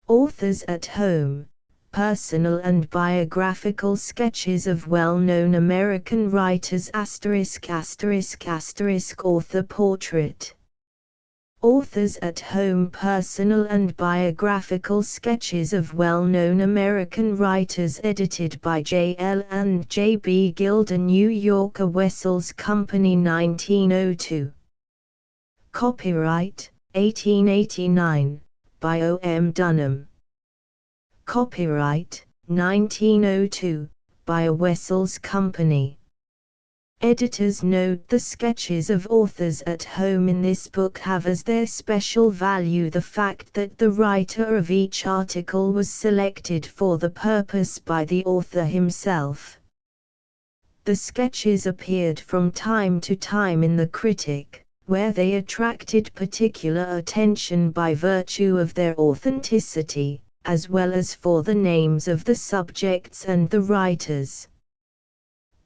Authors at home, personal and biographical sketches of well-known American writers ***** author portrait. Authors at home, personal and biographical sketches of well-known American writers edited by J.L. and J.B. Gilder, New Yorker, Wessels Company, 1902. Copyright, 1889, by O. M. Dunham. Copyright, 1902, by a Wessels Company. Editor's note: the sketches of authors at home in this book have as their special value the fact that the writer of each article was selected for the purpose by the author himself. The sketches appeared from time to time in The Critic, where they attracted particular attention by virtue of their authenticity, as well as for the names of the subjects and the writers.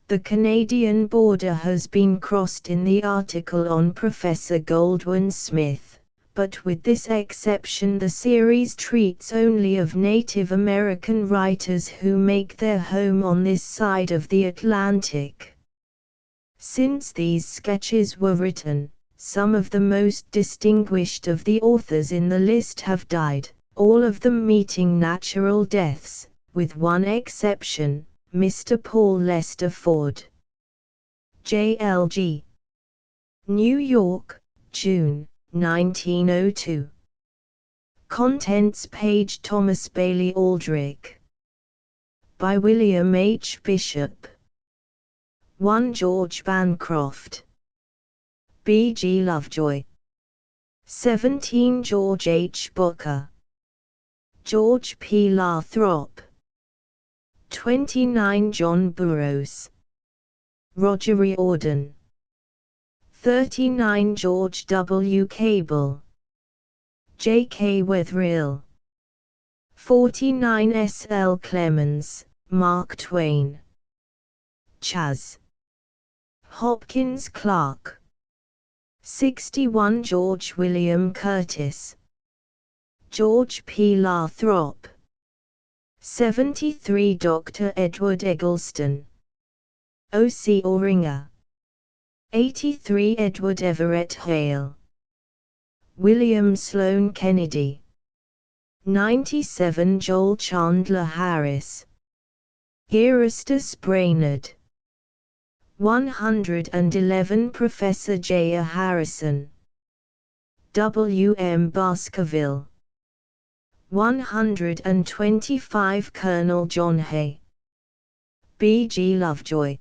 The Canadian border has been crossed in the article on Professor Goldwin Smith, but with this exception the series treats only of Native American writers who make their home on this side of the Atlantic. Since these sketches were written, some of the most distinguished of the authors in the list have died, all of them meeting natural deaths, with one exception, Mr. Paul Lester Ford. J.L.G. New York, June, 1902. Contents page: Thomas Bailey Aldrich. By William H. Bishop. 1 George Bancroft. B. G. Lovejoy. 17 George H. Booker. George P. Lathrop. 29 John Burroughs. Roger Riordan. 39 George W. Cable. J. K. Wetherill. 49 S. L. Clemens, Mark Twain. Chas. Hopkins Clark. 61 George William Curtis. George P. Lathrop. 73 Dr. Edward Eggleston. O. C. Oringer. 83 Edward Everett Hale. William Sloane Kennedy. 97 Joel Chandler Harris. Erastus Brainerd. 111 Professor J. A. Harrison. W. M. Baskerville. 125 Colonel John Hay. B. G. Lovejoy.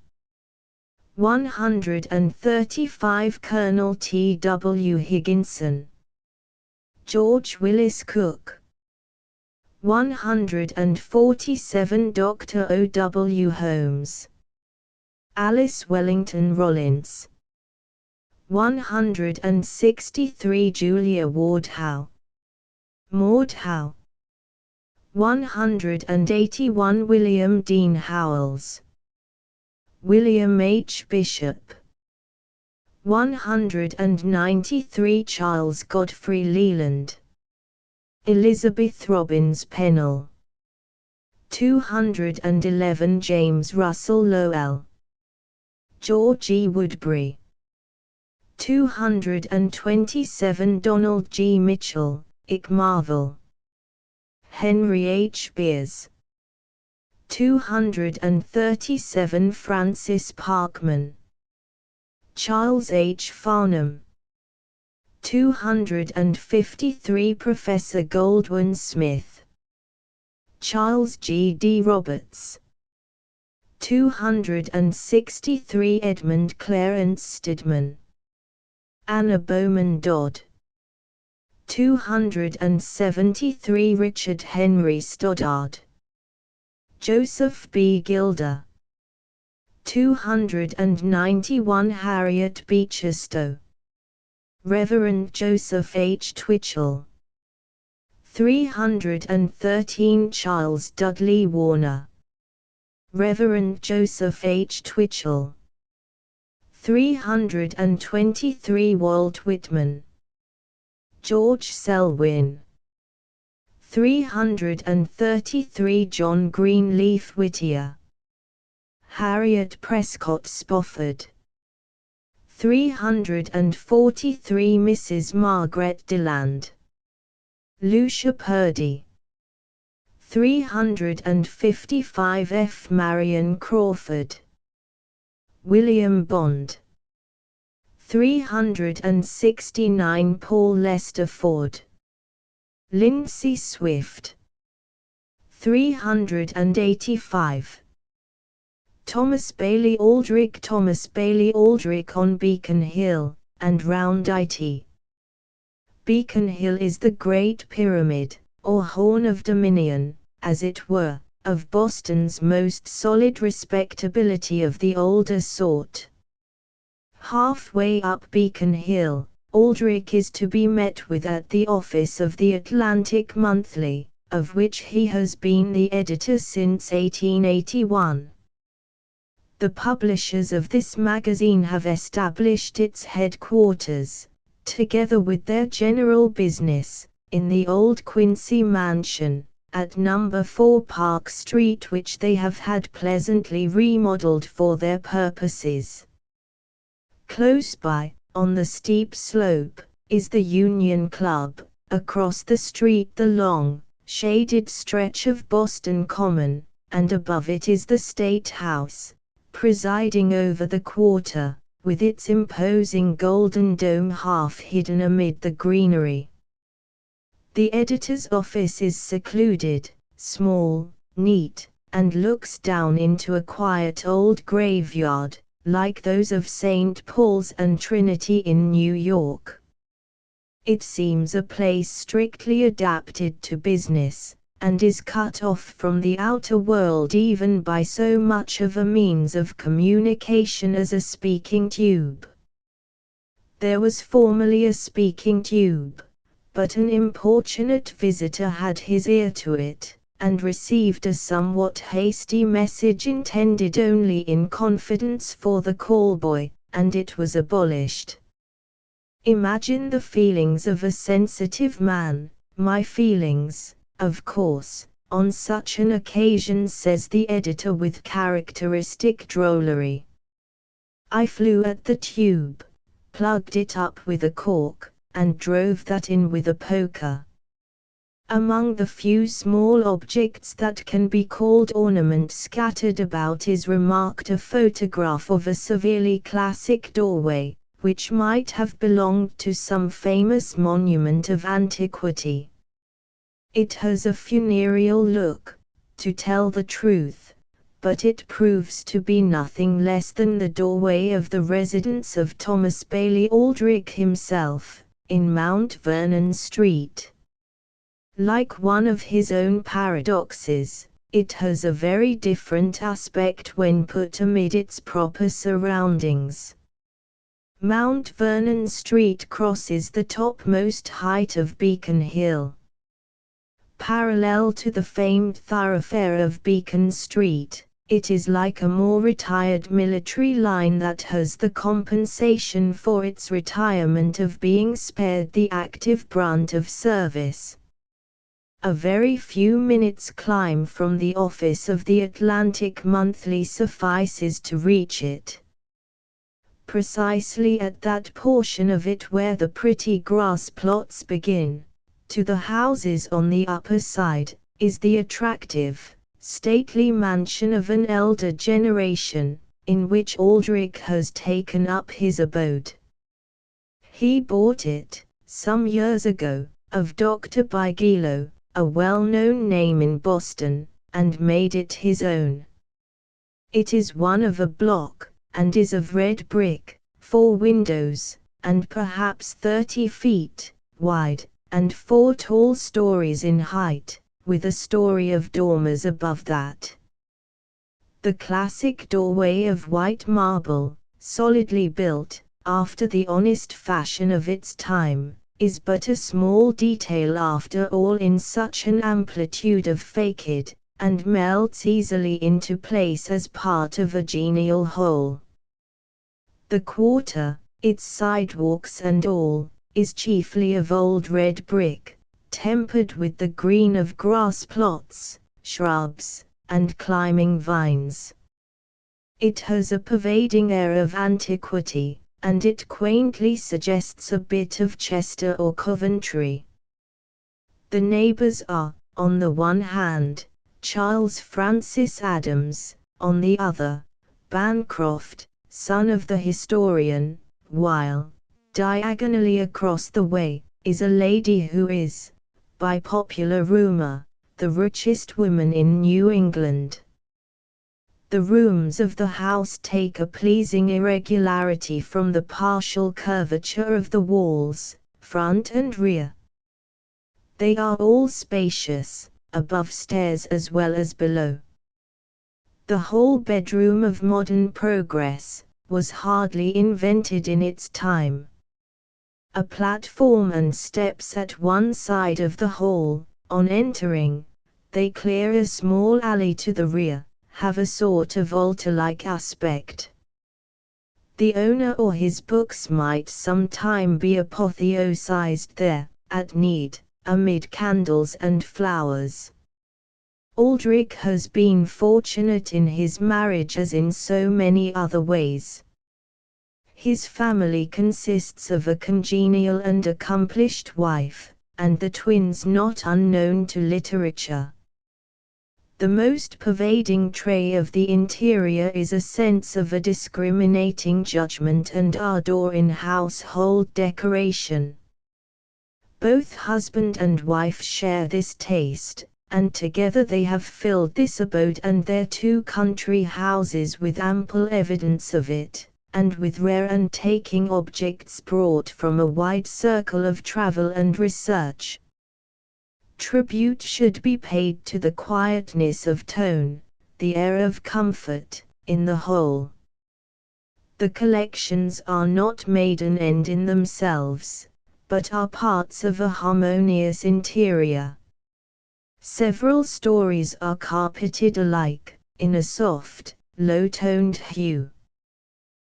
135 Colonel T. W. Higginson. George Willis Cook. 147 Dr. O. W. Holmes. Alice Wellington Rollins. 163 Julia Ward Howe. Maud Howe. 181 William Dean Howells. William H. Bishop. 193 Charles Godfrey Leland. Elizabeth Robbins Pennell. 211 James Russell Lowell. George E. Woodbury. 227 Donald G. Mitchell, Ike Marvell. Henry H. Beers. 237 Francis Parkman. Charles H. Farnham. 253 Professor Goldwin Smith. Charles G. D. Roberts. 263 Edmund Clarence Stedman. Anna Bowman Dodd. 273 Richard Henry Stoddard. Joseph B. Gilder. 291 Harriet Beecher Stowe. Reverend Joseph H. Twitchell. 313 Charles Dudley Warner. Reverend Joseph H. Twitchell. 323 Walt Whitman. George Selwyn. 333 John Greenleaf Whittier, Harriet Prescott Spofford, 343 Mrs. Margaret Deland, Lucia Purdy, 355 F. Marion Crawford, William Bond, 369 Paul Lester Ford, Lindsay Swift, 385 Thomas Bailey Aldrich on Beacon Hill, and round it. Beacon Hill is the Great Pyramid, or Horn of Dominion, as it were, of Boston's most solid respectability of the older sort. Halfway up Beacon Hill, Aldrich is to be met with at the office of the Atlantic Monthly, of which he has been the editor since 1881. The publishers of this magazine have established its headquarters, together with their general business, in the old Quincy mansion, at No. 4 Park Street, which they have had pleasantly remodeled for their purposes. Close by, on the steep slope, is the Union Club, across the street the long, shaded stretch of Boston Common, and above it is the State House, presiding over the quarter, with its imposing golden dome half hidden amid the greenery. The editor's office is secluded, small, neat, and looks down into a quiet old graveyard, like those of St. Paul's and Trinity in New York. It seems a place strictly adapted to business, and is cut off from the outer world even by so much of a means of communication as a speaking tube. There was formerly a speaking tube, but an importunate visitor had his ear to it, and received a somewhat hasty message intended only in confidence for the callboy, and it was abolished. Imagine the feelings of a sensitive man, my feelings, of course, on such an occasion, says the editor with characteristic drollery. I flew at the tube, plugged it up with a cork, and drove that in with a poker. Among the few small objects that can be called ornament scattered about is remarked a photograph of a severely classic doorway, which might have belonged to some famous monument of antiquity. It has a funereal look, to tell the truth, but it proves to be nothing less than the doorway of the residence of Thomas Bailey Aldrich himself, in Mount Vernon Street. Like one of his own paradoxes, it has a very different aspect when put amid its proper surroundings. Mount Vernon Street crosses the topmost height of Beacon Hill. Parallel to the famed thoroughfare of Beacon Street, it is like a more retired military line that has the compensation for its retirement of being spared the active brunt of service. A very few minutes' climb from the office of the Atlantic Monthly suffices to reach it. Precisely at that portion of it where the pretty grass plots begin, to the houses on the upper side, is the attractive, stately mansion of an elder generation, in which Aldrich has taken up his abode. He bought it, some years ago, of Dr. Bigelow, a well-known name in Boston, and made it his own. It is one of a block, and is of red brick, 4 windows, and perhaps 30 feet wide, and 4 tall stories in height, with a story of dormers above that. The classic doorway of white marble, solidly built, after the honest fashion of its time, is but a small detail after all in such an amplitude of facade, and melts easily into place as part of a genial whole. The quarter, its sidewalks and all, is chiefly of old red brick, tempered with the green of grass plots, shrubs, and climbing vines. It has a pervading air of antiquity, and it quaintly suggests a bit of Chester or Coventry. The neighbors are, on the one hand, Charles Francis Adams, on the other, Bancroft, son of the historian, while, diagonally across the way, is a lady who is, by popular rumor, the richest woman in New England. The rooms of the house take a pleasing irregularity from the partial curvature of the walls, front and rear. They are all spacious, above stairs as well as below. The whole bedroom of modern progress was hardly invented in its time. A platform and steps at one side of the hall. On entering, they clear a small alley to the rear, have a sort of altar-like aspect. The owner or his books might sometime be apotheosized there, at need, amid candles and flowers. Aldrich has been fortunate in his marriage as in so many other ways. His family consists of a congenial and accomplished wife, and the twins not unknown to literature. The most pervading trait of the interior is a sense of a discriminating judgment and ardor in household decoration. Both husband and wife share this taste, and together they have filled this abode and their 2 country houses with ample evidence of it, and with rare and taking objects brought from a wide circle of travel and research. Tribute should be paid to the quietness of tone, the air of comfort, in the whole. The collections are not made an end in themselves, but are parts of a harmonious interior. Several stories are carpeted alike, in a soft, low-toned hue.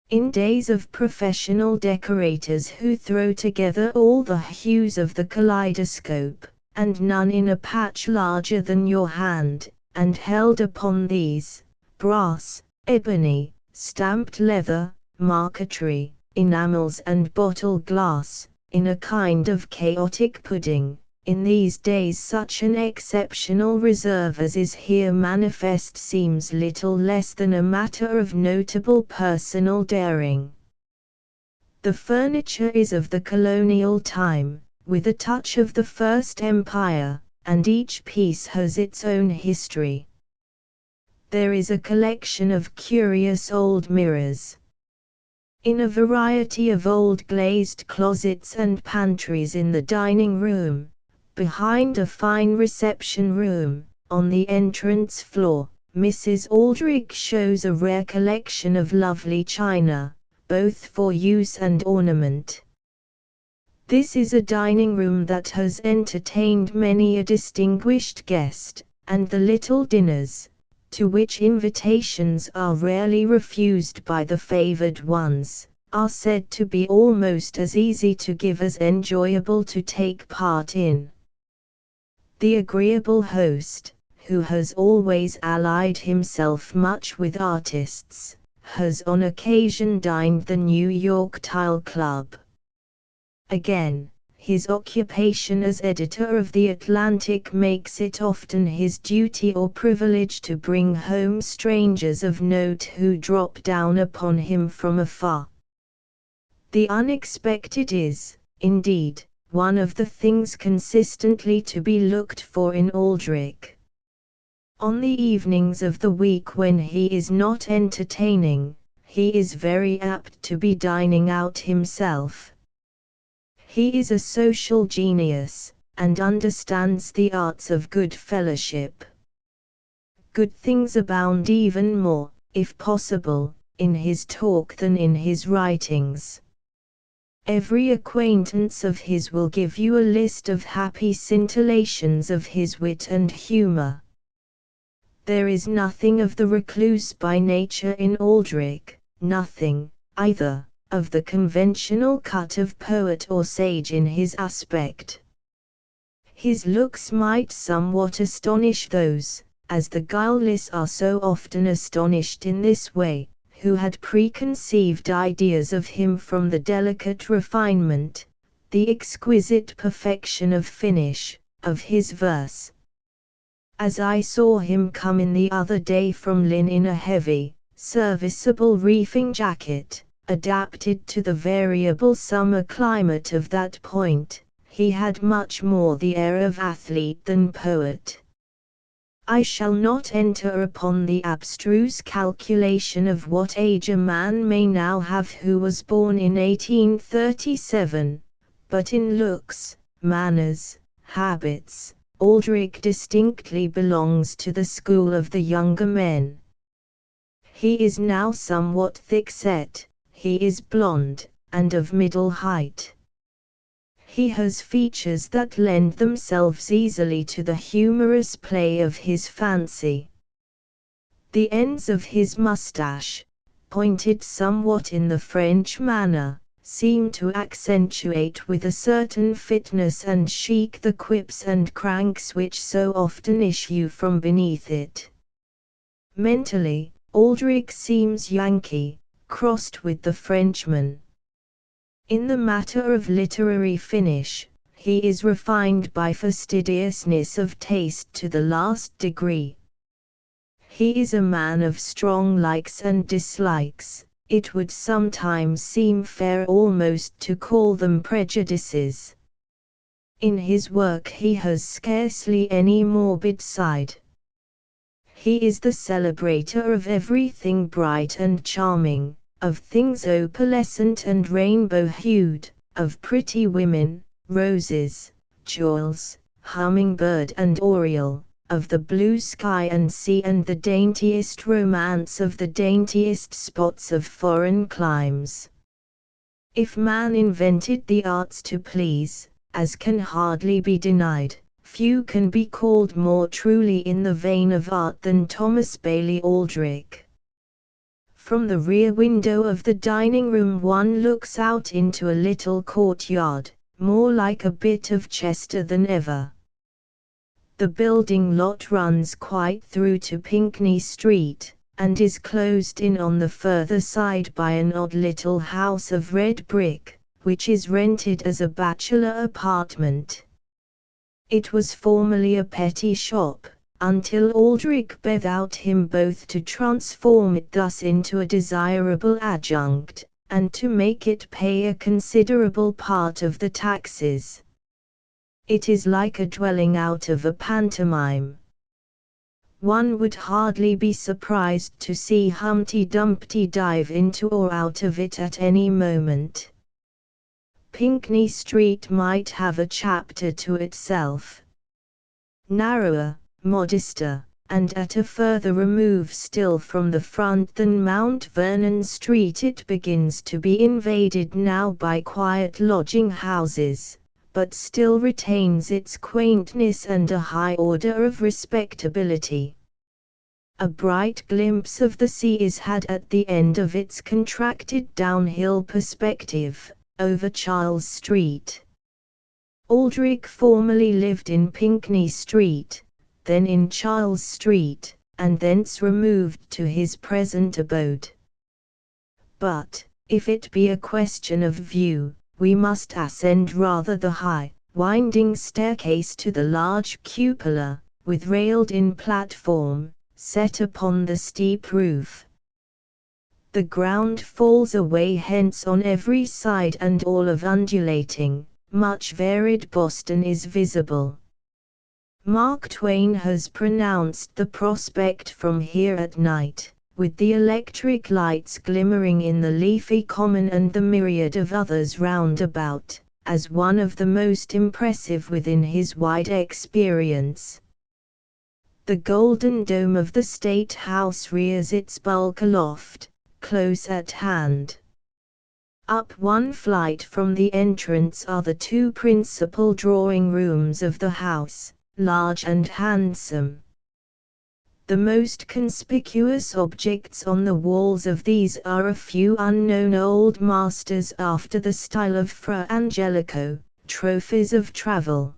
In days of professional decorators who throw together all the hues of the kaleidoscope, and none in a patch larger than your hand, and held upon these, brass, ebony, stamped leather, marquetry, enamels and bottle glass, in a kind of chaotic pudding. In these days such an exceptional reserve as is here manifest seems little less than a matter of notable personal daring. The furniture is of the colonial time, with a touch of the First Empire, and each piece has its own history. There is a collection of curious old mirrors. In a variety of old glazed closets and pantries in the dining room, behind a fine reception room, on the entrance floor, Mrs. Aldrich shows a rare collection of lovely china, both for use and ornament. This is a dining room that has entertained many a distinguished guest, and the little dinners, to which invitations are rarely refused by the favored ones, are said to be almost as easy to give as enjoyable to take part in. The agreeable host, who has always allied himself much with artists, has on occasion dined the New York Tile Club. Again, his occupation as editor of The Atlantic makes it often his duty or privilege to bring home strangers of note who drop down upon him from afar. The unexpected is, indeed, one of the things consistently to be looked for in Aldrich. On the evenings of the week when he is not entertaining, he is very apt to be dining out himself. He is a social genius, and understands the arts of good fellowship. Good things abound even more, if possible, in his talk than in his writings. Every acquaintance of his will give you a list of happy scintillations of his wit and humor. There is nothing of the recluse by nature in Aldrich, nothing, either, of the conventional cut of poet or sage in his aspect. His looks might somewhat astonish those, as the guileless are so often astonished in this way, who had preconceived ideas of him from the delicate refinement, the exquisite perfection of finish, of his verse. As I saw him come in the other day from Lynn in a heavy, serviceable reefing jacket, adapted to the variable summer climate of that point, he had much more the air of athlete than poet. I shall not enter upon the abstruse calculation of what age a man may now have who was born in 1837, but in looks, manners, habits, Aldrich distinctly belongs to the school of the younger men. He is now somewhat thick-set, he is blond, and of middle height. He has features that lend themselves easily to the humorous play of his fancy. The ends of his mustache, pointed somewhat in the French manner, seem to accentuate with a certain fitness and chic the quips and cranks which so often issue from beneath it. Mentally, Aldrich seems Yankee, crossed with the Frenchman. In the matter of literary finish, he is refined by fastidiousness of taste to the last degree. He is a man of strong likes and dislikes, it would sometimes seem fair almost to call them prejudices. In his work he has scarcely any morbid side. He is the celebrator of everything bright and charming, of things opalescent and rainbow-hued, of pretty women, roses, jewels, hummingbird and oriole, of the blue sky and sea and the daintiest romance of the daintiest spots of foreign climes. If man invented the arts to please, as can hardly be denied, few can be called more truly in the vein of art than Thomas Bailey Aldrich. From the rear window of the dining room one looks out into a little courtyard, more like a bit of Chester than ever. The building lot runs quite through to Pinckney Street, and is closed in on the further side by an odd little house of red brick, which is rented as a bachelor apartment. It was formerly a petty shop, until Aldrich bethought him both to transform it thus into a desirable adjunct, and to make it pay a considerable part of the taxes. It is like a dwelling out of a pantomime. One would hardly be surprised to see Humpty Dumpty dive into or out of it at any moment. Pinckney Street might have a chapter to itself. Narrower, modester, and at a further remove still from the front than Mount Vernon Street it begins to be invaded now by quiet lodging houses, but still retains its quaintness and a high order of respectability. A bright glimpse of the sea is had at the end of its contracted downhill perspective, over Charles Street. Aldrich formerly lived in Pinckney Street, then in Charles Street, and thence removed to his present abode. But, if it be a question of view, we must ascend rather the high, winding staircase to the large cupola, with railed-in platform, set upon the steep roof. The ground falls away hence on every side and all of undulating, much varied Boston is visible. Mark Twain has pronounced the prospect from here at night, with the electric lights glimmering in the leafy common and the myriad of others round about, as one of the most impressive within his wide experience. The golden dome of the State House rears its bulk aloft, close at hand. Up one flight from the entrance are the two principal drawing rooms of the house, large and handsome. The most conspicuous objects on the walls of these are a few unknown old masters after the style of Fra Angelico, trophies of travel.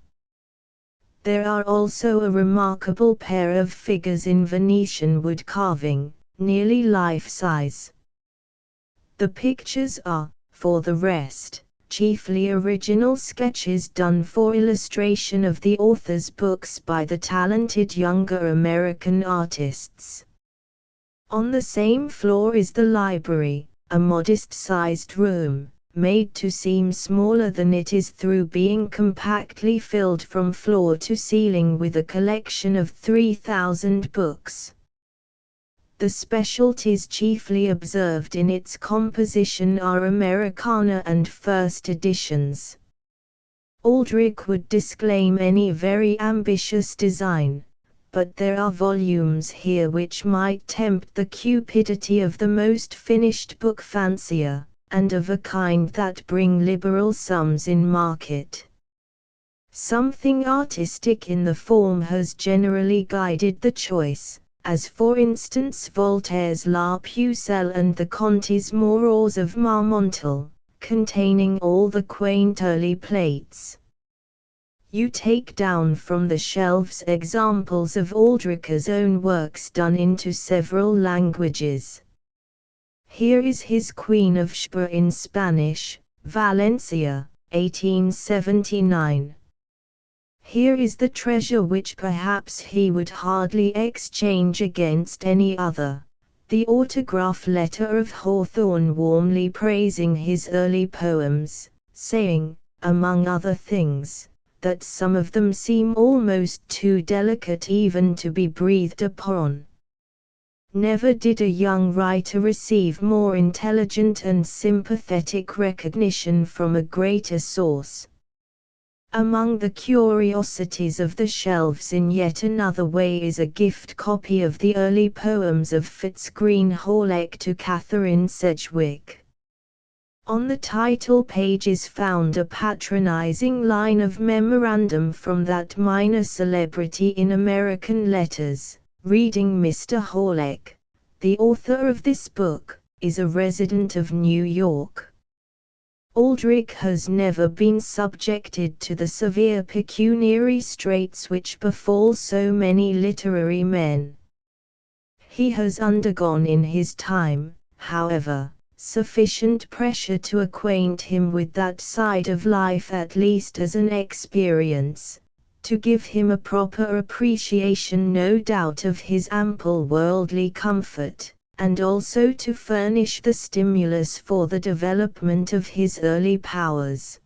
There are also a remarkable pair of figures in Venetian wood carving, nearly life-size. The pictures are, for the rest, chiefly original sketches done for illustration of the author's books by the talented younger American artists. On the same floor is the library, a modest-sized room, made to seem smaller than it is through being compactly filled from floor to ceiling with a collection of 3,000 books. The specialties chiefly observed in its composition are Americana and first editions. Aldrich would disclaim any very ambitious design, but there are volumes here which might tempt the cupidity of the most finished book fancier, and of a kind that bring liberal sums in market. Something artistic in the form has generally guided the choice, as for instance Voltaire's La Pucelle and the Contes Moraux of Marmontel, containing all the quaint early plates. You take down from the shelves examples of Aldrich's own works done into several languages. Here is his Queen of Sheba in Spanish, Valencia, 1879. Here is the treasure which perhaps he would hardly exchange against any other, the autograph letter of Hawthorne warmly praising his early poems, saying, among other things, that some of them seem almost too delicate even to be breathed upon. Never did a young writer receive more intelligent and sympathetic recognition from a greater source. Among the curiosities of the shelves in yet another way is a gift copy of the early poems of Fitzgreen Halleck to Catherine Sedgwick. On the title page is found a patronizing line of memorandum from that minor celebrity in American letters, reading Mr. Halleck, the author of this book, is a resident of New York. Aldrich has never been subjected to the severe pecuniary straits which befall so many literary men. He has undergone in his time, however, sufficient pressure to acquaint him with that side of life at least as an experience, to give him a proper appreciation no doubt of his ample worldly comfort, and also to furnish the stimulus for the development of his early powers.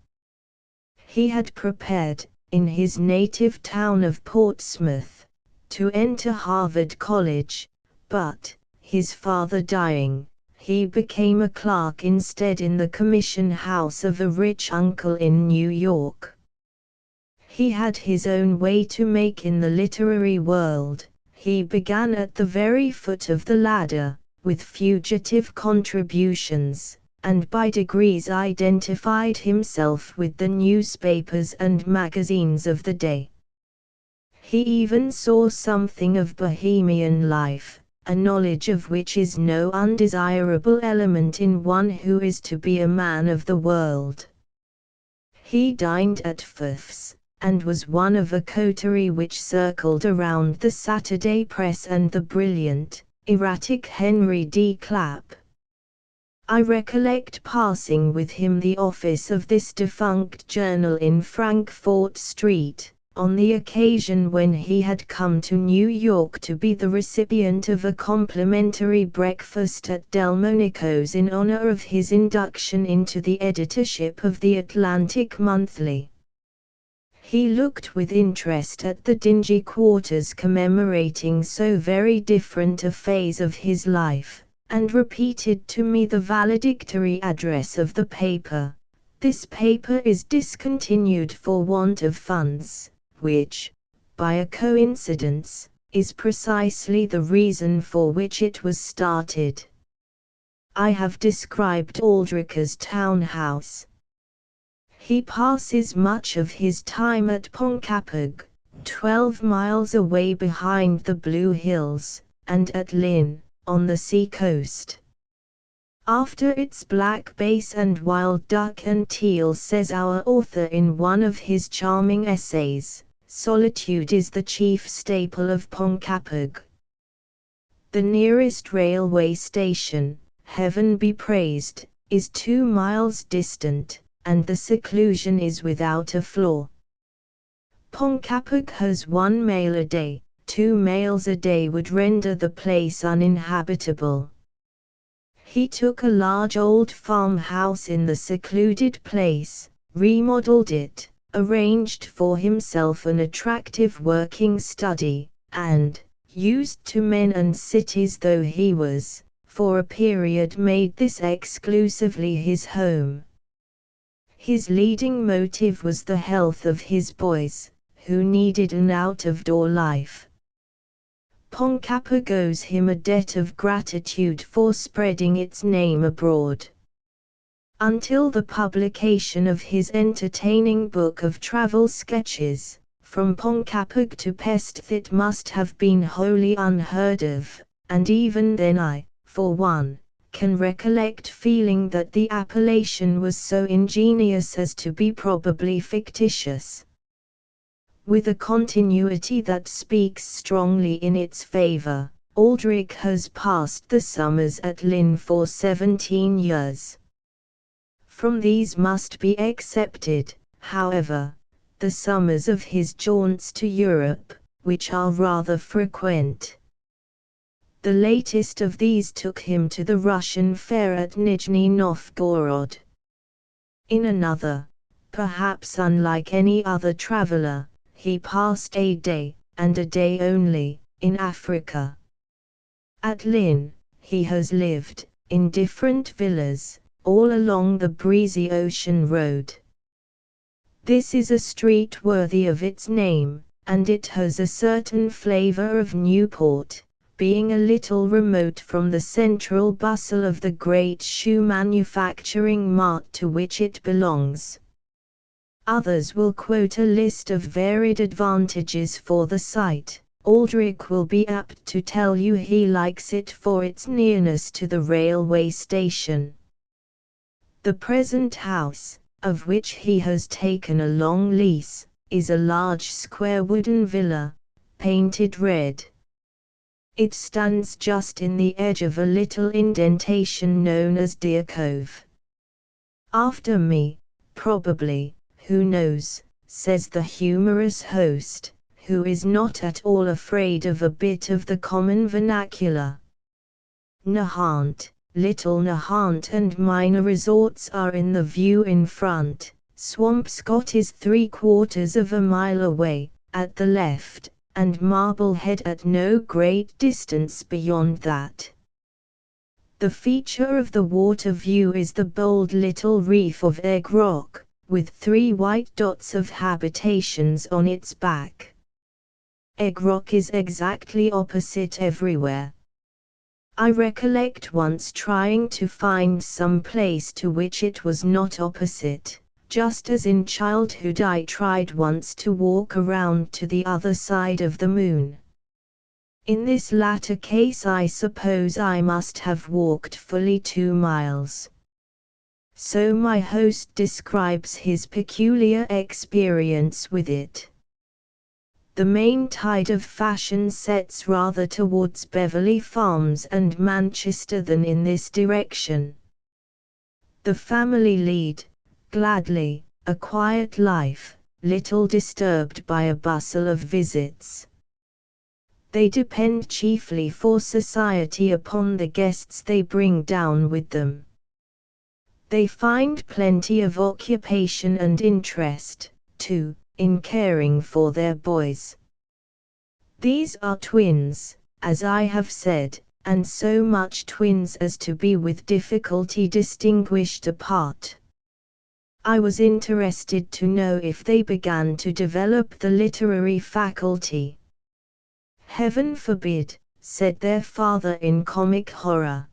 He had prepared, in his native town of Portsmouth, to enter Harvard College, but, his father dying, he became a clerk instead in the commission house of a rich uncle in New York. He had his own way to make in the literary world. He began at the very foot of the ladder, with fugitive contributions, and by degrees identified himself with the newspapers and magazines of the day. He even saw something of Bohemian life, a knowledge of which is no undesirable element in one who is to be a man of the world. He dined at Fifth's, and was one of a coterie which circled around the Saturday Press and the brilliant, erratic Henry D. Clapp. I recollect passing with him the office of this defunct journal in Frankfort Street, on the occasion when he had come to New York to be the recipient of a complimentary breakfast at Delmonico's in honor of his induction into the editorship of the Atlantic Monthly. He looked with interest at the dingy quarters commemorating so very different a phase of his life, and repeated to me the valedictory address of the paper. This paper is discontinued for want of funds, which, by a coincidence, is precisely the reason for which it was started. I have described Aldrich's town house. He passes much of his time at Ponkapog, 12 miles away behind the Blue Hills, and at Lynn, on the sea coast. After its black bass and wild duck and teal, says our author in one of his charming essays, solitude is the chief staple of Ponkapog. The nearest railway station, heaven be praised, is 2 miles distant, and the seclusion is without a flaw. Ponkapog has 1 mail a day. 2 mails a day would render the place uninhabitable. He took a large old farmhouse in the secluded place, remodeled it, arranged for himself an attractive working study, and, used to men and cities though he was, for a period made this exclusively his home. His leading motive was the health of his boys, who needed an out-of-door life. Ponkapog owes him a debt of gratitude for spreading its name abroad. Until the publication of his entertaining book of travel sketches, From Ponkapog to Pest, it must have been wholly unheard of, and even then I, for one, can recollect feeling that the appellation was so ingenious as to be probably fictitious. With a continuity that speaks strongly in its favor, Aldrich has passed the summers at Lynn for 17 years. From these must be excepted, however, the summers of his jaunts to Europe, which are rather frequent. The latest of these took him to the Russian fair at Nizhny Novgorod. In another, perhaps unlike any other traveler, he passed a day, and a day only, in Africa. At Lynn, he has lived, in different villas, all along the breezy ocean road. This is a street worthy of its name, and it has a certain flavor of Newport, being a little remote from the central bustle of the great shoe manufacturing mart to which it belongs. Others will quote a list of varied advantages for the site. Aldrich will be apt to tell you he likes it for its nearness to the railway station. The present house, of which he has taken a long lease, is a large square wooden villa, painted red. It stands just in the edge of a little indentation known as Deer Cove. After me, probably, who knows, says the humorous host, who is not at all afraid of a bit of the common vernacular. Nahant, Little Nahant and minor resorts are in the view in front. Swampscott is 3/4 of a mile away, at the left, and Marblehead at no great distance beyond that. The feature of the water view is the bold little reef of Egg Rock, with 3 white dots of habitations on its back. Egg Rock is exactly opposite everywhere. I recollect once trying to find some place to which it was not opposite, just as in childhood I tried once to walk around to the other side of the moon. In this latter case I suppose I must have walked fully 2 miles. So my host describes his peculiar experience with it. The main tide of fashion sets rather towards Beverley Farms and Manchester than in this direction. The family lead, gladly, a quiet life, little disturbed by a bustle of visits. They depend chiefly for society upon the guests they bring down with them. They find plenty of occupation and interest, too, in caring for their boys. These are twins, as I have said, and so much twins as to be with difficulty distinguished apart. I was interested to know if they began to develop the literary faculty. Heaven forbid, said their father in comic horror.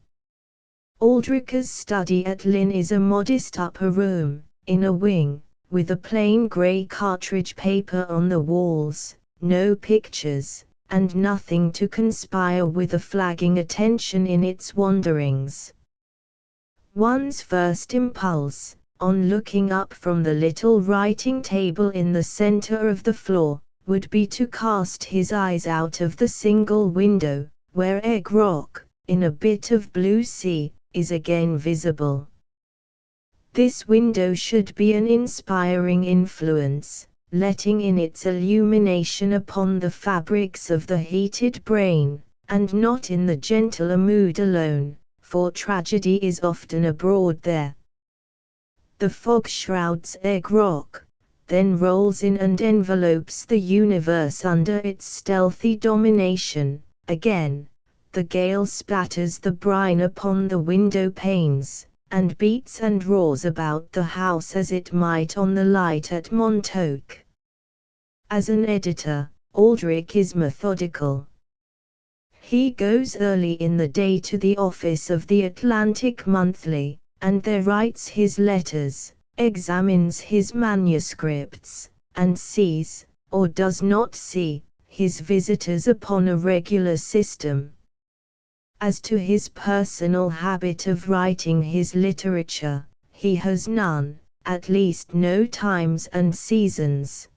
Aldrich's study at Lynn is a modest upper room, in a wing, with a plain grey cartridge paper on the walls, no pictures, and nothing to conspire with a flagging attention in its wanderings. One's first impulse, on looking up from the little writing table in the center of the floor, would be to cast his eyes out of the single window, where Egg Rock, in a bit of blue sea, is again visible. This window should be an inspiring influence, letting in its illumination upon the fabrics of the heated brain, and not in the gentler mood alone, for tragedy is often abroad there. The fog shrouds Egg Rock, then rolls in and envelopes the universe under its stealthy domination. Again, the gale spatters the brine upon the window panes, and beats and roars about the house as it might on the light at Montauk. As an editor, Aldrich is methodical. He goes early in the day to the office of the Atlantic Monthly, and there writes his letters, examines his manuscripts, and sees, or does not see, his visitors upon a regular system. As to his personal habit of writing his literature, he has none, at least no times and seasons.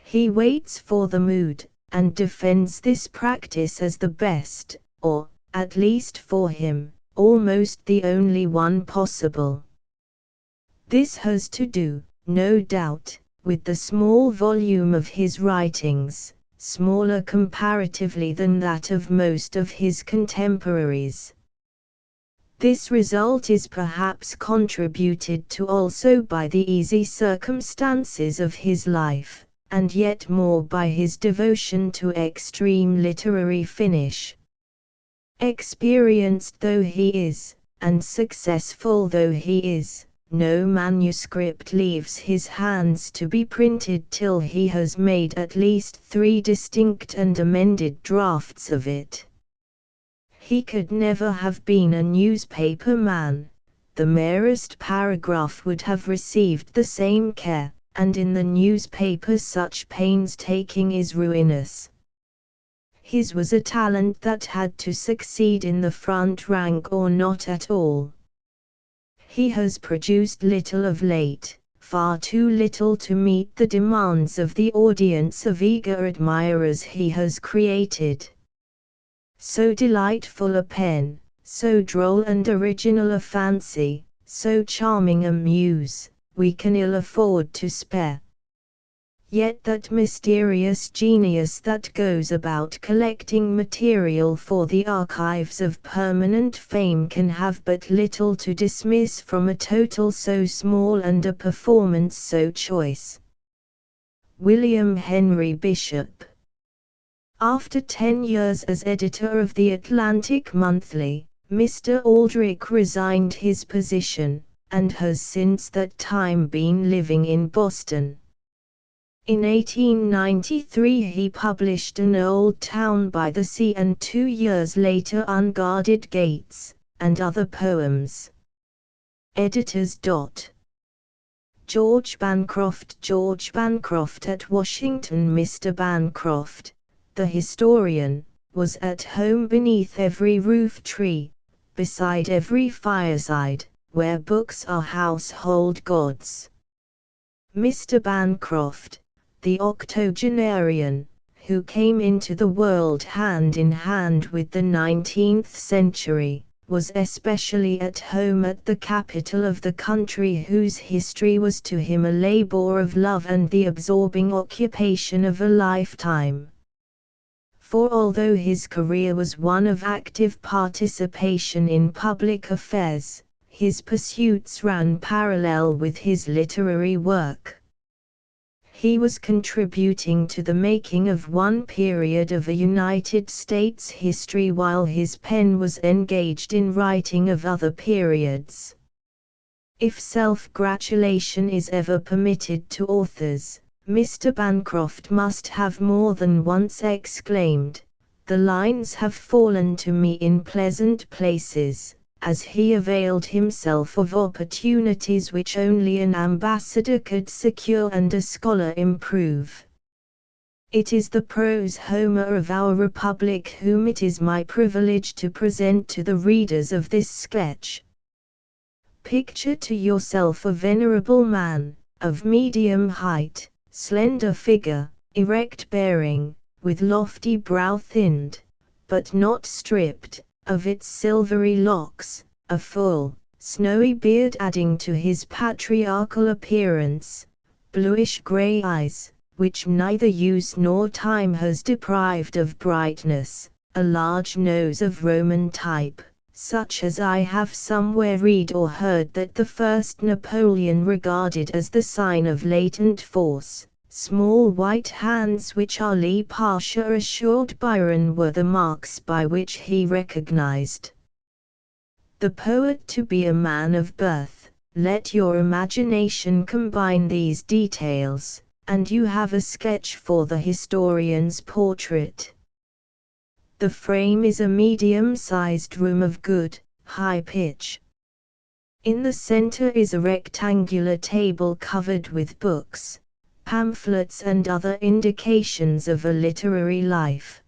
He waits for the mood, and defends this practice as the best, or, at least for him, almost the only one possible. This has to do, no doubt, with the small volume of his writings, smaller comparatively than that of most of his contemporaries. This result is perhaps contributed to also by the easy circumstances of his life, and yet more by his devotion to extreme literary finish. Experienced though he is, and successful though he is, no manuscript leaves his hands to be printed till he has made at least 3 distinct and amended drafts of it. He could never have been a newspaper man. The merest paragraph would have received the same care, and in the newspaper such painstaking is ruinous. His was a talent that had to succeed in the front rank or not at all. He has produced little of late, far too little to meet the demands of the audience of eager admirers he has created. So delightful a pen, so droll and original a fancy, so charming a muse, we can ill afford to spare. Yet that mysterious genius that goes about collecting material for the archives of permanent fame can have but little to dismiss from a total so small and a performance so choice. William Henry Bishop. After 10 years as editor of the Atlantic Monthly, Mr. Aldrich resigned his position, and has since that time been living in Boston. In 1893 he published An Old Town by the Sea and 2 years later Unguarded Gates, and other poems. Editors. George Bancroft at Washington. Mr. Bancroft, the historian, was at home beneath every roof tree, beside every fireside, where books are household gods. Mr. Bancroft, the octogenarian, who came into the world hand in hand with the 19th century, was especially at home at the capital of the country whose history was to him a labor of love and the absorbing occupation of a lifetime. For although his career was one of active participation in public affairs, his pursuits ran parallel with his literary work. He was contributing to the making of one period of a United States history while his pen was engaged in writing of other periods. If self-gratulation is ever permitted to authors, Mr. Bancroft must have more than once exclaimed, "The lines have fallen to me in pleasant places," as he availed himself of opportunities which only an ambassador could secure and a scholar improve. It is the prose Homer of our Republic whom it is my privilege to present to the readers of this sketch. Picture to yourself a venerable man, of medium height, slender figure, erect bearing, with lofty brow thinned, but not stripped, of its silvery locks, a full, snowy beard adding to his patriarchal appearance, bluish-grey eyes, which neither use nor time has deprived of brightness, a large nose of Roman type, such as I have somewhere read or heard that the first Napoleon regarded as the sign of latent force, small white hands which Ali Pasha assured Byron were the marks by which he recognized the poet to be a man of birth. Let your imagination combine these details, and you have a sketch for the historian's portrait. The frame is a medium-sized room of good, high pitch. In the center is a rectangular table covered with books, pamphlets and other indications of a literary life.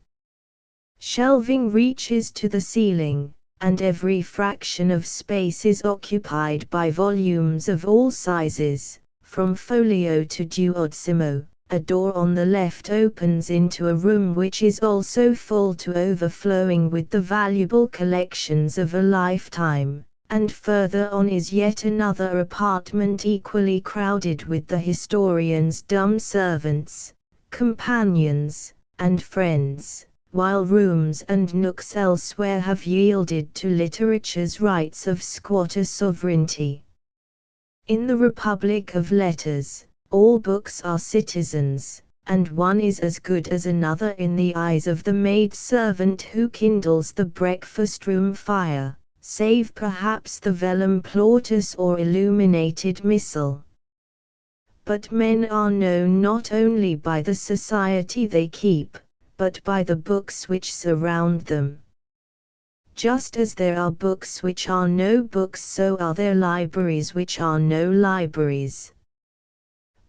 Shelving reaches to the ceiling, and every fraction of space is occupied by volumes of all sizes, from folio to duodecimo. A door on the left opens into a room which is also full to overflowing with the valuable collections of a lifetime, and further on is yet another apartment equally crowded with the historian's dumb servants, companions, and friends, while rooms and nooks elsewhere have yielded to literature's rights of squatter sovereignty. In the Republic of Letters, all books are citizens, and one is as good as another in the eyes of the maid-servant who kindles the breakfast-room fire, save perhaps the vellum plautus or illuminated missal. But men are known not only by the society they keep, but by the books which surround them. Just as there are books which are no books, so are there libraries which are no libraries.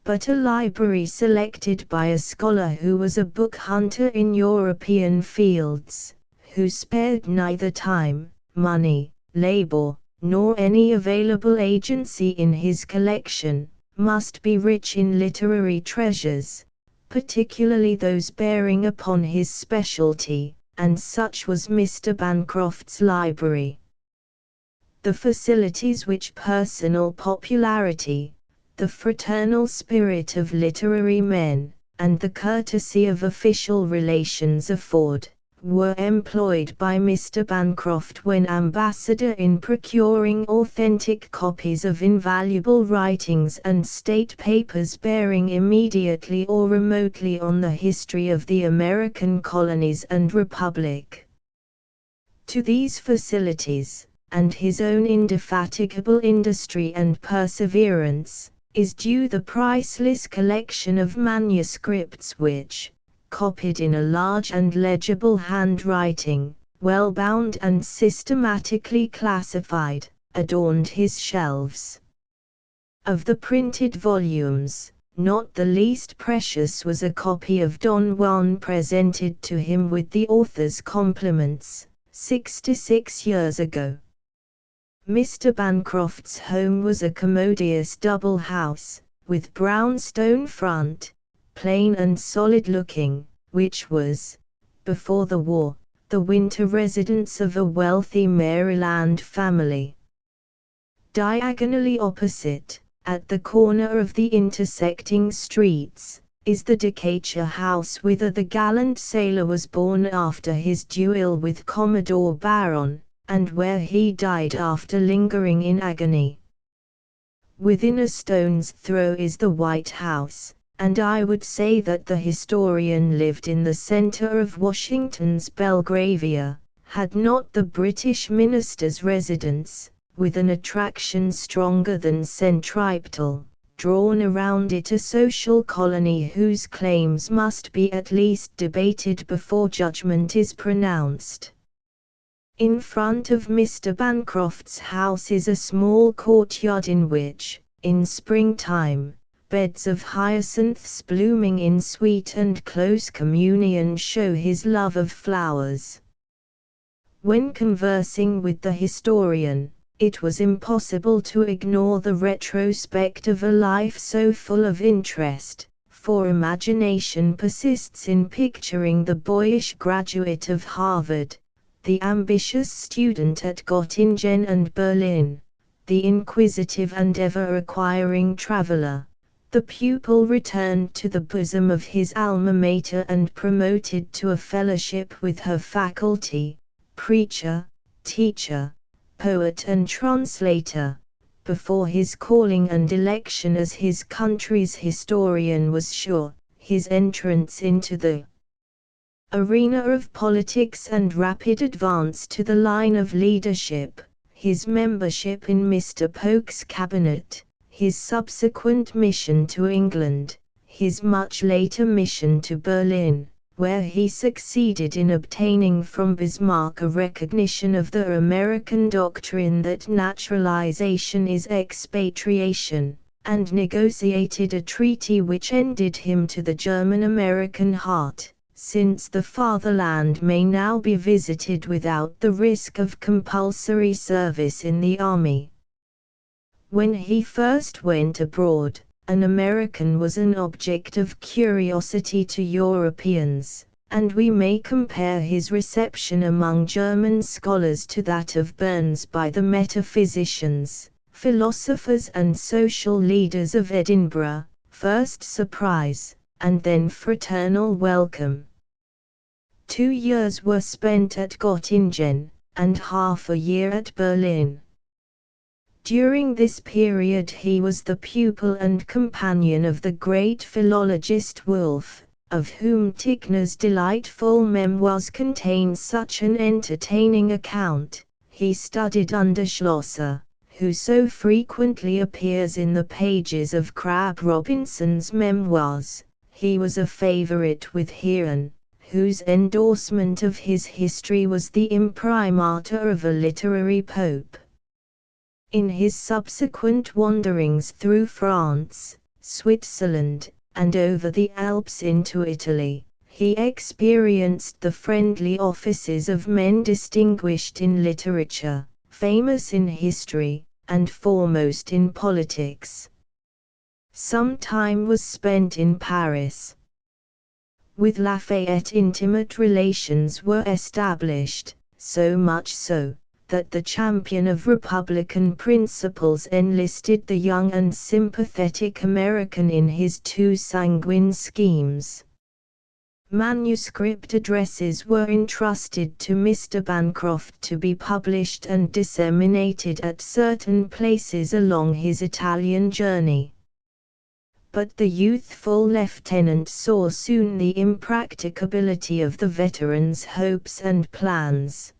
But a library selected by a scholar who was a book hunter in European fields, who spared neither time, money, labor, nor any available agency in his collection, must be rich in literary treasures, particularly those bearing upon his specialty, and such was Mr. Bancroft's library. The facilities which personal popularity, the fraternal spirit of literary men, and the courtesy of official relations afford, were employed by Mr. Bancroft when ambassador in procuring authentic copies of invaluable writings and state papers bearing immediately or remotely on the history of the American colonies and republic. To these facilities, and his own indefatigable industry and perseverance, is due the priceless collection of manuscripts which, copied in a large and legible handwriting, well bound and systematically classified, adorned his shelves. Of the printed volumes, not the least precious was a copy of Don Juan presented to him with the author's compliments, 66 years ago. Mr. Bancroft's home was a commodious double house, with brown stone front, plain and solid-looking, which was, before the war, the winter residence of a wealthy Maryland family. Diagonally opposite, at the corner of the intersecting streets, is the Decatur house whither the gallant sailor was borne after his duel with Commodore Barron, and where he died after lingering in agony. Within a stone's throw is the White House, and I would say that the historian lived in the center of Washington's Belgravia, had not the British minister's residence, with an attraction stronger than centripetal, drawn around it a social colony whose claims must be at least debated before judgment is pronounced. In front of Mr. Bancroft's house is a small courtyard in which, in springtime, beds of hyacinths blooming in sweet and close communion show his love of flowers. When conversing with the historian, it was impossible to ignore the retrospect of a life so full of interest, for imagination persists in picturing the boyish graduate of Harvard, the ambitious student at Göttingen and Berlin, the inquisitive and ever-acquiring traveler, the pupil returned to the bosom of his alma mater and promoted to a fellowship with her faculty, preacher, teacher, poet and translator, before his calling and election as his country's historian was sure, his entrance into the arena of politics and rapid advance to the line of leadership, his membership in Mr. Polk's cabinet, his subsequent mission to England, his much later mission to Berlin, where he succeeded in obtaining from Bismarck a recognition of the American doctrine that naturalization is expatriation, and negotiated a treaty which ended him to the German-American heart, since the fatherland may now be visited without the risk of compulsory service in the army. When he first went abroad, an American was an object of curiosity to Europeans, and we may compare his reception among German scholars to that of Burns by the metaphysicians, philosophers and social leaders of Edinburgh, first surprise, and then fraternal welcome. 2 years were spent at Göttingen, and half a year at Berlin. During this period he was the pupil and companion of the great philologist Wolff, of whom Ticknor's delightful memoirs contain such an entertaining account. He studied under Schlosser, who so frequently appears in the pages of Crabb Robinson's memoirs. He was a favorite with Heeren, whose endorsement of his history was the imprimatur of a literary pope. In his subsequent wanderings through France, Switzerland, and over the Alps into Italy, he experienced the friendly offices of men distinguished in literature, famous in history, and foremost in politics. Some time was spent in Paris. With Lafayette intimate relations were established, so much so, that the champion of Republican principles enlisted the young and sympathetic American in his too sanguine schemes. Manuscript addresses were entrusted to Mr. Bancroft to be published and disseminated at certain places along his Italian journey. But the youthful lieutenant saw soon the impracticability of the veteran's hopes and plans.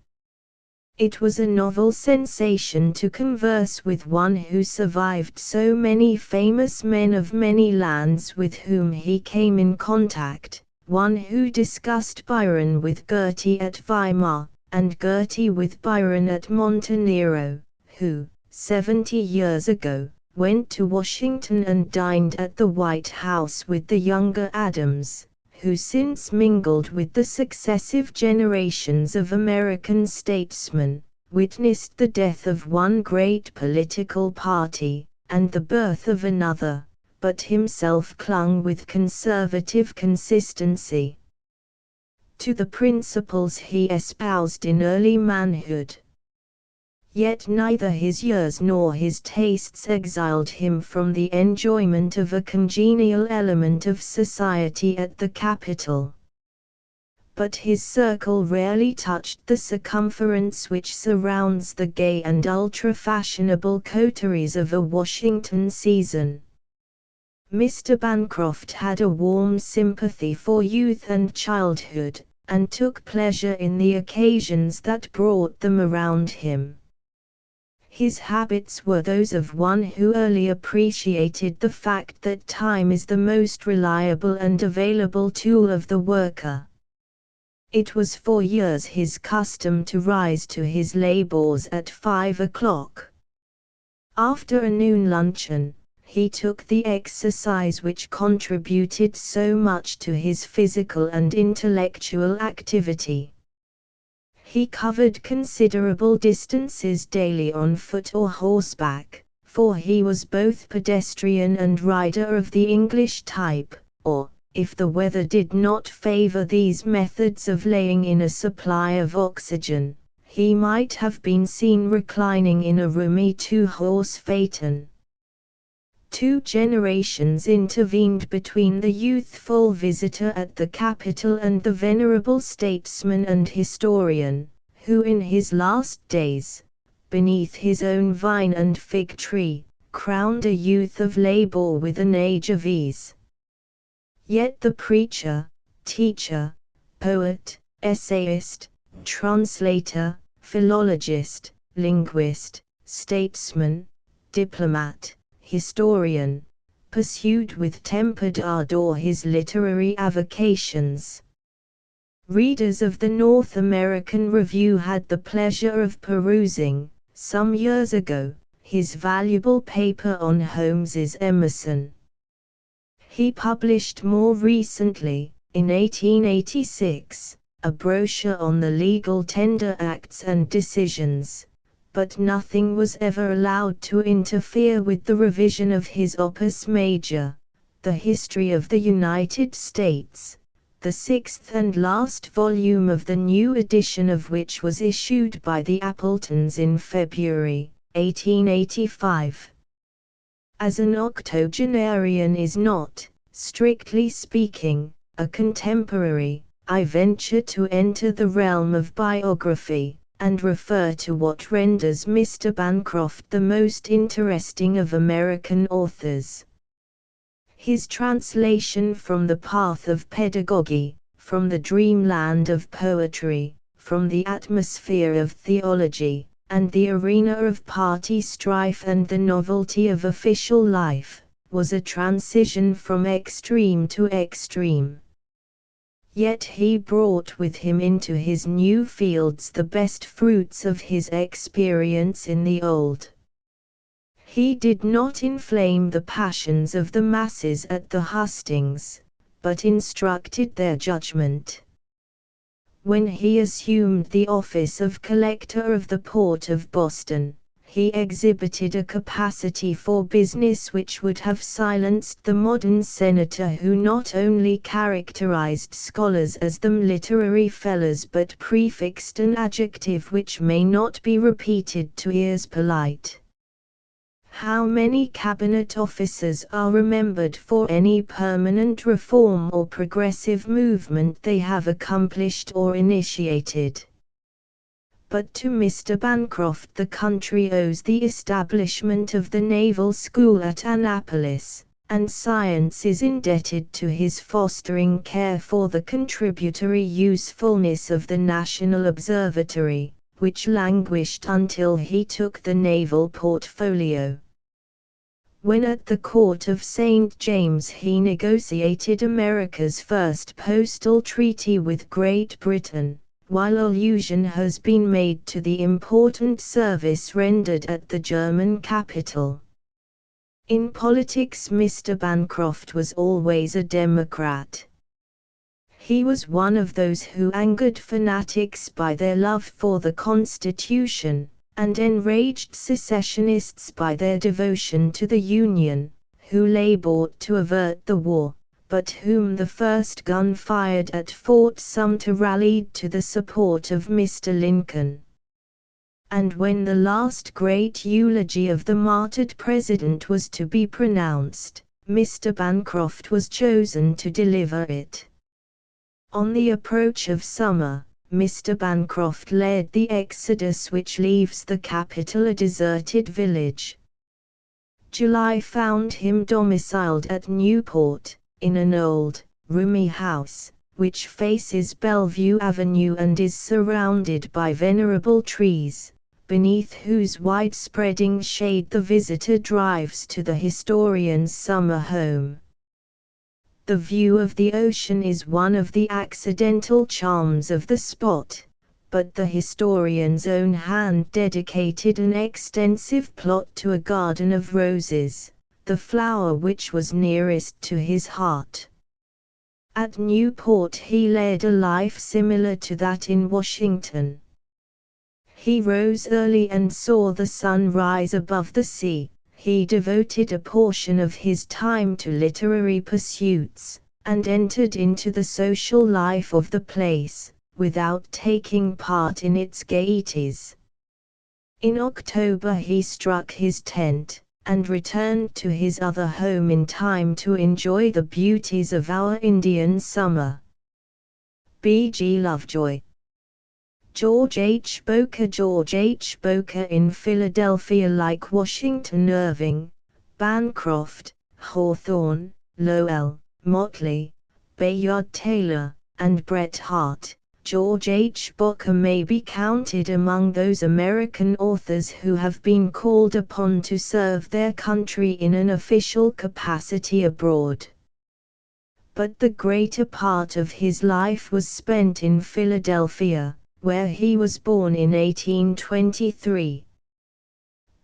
It was a novel sensation to converse with one who survived so many famous men of many lands with whom he came in contact, one who discussed Byron with Goethe at Weimar, and Goethe with Byron at Montenero, who, 70 years ago, went to Washington and dined at the White House with the younger Adams, who since mingled with the successive generations of American statesmen, witnessed the death of one great political party, and the birth of another, but himself clung with conservative consistency to the principles he espoused in early manhood. Yet neither his years nor his tastes exiled him from the enjoyment of a congenial element of society at the capital. But his circle rarely touched the circumference which surrounds the gay and ultra-fashionable coteries of a Washington season. Mr. Bancroft had a warm sympathy for youth and childhood, and took pleasure in the occasions that brought them around him. His habits were those of one who early appreciated the fact that time is the most reliable and available tool of the worker. It was for years his custom to rise to his labors at 5 o'clock. After a noon luncheon, he took the exercise which contributed so much to his physical and intellectual activity. He covered considerable distances daily on foot or horseback, for he was both pedestrian and rider of the English type, or, if the weather did not favor these methods of laying in a supply of oxygen, he might have been seen reclining in a roomy two-horse phaeton. 2 generations intervened between the youthful visitor at the capital and the venerable statesman and historian, who in his last days, beneath his own vine and fig tree, crowned a youth of labor with an age of ease. Yet the preacher, teacher, poet, essayist, translator, philologist, linguist, statesman, diplomat, historian, pursued with tempered ardor his literary avocations. Readers of the North American Review had the pleasure of perusing, some years ago, his valuable paper on Holmes's Emerson. He published more recently, in 1886, a brochure on the legal tender acts and decisions, but nothing was ever allowed to interfere with the revision of his opus major, The History of the United States, the 6th and last volume of the new edition of which was issued by the Appletons in February, 1885. As an octogenarian is not, strictly speaking, a contemporary, I venture to enter the realm of biography, and refer to what renders Mr. Bancroft the most interesting of American authors. His translation from the path of pedagogy, from the dreamland of poetry, from the atmosphere of theology, and the arena of party strife and the novelty of official life, was a transition from extreme to extreme. Yet he brought with him into his new fields the best fruits of his experience in the old. He did not inflame the passions of the masses at the hustings, but instructed their judgment. When he assumed the office of Collector of the Port of Boston, he exhibited a capacity for business which would have silenced the modern senator who not only characterized scholars as them literary fellows but prefixed an adjective which may not be repeated to ears polite. How many cabinet officers are remembered for any permanent reform or progressive movement they have accomplished or initiated? But to Mr. Bancroft the country owes the establishment of the Naval School at Annapolis, and science is indebted to his fostering care for the contributory usefulness of the National Observatory, which languished until he took the naval portfolio. When at the court of St. James he negotiated America's first postal treaty with Great Britain, while allusion has been made to the important service rendered at the German capital. In politics Mr. Bancroft was always a Democrat. He was one of those who angered fanatics by their love for the Constitution, and enraged secessionists by their devotion to the Union, who labored to avert the war, but whom the first gun fired at Fort Sumter rallied to the support of Mr. Lincoln. And when the last great eulogy of the martyred president was to be pronounced, Mr. Bancroft was chosen to deliver it. On the approach of summer, Mr. Bancroft led the exodus which leaves the capital a deserted village. July found him domiciled at Newport, in an old, roomy house, which faces Bellevue Avenue and is surrounded by venerable trees, beneath whose wide-spreading shade the visitor drives to the historian's summer home. The view of the ocean is one of the accidental charms of the spot, but the historian's own hand dedicated an extensive plot to a garden of roses, the flower which was nearest to his heart. At Newport he led a life similar to that in Washington. He rose early and saw the sun rise above the sea. He devoted a portion of his time to literary pursuits, and entered into the social life of the place, without taking part in its gaieties. In October he struck his tent, and returned to his other home in time to enjoy the beauties of our Indian summer. B. G. Lovejoy. George H. Boker in Philadelphia, like Washington Irving, Bancroft, Hawthorne, Lowell, Motley, Bayard Taylor, and Bret Harte, George H. Boker may be counted among those American authors who have been called upon to serve their country in an official capacity abroad. But the greater part of his life was spent in Philadelphia, where he was born in 1823.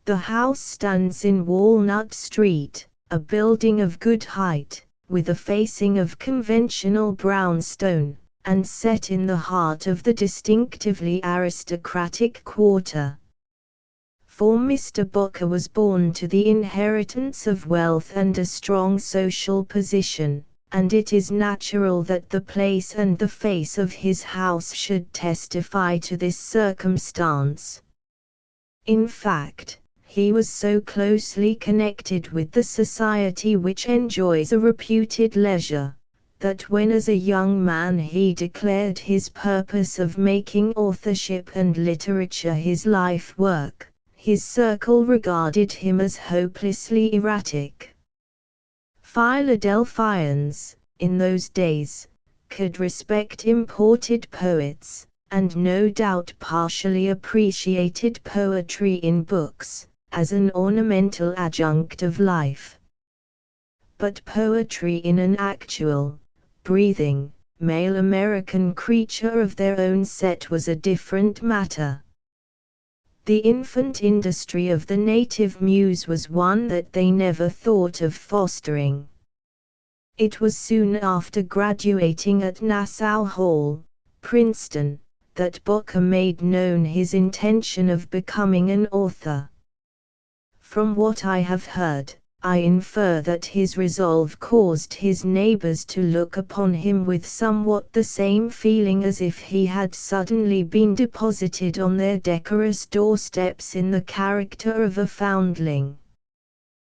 The house stands in Walnut Street, a building of good height, with a facing of conventional brown stone, and set in the heart of the distinctively aristocratic quarter. For Mr. Boker was born to the inheritance of wealth and a strong social position, and it is natural that the place and the face of his house should testify to this circumstance. In fact, he was so closely connected with the society which enjoys a reputed leisure, that when as a young man he declared his purpose of making authorship and literature his life work, his circle regarded him as hopelessly erratic. Philadelphians, in those days, could respect imported poets, and no doubt partially appreciated poetry in books, as an ornamental adjunct of life. But poetry in an actual, breathing, male American creature of their own set was a different matter. The infant industry of the native muse was one that they never thought of fostering. It was soon after graduating at Nassau Hall, Princeton, that Boker made known his intention of becoming an author. From what I have heard, I infer that his resolve caused his neighbors to look upon him with somewhat the same feeling as if he had suddenly been deposited on their decorous doorsteps in the character of a foundling.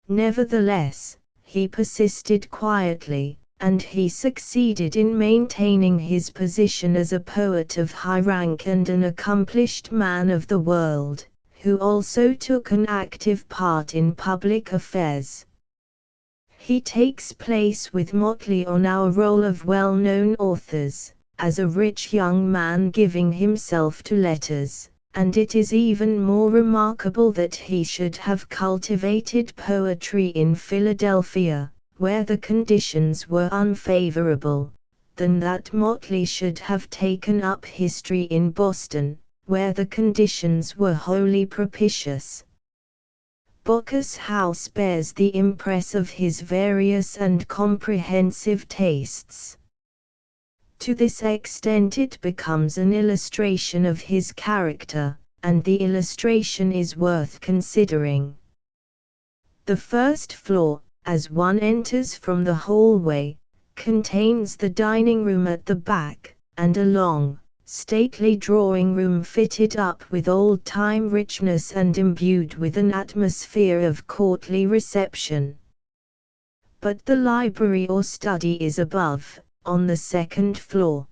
Nevertheless, he persisted quietly, and he succeeded in maintaining his position as a poet of high rank and an accomplished man of the world, who also took an active part in public affairs. He takes place with Motley on our roll of well-known authors, as a rich young man giving himself to letters, and it is even more remarkable that he should have cultivated poetry in Philadelphia, where the conditions were unfavorable, than that Motley should have taken up history in Boston, where the conditions were wholly propitious. Boker's house bears the impress of his various and comprehensive tastes. To this extent it becomes an illustration of his character, and the illustration is worth considering. The first floor, as one enters from the hallway, contains the dining room at the back, and a long, stately drawing room fitted up with old-time richness and imbued with an atmosphere of courtly reception. But the library or study is above, on the second floor.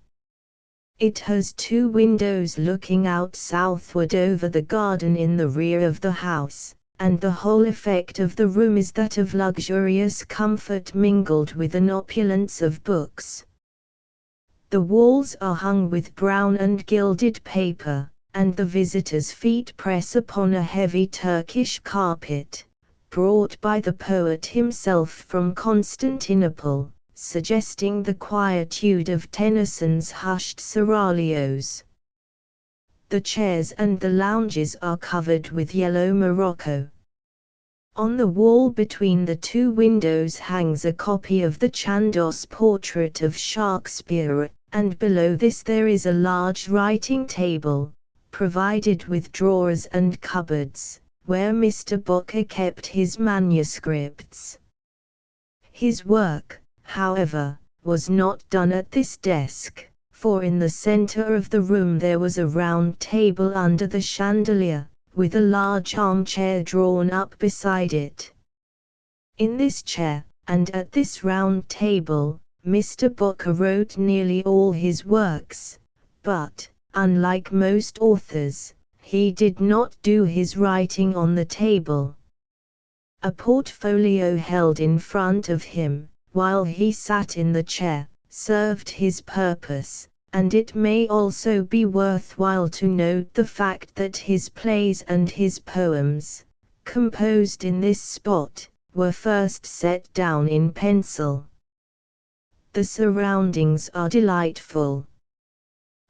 It has two windows looking out southward over the garden in the rear of the house, and the whole effect of the room is that of luxurious comfort mingled with an opulence of books. The walls are hung with brown and gilded paper, and the visitor's feet press upon a heavy Turkish carpet, brought by the poet himself from Constantinople, suggesting the quietude of Tennyson's hushed seraglios. The chairs and the lounges are covered with yellow morocco. On the wall between the two windows hangs a copy of the Chandos portrait of Shakespeare, and below this there is a large writing table, provided with drawers and cupboards, where Mr. Boker kept his manuscripts. His work, however, was not done at this desk, for in the center of the room there was a round table under the chandelier, with a large armchair drawn up beside it. In this chair, and at this round table, Mr. Booker wrote nearly all his works, but, unlike most authors, he did not do his writing on the table. A portfolio held in front of him, while he sat in the chair, served his purpose, and it may also be worthwhile to note the fact that his plays and his poems, composed in this spot, were first set down in pencil. The surroundings are delightful.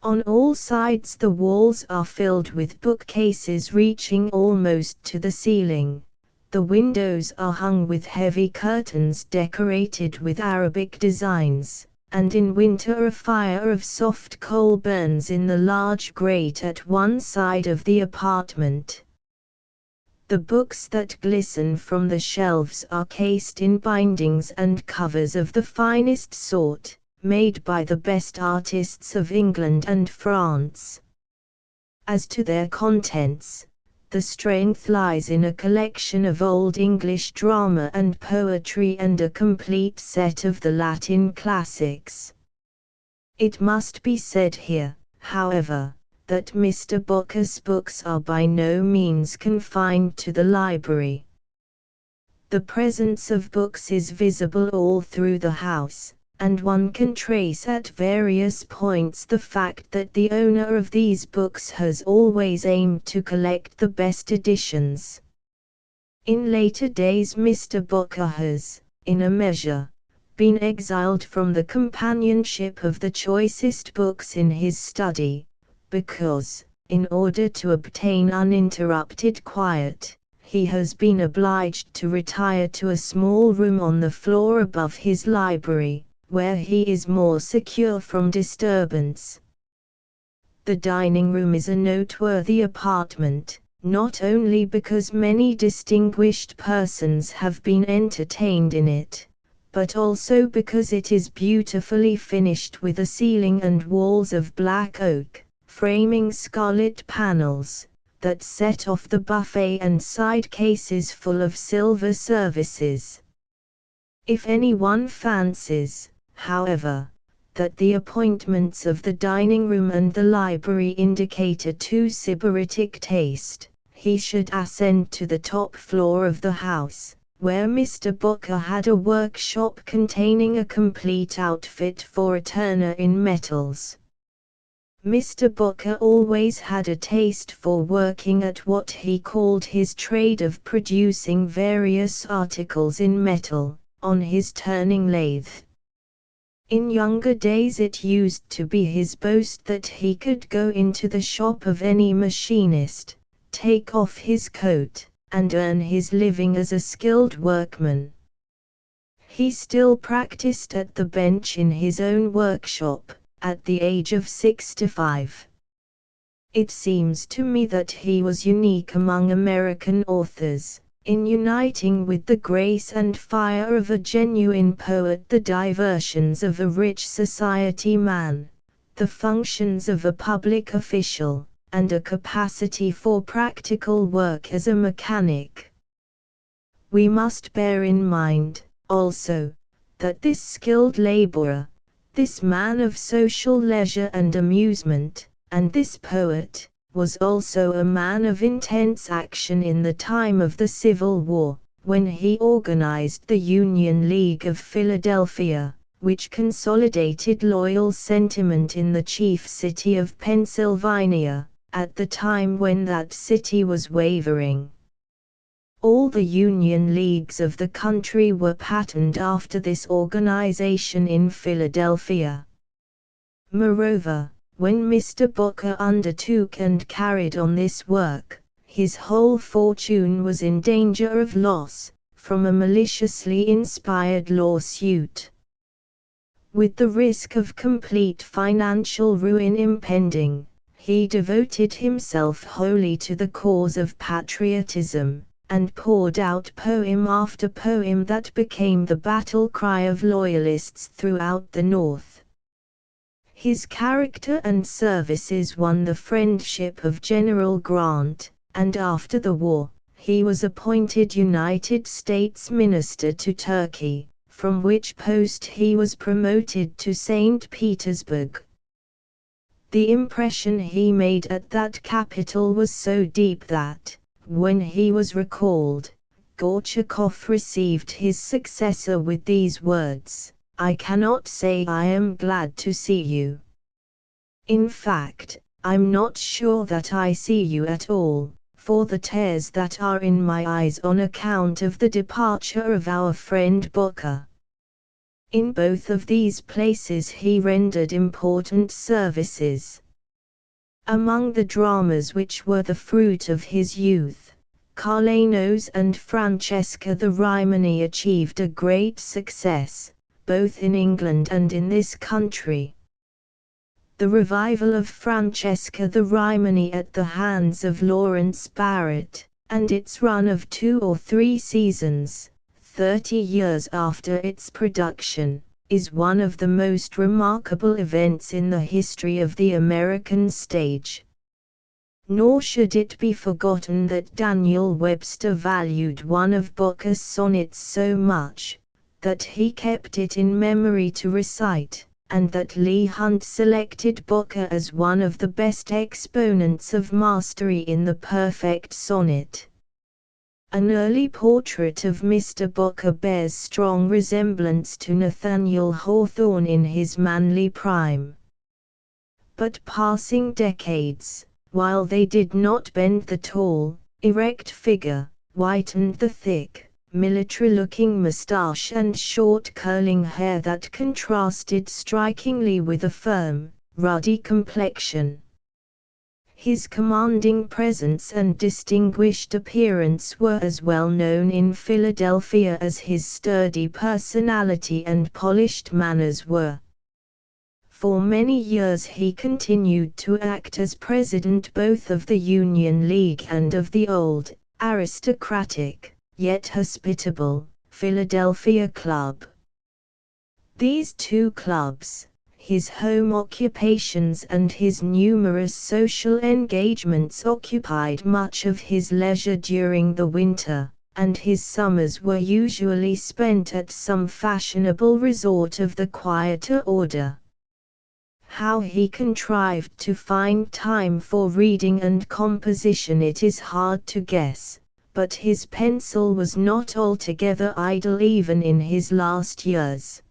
On all sides the walls are filled with bookcases reaching almost to the ceiling. The windows are hung with heavy curtains decorated with Arabic designs, and in winter a fire of soft coal burns in the large grate at one side of the apartment. The books that glisten from the shelves are cased in bindings and covers of the finest sort, made by the best artists of England and France. As to their contents, the strength lies in a collection of old English drama and poetry and a complete set of the Latin classics. It must be said here, however, that Mr. Booker's books are by no means confined to the library. The presence of books is visible all through the house, and one can trace at various points the fact that the owner of these books has always aimed to collect the best editions. In later days Mr. Booker has, in a measure, been exiled from the companionship of the choicest books in his study, because, in order to obtain uninterrupted quiet, he has been obliged to retire to a small room on the floor above his library, where he is more secure from disturbance. The dining room is a noteworthy apartment, not only because many distinguished persons have been entertained in it, but also because it is beautifully finished with a ceiling and walls of black oak, framing scarlet panels, that set off the buffet and side cases full of silver services. If anyone fancies, however, that the appointments of the dining room and the library indicate a too sybaritic taste, he should ascend to the top floor of the house, where Mr. Booker had a workshop containing a complete outfit for a turner in metals. Mr. Booker always had a taste for working at what he called his trade of producing various articles in metal, on his turning lathe. In younger days it used to be his boast that he could go into the shop of any machinist, take off his coat, and earn his living as a skilled workman. He still practiced at the bench in his own workshop, at the age of 65. It seems to me that he was unique among American authors, in uniting with the grace and fire of a genuine poet the diversions of a rich society man, the functions of a public official, and a capacity for practical work as a mechanic. We must bear in mind, also, that this skilled laborer, this man of social leisure and amusement, and this poet, was also a man of intense action in the time of the Civil War, when he organized the Union League of Philadelphia, which consolidated loyal sentiment in the chief city of Pennsylvania, at the time when that city was wavering. All the Union Leagues of the country were patterned after this organization in Philadelphia. Moreover, when Mr. Booker undertook and carried on this work, his whole fortune was in danger of loss, from a maliciously inspired lawsuit. With the risk of complete financial ruin impending, he devoted himself wholly to the cause of patriotism, and poured out poem after poem that became the battle cry of loyalists throughout the North. His character and services won the friendship of General Grant, and after the war, he was appointed United States Minister to Turkey, from which post he was promoted to St. Petersburg. The impression he made at that capital was so deep that, when he was recalled, Gorchakov received his successor with these words, "I cannot say I am glad to see you. In fact, I'm not sure that I see you at all, for the tears that are in my eyes on account of the departure of our friend Booker." In both of these places he rendered important services. Among the dramas which were the fruit of his youth, Carlenos and Francesca the Rimini achieved a great success, both in England and in this country. The revival of Francesca the Rimini at the hands of Lawrence Barrett, and its run of 2 or 3 seasons, 30 years after its production, is one of the most remarkable events in the history of the American stage. Nor should it be forgotten that Daniel Webster valued one of Booker's sonnets so much, that he kept it in memory to recite, and that Leigh Hunt selected Booker as one of the best exponents of mastery in the perfect sonnet. An early portrait of Mr. Booker bears strong resemblance to Nathaniel Hawthorne in his manly prime. But passing decades, while they did not bend the tall, erect figure, whitened the thick, military-looking moustache and short curling hair that contrasted strikingly with a firm, ruddy complexion. His commanding presence and distinguished appearance were as well known in Philadelphia as his sturdy personality and polished manners were. For many years he continued to act as president both of the Union League and of the old, aristocratic, yet hospitable, Philadelphia Club. These two clubs, his home occupations and his numerous social engagements occupied much of his leisure during the winter, and his summers were usually spent at some fashionable resort of the quieter order. How he contrived to find time for reading and composition it is hard to guess, but his pencil was not altogether idle even in his last years.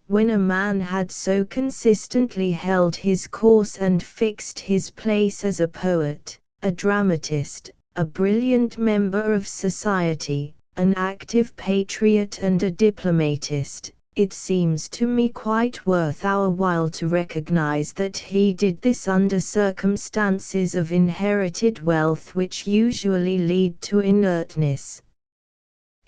When a man had so consistently held his course and fixed his place as a poet, a dramatist, a brilliant member of society, an active patriot and a diplomatist, it seems to me quite worth our while to recognize that he did this under circumstances of inherited wealth which usually lead to inertness.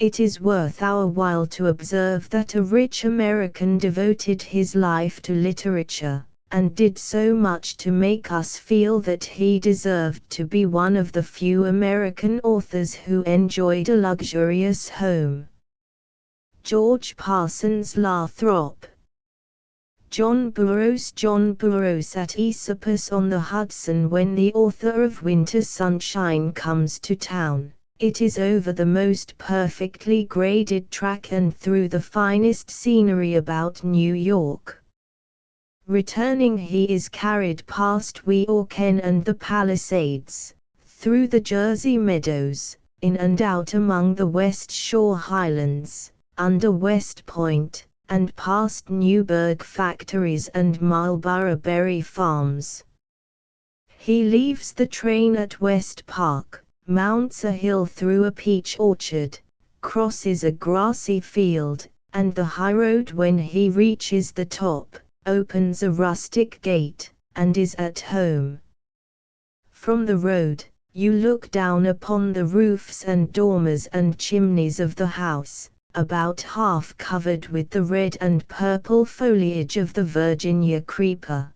It is worth our while to observe that a rich American devoted his life to literature, and did so much to make us feel that he deserved to be one of the few American authors who enjoyed a luxurious home. George Parsons Lathrop. John Burroughs at Esopus on the Hudson. When the author of Winter Sunshine comes to town, it is over the most perfectly graded track and through the finest scenery about New York. Returning he is carried past Weehawken and the Palisades, through the Jersey meadows, in and out among the West Shore highlands, under West Point, and past Newburgh factories and Marlborough berry farms. He leaves the train at West Park, mounts a hill through a peach orchard, crosses a grassy field, and the highroad. When he reaches the top, opens a rustic gate, and is at home. From the road, you look down upon the roofs and dormers and chimneys of the house, about half covered with the red and purple foliage of the Virginia creeper.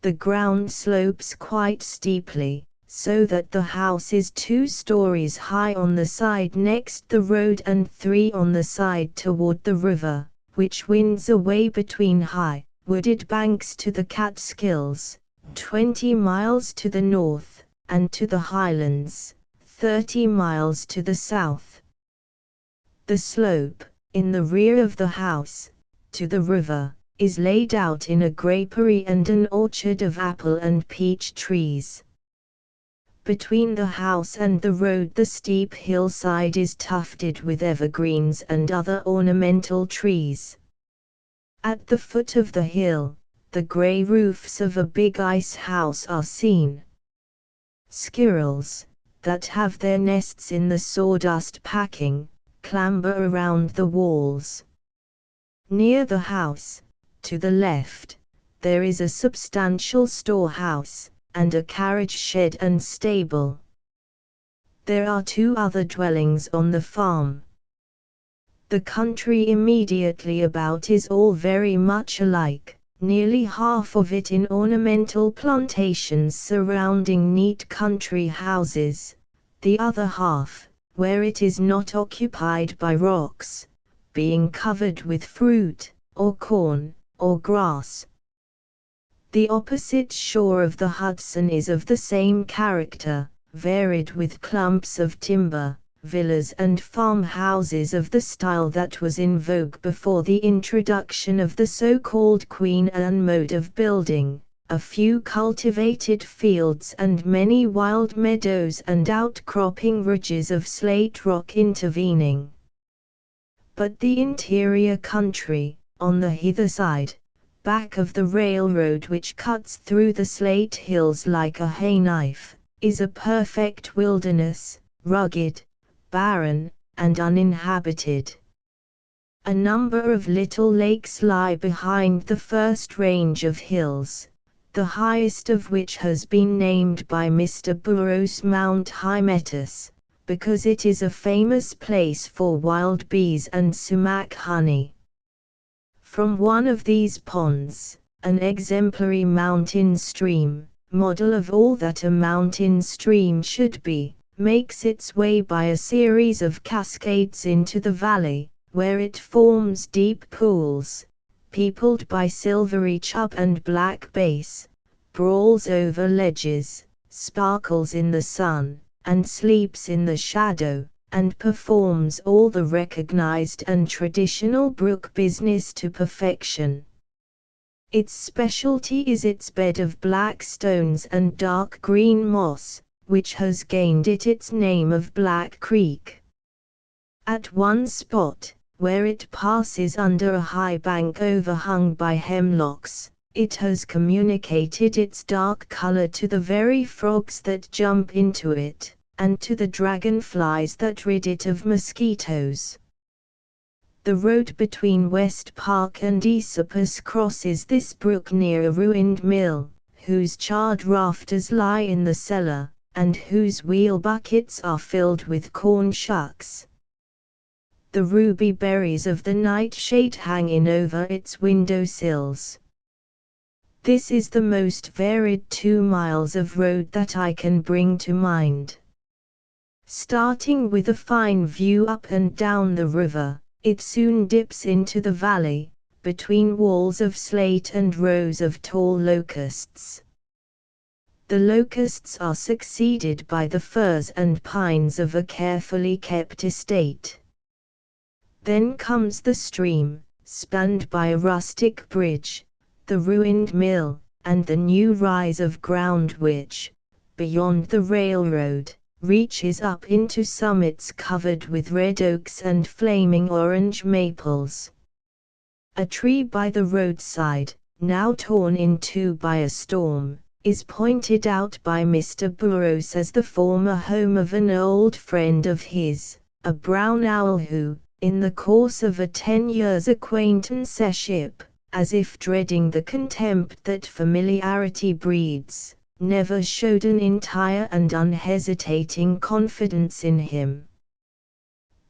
The ground slopes quite steeply, so that the house is 2 stories high on the side next the road and 3 on the side toward the river, which winds away between high, wooded banks to the Catskills, 20 miles to the north, and to the Highlands, 30 miles to the south. The slope, in the rear of the house, to the river, is laid out in a grapery and an orchard of apple and peach trees. Between the house and the road the steep hillside is tufted with evergreens and other ornamental trees. At the foot of the hill, the gray roofs of a big ice house are seen. Squirrels, that have their nests in the sawdust packing, clamber around the walls. Near the house, to the left, there is a substantial storehouse, and a carriage shed and stable. There are 2 other dwellings on the farm. The country immediately about is all very much alike, nearly half of it in ornamental plantations surrounding neat country houses, the other half, where it is not occupied by rocks, being covered with fruit, or corn, or grass. The opposite shore of the Hudson is of the same character, varied with clumps of timber, villas and farmhouses of the style that was in vogue before the introduction of the so-called Queen Anne mode of building, a few cultivated fields and many wild meadows and outcropping ridges of slate rock intervening. But the interior country, on the hither side, back of the railroad which cuts through the slate hills like a hay-knife, is a perfect wilderness, rugged, barren, and uninhabited. A number of little lakes lie behind the first range of hills, the highest of which has been named by Mr. Burroughs Mount Hymettus, because it is a famous place for wild bees and sumac honey. From one of these ponds, an exemplary mountain stream, model of all that a mountain stream should be, makes its way by a series of cascades into the valley, where it forms deep pools, peopled by silvery chub and black bass, brawls over ledges, sparkles in the sun, and sleeps in the shadow, and performs all the recognized and traditional brook business to perfection. Its specialty is its bed of black stones and dark green moss, which has gained it its name of Black Creek. At one spot, where it passes under a high bank overhung by hemlocks, it has communicated its dark color to the very frogs that jump into it, and to the dragonflies that rid it of mosquitoes. The road between West Park and Esopus crosses this brook near a ruined mill, whose charred rafters lie in the cellar, and whose wheel buckets are filled with corn shucks. The ruby berries of the nightshade hang in over its window sills. This is the most varied 2 miles of road that I can bring to mind. Starting with a fine view up and down the river, it soon dips into the valley, between walls of slate and rows of tall locusts. The locusts are succeeded by the firs and pines of a carefully kept estate. Then comes the stream, spanned by a rustic bridge, the ruined mill, and the new rise of ground which, beyond the railroad, reaches up into summits covered with red oaks and flaming orange maples. A tree by the roadside, now torn in 2 by a storm, is pointed out by Mr. Burroughs as the former home of an old friend of his, a brown owl who, in the course of a 10 years' acquaintanceship, as if dreading the contempt that familiarity breeds, never showed an entire and unhesitating confidence in him.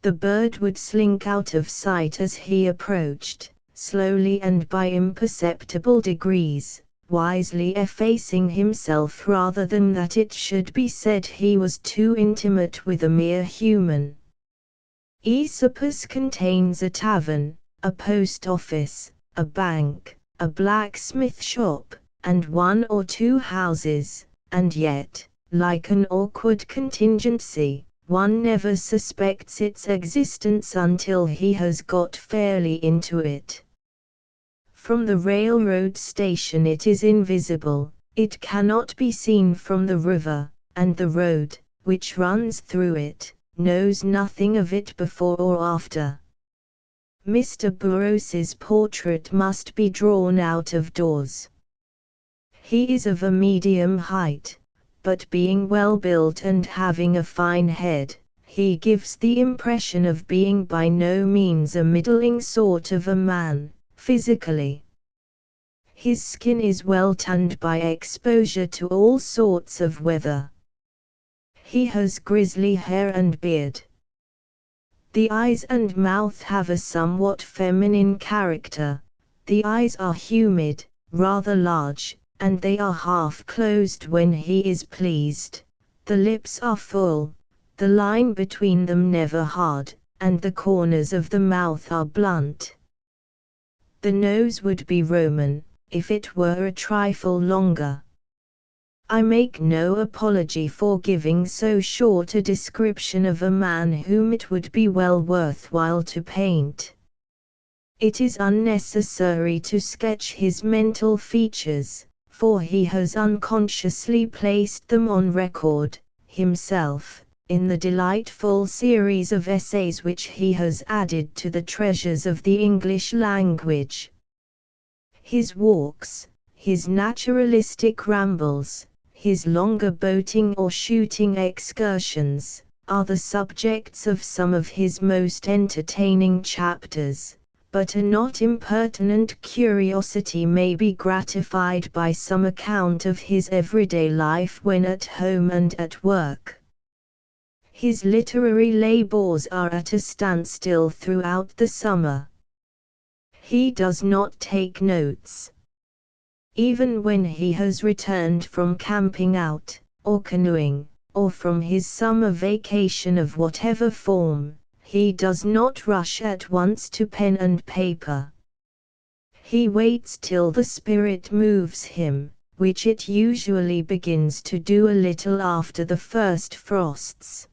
The bird would slink out of sight as he approached, slowly and by imperceptible degrees, wisely effacing himself rather than that it should be said he was too intimate with a mere human. Aesopus contains a tavern, a post office, a bank, a blacksmith shop, and one or two houses, and yet, like an awkward contingency, one never suspects its existence until he has got fairly into it. From the railroad station it is invisible, it cannot be seen from the river, and the road, which runs through it, knows nothing of it before or after. Mr. Burroughs's portrait must be drawn out of doors. He is of a medium height, but being well built and having a fine head, he gives the impression of being by no means a middling sort of a man, physically. His skin is well tanned by exposure to all sorts of weather. He has grizzly hair and beard. The eyes and mouth have a somewhat feminine character. The eyes are humid, rather large, and they are half closed when he is pleased. The lips are full, the line between them never hard, and the corners of the mouth are blunt. The nose would be Roman, if it were a trifle longer. I make no apology for giving so short a description of a man whom it would be well worthwhile to paint. It is unnecessary to sketch his mental features, for he has unconsciously placed them on record, himself, in the delightful series of essays which he has added to the treasures of the English language. His walks, his naturalistic rambles, his longer boating or shooting excursions, are the subjects of some of his most entertaining chapters, but a not impertinent curiosity may be gratified by some account of his everyday life when at home and at work. His literary labors are at a standstill throughout the summer. He does not take notes. Even when he has returned from camping out, or canoeing, or from his summer vacation of whatever form, he does not rush at once to pen and paper. He waits till the spirit moves him, which it usually begins to do a little after the first frosts.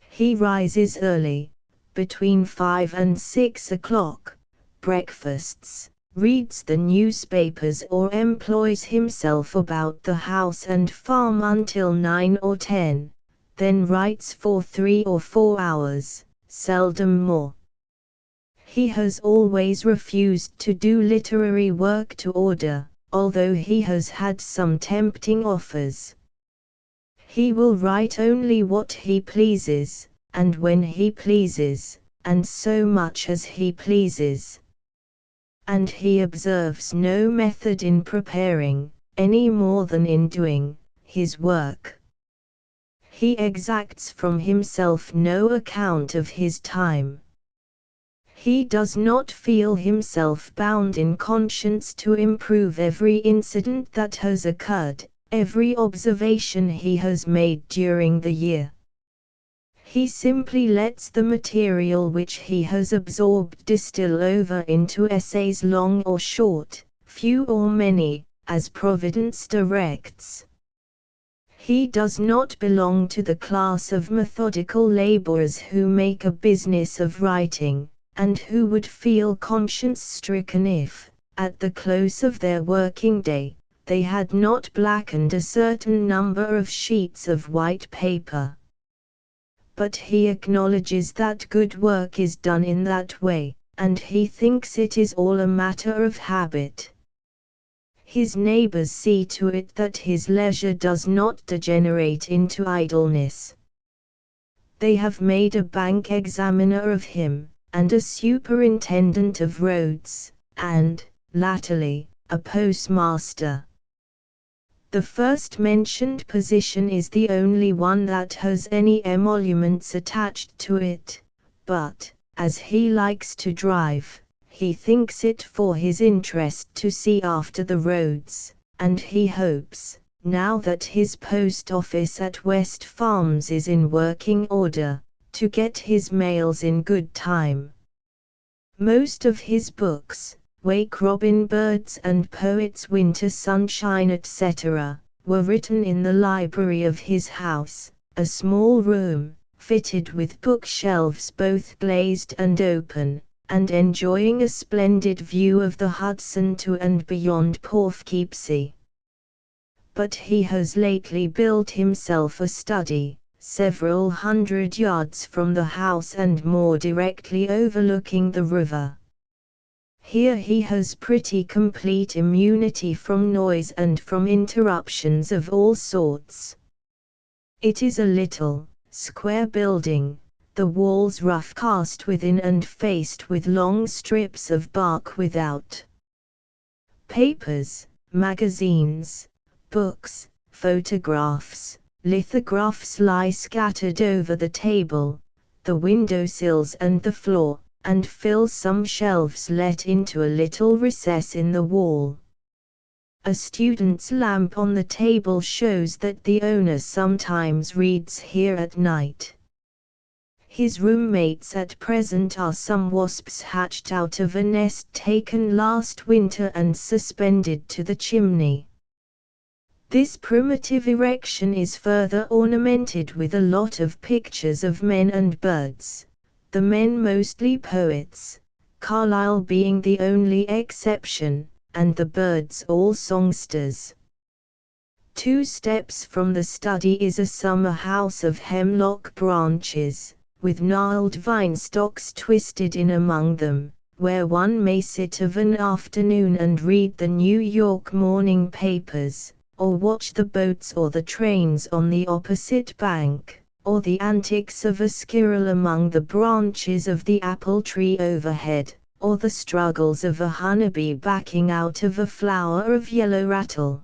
He rises early, between 5 and 6 o'clock, breakfasts, reads the newspapers or employs himself about the house and farm until 9 or 10, then writes for 3 or 4 hours, seldom more. He has always refused to do literary work to order, although he has had some tempting offers. He will write only what he pleases, and when he pleases, and so much as he pleases. And he observes no method in preparing, any more than in doing, his work. He exacts from himself no account of his time. He does not feel himself bound in conscience to improve every incident that has occurred, every observation he has made during the year. He simply lets the material which he has absorbed distill over into essays long or short, few or many, as Providence directs. He does not belong to the class of methodical laborers who make a business of writing, and who would feel conscience-stricken if, at the close of their working day, they had not blackened a certain number of sheets of white paper. But he acknowledges that good work is done in that way, and he thinks it is all a matter of habit. His neighbors see to it that his leisure does not degenerate into idleness. They have made a bank examiner of him, and a superintendent of roads, and, latterly, a postmaster. The first mentioned position is the only one that has any emoluments attached to it, but, as he likes to drive, he thinks it for his interest to see after the roads, and he hopes, now that his post office at West Farms is in working order, to get his mails in good time. Most of his books, Wake Robin Birds and Poets Winter Sunshine etc., were written in the library of his house, a small room, fitted with bookshelves both glazed and open, and enjoying a splendid view of the Hudson to and beyond Poughkeepsie. But he has lately built himself a study, several hundred yards from the house and more directly overlooking the river. Here he has pretty complete immunity from noise and from interruptions of all sorts. It is a little, square building, the walls rough cast within and faced with long strips of bark without. Papers, magazines, books, photographs, lithographs lie scattered over the table, the windowsills and the floor, and fill some shelves let into a little recess in the wall. A student's lamp on the table shows that the owner sometimes reads here at night. His roommates at present are some wasps hatched out of a nest taken last winter and suspended to the chimney. This primitive erection is further ornamented with a lot of pictures of men and birds, the men mostly poets, Carlyle being the only exception, and the birds all songsters. 2 steps from the study is a summer house of hemlock branches, with gnarled vine stalks twisted in among them, where one may sit of an afternoon and read the New York morning papers, or watch the boats or the trains on the opposite bank, or the antics of a squirrel among the branches of the apple tree overhead, or the struggles of a honeybee backing out of a flower of yellow rattle.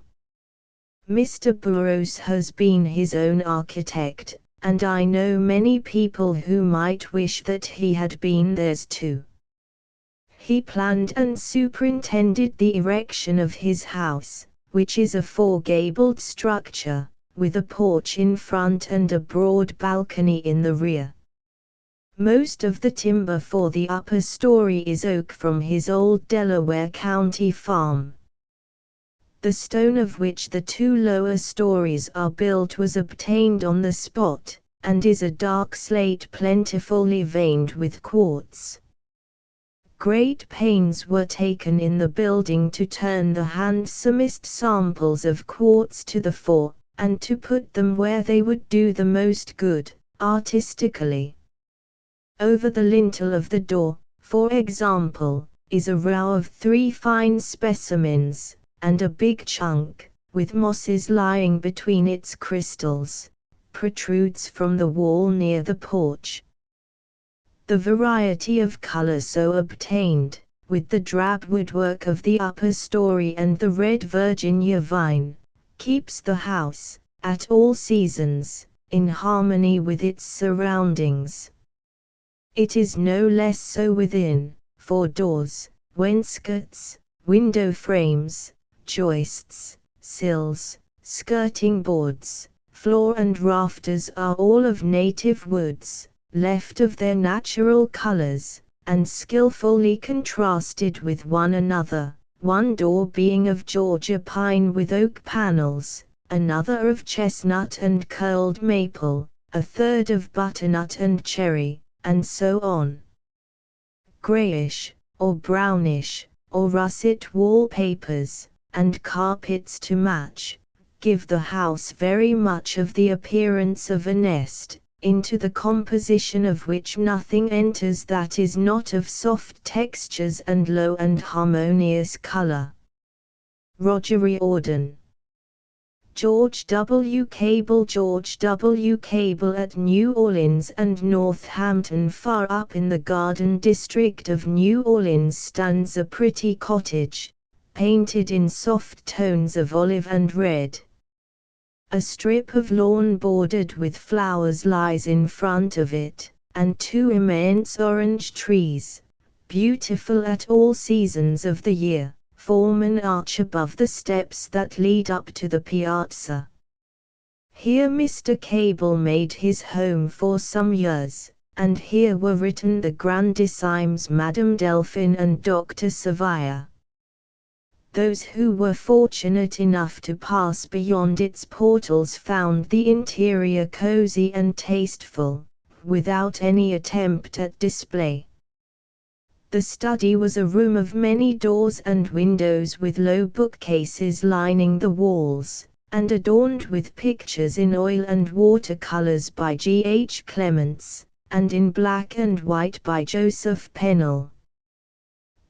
Mr. Burroughs has been his own architect, and I know many people who might wish that he had been theirs too. He planned and superintended the erection of his house, which is a 4-gabled structure, with a porch in front and a broad balcony in the rear. Most of the timber for the upper story is oak from his old Delaware County farm. The stone of which the 2 lower stories are built was obtained on the spot, and is a dark slate plentifully veined with quartz. Great pains were taken in the building to turn the handsomest samples of quartz to the fore, and to put them where they would do the most good, artistically. Over the lintel of the door, for example, is a row of 3 fine specimens, and a big chunk, with mosses lying between its crystals, protrudes from the wall near the porch. The variety of color so obtained, with the drab woodwork of the upper story and the red Virginia vine, keeps the house, at all seasons, in harmony with its surroundings. It is no less so within, for doors, wainscots, window frames, joists, sills, skirting boards, floor and rafters are all of native woods, left of their natural colors, and skillfully contrasted with one another, one door being of Georgia pine with oak panels, another of chestnut and curled maple, a third of butternut and cherry, and so on. Grayish, or brownish, or russet wallpapers, and carpets to match, give the house very much of the appearance of a nest, into the composition of which nothing enters that is not of soft textures and low and harmonious color. Roger Riordan. George W. Cable at New Orleans and Northampton. Far up in the Garden District of New Orleans stands a pretty cottage, painted in soft tones of olive and red. A strip of lawn bordered with flowers lies in front of it, and 2 immense orange trees, beautiful at all seasons of the year, form an arch above the steps that lead up to the piazza. Here Mr. Cable made his home for some years, and here were written the grandissimes Madame Delphine and Dr. Sevilla. Those who were fortunate enough to pass beyond its portals found the interior cozy and tasteful, without any attempt at display. The study was a room of many doors and windows with low bookcases lining the walls, and adorned with pictures in oil and watercolors by G. H. Clements, and in black and white by Joseph Pennell.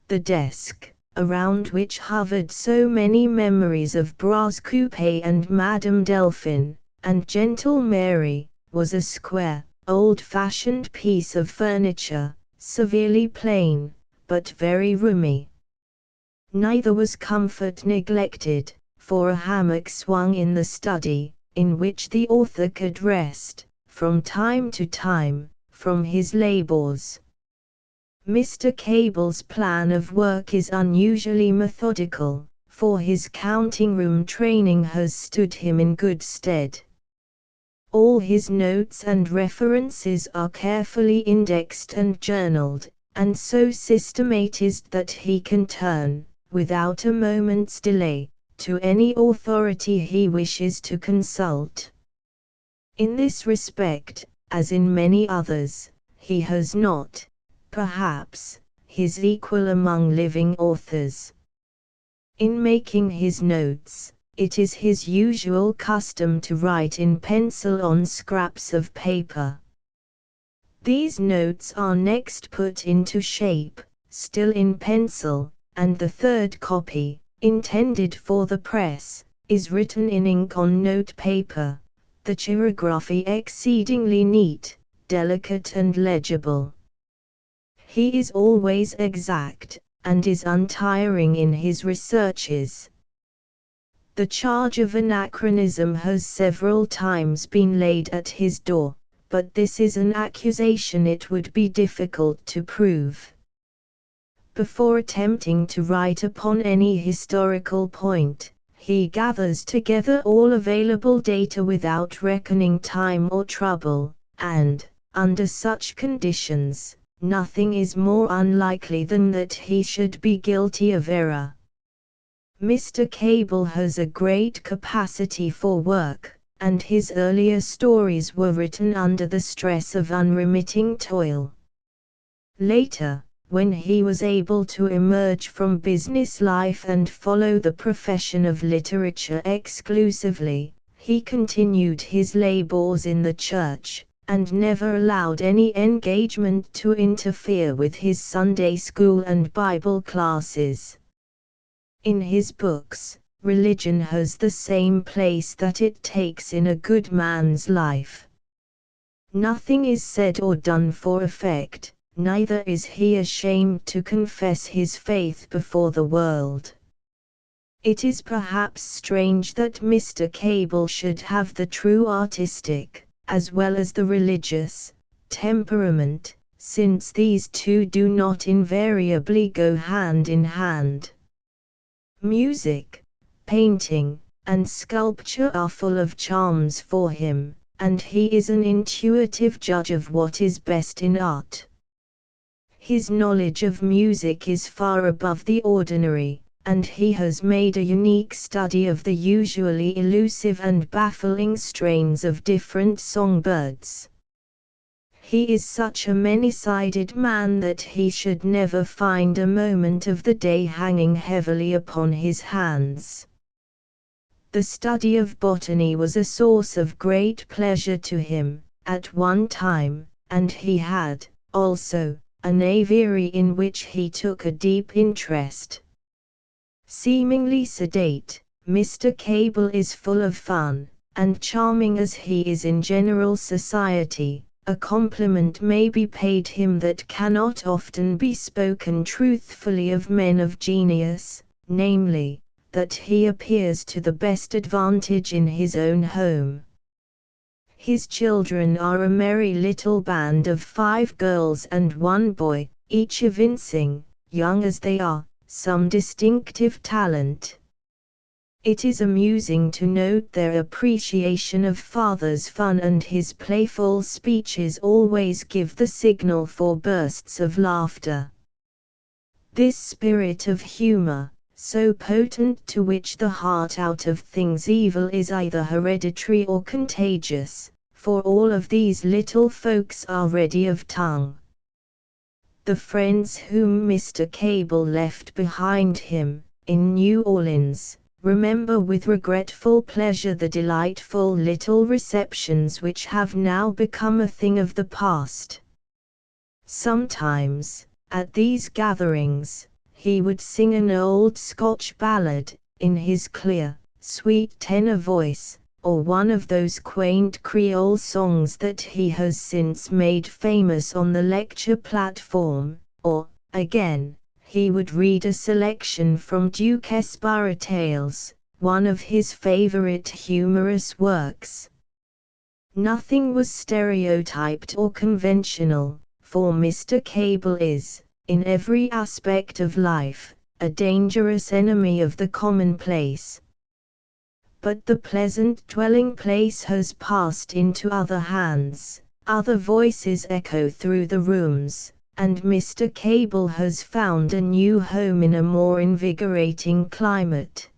The desk, around which hovered so many memories of Bras Coupé and Madame Delphine, and Gentle Mary, was a square, old-fashioned piece of furniture, severely plain, but very roomy. Neither was comfort neglected, for a hammock swung in the study, in which the author could rest, from time to time, from his labors. Mr. Cable's plan of work is unusually methodical, for his counting-room training has stood him in good stead. All his notes and references are carefully indexed and journaled, and so systematized that he can turn, without a moment's delay, to any authority he wishes to consult. In this respect, as in many others, he has not, perhaps, his equal among living authors. In making his notes, it is his usual custom to write in pencil on scraps of paper. These notes are next put into shape, still in pencil, and the third copy, intended for the press, is written in ink on note paper, the chirography exceedingly neat, delicate and legible. He is always exact, and is untiring in his researches. The charge of anachronism has several times been laid at his door, but this is an accusation it would be difficult to prove. Before attempting to write upon any historical point, he gathers together all available data without reckoning time or trouble, and, under such conditions, nothing is more unlikely than that he should be guilty of error. Mr. Cable has a great capacity for work, and his earlier stories were written under the stress of unremitting toil. Later, when he was able to emerge from business life and follow the profession of literature exclusively, he continued his labors in the church, and never allowed any engagement to interfere with his Sunday school and Bible classes. In his books, religion has the same place that it takes in a good man's life. Nothing is said or done for effect, neither is he ashamed to confess his faith before the world. It is perhaps strange that Mr. Cable should have the true artistic, as well as the religious, temperament, since these two do not invariably go hand in hand. Music, painting, and sculpture are full of charms for him, and he is an intuitive judge of what is best in art. His knowledge of music is far above the ordinary, and he has made a unique study of the usually elusive and baffling strains of different songbirds. He is such a many-sided man that he should never find a moment of the day hanging heavily upon his hands. The study of botany was a source of great pleasure to him, at one time, and he had, also, an aviary in which he took a deep interest. Seemingly sedate, Mr. Cable is full of fun, and charming as he is in general society. A compliment may be paid him that cannot often be spoken truthfully of men of genius, namely, that he appears to the best advantage in his own home. His children are a merry little band of 5 girls and 1 boy, each evincing, young as they are, some distinctive talent. It is amusing to note their appreciation of father's fun, and his playful speeches always give the signal for bursts of laughter. This spirit of humor, so potent, to which the heart out of things evil is either hereditary or contagious, for all of these little folks are ready of tongue. The friends whom Mr. Cable left behind him, in New Orleans, remember with regretful pleasure the delightful little receptions which have now become a thing of the past. Sometimes, at these gatherings, he would sing an old Scotch ballad, in his clear, sweet tenor voice, or one of those quaint Creole songs that he has since made famous on the lecture platform, or, again, he would read a selection from Duke Esparra Tales, one of his favorite humorous works. Nothing was stereotyped or conventional, for Mr. Cable is, in every aspect of life, a dangerous enemy of the commonplace. But the pleasant dwelling place has passed into other hands, other voices echo through the rooms, and Mr. Cable has found a new home in a more invigorating climate.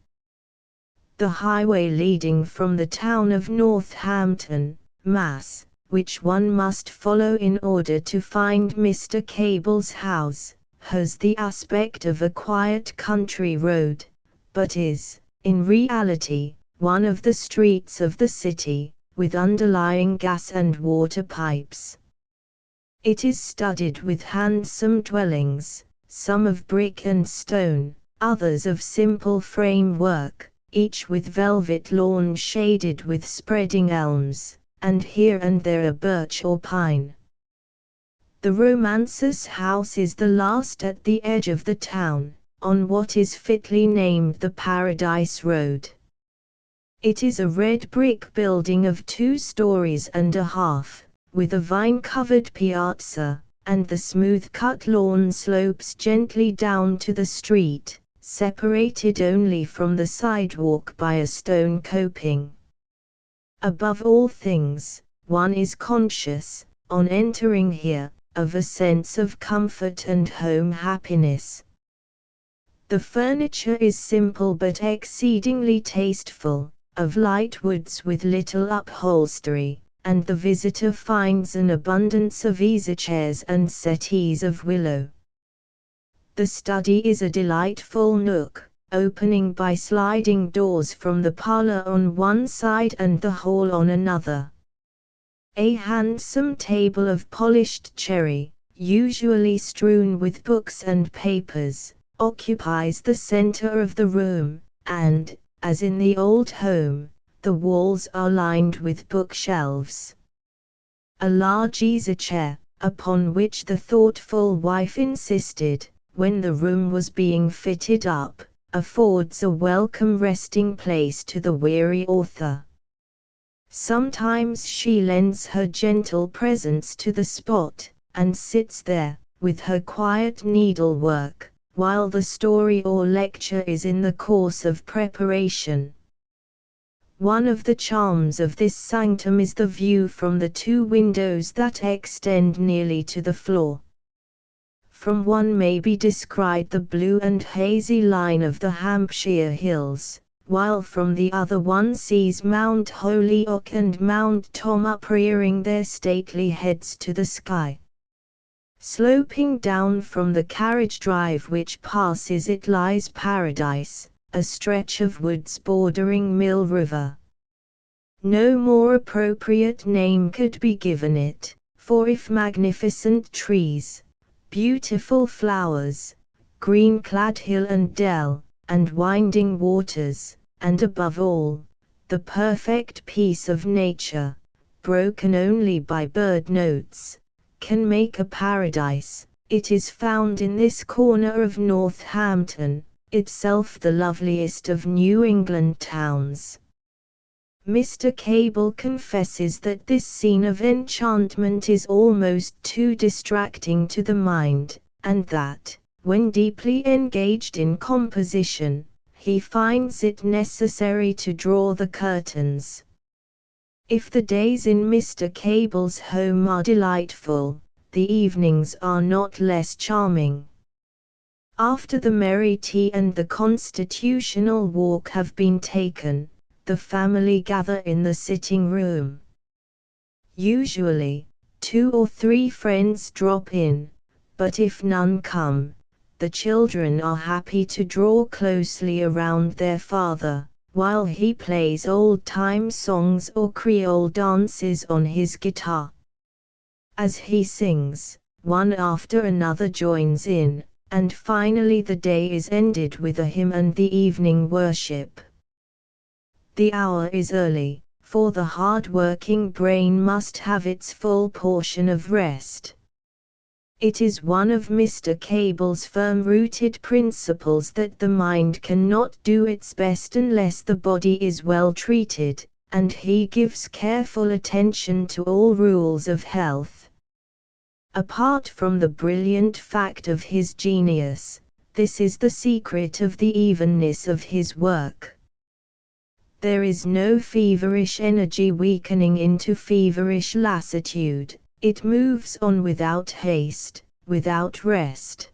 The highway leading from the town of Northampton, Mass., which one must follow in order to find Mr. Cable's house, has the aspect of a quiet country road, but is, in reality, one of the streets of the city, with underlying gas and water pipes. It is studded with handsome dwellings, some of brick and stone, others of simple framework, each with velvet lawn shaded with spreading elms, and here and there a birch or pine. The romancer's house is the last at the edge of the town, on what is fitly named the Paradise Road. It is a red brick building of 2 stories and a half, with a vine-covered piazza, and the smooth-cut lawn slopes gently down to the street, separated only from the sidewalk by a stone coping. Above all things, one is conscious, on entering here, of a sense of comfort and home happiness. The furniture is simple but exceedingly tasteful, of light woods with little upholstery, and the visitor finds an abundance of easy-chairs and settees of willow. The study is a delightful nook, opening by sliding doors from the parlor on one side and the hall on another. A handsome table of polished cherry, usually strewn with books and papers, occupies the center of the room, and, as in the old home, the walls are lined with bookshelves. A large easy-chair, upon which the thoughtful wife insisted, when the room was being fitted up, affords a welcome resting place to the weary author. Sometimes she lends her gentle presence to the spot, and sits there, with her quiet needlework, while the story or lecture is in the course of preparation. One of the charms of this sanctum is the view from the 2 windows that extend nearly to the floor. From one may be descried the blue and hazy line of the Hampshire hills, while from the other one sees Mount Holyoke and Mount Tom uprearing their stately heads to the sky. Sloping down from the carriage drive which passes it lies Paradise, a stretch of woods bordering Mill River. No more appropriate name could be given it, for if magnificent trees, beautiful flowers, green-clad hill and dell, and winding waters, and above all, the perfect peace of nature, broken only by bird notes, can make a paradise, it is found in this corner of Northampton, itself the loveliest of New England towns. Mr. Cable confesses that this scene of enchantment is almost too distracting to the mind, and that, when deeply engaged in composition, he finds it necessary to draw the curtains. If the days in Mr. Cable's home are delightful, the evenings are not less charming. After the merry tea and the constitutional walk have been taken, the family gather in the sitting room. Usually, 2 or 3 friends drop in, but if none come, the children are happy to draw closely around their father, while he plays old-time songs or Creole dances on his guitar. As he sings, one after another joins in, and finally the day is ended with a hymn and the evening worship. The hour is early, for the hard-working brain must have its full portion of rest. It is one of Mr. Cable's firm-rooted principles that the mind cannot do its best unless the body is well treated, and he gives careful attention to all rules of health. Apart from the brilliant fact of his genius, this is the secret of the evenness of his work. There is no feverish energy weakening into feverish lassitude. It moves on without haste, without rest.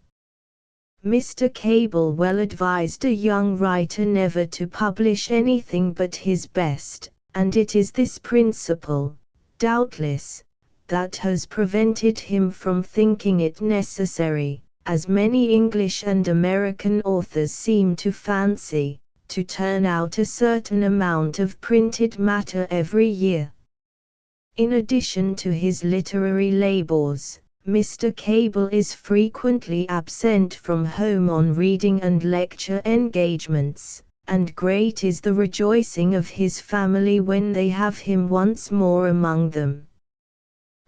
Mr. Cable well advised a young writer never to publish anything but his best, and it is this principle, doubtless, that has prevented him from thinking it necessary, as many English and American authors seem to fancy, to turn out a certain amount of printed matter every year. In addition to his literary labors, Mr. Cable is frequently absent from home on reading and lecture engagements, and great is the rejoicing of his family when they have him once more among them.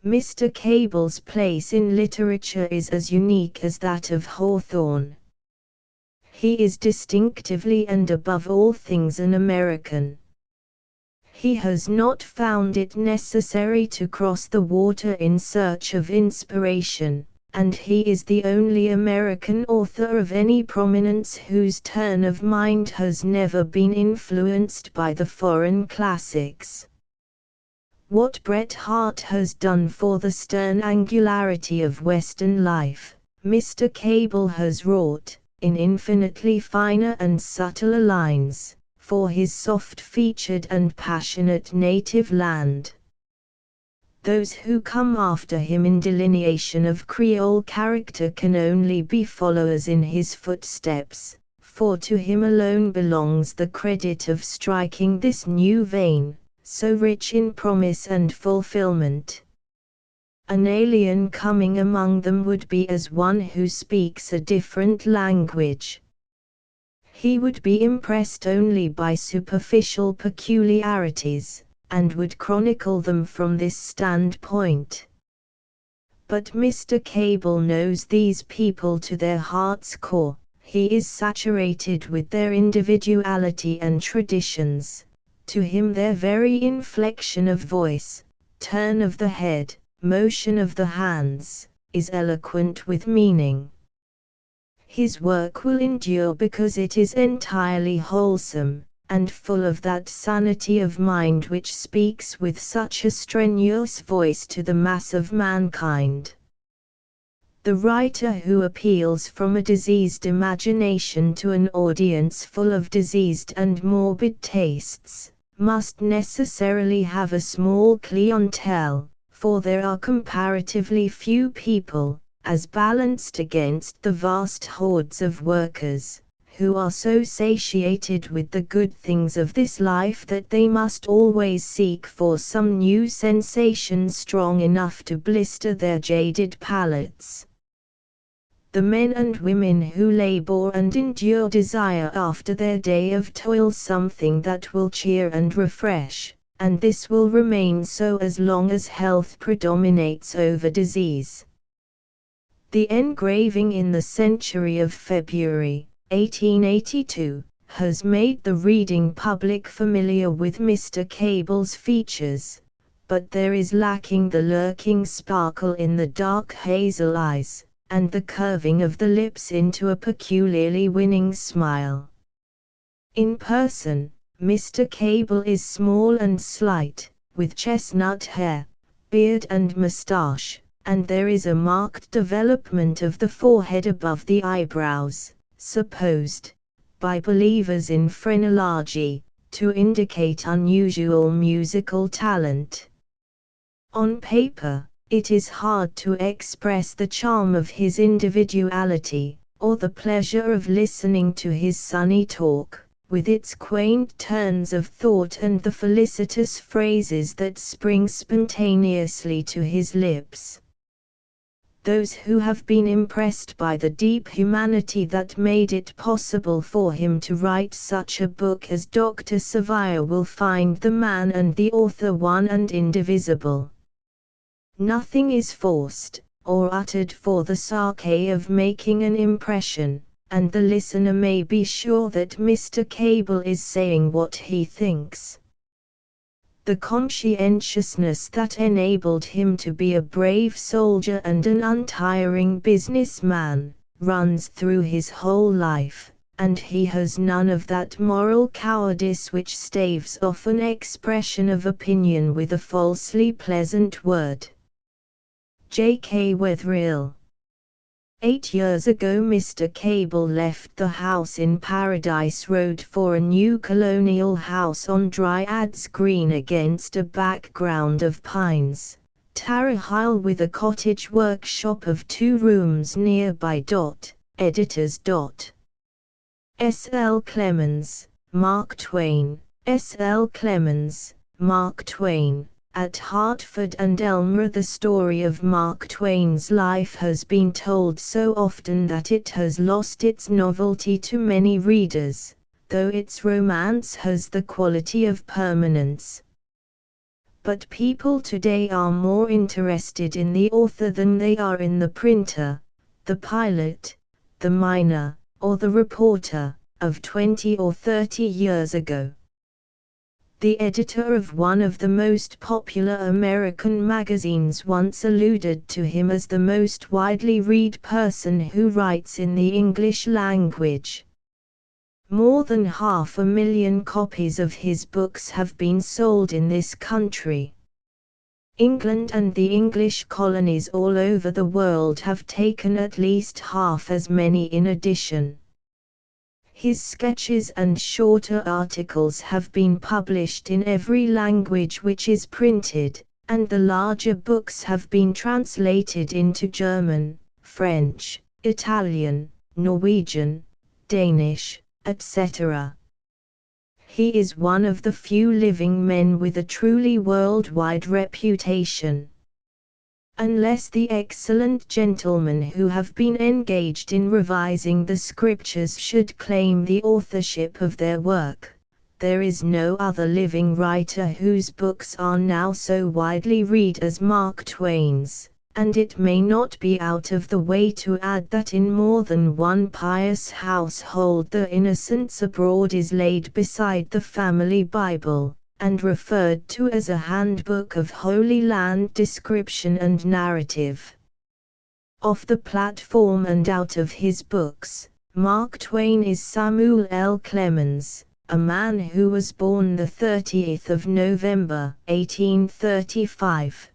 Mr. Cable's place in literature is as unique as that of Hawthorne. He is distinctively and above all things an American. He has not found it necessary to cross the water in search of inspiration, and he is the only American author of any prominence whose turn of mind has never been influenced by the foreign classics. What Bret Harte has done for the stern angularity of Western life, Mr. Cable has wrought, in infinitely finer and subtler lines, for his soft-featured and passionate native land. Those who come after him in delineation of Creole character can only be followers in his footsteps, for to him alone belongs the credit of striking this new vein, so rich in promise and fulfillment. An alien coming among them would be as one who speaks a different language. He would be impressed only by superficial peculiarities, and would chronicle them from this standpoint. But Mr. Cable knows these people to their heart's core. He is saturated with their individuality and traditions. To him their very inflection of voice, turn of the head, motion of the hands, is eloquent with meaning. His work will endure because it is entirely wholesome, and full of that sanity of mind which speaks with such a strenuous voice to the mass of mankind. The writer who appeals from a diseased imagination to an audience full of diseased and morbid tastes, must necessarily have a small clientele, for there are comparatively few people, as balanced against the vast hordes of workers, who are so satiated with the good things of this life that they must always seek for some new sensation strong enough to blister their jaded palates. The men and women who labor and endure desire after their day of toil something that will cheer and refresh, and this will remain so as long as health predominates over disease. The engraving in the Century of February, 1882, has made the reading public familiar with Mr. Cable's features, but there is lacking the lurking sparkle in the dark hazel eyes, and the curving of the lips into a peculiarly winning smile. In person, Mr. Cable is small and slight, with chestnut hair, beard and moustache, and there is a marked development of the forehead above the eyebrows, supposed, by believers in phrenology, to indicate unusual musical talent. On paper, it is hard to express the charm of his individuality, or the pleasure of listening to his sunny talk, with its quaint turns of thought and the felicitous phrases that spring spontaneously to his lips. Those who have been impressed by the deep humanity that made it possible for him to write such a book as Dr. Sevilla will find the man and the author one and indivisible. Nothing is forced, or uttered for the sake of making an impression, and the listener may be sure that Mr. Cable is saying what he thinks. The conscientiousness that enabled him to be a brave soldier and an untiring businessman, runs through his whole life, and he has none of that moral cowardice which staves off an expression of opinion with a falsely pleasant word. J.K. Wetherill. 8 years ago Mr. Cable left the house in Paradise Road for a new colonial house on Dryad's Green against a background of pines, Tarahile with a cottage workshop of 2 rooms nearby. Editors. S. L. Clemens, Mark Twain, S. L. Clemens, Mark Twain. At Hartford and Elmira the story of Mark Twain's life has been told so often that it has lost its novelty to many readers, though its romance has the quality of permanence. But people today are more interested in the author than they are in the printer, the pilot, the miner, or the reporter, of 20 or 30 years ago. The editor of one of the most popular American magazines once alluded to him as the most widely read person who writes in the English language. More than 500,000 copies of his books have been sold in this country. England and the English colonies all over the world have taken at least half as many in addition. His sketches and shorter articles have been published in every language which is printed, and the larger books have been translated into German, French, Italian, Norwegian, Danish, etc. He is one of the few living men with a truly worldwide reputation. Unless the excellent gentlemen who have been engaged in revising the scriptures should claim the authorship of their work, there is no other living writer whose books are now so widely read as Mark Twain's, and it may not be out of the way to add that in more than one pious household the Innocents Abroad is laid beside the family Bible, and referred to as a handbook of Holy Land description and narrative. Off the platform and out of his books, Mark Twain is Samuel L. Clemens, a man who was born the 30th of November, 1835.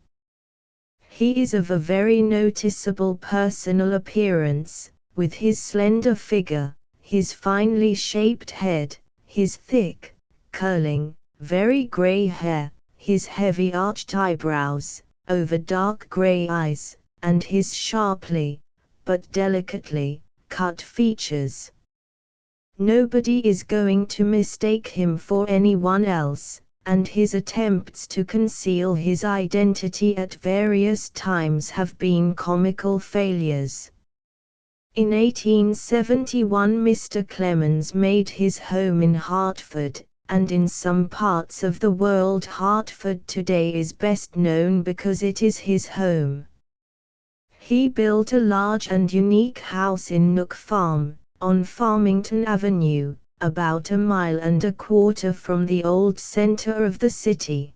He is of a very noticeable personal appearance, with his slender figure, his finely shaped head, his thick, curling, very grey hair, his heavy arched eyebrows, over dark grey eyes, and his sharply, but delicately, cut features. Nobody is going to mistake him for anyone else, and his attempts to conceal his identity at various times have been comical failures. In 1871 Mr. Clemens made his home in Hartford, and in some parts of the world Hartford today is best known because it is his home. He built a large and unique house in Nook Farm, on Farmington Avenue, about 1.25 miles from the old center of the city.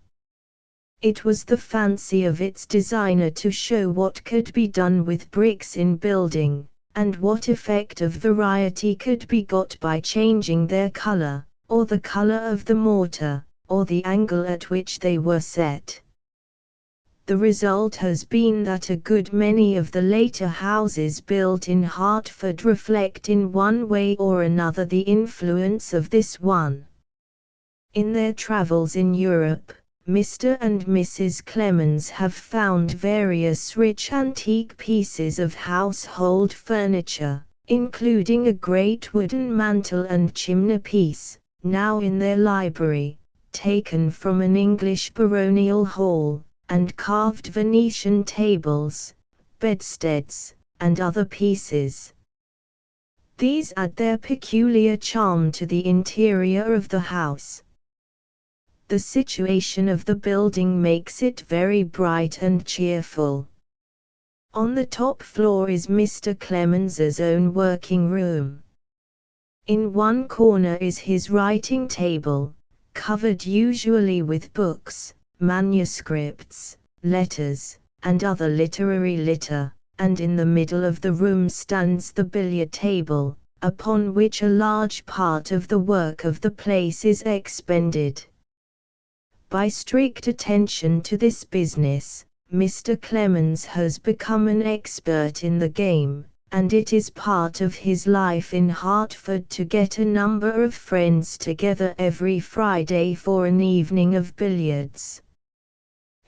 It was the fancy of its designer to show what could be done with bricks in building, and what effect of variety could be got by changing their color, or the color of the mortar, or the angle at which they were set. The result has been that a good many of the later houses built in Hartford reflect in one way or another the influence of this one. In their travels in Europe, Mr. and Mrs. Clemens have found various rich antique pieces of household furniture, including a great wooden mantel and chimney-piece, now in their library, taken from an English baronial hall, and carved Venetian tables, bedsteads, and other pieces. These add their peculiar charm to the interior of the house. The situation of the building makes it very bright and cheerful. On the top floor is Mr. Clemens's own working room. In one corner is his writing table, covered usually with books, manuscripts, letters, and other literary litter, and in the middle of the room stands the billiard table, upon which a large part of the work of the place is expended. By strict attention to this business, Mr. Clemens has become an expert in the game, and it is part of his life in Hartford to get a number of friends together every Friday for an evening of billiards.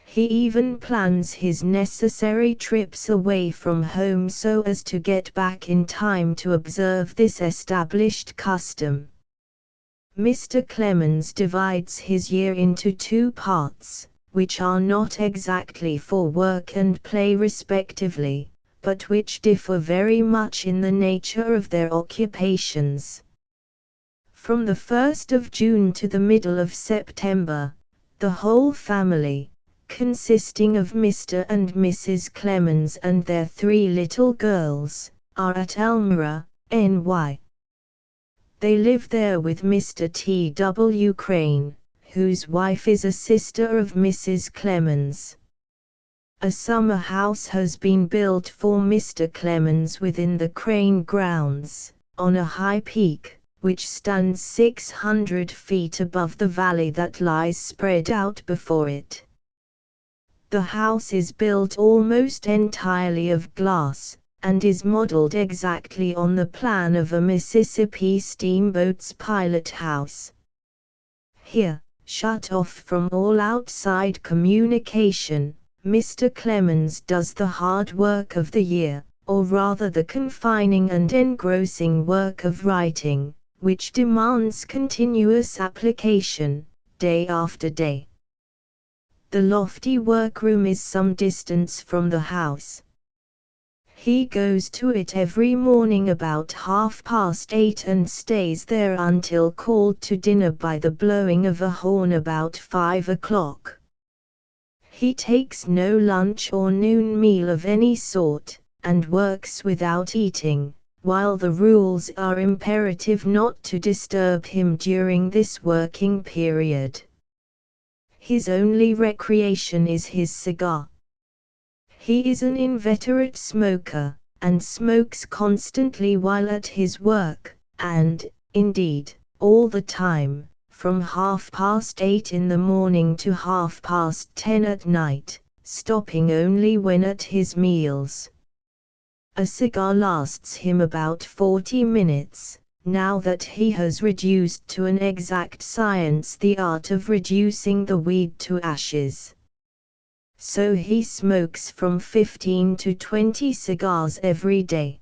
He even plans his necessary trips away from home so as to get back in time to observe this established custom. Mr. Clemens divides his year into 2 parts, which are not exactly for work and play respectively, but which differ very much in the nature of their occupations. From the 1st of June to the middle of September, the whole family, consisting of Mr. and Mrs. Clemens and their 3 little girls, are at Elmira, NY. They live there with Mr. T. W. Crane, whose wife is a sister of Mrs. Clemens. A summer house has been built for Mr. Clemens within the Crane grounds, on a high peak, which stands 600 feet above the valley that lies spread out before it. The house is built almost entirely of glass, and is modeled exactly on the plan of a Mississippi steamboat's pilot house. Here, shut off from all outside communication, Mr. Clemens does the hard work of the year, or rather the confining and engrossing work of writing, which demands continuous application, day after day. The lofty workroom is some distance from the house. He goes to it every morning about 8:30 and stays there until called to dinner by the blowing of a horn about 5 o'clock. He takes no lunch or noon meal of any sort, and works without eating, while the rules are imperative not to disturb him during this working period. His only recreation is his cigar. He is an inveterate smoker, and smokes constantly while at his work, and, indeed, all the time, from 8:30 in the morning to 10:30 at night, stopping only when at his meals. A cigar lasts him about 40 minutes, now that he has reduced to an exact science the art of reducing the weed to ashes. So he smokes from 15 to 20 cigars every day.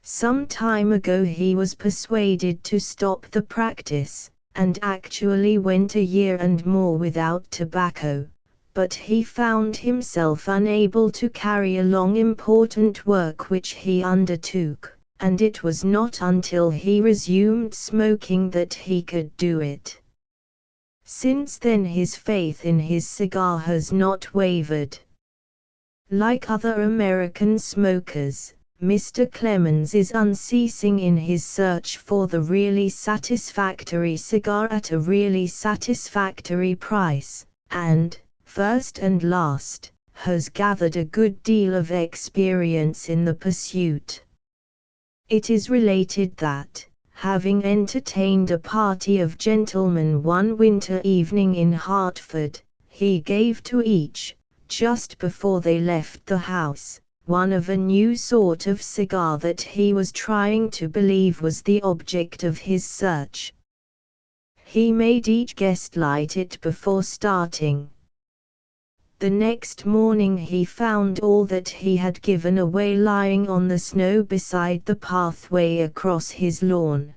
Some time ago he was persuaded to stop the practice, and actually went a year and more without tobacco, but he found himself unable to carry along important work which he undertook, and it was not until he resumed smoking that he could do it. Since then his faith in his cigar has not wavered. Like other American smokers, Mr. Clemens is unceasing in his search for the really satisfactory cigar at a really satisfactory price, and, first and last, has gathered a good deal of experience in the pursuit. It is related that, having entertained a party of gentlemen one winter evening in Hartford, he gave to each, just before they left the house, one of a new sort of cigar that he was trying to believe was the object of his search. He made each guest light it before starting. The next morning he found all that he had given away lying on the snow beside the pathway across his lawn.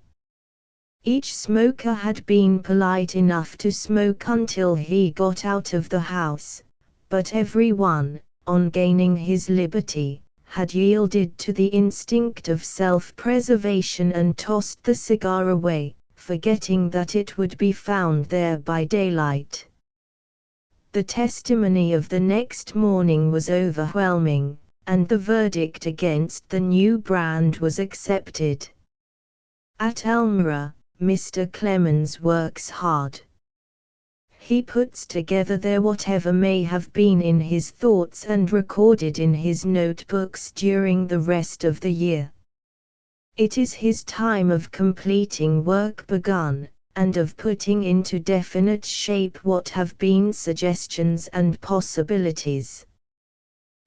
Each smoker had been polite enough to smoke until he got out of the house, but every one, on gaining his liberty, had yielded to the instinct of self-preservation and tossed the cigar away, forgetting that it would be found there by daylight. The testimony of the next morning was overwhelming, and the verdict against the new brand was accepted. At Elmira, Mr. Clemens works hard. He puts together there whatever may have been in his thoughts and recorded in his notebooks during the rest of the year. It is his time of completing work begun, and of putting into definite shape what have been suggestions and possibilities.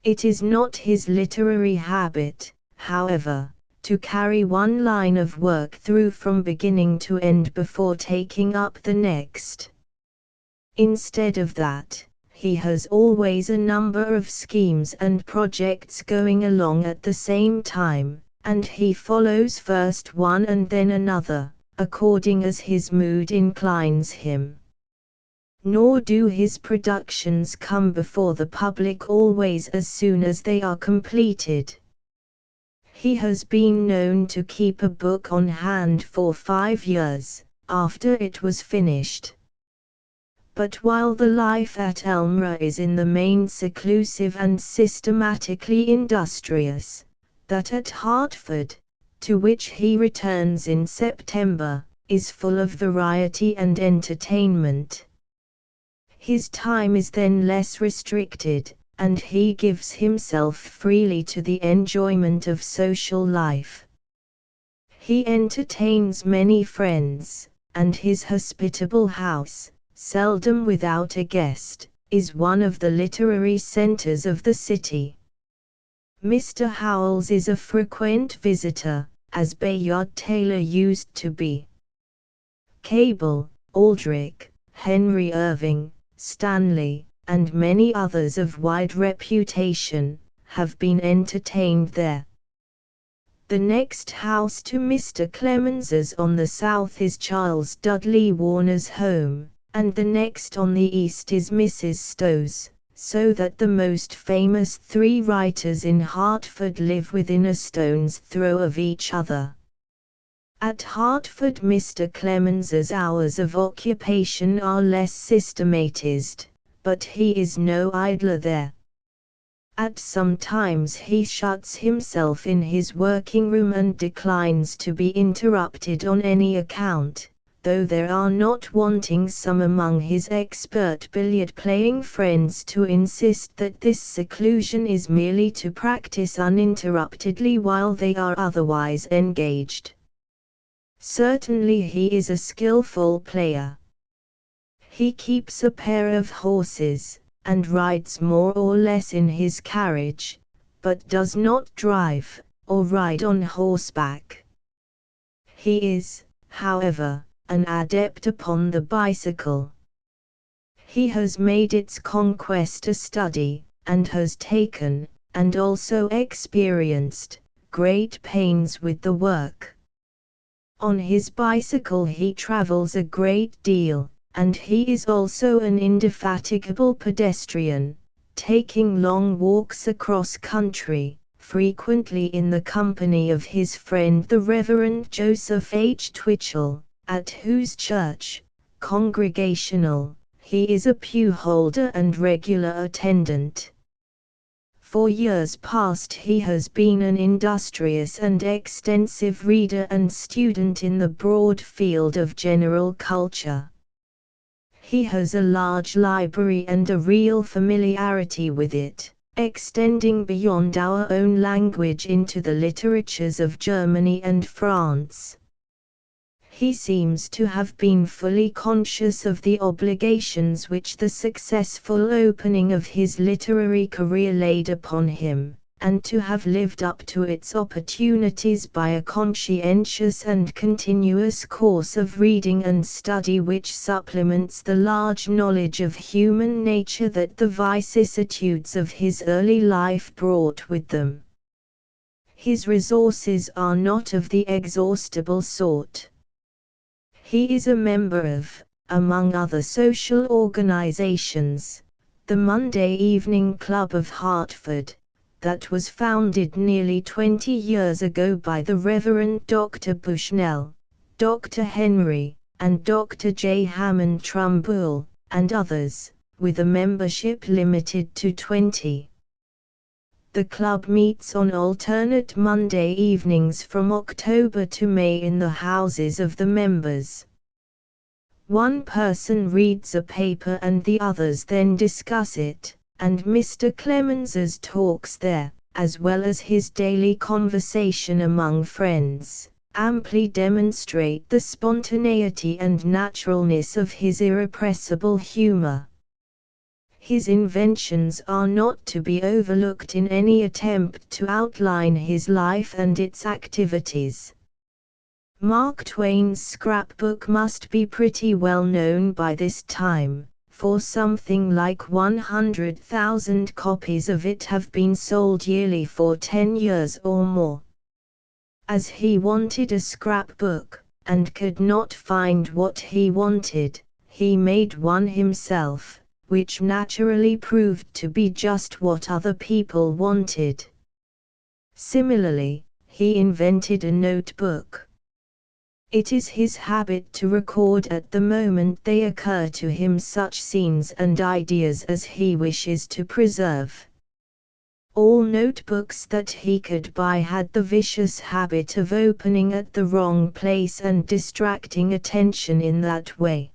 It is not his literary habit, however, to carry one line of work through from beginning to end before taking up the next. Instead of that, he has always a number of schemes and projects going along at the same time, and he follows first one and then another, according as his mood inclines him. Nor do his productions come before the public always as soon as they are completed. He has been known to keep a book on hand for 5 years, after it was finished. But while the life at Elmira is in the main seclusive and systematically industrious, that at Hartford, to which he returns in September, is full of variety and entertainment. His time is then less restricted, and he gives himself freely to the enjoyment of social life. He entertains many friends, and his hospitable house, seldom without a guest, is one of the literary centers of the city. Mr. Howells is a frequent visitor, as Bayard Taylor used to be. Cable, Aldrich, Henry Irving, Stanley, and many others of wide reputation, have been entertained there. The next house to Mr. Clemens's on the south is Charles Dudley Warner's home, and the next on the east is Mrs. Stowe's, so that the most famous 3 writers in Hartford live within a stone's throw of each other. At Hartford Mr. Clemens's hours of occupation are less systematized, but he is no idler there. At some times he shuts himself in his working room and declines to be interrupted on any account, though there are not wanting some among his expert billiard-playing friends to insist that this seclusion is merely to practice uninterruptedly while they are otherwise engaged. Certainly he is a skillful player. He keeps a pair of horses, and rides more or less in his carriage, but does not drive, or ride on horseback. He is, however, an adept upon the bicycle. He has made its conquest a study, and has taken, and also experienced, great pains with the work. On his bicycle he travels a great deal, and he is also an indefatigable pedestrian, taking long walks across country, frequently in the company of his friend the Reverend Joseph H. Twitchell, at whose church, Congregational, he is a pew holder and regular attendant. For years past he has been an industrious and extensive reader and student in the broad field of general culture. He has a large library and a real familiarity with it, extending beyond our own language into the literatures of Germany and France. He seems to have been fully conscious of the obligations which the successful opening of his literary career laid upon him, and to have lived up to its opportunities by a conscientious and continuous course of reading and study which supplements the large knowledge of human nature that the vicissitudes of his early life brought with them. His resources are not of the exhaustible sort. He is a member of, among other social organizations, the Monday Evening Club of Hartford, that was founded nearly 20 years ago by the Reverend Dr. Bushnell, Dr. Henry, and Dr. J. Hammond Trumbull, and others, with a membership limited to 20. The club meets on alternate Monday evenings from October to May in the houses of the members. One person reads a paper and the others then discuss it, and Mr. Clemens's talks there, as well as his daily conversation among friends, amply demonstrate the spontaneity and naturalness of his irrepressible humor. His inventions are not to be overlooked in any attempt to outline his life and its activities. Mark Twain's scrapbook must be pretty well known by this time, for something like 100,000 copies of it have been sold yearly for 10 years or more. As he wanted a scrapbook, and could not find what he wanted, he made one himself, which naturally proved to be just what other people wanted. Similarly, he invented a notebook. It is his habit to record at the moment they occur to him such scenes and ideas as he wishes to preserve. All notebooks that he could buy had the vicious habit of opening at the wrong place and distracting attention in that way.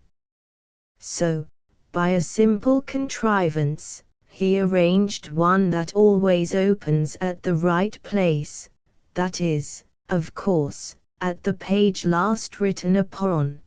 So, by a simple contrivance, he arranged one that always opens at the right place, that is, of course, at the page last written upon.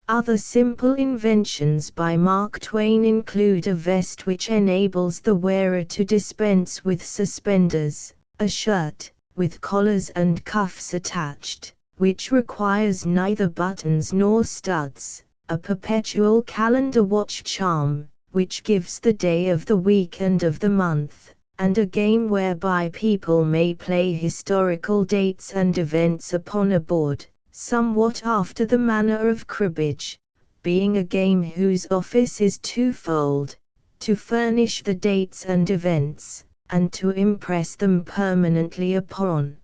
Other simple inventions by Mark Twain include a vest which enables the wearer to dispense with suspenders, a shirt, with collars and cuffs attached, which requires neither buttons nor studs, a perpetual calendar watch charm, which gives the day of the week and of the month, and a game whereby people may play historical dates and events upon a board, somewhat after the manner of cribbage, being a game whose office is twofold: to furnish the dates and events, and to impress them permanently upon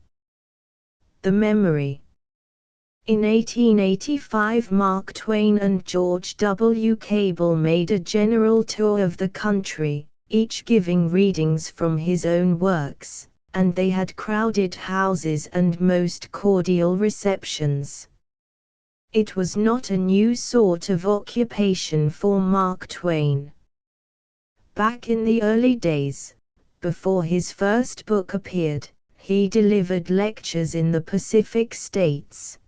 the memory. In 1885 Mark Twain and George W. Cable made a general tour of the country, each giving readings from his own works, and they had crowded houses and most cordial receptions. It was not a new sort of occupation for Mark Twain. Back in the early days, before his first book appeared, he delivered lectures in the Pacific States.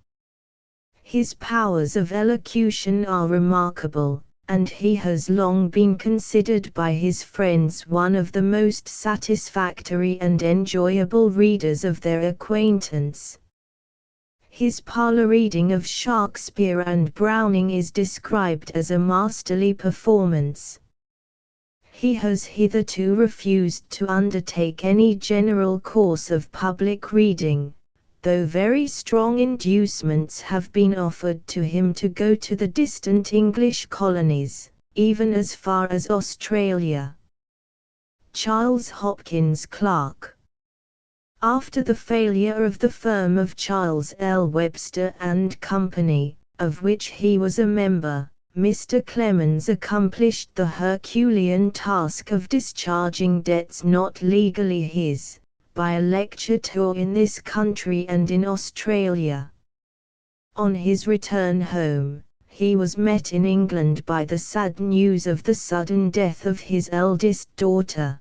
His powers of elocution are remarkable, and he has long been considered by his friends one of the most satisfactory and enjoyable readers of their acquaintance. His parlor reading of Shakespeare and Browning is described as a masterly performance. He has hitherto refused to undertake any general course of public reading, though very strong inducements have been offered to him to go to the distant English colonies, even as far as Australia. Charles Hopkins Clark. After the failure of the firm of Charles L. Webster and Company, of which he was a member, Mr. Clemens accomplished the Herculean task of discharging debts not legally his, by a lecture tour in this country and in Australia. On his return home, he was met in England by the sad news of the sudden death of his eldest daughter.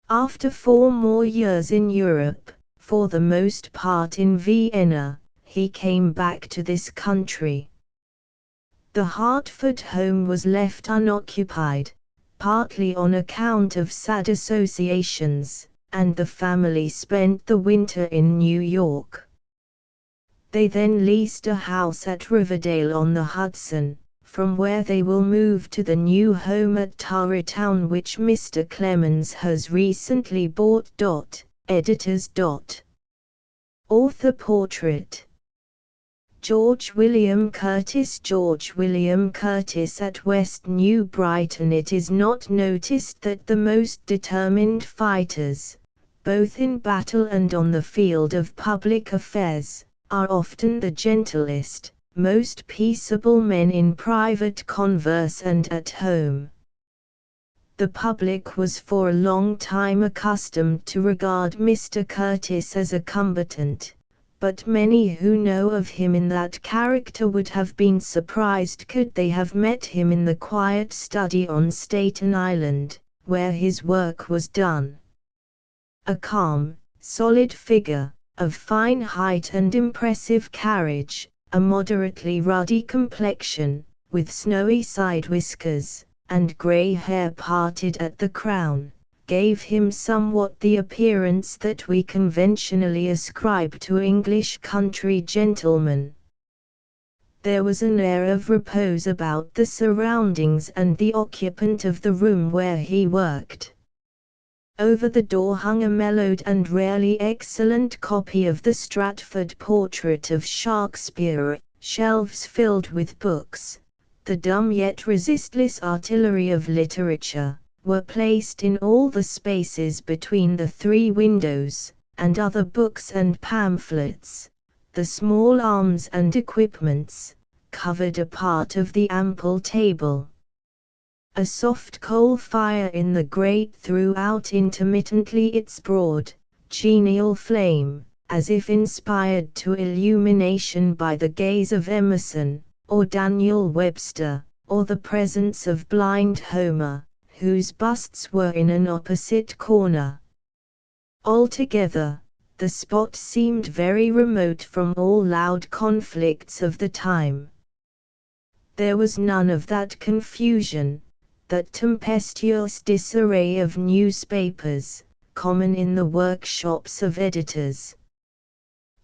After 4 more years in Europe, for the most part in Vienna, he came back to this country. The Hartford home was left unoccupied, partly on account of sad associations, and the family spent the winter in New York. They then leased a house at Riverdale on the Hudson, from where they will move to the new home at Tarrytown which Mr. Clemens has recently bought. Editors. Author portrait. George William Curtis. George William Curtis at West New Brighton. It is not noticed that the most determined fighters, both in battle and on the field of public affairs, are often the gentlest, most peaceable men in private converse and at home. The public was for a long time accustomed to regard Mr. Curtis as a combatant, but many who know of him in that character would have been surprised could they have met him in the quiet study on Staten Island, where his work was done. A calm, solid figure, of fine height and impressive carriage, a moderately ruddy complexion, with snowy side whiskers, and grey hair parted at the crown, gave him somewhat the appearance that we conventionally ascribe to English country gentlemen. There was an air of repose about the surroundings and the occupant of the room where he worked. Over the door hung a mellowed and rarely excellent copy of the Stratford portrait of Shakespeare. Shelves filled with books, the dumb yet resistless artillery of literature, were placed in all the spaces between the 3 windows, and other books and pamphlets, the small arms and equipments, covered a part of the ample table. A soft coal fire in the grate threw out intermittently its broad, genial flame, as if inspired to illumination by the gaze of Emerson, or Daniel Webster, or the presence of blind Homer, whose busts were in an opposite corner. Altogether, the spot seemed very remote from all loud conflicts of the time. There was none of that confusion, that tempestuous disarray of newspapers, common in the workshops of editors.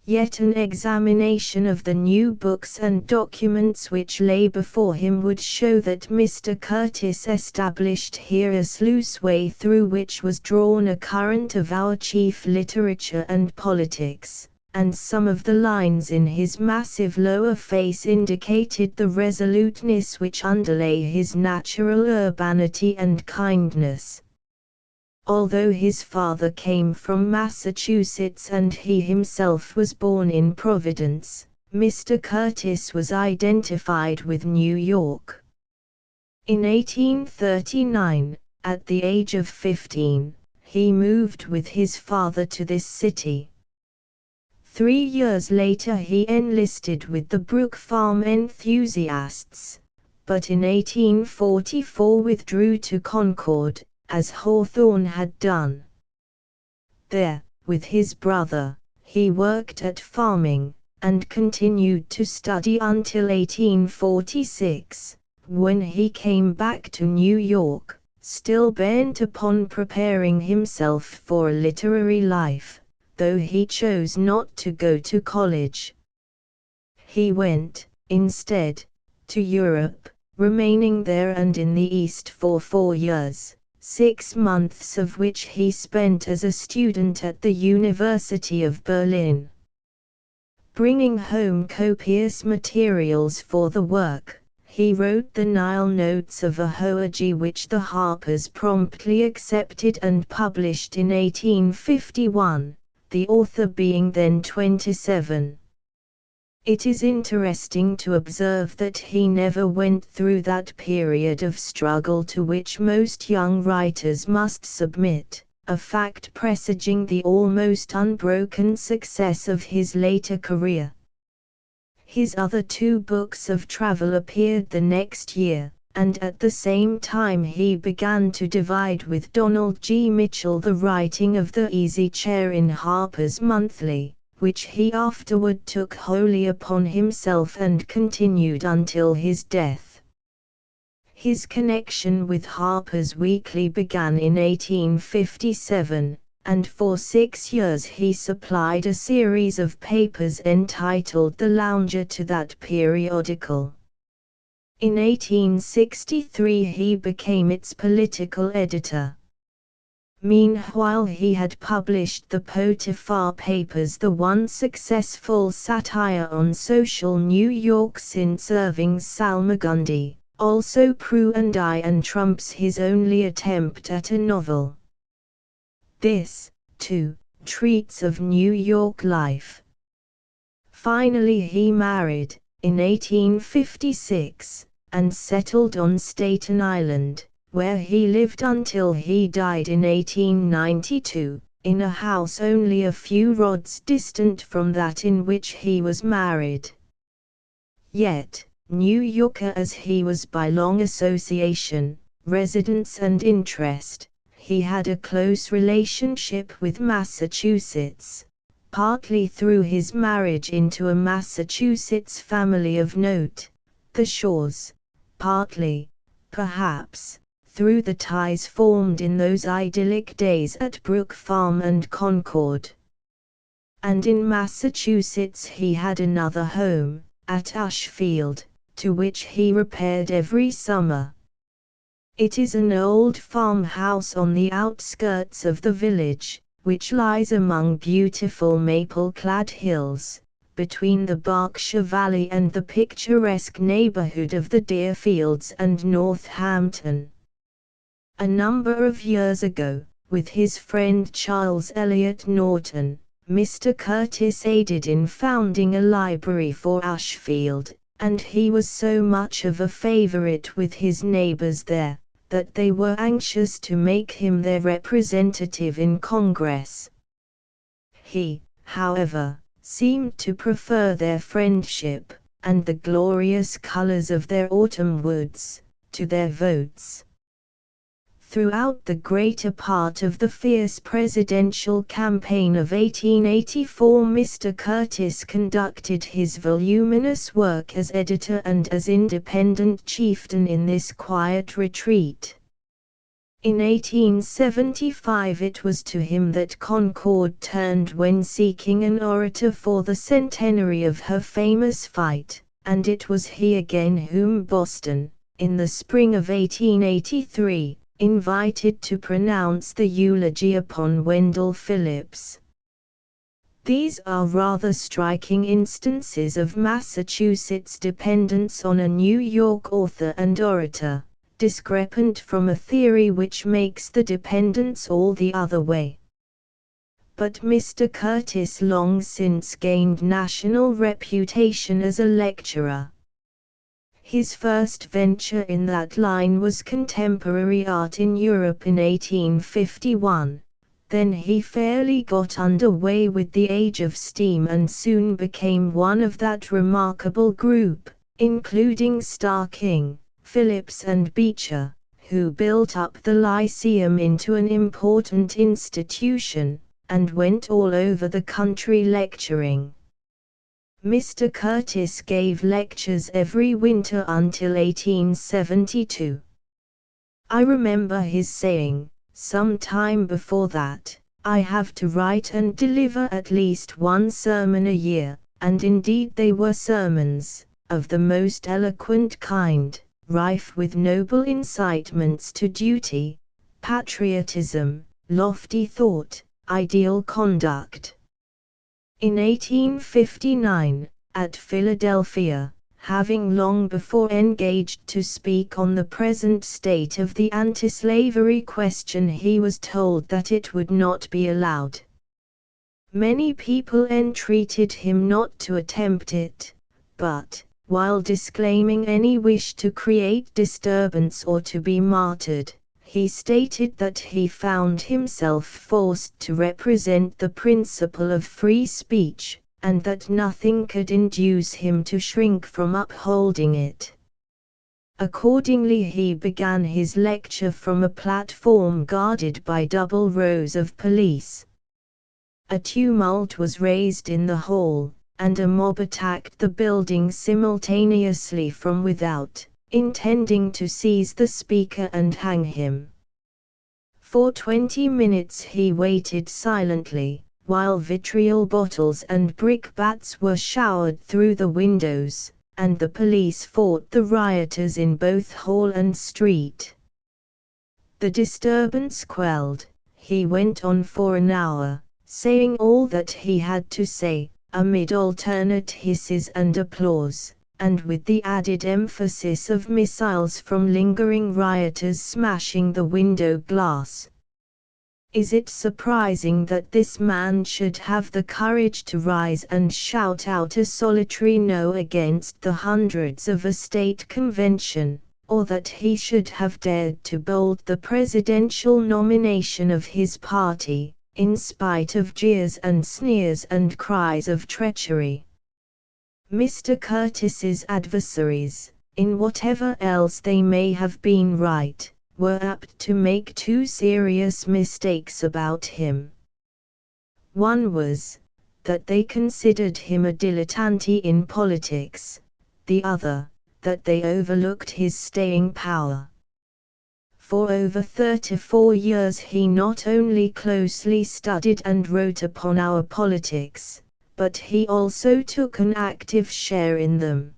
Yet an examination of the new books and documents which lay before him would show that Mr. Curtis established here a sluice way through which was drawn a current of our chief literature and politics, and some of the lines in his massive lower face indicated the resoluteness which underlay his natural urbanity and kindness. Although his father came from Massachusetts and he himself was born in Providence, Mr. Curtis was identified with New York. In 1839, at the age of 15, he moved with his father to this city. 3 years later he enlisted with the Brook Farm enthusiasts, but in 1844 withdrew to Concord, as Hawthorne had done. There, with his brother, he worked at farming, and continued to study until 1846, when he came back to New York, still bent upon preparing himself for a literary life, though he chose not to go to college. He went, instead, to Europe, remaining there and in the East for 4 years. 6 months of which he spent as a student at the University of Berlin. Bringing home copious materials for the work, he wrote the Nile Notes of a Hoagi which the Harpers promptly accepted and published in 1851, the author being then 27. It is interesting to observe that he never went through that period of struggle to which most young writers must submit, a fact presaging the almost unbroken success of his later career. His other two books of travel appeared the next year, and at the same time he began to divide with Donald G. Mitchell the writing of the Easy Chair in Harper's Monthly, which he afterward took wholly upon himself and continued until his death. His connection with Harper's Weekly began in 1857, and for 6 years he supplied a series of papers entitled The Lounger to that periodical. In 1863 he became its political editor. Meanwhile he had published the Potiphar Papers, the one successful satire on social New York since Irving's Salmagundi, also Prue and I, and Trump's his only attempt at a novel. This, too, treats of New York life. Finally he married, in 1856, and settled on Staten Island, where he lived until he died in 1892, in a house only a few rods distant from that in which he was married. Yet, New Yorker as he was by long association, residence and interest, he had a close relationship with Massachusetts, partly through his marriage into a Massachusetts family of note, the Shaws, partly, perhaps, through the ties formed in those idyllic days at Brook Farm and Concord. And in Massachusetts he had another home, at Ashfield, to which he repaired every summer. It is an old farmhouse on the outskirts of the village, which lies among beautiful maple-clad hills, between the Berkshire Valley and the picturesque neighborhood of the Deerfields and Northampton. A number of years ago, with his friend Charles Eliot Norton, Mr. Curtis aided in founding a library for Ashfield, and he was so much of a favorite with his neighbors there, that they were anxious to make him their representative in Congress. He, however, seemed to prefer their friendship, and the glorious colors of their autumn woods, to their votes. Throughout the greater part of the fierce presidential campaign of 1884 Mr. Curtis conducted his voluminous work as editor and as independent chieftain in this quiet retreat. In 1875 it was to him that Concord turned when seeking an orator for the centenary of her famous fight, and it was he again whom Boston, in the spring of 1883, invited to pronounce the eulogy upon Wendell Phillips. These are rather striking instances of Massachusetts' dependence on a New York author and orator, discrepant from a theory which makes the dependence all the other way. But Mr. Curtis long since gained national reputation as a lecturer. His first venture in that line was contemporary art in Europe in 1851. Then he fairly got under way with the Age of Steam and soon became one of that remarkable group, including Starr King, Phillips and Beecher, who built up the Lyceum into an important institution, and went all over the country lecturing. Mr. Curtis gave lectures every winter until 1872. I remember his saying, some time before that, I have to write and deliver at least one sermon a year, and indeed they were sermons, of the most eloquent kind, rife with noble incitements to duty, patriotism, lofty thought, ideal conduct. In 1859, at Philadelphia, having long before engaged to speak on the present state of the anti-slavery question, he was told that it would not be allowed. Many people entreated him not to attempt it, but, while disclaiming any wish to create disturbance or to be martyred, he stated that he found himself forced to represent the principle of free speech, and that nothing could induce him to shrink from upholding it. Accordingly he began his lecture from a platform guarded by double rows of police. A tumult was raised in the hall, and a mob attacked the building simultaneously from without, intending to seize the speaker and hang him. For 20 minutes he waited silently, while vitriol bottles and brickbats were showered through the windows, and the police fought the rioters in both hall and street. The disturbance quelled, he went on for an hour, saying all that he had to say, amid alternate hisses and applause, and with the added emphasis of missiles from lingering rioters smashing the window glass. Is it surprising that this man should have the courage to rise and shout out a solitary no against the hundreds of a state convention, or that he should have dared to bold the presidential nomination of his party, in spite of jeers and sneers and cries of treachery? Mr. Curtis's adversaries, in whatever else they may have been right, were apt to make two serious mistakes about him. One was, that they considered him a dilettante in politics, the other, that they overlooked his staying power. For over 34 years he not only closely studied and wrote upon our politics, but he also took an active share in them.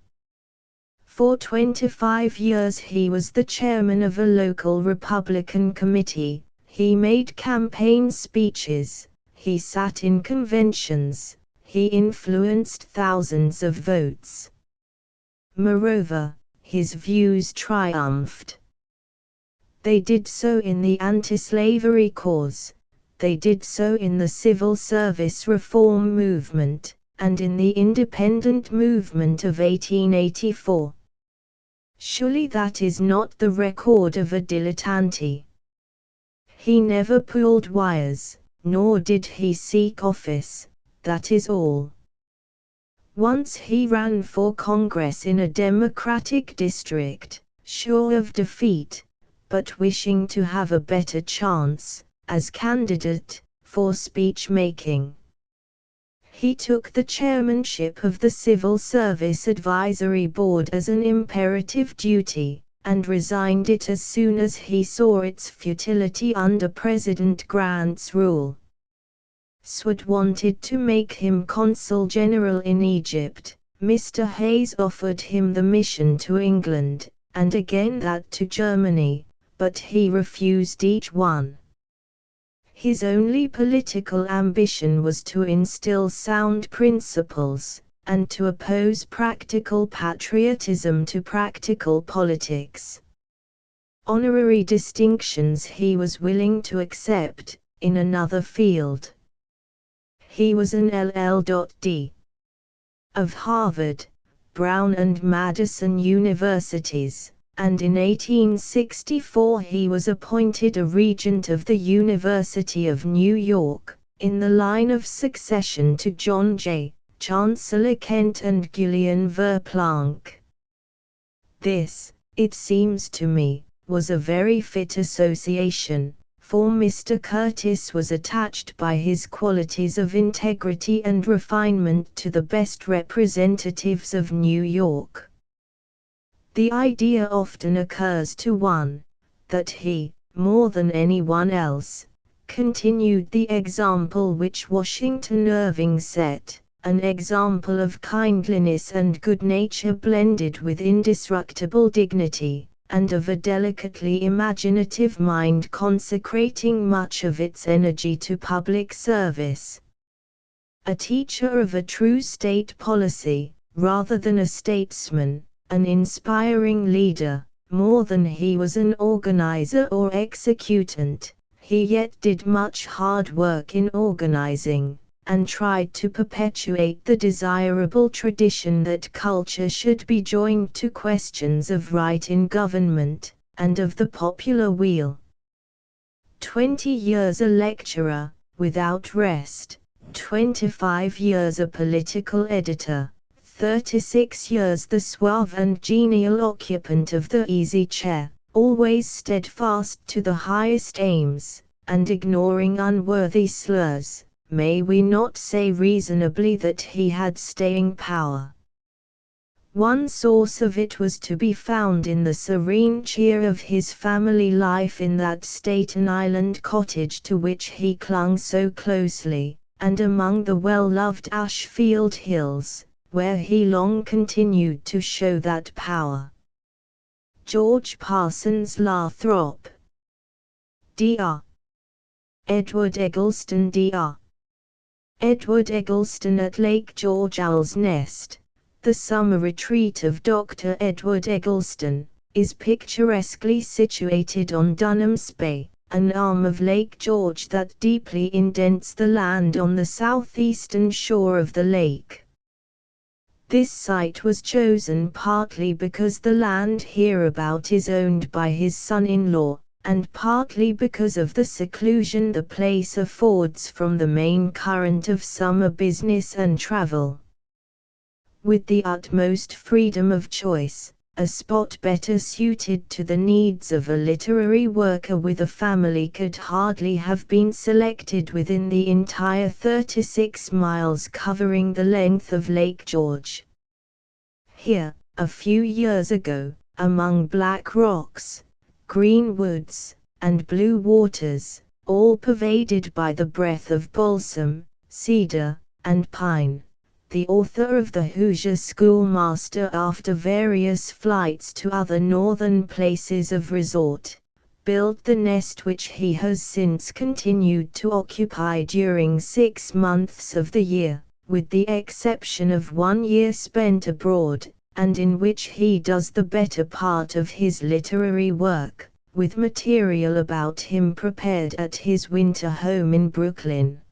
For 25 years he was the chairman of a local Republican committee, he made campaign speeches, he sat in conventions, he influenced thousands of votes. Moreover, his views triumphed. They did so in the anti-slavery cause, they did so in the civil service reform movement, and in the independent movement of 1884. Surely that is not the record of a dilettante. He never pulled wires, nor did he seek office, that is all. Once he ran for Congress in a Democratic district, sure of defeat, but wishing to have a better chance, as candidate, for speech-making. He took the chairmanship of the Civil Service Advisory Board as an imperative duty, and resigned it as soon as he saw its futility under President Grant's rule. Sword wanted to make him consul general in Egypt, Mr. Hayes offered him the mission to England, and again that to Germany, but he refused each one. His only political ambition was to instill sound principles, and to oppose practical patriotism to practical politics. Honorary distinctions he was willing to accept, in another field. He was an LL.D. of Harvard, Brown and Madison universities, and in 1864 he was appointed a regent of the University of New York, in the line of succession to John Jay, Chancellor Kent and Guillain Verplanck. This, it seems to me, was a very fit association, for Mr. Curtis was attached by his qualities of integrity and refinement to the best representatives of New York. The idea often occurs to one, that he, more than anyone else, continued the example which Washington Irving set, an example of kindliness and good nature blended with indestructible dignity, and of a delicately imaginative mind consecrating much of its energy to public service. A teacher of a true state policy, rather than a statesman, an inspiring leader, more than he was an organizer or executant, he yet did much hard work in organizing, and tried to perpetuate the desirable tradition that culture should be joined to questions of right in government, and of the popular weal. 20 years a lecturer, without rest, 25 years a political editor, 36 years the suave and genial occupant of the easy chair, always steadfast to the highest aims, and ignoring unworthy slurs, may we not say reasonably that he had staying power? One source of it was to be found in the serene cheer of his family life in that Staten Island cottage to which he clung so closely, and among the well-loved Ashfield Hills, where he long continued to show that power. George Parsons Lathrop, Dr. Edward Eggleston, Dr. Edward Eggleston at Lake George Owl's Nest, the summer retreat of Dr. Edward Eggleston, is picturesquely situated on Dunham's Bay, an arm of Lake George that deeply indents the land on the southeastern shore of the lake. This site was chosen partly because the land hereabout is owned by his son-in-law, and partly because of the seclusion the place affords from the main current of summer business and travel. With the utmost freedom of choice, a spot better suited to the needs of a literary worker with a family could hardly have been selected within the entire 36 miles covering the length of Lake George. Here, a few years ago, among black rocks, green woods, and blue waters, all pervaded by the breath of balsam, cedar, and pine, the author of The Hoosier Schoolmaster, after various flights to other northern places of resort, built the nest which he has since continued to occupy during 6 months of the year, with the exception of 1 year spent abroad, and in which he does the better part of his literary work, with material about him prepared at his winter home in Brooklyn.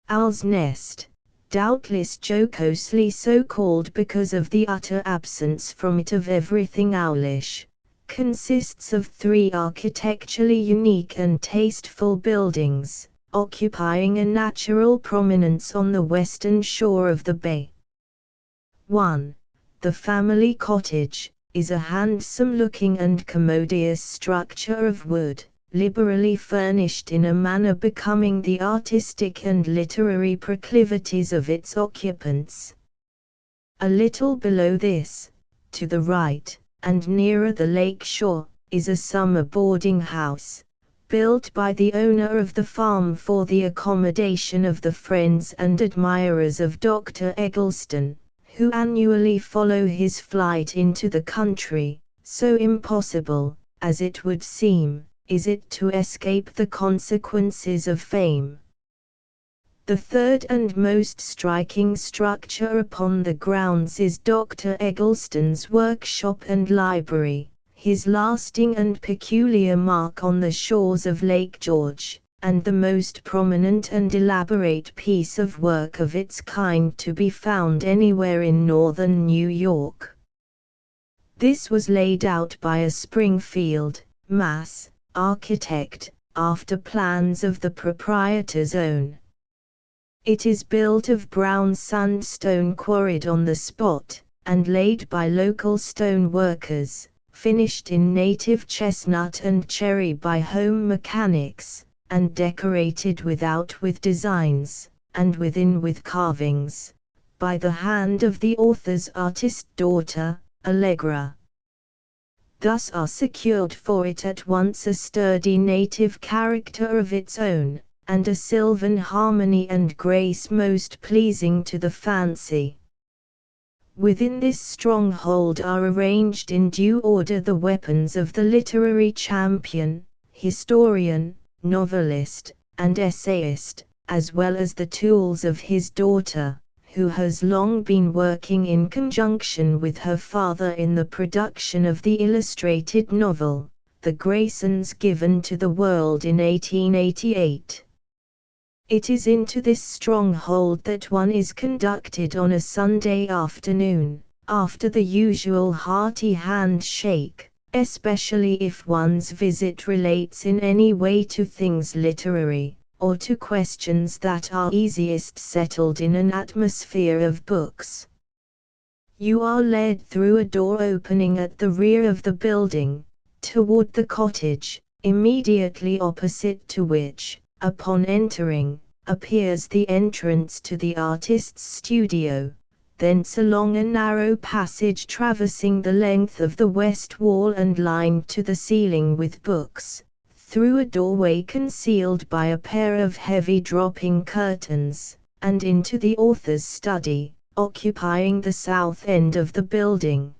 Owl's Nest, doubtless jocosely so called because of the utter absence from it of everything owlish, consists of 3 architecturally unique and tasteful buildings, occupying a natural prominence on the western shore of the bay. 1. The family cottage is a handsome-looking and commodious structure of wood, liberally furnished in a manner becoming the artistic and literary proclivities of its occupants. A little below this, to the right, and nearer the lake shore, is a summer boarding house, built by the owner of the farm for the accommodation of the friends and admirers of Dr. Eggleston, who annually follow his flight into the country. So impossible, as it would seem, is it to escape the consequences of fame. The third and most striking structure upon the grounds is Dr. Eggleston's workshop and library, his lasting and peculiar mark on the shores of Lake George, and the most prominent and elaborate piece of work of its kind to be found anywhere in northern New York. This was laid out by a Springfield, Mass. Architect, after plans of the proprietor's own. It is built of brown sandstone quarried on the spot, and laid by local stone workers, finished in native chestnut and cherry by home mechanics, and decorated without with designs, and within with carvings, by the hand of the author's artist daughter, Allegra. Thus are secured for it at once a sturdy native character of its own, and a sylvan harmony and grace most pleasing to the fancy. Within this stronghold are arranged in due order the weapons of the literary champion, historian, novelist, and essayist, as well as the tools of his daughter, who has long been working in conjunction with her father in the production of the illustrated novel, The Graysons, given to the world in 1888. It is into this stronghold that one is conducted on a Sunday afternoon, after the usual hearty handshake, especially if one's visit relates in any way to things literary, or to questions that are easiest settled in an atmosphere of books. You are led through a door opening at the rear of the building, toward the cottage, immediately opposite to which, upon entering, appears the entrance to the artist's studio, thence along a narrow passage traversing the length of the west wall and lined to the ceiling with books, through a doorway concealed by a pair of heavy dropping curtains, and into the author's study, occupying the south end of the building.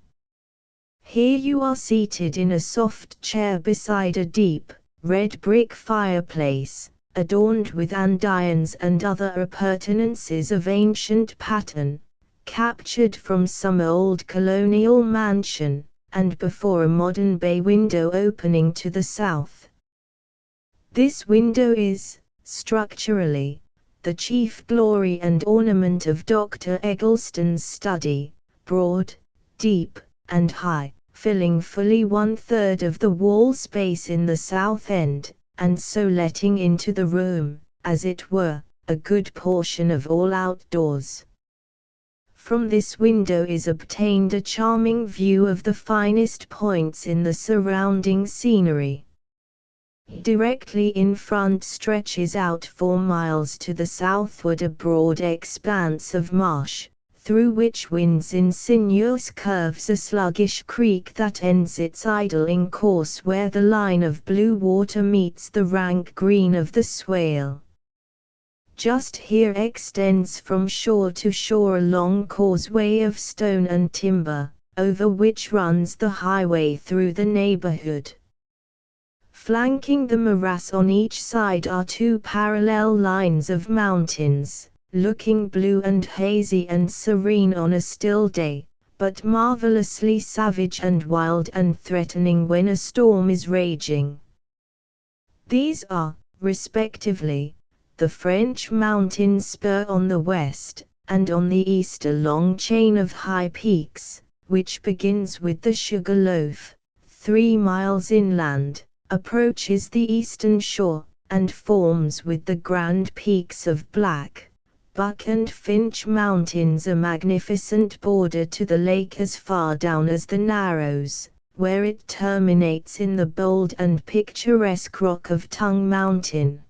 Here you are seated in a soft chair beside a deep, red brick fireplace, adorned with andirons and other appurtenances of ancient pattern, captured from some old colonial mansion, and before a modern bay window opening to the south. This window is, structurally, the chief glory and ornament of Dr. Eggleston's study, broad, deep, and high, filling fully 1/3 of the wall space in the south end, and so letting into the room, as it were, a good portion of all outdoors. From this window is obtained a charming view of the finest points in the surrounding scenery. Directly in front stretches out 4 miles to the southward a broad expanse of marsh, through which winds in sinuous curves a sluggish creek that ends its idling course where the line of blue water meets the rank green of the swale. Just here extends from shore to shore a long causeway of stone and timber, over which runs the highway through the neighborhood. Flanking the morass on each side are 2 parallel lines of mountains, looking blue and hazy and serene on a still day, but marvelously savage and wild and threatening when a storm is raging. These are, respectively, the French mountain spur on the west, and on the east a long chain of high peaks, which begins with the Sugar Loaf, 3 miles inland, approaches the eastern shore, and forms with the grand peaks of Black, Buck and Finch Mountains a magnificent border to the lake as far down as the Narrows, where it terminates in the bold and picturesque rock of Tongue Mountain.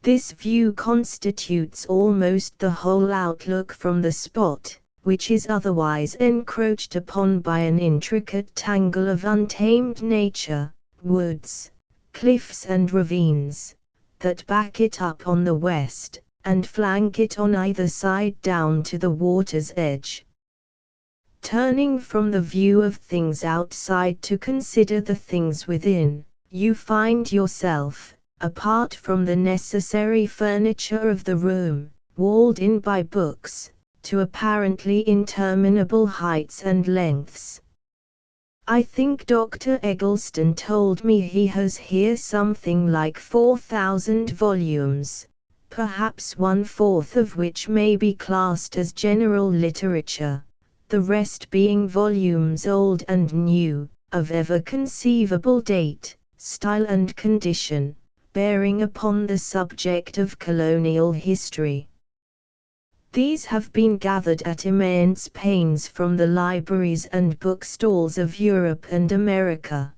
This view constitutes almost the whole outlook from the spot, which is otherwise encroached upon by an intricate tangle of untamed nature, woods, cliffs and ravines, that back it up on the west, and flank it on either side down to the water's edge. Turning from the view of things outside to consider the things within, you find yourself, apart from the necessary furniture of the room, walled in by books, to apparently interminable heights and lengths. I think Dr. Eggleston told me he has here something like 4,000 volumes, perhaps 1/4 of which may be classed as general literature, the rest being volumes old and new, of ever conceivable date, style and condition, bearing upon the subject of colonial history. These have been gathered at immense pains from the libraries and bookstalls of Europe and America.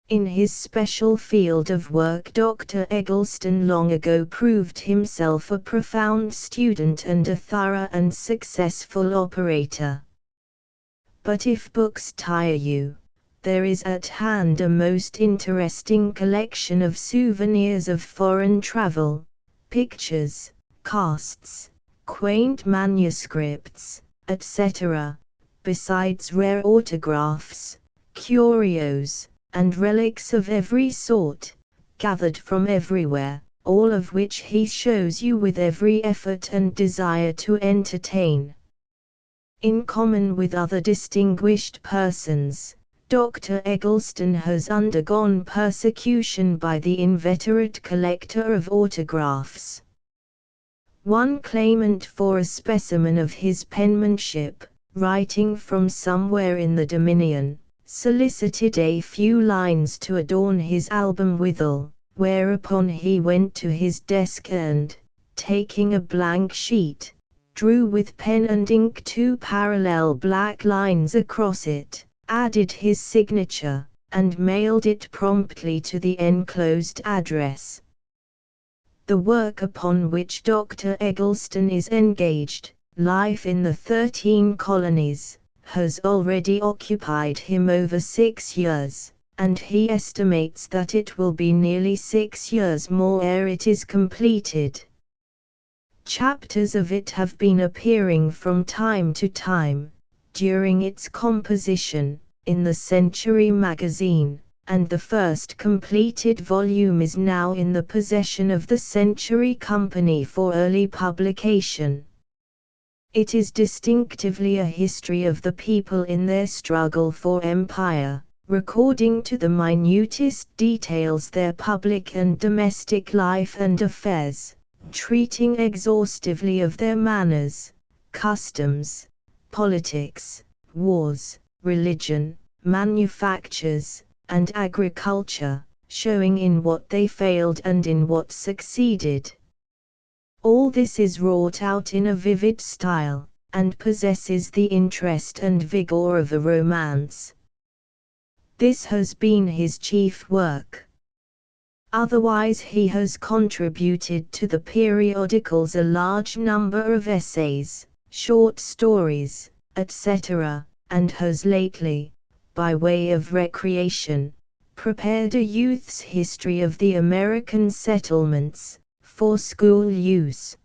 In his special field of work Dr. Eggleston long ago proved himself a profound student and a thorough and successful operator. But if books tire you, there is at hand a most interesting collection of souvenirs of foreign travel, pictures, casts, quaint manuscripts, etc., besides rare autographs, curios, and relics of every sort, gathered from everywhere, all of which he shows you with every effort and desire to entertain. In common with other distinguished persons, Dr. Eggleston has undergone persecution by the inveterate collector of autographs. One claimant for a specimen of his penmanship, writing from somewhere in the Dominion, solicited a few lines to adorn his album withal, whereupon he went to his desk and, taking a blank sheet, drew with pen and ink 2 parallel black lines across it, added his signature, and mailed it promptly to the enclosed address. The work upon which Dr. Eggleston is engaged, Life in the 13 Colonies, has already occupied him over 6 years, and he estimates that it will be nearly 6 years more ere it is completed. Chapters of it have been appearing from time to time, during its composition, in the Century magazine, and the first completed volume is now in the possession of the Century Company for early publication. It is distinctively a history of the people in their struggle for empire, recording to the minutest details their public and domestic life and affairs, treating exhaustively of their manners, customs, politics, wars, religion, manufactures, and agriculture, showing in what they failed and in what succeeded. All this is wrought out in a vivid style, and possesses the interest and vigor of a romance. This has been his chief work. Otherwise he has contributed to the periodicals a large number of essays, short stories, etc., and has lately, by way of recreation, prepared a youth's history of the American settlements, for school use.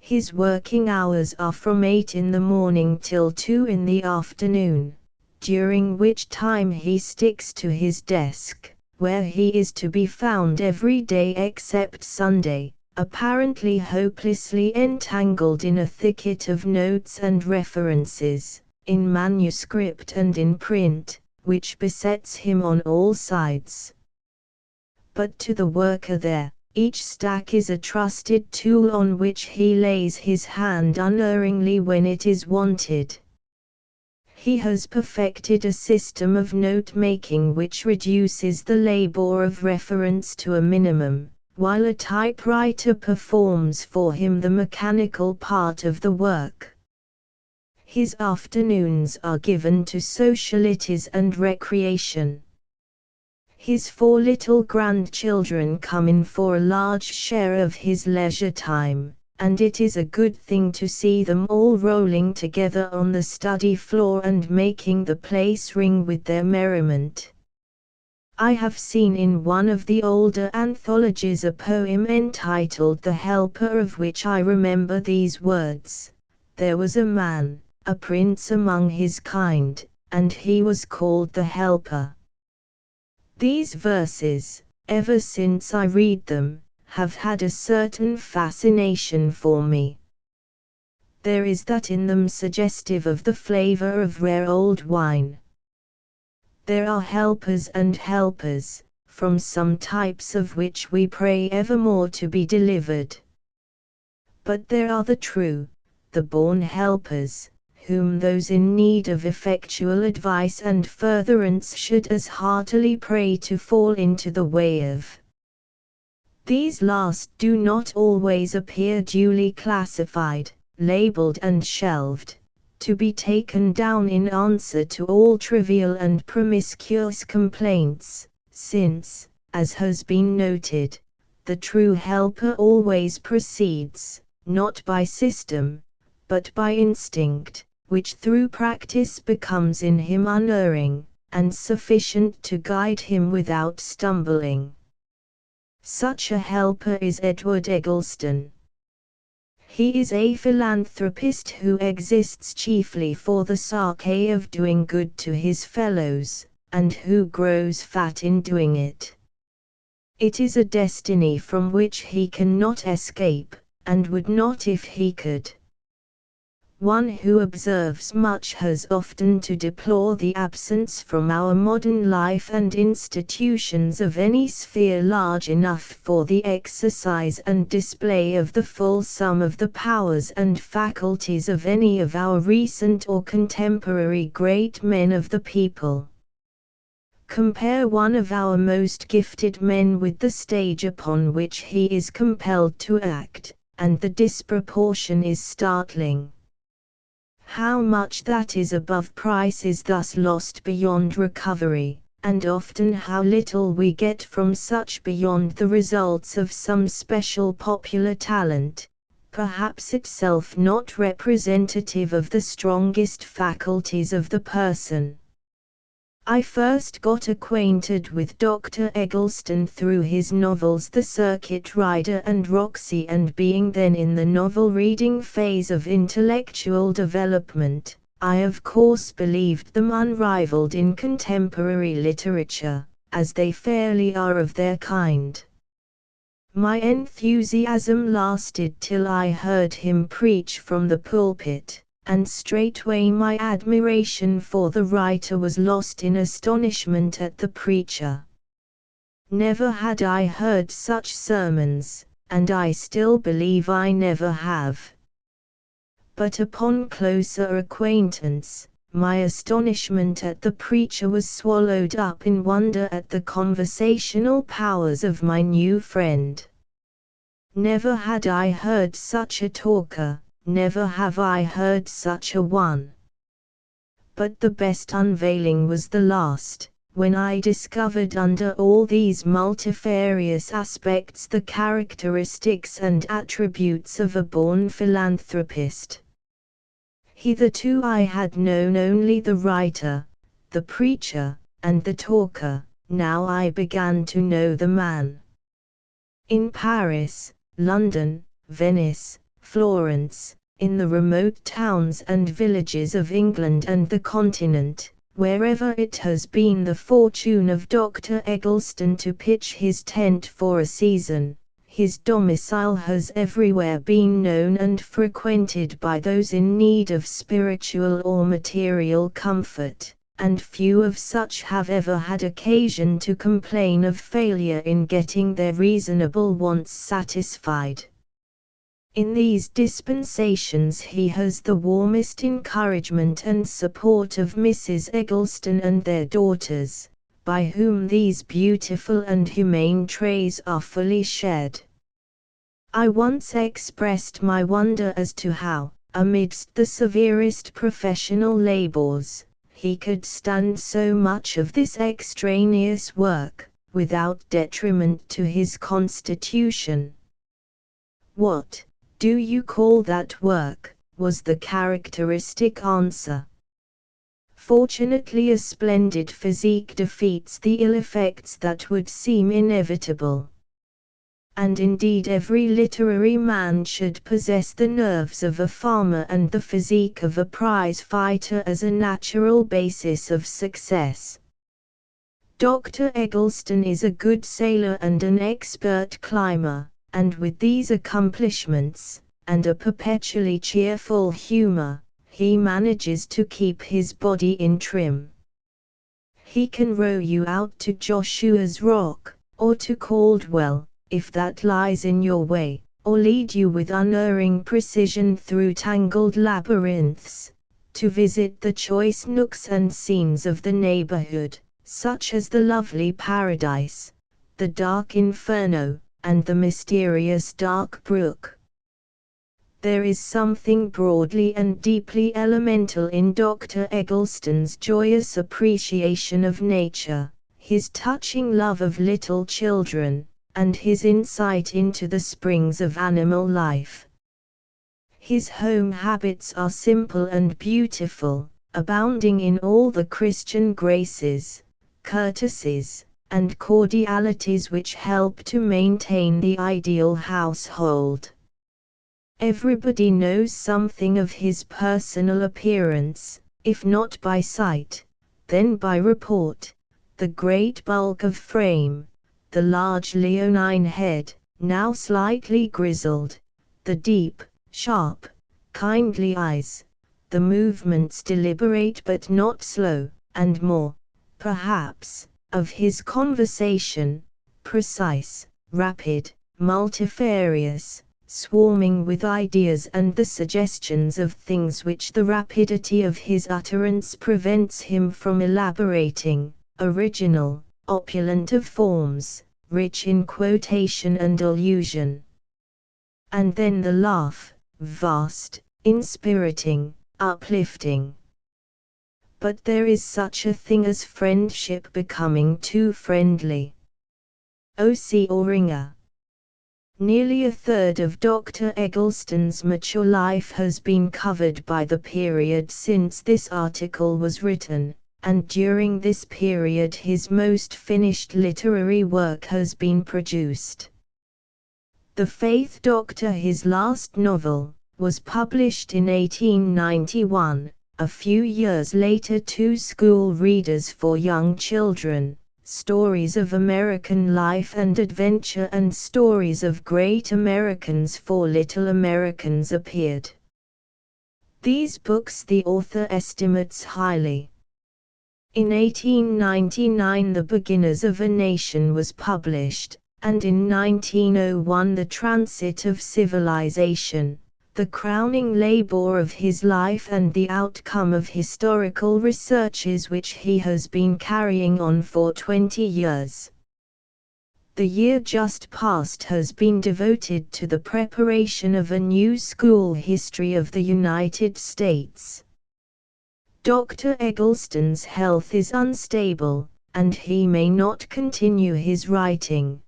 His working hours are from 8 in the morning till 2 in the afternoon, during which time he sticks to his desk, where he is to be found every day except Sunday, apparently hopelessly entangled in a thicket of notes and references, in manuscript and in print, which besets him on all sides. But to the worker there, each stack is a trusted tool on which he lays his hand unerringly when it is wanted. He has perfected a system of note-making which reduces the labor of reference to a minimum, while a typewriter performs for him the mechanical part of the work. His afternoons are given to socialities and recreation. His 4 little grandchildren come in for a large share of his leisure time, and it is a good thing to see them all rolling together on the study floor and making the place ring with their merriment. I have seen in one of the older anthologies a poem entitled The Helper, of which I remember these words: "There was a man, a prince among his kind, and he was called the Helper." These verses, ever since I read them, have had a certain fascination for me. There is that in them suggestive of the flavor of rare old wine. There are helpers and helpers, from some types of which we pray evermore to be delivered. But there are the true, the born helpers, whom those in need of effectual advice and furtherance should as heartily pray to fall into the way of. These last do not always appear duly classified, labeled and shelved, to be taken down in answer to all trivial and promiscuous complaints, since, as has been noted, the true helper always proceeds, not by system, but by instinct, which through practice becomes in him unerring, and sufficient to guide him without stumbling. Such a helper is Edward Eggleston. He is a philanthropist who exists chiefly for the sake of doing good to his fellows, and who grows fat in doing it. It is a destiny from which he cannot escape, and would not if he could. One who observes much has often to deplore the absence from our modern life and institutions of any sphere large enough for the exercise and display of the full sum of the powers and faculties of any of our recent or contemporary great men of the people. Compare one of our most gifted men with the stage upon which he is compelled to act, and the disproportion is startling. How much that is above price is thus lost beyond recovery, and often how little we get from such beyond the results of some special popular talent, perhaps itself not representative of the strongest faculties of the person. I first got acquainted with Dr. Eggleston through his novels The Circuit Rider and Roxy, and being then in the novel-reading phase of intellectual development, I of course believed them unrivaled in contemporary literature, as they fairly are of their kind. My enthusiasm lasted till I heard him preach from the pulpit, and straightway my admiration for the writer was lost in astonishment at the preacher. Never had I heard such sermons, and I still believe I never have. But upon closer acquaintance, my astonishment at the preacher was swallowed up in wonder at the conversational powers of my new friend. Never had I heard such a talker, never have I heard such a one. But the best unveiling was the last, when I discovered under all these multifarious aspects the characteristics and attributes of a born philanthropist. Hitherto I had known only the writer, the preacher, and the talker, now I began to know the man. In Paris, London, Venice, Florence, in the remote towns and villages of England and the Continent, wherever it has been the fortune of Dr. Eggleston to pitch his tent for a season, his domicile has everywhere been known and frequented by those in need of spiritual or material comfort, and few of such have ever had occasion to complain of failure in getting their reasonable wants satisfied. In these dispensations he has the warmest encouragement and support of Mrs. Eggleston and their daughters, by whom these beautiful and humane traits are fully shared. I once expressed my wonder as to how, amidst the severest professional labors, he could stand so much of this extraneous work, without detriment to his constitution. "What do you call that work?" was the characteristic answer. Fortunately, a splendid physique defeats the ill effects that would seem inevitable. And indeed every literary man should possess the nerves of a farmer and the physique of a prize fighter as a natural basis of success. Dr. Eggleston is a good sailor and an expert climber, and with these accomplishments, and a perpetually cheerful humor, he manages to keep his body in trim. He can row you out to Joshua's Rock, or to Caldwell, if that lies in your way, or lead you with unerring precision through tangled labyrinths, to visit the choice nooks and scenes of the neighborhood, such as the lovely Paradise, the dark Inferno, and the mysterious Dark Brook. There is something broadly and deeply elemental in Dr. Eggleston's joyous appreciation of nature, his touching love of little children, and his insight into the springs of animal life. His home habits are simple and beautiful, abounding in all the Christian graces, courtesies, and cordialities which help to maintain the ideal household. Everybody knows something of his personal appearance, if not by sight, then by report: the great bulk of frame, the large leonine head, now slightly grizzled, the deep, sharp, kindly eyes, the movements deliberate but not slow, and more, perhaps, of his conversation, precise, rapid, multifarious, swarming with ideas and the suggestions of things which the rapidity of his utterance prevents him from elaborating, original, opulent of forms, rich in quotation and allusion. And then the laugh, vast, inspiriting, uplifting. But there is such a thing as friendship becoming too friendly. O.C. Oringer. Nearly a third of Dr. Eggleston's mature life has been covered by the period since this article was written, and during this period his most finished literary work has been produced. The Faith Doctor, his last novel, was published in 1891, a few years later two school readers for young children, Stories of American Life and Adventure and Stories of Great Americans for Little Americans appeared. These books the author estimates highly. In 1899 The Beginners of a Nation was published, and in 1901 The Transit of Civilization, the crowning labor of his life and the outcome of historical researches which he has been carrying on for 20 years. The year just past has been devoted to the preparation of a new school history of the United States. Dr. Eggleston's health is unstable, and he may not continue his writing,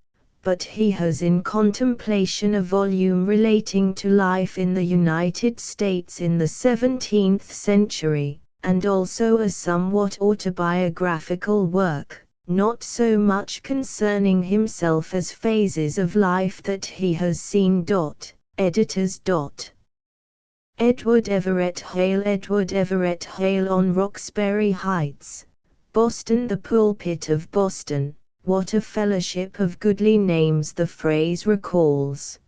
but he has in contemplation a volume relating to life in the United States in the 17th century, and also a somewhat autobiographical work, not so much concerning himself as phases of life that he has seen. Editors. Edward Everett Hale. Edward Everett Hale on Roxbury Heights, Boston. The Pulpit of Boston. What a fellowship of goodly names the phrase recalls.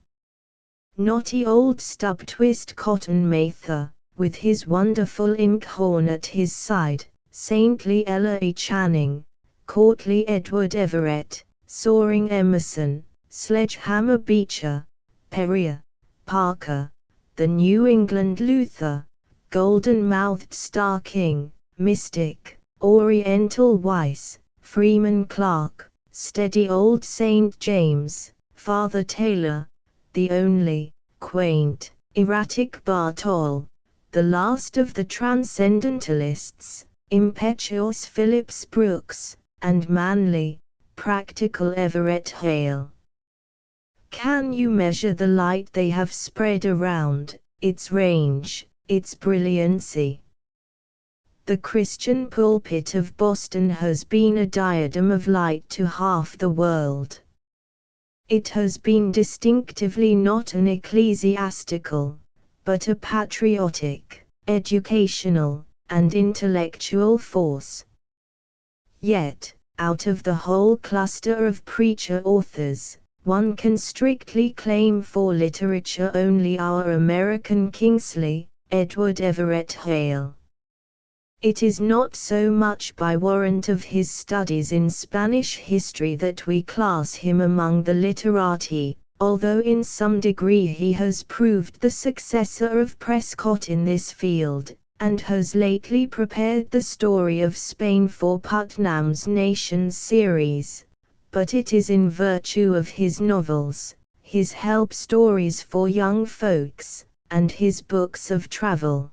Knotty old stub-twist Cotton Mather, with his wonderful inkhorn at his side, saintly Ella E. Channing, courtly Edward Everett, soaring Emerson, sledgehammer Beecher, Perrier, Parker, the New England Luther, golden-mouthed Star King, mystic, Oriental Weiss, Freeman Clark, steady old St. James, Father Taylor, the only, quaint, erratic Bartol, the last of the transcendentalists, impetuous Phillips Brooks, and manly, practical Everett Hale. Can you measure the light they have spread around, its range, its brilliancy? The Christian pulpit of Boston has been a diadem of light to half the world. It has been distinctively not an ecclesiastical, but a patriotic, educational, and intellectual force. Yet, out of the whole cluster of preacher authors, one can strictly claim for literature only our American Kingsley, Edward Everett Hale. It is not so much by warrant of his studies in Spanish history that we class him among the literati, although in some degree he has proved the successor of Prescott in this field, and has lately prepared the story of Spain for Putnam's Nations series, but it is in virtue of his novels, his help stories for young folks, and his books of travel.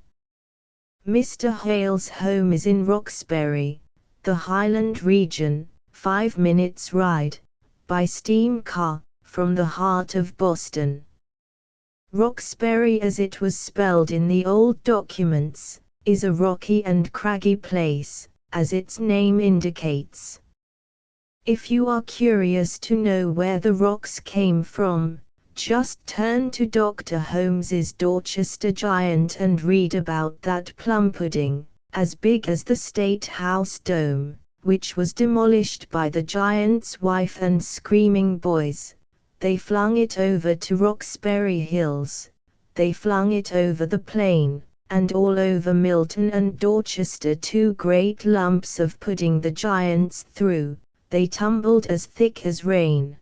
Mr. Hale's home is in Roxbury, the Highland region, 5 minutes' ride, by steam car, from the heart of Boston. Roxbury, as it was spelled in the old documents, is a rocky and craggy place, as its name indicates. If you are curious to know where the rocks came from, just turn to Dr. Holmes's Dorchester Giant and read about that plum pudding, as big as the State House dome, which was demolished by the giant's wife and screaming boys. They flung it over to Roxbury Hills, they flung it over the plain, and all over Milton and Dorchester, 2 great lumps of pudding the giants threw, they tumbled as thick as rain.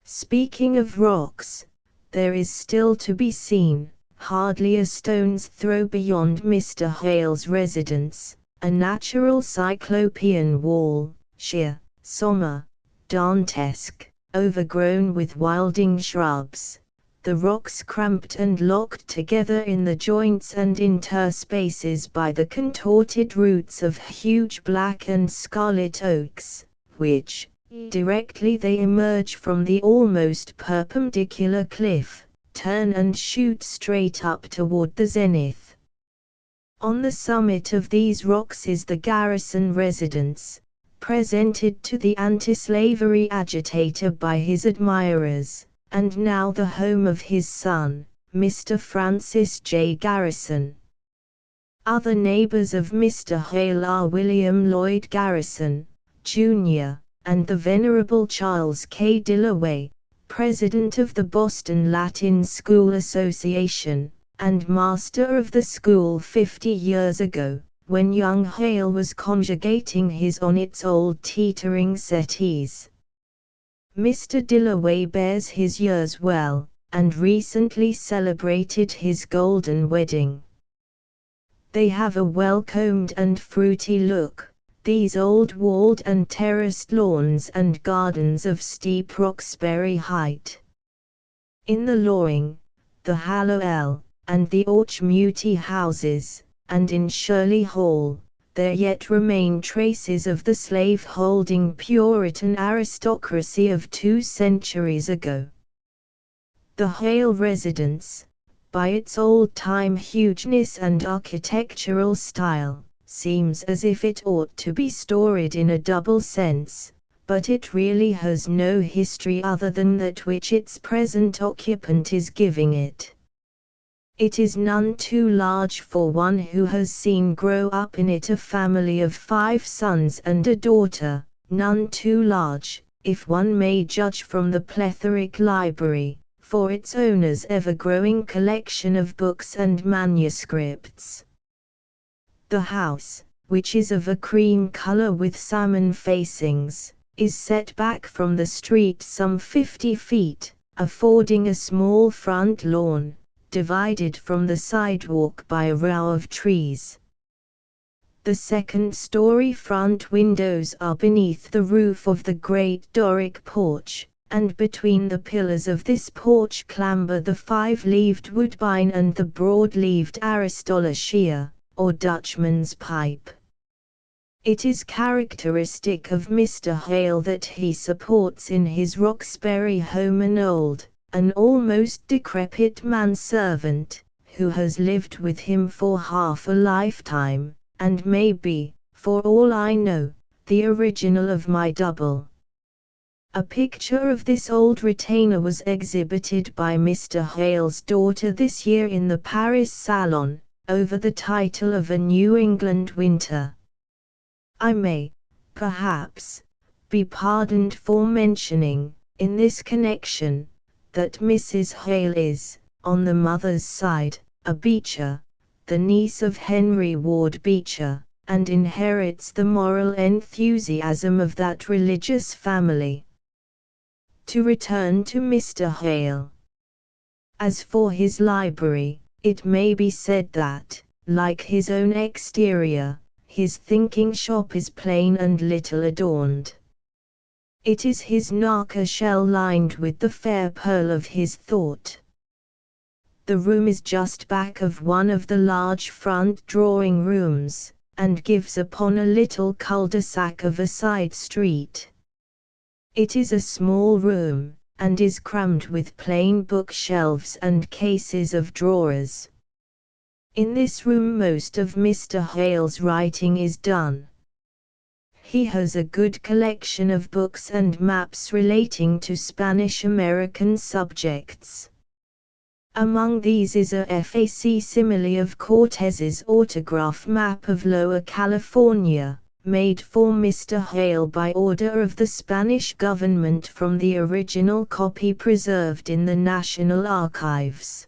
Speaking of rocks, there is still to be seen, hardly a stone's throw beyond Mr. Hale's residence, a natural cyclopean wall, sheer, sombre, Dantesque, overgrown with wilding shrubs, the rocks cramped and locked together in the joints and interspaces by the contorted roots of huge black and scarlet oaks, which, directly they emerge from the almost perpendicular cliff, turn and shoot straight up toward the zenith. On the summit of these rocks is the garrison residence, presented to the anti-slavery agitator by his admirers, and now the home of his son, Mr. Francis J. Garrison. Other neighbors of Mr. Hale are William Lloyd Garrison, Jr., and the Venerable Charles K. Dillaway, president of the Boston Latin School Association, and master of the school 50 years ago, when young Hale was conjugating his on its old teetering settees. Mr. Dillaway bears his years well, and recently celebrated his golden wedding. They have a well-combed and fruity look, these old walled and terraced lawns and gardens of steep Roxbury Height. In the Loring, the Hallowell, and the Auchmuty houses, and in Shirley Hall, there yet remain traces of the slave-holding Puritan aristocracy of 2 centuries ago. The Hale residence, by its old-time hugeness and architectural style, seems as if it ought to be storied in a double sense, but it really has no history other than that which its present occupant is giving it. It is none too large for one who has seen grow up in it a family of 5 sons and a daughter, none too large, if one may judge from the plethoric library, for its owner's ever-growing collection of books and manuscripts. The house, which is of a cream color with salmon facings, is set back from the street some 50 feet, affording a small front lawn, divided from the sidewalk by a row of trees. The 2nd-story front windows are beneath the roof of the great Doric porch, and between the pillars of this porch clamber the 5-leaved woodbine and the broad-leaved aristolochia, or Dutchman's pipe. It is characteristic of Mr. Hale that he supports in his Roxbury home an almost decrepit manservant, who has lived with him for half a lifetime, and may be, for all I know, the original of my double. A picture of this old retainer was exhibited by Mr. Hale's daughter this year in the Paris Salon, over the title of A New England Winter. I may, perhaps, be pardoned for mentioning, in this connection, that Mrs. Hale is, on the mother's side, a Beecher, the niece of Henry Ward Beecher, and inherits the moral enthusiasm of that religious family. To return to Mr. Hale. As for his library, it may be said that, like his own exterior, his thinking shop is plain and little adorned. It is his nacre shell lined with the fair pearl of his thought. The room is just back of one of the large front drawing rooms, and gives upon a little cul-de-sac of a side street. It is a small room, and is crammed with plain bookshelves and cases of drawers. In this room most of Mr. Hale's writing is done. He has a good collection of books and maps relating to Spanish-American subjects. Among these is a facsimile of Cortez's autograph map of Lower California, made for Mr. Hale by order of the Spanish government from the original copy preserved in the National Archives.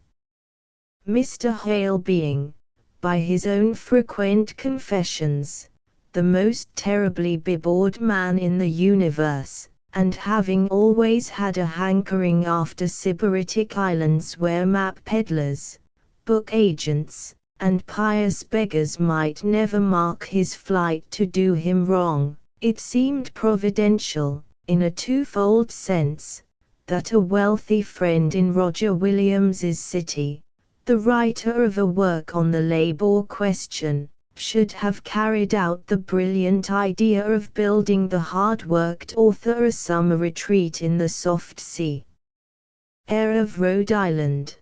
Mr. Hale being, by his own frequent confessions, the most terribly bebored man in the universe, and having always had a hankering after Sybaritic islands where map peddlers, book agents, and pious beggars might never mark his flight to do him wrong. It seemed providential, in a twofold sense, that a wealthy friend in Roger Williams's city, the writer of a work on the labor question, should have carried out the brilliant idea of building the hard-worked author a summer retreat in the soft sea air of Rhode Island.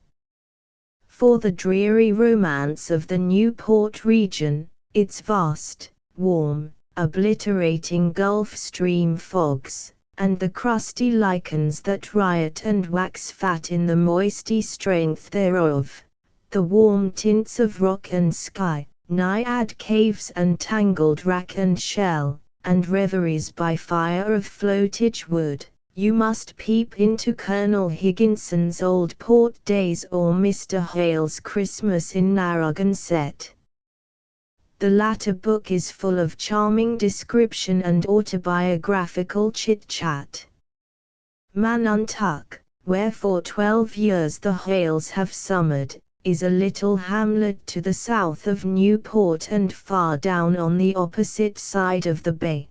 For the dreary romance of the Newport region, its vast, warm, obliterating Gulf Stream fogs, and the crusty lichens that riot and wax fat in the moisty strength thereof, the warm tints of rock and sky, naiad caves and tangled wrack and shell, and reveries by fire of floatage wood, you must peep into Colonel Higginson's Old Port Days or Mr. Hale's Christmas in Narragansett. The latter book is full of charming description and autobiographical chit-chat. Manuntuck, where for 12 years the Hales have summered, is a little hamlet to the south of Newport and far down on the opposite side of the bay.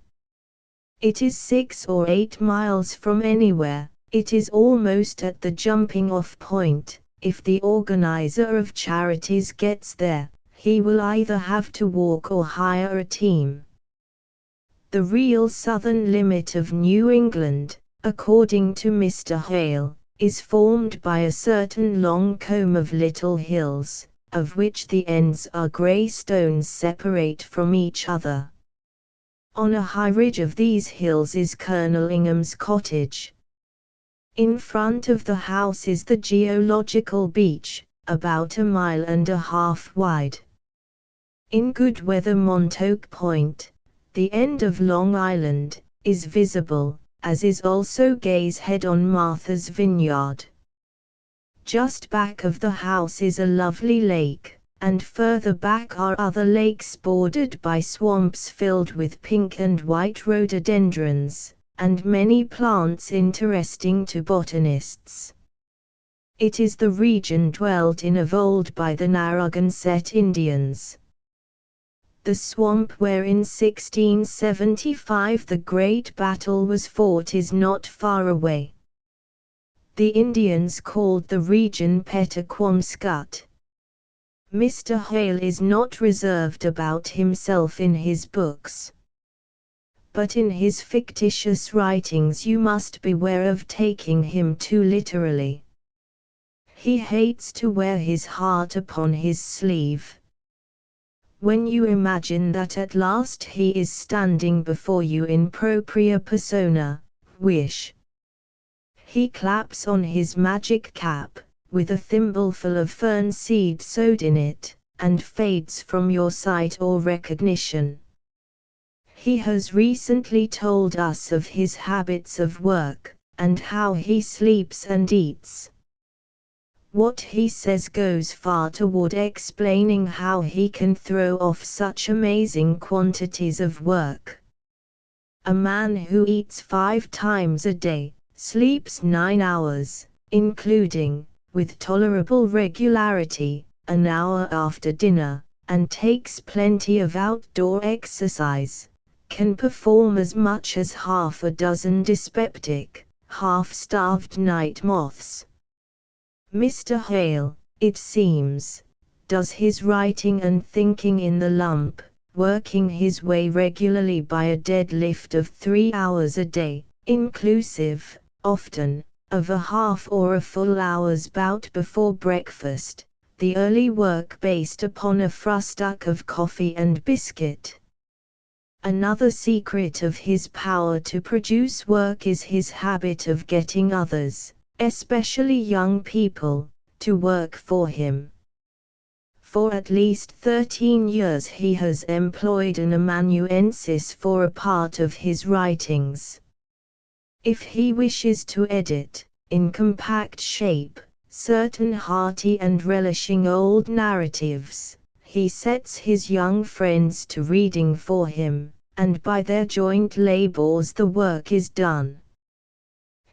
It is 6 or 8 miles from anywhere. It is almost at the jumping-off point. If the organizer of charities gets there, he will either have to walk or hire a team. The real southern limit of New England, according to Mr. Hale, is formed by a certain long comb of little hills, of which the ends are grey stones separate from each other. On a high ridge of these hills is Colonel Ingham's cottage. In front of the house is the geological beach, about 1.5 miles wide. In good weather Montauk Point, the end of Long Island, is visible, as is also Gaze Head on Martha's Vineyard. Just back of the house is a lovely lake, and further back are other lakes bordered by swamps filled with pink and white rhododendrons, and many plants interesting to botanists. It is the region dwelt in of old by the Narragansett Indians. The swamp where in 1675 the great battle was fought is not far away. The Indians called the region Petaquamscut. Mr. Hale is not reserved about himself in his books. But in his fictitious writings you must beware of taking him too literally. He hates to wear his heart upon his sleeve. When you imagine that at last he is standing before you in propria persona, wish. He claps on his magic cap, with a thimbleful of fern seed sowed in it, and fades from your sight or recognition. He has recently told us of his habits of work, and how he sleeps and eats. What he says goes far toward explaining how he can throw off such amazing quantities of work. A man who eats 5 times a day, sleeps 9 hours, including, with tolerable regularity, an hour after dinner, and takes plenty of outdoor exercise, can perform as much as 6 dyspeptic, half-starved night moths. Mr. Hale, it seems, does his writing and thinking in the lump, working his way regularly by a deadlift of 3 hours a day, inclusive, often, of a half or a full hour's bout before breakfast, the early work based upon a frustuck of coffee and biscuit. Another secret of his power to produce work is his habit of getting others, especially young people, to work for him. For at least 13 years he has employed an amanuensis for a part of his writings. If he wishes to edit, in compact shape, certain hearty and relishing old narratives, he sets his young friends to reading for him, and by their joint labors the work is done.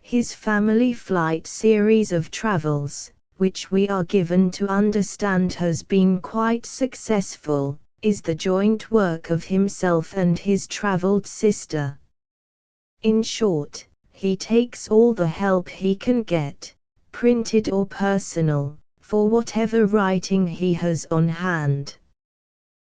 His family flight series of travels, which we are given to understand has been quite successful, is the joint work of himself and his travelled sister. In short, he takes all the help he can get, printed or personal, for whatever writing he has on hand.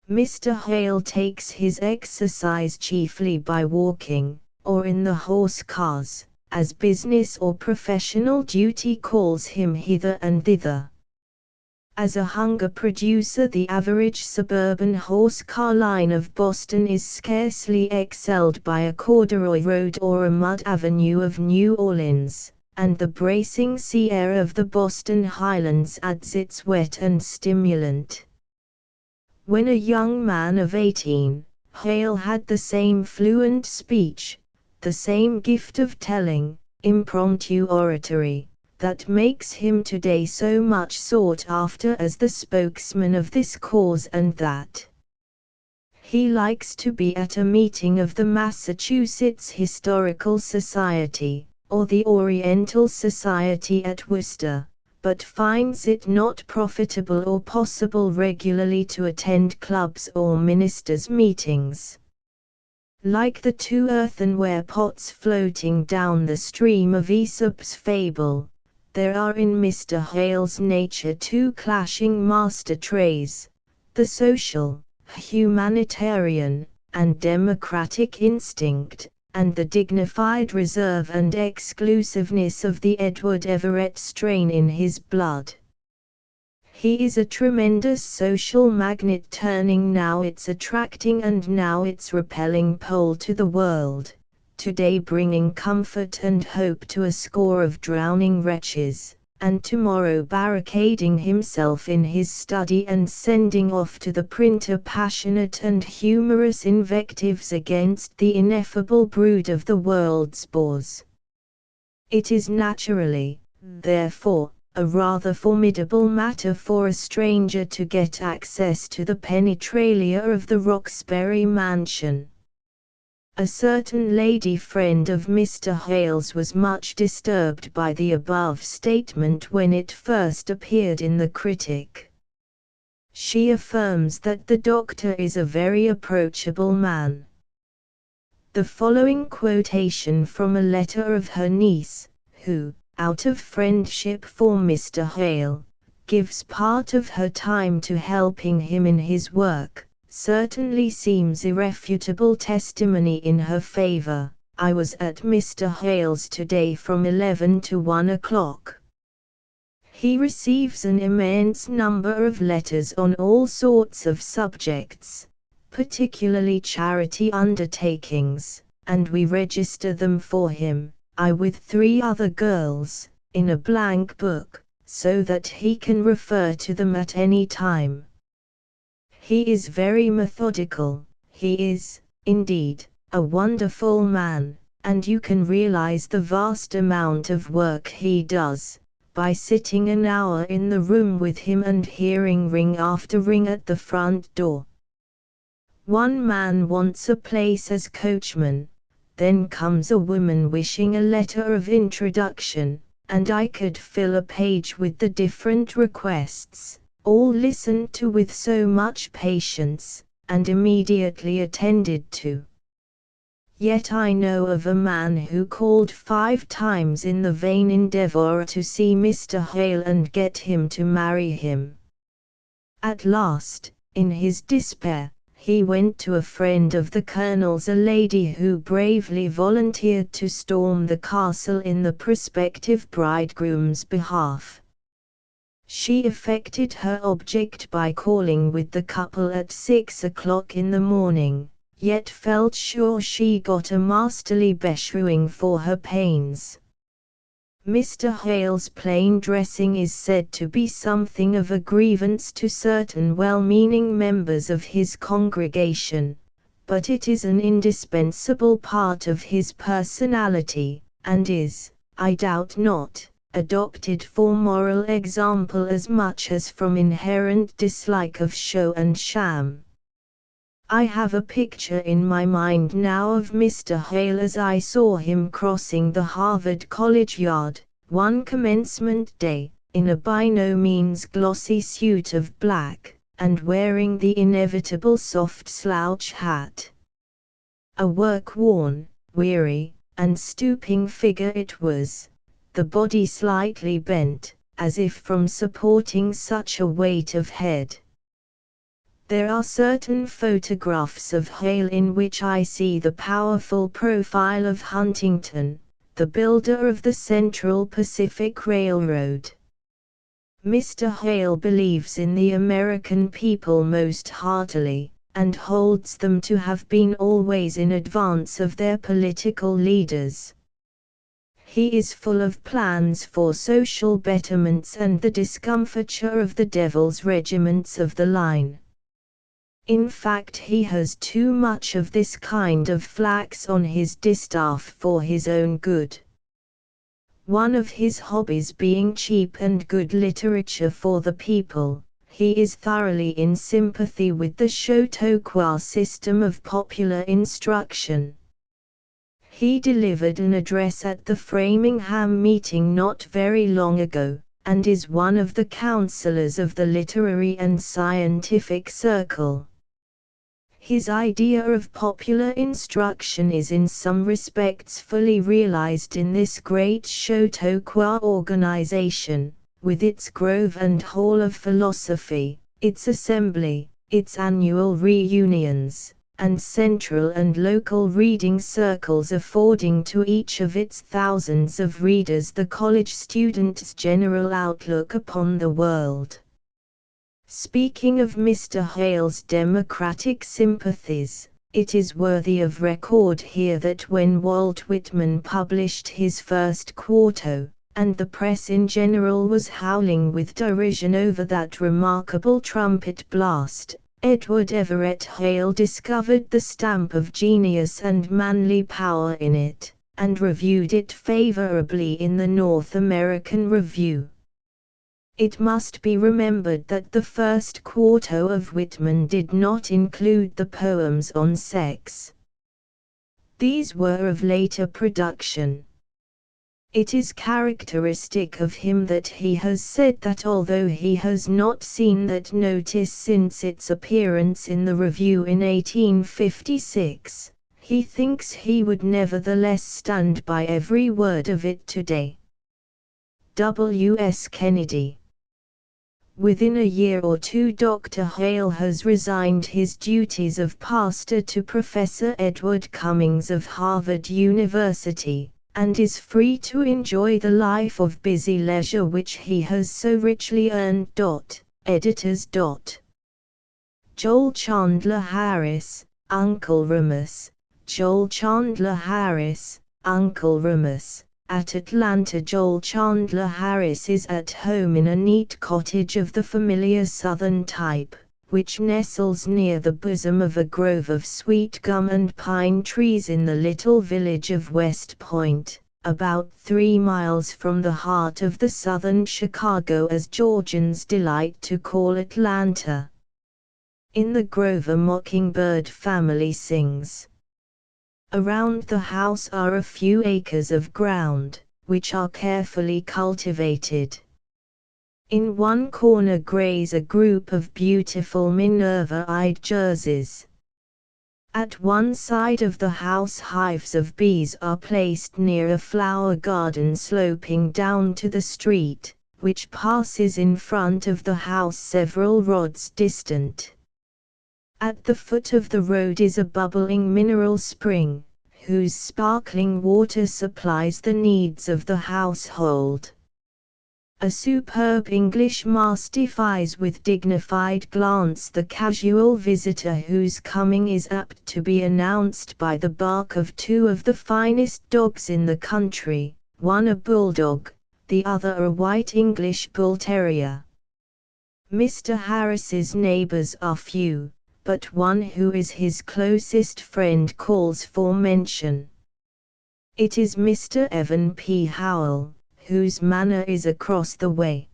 Mr. Hale takes his exercise chiefly by walking, or in the horse cars, as business or professional duty calls him hither and thither. As a hunger producer, the average suburban horse car line of Boston is scarcely excelled by a corduroy road or a mud avenue of New Orleans, and the bracing sea air of the Boston Highlands adds its wet and stimulant. When a young man of 18, Hale had the same fluent speech, the same gift of telling, impromptu oratory, that makes him today so much sought after as the spokesman of this cause and that. He likes to be at a meeting of the Massachusetts Historical Society, or the Oriental Society at Worcester, but finds it not profitable or possible regularly to attend clubs or ministers' meetings. Like the two earthenware pots floating down the stream of Aesop's fable, there are in Mr. Hale's nature two clashing master traits, the social, humanitarian, and democratic instinct, and the dignified reserve and exclusiveness of the Edward Everett strain in his blood. He is a tremendous social magnet, turning now its attracting and now its repelling pole to the world, today bringing comfort and hope to a score of drowning wretches, and tomorrow barricading himself in his study and sending off to the printer passionate and humorous invectives against the ineffable brood of the world's bores. It is naturally, therefore, a rather formidable matter for a stranger to get access to the penetralia of the Roxbury mansion. A certain lady friend of Mr. Hale's was much disturbed by the above statement when it first appeared in the Critic. She affirms that the doctor is a very approachable man. The following quotation from a letter of her niece, who, out of friendship for Mr. Hale, gives part of her time to helping him in his work, certainly seems irrefutable testimony in her favor. I was at Mr. Hale's today from 11 to 1 o'clock. He receives an immense number of letters on all sorts of subjects, particularly charity undertakings, and we register them for him, I with 3 other girls, in a blank book, so that he can refer to them at any time. He is very methodical, he is, indeed, a wonderful man, and you can realize the vast amount of work he does, by sitting an hour in the room with him and hearing ring after ring at the front door. One man wants a place as coachman, then comes a woman wishing a letter of introduction, and I could fill a page with the different requests, all listened to with so much patience, and immediately attended to. Yet I know of a man who called 5 times in the vain endeavor to see Mr. Hale and get him to marry him. At last, in his despair, he went to a friend of the Colonel's, a lady who bravely volunteered to storm the castle in the prospective bridegroom's behalf. She effected her object by calling with the couple at 6 o'clock in the morning, yet felt sure she got a masterly beshrewiing for her pains. Mr. Hale's plain dressing is said to be something of a grievance to certain well-meaning members of his congregation, but it is an indispensable part of his personality, and is, I doubt not, adopted for moral example as much as from inherent dislike of show and sham. I have a picture in my mind now of Mr. Hale as I saw him crossing the Harvard College yard, one commencement day, in a by no means glossy suit of black, and wearing the inevitable soft slouch hat. A work-worn, weary, and stooping figure it was, the body slightly bent, as if from supporting such a weight of head. There are certain photographs of Hale in which I see the powerful profile of Huntington, the builder of the Central Pacific Railroad. Mr. Hale believes in the American people most heartily, and holds them to have been always in advance of their political leaders. He is full of plans for social betterments and the discomfiture of the devil's regiments of the line. In fact, he has too much of this kind of flax on his distaff for his own good. One of his hobbies being cheap and good literature for the people, he is thoroughly in sympathy with the Chautauqua system of popular instruction. He delivered an address at the Framingham meeting not very long ago, and is one of the counselors of the literary and scientific circle. His idea of popular instruction is in some respects fully realized in this great Chautauqua organization, with its Grove and Hall of Philosophy, its assembly, its annual reunions, and central and local reading circles affording to each of its thousands of readers the college student's general outlook upon the world. Speaking of Mr. Hale's democratic sympathies, it is worthy of record here that when Walt Whitman published his first quarto, and the press in general was howling with derision over that remarkable trumpet blast, Edward Everett Hale discovered the stamp of genius and manly power in it, and reviewed it favorably in the North American Review. It must be remembered that the first quarto of Whitman did not include the poems on sex. These were of later production. It is characteristic of him that he has said that although he has not seen that notice since its appearance in the Review in 1856, he thinks he would nevertheless stand by every word of it today. W. S. Kennedy. Within a year or two Dr. Hale has resigned his duties of pastor to Professor Edward Cummings of Harvard University, and is free to enjoy the life of busy leisure which he has so richly earned. Editors. Joel Chandler Harris, Uncle Remus, Joel Chandler Harris, Uncle Remus. At Atlanta, Joel Chandler Harris is at home in a neat cottage of the familiar Southern type, which nestles near the bosom of a grove of sweet gum and pine trees in the little village of West Point, about 3 miles from the heart of the southern Chicago, as Georgians delight to call Atlanta. In the grove a mockingbird family sings. Around the house are a few acres of ground, which are carefully cultivated. In one corner graze a group of beautiful Minerva-eyed jerseys. At one side of the house hives of bees are placed near a flower garden sloping down to the street, which passes in front of the house several rods distant. At the foot of the road is a bubbling mineral spring, whose sparkling water supplies the needs of the household. A superb English mastiff eyes with dignified glance the casual visitor whose coming is apt to be announced by the bark of 2 of the finest dogs in the country, one a bulldog, the other a white English bull terrier. Mr. Harris's neighbors are few, but one who is his closest friend calls for mention. It is Mr. Evan P. Howell, whose manor is across the way.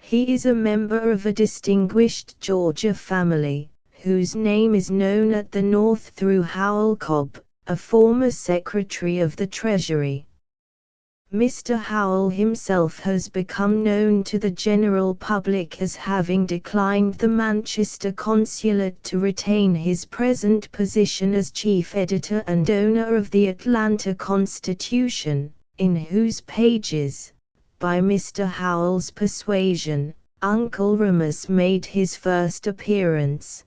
He is a member of a distinguished Georgia family, whose name is known at the North through Howell Cobb, a former Secretary of the Treasury. Mr. Howell himself has become known to the general public as having declined the Manchester Consulate to retain his present position as chief editor and owner of the Atlanta Constitution, in whose pages, by Mr. Howell's persuasion, Uncle Remus made his first appearance.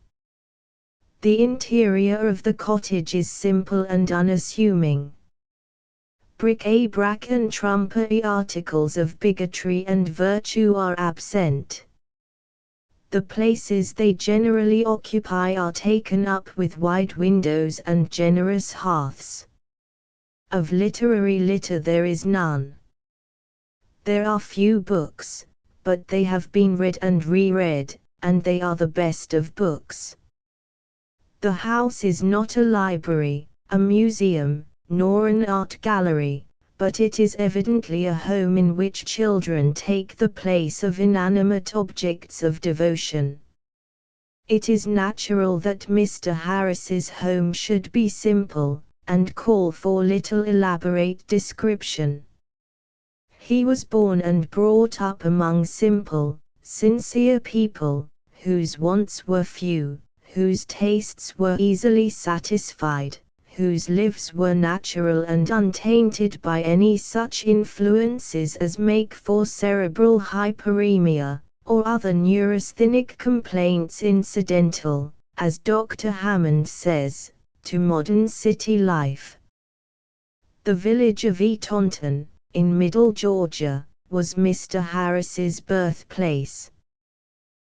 The interior of the cottage is simple and unassuming. Bric-a-brac and trumpery articles of bigotry and virtue are absent. The places they generally occupy are taken up with wide windows and generous hearths. Of literary litter there is none. There are few books, but they have been read and reread, and they are the best of books. The house is not a library, a museum, nor an art gallery, but it is evidently a home in which children take the place of inanimate objects of devotion. It is natural that Mr. Harris's home should be simple, and call for little elaborate description. He was born and brought up among simple, sincere people, whose wants were few, whose tastes were easily satisfied, whose lives were natural and untainted by any such influences as make for cerebral hyperemia, or other neurasthenic complaints incidental, as Dr. Hammond says, to modern city life. The village of Eatonton, in Middle Georgia, was Mr. Harris's birthplace.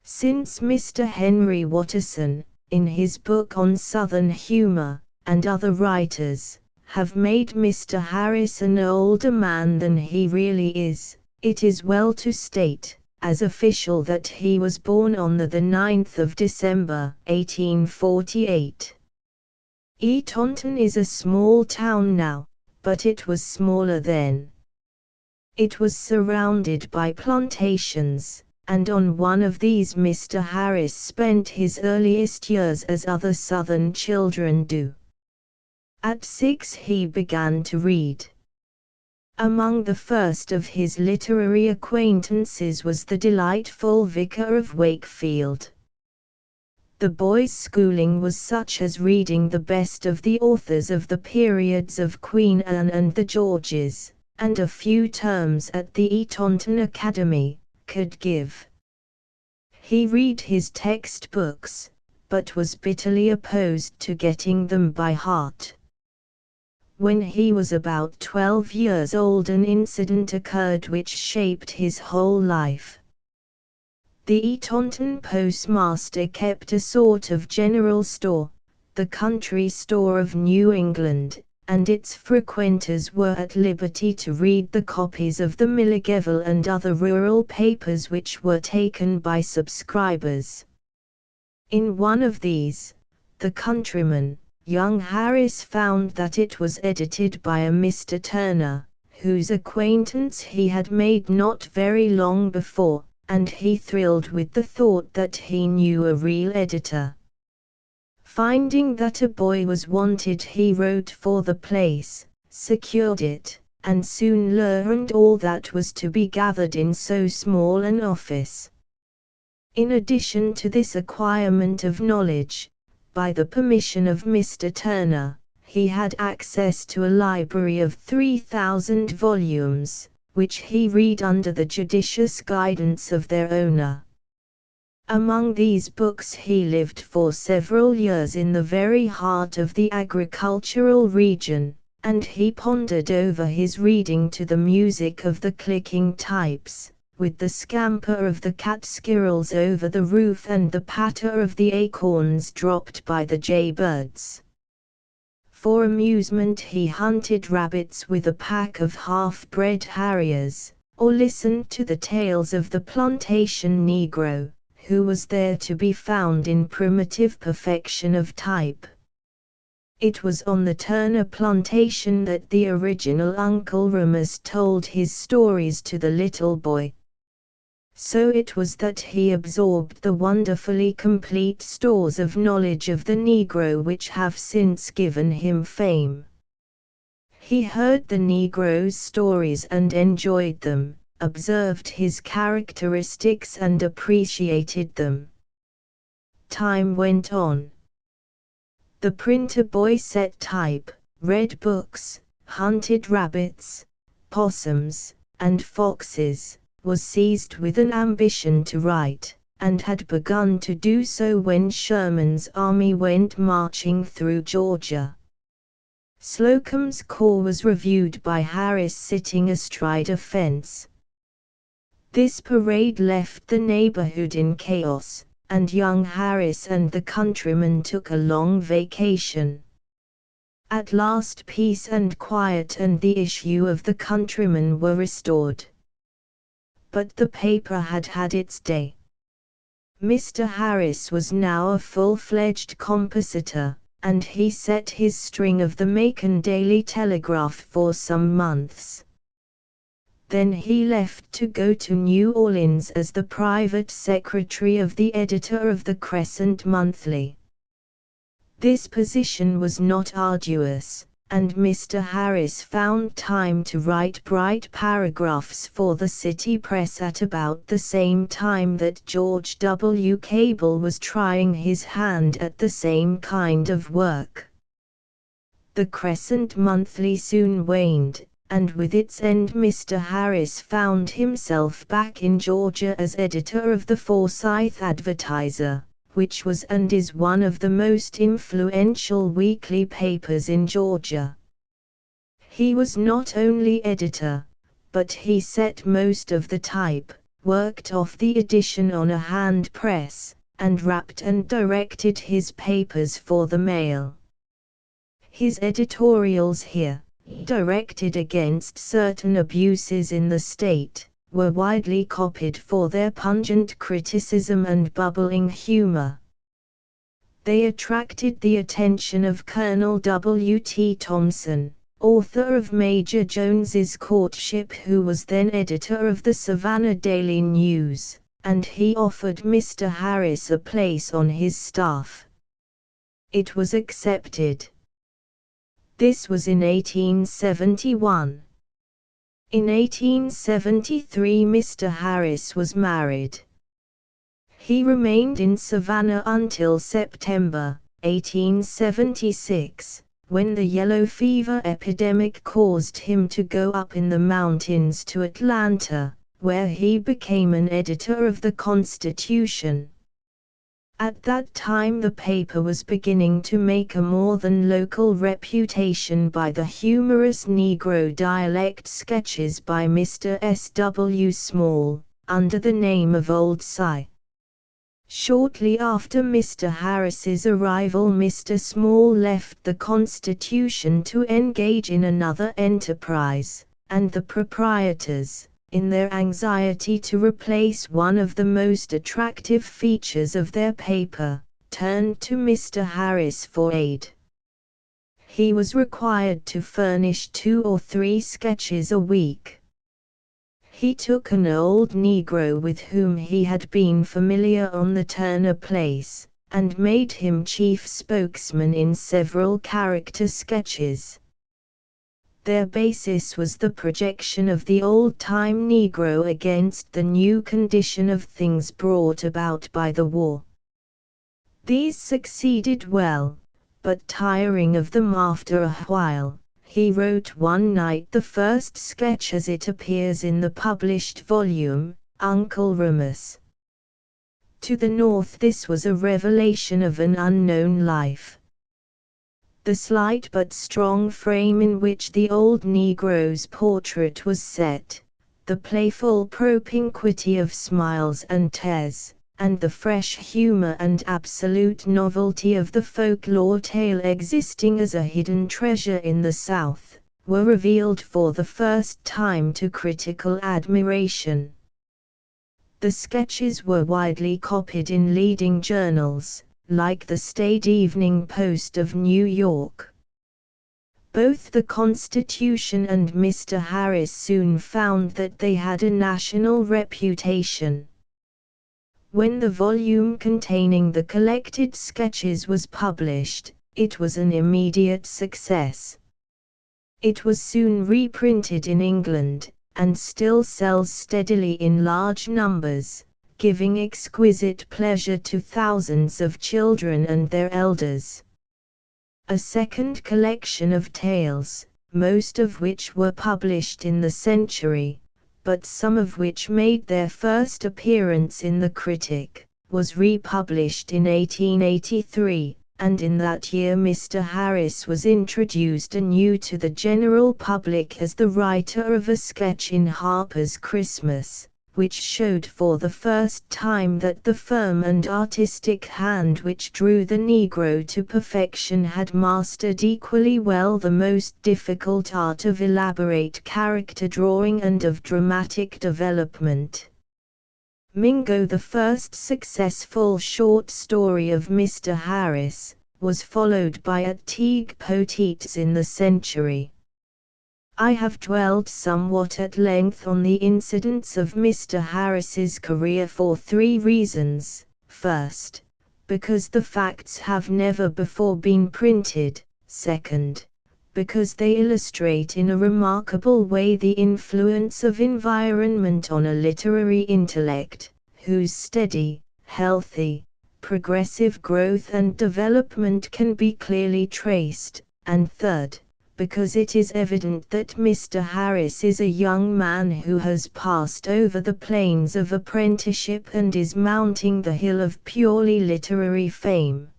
Since Mr. Henry Watterson, in his book on Southern humor, and other writers, have made Mr. Harris an older man than he really is, it is well to state, as official, that he was born on the 9th of December, 1848. Eatonton is a small town now, but it was smaller then. It was surrounded by plantations, and on one of these Mr. Harris spent his earliest years as other Southern children do. At 6 he began to read. Among the first of his literary acquaintances was the delightful Vicar of Wakefield. The boy's schooling was such as reading the best of the authors of the periods of Queen Anne and the Georges, and a few terms at the Eatonton Academy, could give. He read his textbooks, but was bitterly opposed to getting them by heart. When he was about 12 years old, an incident occurred which shaped his whole life. The Eatonton postmaster kept a sort of general store, the country store of New England, and its frequenters were at liberty to read the copies of the Milledgeville and other rural papers which were taken by subscribers. In one of these, The Countryman, young Harris found that it was edited by a Mr. Turner, whose acquaintance he had made not very long before, and he thrilled with the thought that he knew a real editor. Finding that a boy was wanted, he wrote for the place, secured it, and soon learned all that was to be gathered in so small an office. In addition to this acquirement of knowledge, by the permission of Mr. Turner, he had access to a library of 3,000 volumes, which he read under the judicious guidance of their owner. Among these books he lived for several years in the very heart of the agricultural region, and he pondered over his reading to the music of the clicking types, with the scamper of the catsquirrels over the roof and the patter of the acorns dropped by the jaybirds. For amusement he hunted rabbits with a pack of half-bred harriers, or listened to the tales of the plantation Negro, who was there to be found in primitive perfection of type. It was on the Turner plantation that the original Uncle Remus told his stories to the little boy. So it was that he absorbed the wonderfully complete stores of knowledge of the Negro which have since given him fame. He heard the Negro's stories and enjoyed them, observed his characteristics and appreciated them. Time went on. The printer boy set type, read books, hunted rabbits, possums, and foxes, was seized with an ambition to write, and had begun to do so when Sherman's army went marching through Georgia. Slocum's corps was reviewed by Harris sitting astride a fence. This parade left the neighborhood in chaos, and young Harris and the countrymen took a long vacation. At last peace and quiet and the issue of the Countryman were restored. But the paper had had its day. Mr. Harris was now a full-fledged compositor, and he set his string of the Macon Daily Telegraph for some months. Then he left to go to New Orleans as the private secretary of the editor of the Crescent Monthly. This position was not arduous, and Mr. Harris found time to write bright paragraphs for the city press at about the same time that George W. Cable was trying his hand at the same kind of work. The Crescent Monthly soon waned, and with its end Mr. Harris found himself back in Georgia as editor of the Forsyth Advertiser, which was and is one of the most influential weekly papers in Georgia. He was not only editor, but he set most of the type, worked off the edition on a hand press, and wrapped and directed his papers for the mail. His editorials here, directed against certain abuses in the state, were widely copied for their pungent criticism and bubbling humor. They attracted the attention of Colonel W. T. Thompson, author of Major Jones's Courtship, who was then editor of the Savannah Daily News, and he offered Mr. Harris a place on his staff. It was accepted. This was in 1871. In 1873 Mr. Harris was married. He remained in Savannah until September 1876, when the yellow fever epidemic caused him to go up in the mountains to Atlanta, where he became an editor of the Constitution. At that time the paper was beginning to make a more than local reputation by the humorous Negro dialect sketches by Mr. S. W. Small, under the name of Old Cy. Shortly after Mr. Harris's arrival, Mr. Small left the Constitution to engage in another enterprise, and the proprietors, in their anxiety to replace one of the most attractive features of their paper, turned to Mr. Harris for aid. He was required to furnish 2 or 3 sketches a week. He took an old Negro with whom he had been familiar on the Turner place, and made him chief spokesman in several character sketches. Their basis was the projection of the old-time Negro against the new condition of things brought about by the war. These succeeded well, but tiring of them after a while, he wrote one night the first sketch as it appears in the published volume, Uncle Remus. To the North this was a revelation of an unknown life. The slight but strong frame in which the old Negro's portrait was set, the playful propinquity of smiles and tears, and the fresh humor and absolute novelty of the folklore tale existing as a hidden treasure in the South, were revealed for the first time to critical admiration. The sketches were widely copied in leading journals, like the State Evening Post of New York. Both the Constitution and Mr. Harris soon found that they had a national reputation. When the volume containing the collected sketches was published, it was an immediate success. It was soon reprinted in England, and still sells steadily in large numbers, giving exquisite pleasure to thousands of children and their elders. A second collection of tales, most of which were published in the century, but some of which made their first appearance in the Critic, was republished in 1883, and in that year Mr. Harris was introduced anew to the general public as the writer of a sketch in Harper's Christmas, which showed for the first time that the firm and artistic hand which drew the Negro to perfection had mastered equally well the most difficult art of elaborate character drawing and of dramatic development. Mingo, the first successful short story of Mr. Harris, was followed by At Teague Poteets in the century. I have dwelled somewhat at length on the incidents of Mr. Harris's career for three reasons. First, because the facts have never before been printed. Second, because they illustrate in a remarkable way the influence of environment on a literary intellect, whose steady, healthy, progressive growth and development can be clearly traced. And third, because it is evident that Mr. Harris is a young man who has passed over the plains of apprenticeship and is mounting the hill of purely literary fame,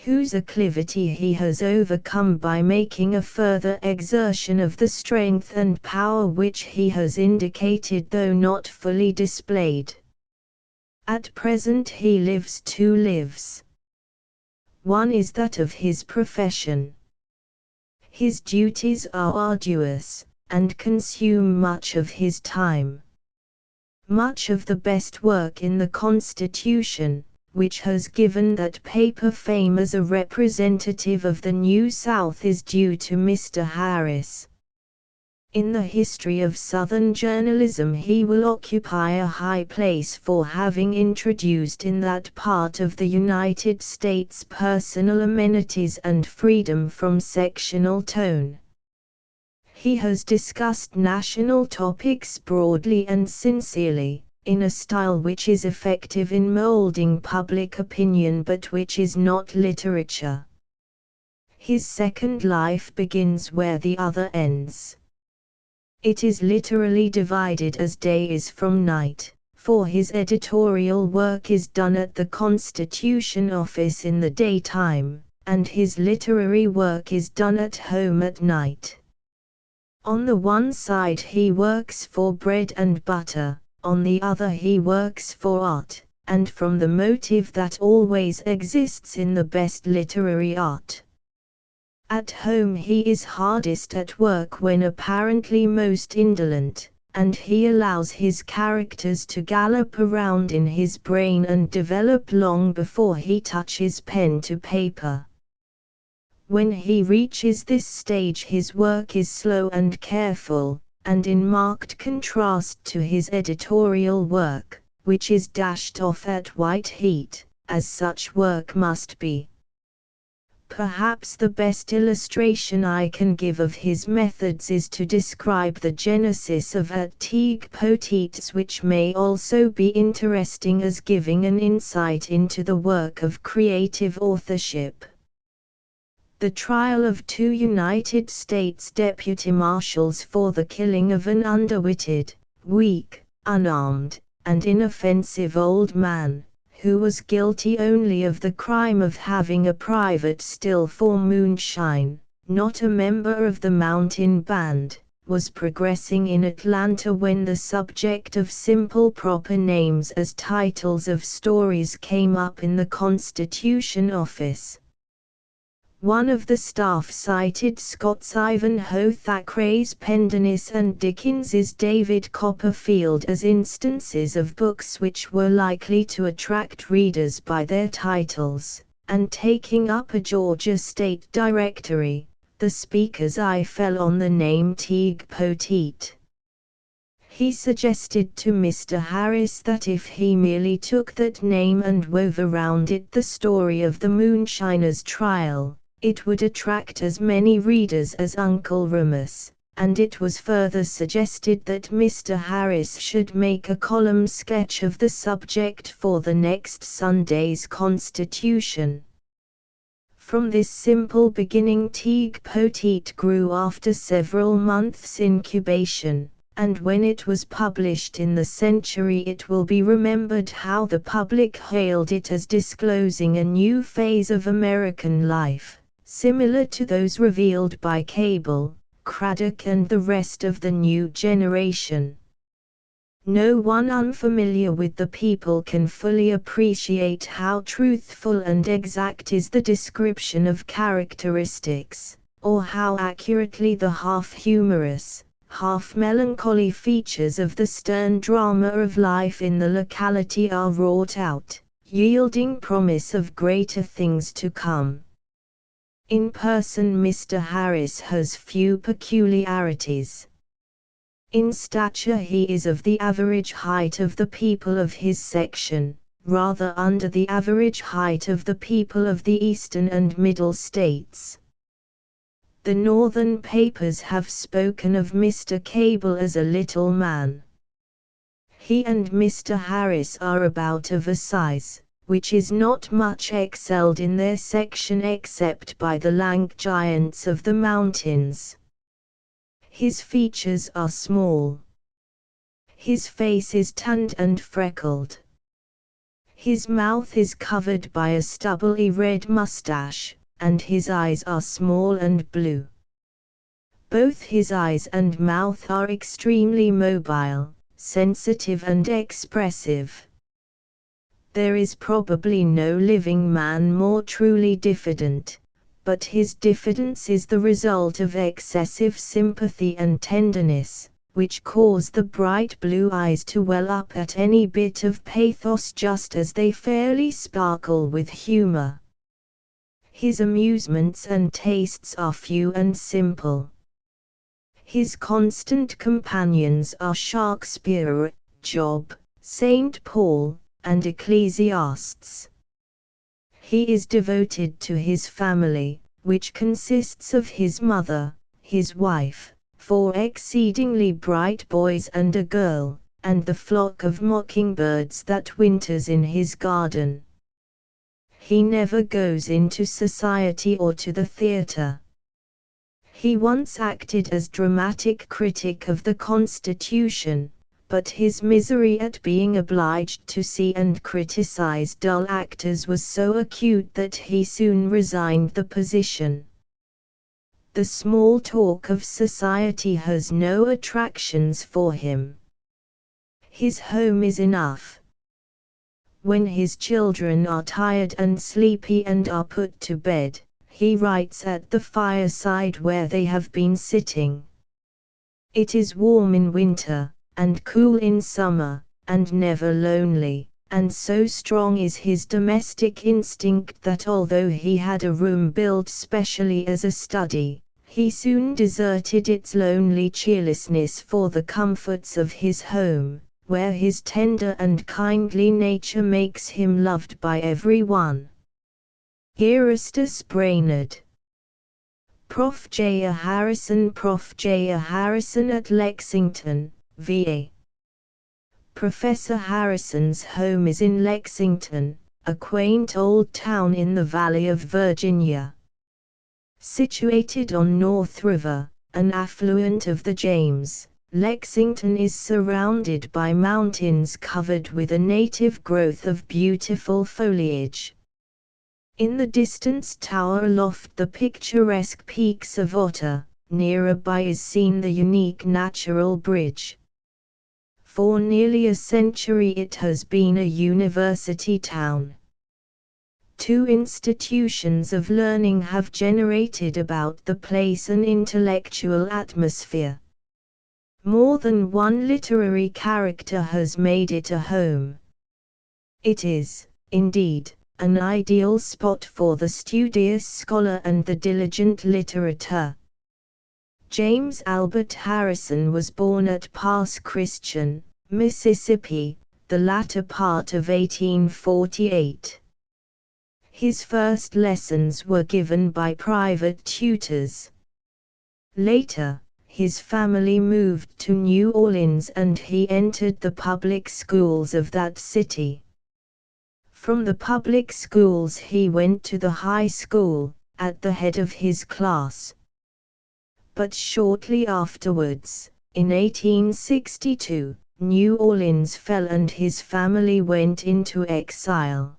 whose acclivity he has overcome by making a further exertion of the strength and power which he has indicated though not fully displayed. At present he lives two lives. One is that of his profession. His duties are arduous, and consume much of his time. Much of the best work in the Constitution, which has given that paper fame as a representative of the New South, is due to Mr. Harris. In the history of Southern journalism he will occupy a high place for having introduced in that part of the United States personal amenities and freedom from sectional tone. He has discussed national topics broadly and sincerely, in a style which is effective in molding public opinion but which is not literature. His second life begins where the other ends. It is literally divided as day is from night, for his editorial work is done at the Constitution office in the daytime, and his literary work is done at home at night. On the one side he works for bread and butter, on the other he works for art, and from the motive that always exists in the best literary art. At home he is hardest at work when apparently most indolent, and he allows his characters to gallop around in his brain and develop long before he touches pen to paper. When he reaches this stage his work is slow and careful, and in marked contrast to his editorial work, which is dashed off at white heat, as such work must be. Perhaps the best illustration I can give of his methods is to describe the genesis of At Teague Poteets, which may also be interesting as giving an insight into the work of creative authorship. The trial of two United States deputy marshals for the killing of an underwitted, weak, unarmed, and inoffensive old man, who was guilty only of the crime of having a private still for moonshine, not a member of the mountain band, was progressing in Atlanta when the subject of simple proper names as titles of stories came up in the Constitution office. One of the staff cited Scott's Ivanhoe Thackeray's Pendennis and Dickens's David Copperfield as instances of books which were likely to attract readers by their titles, and taking up a Georgia state directory, the speaker's eye fell on the name Teague Poteet. He suggested to Mr. Harris that if he merely took that name and wove around it the story of the moonshiner's trial, It would attract as many readers as Uncle Remus, and it was further suggested that Mr. Harris should make a column sketch of the subject for the next Sunday's Constitution. From this simple beginning Teague Poteet grew after several months' incubation, and when it was published in the Century it will be remembered how the public hailed it as disclosing a new phase of American life, similar to those revealed by Cable, Craddock and the rest of the new generation. No one unfamiliar with the people can fully appreciate how truthful and exact is the description of characteristics, or how accurately the half-humorous, half-melancholy features of the stern drama of life in the locality are wrought out, yielding promise of greater things to come. In person Mr. Harris has few peculiarities. In stature he is of the average height of the people of his section, rather under the average height of the people of the eastern and middle states. The northern papers have spoken of Mr. Cable as a little man. He and Mr. Harris are about of a size, which is not much excelled in their section except by the lank giants of the mountains. His features are small. His face is tanned and freckled. His mouth is covered by a stubbly red mustache, and his eyes are small and blue. Both his eyes and mouth are extremely mobile, sensitive and expressive. There is probably no living man more truly diffident, but his diffidence is the result of excessive sympathy and tenderness, which cause the bright blue eyes to well up at any bit of pathos just as they fairly sparkle with humor. His amusements and tastes are few and simple. His constant companions are Shakespeare, Job, St. Paul, and ecclesiasts. He is devoted to his family, which consists of his mother, his wife, 4 exceedingly bright boys and a girl, and the flock of mockingbirds that winters in his garden. He never goes into society or to the theatre. He once acted as dramatic critic of the Constitution, but his misery at being obliged to see and criticize dull actors was so acute that he soon resigned the position. The small talk of society has no attractions for him. His home is enough. When his children are tired and sleepy and are put to bed, he writes at the fireside where they have been sitting. It is warm in winter, and cool in summer, and never lonely, and so strong is his domestic instinct that although he had a room built specially as a study, he soon deserted its lonely cheerlessness for the comforts of his home, where his tender and kindly nature makes him loved by every one. Erastus Brainerd. Prof. J. A. Harrison Prof. J. A. Harrison at Lexington, VA. Professor Harrison's home is in Lexington, a quaint old town in the Valley of Virginia. Situated on North River, an affluent of the James, Lexington is surrounded by mountains covered with a native growth of beautiful foliage. In the distance tower aloft the picturesque peaks of Otter, nearer by is seen the unique natural bridge. For nearly a century it has been a university town. 2 institutions of learning have generated about the place an intellectual atmosphere. More than one literary character has made it a home. It is, indeed, an ideal spot for the studious scholar and the diligent literateur. James Albert Harrison was born at Pass Christian, Mississippi, the latter part of 1848. His first lessons were given by private tutors. Later, his family moved to New Orleans and he entered the public schools of that city. From the public schools he went to the high school, at the head of his class. But shortly afterwards, in 1862, New Orleans fell and his family went into exile.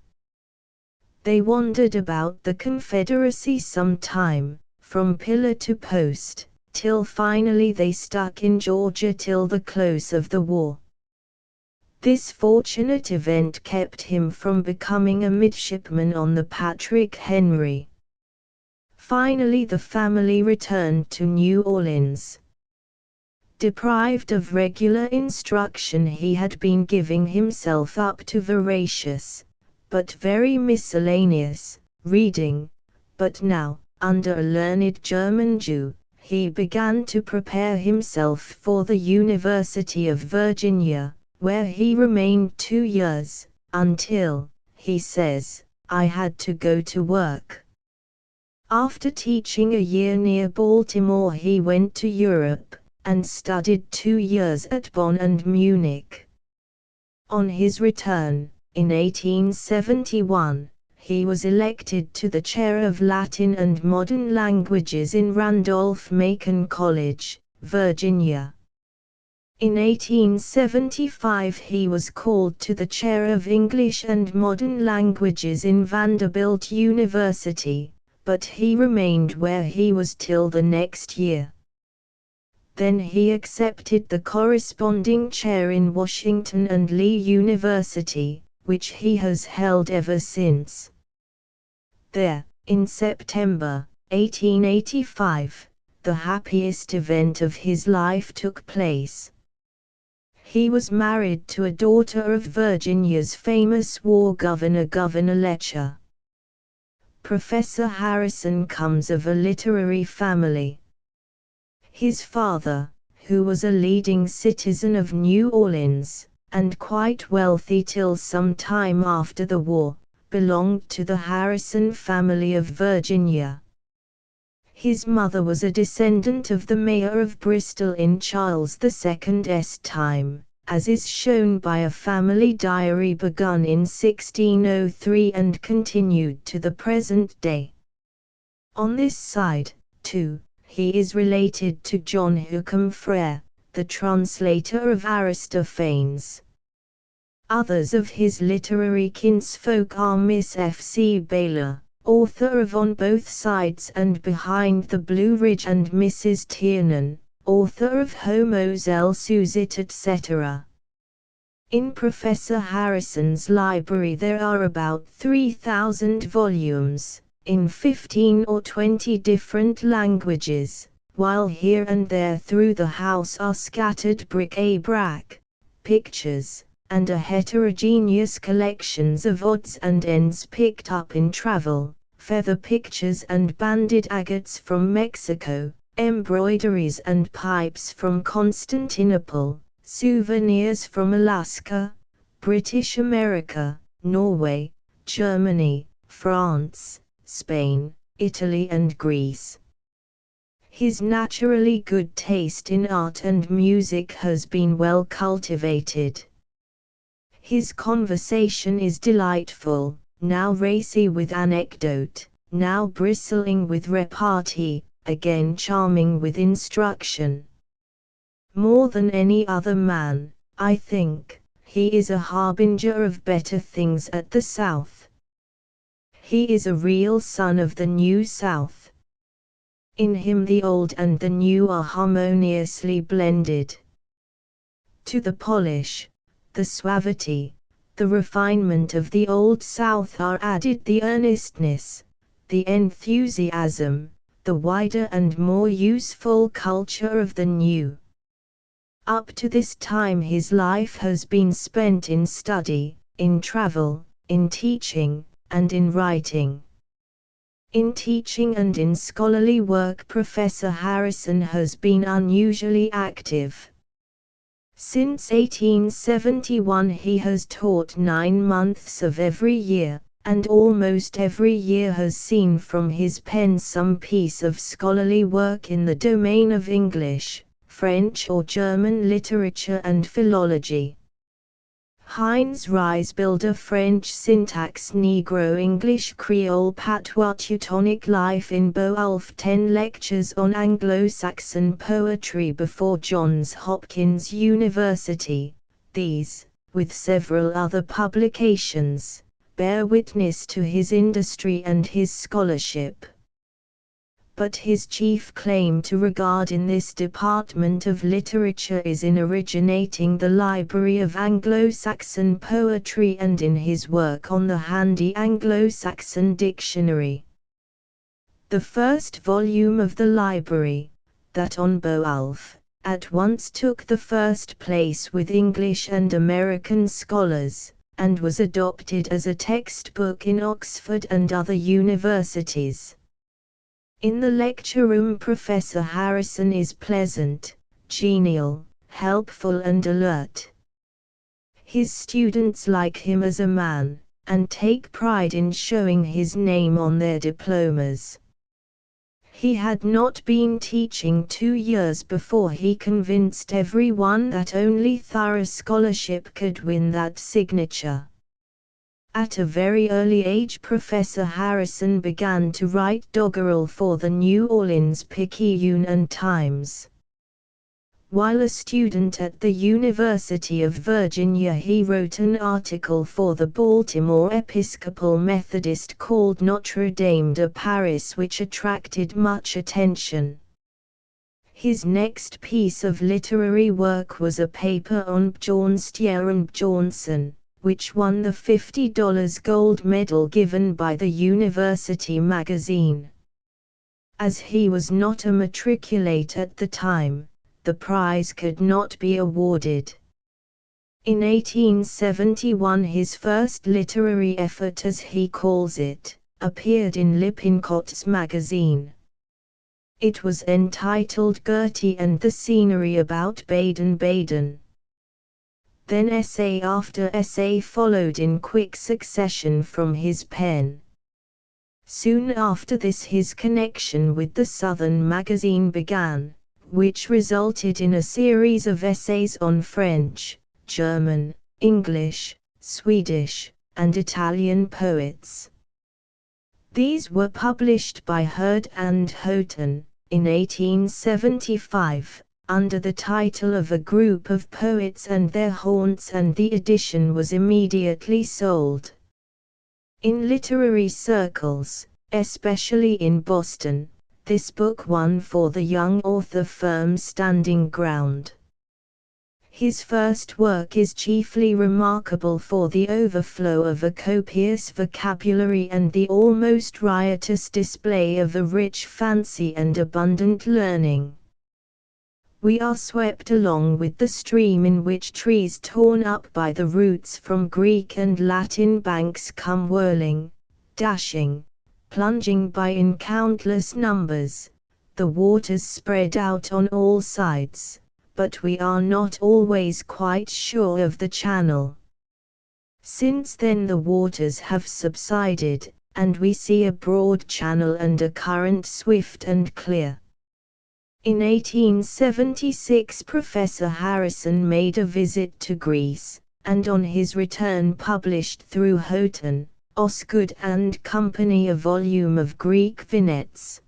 They wandered about the Confederacy some time, from pillar to post, till finally they stuck in Georgia till the close of the war. This fortunate event kept him from becoming a midshipman on the Patrick Henry. Finally the family returned to New Orleans. Deprived of regular instruction, he had been giving himself up to voracious, but very miscellaneous, reading, but now, under a learned German Jew, he began to prepare himself for the University of Virginia, where he remained 2 years, until, he says, I had to go to work. After teaching a year near Baltimore he went to Europe, and studied 2 years at Bonn and Munich. On his return, in 1871, he was elected to the chair of Latin and Modern Languages in Randolph-Macon College, Virginia. In 1875 he was called to the chair of English and Modern Languages in Vanderbilt University, but he remained where he was till the next year. Then he accepted the corresponding chair in Washington and Lee University, which he has held ever since. There, in September 1885, the happiest event of his life took place. He was married to a daughter of Virginia's famous war governor, Governor Letcher. Professor Harrison comes of a literary family. His father, who was a leading citizen of New Orleans, and quite wealthy till some time after the war, belonged to the Harrison family of Virginia. His mother was a descendant of the mayor of Bristol in Charles II's time, as is shown by a family diary begun in 1603 and continued to the present day. On this side, too, he is related to John Hookham Frere, the translator of Aristophanes. Others of his literary kinsfolk are Miss F. C. Baylor, author of On Both Sides and Behind the Blue Ridge, and Mrs. Tiernan, author of Homo Zelsusit, etc. In Professor Harrison's library there are about 3,000 volumes, in 15 or 20 different languages, while here and there through the house are scattered bric-a-brac, pictures, and a heterogeneous collections of odds and ends picked up in travel, feather pictures and banded agates from Mexico, embroideries and pipes from Constantinople, souvenirs from Alaska, British America, Norway, Germany, France, Spain, Italy and Greece. His naturally good taste in art and music has been well cultivated. His conversation is delightful, now racy with anecdote, now bristling with repartee, again charming with instruction. More than any other man, I think, he is a harbinger of better things at the South. He is a real son of the New South. In him the old and the new are harmoniously blended. To the polish, the suavity, the refinement of the Old South are added the earnestness, the enthusiasm, the wider and more useful culture of the New. Up to this time his life has been spent in study, in travel, in teaching, and in writing. In teaching and in scholarly work Professor Harrison has been unusually active. Since 1871 he has taught 9 months of every year, and almost every year has seen from his pen some piece of scholarly work in the domain of English, French or German literature and philology. Heinz Reisbilder French syntax Negro English Creole Patois Teutonic Life in Beowulf 10 Lectures on Anglo-Saxon Poetry before Johns Hopkins University. These, with several other publications, bear witness to his industry and his scholarship. But his chief claim to regard in this department of literature is in originating the Library of Anglo-Saxon Poetry and in his work on the handy Anglo-Saxon Dictionary. The first volume of the library, that on Beowulf, at once took the first place with English and American scholars, and was adopted as a textbook in Oxford and other universities. In the lecture room Professor Harrison is pleasant, genial, helpful and alert. His students like him as a man, and take pride in showing his name on their diplomas. He had not been teaching 2 years before he convinced everyone that only thorough scholarship could win that signature. At a very early age Professor Harrison began to write doggerel for the New Orleans Picayune and Times. While a student at the University of Virginia he wrote an article for the Baltimore Episcopal Methodist called Notre Dame de Paris which attracted much attention. His next piece of literary work was a paper on Bjornstjerne and Bjornson, which won the $50 gold medal given by the university magazine. As he was not a matriculate at the time, the prize could not be awarded. In 1871 his first literary effort, as he calls it, appeared in Lippincott's magazine. It was entitled Gertie and the Scenery about Baden-Baden. Then essay after essay followed in quick succession from his pen. Soon after this his connection with the Southern magazine began, which resulted in a series of essays on French, German, English, Swedish, and Italian poets. These were published by Hurd and Houghton, in 1875. Under the title of A Group of Poets and Their Haunts, and the edition was immediately sold. In literary circles, especially in Boston, this book won for the young author firm standing ground. His first work is chiefly remarkable for the overflow of a copious vocabulary and the almost riotous display of a rich fancy and abundant learning. We are swept along with the stream in which trees torn up by the roots from Greek and Latin banks come whirling, dashing, plunging by in countless numbers, the waters spread out on all sides, but we are not always quite sure of the channel. Since then the waters have subsided, and we see a broad channel and a current swift and clear. In 1876 Professor Harrison made a visit to Greece, and on his return published through Houghton, Osgood and Company a volume of Greek vignettes.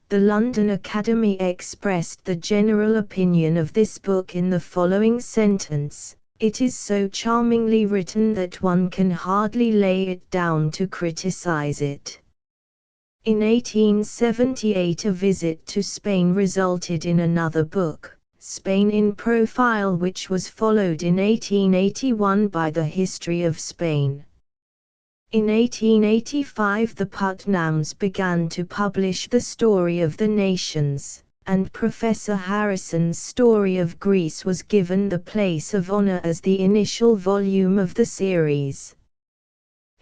The London Academy expressed the general opinion of this book in the following sentence: "It is so charmingly written that one can hardly lay it down to criticize it." In 1878 a visit to Spain resulted in another book, Spain in Profile, which was followed in 1881 by the History of Spain. In 1885 the Putnams began to publish The Story of the Nations, and Professor Harrison's Story of Greece was given the place of honor as the initial volume of the series.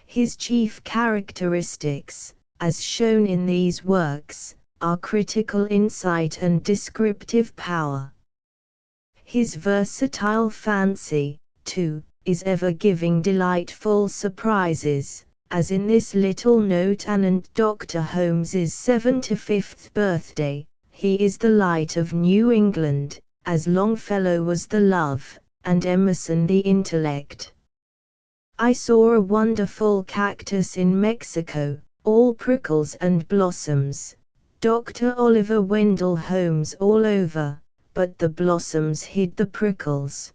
His chief characteristics, as shown in these works, are critical insight and descriptive power. His versatile fancy, too, is ever giving delightful surprises, as in this little note anent Dr. Holmes's 75th birthday, he is the light of New England, as Longfellow was the love, and Emerson the intellect. I saw a wonderful cactus in Mexico, all prickles and blossoms, Dr. Oliver Wendell Holmes all over, but the blossoms hid the prickles.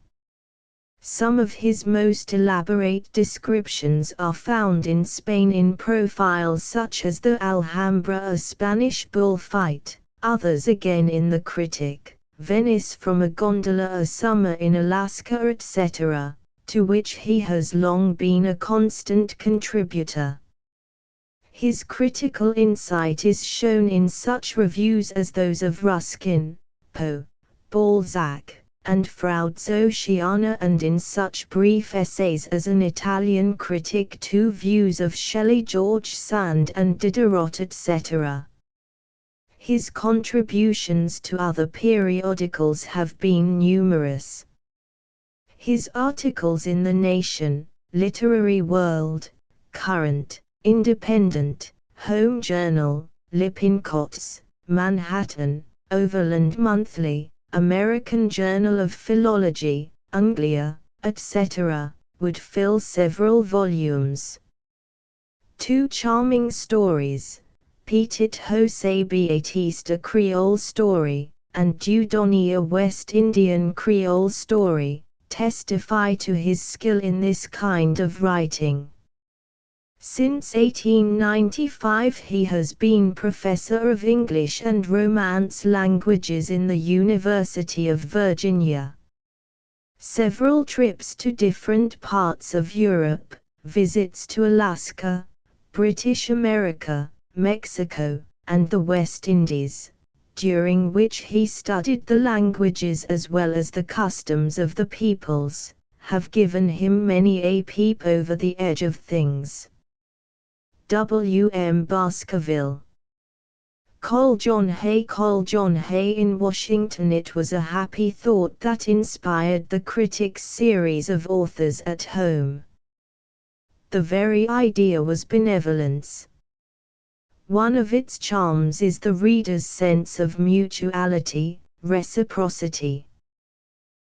Some of his most elaborate descriptions are found in Spain in profiles such as the Alhambra, a Spanish bullfight, others again in the Critic, Venice from a gondola, a summer in Alaska, etc., to which he has long been a constant contributor. His critical insight is shown in such reviews as those of Ruskin, Poe, Balzac, and Froude's Oceana, and in such brief essays as An Italian Critic, Two Views of Shelley, George Sand and Diderot, etc. His contributions to other periodicals have been numerous. His articles in The Nation, Literary World, Current, Independent, Home Journal, Lippincott's, Manhattan, Overland Monthly, American Journal of Philology, Anglia, etc., would fill several volumes. Two charming stories, Petit José Beatiste, a Creole story, and Dieudonné, a West Indian Creole story, testify to his skill in this kind of writing. Since 1895 he has been Professor of English and Romance languages in the University of Virginia. Several trips to different parts of Europe, visits to Alaska, British America, Mexico, and the West Indies, during which he studied the languages as well as the customs of the peoples, have given him many a peep over the edge of things. W. M. Baskerville. Col John Hay in Washington. It was a happy thought that inspired the Critic's series of authors at home. The very idea was benevolence. One of its charms is the reader's sense of mutuality, reciprocity.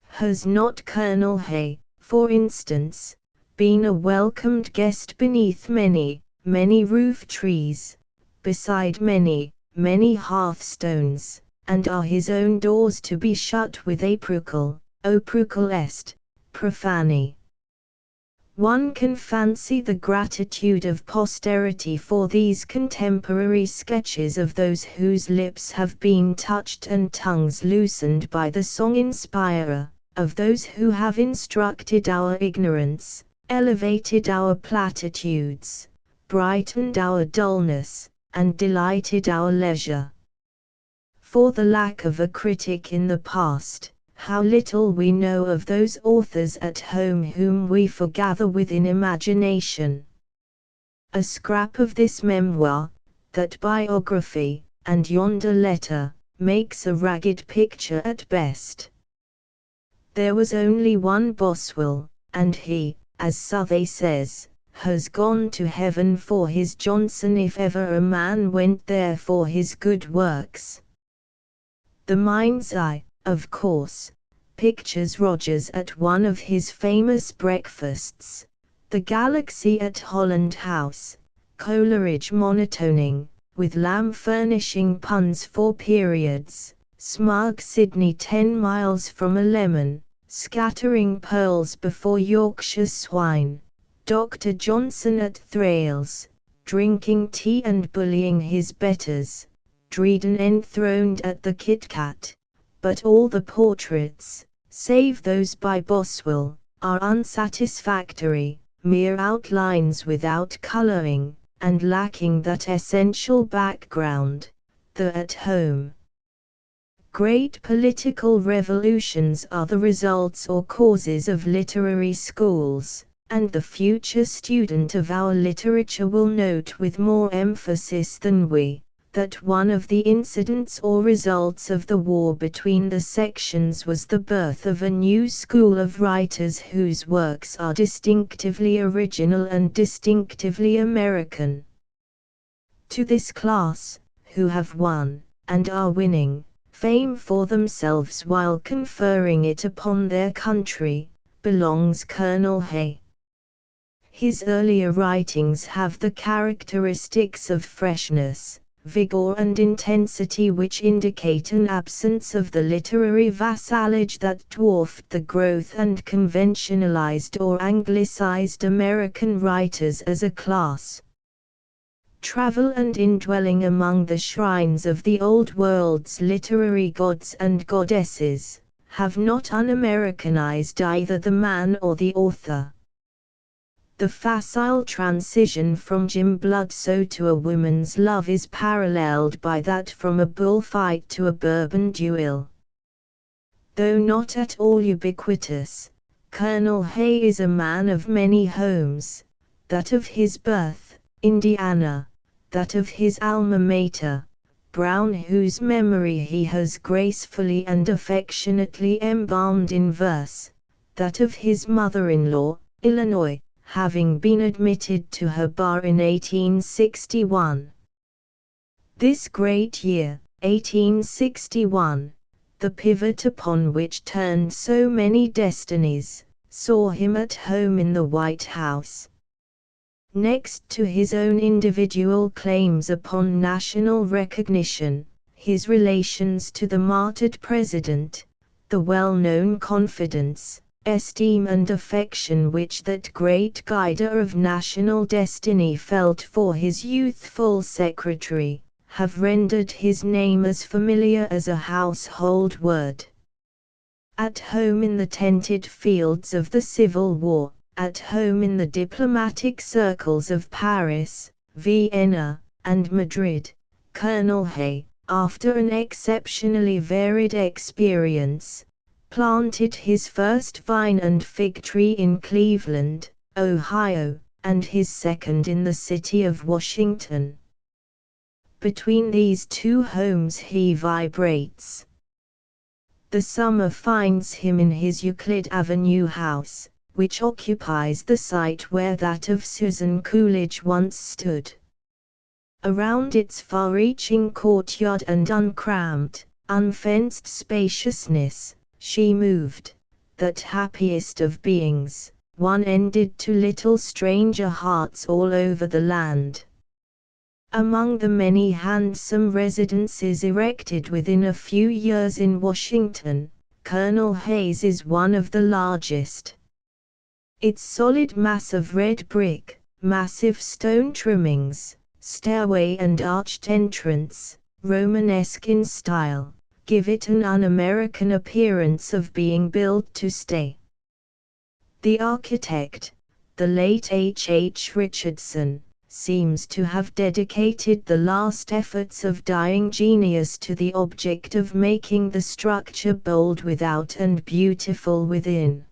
Has not Colonel Hay, for instance, been a welcomed guest beneath many roof trees, beside many hearthstones, and are his own doors to be shut with a prucal, o prucal est, profani? One can fancy the gratitude of posterity for these contemporary sketches of those whose lips have been touched and tongues loosened by the song inspirer, of those who have instructed our ignorance, elevated our platitudes, brightened our dullness, and delighted our leisure. For the lack of a critic in the past, how little we know of those authors at home whom we foregather within imagination. A scrap of this memoir, that biography, and yonder letter, makes a ragged picture at best. There was only one Boswell, and he, as Southey says, has gone to heaven for his Johnson, if ever a man went there for his good works. The mind's eye, of course, pictures Rogers at one of his famous breakfasts, the Galaxy at Holland House, Coleridge monotoning, with Lamb furnishing puns for periods, smug Sydney 10 miles from a lemon, scattering pearls before Yorkshire swine, Dr. Johnson at Thrale's, drinking tea and bullying his betters, Dryden enthroned at the Kit Kat, but all the portraits, save those by Boswell, are unsatisfactory, mere outlines without colouring, and lacking that essential background, the at home. Great political revolutions are the results or causes of literary schools, and the future student of our literature will note with more emphasis than we, that one of the incidents or results of the war between the sections was the birth of a new school of writers whose works are distinctively original and distinctively American. To this class, who have won, and are winning, fame for themselves while conferring it upon their country, belongs Colonel Hay. His earlier writings have the characteristics of freshness, vigor and intensity which indicate an absence of the literary vassalage that dwarfed the growth and conventionalized or anglicized American writers as a class. Travel and indwelling among the shrines of the Old World's literary gods and goddesses, have not un-Americanized either the man or the author. The facile transition from Jim Bludso to a woman's love is paralleled by that from a bullfight to a bourbon duel. Though not at all ubiquitous, Colonel Hay is a man of many homes, that of his birth, Indiana, that of his alma mater, Brown, whose memory he has gracefully and affectionately embalmed in verse, that of his mother-in-law, Illinois, having been admitted to her bar in 1861. This great year, 1861, the pivot upon which turned so many destinies, saw him at home in the White House. Next to his own individual claims upon national recognition, his relations to the martyred president, the well-known confidence, esteem and affection which that great guider of national destiny felt for his youthful secretary, have rendered his name as familiar as a household word. At home in the tented fields of the Civil War, at home in the diplomatic circles of Paris, Vienna, and Madrid, Colonel Hay, after an exceptionally varied experience, planted his first vine and fig tree in Cleveland, Ohio, and his second in the city of Washington. Between these two homes he vibrates. The summer finds him in his Euclid Avenue house, which occupies the site where that of Susan Coolidge once stood. Around its far-reaching courtyard and uncramped, unfenced spaciousness, she moved, that happiest of beings, one-ended to little stranger hearts all over the land. Among the many handsome residences erected within a few years in Washington, Colonel Hay's is one of the largest. Its solid mass of red brick, massive stone trimmings, stairway and arched entrance, Romanesque in style, give it an un-American appearance of being built to stay. The architect, the late H. H. Richardson, seems to have dedicated the last efforts of dying genius to the object of making the structure bold without and beautiful within.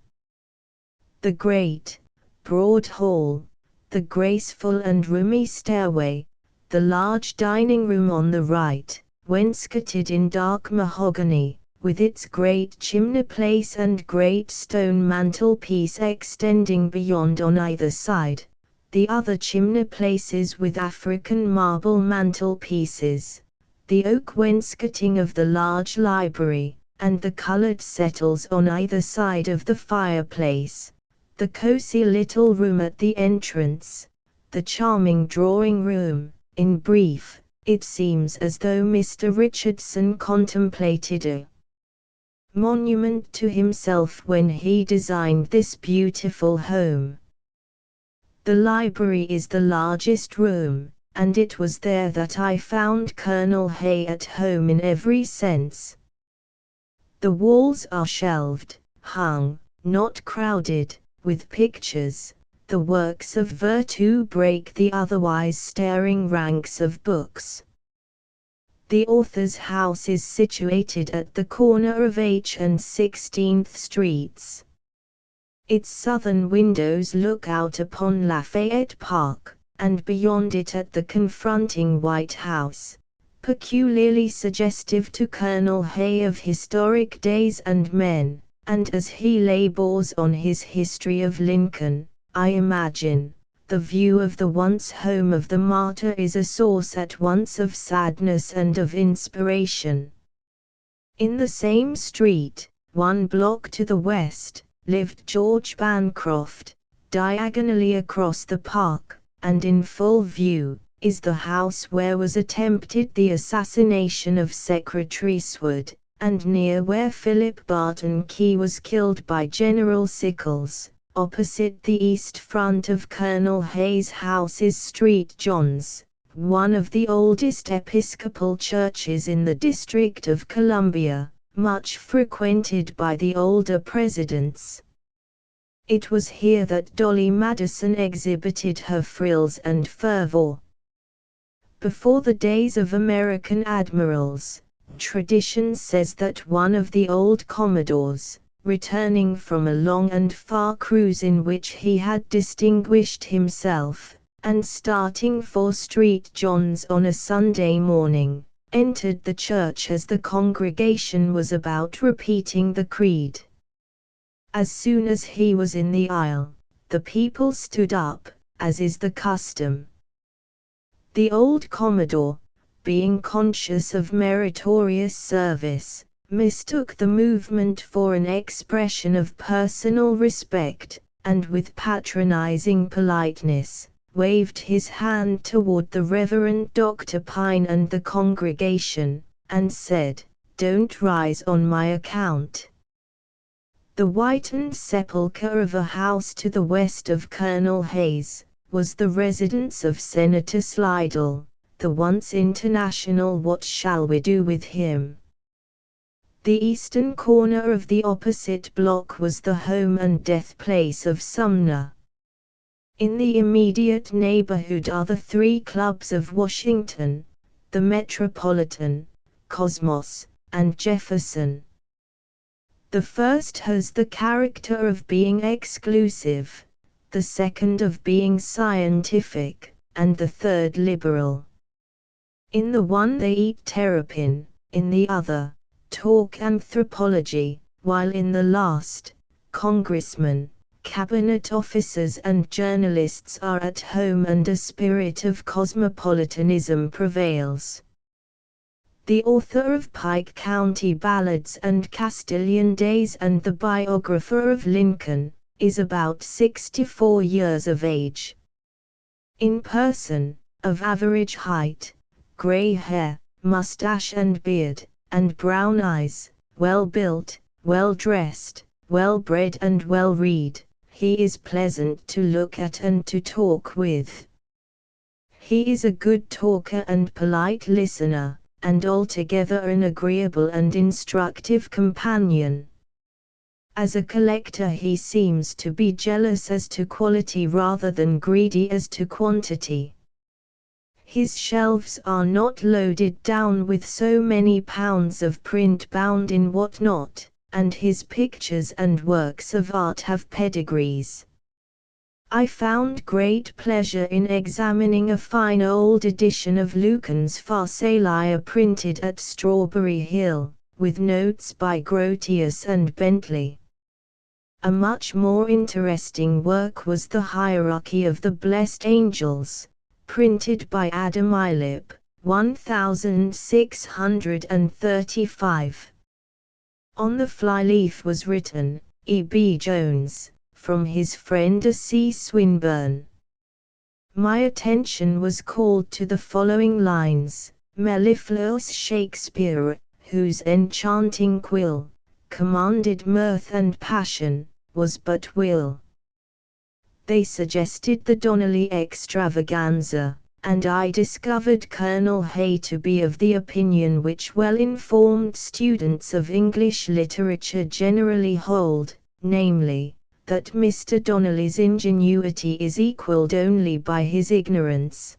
The great, broad hall, the graceful and roomy stairway, the large dining room on the right, wainscoted in dark mahogany, with its great chimney-place and great stone mantelpiece extending beyond on either side, the other chimney-places with African marble mantelpieces, the oak wainscoting of the large library, and the colored settles on either side of the fireplace, the cozy little room at the entrance, the charming drawing-room. In brief, it seems as though Mr. Richardson contemplated a monument to himself when he designed this beautiful home. The library is the largest room, and it was there that I found Colonel Hay at home in every sense. The walls are shelved, hung, not crowded, with pictures. The works of virtue break the otherwise staring ranks of books. The author's house is situated at the corner of H and 16th Streets. Its southern windows look out upon Lafayette Park, and beyond it at the confronting White House, peculiarly suggestive to Colonel Hay of historic days and men, and as he labors on his history of Lincoln, I imagine, the view of the once home of the martyr is a source at once of sadness and of inspiration. In the same street, 1 block to the west, lived George Bancroft. Diagonally across the park, and in full view, is the house where was attempted the assassination of Secretary Seward, and near where Philip Barton Key was killed by General Sickles, opposite the east front of Colonel Hay's house is St. John's, one of the oldest Episcopal churches in the District of Columbia, much frequented by the older presidents. It was here that Dolly Madison exhibited her frills and fervor. Before the days of American admirals, tradition says that one of the old commodores, returning from a long and far cruise in which he had distinguished himself, and starting for St. John's on a Sunday morning, entered the church as the congregation was about repeating the creed. As soon as he was in the aisle, the people stood up, as is the custom. The old Commodore, being conscious of meritorious service, mistook the movement for an expression of personal respect, and with patronizing politeness, waved his hand toward the Reverend Dr. Pine and the congregation, and said, "Don't rise on my account." The whitened sepulchre of a house to the west of Colonel Hay's was the residence of Senator Slidell, the once international "What shall we do with him?" The eastern corner of the opposite block was the home and death place of Sumner. In the immediate neighborhood are the 3 clubs of Washington, the Metropolitan, Cosmos, and Jefferson. The first has the character of being exclusive, the second of being scientific, and the third liberal. In the one they eat terrapin, in the other, talk anthropology, while in the last, congressmen, cabinet officers and journalists are at home and a spirit of cosmopolitanism prevails. The author of Pike County Ballads and Castilian Days and the biographer of Lincoln, is about 64 years of age. In person, of average height, gray hair, mustache and beard, and brown eyes, well built, well dressed, well bred and well read, he is pleasant to look at and to talk with. He is a good talker and polite listener, and altogether an agreeable and instructive companion. As a collector he seems to be jealous as to quality rather than greedy as to quantity. His shelves are not loaded down with so many pounds of print bound in whatnot, and his pictures and works of art have pedigrees. I found great pleasure in examining a fine old edition of Lucan's Pharsalia printed at Strawberry Hill, with notes by Grotius and Bentley. A much more interesting work was the Hierarchy of the Blessed Angels, printed by Adam Ilip, 1635. On the flyleaf was written, E. B. Jones, from his friend C. Swinburne. My attention was called to the following lines: Mellifluous Shakespeare, whose enchanting quill commanded mirth and passion, was but will. They suggested the Donnelly extravaganza, and I discovered Colonel Hay to be of the opinion which well-informed students of English literature generally hold, namely, that Mr. Donnelly's ingenuity is equalled only by his ignorance.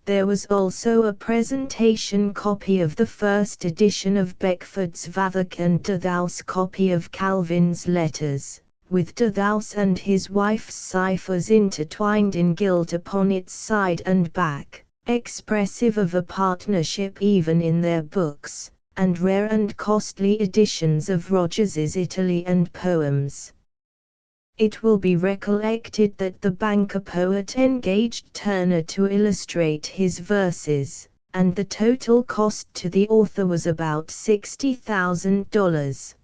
There was also a presentation copy of the first edition of Beckford's Vathouk and Dethou's copy of Calvin's Letters, with Dethous and his wife's ciphers intertwined in gilt upon its side and back, expressive of a partnership even in their books, and rare and costly editions of Rogers's Italy and poems. It will be recollected that the banker poet engaged Turner to illustrate his verses, and the total cost to the author was about $60,000.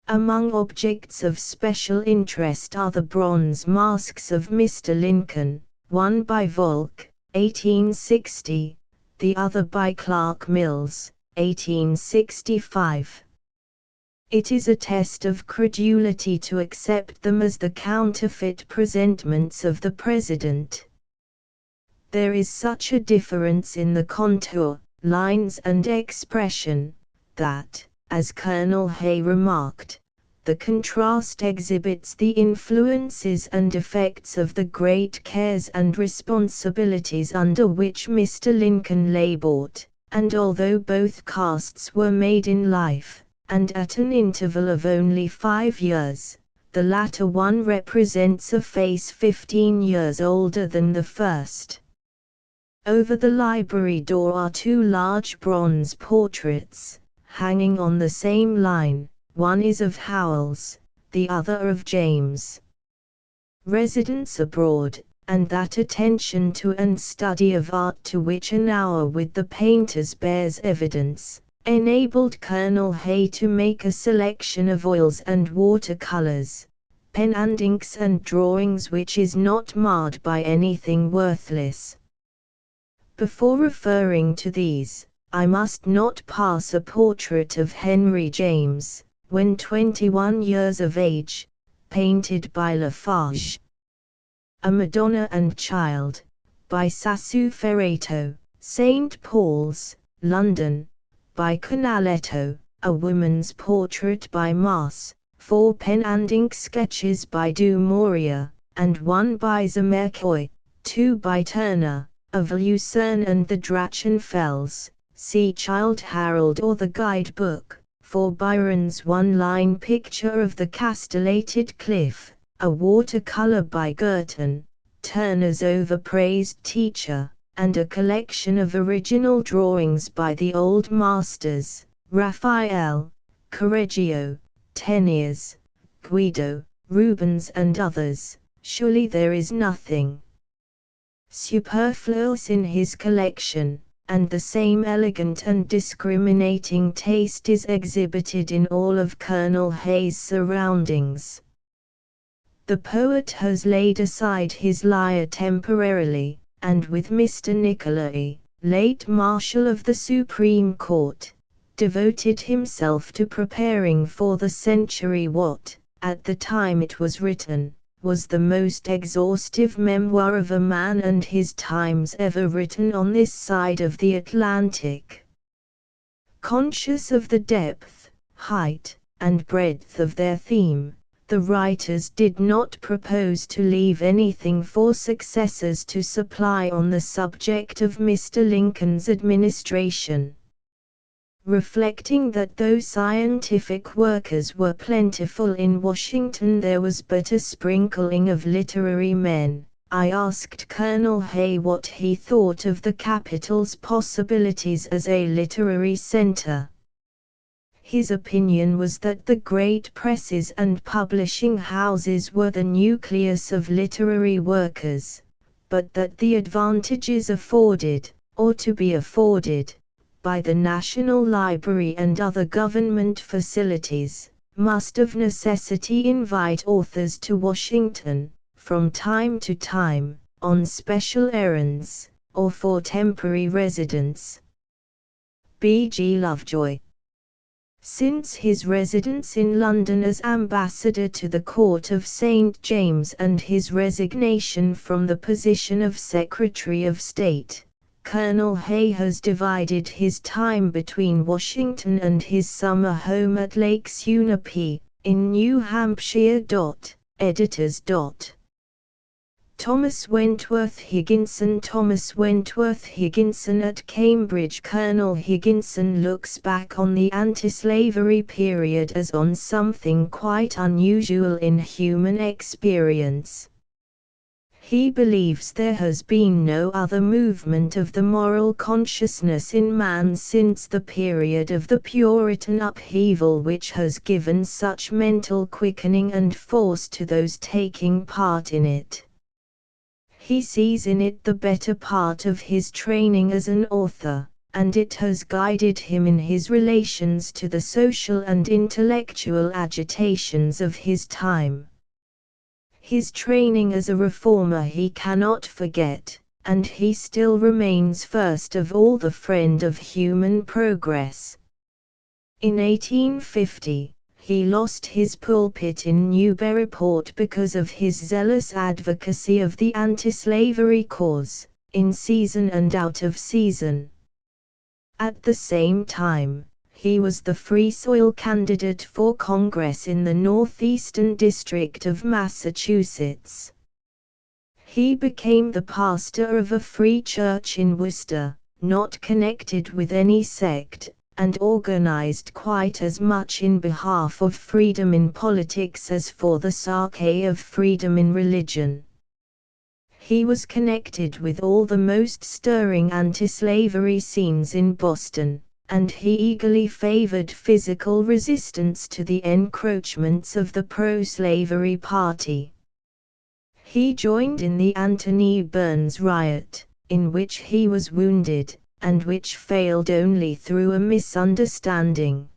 Among objects of special interest are the bronze masks of Mr. Lincoln, one by Volk, 1860, the other by Clark Mills, 1865. It is a test of credulity to accept them as the counterfeit presentments of the President. There is such a difference in the contour, lines and expression, that, as Colonel Hay remarked, the contrast exhibits the influences and effects of the great cares and responsibilities under which Mr. Lincoln labored, and although both casts were made in life, and at an interval of only 5 years, the latter one represents a face 15 years older than the first. Over the library door are 2 large bronze portraits, hanging on the same line. One is of Howells, the other of James. Residence abroad, and that attention to and study of art to which an hour with the painters bears evidence, enabled Colonel Hay to make a selection of oils and watercolors, pen and inks and drawings which is not marred by anything worthless. Before referring to these, I must not pass a portrait of Henry James, when 21 years of age, painted by Lafarge. A Madonna and Child, by Sassoufferrato, St. Paul's, London, by Canaletto, a woman's portrait by Mass, 4 pen and ink sketches by Du Maurier, and 1 by Zamercoy, 2 by Turner, of Lucerne and the Drachenfels, see Childe Harold or the Guidebook, for Byron's one-line picture of the castellated cliff, a watercolor by Girton, Turner's overpraised teacher, and a collection of original drawings by the old masters, Raphael, Correggio, Teniers, Guido, Rubens and others. Surely there is nothing superfluous in his collection, and the same elegant and discriminating taste is exhibited in all of Colonel Hay's surroundings. The poet has laid aside his lyre temporarily, and with Mr. Nicolay, late Marshal of the Supreme Court, devoted himself to preparing for the century what, at the time it was written, was the most exhaustive memoir of a man and his times ever written on this side of the Atlantic. Conscious of the depth, height, and breadth of their theme, the writers did not propose to leave anything for successors to supply on the subject of Mr. Lincoln's administration. Reflecting that though scientific workers were plentiful in Washington there was but a sprinkling of literary men, I asked Colonel Hay what he thought of the capital's possibilities as a literary center. His opinion was that the great presses and publishing houses were the nucleus of literary workers, but that the advantages afforded, or to be afforded, by the National Library and other government facilities, must of necessity invite authors to Washington, from time to time, on special errands, or for temporary residence. B. G. Lovejoy. Since his residence in London as ambassador to the court of St. James and his resignation from the position of Secretary of State, Colonel Hay has divided his time between Washington and his summer home at Lake Sunapee, in New Hampshire. Editors. Thomas Wentworth Higginson at Cambridge. Colonel Higginson looks back on the anti-slavery period as on something quite unusual in human experience. He believes there has been no other movement of the moral consciousness in man since the period of the Puritan upheaval which has given such mental quickening and force to those taking part in it. He sees in it the better part of his training as an author, and it has guided him in his relations to the social and intellectual agitations of his time. His training as a reformer he cannot forget, and he still remains first of all the friend of human progress. In 1850, he lost his pulpit in Newburyport because of his zealous advocacy of the anti-slavery cause, in season and out of season. At the same time, he was the Free Soil candidate for Congress in the Northeastern District of Massachusetts. He became the pastor of a free church in Worcester, not connected with any sect, and organized quite as much in behalf of freedom in politics as for the sake of freedom in religion. He was connected with all the most stirring anti-slavery scenes in Boston, and he eagerly favored physical resistance to the encroachments of the pro-slavery party. He joined in the Anthony Burns riot, in which he was wounded, and which failed only through a misunderstanding.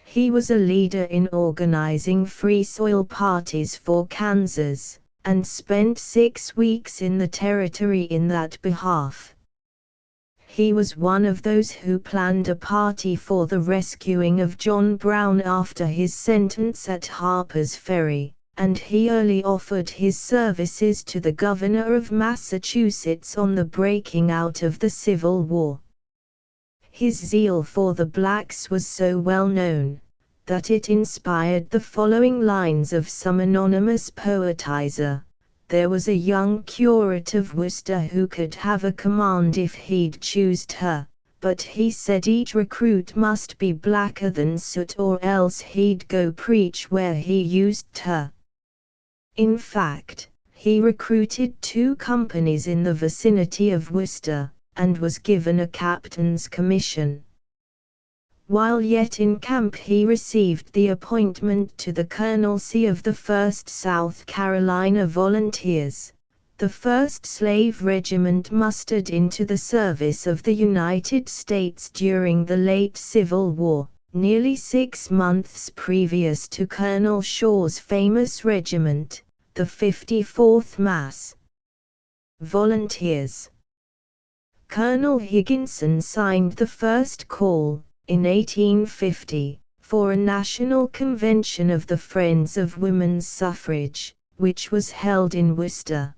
He was a leader in organizing free soil parties for Kansas, and spent 6 weeks in the territory in that behalf. He was one of those who planned a party for the rescuing of John Brown after his sentence at Harper's Ferry, and he early offered his services to the governor of Massachusetts on the breaking out of the Civil War. His zeal for the blacks was so well known, that it inspired the following lines of some anonymous poetizer. There was a young curate of Worcester who could have a command if he'd choosed her, but he said each recruit must be blacker than soot or else he'd go preach where he used her. In fact, he recruited 2 companies in the vicinity of Worcester, and was given a captain's commission. While yet in camp he received the appointment to the colonelcy of the 1st South Carolina Volunteers, the first slave regiment mustered into the service of the United States during the late Civil War, nearly 6 months previous to Colonel Shaw's famous regiment, the 54th Mass. Volunteers. Colonel Higginson signed the first call, in 1850, for a national convention of the Friends of Women's Suffrage, which was held in Worcester.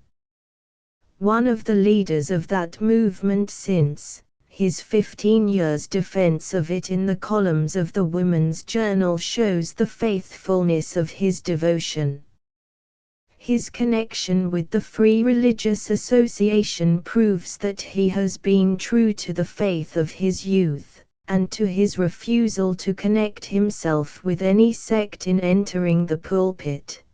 One of the leaders of that movement since, his 15 years' defense of it in the columns of the Women's Journal shows the faithfulness of his devotion. His connection with the Free Religious Association proves that he has been true to the faith of his youth, and to his refusal to connect himself with any sect in entering the pulpit.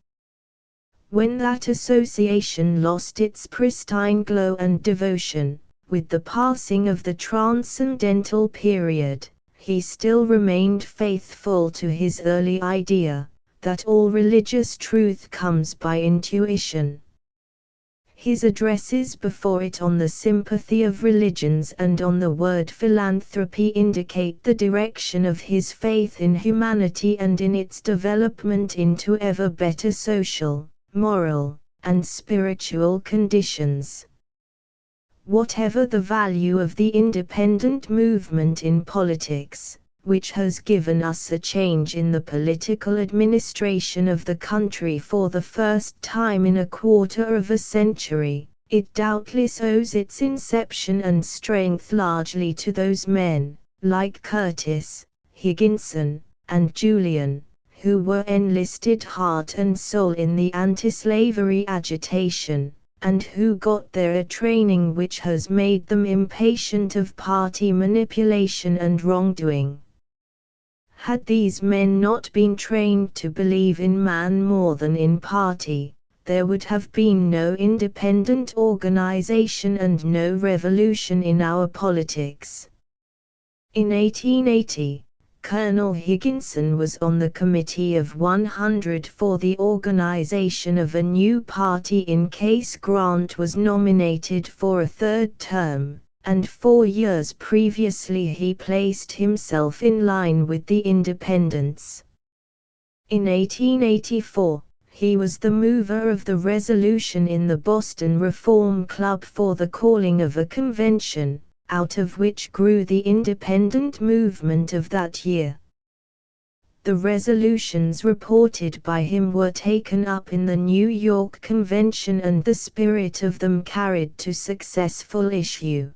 When that association lost its pristine glow and devotion, with the passing of the transcendental period, he still remained faithful to his early idea, that all religious truth comes by intuition. His addresses before it on the sympathy of religions and on the word philanthropy indicate the direction of his faith in humanity and in its development into ever better social, moral, and spiritual conditions. Whatever the value of the independent movement in politics, which has given us a change in the political administration of the country for the first time in a quarter of a century, it doubtless owes its inception and strength largely to those men, like Curtis, Higginson, and Julian, who were enlisted heart and soul in the anti-slavery agitation, and who got there a training which has made them impatient of party manipulation and wrongdoing. Had these men not been trained to believe in man more than in party, there would have been no independent organization and no revolution in our politics. In 1880, Colonel Higginson was on the Committee of 100 for the organization of a new party in case Grant was nominated for a third term, and 4 years previously he placed himself in line with the independents. In 1884, he was the mover of the resolution in the Boston Reform Club for the calling of a convention, out of which grew the independent movement of that year. The resolutions reported by him were taken up in the New York Convention and the spirit of them carried to successful issue.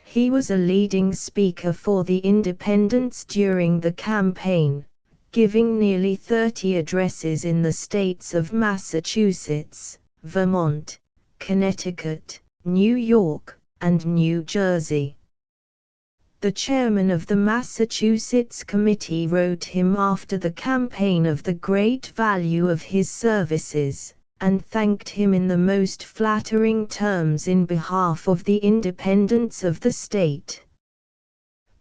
He was a leading speaker for the independents during the campaign, giving nearly 30 addresses in the states of Massachusetts, Vermont, Connecticut, New York, and New Jersey. The chairman of the Massachusetts Committee wrote him after the campaign of the great value of his services, and thanked him in the most flattering terms in behalf of the independence of the state.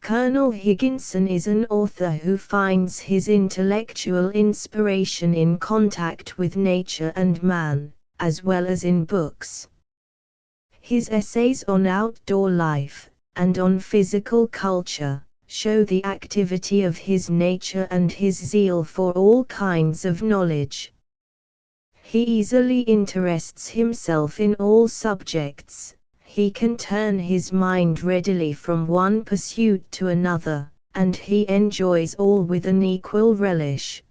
Colonel Higginson is an author who finds his intellectual inspiration in contact with nature and man, as well as in books. His essays on outdoor life, and on physical culture, show the activity of his nature and his zeal for all kinds of knowledge. He easily interests himself in all subjects. He can turn his mind readily from one pursuit to another, and he enjoys all with an equal relish.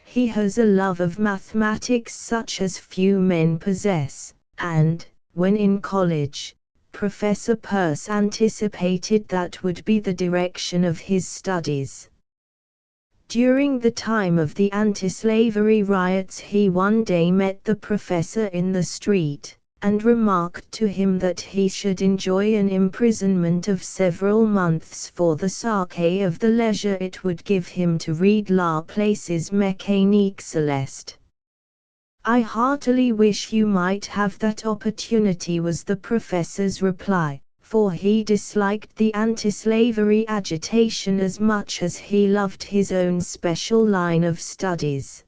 He has a love of mathematics such as few men possess, and, when in college, Professor Peirce anticipated that would be the direction of his studies. During the time of the anti-slavery riots he one day met the professor in the street, and remarked to him that he should enjoy an imprisonment of several months for the sake of the leisure it would give him to read Laplace's Mécanique Céleste. "I heartily wish you might have that opportunity," was the professor's reply, for he disliked the anti-slavery agitation as much as he loved his own special line of studies.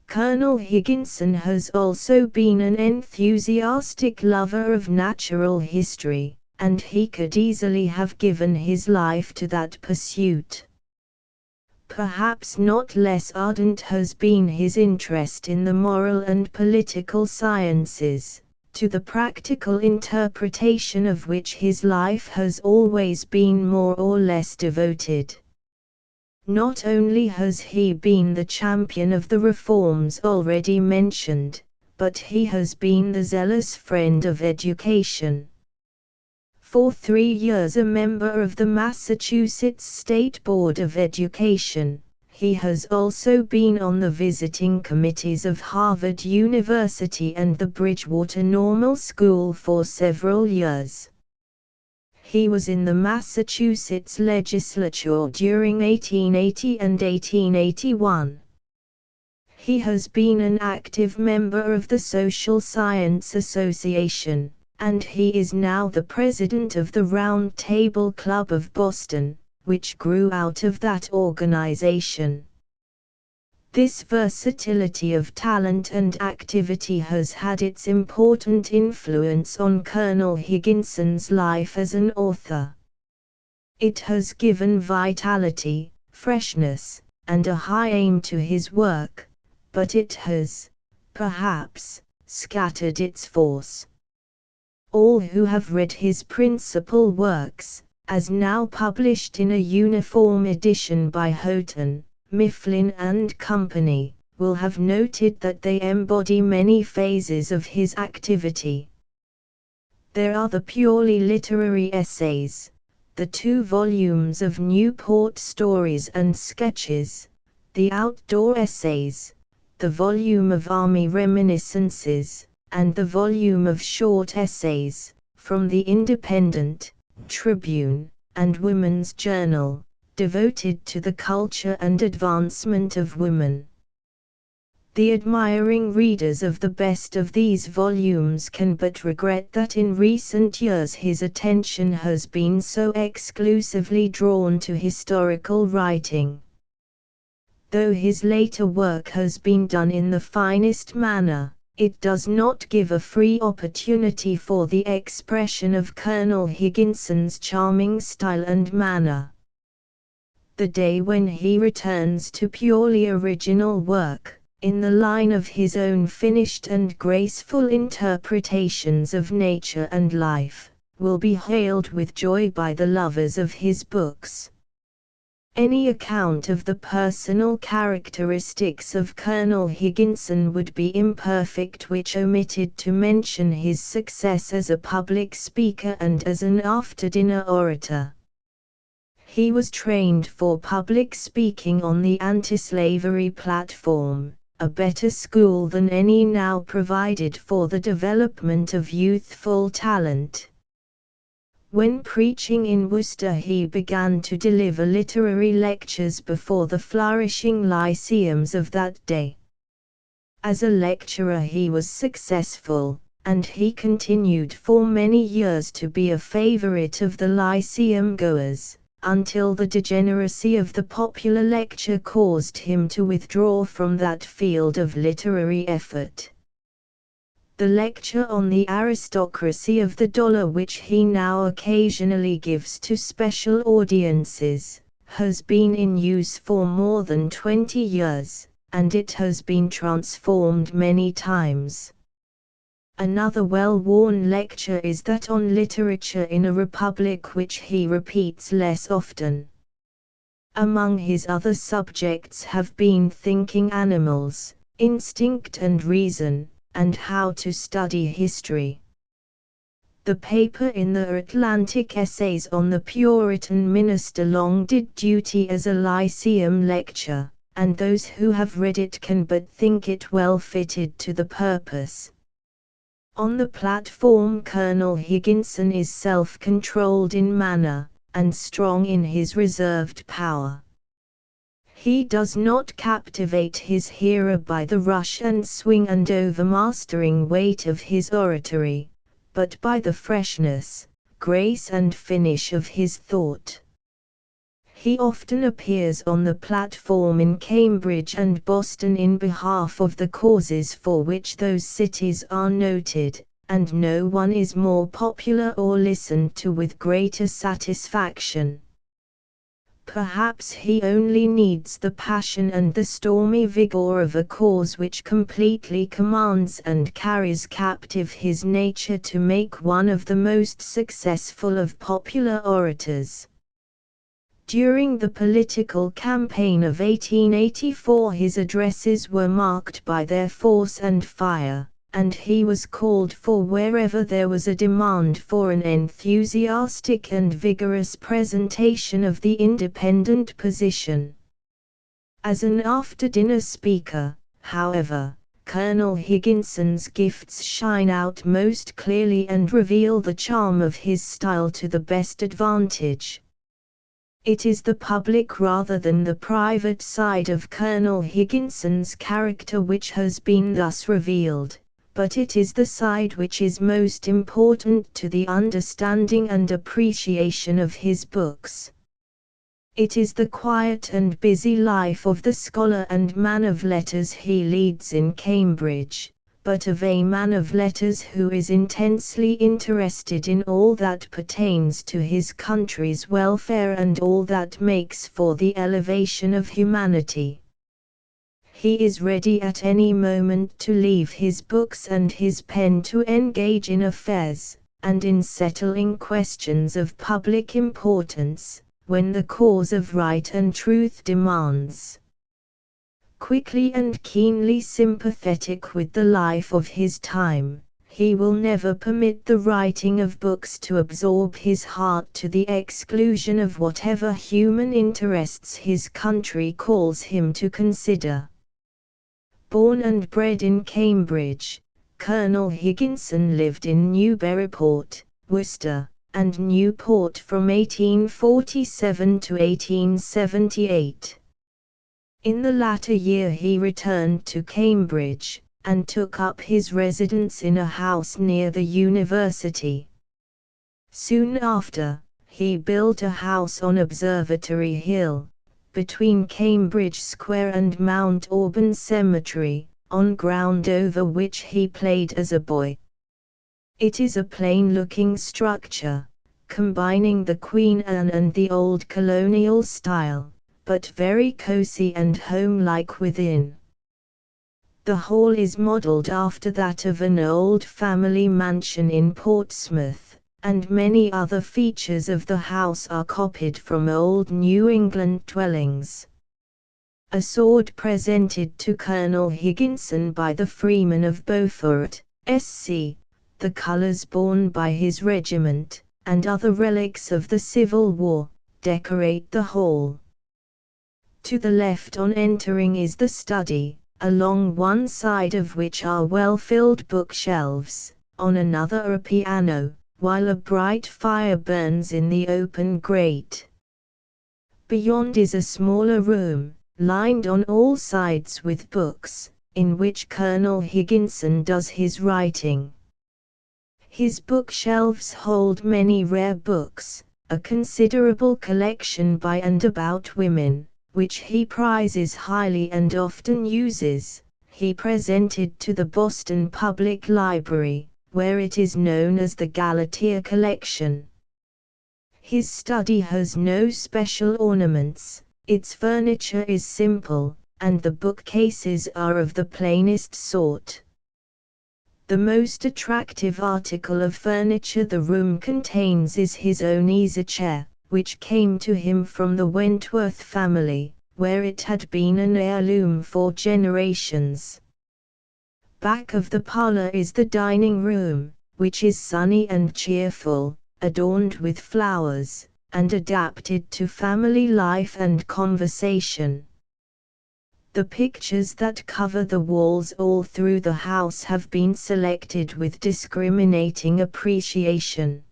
Colonel Higginson has also been an enthusiastic lover of natural history, and he could easily have given his life to that pursuit. Perhaps not less ardent has been his interest in the moral and political sciences, to the practical interpretation of which his life has always been more or less devoted. Not only has he been the champion of the reforms already mentioned, but he has been the zealous friend of education. For 3 years a member of the Massachusetts State Board of Education, he has also been on the visiting committees of Harvard University and the Bridgewater Normal School for several years. He was in the Massachusetts legislature during 1880 and 1881. He has been an active member of the Social Science Association, and he is now the president of the Round Table Club of Boston, which grew out of that organization. This versatility of talent and activity has had its important influence on Colonel Higginson's life as an author. It has given vitality, freshness, and a high aim to his work, but it has, perhaps, scattered its force. All who have read his principal works, as now published in a uniform edition by Houghton, Mifflin and Company, will have noted that they embody many phases of his activity. There are the purely literary essays, the 2 volumes of Newport Stories and Sketches, the outdoor essays, the volume of Army Reminiscences, and the volume of short essays, from the Independent, Tribune, and Women's Journal, devoted to the culture and advancement of women. The admiring readers of the best of these volumes can but regret that in recent years his attention has been so exclusively drawn to historical writing. Though his later work has been done in the finest manner, it does not give a free opportunity for the expression of Colonel Higginson's charming style and manner. The day when he returns to purely original work, in the line of his own finished and graceful interpretations of nature and life, will be hailed with joy by the lovers of his books. Any account of the personal characteristics of Colonel Higginson would be imperfect which omitted to mention his success as a public speaker and as an after-dinner orator. He was trained for public speaking on the anti-slavery platform, a better school than any now provided for the development of youthful talent. When preaching in Worcester he began to deliver literary lectures before the flourishing lyceums of that day. As a lecturer he was successful, and he continued for many years to be a favorite of the lyceum goers, until the degeneracy of the popular lecture caused him to withdraw from that field of literary effort. The lecture on the aristocracy of the dollar which he now occasionally gives to special audiences, has been in use for more than 20 years, and it has been transformed many times. Another well-worn lecture is that on literature in a republic which he repeats less often. Among his other subjects have been thinking animals, instinct and reason, and how to study history. The paper in the Atlantic Essays on the Puritan Minister long did duty as a lyceum lecture, and those who have read it can but think it well fitted to the purpose. On the platform Colonel Higginson is self-controlled in manner, and strong in his reserved power. He does not captivate his hearer by the rush and swing and overmastering weight of his oratory, but by the freshness, grace and finish of his thought. He often appears on the platform in Cambridge and Boston in behalf of the causes for which those cities are noted, and no one is more popular or listened to with greater satisfaction. Perhaps he only needs the passion and the stormy vigor of a cause which completely commands and carries captive his nature to make one of the most successful of popular orators. During the political campaign of 1884 his addresses were marked by their force and fire, and he was called for wherever there was a demand for an enthusiastic and vigorous presentation of the independent position. As an after-dinner speaker, however, Colonel Higginson's gifts shine out most clearly and reveal the charm of his style to the best advantage. It is the public rather than the private side of Colonel Higginson's character which has been thus revealed, but it is the side which is most important to the understanding and appreciation of his books. It is the quiet and busy life of the scholar and man of letters he leads in Cambridge, but of a man of letters who is intensely interested in all that pertains to his country's welfare and all that makes for the elevation of humanity. He is ready at any moment to leave his books and his pen to engage in affairs, and in settling questions of public importance, when the cause of right and truth demands. Quickly and keenly sympathetic with the life of his time, he will never permit the writing of books to absorb his heart to the exclusion of whatever human interests his country calls him to consider. Born and bred in Cambridge, Colonel Higginson lived in Newburyport, Worcester, and Newport from 1847 to 1878. In the latter year he returned to Cambridge, and took up his residence in a house near the university. Soon after, he built a house on Observatory Hill, between Cambridge Square and Mount Auburn Cemetery, on ground over which he played as a boy. It is a plain-looking structure, combining the Queen Anne and the old colonial style, but very cosy and home-like within. The hall is modelled after that of an old family mansion in Portsmouth, and many other features of the house are copied from old New England dwellings. A sword presented to Colonel Higginson by the Freemen of Beaufort, SC, the colours borne by his regiment, and other relics of the Civil War, decorate the hall. To the left on entering is the study, along one side of which are well-filled bookshelves, on another a piano, while a bright fire burns in the open grate. Beyond is a smaller room, lined on all sides with books, in which Colonel Higginson does his writing. His bookshelves hold many rare books, a considerable collection by and about women, which he prizes highly and often uses. He presented to the Boston Public Library, where it is known as the Galatea Collection. His study has no special ornaments, its furniture is simple, and the bookcases are of the plainest sort. The most attractive article of furniture the room contains is his own easy-chair, which came to him from the Wentworth family, where it had been an heirloom for generations. Back of the parlor is the dining room, which is sunny and cheerful, adorned with flowers, and adapted to family life and conversation. The pictures that cover the walls all through the house have been selected with discriminating appreciation.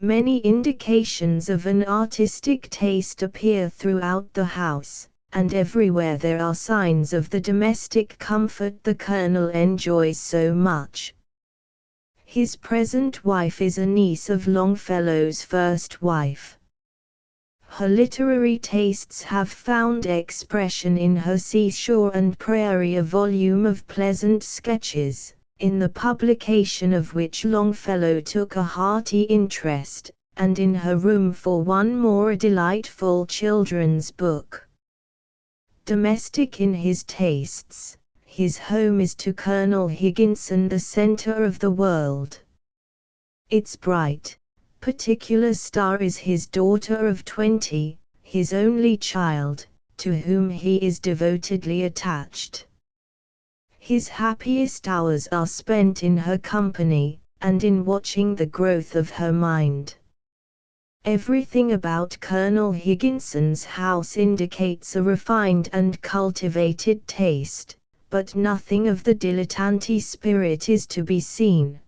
Many indications of an artistic taste appear throughout the house, and everywhere there are signs of the domestic comfort the Colonel enjoys so much. His present wife is a niece of Longfellow's first wife. Her literary tastes have found expression in her Seashore and Prairie, a volume of pleasant sketches, in the publication of which Longfellow took a hearty interest, and in her Room for One More, a delightful children's book. Domestic in his tastes, his home is to Colonel Higginson the center of the world. Its bright, particular star is his daughter of 20, his only child, to whom he is devotedly attached. His happiest hours are spent in her company, and in watching the growth of her mind. Everything about Colonel Higginson's house indicates a refined and cultivated taste, but nothing of the dilettante spirit is to be seen.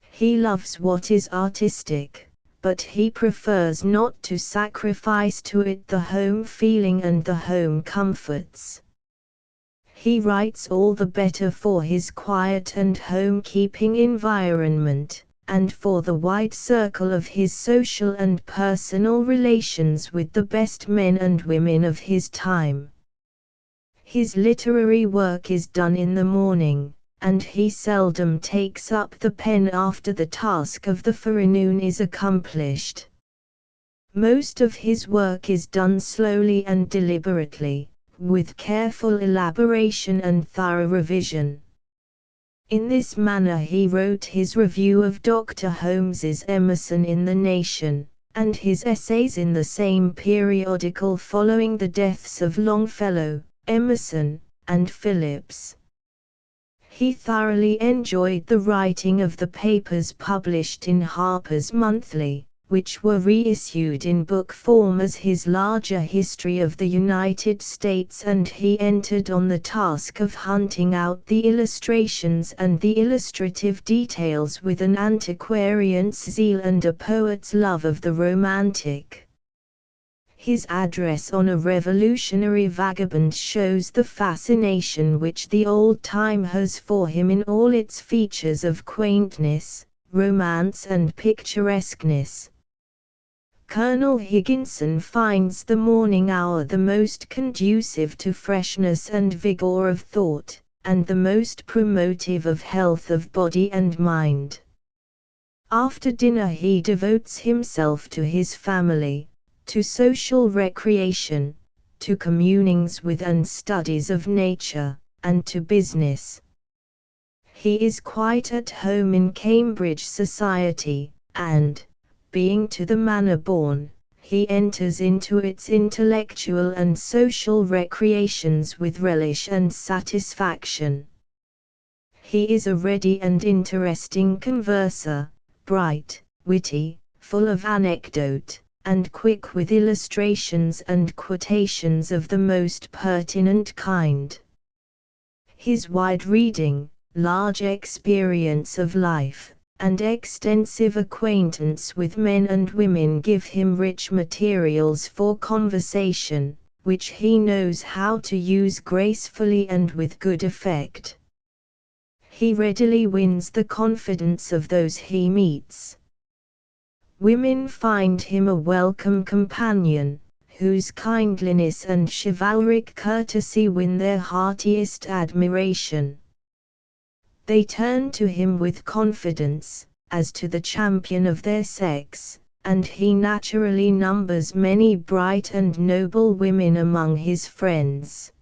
He loves what is artistic, but he prefers not to sacrifice to it the home feeling and the home comforts. He writes all the better for his quiet and home-keeping environment, and for the wide circle of his social and personal relations with the best men and women of his time. His literary work is done in the morning, and he seldom takes up the pen after the task of the forenoon is accomplished. Most of his work is done slowly and deliberately, with careful elaboration and thorough revision. In this manner he wrote his review of Dr. Holmes's Emerson in the Nation, and his essays in the same periodical following the deaths of Longfellow, Emerson, and Phillips. He thoroughly enjoyed the writing of the papers published in Harper's Monthly, which were reissued in book form as his larger History of the United States, and he entered on the task of hunting out the illustrations and the illustrative details with an antiquarian's zeal and a poet's love of the romantic. His address on a revolutionary vagabond shows the fascination which the old time has for him in all its features of quaintness, romance and picturesqueness. Colonel Higginson finds the morning hour the most conducive to freshness and vigor of thought, and the most promotive of health of body and mind. After dinner he devotes himself to his family, to social recreation, to communings with and studies of nature, and to business. He is quite at home in Cambridge society, and, being to the manner born, he enters into its intellectual and social recreations with relish and satisfaction. He is a ready and interesting converser, bright, witty, full of anecdote, and quick with illustrations and quotations of the most pertinent kind. His wide reading, large experience of life, and extensive acquaintance with men and women give him rich materials for conversation, which he knows how to use gracefully and with good effect. He readily wins the confidence of those he meets. Women find him a welcome companion, whose kindliness and chivalric courtesy win their heartiest admiration. They turn to him with confidence, as to the champion of their sex, and he naturally numbers many bright and noble women among his friends.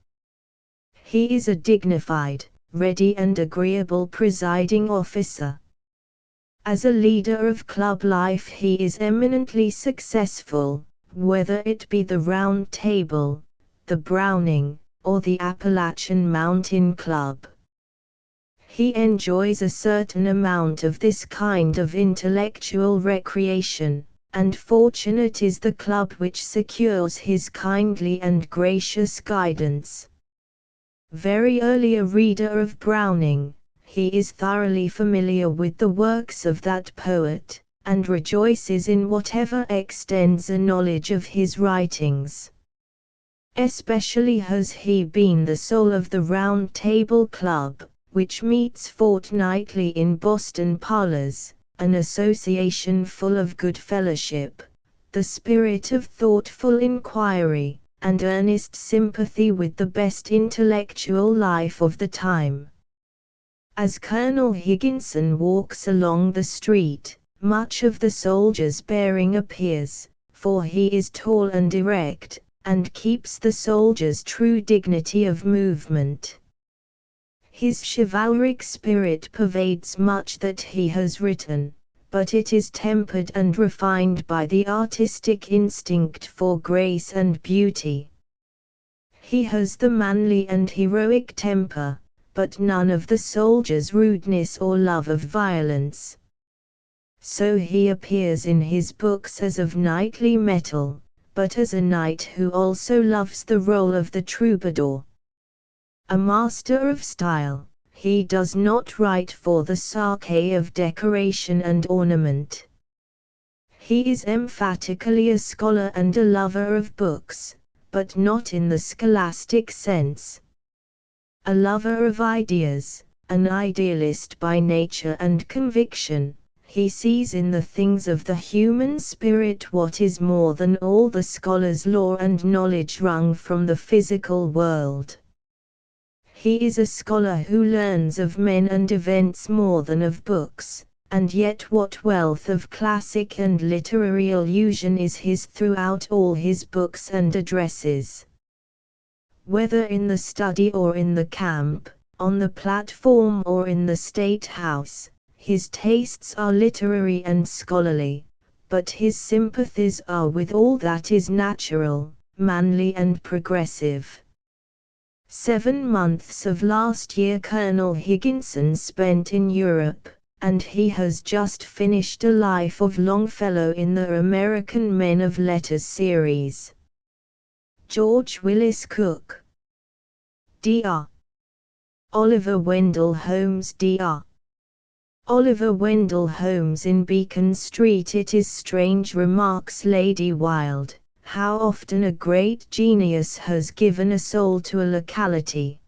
He is a dignified, ready and agreeable presiding officer. As a leader of club life he is eminently successful, whether it be the Round Table, the Browning, or the Appalachian Mountain Club. He enjoys a certain amount of this kind of intellectual recreation, and fortunate is the club which secures his kindly and gracious guidance. Very early a reader of Browning, he is thoroughly familiar with the works of that poet, and rejoices in whatever extends a knowledge of his writings. Especially has he been the soul of the Round Table Club, which meets fortnightly in Boston parlors, an association full of good fellowship, the spirit of thoughtful inquiry, and earnest sympathy with the best intellectual life of the time. As Colonel Higginson walks along the street, much of the soldier's bearing appears, for he is tall and erect, and keeps the soldier's true dignity of movement. His chivalric spirit pervades much that he has written, but it is tempered and refined by the artistic instinct for grace and beauty. He has the manly and heroic temper, but none of the soldier's rudeness or love of violence. So he appears in his books as of knightly mettle, but as a knight who also loves the role of the troubadour. A master of style, he does not write for the sake of decoration and ornament. He is emphatically a scholar and a lover of books, but not in the scholastic sense. A lover of ideas, an idealist by nature and conviction, he sees in the things of the human spirit what is more than all the scholar's lore and knowledge wrung from the physical world. He is a scholar who learns of men and events more than of books, and yet what wealth of classic and literary allusion is his throughout all his books and addresses. Whether in the study or in the camp, on the platform or in the State House, his tastes are literary and scholarly, but his sympathies are with all that is natural, manly and progressive. 7 months of last year Colonel Higginson spent in Europe, and he has just finished a life of Longfellow in the American Men of Letters series. George Willis Cook, Dr. Oliver Wendell Holmes, Dr. Oliver Wendell Holmes in Beacon Street. It is strange, remarks Lady Wilde, how often a great genius has given a soul to a locality.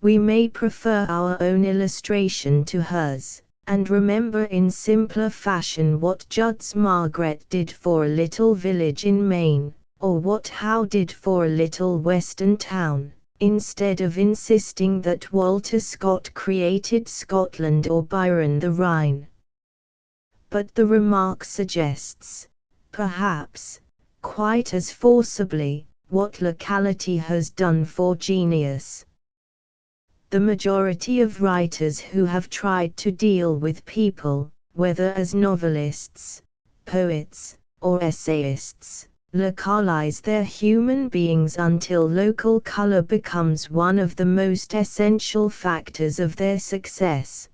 We may prefer our own illustration to hers, and remember in simpler fashion what Judd's Margaret did for a little village in Maine, or what Howe did for a little western town, instead of insisting that Walter Scott created Scotland or Byron the Rhine. But the remark suggests, perhaps, quite as forcibly, what locality has done for genius. The majority of writers who have tried to deal with people, whether as novelists, poets, or essayists, localize their human beings until local color becomes one of the most essential factors of their success.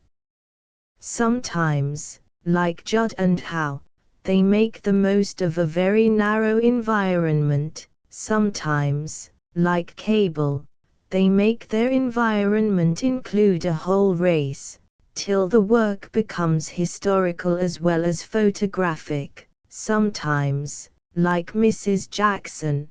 Sometimes, like Judd and Howe, they make the most of a very narrow environment. Sometimes, like Cable, they make their environment include a whole race, till the work becomes historical as well as photographic. Sometimes, like Mrs. Jackson,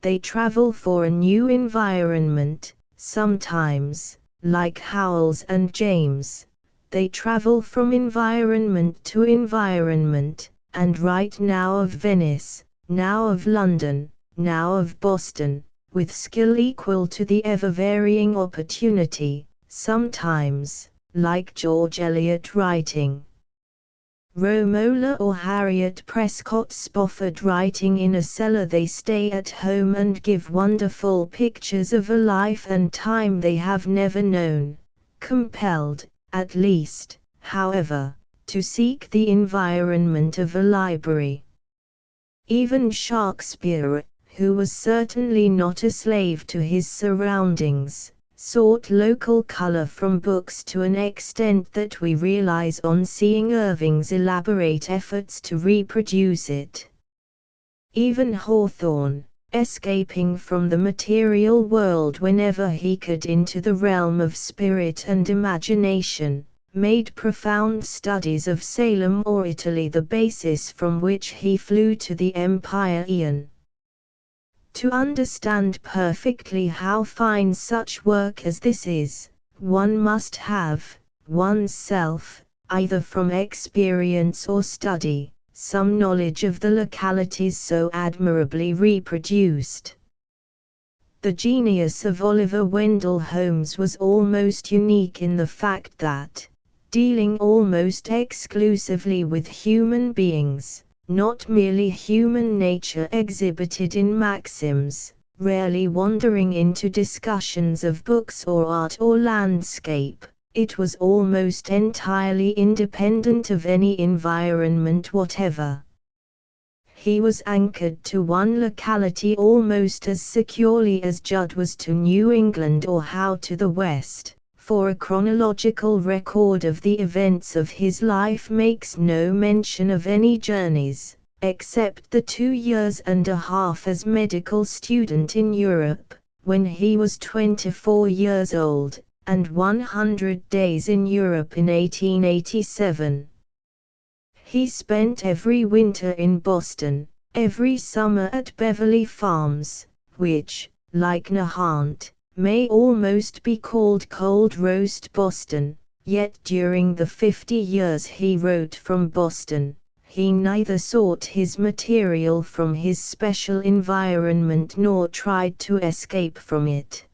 they travel for a new environment. Sometimes, like Howells and James, they travel from environment to environment, and write now of Venice, now of London, now of Boston, with skill equal to the ever-varying opportunity, sometimes, like George Eliot writing Romola or Harriet Prescott Spofford writing in a cellar, they stay at home and give wonderful pictures of a life and time they have never known, compelled, at least, however, to seek the environment of a library. Even Shakespeare, who was certainly not a slave to his surroundings, sought local color from books to an extent that we realize on seeing Irving's elaborate efforts to reproduce it. Even Hawthorne, escaping from the material world whenever he could into the realm of spirit and imagination, made profound studies of Salem or Italy the basis from which he flew to the Empire Eon. To understand perfectly how fine such work as this is, one must have, one's self, either from experience or study, some knowledge of the localities so admirably reproduced. The genius of Oliver Wendell Holmes was almost unique in the fact that, dealing almost exclusively with human beings, not merely human nature exhibited in maxims, rarely wandering into discussions of books or art or landscape, it was almost entirely independent of any environment whatever. He was anchored to one locality almost as securely as Judd was to New England or Howe to the West, for a chronological record of the events of his life makes no mention of any journeys, except the 2.5 years as medical student in Europe, when he was 24 years old, and 100 days in Europe in 1887. He spent every winter in Boston, every summer at Beverly Farms, which, like Nahant, may almost be called Cold Roast Boston, yet during the 50 years he wrote from Boston, he neither sought his material from his special environment nor tried to escape from it.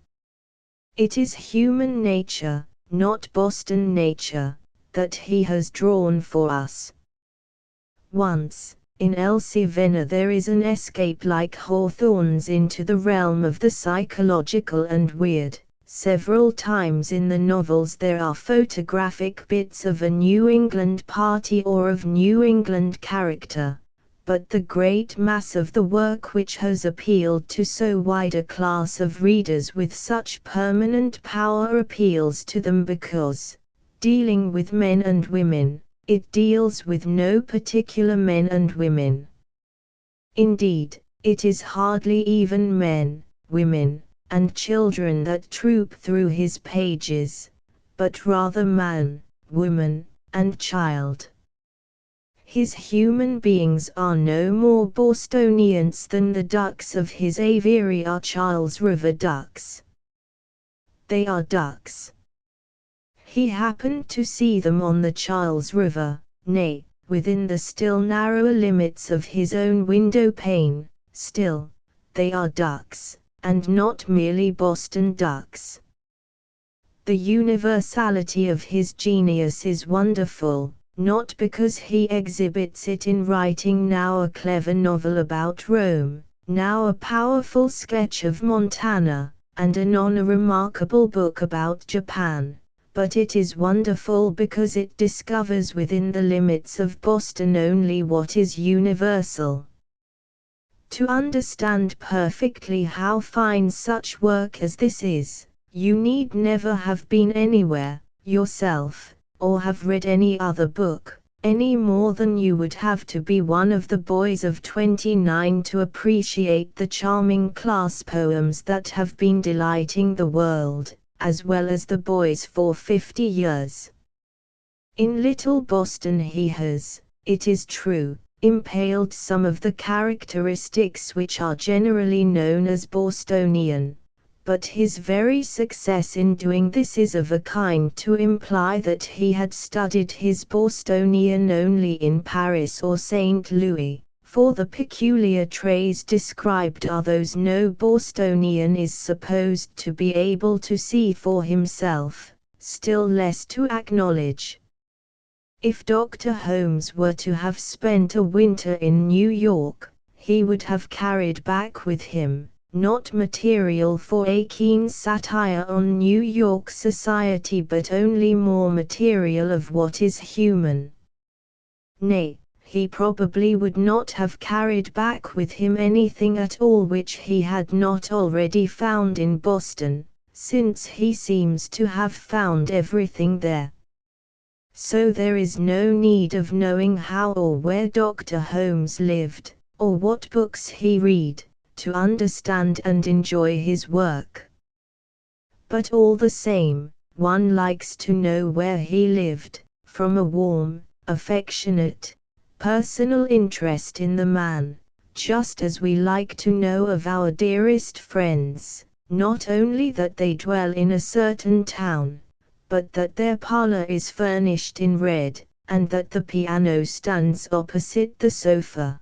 It is human nature, not Boston nature, that he has drawn for us. Once, in Elsie Venner there is an escape like Hawthorne's into the realm of the psychological and weird. Several times in the novels there are photographic bits of a New England party or of New England character, but the great mass of the work which has appealed to so wide a class of readers with such permanent power appeals to them because, dealing with men and women, it deals with no particular men and women. Indeed, it is hardly even men, women, and children that troop through his pages, but rather man, woman, and child. His human beings are no more Bostonians than the ducks of his aviary are Charles River ducks. They are ducks. He happened to see them on the Charles River, nay, within the still narrower limits of his own window pane. Still, they are ducks, and not merely Boston ducks. The universality of his genius is wonderful, not because he exhibits it in writing now a clever novel about Rome, now a powerful sketch of Montana, and anon a remarkable book about Japan, but it is wonderful because it discovers within the limits of Boston only what is universal. To understand perfectly how fine such work as this is, you need never have been anywhere, yourself, or have read any other book, any more than you would have to be one of the boys of 29 to appreciate the charming class poems that have been delighting the world, as well as the boys for 50 years. In Little Boston he has, it is true, impaled some of the characteristics which are generally known as Bostonian, but his very success in doing this is of a kind to imply that he had studied his Bostonian only in Paris or St. Louis, for the peculiar traits described are those no Bostonian is supposed to be able to see for himself, still less to acknowledge. If Dr. Holmes were to have spent a winter in New York, he would have carried back with him, not material for a keen satire on New York society but only more material of what is human. Nay, he probably would not have carried back with him anything at all which he had not already found in Boston, since he seems to have found everything there. So there is no need of knowing how or where Dr. Holmes lived, or what books he read, to understand and enjoy his work. But all the same, one likes to know where he lived, from a warm, affectionate, personal interest in the man, just as we like to know of our dearest friends, not only that they dwell in a certain town, but that their parlor is furnished in red, and that the piano stands opposite the sofa.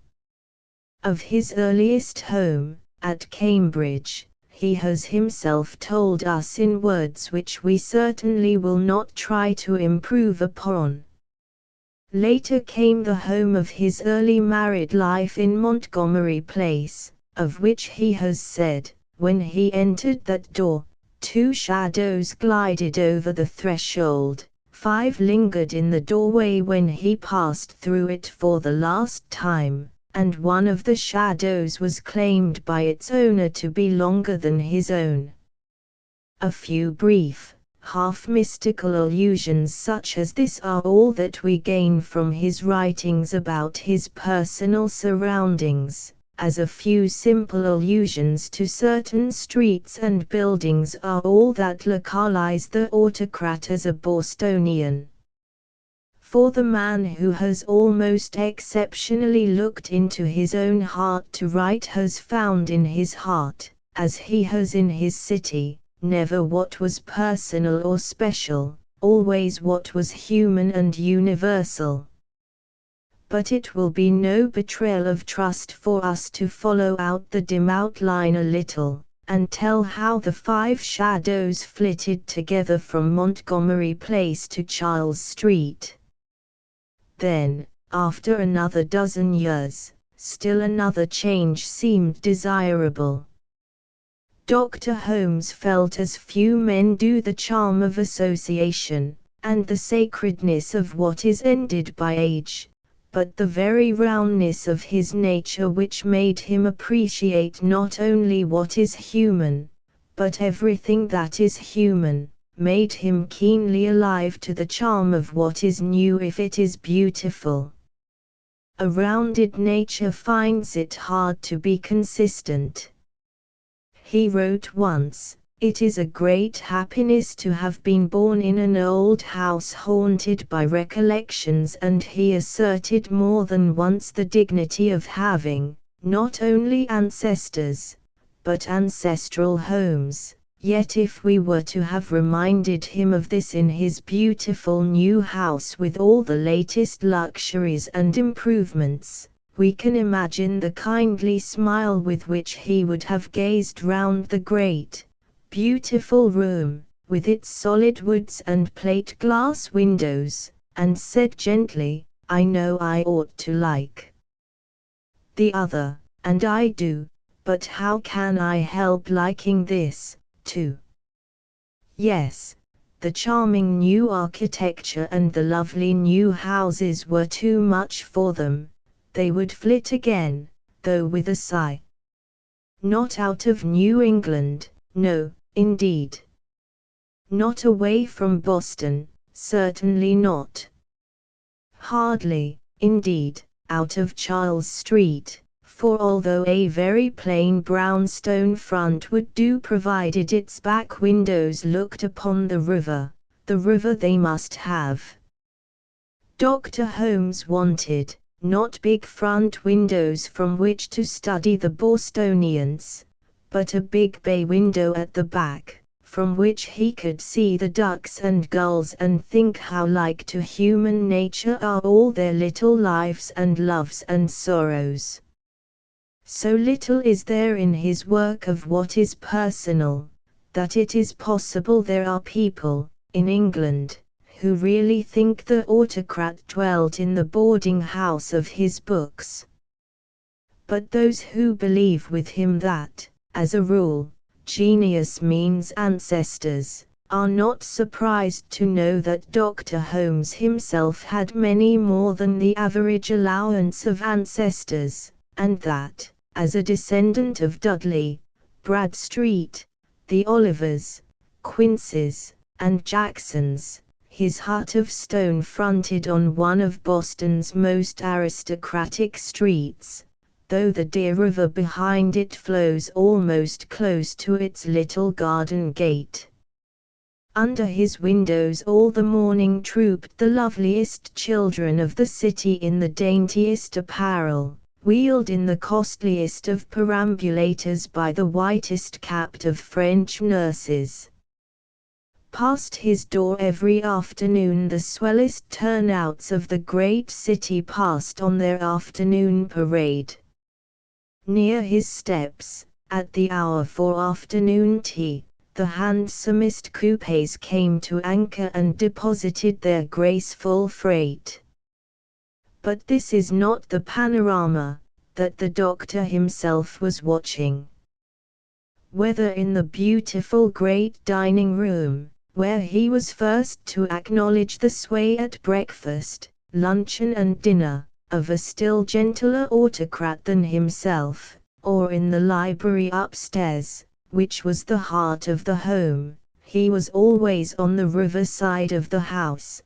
Of his earliest home, at Cambridge, he has himself told us in words which we certainly will not try to improve upon. Later came the home of his early married life in Montgomery Place, of which he has said, when he entered that door, 2 shadows glided over the threshold, 5 lingered in the doorway when he passed through it for the last time, and one of the shadows was claimed by its owner to be longer than his own. A few brief, half-mystical allusions such as this are all that we gain from his writings about his personal surroundings, as a few simple allusions to certain streets and buildings are all that localize the autocrat as a Bostonian. For the man who has almost exceptionally looked into his own heart to write has found in his heart, as he has in his city, never what was personal or special, always what was human and universal. But it will be no betrayal of trust for us to follow out the dim outline a little, and tell how the 5 shadows flitted together from Montgomery Place to Charles Street. Then, after another dozen years, still another change seemed desirable. Dr. Holmes felt as few men do the charm of association, and the sacredness of what is ended by age, but the very roundness of his nature which made him appreciate not only what is human, but everything that is human, made him keenly alive to the charm of what is new if it is beautiful. A rounded nature finds it hard to be consistent. He wrote once, It is a great happiness to have been born in an old house haunted by recollections, and he asserted more than once the dignity of having, not only ancestors, but ancestral homes. Yet if we were to have reminded him of this in his beautiful new house with all the latest luxuries and improvements, we can imagine the kindly smile with which he would have gazed round the great, beautiful room, with its solid woods and plate glass windows, and said gently, "I know I ought to like the other, and I do, but how can I help liking this, too?" Yes, the charming new architecture and the lovely new houses were too much for them. They would flit again, though with a sigh. Not out of New England, no, indeed. Not away from Boston, certainly not. Hardly, indeed, out of Charles Street, for although a very plain brownstone front would do provided its back windows looked upon the river they must have. Dr. Holmes wanted, not big front windows from which to study the Bostonians, but a big bay window at the back, from which he could see the ducks and gulls and think how like to human nature are all their little lives and loves and sorrows. So little is there in his work of what is personal, that it is possible there are people, in England, who really think the autocrat dwelt in the boarding house of his books. But those who believe with him that, as a rule, genius means ancestors, are not surprised to know that Dr. Holmes himself had many more than the average allowance of ancestors, and that, as a descendant of Dudley, Bradstreet, the Olivers, Quinces, and Jacksons, his hut of stone fronted on one of Boston's most aristocratic streets, though the dear river behind it flows almost close to its little garden gate. Under his windows all the morning trooped the loveliest children of the city in the daintiest apparel, wheeled in the costliest of perambulators by the whitest capped of French nurses. Past his door every afternoon the swellest turnouts of the great city passed on their afternoon parade. Near his steps, at the hour for afternoon tea, the handsomest coupés came to anchor and deposited their graceful freight. But this is not the panorama that the doctor himself was watching. Whether in the beautiful great dining room, where he was first to acknowledge the sway at breakfast, luncheon and dinner, of a still gentler autocrat than himself, or in the library upstairs, which was the heart of the home, he was always on the river side of the house.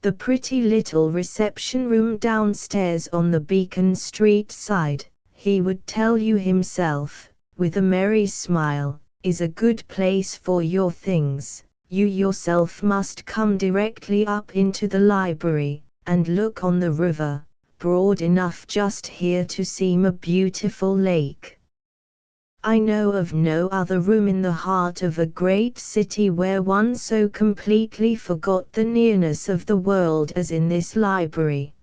The pretty little reception room downstairs on the Beacon Street side, he would tell you himself, with a merry smile, is a good place for your things. You yourself must come directly up into the library, and look on the river, broad enough just here to seem a beautiful lake. I know of no other room in the heart of a great city where one so completely forgot the nearness of the world as in this library.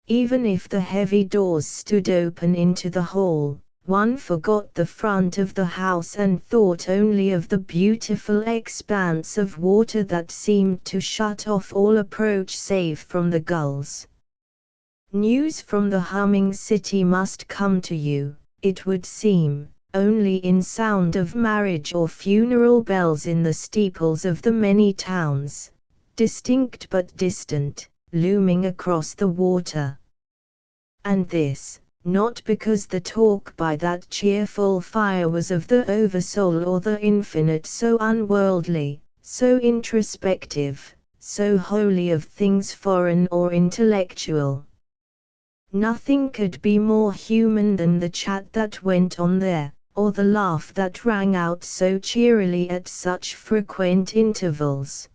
Even if the heavy doors stood open into the hall, one forgot the front of the house and thought only of the beautiful expanse of water that seemed to shut off all approach save from the gulls. News from the humming city must come to you, it would seem, only in sound of marriage or funeral bells in the steeples of the many towns, distinct but distant, looming across the water. And this, not because the talk by that cheerful fire was of the oversoul or the infinite, so unworldly, so introspective, so wholly of things foreign or intellectual. Nothing could be more human than the chat that went on there, or the laugh that rang out so cheerily at such frequent intervals.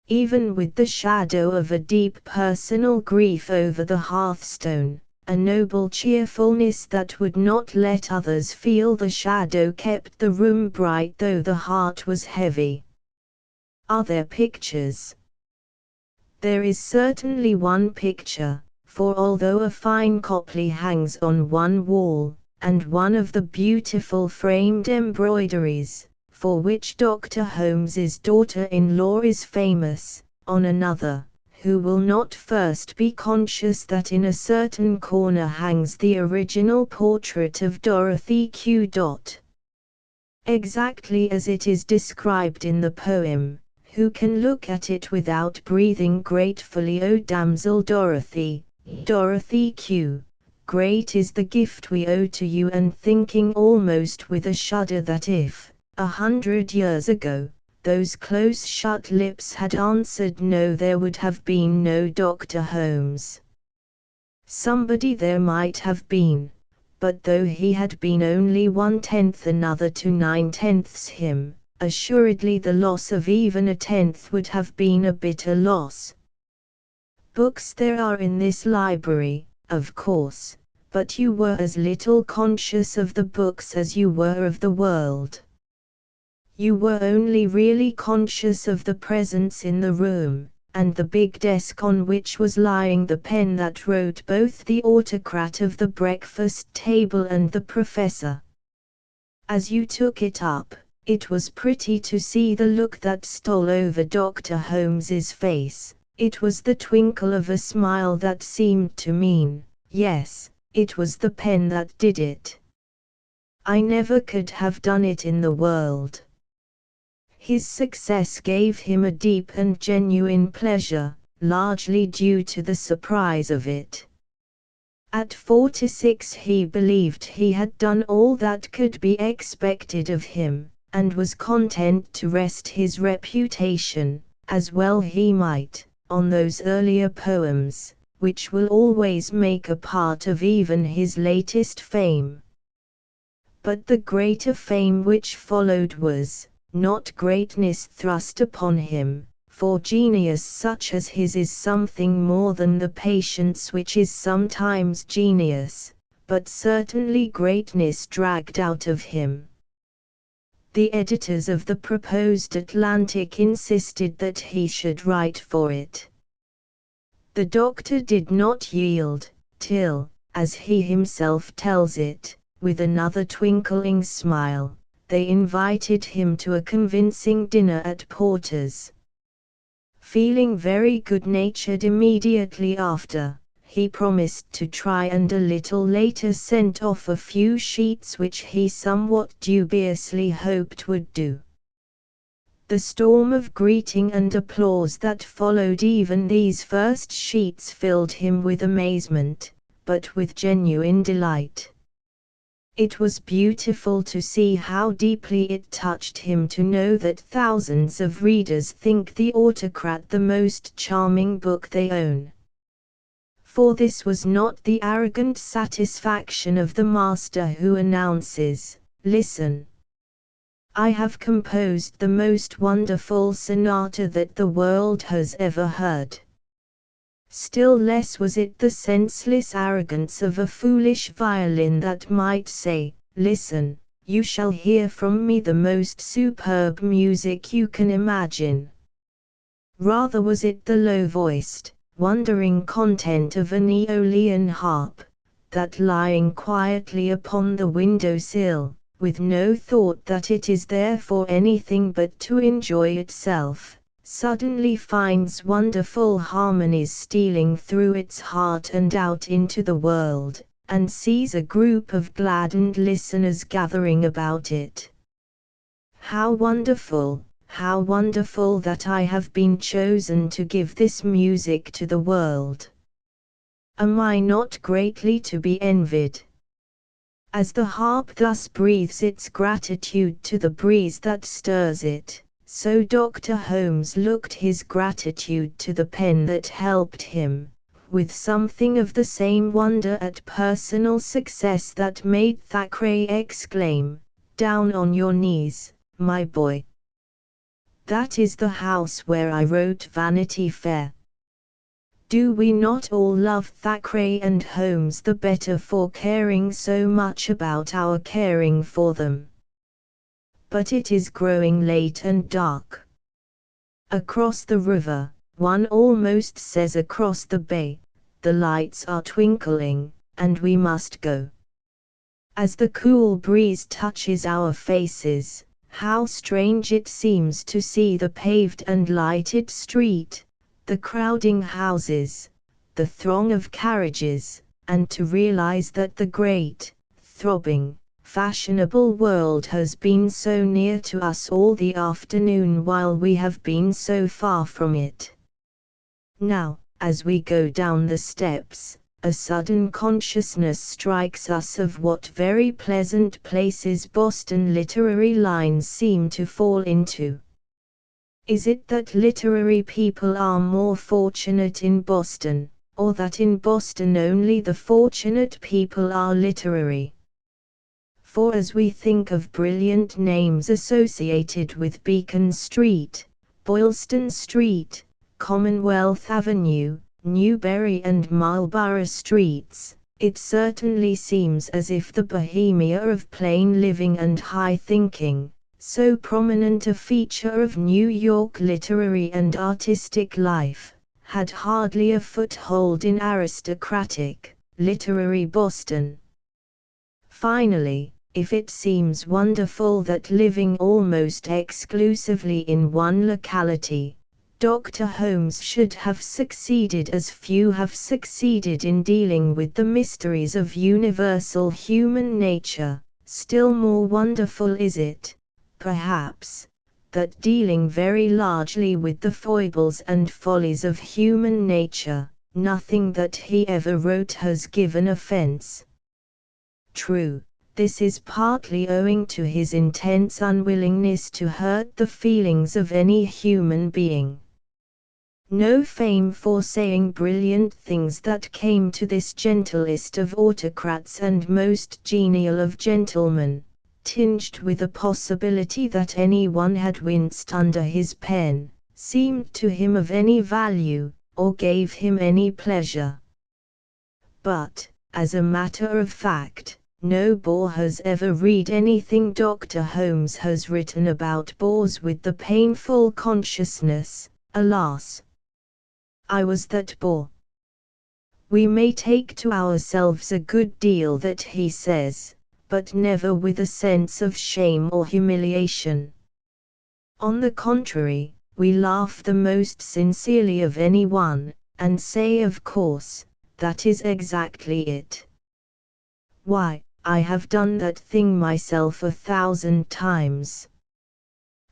Even with the shadow of a deep personal grief over the hearthstone, a noble cheerfulness that would not let others feel the shadow kept the room bright though the heart was heavy. Are there pictures? There is certainly one picture, for although a fine Copley hangs on one wall, and one of the beautiful framed embroideries, for which Dr. Holmes's daughter-in-law is famous, on another, who will not first be conscious that in a certain corner hangs the original portrait of Dorothy Q. Exactly as it is described in the poem, who can look at it without breathing gratefully, "O damsel Dorothy, Dorothy Q. Great is the gift we owe to you," and thinking almost with a shudder that if, 100 years ago, those close-shut lips had answered no, there would have been no Dr. Holmes. Somebody there might have been, but though he had been only 1/10 another to 9/10 him, assuredly the loss of even a tenth would have been a bitter loss. Books there are in this library, of course, but you were as little conscious of the books as you were of the world. You were only really conscious of the presence in the room, and the big desk on which was lying the pen that wrote both the autocrat of the breakfast table and the professor. As you took it up, it was pretty to see the look that stole over Dr. Holmes's face. It was the twinkle of a smile that seemed to mean, yes, it was the pen that did it. I never could have done it in the world. His success gave him a deep and genuine pleasure, largely due to the surprise of it. At 46 he believed he had done all that could be expected of him, and was content to rest his reputation, as well he might, on those earlier poems, which will always make a part of even his latest fame. But the greater fame which followed was, not greatness thrust upon him, for genius such as his is something more than the patience which is sometimes genius, but certainly greatness dragged out of him. The editors of the proposed Atlantic insisted that he should write for it. The doctor did not yield, till, as he himself tells it, with another twinkling smile, they invited him to a convincing dinner at Porter's. Feeling very good-natured immediately after, he promised to try, and a little later sent off a few sheets which he somewhat dubiously hoped would do. The storm of greeting and applause that followed even these first sheets filled him with amazement, but with genuine delight. It was beautiful to see how deeply it touched him to know that thousands of readers think The Autocrat the most charming book they own. For this was not the arrogant satisfaction of the master who announces, "Listen! I have composed the most wonderful sonata that the world has ever heard." Still less was it the senseless arrogance of a foolish violin that might say, "Listen, you shall hear from me the most superb music you can imagine." Rather was it the low-voiced, wondering content of an Aeolian harp, that lying quietly upon the window-sill, with no thought that it is there for anything but to enjoy itself, suddenly finds wonderful harmonies stealing through its heart and out into the world, and sees a group of gladdened listeners gathering about it. How wonderful that I have been chosen to give this music to the world! Am I not greatly to be envied? As the harp thus breathes its gratitude to the breeze that stirs it, so Dr. Holmes looked his gratitude to the pen that helped him, with something of the same wonder at personal success that made Thackeray exclaim, "Down on your knees, my boy. That is the house where I wrote Vanity Fair." Do we not all love Thackeray and Holmes the better for caring so much about our caring for them? But it is growing late and dark. Across the river, one almost says across the bay, the lights are twinkling, and we must go. As the cool breeze touches our faces, how strange it seems to see the paved and lighted street, the crowding houses, the throng of carriages, and to realize that the great, throbbing, fashionable world has been so near to us all the afternoon while we have been so far from it. Now, as we go down the steps, a sudden consciousness strikes us of what very pleasant places Boston literary lines seem to fall into. Is it that literary people are more fortunate in Boston, or that in Boston only the fortunate people are literary? For as we think of brilliant names associated with Beacon Street, Boylston Street, Commonwealth Avenue, Newbury and Marlborough Streets, it certainly seems as if the bohemia of plain living and high thinking, so prominent a feature of New York literary and artistic life, had hardly a foothold in aristocratic, literary Boston. Finally, if it seems wonderful that living almost exclusively in one locality, Dr. Holmes should have succeeded as few have succeeded in dealing with the mysteries of universal human nature, still more wonderful is it, perhaps, that dealing very largely with the foibles and follies of human nature, nothing that he ever wrote has given offense. True, this is partly owing to his intense unwillingness to hurt the feelings of any human being. No fame for saying brilliant things that came to this gentlest of autocrats and most genial of gentlemen, tinged with a possibility that anyone had winced under his pen, seemed to him of any value, or gave him any pleasure. But, as a matter of fact, no bore has ever read anything Dr. Holmes has written about bores with the painful consciousness, alas, I was that bore. We may take to ourselves a good deal that he says, but never with a sense of shame or humiliation. On the contrary, we laugh the most sincerely of any one, and say of course, that is exactly it. Why, I have done that thing myself 1,000 times.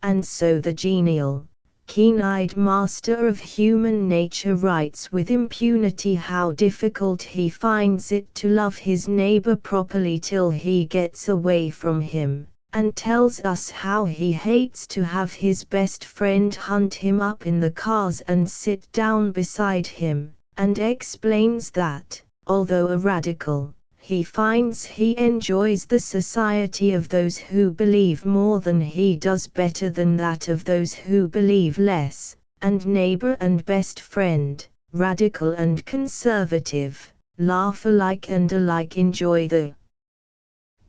And so the genial, keen-eyed master of human nature writes with impunity how difficult he finds it to love his neighbor properly till he gets away from him, and tells us how he hates to have his best friend hunt him up in the cars and sit down beside him, and explains that, although a radical, he finds he enjoys the society of those who believe more than he does better than that of those who believe less, and neighbor and best friend, radical and conservative, laugh alike and alike enjoy the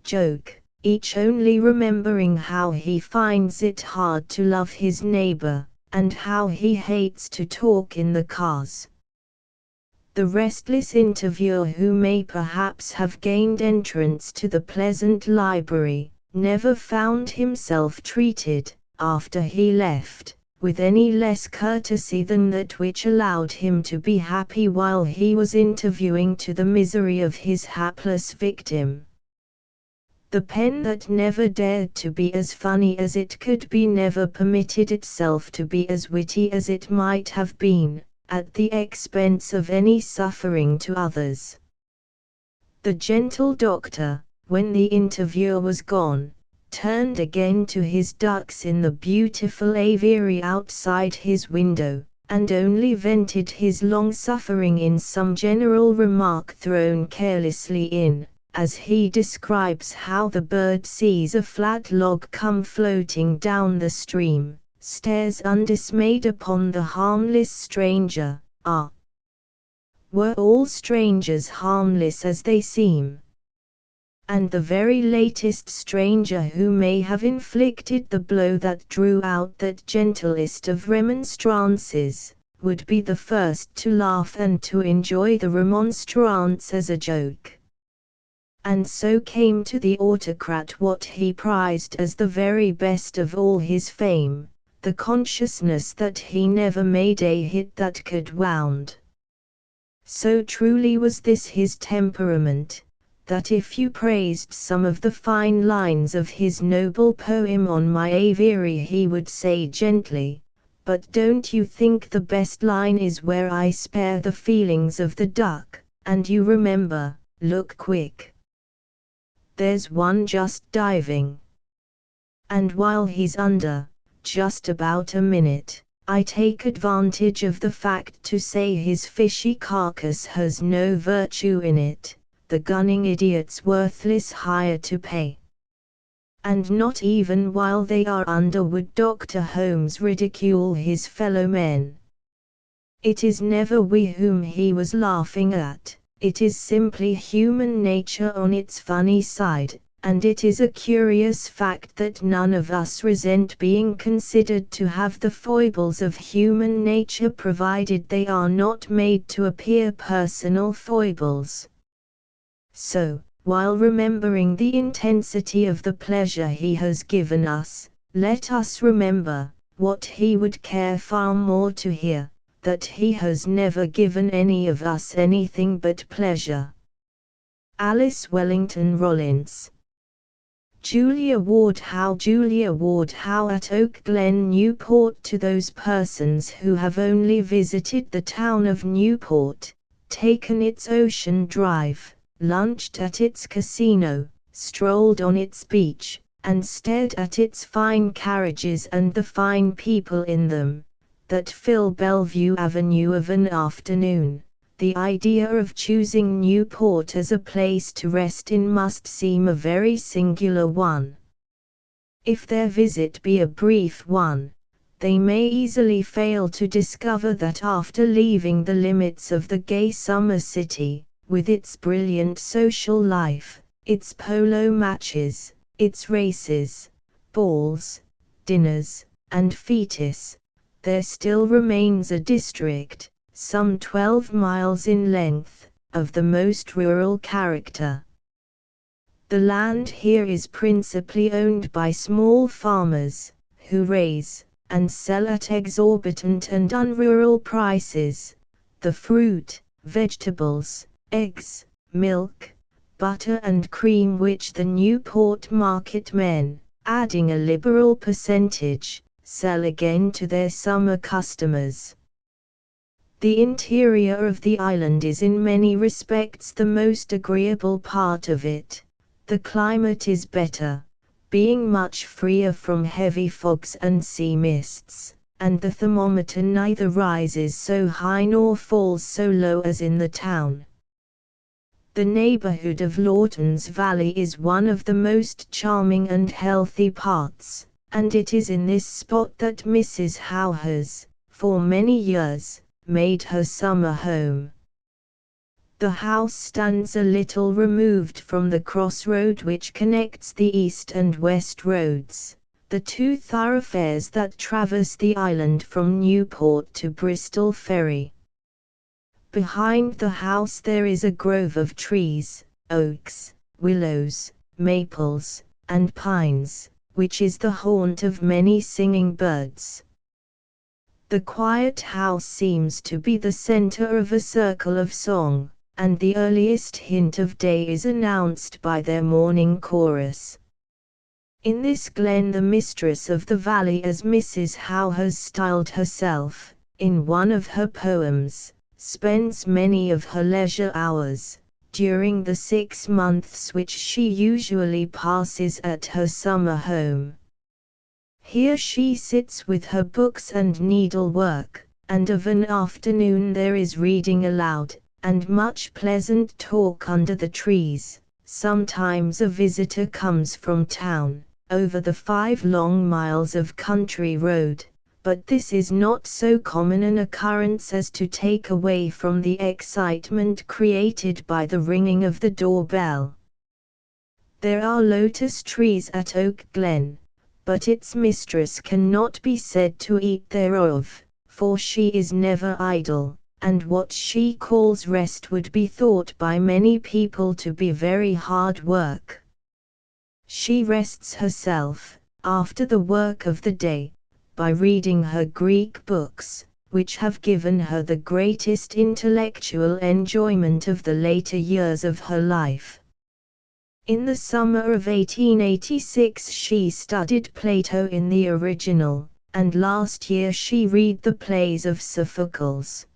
joke, each only remembering how he finds it hard to love his neighbor, and how he hates to talk in the cars. The restless interviewer who may perhaps have gained entrance to the pleasant library, never found himself treated, after he left, with any less courtesy than that which allowed him to be happy while he was interviewing to the misery of his hapless victim. The pen that never dared to be as funny as it could be never permitted itself to be as witty as it might have been, at the expense of any suffering to others. The gentle doctor, when the interviewer was gone, turned again to his ducks in the beautiful aviary outside his window, and only vented his long-suffering in some general remark thrown carelessly in, as he describes how the bird sees a flat log come floating down the stream, stares undismayed upon the harmless stranger. Ah! Were all strangers harmless as they seem? And the very latest stranger who may have inflicted the blow that drew out that gentlest of remonstrances, would be the first to laugh and to enjoy the remonstrance as a joke. And so came to the autocrat what he prized as the very best of all his fame, the consciousness that he never made a hit that could wound. So truly was this his temperament, that if you praised some of the fine lines of his noble poem on my aviary, he would say gently, "But don't you think the best line is where I spare the feelings of the duck, and you remember, look quick, there's one just diving." And while he's under, just about a minute, I take advantage of the fact to say his fishy carcass has no virtue in it, the gunning idiot's worthless hire to pay. And not even while they are under would Dr. Holmes ridicule his fellow men. It is never we whom he was laughing at, it is simply human nature on its funny side, and it is a curious fact that none of us resent being considered to have the foibles of human nature, provided they are not made to appear personal foibles. So, while remembering the intensity of the pleasure he has given us, let us remember, what he would care far more to hear, that he has never given any of us anything but pleasure. Alice Wellington Rollins. Julia Ward Howe at Oak Glen, Newport. To those persons who have only visited the town of Newport, taken its ocean drive, lunched at its casino, strolled on its beach, and stared at its fine carriages and the fine people in them, that fill Bellevue Avenue of an afternoon, the idea of choosing Newport as a place to rest in must seem a very singular one. If their visit be a brief one, they may easily fail to discover that after leaving the limits of the gay summer city, with its brilliant social life, its polo matches, its races, balls, dinners, and fetes, there still remains a district, some 12 miles in length, of the most rural character. The land here is principally owned by small farmers, who raise, and sell at exorbitant and unrural prices, the fruit, vegetables, eggs, milk, butter and cream which the Newport market men, adding a liberal percentage, sell again to their summer customers. The interior of the island is in many respects the most agreeable part of it. The climate is better, being much freer from heavy fogs and sea mists, and the thermometer neither rises so high nor falls so low as in the town. The neighborhood of Lawton's Valley is one of the most charming and healthy parts, and it is in this spot that Mrs. Howe has, for many years, made her summer home. The house stands a little removed from the crossroad which connects the east and west roads, the two thoroughfares that traverse the island from Newport to Bristol Ferry. Behind the house there is a grove of trees, oaks, willows, maples, and pines, which is the haunt of many singing birds. The quiet house seems to be the center of a circle of song, and the earliest hint of day is announced by their morning chorus. In this glen the mistress of the valley, as Mrs. Howe has styled herself, in one of her poems, spends many of her leisure hours, during the 6 months which she usually passes at her summer home. Here she sits with her books and needlework, and of an afternoon there is reading aloud, and much pleasant talk under the trees. Sometimes a visitor comes from town, over the 5 long miles of country road, but this is not so common an occurrence as to take away from the excitement created by the ringing of the doorbell. There are lotus trees at Oak Glen, but its mistress cannot be said to eat thereof, for she is never idle, and what she calls rest would be thought by many people to be very hard work. She rests herself, after the work of the day, by reading her Greek books, which have given her the greatest intellectual enjoyment of the later years of her life. In the summer of 1886 she studied Plato in the original, and last year she read the plays of Sophocles.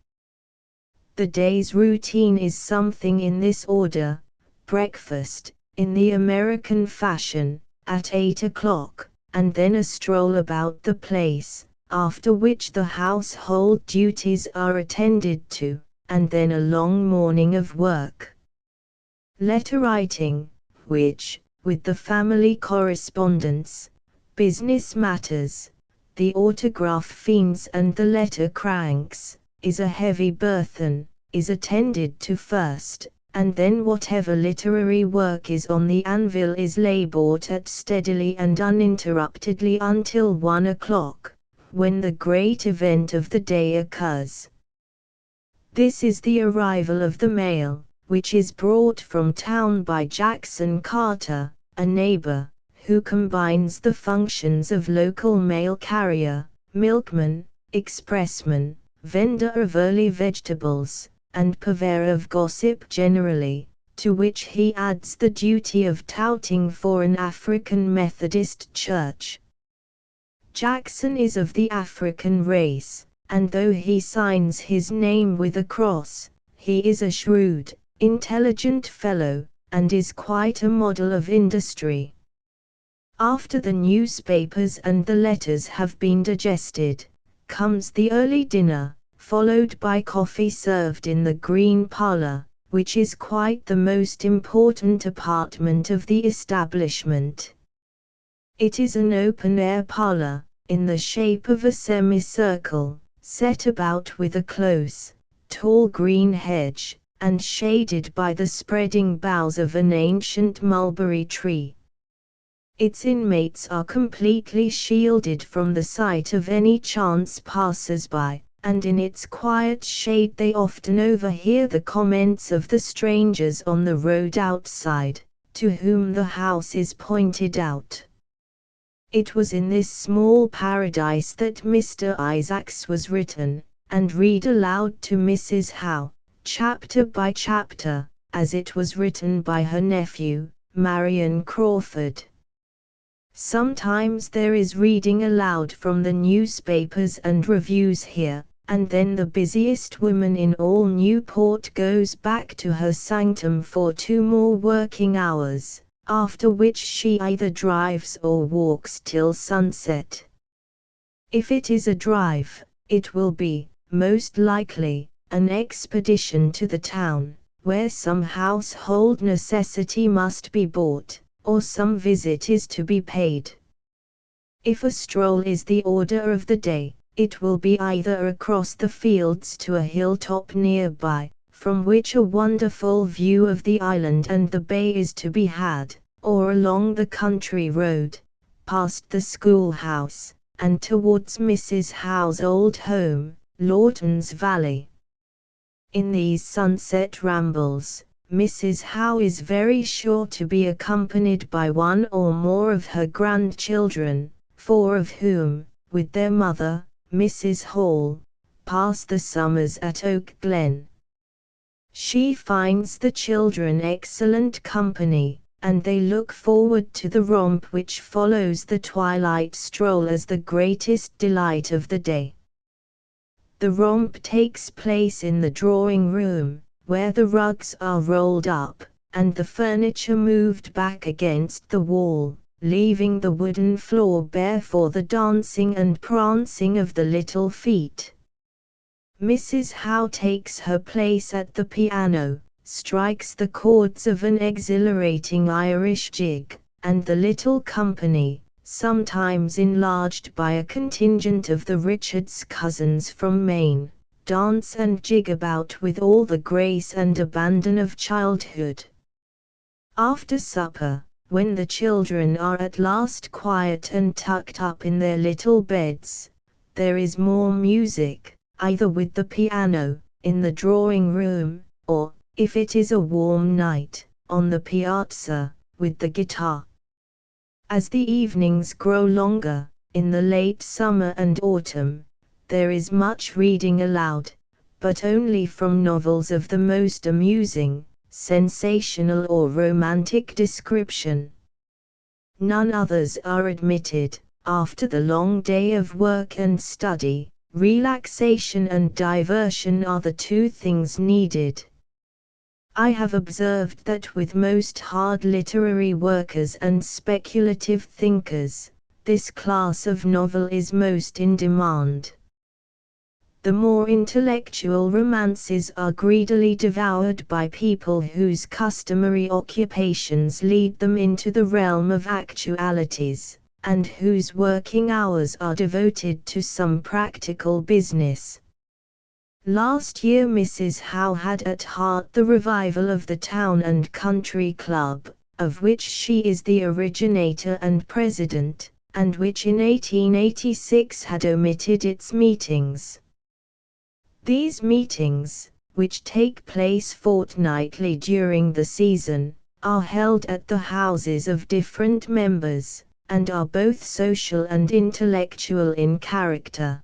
The day's routine is something in this order: breakfast, in the American fashion, at 8 o'clock, and then a stroll about the place, after which the household duties are attended to, and then a long morning of work. Letter writing, which, with the family correspondence, business matters, the autograph fiends and the letter cranks, is a heavy burthen, is attended to first, and then whatever literary work is on the anvil is labored at steadily and uninterruptedly until 1 o'clock, when the great event of the day occurs. This is the arrival of the mail, which is brought from town by Jackson Carter, a neighbor, who combines the functions of local mail carrier, milkman, expressman, vendor of early vegetables, and purveyor of gossip generally, to which he adds the duty of touting for an African Methodist church. Jackson is of the African race, and though he signs his name with a cross, he is a shrewd, intelligent fellow, and is quite a model of industry. After the newspapers and the letters have been digested, comes the early dinner, followed by coffee served in the green parlor, which is quite the most important apartment of the establishment. It is an open-air parlor, in the shape of a semicircle, set about with a close, tall green hedge, and shaded by the spreading boughs of an ancient mulberry tree. Its inmates are completely shielded from the sight of any chance passers-by, and in its quiet shade they often overhear the comments of the strangers on the road outside, to whom the house is pointed out. It was in this small paradise that Mr. Isaacs was written, and read aloud to Mrs. Howe, chapter by chapter, as it was written by her nephew, Marion Crawford. Sometimes there is reading aloud from the newspapers and reviews here, and then the busiest woman in all Newport goes back to her sanctum for 2 more working hours, after which she either drives or walks till sunset. If it is a drive, it will be, most likely, an expedition to the town, where some household necessity must be bought, or some visit is to be paid. If a stroll is the order of the day, it will be either across the fields to a hilltop nearby, from which a wonderful view of the island and the bay is to be had, or along the country road, past the schoolhouse, and towards Mrs. Howe's old home, Lawton's Valley. In these sunset rambles, Mrs. Howe is very sure to be accompanied by one or more of her grandchildren, 4 of whom, with their mother, Mrs. Hall, pass the summers at Oak Glen. She finds the children excellent company, and they look forward to the romp which follows the twilight stroll as the greatest delight of the day. The romp takes place in the drawing room, where the rugs are rolled up, and the furniture moved back against the wall, leaving the wooden floor bare for the dancing and prancing of the little feet. Mrs. Howe takes her place at the piano, strikes the chords of an exhilarating Irish jig, and the little company, sometimes enlarged by a contingent of the Richards cousins from Maine, dance and jig about with all the grace and abandon of childhood. After supper, when the children are at last quiet and tucked up in their little beds, there is more music, either with the piano, in the drawing room, or, if it is a warm night, on the piazza, with the guitar. As the evenings grow longer, in the late summer and autumn, there is much reading aloud, but only from novels of the most amusing, sensational or romantic description. None others are admitted. After the long day of work and study, relaxation and diversion are the two things needed. I have observed that with most hard literary workers and speculative thinkers, this class of novel is most in demand. The more intellectual romances are greedily devoured by people whose customary occupations lead them into the realm of actualities, and whose working hours are devoted to some practical business. Last year Mrs. Howe had at heart the revival of the Town and Country Club, of which she is the originator and president, and which in 1886 had omitted its meetings. These meetings, which take place fortnightly during the season, are held at the houses of different members, and are both social and intellectual in character.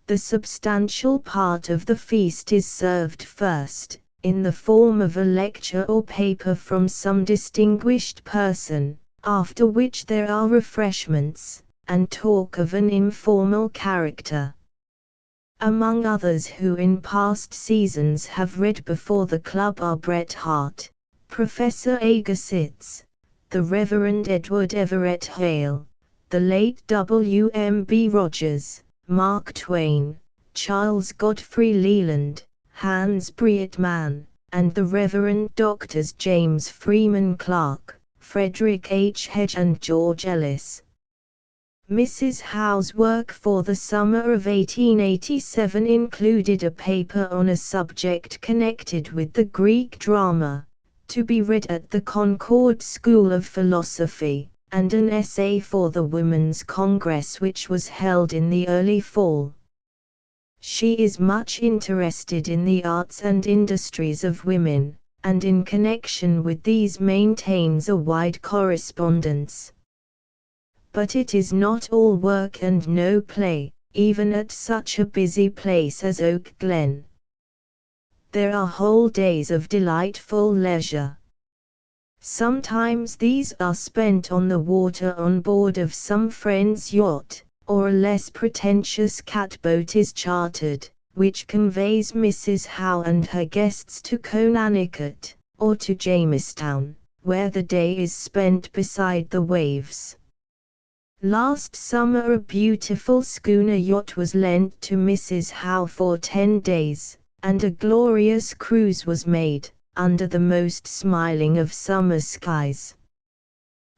The substantial part of the feast is served first, in the form of a lecture or paper from some distinguished person, after which there are refreshments, and talk of an informal character. Among others who in past seasons have read before the club are Bret Harte, Professor Agassiz, the Reverend Edward Everett Hale, the late W. M. B. Rogers, Mark Twain, Charles Godfrey Leland, Hans Breitmann, and the Reverend Doctors James Freeman Clarke, Frederick H. Hedge and George Ellis. Mrs. Howe's work for the summer of 1887 included a paper on a subject connected with the Greek drama, to be read at the Concord School of Philosophy, and an essay for the Women's Congress which was held in the early fall. She is much interested in the arts and industries of women, and in connection with these maintains a wide correspondence. But it is not all work and no play, even at such a busy place as Oak Glen. There are whole days of delightful leisure. Sometimes these are spent on the water on board of some friend's yacht, or a less pretentious catboat is chartered, which conveys Mrs. Howe and her guests to Conanicut, or to Jamestown, where the day is spent beside the waves. Last summer a beautiful schooner yacht was lent to Mrs. Howe for 10 days, and a glorious cruise was made, under the most smiling of summer skies.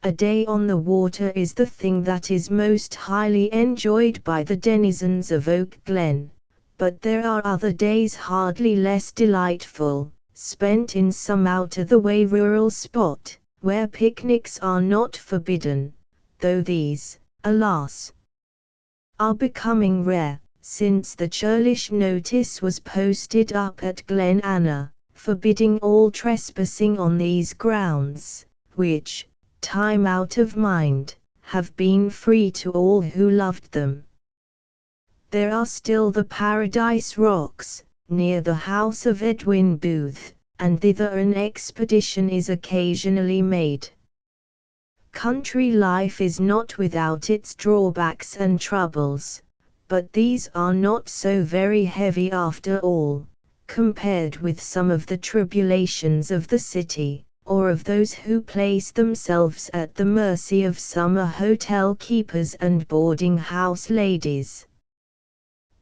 A day on the water is the thing that is most highly enjoyed by the denizens of Oak Glen, but there are other days hardly less delightful, spent in some out-of-the-way rural spot, where picnics are not forbidden, though these, alas, are becoming rare, since the churlish notice was posted up at Glen Anna, forbidding all trespassing on these grounds, which, time out of mind, have been free to all who loved them. There are still the Paradise Rocks, near the house of Edwin Booth, and thither an expedition is occasionally made. Country life is not without its drawbacks and troubles, but these are not so very heavy after all, compared with some of the tribulations of the city, or of those who place themselves at the mercy of summer hotel keepers and boarding house ladies.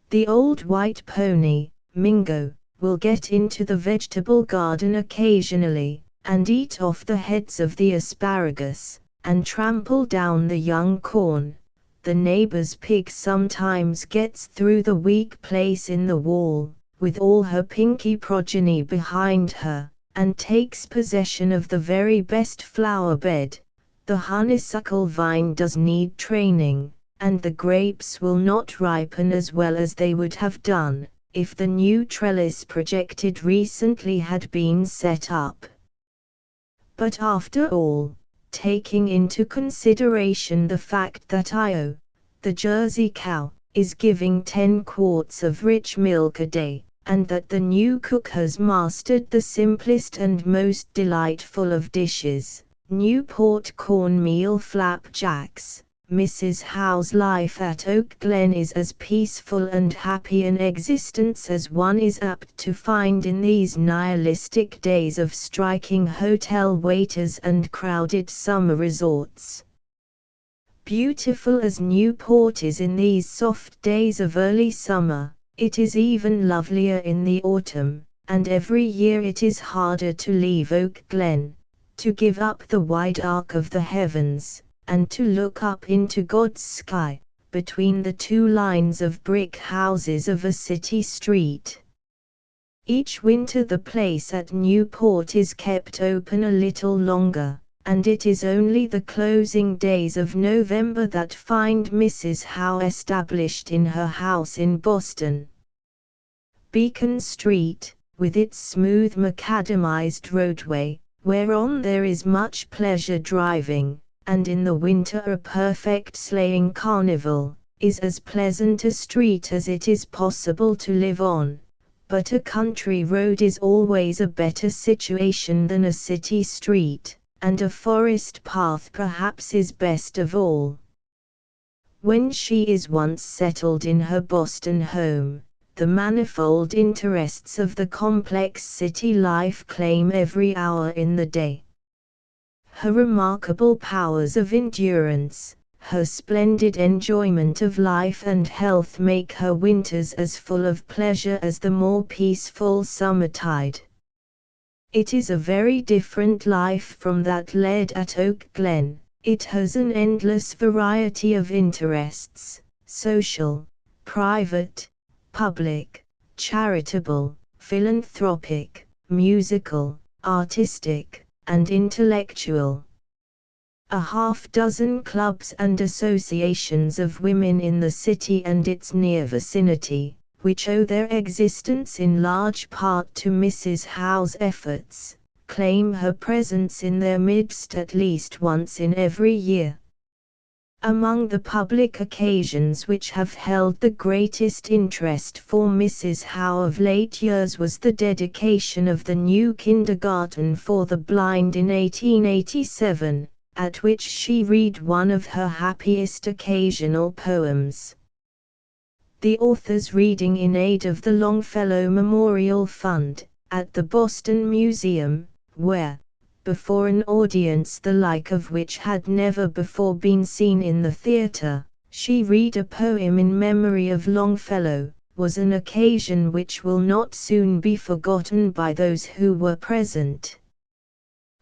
The old white pony, Mingo, will get into the vegetable garden occasionally, and eat off the heads of the asparagus, and trample down the young corn. The neighbor's pig sometimes gets through the weak place in the wall, with all her pinky progeny behind her, and takes possession of the very best flower bed. The honeysuckle vine does need training, and the grapes will not ripen as well as they would have done, if the new trellis projected recently had been set up. But after all, taking into consideration the fact that Io, the Jersey cow, is giving 10 quarts of rich milk a day, and that the new cook has mastered the simplest and most delightful of dishes, Newport cornmeal flapjacks, Mrs. Howe's life at Oak Glen is as peaceful and happy an existence as one is apt to find in these nihilistic days of striking hotel waiters and crowded summer resorts. Beautiful as Newport is in these soft days of early summer, it is even lovelier in the autumn, and every year it is harder to leave Oak Glen, to give up the wide arc of the heavens, and to look up into God's sky, between the two lines of brick houses of a city street. Each winter the place at Newport is kept open a little longer, and it is only the closing days of November that find Mrs. Howe established in her house in Boston. Beacon Street, with its smooth macadamized roadway, whereon there is much pleasure driving, and in the winter a perfect sleighing carnival, is as pleasant a street as it is possible to live on, but a country road is always a better situation than a city street, and a forest path perhaps is best of all. When she is once settled in her Boston home, the manifold interests of the complex city life claim every hour in the day. Her remarkable powers of endurance, her splendid enjoyment of life and health make her winters as full of pleasure as the more peaceful summertide. It is a very different life from that led at Oak Glen. It has an endless variety of interests, social, private, public, charitable, philanthropic, musical, artistic, and intellectual. A half-dozen clubs and associations of women in the city and its near vicinity, which owe their existence in large part to Mrs. Howe's efforts, claim her presence in their midst at least once in every year. Among the public occasions which have held the greatest interest for Mrs. Howe of late years was the dedication of the new kindergarten for the blind in 1887, at which she read one of her happiest occasional poems. The author's reading in aid of the Longfellow Memorial Fund, at the Boston Museum, where, before an audience the like of which had never before been seen in the theatre, she read a poem in memory of Longfellow, was an occasion which will not soon be forgotten by those who were present.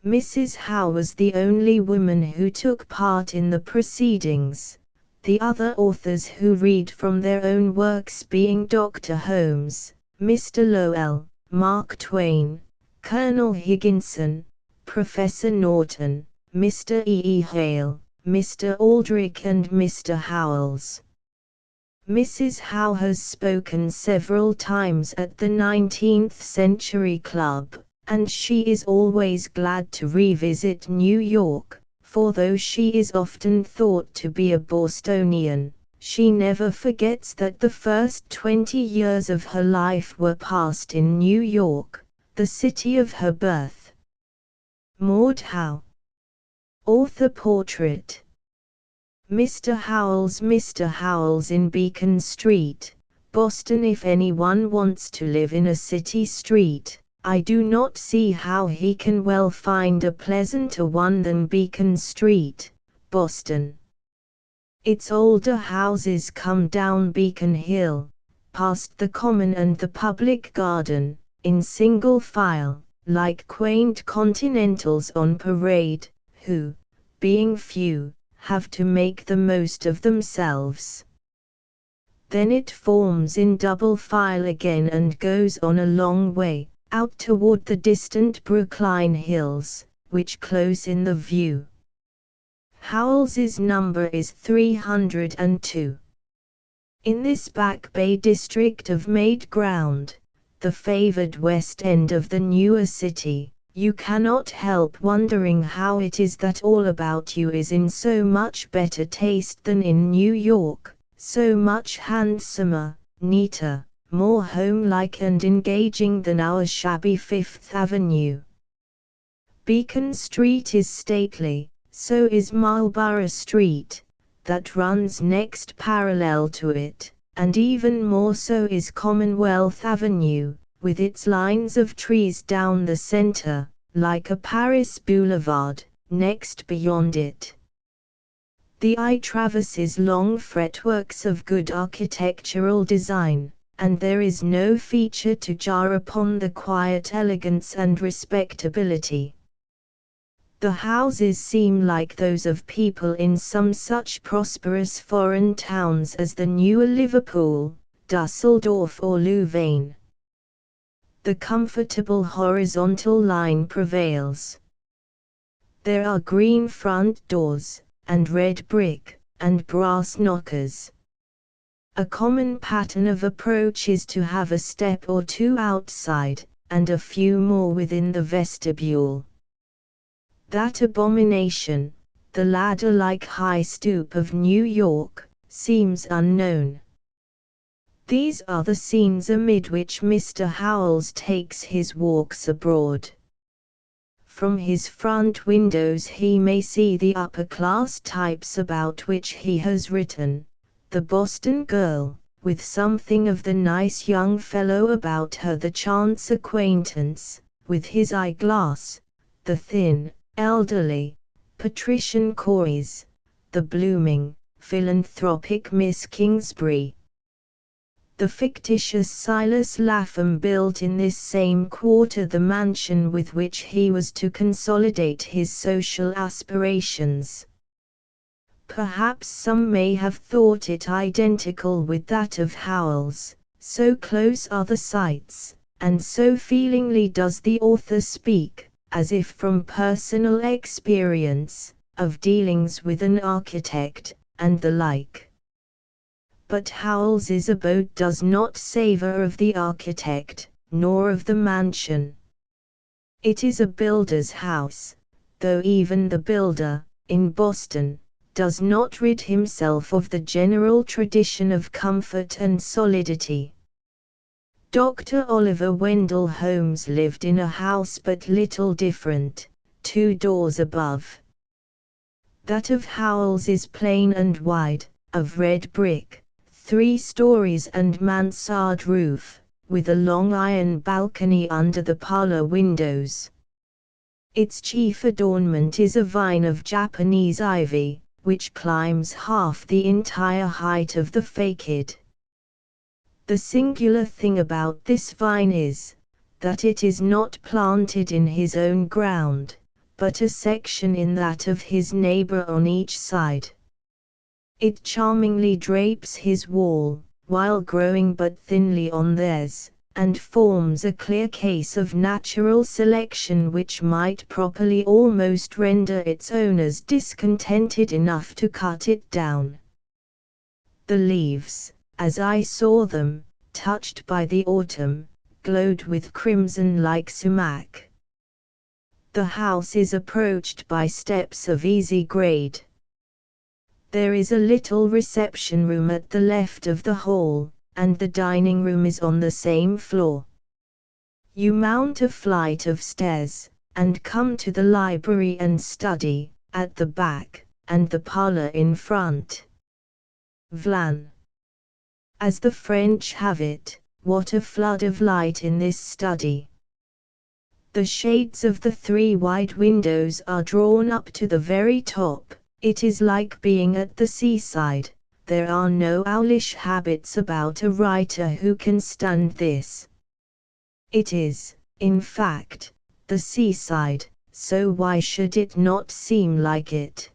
Mrs. Howe was the only woman who took part in the proceedings, the other authors who read from their own works being Dr. Holmes, Mr. Lowell, Mark Twain, Colonel Higginson, Professor Norton, Mr. E. E. Hale, Mr. Aldrich and Mr. Howells. Mrs. Howe has spoken several times at the 19th Century Club, and she is always glad to revisit New York, for though she is often thought to be a Bostonian, she never forgets that the first 20 years of her life were passed in New York, the city of her birth. Maud Howe. Author Portrait. Mr. Howells in Beacon Street, Boston. If anyone wants to live in a city street, I do not see how he can well find a pleasanter one than Beacon Street, Boston. Its older houses come down Beacon Hill, past the common and the public garden, in single file, like quaint continentals on parade, who, being few, have to make the most of themselves. Then it forms in double file again and goes on a long way, out toward the distant Brookline Hills, which close in the view. Howells's number is 302. In this Back Bay district of made ground, the favored west end of the newer city, you cannot help wondering how it is that all about you is in so much better taste than in New York, so much handsomer, neater, more home-like and engaging than our shabby Fifth Avenue. Beacon Street is stately, so is Marlborough Street, that runs next parallel to it, and even more so is Commonwealth Avenue, with its lines of trees down the center, like a Paris boulevard, next beyond it. The eye traverses long fretworks of good architectural design, and there is no feature to jar upon the quiet elegance and respectability. The houses seem like those of people in some such prosperous foreign towns as the newer Liverpool, Dusseldorf or Louvain. The comfortable horizontal line prevails. There are green front doors, and red brick, and brass knockers. A common pattern of approach is to have a step or two outside, and a few more within the vestibule. That abomination, the ladder-like high stoop of New York, seems unknown. These are the scenes amid which Mr. Howells takes his walks abroad. From his front windows he may see the upper-class types about which he has written, the Boston girl, with something of the nice young fellow about her, the chance acquaintance, with his eyeglass, the thin, elderly, patrician Corys, the blooming, philanthropic Miss Kingsbury. The fictitious Silas Lapham built in this same quarter the mansion with which he was to consolidate his social aspirations. Perhaps some may have thought it identical with that of Howells, so close are the sites, and so feelingly does the author speak, as if from personal experience, of dealings with an architect, and the like. But Howells's abode does not savor of the architect, nor of the mansion. It is a builder's house, though even the builder, in Boston, does not rid himself of the general tradition of comfort and solidity. Dr. Oliver Wendell Holmes lived in a house but little different, 2 doors above. That of Howells is plain and wide, of red brick, 3 stories and mansard roof, with a long iron balcony under the parlor windows. Its chief adornment is a vine of Japanese ivy, which climbs half the entire height of the facade. The singular thing about this vine is, that it is not planted in his own ground, but a section in that of his neighbor on each side. It charmingly drapes his wall, while growing but thinly on theirs, and forms a clear case of natural selection which might properly almost render its owners discontented enough to cut it down. The leaves, as I saw them, touched by the autumn, glowed with crimson like sumac. The house is approached by steps of easy grade. There is a little reception room at the left of the hall, and the dining room is on the same floor. You mount a flight of stairs, and come to the library and study, at the back, and the parlor in front. Vlan. As the French have it, what a flood of light in this study. The shades of the 3 wide windows are drawn up to the very top. It is like being at the seaside, There are no owlish habits about a writer who can stand this. It is, in fact, the seaside, so why should it not seem like it?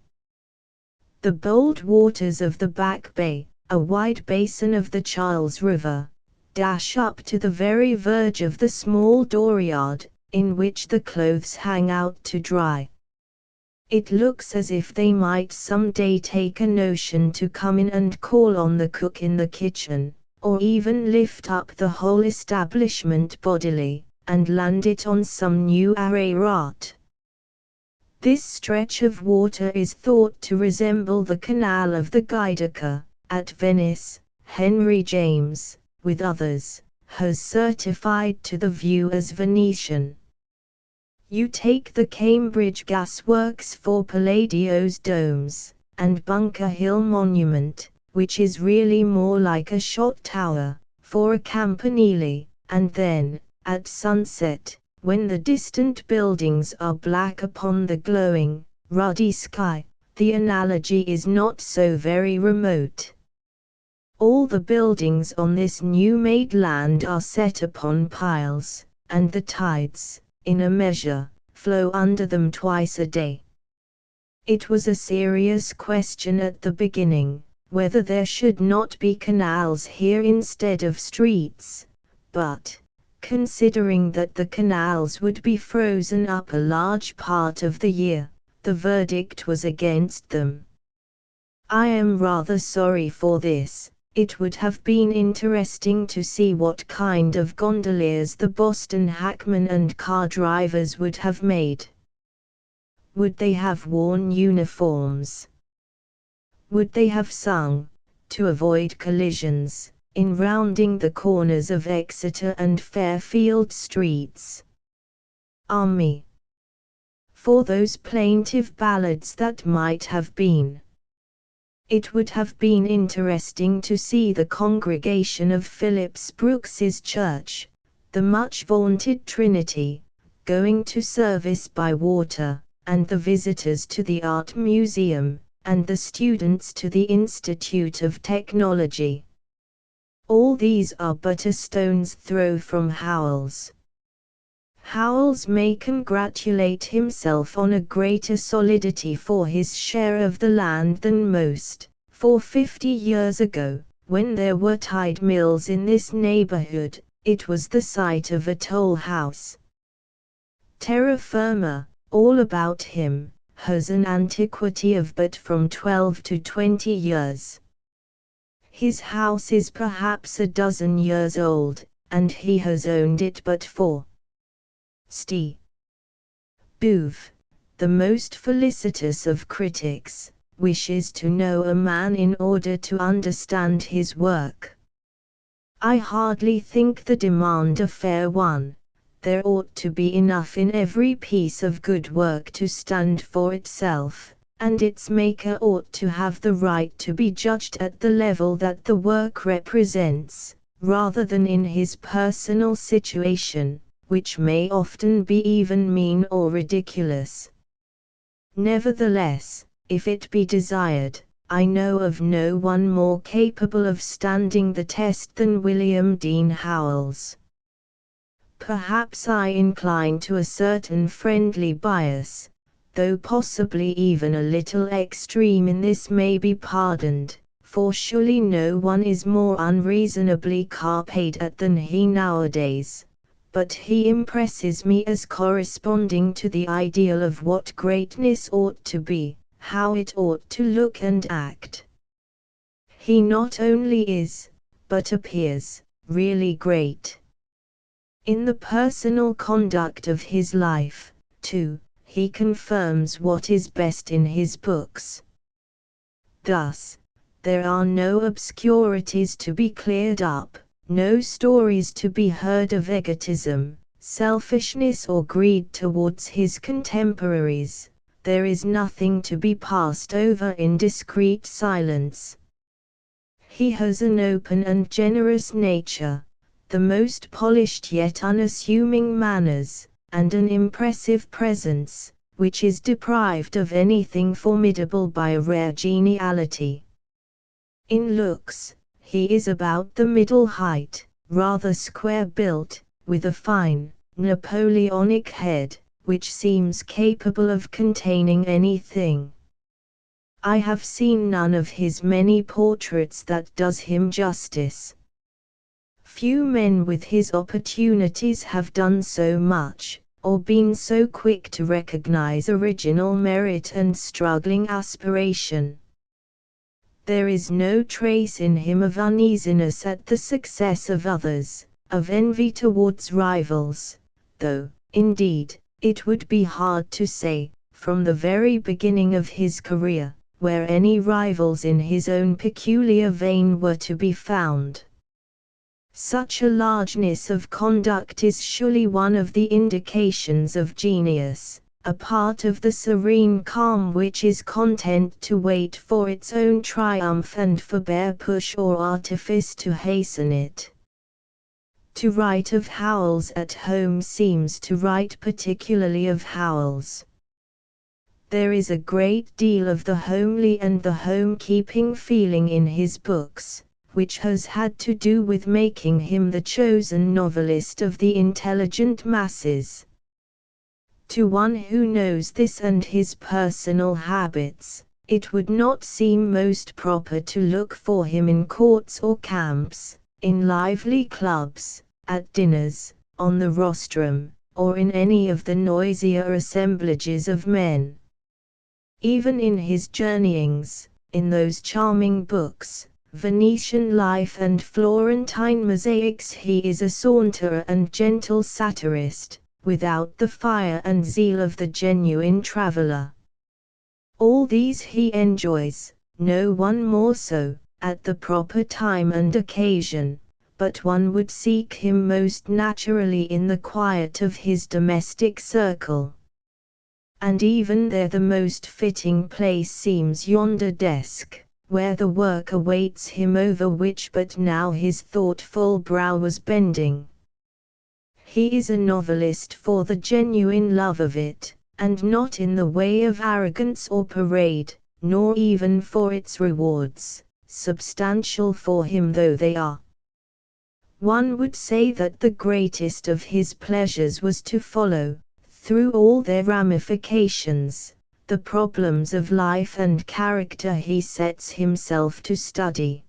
The bold waters of the Back Bay, a wide basin of the Charles River, dash up to the very verge of the small dooryard, in which the clothes hang out to dry. It looks as if they might some day take a notion to come in and call on the cook in the kitchen, or even lift up the whole establishment bodily, and land it on some new Ararat. This stretch of water is thought to resemble the canal of the Giudecca, at Venice. Henry James, with others, has certified to the view as Venetian. You take the Cambridge gasworks for Palladio's domes, and Bunker Hill Monument, which is really more like a shot tower, for a campanile, and then, at sunset, when the distant buildings are black upon the glowing, ruddy sky, the analogy is not so very remote. All the buildings on this new-made land are set upon piles, and the tides, in a measure, flow under them twice a day. It was a serious question at the beginning, whether there should not be canals here instead of streets, but, considering that the canals would be frozen up a large part of the year, the verdict was against them. I am rather sorry for this. It would have been interesting to see what kind of gondoliers the Boston hackmen and car drivers would have made. Would they have worn uniforms? Would they have sung, to avoid collisions, in rounding the corners of Exeter and Fairfield streets? Army. For those plaintive ballads that might have been. It would have been interesting to see the congregation of Phillips Brooks's church, the much vaunted Trinity, going to service by water, and the visitors to the Art Museum, and the students to the Institute of Technology. All these are but a stone's throw from Howells. Howells may congratulate himself on a greater solidity for his share of the land than most, for 50 years ago, when there were tide mills in this neighborhood, it was the site of a toll house. Terra firma, all about him, has an antiquity of but from 12 to 20 years. His house is perhaps a dozen years old, and he has owned it but for St. Beuve, the most felicitous of critics, wishes to know a man in order to understand his work. I hardly think the demand a fair one. There ought to be enough in every piece of good work to stand for itself, and its maker ought to have the right to be judged at the level that the work represents, rather than in his personal situation, which may often be even mean or ridiculous. Nevertheless, if it be desired, I know of no one more capable of standing the test than William Dean Howells. Perhaps I incline to a certain friendly bias, though possibly even a little extreme in this may be pardoned, for surely no one is more unreasonably carped at than he nowadays. But he impresses me as corresponding to the ideal of what greatness ought to be, how it ought to look and act. He not only is, but appears, really great. In the personal conduct of his life, too, he confirms what is best in his books. Thus, there are no obscurities to be cleared up, no stories to be heard of egotism, selfishness or greed towards his contemporaries. There is nothing to be passed over in discreet silence. He has an open and generous nature, the most polished yet unassuming manners, and an impressive presence, which is deprived of anything formidable by a rare geniality. In looks, he is about the middle height, rather square-built, with a fine, Napoleonic head, which seems capable of containing anything. I have seen none of his many portraits that does him justice. Few men with his opportunities have done so much, or been so quick to recognize original merit and struggling aspiration. There is no trace in him of uneasiness at the success of others, of envy towards rivals, though, indeed, it would be hard to say, from the very beginning of his career, where any rivals in his own peculiar vein were to be found. Such a largeness of conduct is surely one of the indications of genius, a part of the serene calm which is content to wait for its own triumph and forbear push or artifice to hasten it. To write of Howells at home seems to write particularly of Howells. There is a great deal of the homely and the home-keeping feeling in his books, which has had to do with making him the chosen novelist of the intelligent masses. To one who knows this and his personal habits, it would not seem most proper to look for him in courts or camps, in lively clubs, at dinners, on the rostrum, or in any of the noisier assemblages of men. Even in his journeyings, in those charming books, Venetian Life and Florentine Mosaics, he is a saunterer and gentle satirist, without the fire and zeal of the genuine traveller. All these he enjoys, no one more so, at the proper time and occasion, but one would seek him most naturally in the quiet of his domestic circle. And even there the most fitting place seems yonder desk, where the work awaits him over which but now his thoughtful brow was bending. He is a novelist for the genuine love of it, and not in the way of arrogance or parade, nor even for its rewards, substantial for him though they are. One would say that the greatest of his pleasures was to follow, through all their ramifications, the problems of life and character he sets himself to study.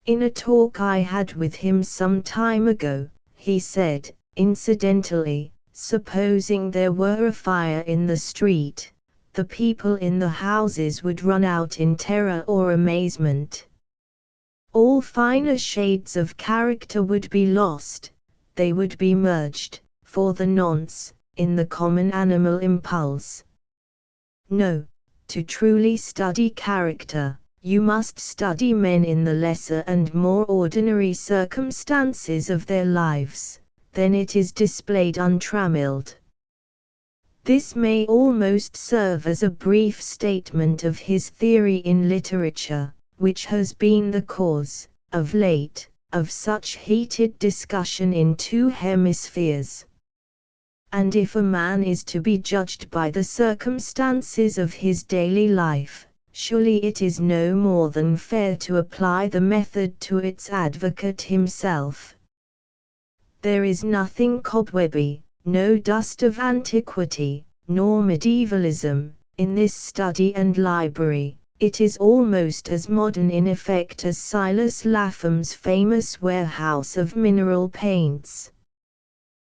In a talk I had with him some time ago, he said, incidentally, supposing there were a fire in the street, the people in the houses would run out in terror or amazement. All finer shades of character would be lost, they would be merged, for the nonce, in the common animal impulse. No, to truly study character, you must study men in the lesser and more ordinary circumstances of their lives, then it is displayed untrammelled. This may almost serve as a brief statement of his theory in literature, which has been the cause, of late, of such heated discussion in two hemispheres. And if a man is to be judged by the circumstances of his daily life, surely it is no more than fair to apply the method to its advocate himself. There is nothing cobwebby, no dust of antiquity, nor medievalism, in this study and library. It is almost as modern in effect as Silas Lapham's famous warehouse of mineral paints.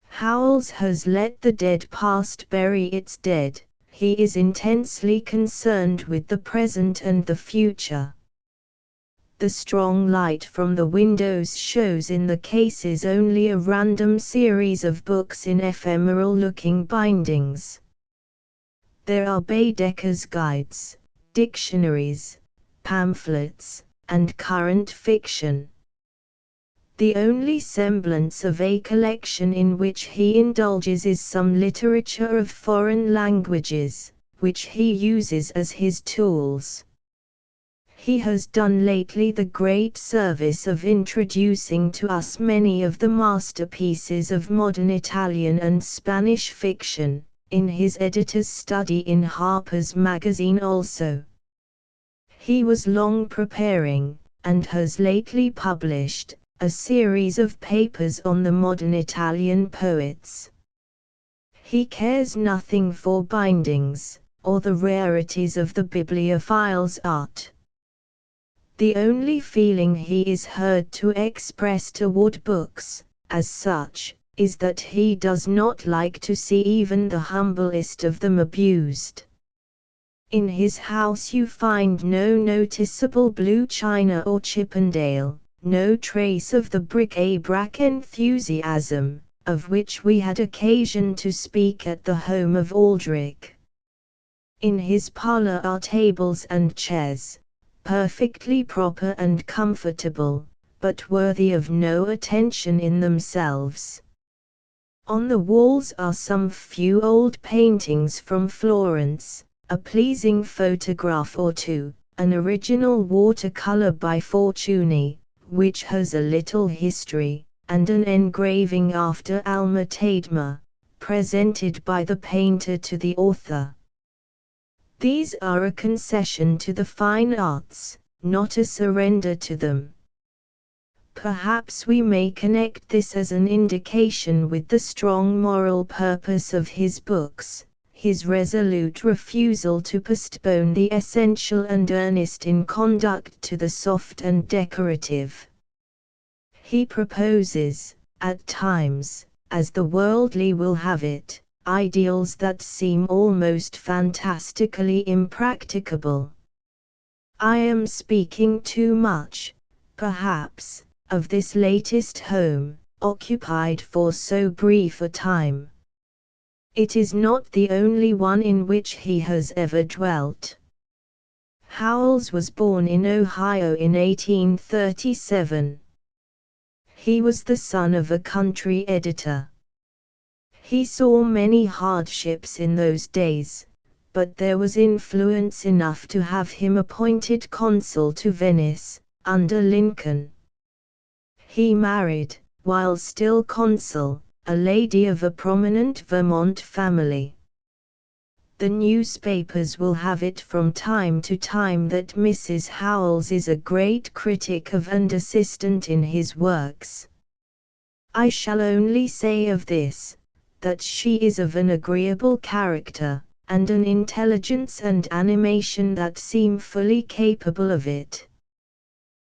Howells has let the dead past bury its dead, he is intensely concerned with the present and the future. The strong light from the windows shows in the cases only a random series of books in ephemeral-looking bindings. There are Baedeker's guides, dictionaries, pamphlets, and current fiction. The only semblance of a collection in which he indulges is some literature of foreign languages, which he uses as his tools. He has done lately the great service of introducing to us many of the masterpieces of modern Italian and Spanish fiction, in his editor's study in Harper's Magazine also. He was long preparing, and has lately published a series of papers on the modern Italian poets. He cares nothing for bindings, or the rarities of the bibliophile's art. The only feeling he is heard to express toward books, as such, is that he does not like to see even the humblest of them abused. In his house you find no noticeable blue china or Chippendale, no trace of the bric-a-brac enthusiasm, of which we had occasion to speak at the home of Aldrich. In his parlor are tables and chairs, perfectly proper and comfortable, but worthy of no attention in themselves. On the walls are some few old paintings from Florence, a pleasing photograph or two, an original watercolor by Fortuny, which has a little history, and an engraving after Alma Tadema, presented by the painter to the author. These are a concession to the fine arts, not a surrender to them. Perhaps we may connect this as an indication with the strong moral purpose of his books, his resolute refusal to postpone the essential and earnest in conduct to the soft and decorative. He proposes, at times, as the worldly will have it, ideals that seem almost fantastically impracticable. I am speaking too much, perhaps, of this latest home, occupied for so brief a time. It is not the only one in which he has ever dwelt. Howells was born in Ohio in 1837. He was the son of a country editor. He saw many hardships in those days, but there was influence enough to have him appointed consul to Venice, under Lincoln. He married, while still consul, a lady of a prominent Vermont family. The newspapers will have it from time to time that Mrs. Howells is a great critic of and assistant in his works. I shall only say of this, that she is of an agreeable character, and an intelligence and animation that seem fully capable of it.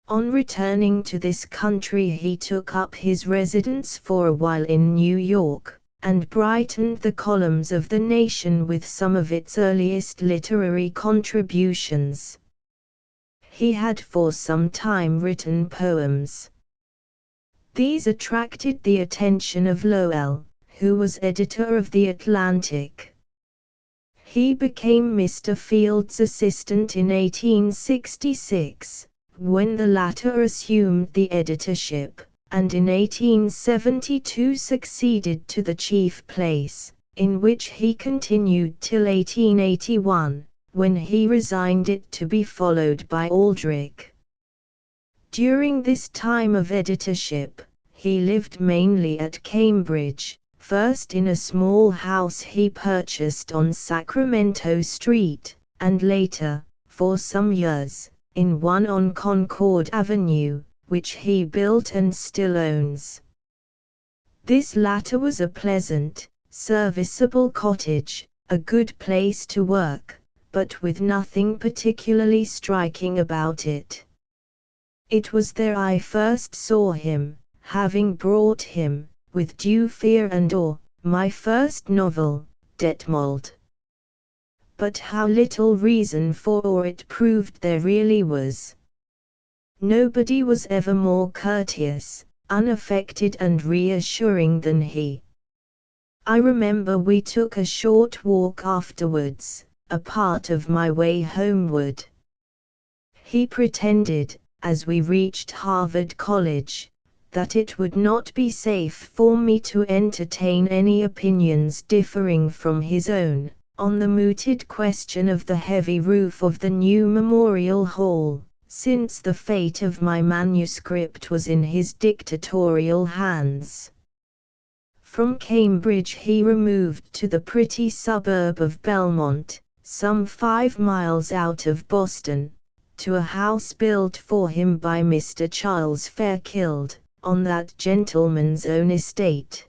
On returning to this country he took up his residence for a while in New York, and brightened the columns of the Nation with some of its earliest literary contributions. He had for some time written poems. These attracted the attention of Lowell, who was editor of The Atlantic. He became Mr. Field's assistant in 1866, when the latter assumed the editorship, and in 1872 succeeded to the chief place, in which he continued till 1881, when he resigned it to be followed by Aldrich. During this time of editorship, he lived mainly at Cambridge, first in a small house he purchased on Sacramento Street, and later, for some years, in one on Concord Avenue, which he built and still owns. This latter was a pleasant, serviceable cottage, a good place to work, but with nothing particularly striking about it. It was there I first saw him, having brought him, with due fear and awe, my first novel, Detmold. But how little reason for awe it proved there really was. Nobody was ever more courteous, unaffected and reassuring than he. I remember we took a short walk afterwards, a part of my way homeward. He pretended, as we reached Harvard College, that it would not be safe for me to entertain any opinions differing from his own, on the mooted question of the heavy roof of the new Memorial Hall, since the fate of my manuscript was in his dictatorial hands. From Cambridge he removed to the pretty suburb of Belmont, some 5 miles out of Boston, to a house built for him by Mr. Charles Fairchild, on that gentleman's own estate.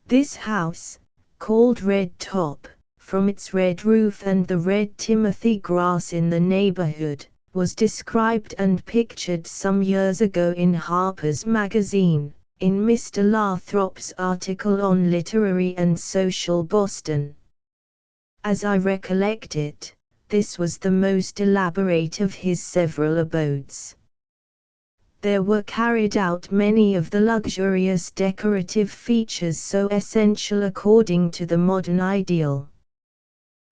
This house, called Red Top, from its red roof and the red timothy grass in the neighborhood, was described and pictured some years ago in Harper's Magazine, in Mr. Lathrop's article on Literary and Social Boston. As I recollect it, this was the most elaborate of his several abodes. There were carried out many of the luxurious decorative features so essential according to the modern ideal.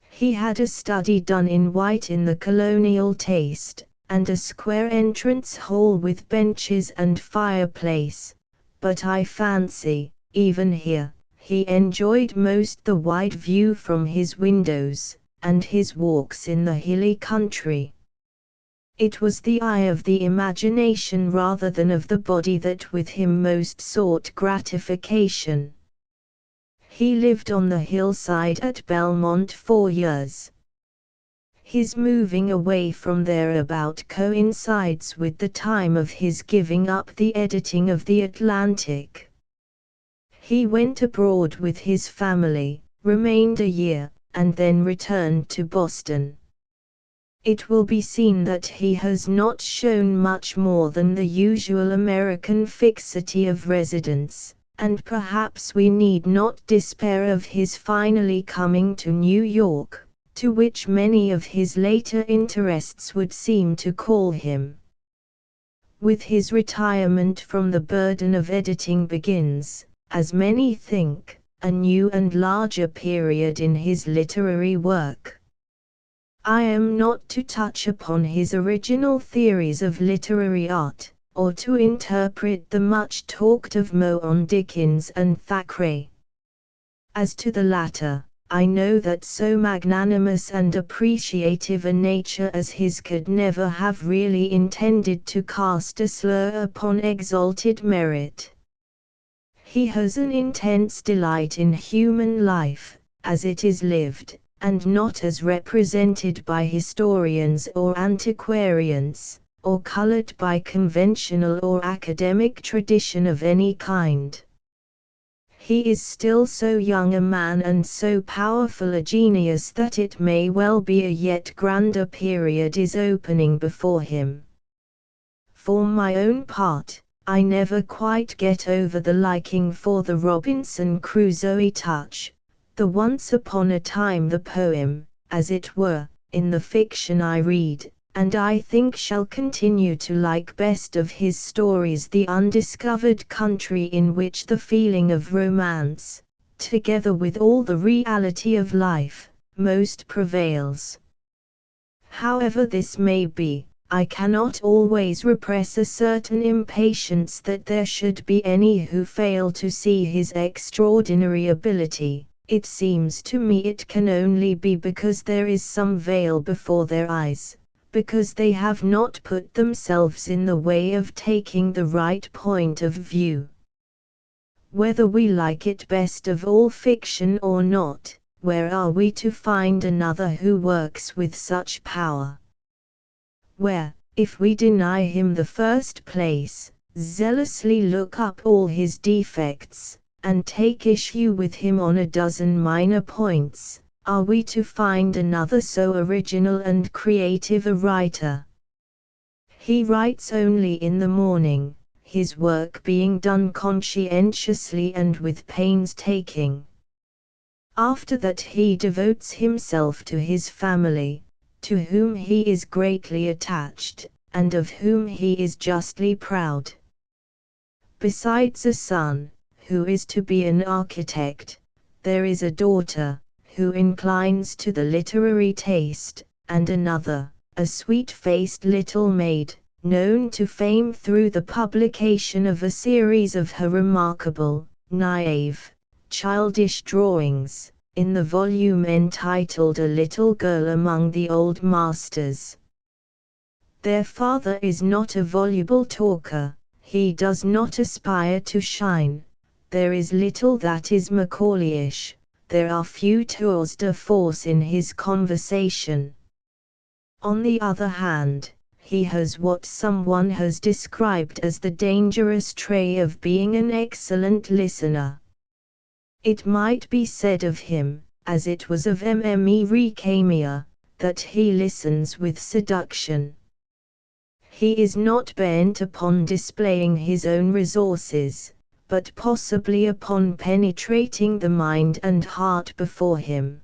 He had a study done in white in the colonial taste, and a square entrance hall with benches and fireplace, but I fancy, even here, he enjoyed most the wide view from his windows, and his walks in the hilly country. It was the eye of the imagination rather than of the body that with him most sought gratification. He lived on the hillside at Belmont 4 years. His moving away from there about coincides with the time of his giving up the editing of the Atlantic. He went abroad with his family, remained a year, and then returned to Boston. It will be seen that he has not shown much more than the usual American fixity of residence, and perhaps we need not despair of his finally coming to New York, to which many of his later interests would seem to call him. With his retirement from the burden of editing begins, as many think, a new and larger period in his literary work. I am not to touch upon his original theories of literary art, or to interpret the much talked of Moe on Dickens and Thackeray. As to the latter, I know that so magnanimous and appreciative a nature as his could never have really intended to cast a slur upon exalted merit. He has an intense delight in human life, as it is lived, and not as represented by historians or antiquarians, or colored by conventional or academic tradition of any kind. He is still so young a man and so powerful a genius that it may well be a yet grander period is opening before him. For my own part, I never quite get over the liking for the Robinson Crusoe touch, the once upon a time the poem, as it were, in the fiction I read, and I think shall continue to like best of his stories the undiscovered country in which the feeling of romance, together with all the reality of life, most prevails. However this may be, I cannot always repress a certain impatience that there should be any who fail to see his extraordinary ability. It seems to me it can only be because there is some veil before their eyes, because they have not put themselves in the way of taking the right point of view. Whether we like it best of all fiction or not, where are we to find another who works with such power? Where, if we deny him the first place, zealously look up all his defects, and take issue with him on a dozen minor points, are we to find another so original and creative a writer? He writes only in the morning, his work being done conscientiously and with painstaking. After that he devotes himself to his family, to whom he is greatly attached, and of whom he is justly proud. Besides a son, who is to be an architect, there is a daughter, who inclines to the literary taste, and another, a sweet-faced little maid, known to fame through the publication of a series of her remarkable, naive, childish drawings, in the volume entitled A Little Girl Among the Old Masters. Their father is not a voluble talker, he does not aspire to shine, there is little that is Macaulayish, there are few tours de force in his conversation. On the other hand, he has what someone has described as the dangerous trait of being an excellent listener. It might be said of him, as it was of Mme. Recamier, that he listens with seduction. He is not bent upon displaying his own resources, but possibly upon penetrating the mind and heart before him.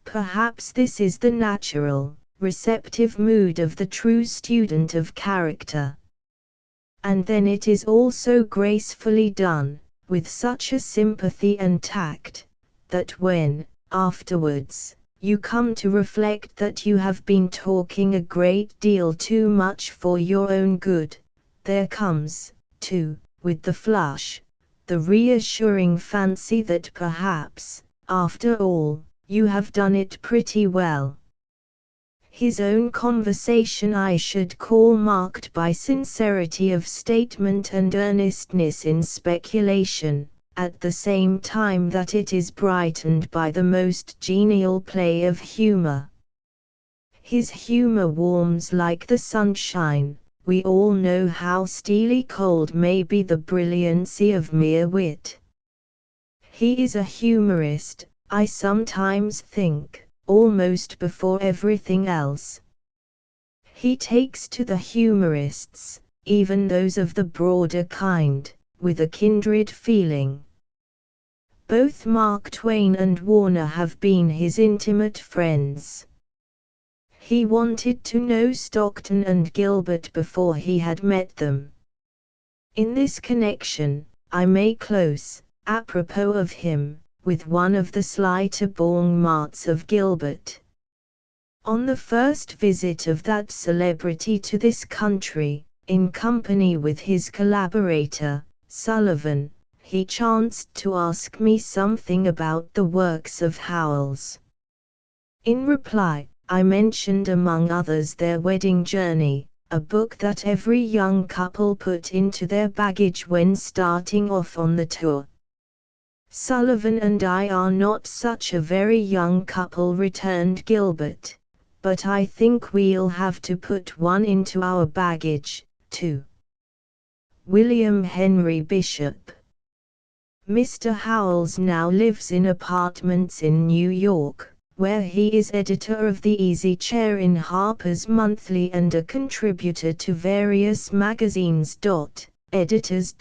Perhaps this is the natural, receptive mood of the true student of character. And then it is also gracefully done, with such a sympathy and tact, that when, afterwards, you come to reflect that you have been talking a great deal too much for your own good, there comes, too, with the flush, the reassuring fancy that perhaps, after all, you have done it pretty well. His own conversation I should call marked by sincerity of statement and earnestness in speculation, at the same time that it is brightened by the most genial play of humor. His humor warms like the sunshine. We all know how steely cold may be the brilliancy of mere wit. He is a humorist, I sometimes think, almost before everything else. He takes to the humorists, even those of the broader kind, with a kindred feeling. Both Mark Twain and Warner have been his intimate friends. He wanted to know Stockton and Gilbert before he had met them. In this connection, I may close, apropos of him, with one of the slighter bon mots of Gilbert. On the first visit of that celebrity to this country, in company with his collaborator, Sullivan, he chanced to ask me something about the works of Howells. In reply, I mentioned among others their wedding journey, a book that every young couple put into their baggage when starting off on the tour. Sullivan and I are not such a very young couple, returned Gilbert, but I think we'll have to put one into our baggage, too. William Henry Bishop. Mr. Howells now lives in apartments in New York, where he is editor of the Easy Chair in Harper's Monthly and a contributor to various magazines. Editors.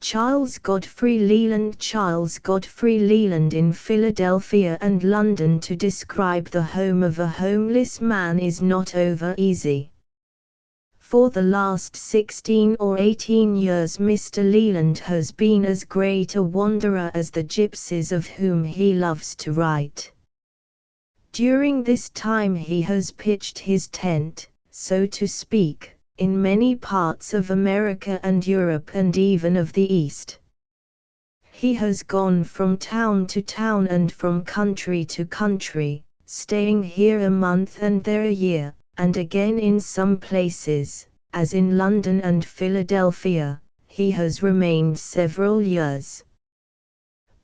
Charles Godfrey Leland in Philadelphia and London to describe the home of a homeless man is not over easy. For the last 16 or 18 years Mr. Leland has been as great a wanderer as the gypsies of whom he loves to write. During this time he has pitched his tent, so to speak, in many parts of America and Europe and even of the East. He has gone from town to town and from country to country, staying here a month and there a year, and again in some places, as in London and Philadelphia, he has remained several years.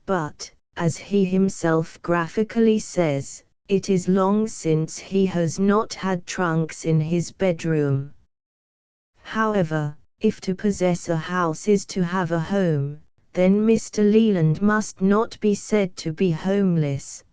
But, as he himself graphically says, it is long since he has not had trunks in his bedroom. However, if to possess a house is to have a home, then Mr. Leland must not be said to be homeless.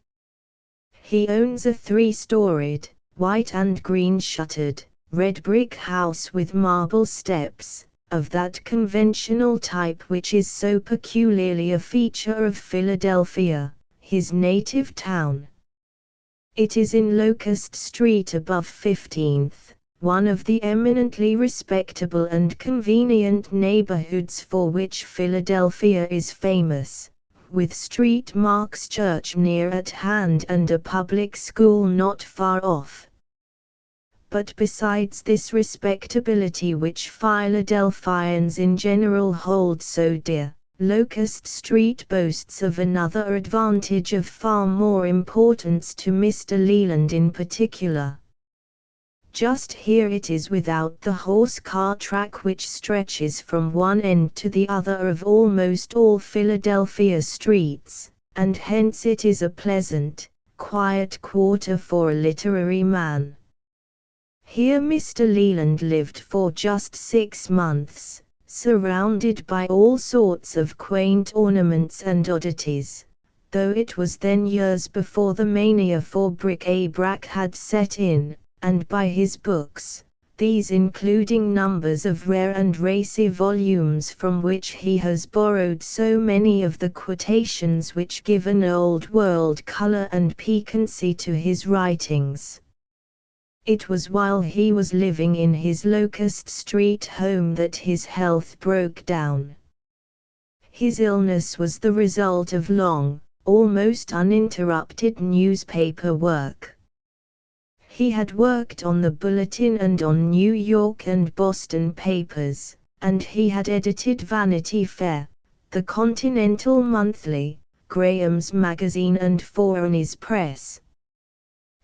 He owns a 3-storied, white and green shuttered, red brick house with marble steps, of that conventional type which is so peculiarly a feature of Philadelphia, his native town. It is in Locust Street above 15th, one of the eminently respectable and convenient neighborhoods for which Philadelphia is famous, with St. Mark's Church near at hand and a public school not far off. But besides this respectability which Philadelphians in general hold so dear, Locust Street boasts of another advantage of far more importance to Mr. Leland in particular. Just here it is without the horse-car track which stretches from one end to the other of almost all Philadelphia streets, and hence it is a pleasant, quiet quarter for a literary man. Here Mr. Leland lived for just 6 months, surrounded by all sorts of quaint ornaments and oddities, though it was then years before the mania for bric-a-brac had set in, and by his books, these including numbers of rare and racy volumes from which he has borrowed so many of the quotations which give an old-world color and piquancy to his writings. It was while he was living in his Locust Street home that his health broke down. His illness was the result of long, almost uninterrupted newspaper work. He had worked on the Bulletin and on New York and Boston papers, and he had edited Vanity Fair, the Continental Monthly, Graham's Magazine and Foreigners Press.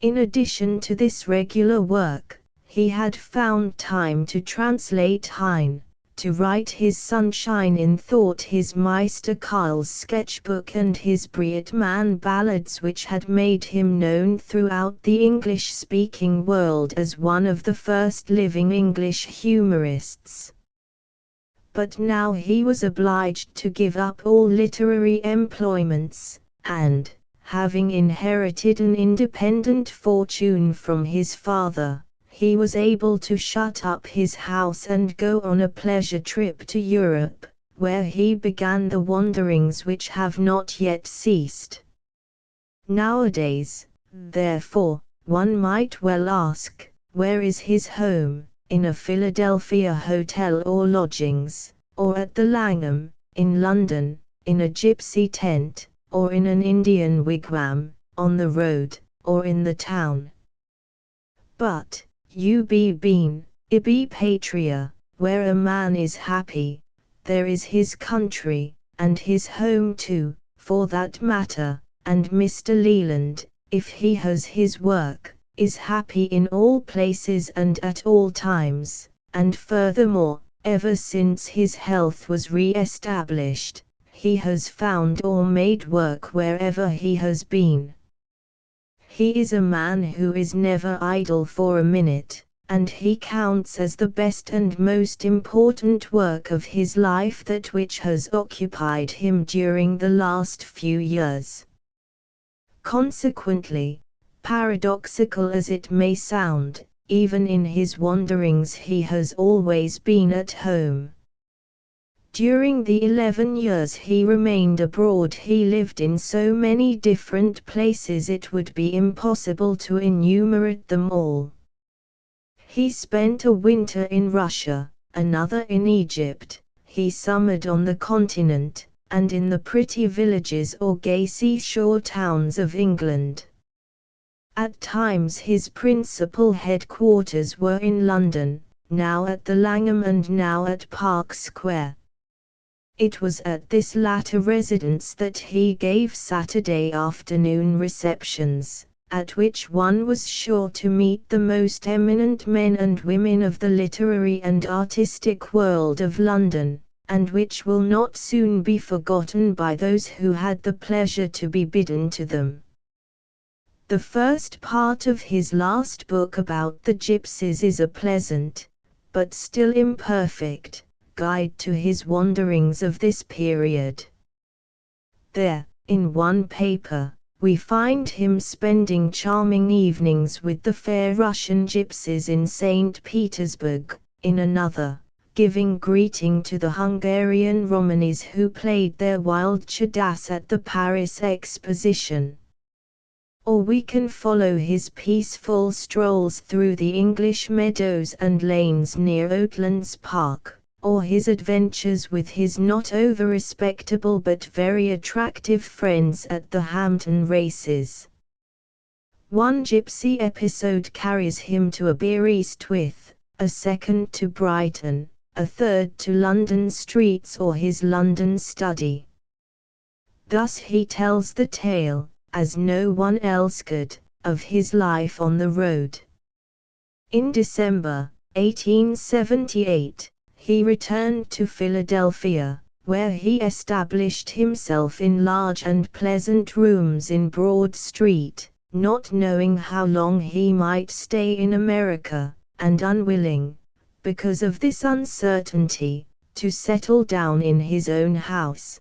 In addition to this regular work, he had found time to translate Heine, to write his Sunshine in Thought, his Meister Karl's sketchbook and his Brietman ballads, which had made him known throughout the English-speaking world as one of the first living English humorists. But now he was obliged to give up all literary employments, and, having inherited an independent fortune from his father, he was able to shut up his house and go on a pleasure trip to Europe, where he began the wanderings which have not yet ceased. Nowadays, therefore, one might well ask, where is his home, in a Philadelphia hotel or lodgings, or at the Langham, in London, in a gypsy tent, or in an Indian wigwam, on the road, or in the town? But, ubi bene, ibi patria, where a man is happy, there is his country, and his home too, for that matter, and Mr. Leland, if he has his work, is happy in all places and at all times, and furthermore, ever since his health was re-established, he has found or made work wherever he has been. He is a man who is never idle for a minute, and he counts as the best and most important work of his life that which has occupied him during the last few years. Consequently, paradoxical as it may sound, even in his wanderings he has always been at home. During the 11 years he remained abroad he lived in so many different places it would be impossible to enumerate them all. He spent a winter in Russia, another in Egypt, he summered on the continent, and in the pretty villages or gay seashore towns of England. At times his principal headquarters were in London, now at the Langham and now at Park Square. It was at this latter residence that he gave Saturday afternoon receptions, at which one was sure to meet the most eminent men and women of the literary and artistic world of London, and which will not soon be forgotten by those who had the pleasure to be bidden to them. The first part of his last book about the gypsies is a pleasant, but still imperfect, guide to his wanderings of this period. There, in one paper, we find him spending charming evenings with the fair Russian gypsies in St. Petersburg, in another, giving greeting to the Hungarian Romanis who played their wild chadas at the Paris Exposition. Or we can follow his peaceful strolls through the English meadows and lanes near Oatlands Park, or his adventures with his not over-respectable but very attractive friends at the Hampton races. One gypsy episode carries him to Aberystwyth, a second to Brighton, a third to London streets or his London study. Thus he tells the tale, as no one else could, of his life on the road. In December 1878, he returned to Philadelphia, where he established himself in large and pleasant rooms in Broad Street, not knowing how long he might stay in America, and unwilling, because of this uncertainty, to settle down in his own house.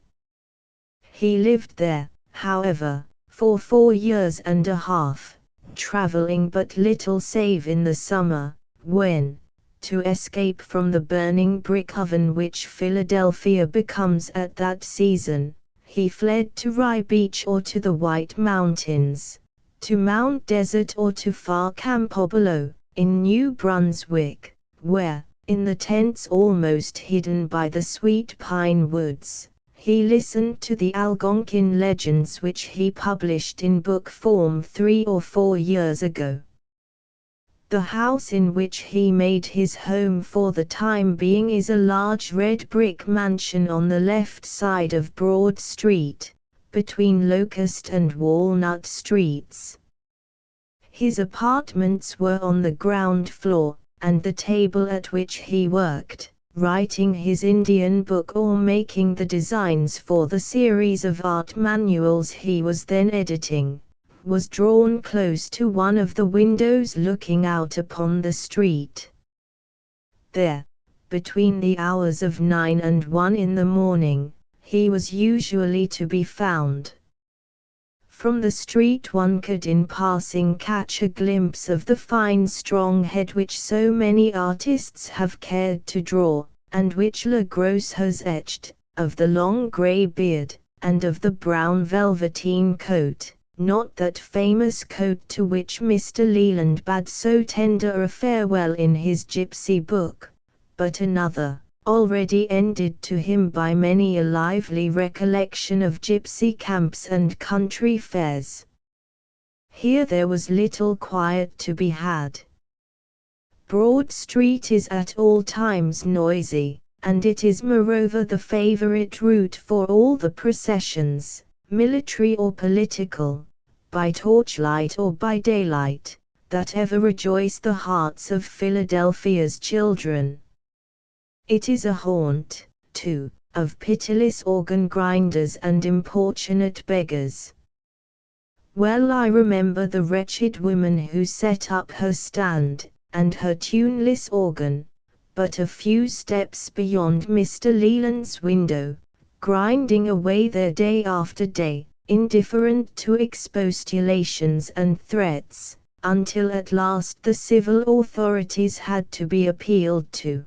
He lived there, however, for 4 years and a half, traveling but little save in the summer, when, to escape from the burning brick oven which Philadelphia becomes at that season, he fled to Rye Beach or to the White Mountains, to Mount Desert or to far Campobello, in New Brunswick, where, in the tents almost hidden by the sweet pine woods, he listened to the Algonquin legends which he published in book form 3 or 4 years ago. The house in which he made his home for the time being is a large red brick mansion on the left side of Broad Street, between Locust and Walnut Streets. His apartments were on the ground floor, and the table at which he worked, writing his Indian book or making the designs for the series of art manuals he was then editing, was drawn close to one of the windows looking out upon the street. There, between the hours of 9 and 1 in the morning, he was usually to be found. From the street one could in passing catch a glimpse of the fine strong head which so many artists have cared to draw, and which Le Gros has etched, of the long grey beard, and of the brown velveteen coat, not that famous coat to which Mr. Leland bade so tender a farewell in his gypsy book, but another, already ended to him by many a lively recollection of gypsy camps and country fairs. Here there was little quiet to be had. Broad Street is at all times noisy, and it is moreover the favorite route for all the processions, military or political, by torchlight or by daylight, that ever rejoice the hearts of Philadelphia's children. It is a haunt, too, of pitiless organ grinders and importunate beggars. Well I remember the wretched woman who set up her stand, and her tuneless organ, but a few steps beyond Mr. Leland's window, grinding away there day after day, indifferent to expostulations and threats, until at last the civil authorities had to be appealed to.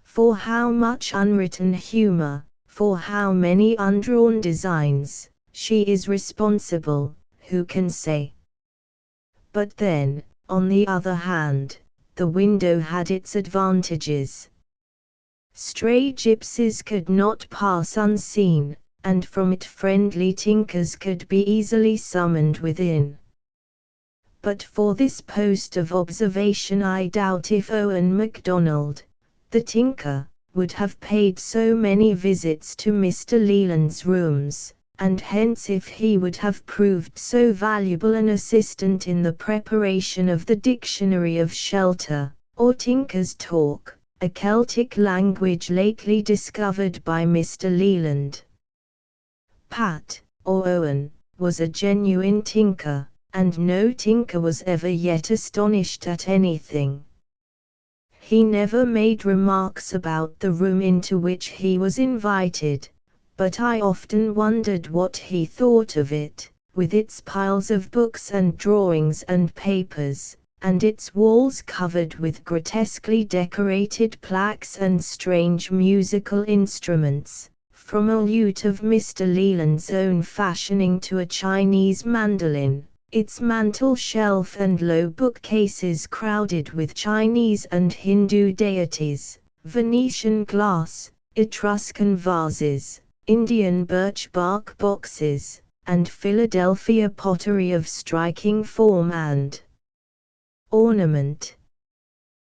For how much unwritten humor, for how many undrawn designs, she is responsible, who can say? But then, on the other hand, the window had its advantages. Stray gypsies could not pass unseen, and from it friendly tinkers could be easily summoned within. But for this post of observation I doubt if Owen MacDonald, the tinker, would have paid so many visits to Mr. Leland's rooms, and hence if he would have proved so valuable an assistant in the preparation of the Dictionary of Shelter, or Tinker's Talk, a Celtic language lately discovered by Mr. Leland. Pat, or Owen, was a genuine tinker, and no tinker was ever yet astonished at anything. He never made remarks about the room into which he was invited, but I often wondered what he thought of it, with its piles of books and drawings and papers, and its walls covered with grotesquely decorated plaques and strange musical instruments, from a lute of Mr. Leland's own fashioning to a Chinese mandolin, its mantel shelf and low bookcases crowded with Chinese and Hindu deities, Venetian glass, Etruscan vases, Indian birch bark boxes, and Philadelphia pottery of striking form and ornament.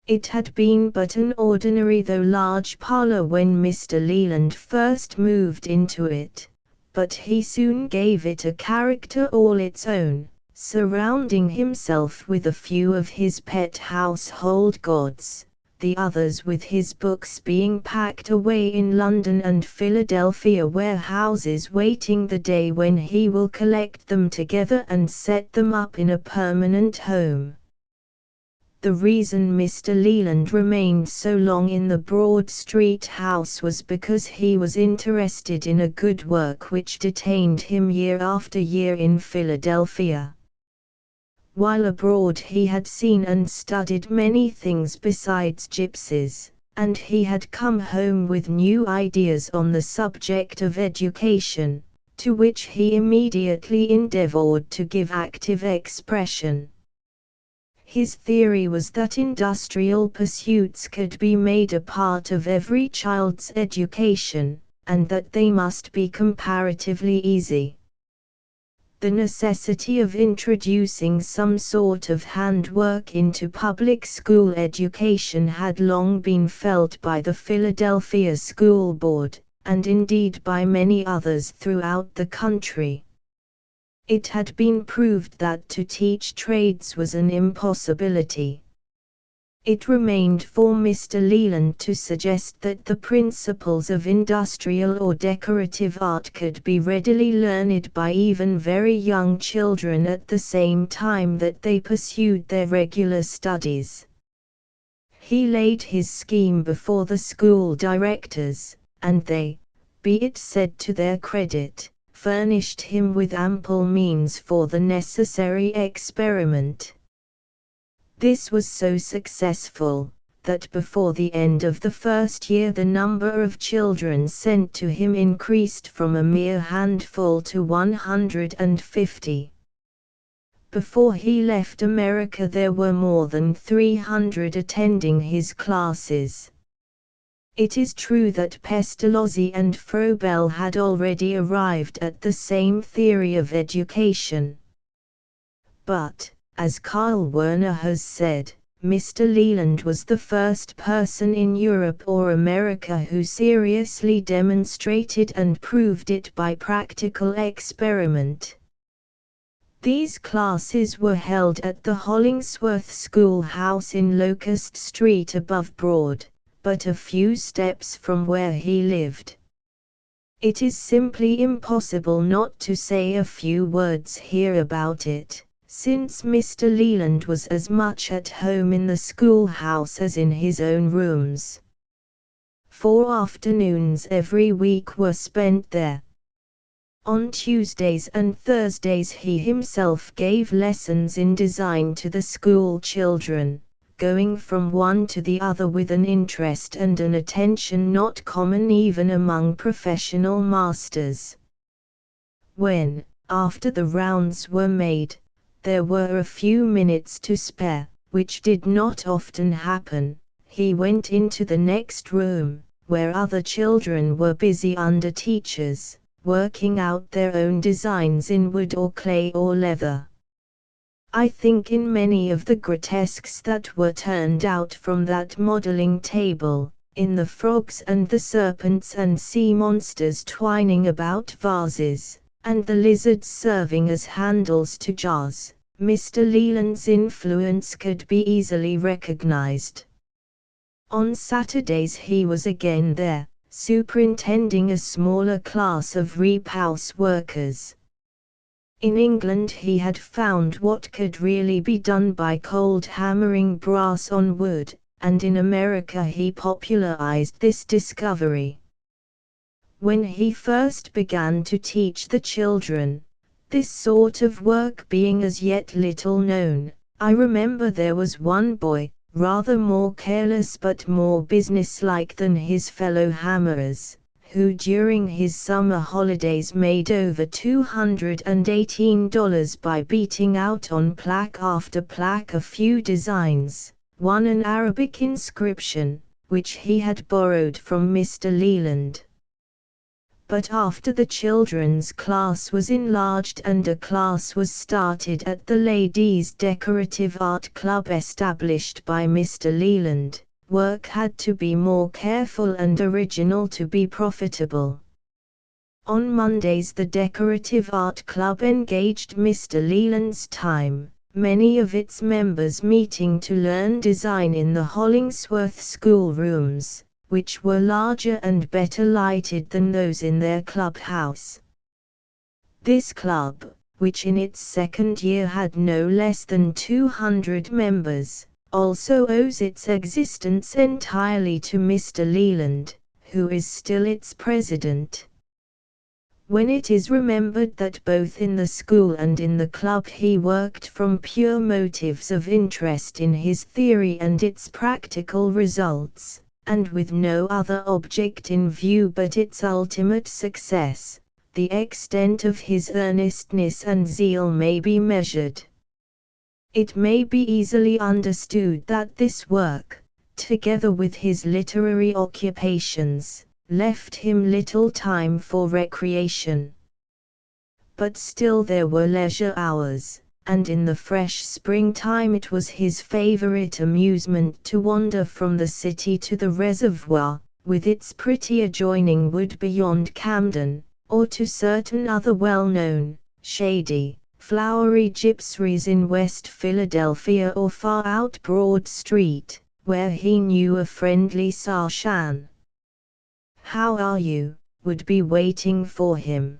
It had been but an ordinary though large parlor when Mr. Leland first moved into it, but he soon gave it a character all its own, surrounding himself with a few of his pet household gods, the others with his books being packed away in London and Philadelphia warehouses waiting the day when he will collect them together and set them up in a permanent home. The reason Mr. Leland remained so long in the Broad Street house was because he was interested in a good work which detained him year after year in Philadelphia. While abroad he had seen and studied many things besides gypsies, and he had come home with new ideas on the subject of education, to which he immediately endeavored to give active expression. His theory was that industrial pursuits could be made a part of every child's education, and that they must be comparatively easy. The necessity of introducing some sort of handwork into public school education had long been felt by the Philadelphia School Board, and indeed by many others throughout the country. It had been proved that to teach trades was an impossibility. It remained for Mr. Leland to suggest that the principles of industrial or decorative art could be readily learned by even very young children at the same time that they pursued their regular studies. He laid his scheme before the school directors, and they, be it said to their credit, furnished him with ample means for the necessary experiment. This was so successful, that before the end of the first year the number of children sent to him increased from a mere handful to 150. Before he left America there were more than 300 attending his classes. It is true that Pestalozzi and Froebel had already arrived at the same theory of education. But, as Karl Werner has said, Mr. Leland was the first person in Europe or America who seriously demonstrated and proved it by practical experiment. These classes were held at the Hollingsworth Schoolhouse in Locust Street above Broad, but a few steps from where he lived. It is simply impossible not to say a few words here about it, since Mr. Leland was as much at home in the schoolhouse as in his own rooms. 4 afternoons every week were spent there. On Tuesdays and Thursdays he himself gave lessons in design to the school children, going from one to the other with an interest and an attention not common even among professional masters. When, after the rounds were made, there were a few minutes to spare, which did not often happen, he went into the next room, where other children were busy under teachers, working out their own designs in wood or clay or leather. I think in many of the grotesques that were turned out from that modeling table, in the frogs and the serpents and sea monsters twining about vases, and the lizards serving as handles to jars, Mr. Leland's influence could be easily recognized. On Saturdays he was again there, superintending a smaller class of reap-house workers. In England he had found what could really be done by cold hammering brass on wood, and in America he popularized this discovery. When he first began to teach the children, this sort of work being as yet little known, I remember there was one boy, rather more careless but more businesslike than his fellow hammerers, who during his summer holidays made over $218 by beating out on plaque after plaque a few designs, one an Arabic inscription, which he had borrowed from Mr. Leland. But after the children's class was enlarged and a class was started at the Ladies' Decorative Art Club established by Mr. Leland, work had to be more careful and original to be profitable. On Mondays the Decorative Art Club engaged Mr. Leland's time, many of its members meeting to learn design in the Hollingsworth schoolrooms, which were larger and better lighted than those in their clubhouse. This club, which in its second year had no less than 200 members, also owes its existence entirely to Mr. Leland, who is still its president. When it is remembered that both in the school and in the club he worked from pure motives of interest in his theory and its practical results, and with no other object in view but its ultimate success, the extent of his earnestness and zeal may be measured. It may be easily understood that this work, together with his literary occupations, left him little time for recreation. But still there were leisure hours, and in the fresh springtime it was his favorite amusement to wander from the city to the reservoir, with its pretty adjoining wood beyond Camden, or to certain other well-known, shady, flowery gypseries in West Philadelphia or far out Broad Street, where he knew a friendly Sarshan. "How are you?" would be waiting for him.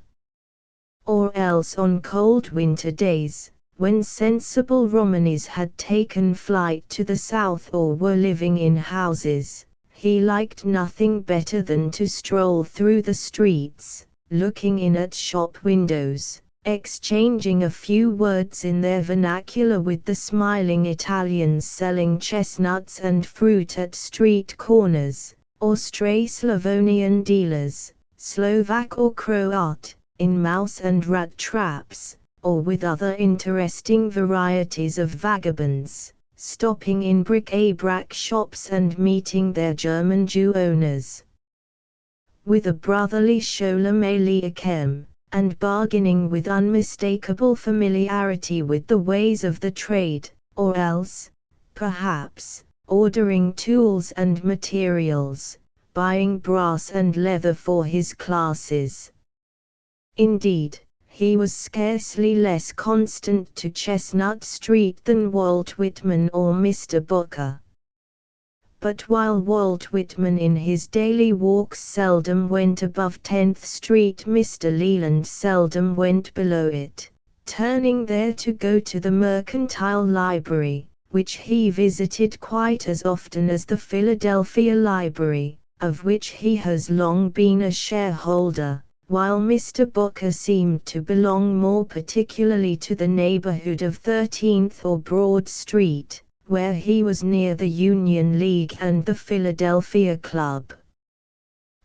Or else on cold winter days, when sensible Romanes had taken flight to the south or were living in houses, he liked nothing better than to stroll through the streets, looking in at shop windows, exchanging a few words in their vernacular with the smiling Italians selling chestnuts and fruit at street corners, or stray Slavonian dealers, Slovak or Croat, in mouse and rat traps, or with other interesting varieties of vagabonds, stopping in bric-a-brac shops and meeting their German Jew owners with a brotherly sholem aleichem, and bargaining with unmistakable familiarity with the ways of the trade, or else, perhaps, ordering tools and materials, buying brass and leather for his classes. Indeed, he was scarcely less constant to Chestnut Street than Walt Whitman or Mr. Booker. But while Walt Whitman in his daily walks seldom went above 10th Street, Mr. Leland seldom went below it, turning there to go to the Mercantile Library, which he visited quite as often as the Philadelphia Library, of which he has long been a shareholder, while Mr. Booker seemed to belong more particularly to the neighborhood of 13th or Broad Street, where he was near the Union League and the Philadelphia Club.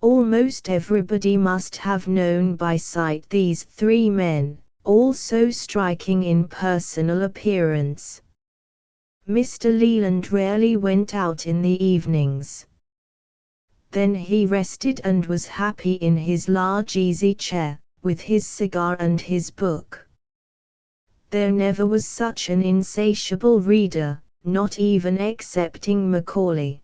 Almost everybody must have known by sight these three men, all so striking in personal appearance. Mr. Leland rarely went out in the evenings. Then he rested and was happy in his large easy chair, with his cigar and his book. There never was such an insatiable reader, not even excepting Macaulay.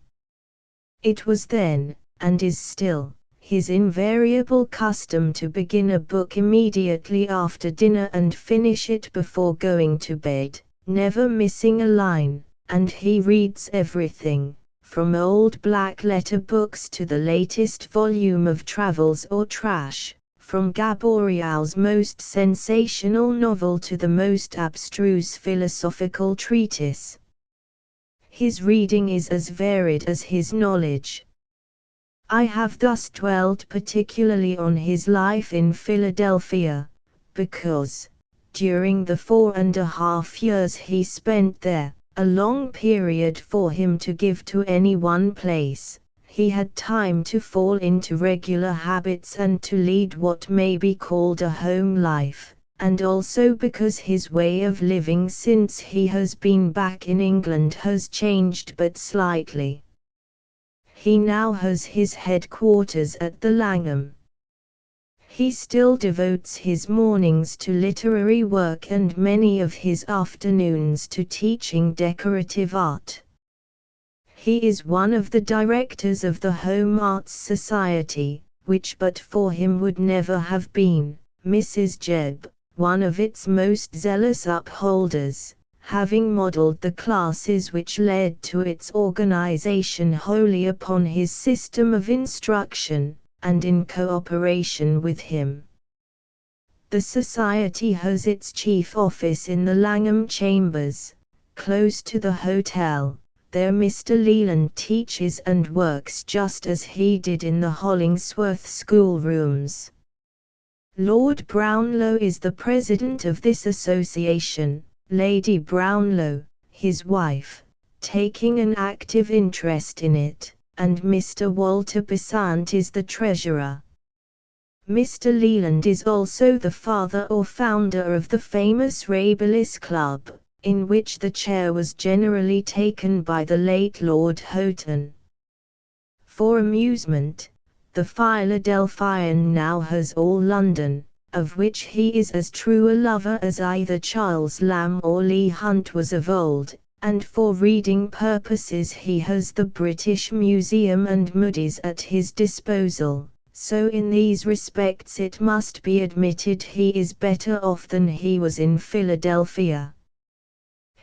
It was then, and is still, his invariable custom to begin a book immediately after dinner and finish it before going to bed, never missing a line, and he reads everything, from old black-letter books to the latest volume of travels or trash, from Gaboriau's most sensational novel to the most abstruse philosophical treatise. His reading is as varied as his knowledge. I have thus dwelt particularly on his life in Philadelphia, because, during the 4.5 years he spent there, a long period for him to give to any one place, he had time to fall into regular habits and to lead what may be called a home life, and also because his way of living since he has been back in England has changed but slightly. He now has his headquarters at the Langham. He still devotes his mornings to literary work and many of his afternoons to teaching decorative art. He is one of the directors of the Home Arts Society, which but for him would never have been. Mrs. Jebb, one of its most zealous upholders, having modeled the classes which led to its organization wholly upon his system of instruction, and in cooperation with him. The Society has its chief office in the Langham Chambers, close to the hotel. There Mr. Leland teaches and works just as he did in the Hollingsworth schoolrooms. Lord Brownlow is the president of this association, Lady Brownlow, his wife, taking an active interest in it, and Mr. Walter Besant is the treasurer. Mr. Leland is also the father or founder of the famous Rabelais Club, in which the chair was generally taken by the late Lord Houghton. For amusement, the Philadelphian now has all London, of which he is as true a lover as either Charles Lamb or Leigh Hunt was of old, and for reading purposes he has the British Museum and Moody's at his disposal, so in these respects it must be admitted he is better off than he was in Philadelphia.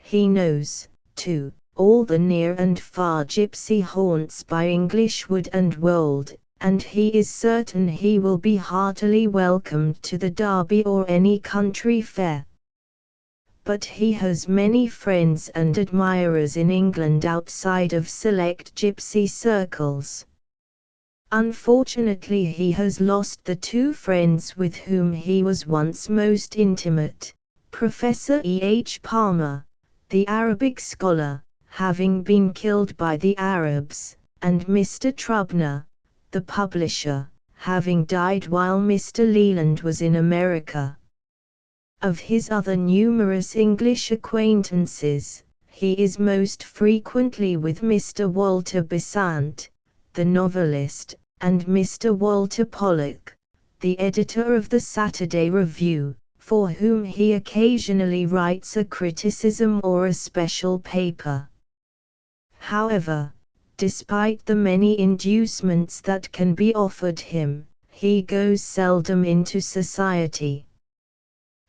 He knows, too, all the near and far gypsy haunts by English wood and wold, and he is certain he will be heartily welcomed to the Derby or any country fair. But he has many friends and admirers in England outside of select gypsy circles. Unfortunately he has lost the two friends with whom he was once most intimate, Professor E. H. Palmer, the Arabic scholar, having been killed by the Arabs, and Mr. Trubner, the publisher, having died while Mr. Leland was in America. Of his other numerous English acquaintances, he is most frequently with Mr. Walter Besant, the novelist, and Mr. Walter Pollock, the editor of the Saturday Review, for whom he occasionally writes a criticism or a special paper. However, despite the many inducements that can be offered him, he goes seldom into society.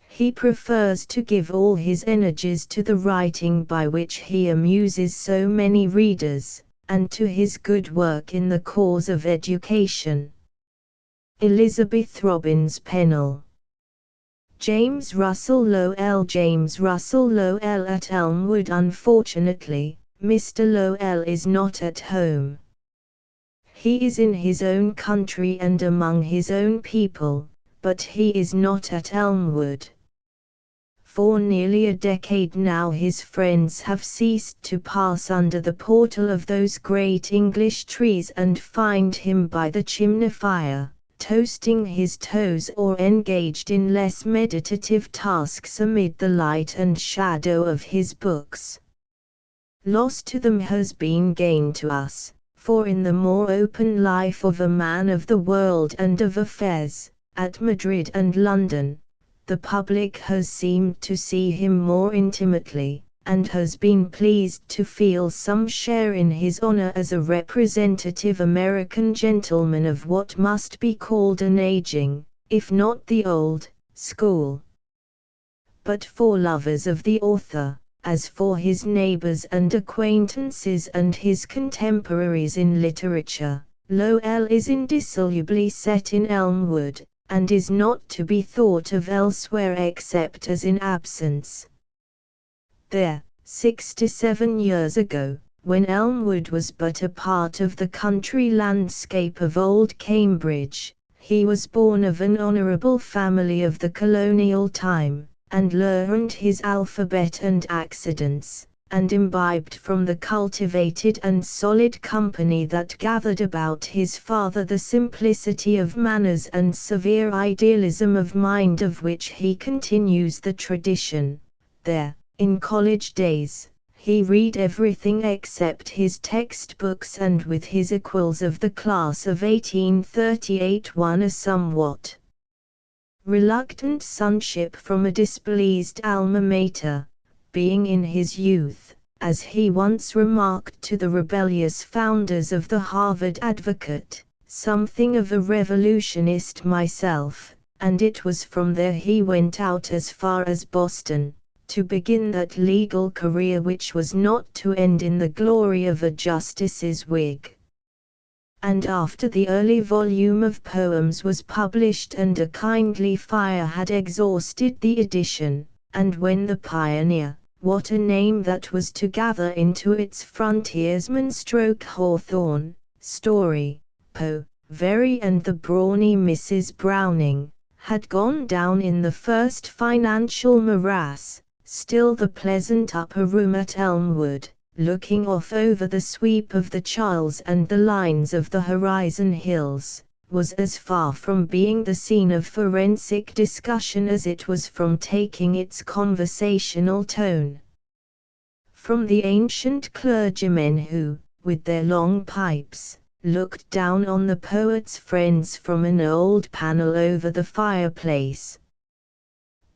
He prefers to give all his energies to the writing by which he amuses so many readers, and to his good work in the cause of education. Elizabeth Robbins Pennell. James Russell Lowell. James Russell Lowell at Elmwood. Unfortunately, Mr. Lowell is not at home. He is in his own country and among his own people, but he is not at Elmwood. For nearly a decade now his friends have ceased to pass under the portal of those great English trees and find him by the chimney fire, toasting his toes or engaged in less meditative tasks amid the light and shadow of his books. Loss to them has been gain to us, for in the more open life of a man of the world and of affairs, at Madrid and London, the public has seemed to see him more intimately, and has been pleased to feel some share in his honor as a representative American gentleman of what must be called an aging, if not the old, school. But for lovers of the author, as for his neighbors and acquaintances and his contemporaries in literature, Lowell is indissolubly set in Elmwood, and is not to be thought of elsewhere except as in absence. There, 67 years ago, when Elmwood was but a part of the country landscape of Old Cambridge, he was born of an honorable family of the colonial time, and learned his alphabet and accidence, and imbibed from the cultivated and solid company that gathered about his father the simplicity of manners and severe idealism of mind of which he continues the tradition. There, in college days, he read everything except his textbooks, and with his equals of the class of 1838 won a somewhat reluctant sonship from a displeased alma mater, being in his youth, as he once remarked to the rebellious founders of the Harvard Advocate, something of a revolutionist myself, and it was from there he went out as far as Boston, to begin that legal career which was not to end in the glory of a justice's wig. And after the early volume of poems was published and a kindly fire had exhausted the edition, and when the pioneer, what a name that was to gather into its frontiersman stroke Hawthorne, Story, Poe, Very and the brawny Mrs. Browning, had gone down in the first financial morass, still the pleasant upper room at Elmwood, looking off over the sweep of the Charles and the lines of the horizon hills, was as far from being the scene of forensic discussion as it was from taking its conversational tone from the ancient clergymen who, with their long pipes, looked down on the poet's friends from an old panel over the fireplace.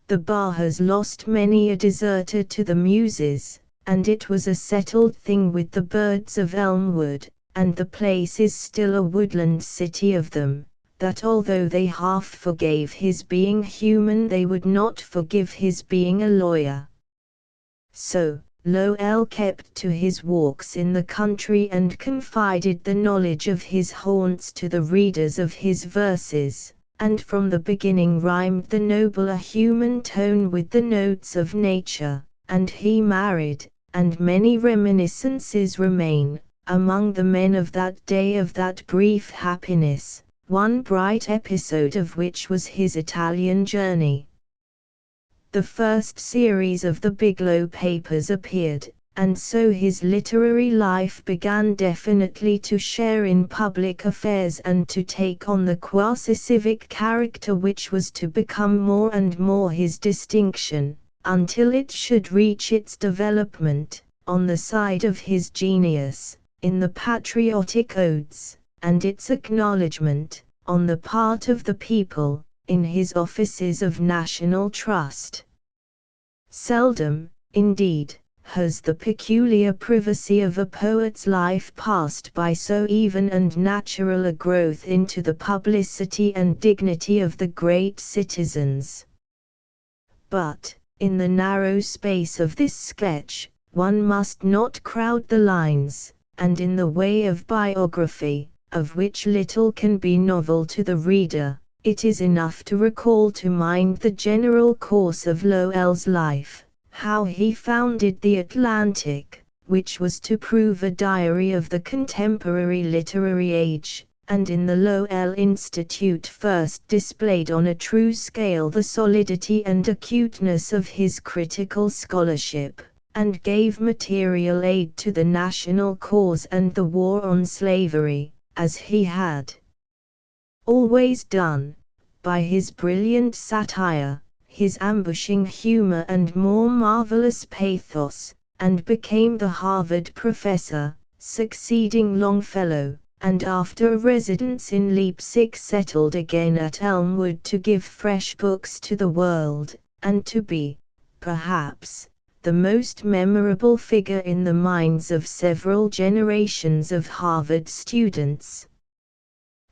The bar has lost many a deserter to the muses, and it was a settled thing with the birds of Elmwood, and the place is still a woodland city of them, that although they half forgave his being human they would not forgive his being a lawyer. So, Lowell kept to his walks in the country and confided the knowledge of his haunts to the readers of his verses, and from the beginning rhymed the nobler human tone with the notes of nature, and he married, and many reminiscences remain, among the men of that day of that brief happiness, one bright episode of which was his Italian journey. The first series of the Biglow Papers appeared, and so his literary life began definitely to share in public affairs and to take on the quasi-civic character which was to become more and more his distinction, until it should reach its development, on the side of his genius, in the patriotic odes, and its acknowledgment, on the part of the people, in his offices of national trust. Seldom, indeed, has the peculiar privacy of a poet's life passed by so even and natural a growth into the publicity and dignity of the great citizens. But, in the narrow space of this sketch, one must not crowd the lines, and in the way of biography, of which little can be novel to the reader, it is enough to recall to mind the general course of Lowell's life, how he founded the Atlantic, which was to prove a diary of the contemporary literary age, and in the Lowell Institute first displayed on a true scale the solidity and acuteness of his critical scholarship, and gave material aid to the national cause and the war on slavery, as he had always done, by his brilliant satire, his ambushing humor and more marvelous pathos, and became the Harvard professor, succeeding Longfellow, and after a residence in Leipzig settled again at Elmwood to give fresh books to the world, and to be, perhaps, the most memorable figure in the minds of several generations of Harvard students.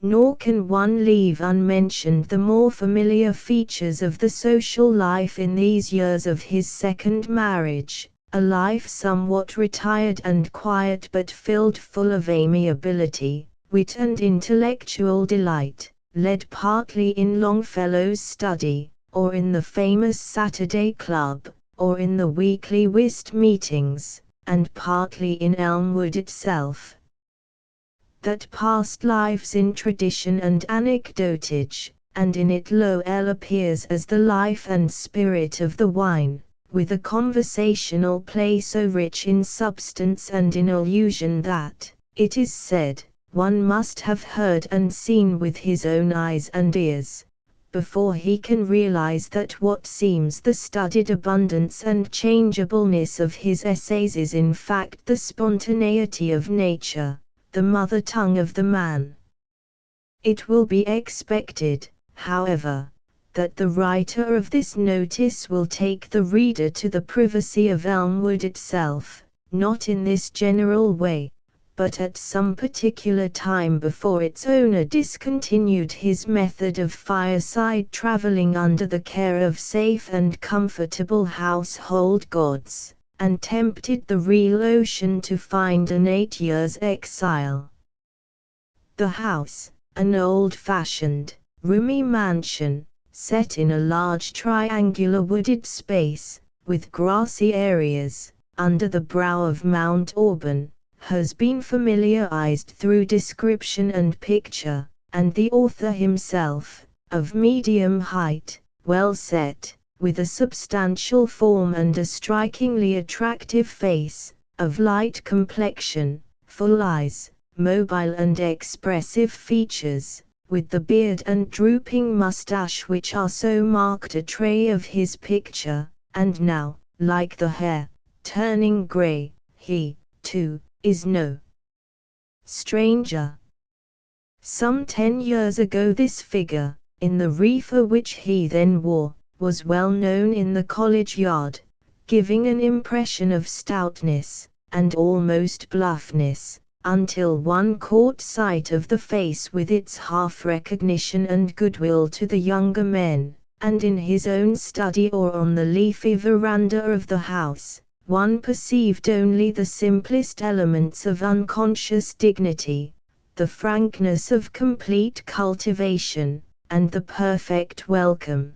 Nor can one leave unmentioned the more familiar features of the social life in these years of his second marriage, a life somewhat retired and quiet but filled full of amiability, wit and intellectual delight, led partly in Longfellow's study, or in the famous Saturday Club, or in the weekly whist meetings, and partly in Elmwood itself. That passed lives in tradition and anecdotage, and in it Lowell appears as the life and spirit of the wine, with a conversational play so rich in substance and in allusion that, it is said, one must have heard and seen with his own eyes and ears, before he can realize that what seems the studied abundance and changeableness of his essays is in fact the spontaneity of nature, the mother tongue of the man. It will be expected, however, that the writer of this notice will take the reader to the privacy of Elmwood itself, not in this general way, but at some particular time before its owner discontinued his method of fireside traveling under the care of safe and comfortable household gods, and tempted the real ocean to find an 8 years' exile. The house, an old-fashioned, roomy mansion, set in a large triangular wooded space, with grassy areas, under the brow of Mount Auburn, has been familiarized through description and picture, and the author himself, of medium height, well set, with a substantial form and a strikingly attractive face, of light complexion, full eyes, mobile and expressive features, with the beard and drooping mustache which are so marked a trait of his picture, and now, like the hair, turning grey, he, too, is no stranger. Some 10 years ago this figure, in the reefer which he then wore, was well known in the college yard, giving an impression of stoutness, and almost bluffness, until one caught sight of the face with its half-recognition and goodwill to the younger men, and in his own study or on the leafy veranda of the house, one perceived only the simplest elements of unconscious dignity, the frankness of complete cultivation, and the perfect welcome.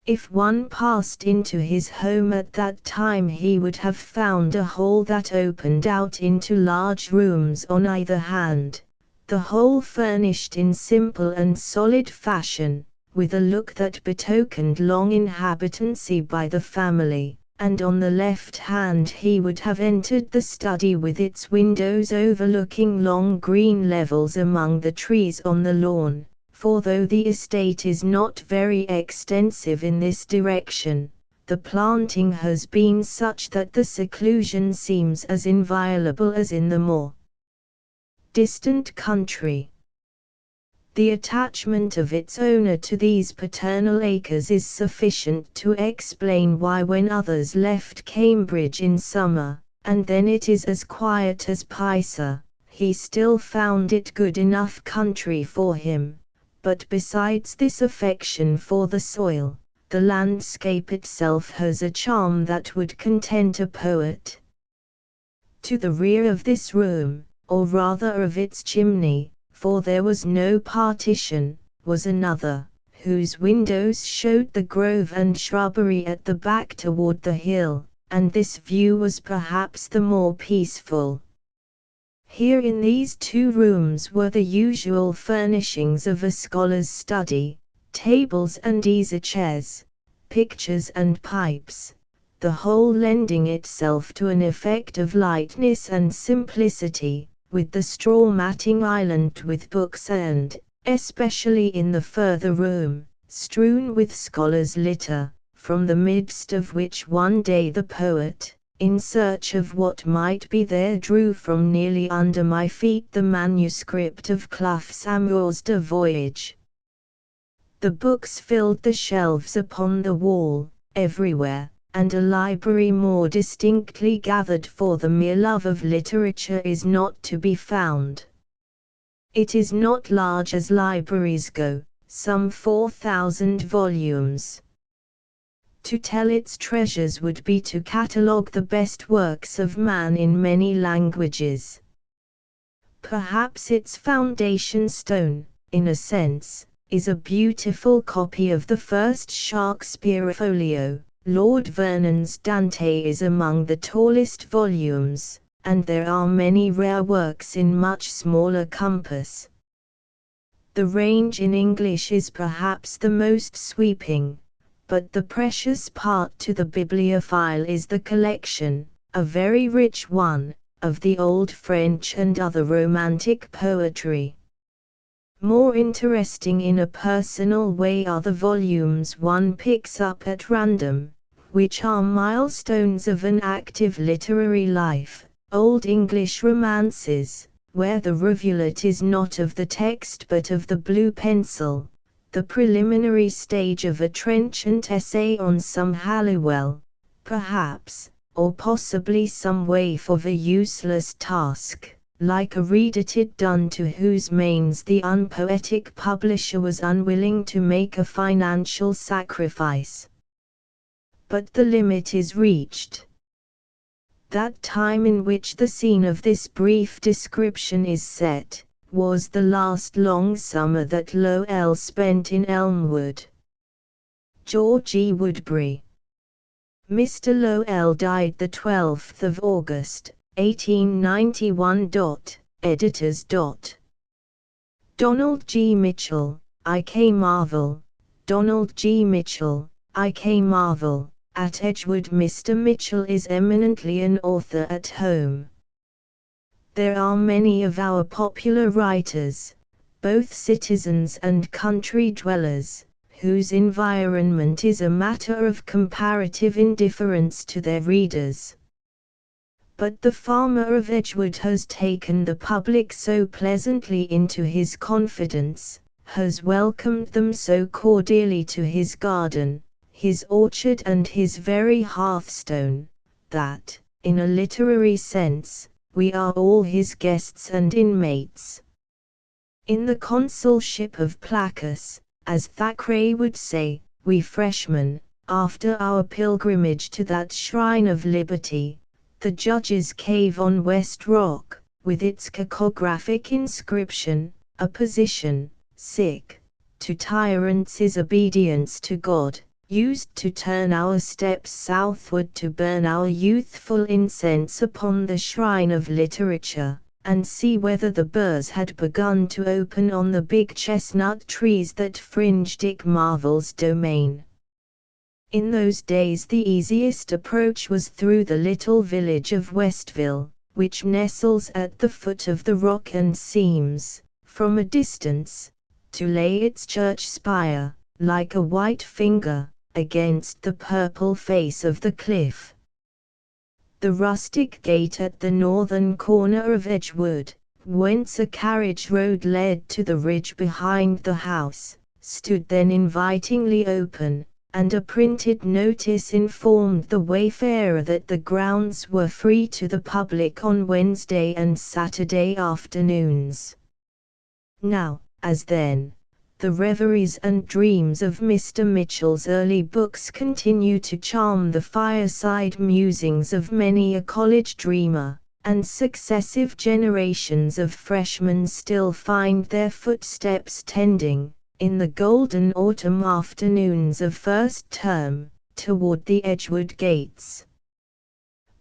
If one passed into his home at that time he would have found a hall that opened out into large rooms on either hand, the whole furnished in simple and solid fashion, with a look that betokened long inhabitancy by the family, and on the left hand he would have entered the study with its windows overlooking long green levels among the trees on the lawn. For though the estate is not very extensive in this direction, the planting has been such that the seclusion seems as inviolable as in the more distant country. The attachment of its owner to these paternal acres is sufficient to explain why when others left Cambridge in summer, and then it is as quiet as Pisa, he still found it good enough country for him. But besides this affection for the soil, the landscape itself has a charm that would content a poet. To the rear of this room, or rather of its chimney, for there was no partition, was another, whose windows showed the grove and shrubbery at the back toward the hill, and this view was perhaps the more peaceful. Here in these two rooms were the usual furnishings of a scholar's study, tables and easy-chairs, pictures and pipes, the whole lending itself to an effect of lightness and simplicity, with the straw matting island with books and, especially in the further room, strewn with scholars' litter, from the midst of which one day the poet, in search of what might be there, drew from nearly under my feet the manuscript of Clough's Amours de Voyage. The books filled the shelves upon the wall, everywhere, and a library more distinctly gathered for the mere love of literature is not to be found. It is not large as libraries go, some 4,000 volumes. To tell its treasures would be to catalogue the best works of man in many languages. Perhaps its foundation stone, in a sense, is a beautiful copy of the first Shakespeare folio. Lord Vernon's Dante is among the tallest volumes, and there are many rare works in much smaller compass. The range in English is perhaps the most sweeping, but the precious part to the bibliophile is the collection, a very rich one, of the old French and other romantic poetry. More interesting in a personal way are the volumes one picks up at random, which are milestones of an active literary life, Old English romances, where the rivulet is not of the text but of the blue pencil, the preliminary stage of a trenchant essay on some Halliwell, perhaps, or possibly some waif of a useless task, like a reader it done to whose mains the unpoetic publisher was unwilling to make a financial sacrifice. But the limit is reached. That time in which the scene of this brief description is set, was the last long summer that Lowell spent in Elmwood. George E. Woodbury. Mr. Lowell died the 12th of August, 1891. Editors. Donald G. Mitchell, I.K. Marvel, Donald G. Mitchell, I.K. Marvel, at Edgewood. Mr. Mitchell is eminently an author at home. There are many of our popular writers, both citizens and country dwellers, whose environment is a matter of comparative indifference to their readers. But the farmer of Edgewood has taken the public so pleasantly into his confidence, has welcomed them so cordially to his garden, his orchard and his very hearthstone, that, in a literary sense, we are all his guests and inmates. In the consulship of Placus, as Thackeray would say, we freshmen, after our pilgrimage to that shrine of liberty, the Judge's Cave on West Rock, with its cacographic inscription, opposition, to tyrants is obedience to God, used to turn our steps southward to burn our youthful incense upon the shrine of literature, and see whether the burrs had begun to open on the big chestnut trees that fringe Dick Marvel's domain. In those days the easiest approach was through the little village of Westville, which nestles at the foot of the rock and seems, from a distance, to lay its church spire, like a white finger, against the purple face of the cliff. The rustic gate at the northern corner of Edgewood, whence a carriage road led to the ridge behind the house, stood then invitingly open, and a printed notice informed the wayfarer that the grounds were free to the public on Wednesday and Saturday afternoons. Now, as then, the reveries and dreams of Mr. Mitchell's early books continue to charm the fireside musings of many a college dreamer, and successive generations of freshmen still find their footsteps tending, in the golden autumn afternoons of first term, toward the Edgewood gates.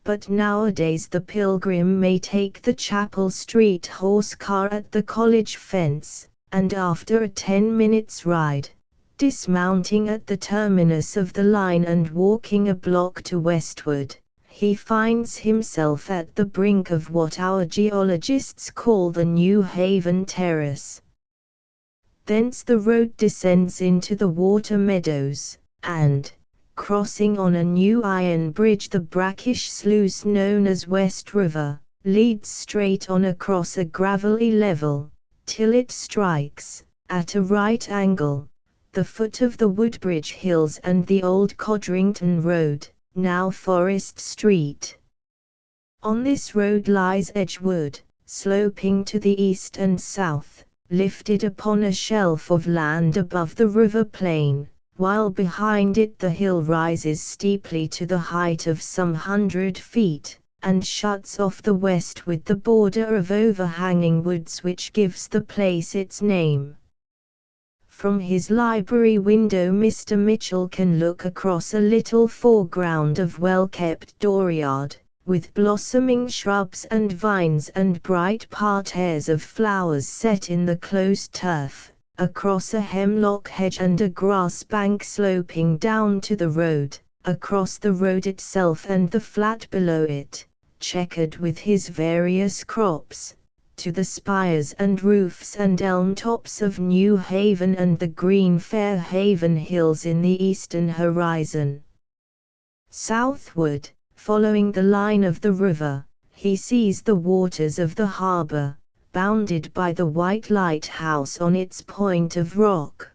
But nowadays the pilgrim may take the Chapel Street horse car at the college fence, and after a 10 minutes' ride, dismounting at the terminus of the line and walking a block to westward, he finds himself at the brink of what our geologists call the New Haven Terrace. Thence the road descends into the water meadows, and, crossing on a new iron bridge the brackish sluice known as West River, leads straight on across a gravelly level, till it strikes, at a right angle, the foot of the Woodbridge Hills and the old Codrington Road, now Forest Street. On this road lies Edgewood, sloping to the east and south, lifted upon a shelf of land above the river plain, while behind it the hill rises steeply to the height of some 100 feet, and shuts off the west with the border of overhanging woods which gives the place its name. From his library window Mr. Mitchell can look across a little foreground of well-kept dooryard, with blossoming shrubs and vines and bright parterres of flowers set in the close turf, across a hemlock hedge and a grass bank sloping down to the road, across the road itself and the flat below it, checkered with his various crops, to the spires and roofs and elm tops of New Haven and the green Fair Haven hills in the eastern horizon. Southward, following the line of the river, he sees the waters of the harbor, bounded by the white lighthouse on its point of rock.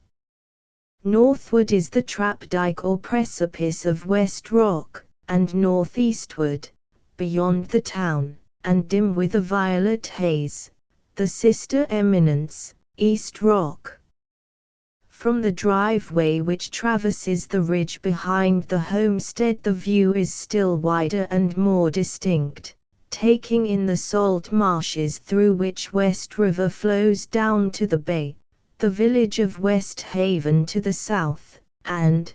Northward is the trap dyke or precipice of West Rock, and northeastward, beyond the town, and dim with a violet haze, the sister eminence, East Rock. From the driveway which traverses the ridge behind the homestead, the view is still wider and more distinct, taking in the salt marshes through which West River flows down to the bay, the village of West Haven to the south, and,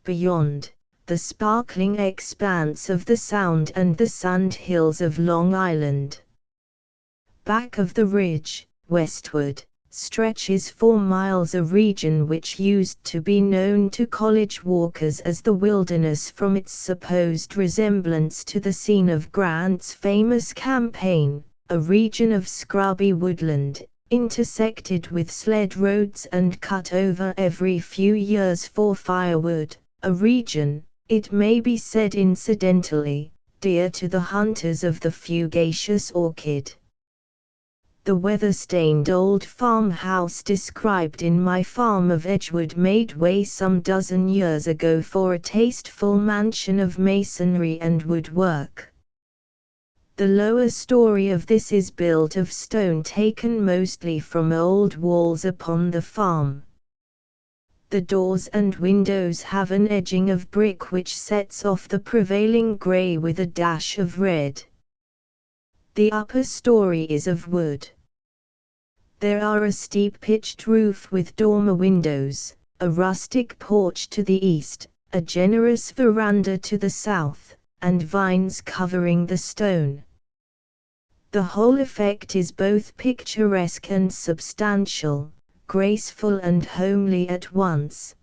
beyond, the sparkling expanse of the Sound and the sand hills of Long Island. Back of the ridge, westward, stretches 4 miles a region which used to be known to college walkers as the Wilderness from its supposed resemblance to the scene of Grant's famous campaign, a region of scrubby woodland, intersected with sled roads and cut over every few years for firewood, a region, it may be said incidentally, dear to the hunters of the fugacious orchid. The weather-stained old farmhouse described in my Farm of Edgewood made way some dozen years ago for a tasteful mansion of masonry and woodwork. The lower story of this is built of stone taken mostly from old walls upon the farm. The doors and windows have an edging of brick which sets off the prevailing grey with a dash of red. The upper story is of wood. There are a steep pitched roof with dormer windows, a rustic porch to the east, a generous veranda to the south, and vines covering the stone. The whole effect is both picturesque and substantial, graceful and homely at once.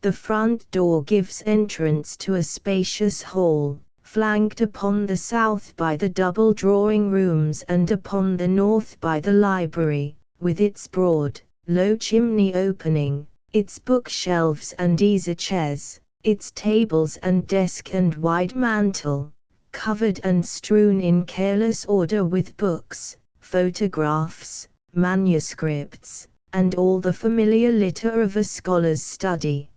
The front door gives entrance to a spacious hall, flanked upon the south by the double drawing rooms and upon the north by the library, with its broad, low chimney opening, its bookshelves and easy-chairs, its tables and desk and wide mantel, covered and strewn in careless order with books, photographs, manuscripts, and all the familiar litter of a scholar's study.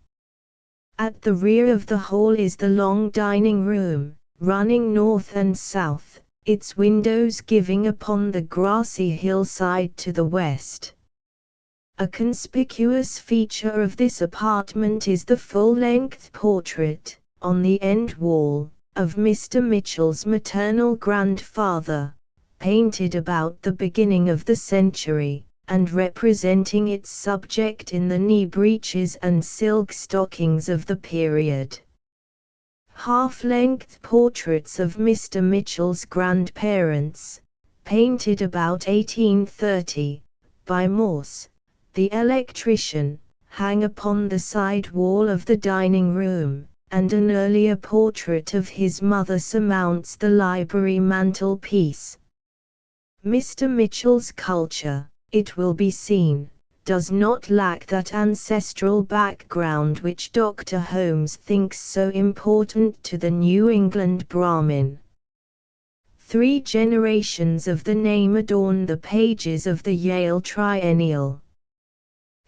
At the rear of the hall is the long dining room, running north and south, its windows giving upon the grassy hillside to the west. A conspicuous feature of this apartment is the full-length portrait, on the end wall, of Mr. Mitchell's maternal grandfather, painted about the beginning of the century, and representing its subject in the knee breeches and silk stockings of the period. Half-length portraits of Mr. Mitchell's grandparents, painted about 1830, by Morse, the electrician, hang upon the side wall of the dining room, and an earlier portrait of his mother surmounts the library mantelpiece. Mr. Mitchell's culture, it will be seen, does not lack that ancestral background which Dr. Holmes thinks so important to the New England Brahmin. 3 generations of the name adorn the pages of the Yale Triennial.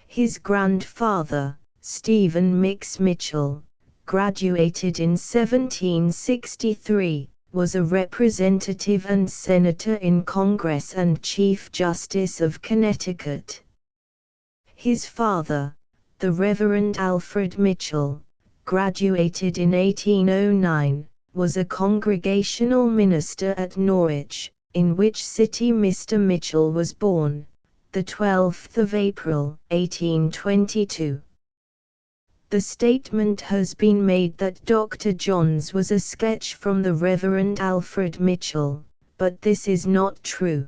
His grandfather, Stephen Mix Mitchell, graduated in 1763, was a representative and senator in Congress and Chief Justice of Connecticut. His father, the Reverend Alfred Mitchell, graduated in 1809, was a congregational minister at Norwich, in which city Mr. Mitchell was born, the 12th of April, 1822. The statement has been made that Dr. Johns was a sketch from the Reverend Alfred Mitchell, but this is not true.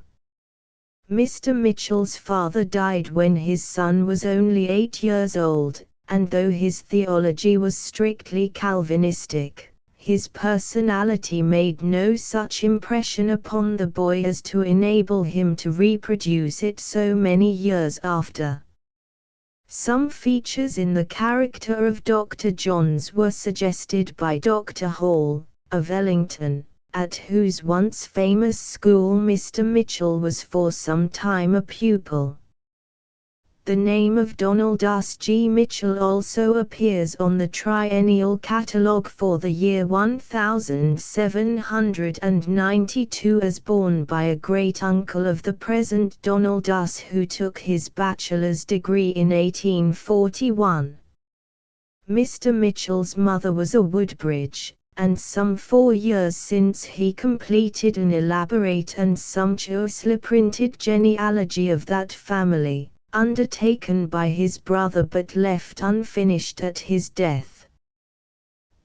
Mr. Mitchell's father died when his son was only 8 years old, and though his theology was strictly Calvinistic, his personality made no such impression upon the boy as to enable him to reproduce it so many years after. Some features in the character of Dr. Johns were suggested by Dr. Hall, of Ellington, at whose once famous school Mr. Mitchell was for some time a pupil. The name of Donald G. Mitchell also appears on the triennial catalogue for the year 1792 as borne by a great-uncle of the present Donald who took his bachelor's degree in 1841. Mr. Mitchell's mother was a Woodbridge, and some 4 years since he completed an elaborate and sumptuously printed genealogy of that family, undertaken by his brother but left unfinished at his death.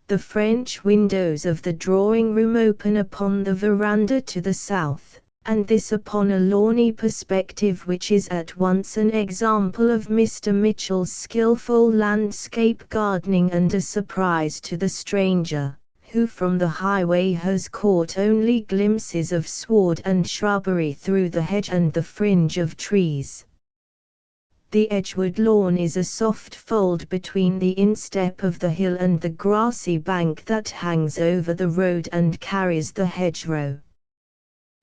The French windows of the drawing-room open upon the veranda to the south, and this upon a lawny perspective which is at once an example of Mr. Mitchell's skilful landscape gardening and a surprise to the stranger, who from the highway has caught only glimpses of sward and shrubbery through the hedge and the fringe of trees. The Edgewood lawn is a soft fold between the instep of the hill and the grassy bank that hangs over the road and carries the hedgerow.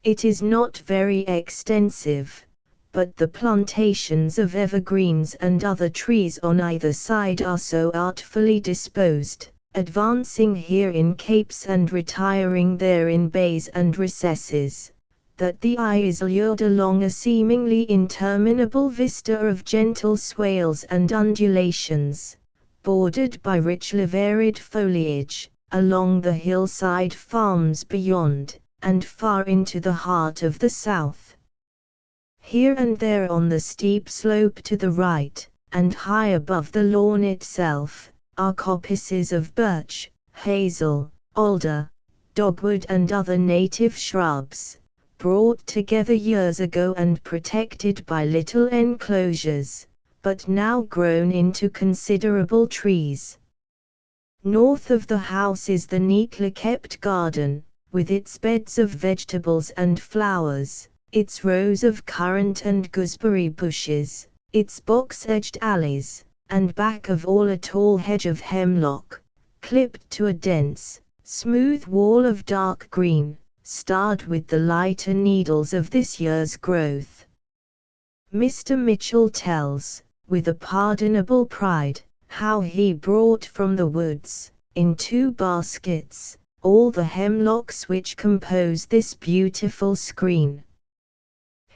It is not very extensive, but the plantations of evergreens and other trees on either side are so artfully disposed, advancing here in capes and retiring there in bays and recesses, that the eye is lured along a seemingly interminable vista of gentle swales and undulations, bordered by richly varied foliage, along the hillside farms beyond, and far into the heart of the south. Here and there on the steep slope to the right, and high above the lawn itself, are coppices of birch, hazel, alder, dogwood and other native shrubs, brought together years ago and protected by little enclosures, but now grown into considerable trees. North of the house is the neatly kept garden, with its beds of vegetables and flowers, its rows of currant and gooseberry bushes, its box-edged alleys, and back of all a tall hedge of hemlock, clipped to a dense, smooth wall of dark green, starred with the lighter needles of this year's growth. Mr. Mitchell tells, with a pardonable pride, how he brought from the woods, in 2 baskets, all the hemlocks which compose this beautiful screen.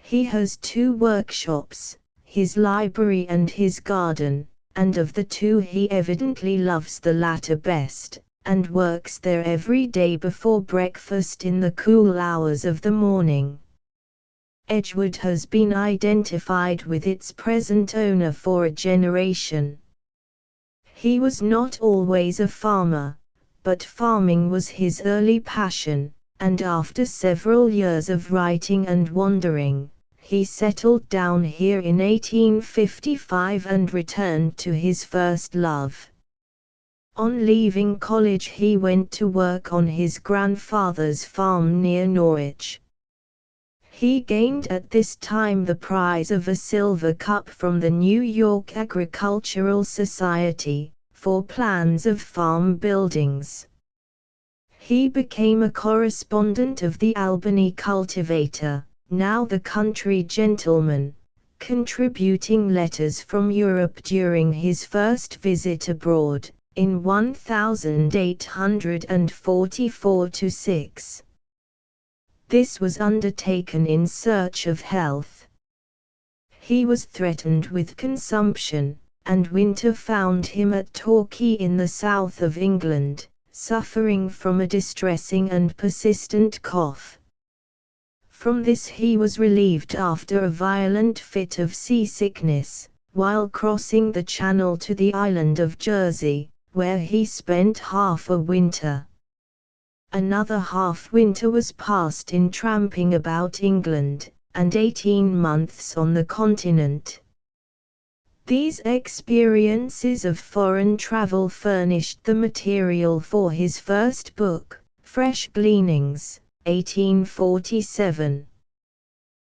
He has 2 workshops, his library and his garden, and of the 2 he evidently loves the latter best, and works there every day before breakfast in the cool hours of the morning. Edgewood has been identified with its present owner for a generation. He was not always a farmer, but farming was his early passion, and after several years of writing and wandering, he settled down here in 1855 and returned to his first love. On leaving college he went to work on his grandfather's farm near Norwich. He gained at this time the prize of a silver cup from the New York Agricultural Society, for plans of farm buildings. He became a correspondent of the Albany Cultivator, now the Country Gentleman, contributing letters from Europe during his first visit abroad, in 1844–6. This was undertaken in search of health. He was threatened with consumption, and winter found him at Torquay in the south of England, suffering from a distressing and persistent cough. From this he was relieved after a violent fit of seasickness, while crossing the Channel to the island of Jersey, where he spent half a winter. Another half-winter was passed in tramping about England, and 18 months on the continent. These experiences of foreign travel furnished the material for his first book, Fresh Gleanings, 1847.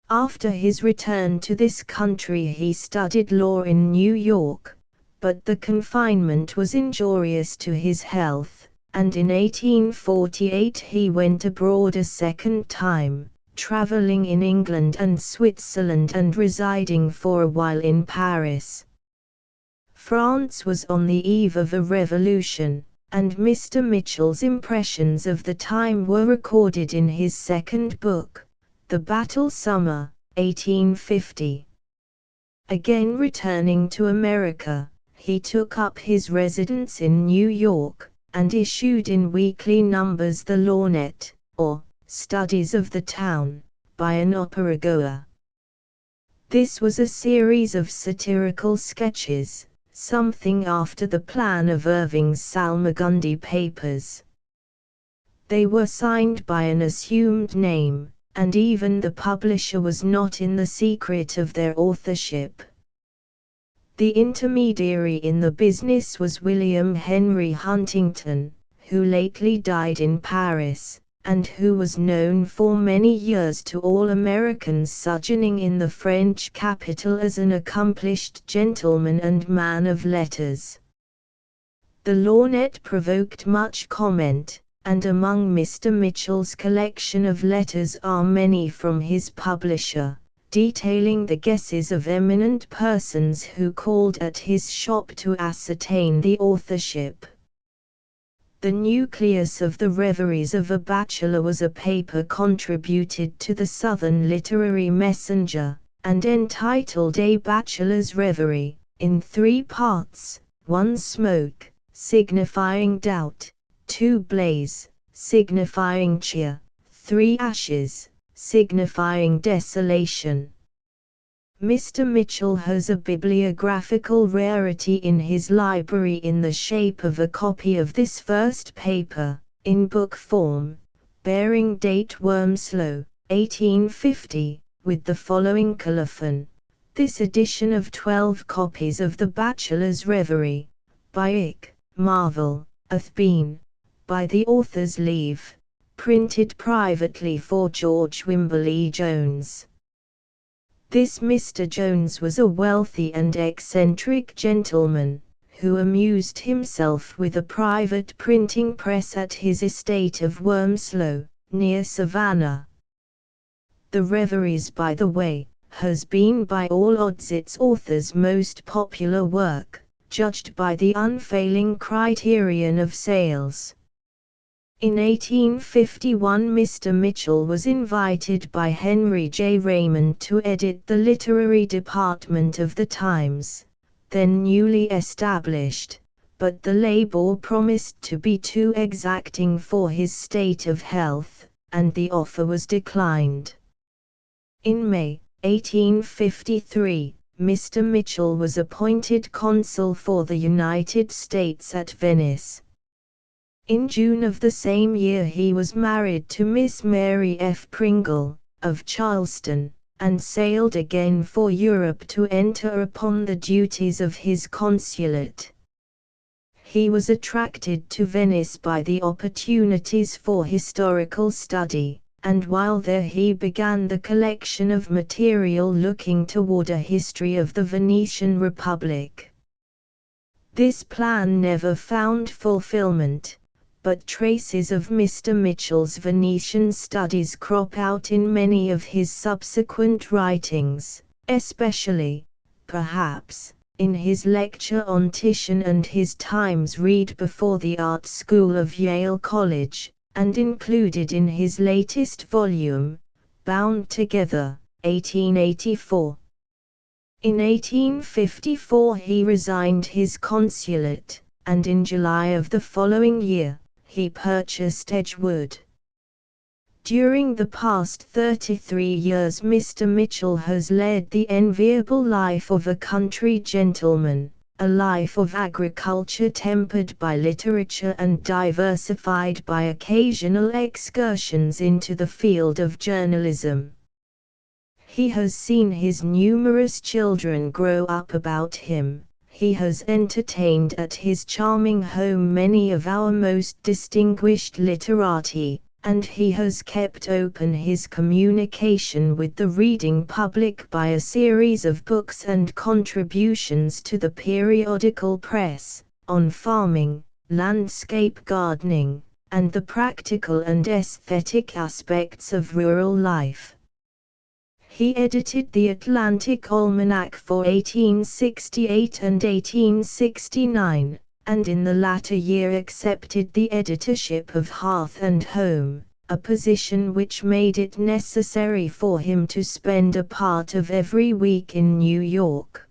After his return to this country he studied law in New York, but the confinement was injurious to his health, and in 1848 he went abroad a second time, traveling in England and Switzerland and residing for a while in Paris. France was on the eve of a revolution, and Mr. Mitchell's impressions of the time were recorded in his second book, The Battle Summer, 1850. Again returning to America, he took up his residence in New York, and issued in weekly numbers the Lorgnet, or Studies of the Town, by an opera-goer. This was a series of satirical sketches, something after the plan of Irving's Salmagundi papers. They were signed by an assumed name, and even the publisher was not in the secret of their authorship. The intermediary in the business was William Henry Huntington, who lately died in Paris, and who was known for many years to all Americans sojourning in the French capital as an accomplished gentleman and man of letters. The Lorgnet provoked much comment, and among Mr. Mitchell's collection of letters are many from his publisher, detailing the guesses of eminent persons who called at his shop to ascertain the authorship. The nucleus of the Reveries of a Bachelor was a paper contributed to the Southern Literary Messenger, and entitled A Bachelor's Reverie, in 3 parts: 1 Smoke, signifying doubt; 2 Blaze, signifying cheer; 3 Ashes, signifying desolation. Mr. Mitchell has a bibliographical rarity in his library in the shape of a copy of this first paper, in book form, bearing date Wormslow, 1850, with the following colophon: this edition of 12 copies of The Bachelor's Reverie, by Ick, Marvel, hath been, by the author's leave, printed privately for George Wimberley Jones. This Mr. Jones was a wealthy and eccentric gentleman, who amused himself with a private printing press at his estate of Wormslow, near Savannah. The Reveries, by the way, has been by all odds its author's most popular work, judged by the unfailing criterion of sales. In 1851 Mr. Mitchell was invited by Henry J. Raymond to edit the literary department of the Times, then newly established, but the labor promised to be too exacting for his state of health, and the offer was declined. In May, 1853, Mr. Mitchell was appointed consul for the United States at Venice. In June of the same year he was married to Miss Mary F. Pringle, of Charleston, and sailed again for Europe to enter upon the duties of his consulate. He was attracted to Venice by the opportunities for historical study, and while there he began the collection of material looking toward a history of the Venetian Republic. This plan never found fulfillment, but traces of Mr. Mitchell's Venetian studies crop out in many of his subsequent writings, especially, perhaps, in his lecture on Titian and his Times read before the Art School of Yale College, and included in his latest volume, Bound Together, 1884. In 1854 he resigned his consulate, and in July of the following year, he purchased Edgewood. During the past 33 years Mr. Mitchell has led the enviable life of a country gentleman, a life of agriculture tempered by literature and diversified by occasional excursions into the field of journalism. He has seen his numerous children grow up about him. He has entertained at his charming home many of our most distinguished literati, and he has kept open his communication with the reading public by a series of books and contributions to the periodical press, on farming, landscape gardening, and the practical and aesthetic aspects of rural life. He edited the Atlantic Almanac for 1868 and 1869, and in the latter year accepted the editorship of Hearth and Home, a position which made it necessary for him to spend a part of every week in New York.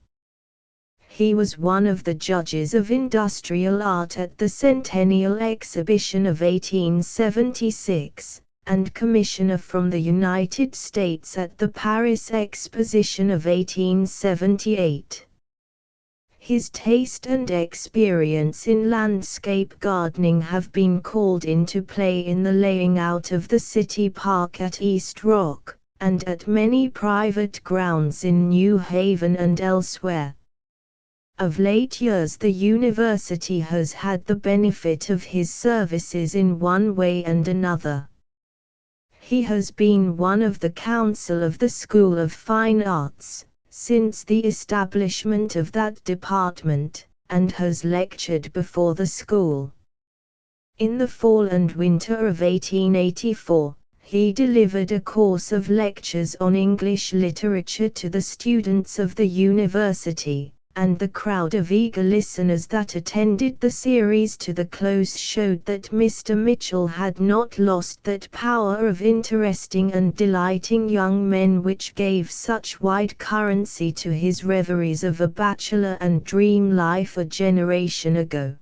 He was one of the judges of industrial art at the Centennial Exhibition of 1876, and commissioner from the United States at the Paris Exposition of 1878. His taste and experience in landscape gardening have been called into play in the laying out of the city park at East Rock, and at many private grounds in New Haven and elsewhere. Of late years the university has had the benefit of his services in one way and another. He has been one of the council of the School of Fine Arts since the establishment of that department, and has lectured before the school. In the fall and winter of 1884, he delivered a course of lectures on English literature to the students of the university, and the crowd of eager listeners that attended the series to the close showed that Mr. Mitchell had not lost that power of interesting and delighting young men which gave such wide currency to his reveries of a bachelor and dream life a generation ago.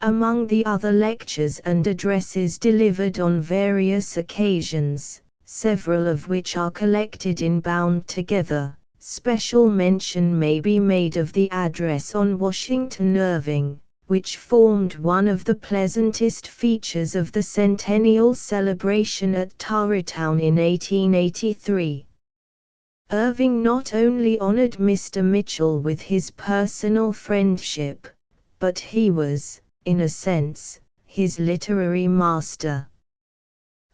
Among the other lectures and addresses delivered on various occasions, several of which are collected in Bound Together, special mention may be made of the address on Washington Irving, which formed one of the pleasantest features of the centennial celebration at Tarrytown in 1883. Irving not only honored Mr. Mitchell with his personal friendship, but he was, in a sense, his literary master.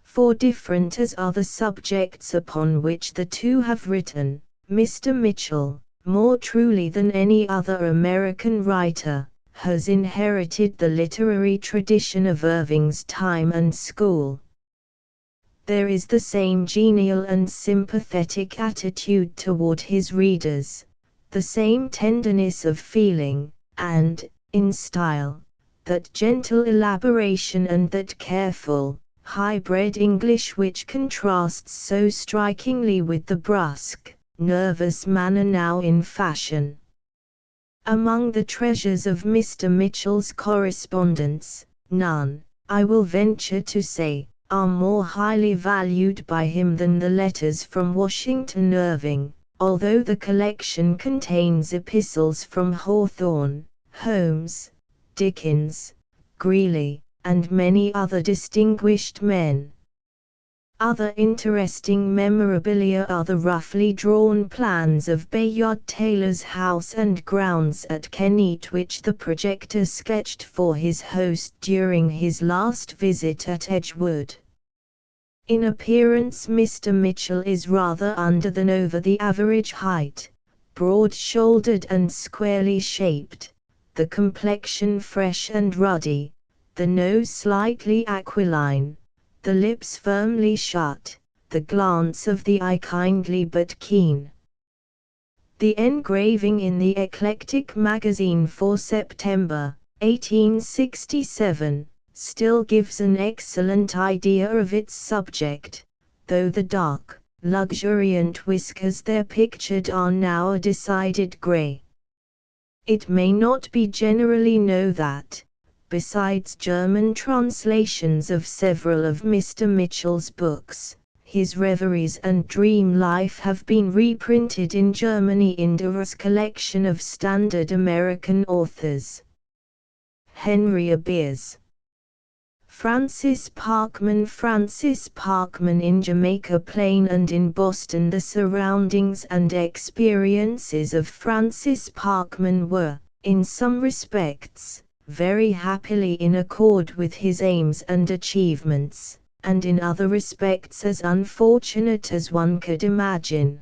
For different as are the subjects upon which the two have written, Mr. Mitchell, more truly than any other American writer, has inherited the literary tradition of Irving's time and school. There is the same genial and sympathetic attitude toward his readers, the same tenderness of feeling, and, in style, that gentle elaboration and that careful, high-bred English which contrasts so strikingly with the brusque, nervous manner now in fashion. Among the treasures of Mr. Mitchell's correspondence, none, I will venture to say, are more highly valued by him than the letters from Washington Irving, although the collection contains epistles from Hawthorne, Holmes, Dickens, Greeley, and many other distinguished men. Other interesting memorabilia are the roughly drawn plans of Bayard Taylor's house and grounds at Kenneat which the projector sketched for his host during his last visit at Edgewood. In appearance Mr. Mitchell is rather under than over the average height, broad-shouldered and squarely shaped, the complexion fresh and ruddy, the nose slightly aquiline, the lips firmly shut, the glance of the eye kindly but keen. The engraving in the Eclectic magazine for September, 1867, still gives an excellent idea of its subject, though the dark, luxuriant whiskers there pictured are now a decided grey. It may not be generally known that, besides German translations of several of Mr. Mitchell's books, his Reveries and Dream Life have been reprinted in Germany in Durer's collection of standard American authors. Henry Beers. Francis Parkman in Jamaica Plain and in Boston. The surroundings and experiences of Francis Parkman were, in some respects, very happily in accord with his aims and achievements, and in other respects as unfortunate as one could imagine.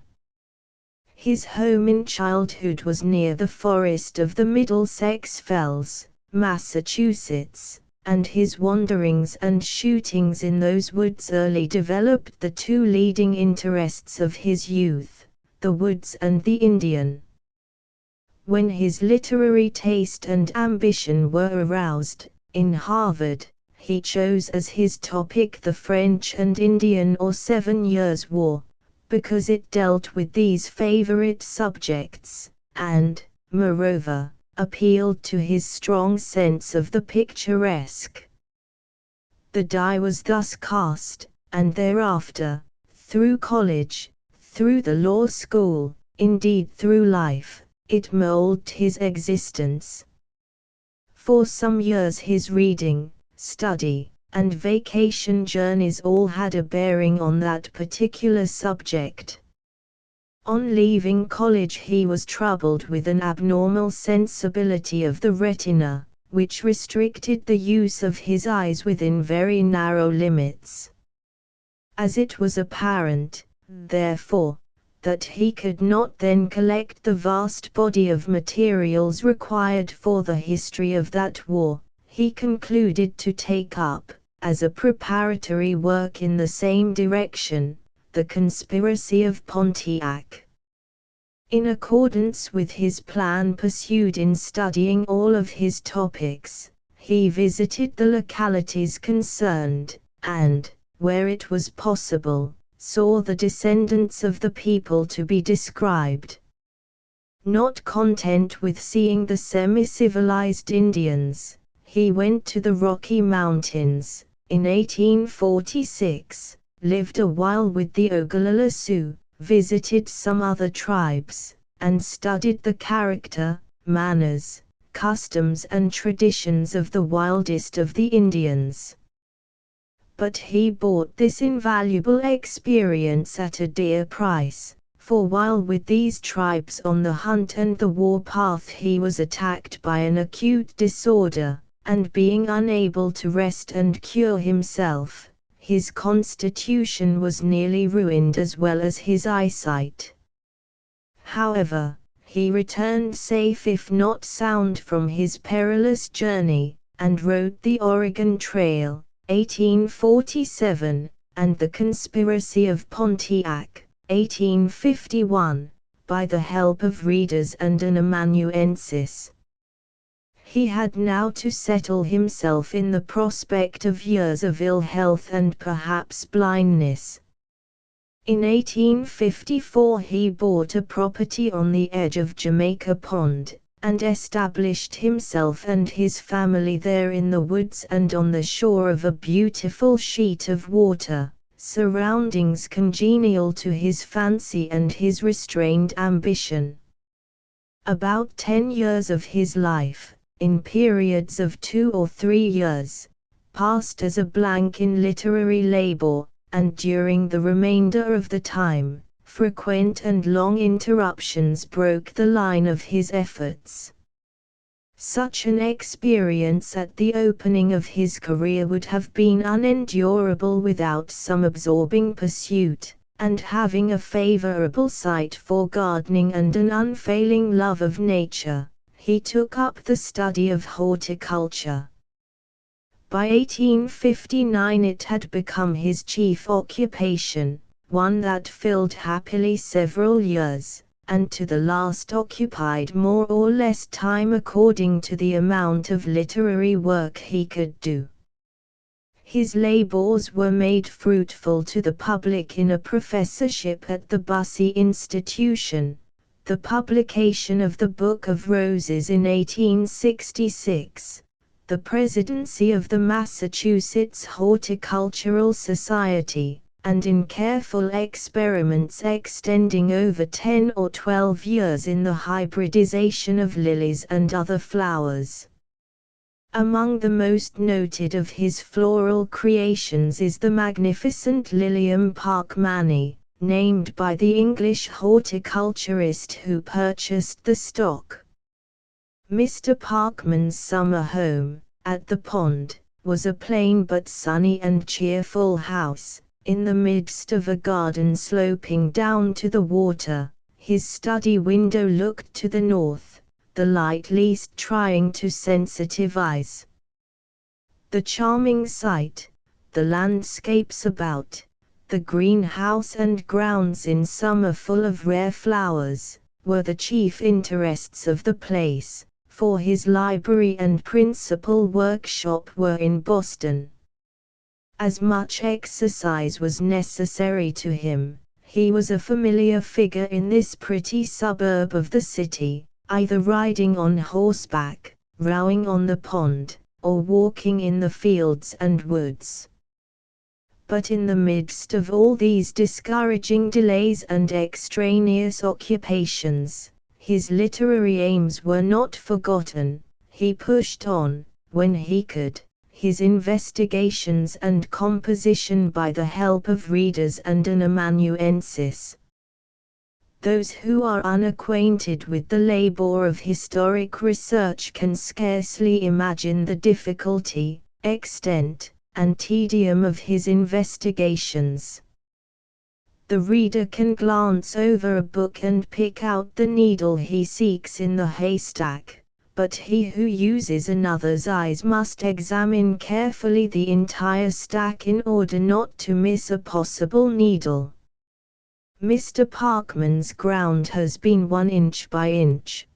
His home in childhood was near the forest of the Middlesex Fells, Massachusetts, and his wanderings and shootings in those woods early developed the two leading interests of his youth, the woods and the Indian. When his literary taste and ambition were aroused, in Harvard, he chose as his topic the French and Indian or 7 Years' War, because it dealt with these favorite subjects, and, moreover, appealed to his strong sense of the picturesque. The die was thus cast, and thereafter, through college, through the law school, indeed through life, it molded his existence. For some years his reading, study, and vacation journeys all had a bearing on that particular subject. On leaving college he was troubled with an abnormal sensibility of the retina, which restricted the use of his eyes within very narrow limits. As it was apparent, therefore, that he could not then collect the vast body of materials required for the history of that war, he concluded to take up, as a preparatory work in the same direction, the conspiracy of Pontiac. In accordance with his plan pursued in studying all of his topics, he visited the localities concerned, and, where it was possible, saw the descendants of the people to be described. Not content with seeing the semi-civilized Indians, he went to the Rocky Mountains, in 1846, lived a while with the Oglala Sioux, visited some other tribes, and studied the character, manners, customs and traditions of the wildest of the Indians. But he bought this invaluable experience at a dear price, for while with these tribes on the hunt and the war path he was attacked by an acute disorder, and being unable to rest and cure himself, his constitution was nearly ruined as well as his eyesight. However, he returned safe if not sound from his perilous journey, and rode the Oregon Trail, 1847, and the Conspiracy of Pontiac, 1851, by the help of readers and an amanuensis. He had now to settle himself in the prospect of years of ill health and perhaps blindness. In 1854 he bought a property on the edge of Jamaica Pond, and established himself and his family there in the woods and on the shore of a beautiful sheet of water, surroundings congenial to his fancy and his restrained ambition. About 10 years of his life, in periods of 2 or 3 years, passed as a blank in literary labor, and during the remainder of the time, frequent and long interruptions broke the line of his efforts. Such an experience at the opening of his career would have been unendurable without some absorbing pursuit, and having a favorable site for gardening and an unfailing love of nature, he took up the study of horticulture. By 1859 it had become his chief occupation, one that filled happily several years, and to the last occupied more or less time according to the amount of literary work he could do. His labors were made fruitful to the public in a professorship at the Bussey Institution, the publication of the Book of Roses in 1866, the presidency of the Massachusetts Horticultural Society, and in careful experiments extending over 10 or 12 years in the hybridization of lilies and other flowers. Among the most noted of his floral creations is the magnificent Lilium Parkmani, named by the English horticulturist who purchased the stock. Mr. Parkman's summer home, at the pond, was a plain but sunny and cheerful house, in the midst of a garden sloping down to the water. His study window looked to the north, the light least trying to sensitive eyes. The charming sight, the landscapes about, the greenhouse and grounds in summer full of rare flowers, were the chief interests of the place, for his library and principal workshop were in Boston. As much exercise was necessary to him, he was a familiar figure in this pretty suburb of the city, either riding on horseback, rowing on the pond, or walking in the fields and woods. But in the midst of all these discouraging delays and extraneous occupations, his literary aims were not forgotten. He pushed on, when he could, his investigations and composition by the help of readers and an amanuensis. Those who are unacquainted with the labor of historic research can scarcely imagine the difficulty, extent, and tedium of his investigations. The reader can glance over a book and pick out the needle he seeks in the haystack, but he who uses another's eyes must examine carefully the entire stack in order not to miss a possible needle. Mr. Parkman's ground has been 1 inch by inch.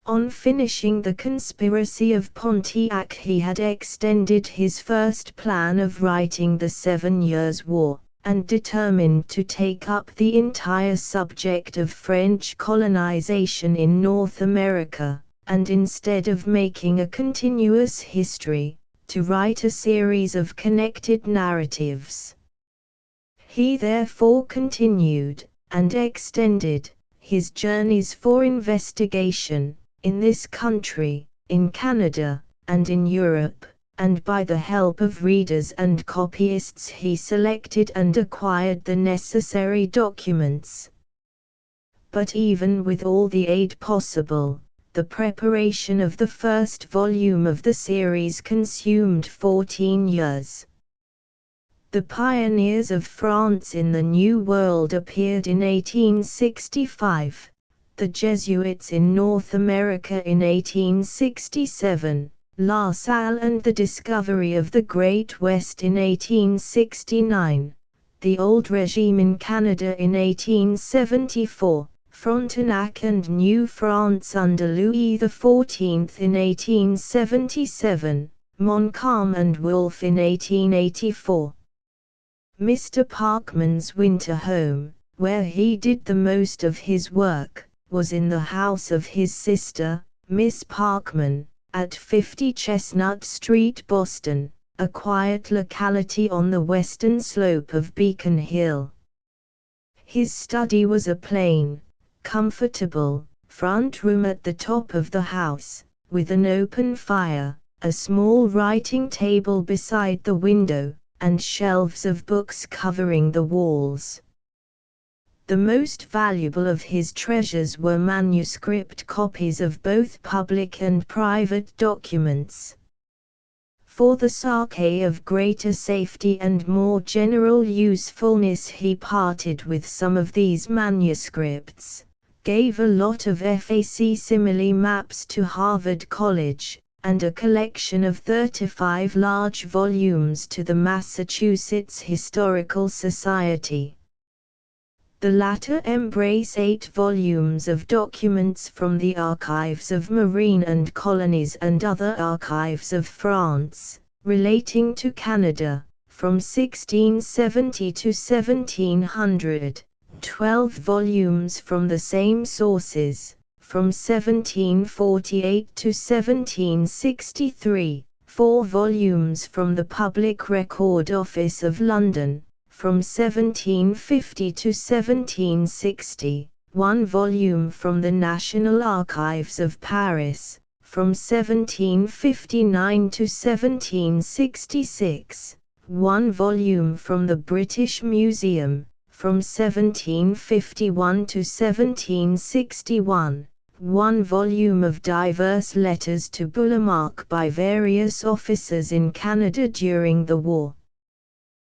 On finishing The Conspiracy of Pontiac, he had extended his first plan of writing the 7 Years' War, and determined to take up the entire subject of French colonization in North America, and instead of making a continuous history, to write a series of connected narratives. He therefore continued, and extended, his journeys for investigation, in this country, in Canada, and in Europe, and by the help of readers and copyists he selected and acquired the necessary documents. But even with all the aid possible, the preparation of the first volume of the series consumed 14 years. The Pioneers of France in the New World appeared in 1865, the Jesuits in North America in 1867, La Salle and the Discovery of the Great West in 1869, the Old Regime in Canada in 1874, Frontenac and New France under Louis XIV in 1877, Montcalm and Wolfe in 1884. Mr. Parkman's winter home, where he did the most of his work, was in the house of his sister, Miss Parkman, at 50 Chestnut Street, Boston, a quiet locality on the western slope of Beacon Hill. His study was a plain, comfortable, front room at the top of the house, with an open fire, a small writing table beside the window, and shelves of books covering the walls. The most valuable of his treasures were manuscript copies of both public and private documents. For the sake of greater safety and more general usefulness he parted with some of these manuscripts, gave a lot of facsimile maps to Harvard College, and a collection of 35 large volumes to the Massachusetts Historical Society. The latter embrace 8 volumes of documents from the archives of Marine and Colonies and other archives of France, relating to Canada, from 1670 to 1700, 12 volumes from the same sources, from 1748 to 1763, 4 volumes from the Public Record Office of London, from 1750 to 1760, 1 volume from the National Archives of Paris, from 1759 to 1766, 1 volume from the British Museum, from 1751 to 1761, 1 volume of diverse letters to Boulamarque by various officers in Canada during the war.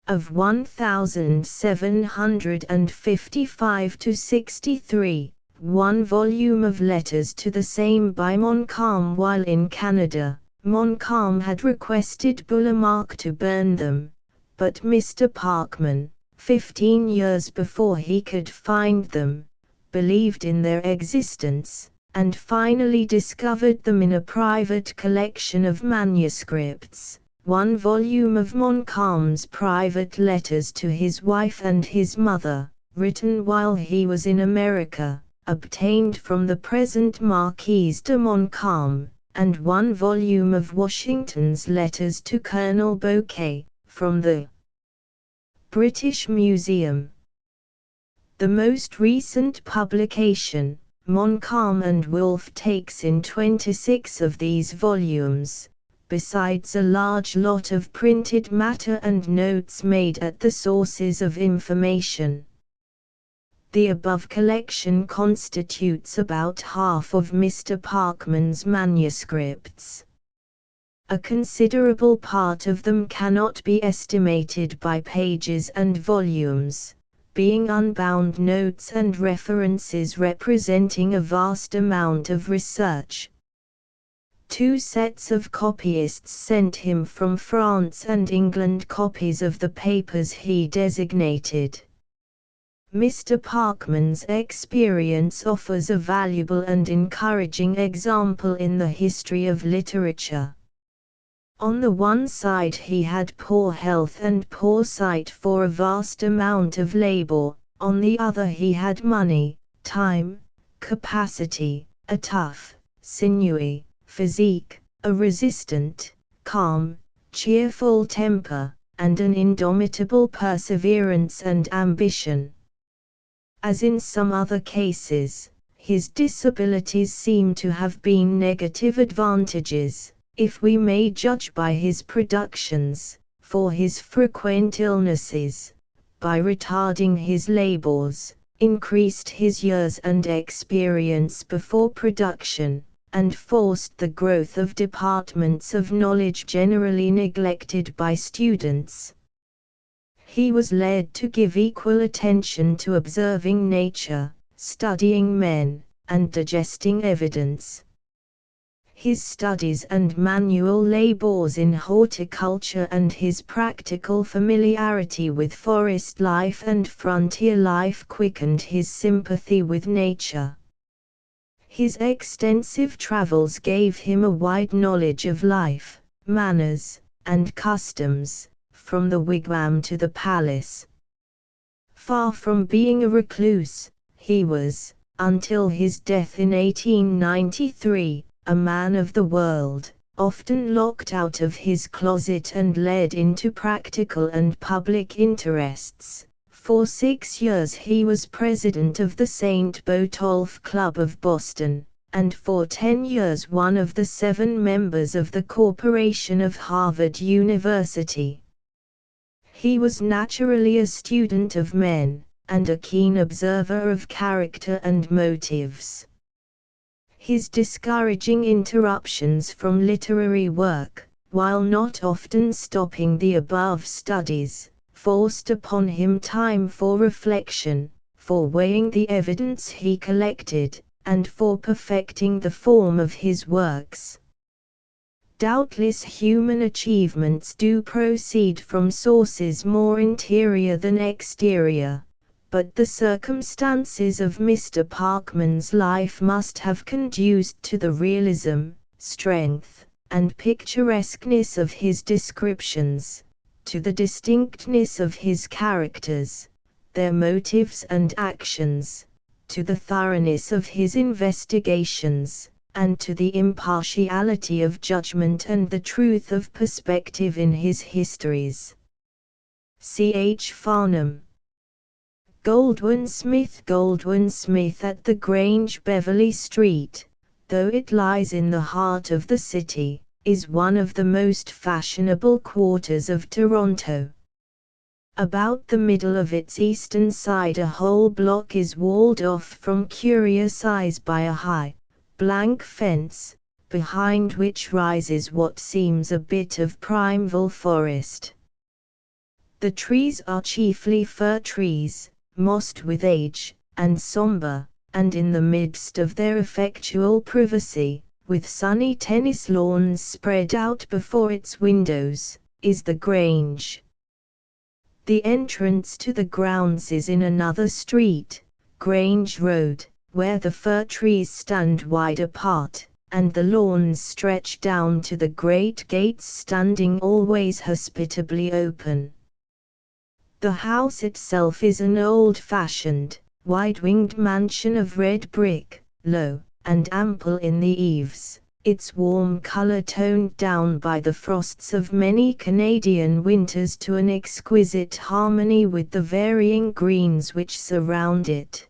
Of 1755 to 63, 1 volume of letters to the same by Montcalm while in Canada, Montcalm had requested Boulamarque to burn them, but Mr. Parkman, 15 years before he could find them, believed in their existence, and finally discovered them in a private collection of manuscripts, one volume of Montcalm's private letters to his wife and his mother, written while he was in America, obtained from the present Marquise de Montcalm, and one volume of Washington's letters to Colonel Bouquet, from the British Museum. The most recent publication, Montcalm and Wolfe, takes in 26 of these volumes, besides a large lot of printed matter and notes made at the sources of information. The above collection constitutes about half of Mr. Parkman's manuscripts. A considerable part of them cannot be estimated by pages and volumes, being unbound notes and references representing a vast amount of research. 2 sets of copyists sent him from France and England copies of the papers he designated. Mr. Parkman's experience offers a valuable and encouraging example in the history of literature. On the one side he had poor health and poor sight for a vast amount of labor, on the other he had money, time, capacity, a tough, sinewy physique, a resistant, calm, cheerful temper, and an indomitable perseverance and ambition. As in some other cases, his disabilities seem to have been negative advantages, if we may judge by his productions, for his frequent illnesses, by retarding his labors, increased his years and experience before production, and forced the growth of departments of knowledge generally neglected by students. He was led to give equal attention to observing nature, studying men, and digesting evidence. His studies and manual labors in horticulture and his practical familiarity with forest life and frontier life quickened his sympathy with nature. His extensive travels gave him a wide knowledge of life, manners, and customs, from the wigwam to the palace. Far from being a recluse, he was, until his death in 1893, a man of the world, often locked out of his closet and led into practical and public interests. For 6 years he was president of the St. Botolph Club of Boston, and for 10 years one of the 7 members of the Corporation of Harvard University. He was naturally a student of men, and a keen observer of character and motives. His discouraging interruptions from literary work, while not often stopping the above studies, forced upon him time for reflection, for weighing the evidence he collected, and for perfecting the form of his works. Doubtless human achievements do proceed from sources more interior than exterior, but the circumstances of Mr. Parkman's life must have conduced to the realism, strength, and picturesqueness of his descriptions, to the distinctness of his characters, their motives and actions, to the thoroughness of his investigations, and to the impartiality of judgment and the truth of perspective in his histories. C. H. Farnham. Goldwin Smith at the Grange, Beverly Street, though it lies in the heart of the city, is one of the most fashionable quarters of Toronto. About the middle of its eastern side a whole block is walled off from curious eyes by a high, blank fence, behind which rises what seems a bit of primeval forest. The trees are chiefly fir trees, mossed with age, and sombre, and in the midst of their effectual privacy, with sunny tennis lawns spread out before its windows, is the Grange. The entrance to the grounds is in another street, Grange Road, where the fir trees stand wide apart, and the lawns stretch down to the great gates standing always hospitably open. The house itself is an old-fashioned, wide-winged mansion of red brick, low and ample in the eaves, its warm color toned down by the frosts of many Canadian winters to an exquisite harmony with the varying greens which surround it.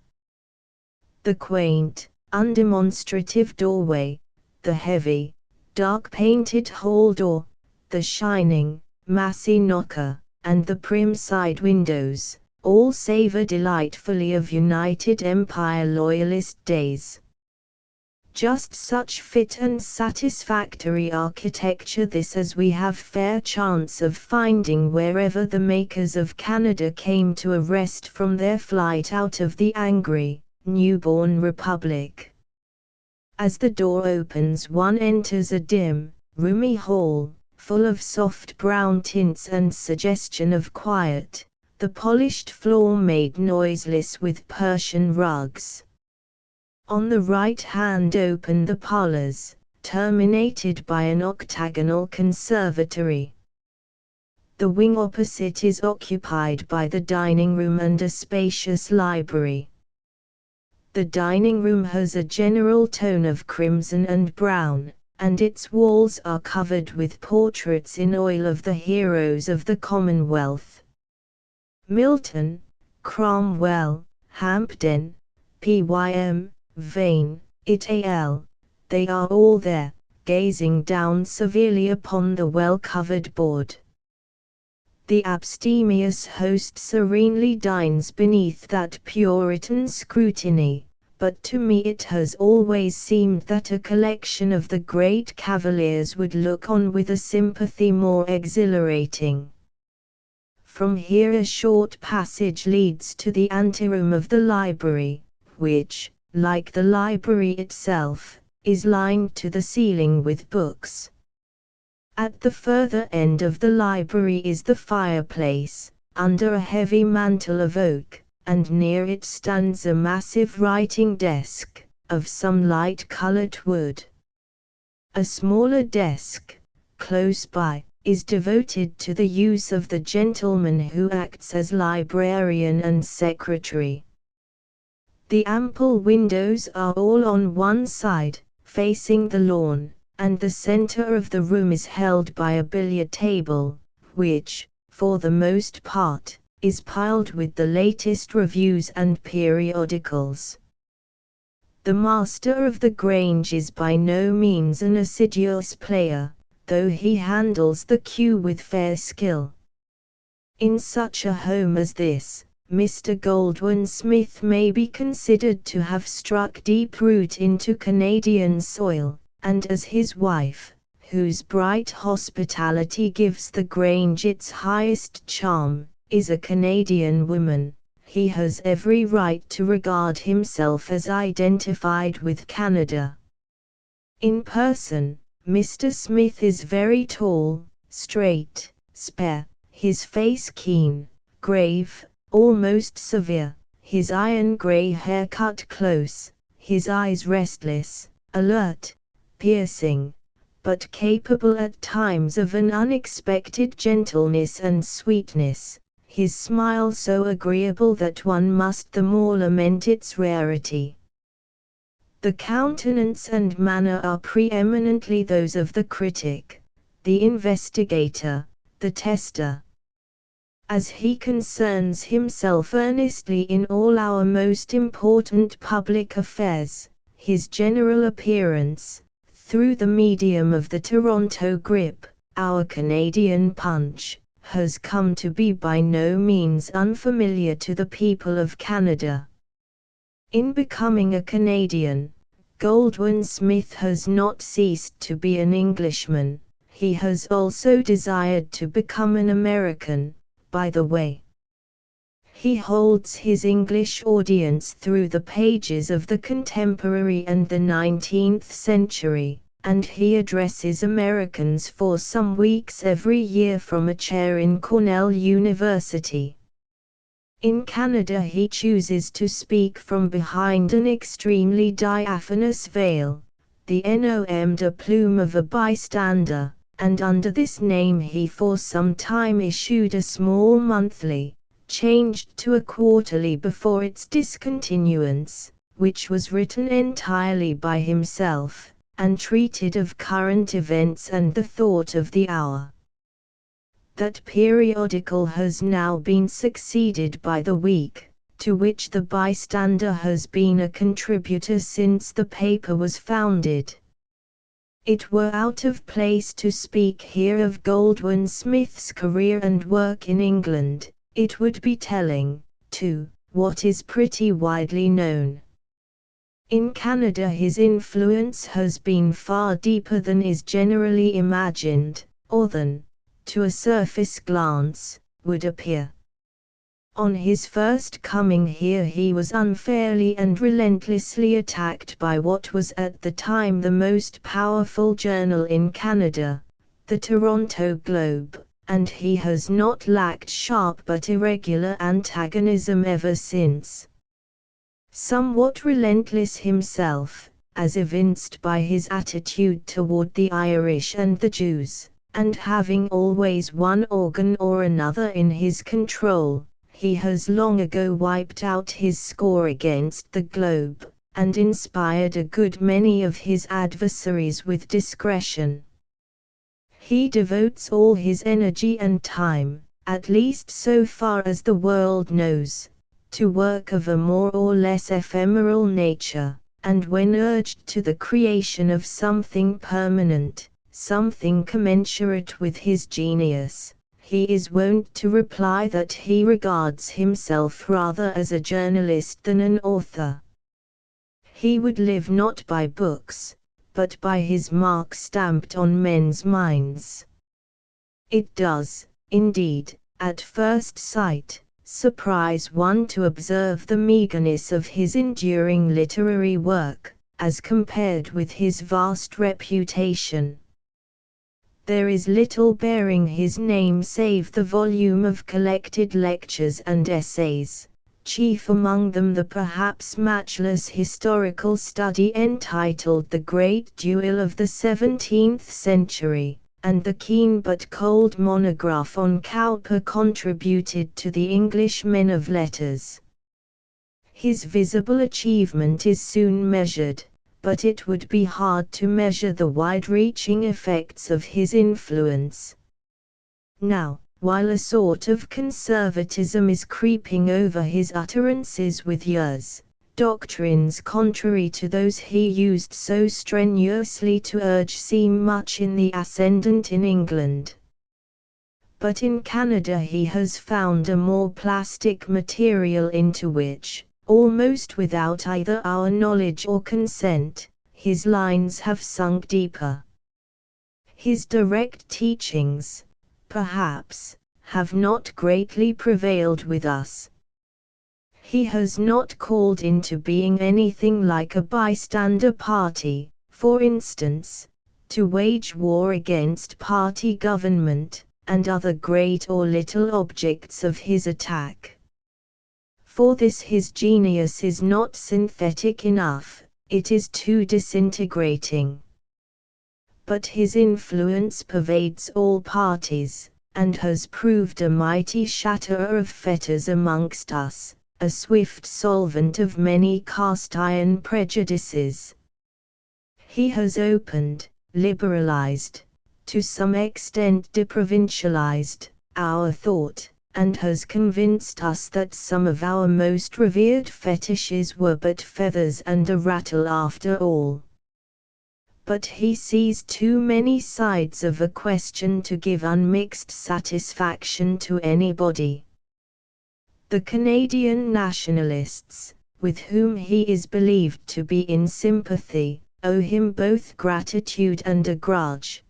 The quaint, undemonstrative doorway, the heavy, dark-painted hall door, the shining, massy knocker, and the prim side windows, all savor delightfully of United Empire Loyalist days. Just such fit and satisfactory architecture this as we have fair chance of finding wherever the makers of Canada came to a rest from their flight out of the angry, newborn republic. As the door opens, one enters a dim, roomy hall, full of soft brown tints and suggestion of quiet, the polished floor made noiseless with Persian rugs. On the right hand open the parlors, terminated by an octagonal conservatory. The wing opposite is occupied by the dining room and a spacious library. The dining room has a general tone of crimson and brown, and its walls are covered with portraits in oil of the heroes of the Commonwealth. Milton, Cromwell, Hampden, Pym, Vane, et al., they are all there, gazing down severely upon the well-covered board. The abstemious host serenely dines beneath that Puritan scrutiny, but to me it has always seemed that a collection of the great cavaliers would look on with a sympathy more exhilarating. From here a short passage leads to the anteroom of the library, which, like the library itself, is lined to the ceiling with books. At the further end of the library is the fireplace, under a heavy mantel of oak, and near it stands a massive writing desk, of some light-colored wood. A smaller desk, close by, is devoted to the use of the gentleman who acts as librarian and secretary. The ample windows are all on one side, facing the lawn, and the center of the room is held by a billiard table, which, for the most part, is piled with the latest reviews and periodicals. The master of the Grange is by no means an assiduous player, though he handles the cue with fair skill. In such a home as this, Mr. Goldwin Smith may be considered to have struck deep root into Canadian soil, and as his wife, whose bright hospitality gives the Grange its highest charm, is a Canadian woman, he has every right to regard himself as identified with Canada. In person, Mr. Smith is very tall, straight, spare, his face keen, grave, almost severe, his iron grey hair cut close, his eyes restless, alert, piercing, but capable at times of an unexpected gentleness and sweetness, his smile so agreeable that one must the more lament its rarity. The countenance and manner are preeminently those of the critic, the investigator, the tester. As he concerns himself earnestly in all our most important public affairs, his general appearance, through the medium of the Toronto grip, our Canadian punch, has come to be by no means unfamiliar to the people of Canada. In becoming a Canadian, Goldwin Smith has not ceased to be an Englishman, he has also desired to become an American, by the way. He holds his English audience through the pages of the contemporary and the 19th century, and he addresses Americans for some weeks every year from a chair in Cornell University. In Canada he chooses to speak from behind an extremely diaphanous veil, the nom de plume of a bystander, and under this name he for some time issued a small monthly, changed to a quarterly before its discontinuance, which was written entirely by himself, and treated of current events and the thought of the hour. That periodical has now been succeeded by the Week, to which the Bystander has been a contributor since the paper was founded. It were out of place to speak here of Goldwin Smith's career and work in England. It would be telling, too, what is pretty widely known. In Canada his influence has been far deeper than is generally imagined, or than, to a surface glance, would appear. On his first coming here he was unfairly and relentlessly attacked by what was at the time the most powerful journal in Canada, the Toronto Globe, and he has not lacked sharp but irregular antagonism ever since. Somewhat relentless himself, as evinced by his attitude toward the Irish and the Jews, and having always one organ or another in his control, he has long ago wiped out his score against the Globe, and inspired a good many of his adversaries with discretion. He devotes all his energy and time, at least so far as the world knows, to work of a more or less ephemeral nature, and when urged to the creation of something permanent, something commensurate with his genius, he is wont to reply that he regards himself rather as a journalist than an author. He would live not by books, but by his mark stamped on men's minds. It does, indeed, at first sight, surprise one to observe the meagerness of his enduring literary work, as compared with his vast reputation. There is little bearing his name save the volume of collected lectures and essays, chief among them the perhaps matchless historical study entitled The Great Duel of the 17th Century, and the keen but cold monograph on Cowper contributed to the English men of letters. His visible achievement is soon measured, but it would be hard to measure the wide-reaching effects of his influence. Now, while a sort of conservatism is creeping over his utterances with years, doctrines contrary to those he used so strenuously to urge seem much in the ascendant in England. But in Canada he has found a more plastic material into which, almost without either our knowledge or consent, his lines have sunk deeper. His direct teachings, perhaps, have not greatly prevailed with us. He has not called into being anything like a bystander party, for instance, to wage war against party government, and other great or little objects of his attack. For this his genius is not synthetic enough, it is too disintegrating. But his influence pervades all parties, and has proved a mighty shatterer of fetters amongst us, a swift solvent of many cast-iron prejudices. He has opened, liberalized, to some extent deprovincialized, our thought, and has convinced us that some of our most revered fetishes were but feathers and a rattle after all. But he sees too many sides of a question to give unmixed satisfaction to anybody. The Canadian nationalists, with whom he is believed to be in sympathy, owe him both gratitude and a grudge.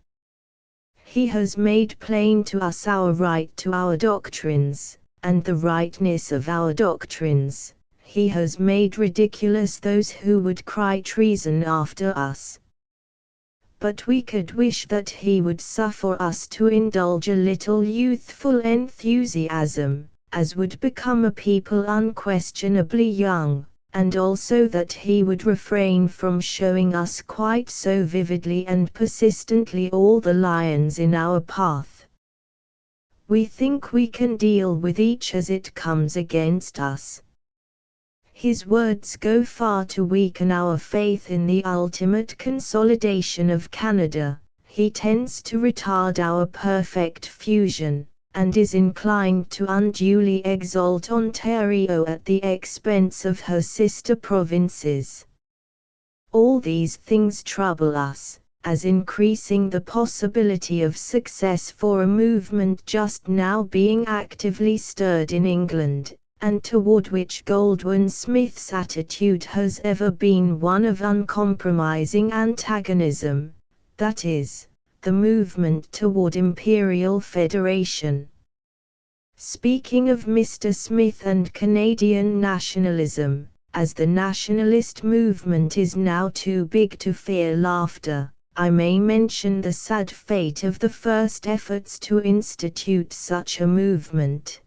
He has made plain to us our right to our doctrines, and the rightness of our doctrines. He has made ridiculous those who would cry treason after us. but we could wish that he would suffer us to indulge a little youthful enthusiasm, as would become a people unquestionably young, and also that he would refrain from showing us quite so vividly and persistently all the lions in our path. We think we can deal with each as it comes against us. His words go far to weaken our faith in the ultimate consolidation of Canada. He tends to retard our perfect fusion, and is inclined to unduly exalt Ontario at the expense of her sister provinces. All these things trouble us, as increasing the possibility of success for a movement just now being actively stirred in England, and toward which Goldwin Smith's attitude has ever been one of uncompromising antagonism, that is, the movement toward imperial federation. Speaking of Mr. Smith and Canadian nationalism, as the nationalist movement is now too big to fear laughter, I may mention the sad fate of the first efforts to institute such a movement.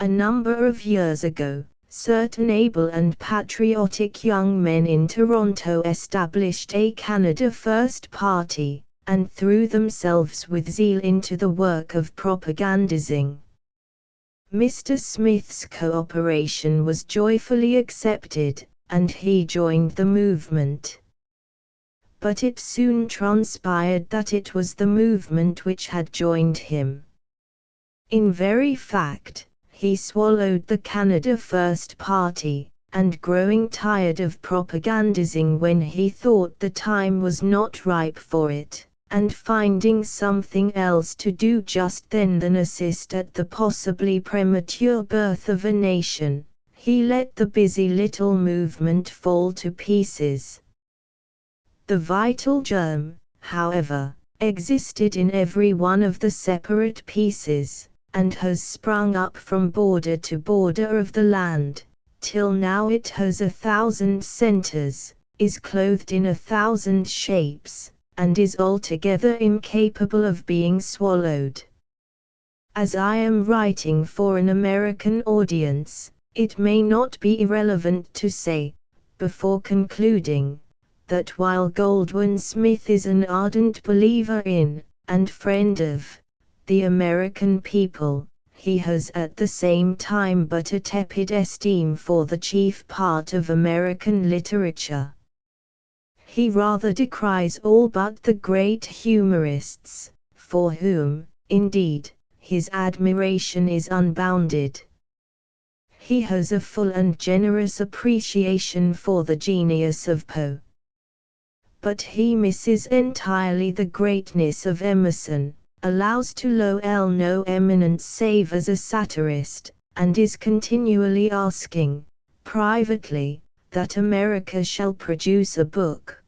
A number of years ago, certain able and patriotic young men in Toronto established a Canada First Party, and threw themselves with zeal into the work of propagandizing. Mr. Smith's cooperation was joyfully accepted, and he joined the movement. But it soon transpired that it was the movement which had joined him. In very fact, he swallowed the Canada First Party, and growing tired of propagandizing when he thought the time was not ripe for it, and finding something else to do just then than assist at the possibly premature birth of a nation, he let the busy little movement fall to pieces. The vital germ, however, existed in every one of the separate pieces, and has sprung up from border to border of the land, till now it has 1,000 centers, is clothed in 1,000 shapes, and is altogether incapable of being swallowed. As I am writing for an American audience, it may not be irrelevant to say, before concluding, that while Goldwin Smith is an ardent believer in, and friend of, the American people, he has at the same time but a tepid esteem for the chief part of American literature. He rather decries all but the great humorists, for whom, indeed, his admiration is unbounded. He has a full and generous appreciation for the genius of Poe. But he misses entirely the greatness of Emerson, allows to Lowell no eminence save as a satirist, and is continually asking, privately, that America shall produce a book.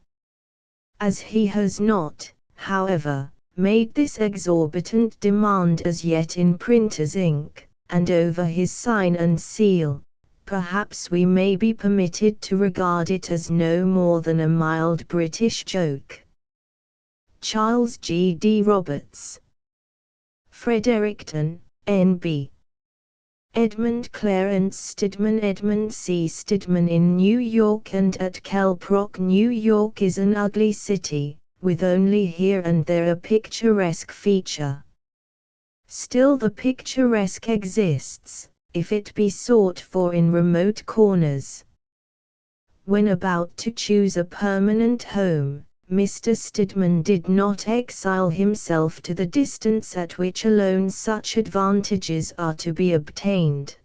As he has not, however, made this exorbitant demand as yet in printer's ink, and over his sign and seal, perhaps we may be permitted to regard it as no more than a mild British joke. Charles G. D. Roberts. Fredericton, N.B. Edmund Clarence Stidman. Edmund C. Stidman in New York and at Kellbrook, New York is an ugly city, with only here and there a picturesque feature. Still the picturesque exists, if it be sought for in remote corners. When about to choose a permanent home, Mr. Stidman did not exile himself to the distance at which alone such advantages are to be obtained.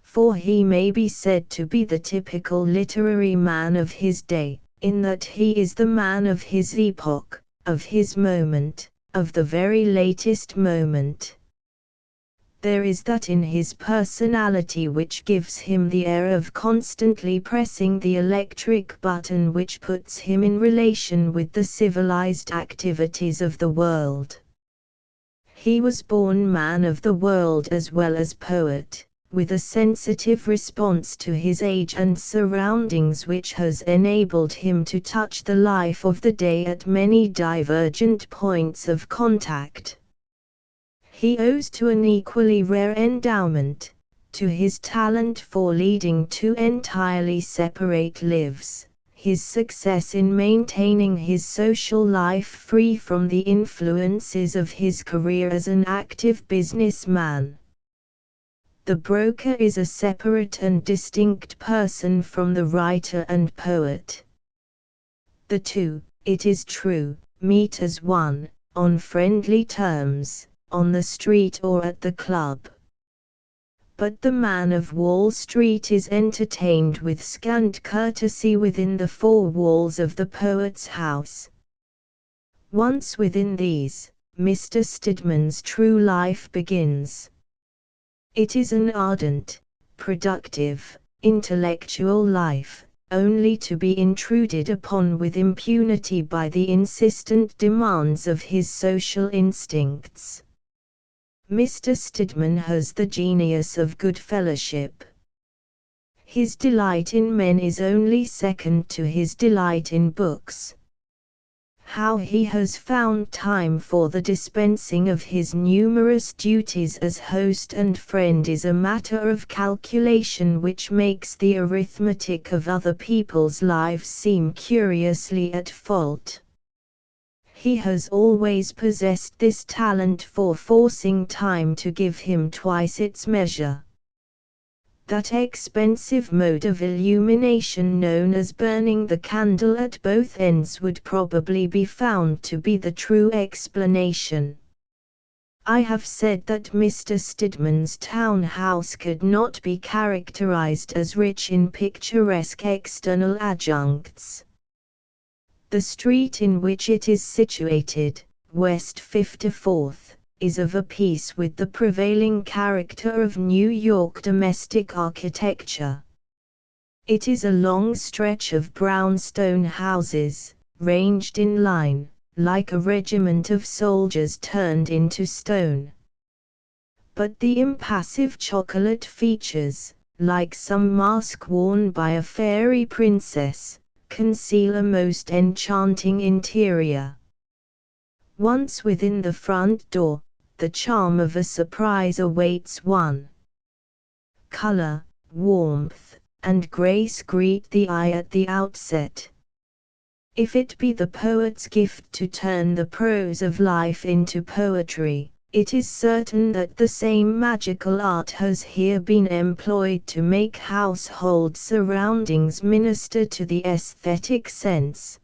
For he may be said to be the typical literary man of his day, in that he is the man of his epoch, of his moment, of the very latest moment. There is that in his personality which gives him the air of constantly pressing the electric button which puts him in relation with the civilized activities of the world. He was born man of the world as well as poet, with a sensitive response to his age and surroundings which has enabled him to touch the life of the day at many divergent points of contact. He owes to an equally rare endowment, to his talent for leading two entirely separate lives, his success in maintaining his social life free from the influences of his career as an active businessman. The broker is a separate and distinct person from the writer and poet. The two, it is true, meet as one, on friendly terms, on the street or at the club. But the man of Wall Street is entertained with scant courtesy within the four walls of the poet's house. Once within these, Mr. Stidman's true life begins. It is an ardent, productive, intellectual life, only to be intruded upon with impunity by the insistent demands of his social instincts. Mr. Stidman has the genius of good fellowship. His delight in men is only second to his delight in books. How he has found time for the dispensing of his numerous duties as host and friend is a matter of calculation which makes the arithmetic of other people's lives seem curiously at fault. He has always possessed this talent for forcing time to give him twice its measure. That expensive mode of illumination known as burning the candle at both ends would probably be found to be the true explanation. I have said that Mr. Stidman's town house could not be characterized as rich in picturesque external adjuncts. The street in which it is situated, West 54th, is of a piece with the prevailing character of New York domestic architecture. It is a long stretch of brownstone houses, ranged in line, like a regiment of soldiers turned into stone. But the impassive chocolate features, like some mask worn by a fairy princess, conceal a most enchanting interior. Once within the front door, the charm of a surprise awaits one. Color, warmth, and grace greet the eye at the outset. If it be the poet's gift to turn the prose of life into poetry, it is certain that the same magical art has here been employed to make household surroundings minister to the aesthetic sense.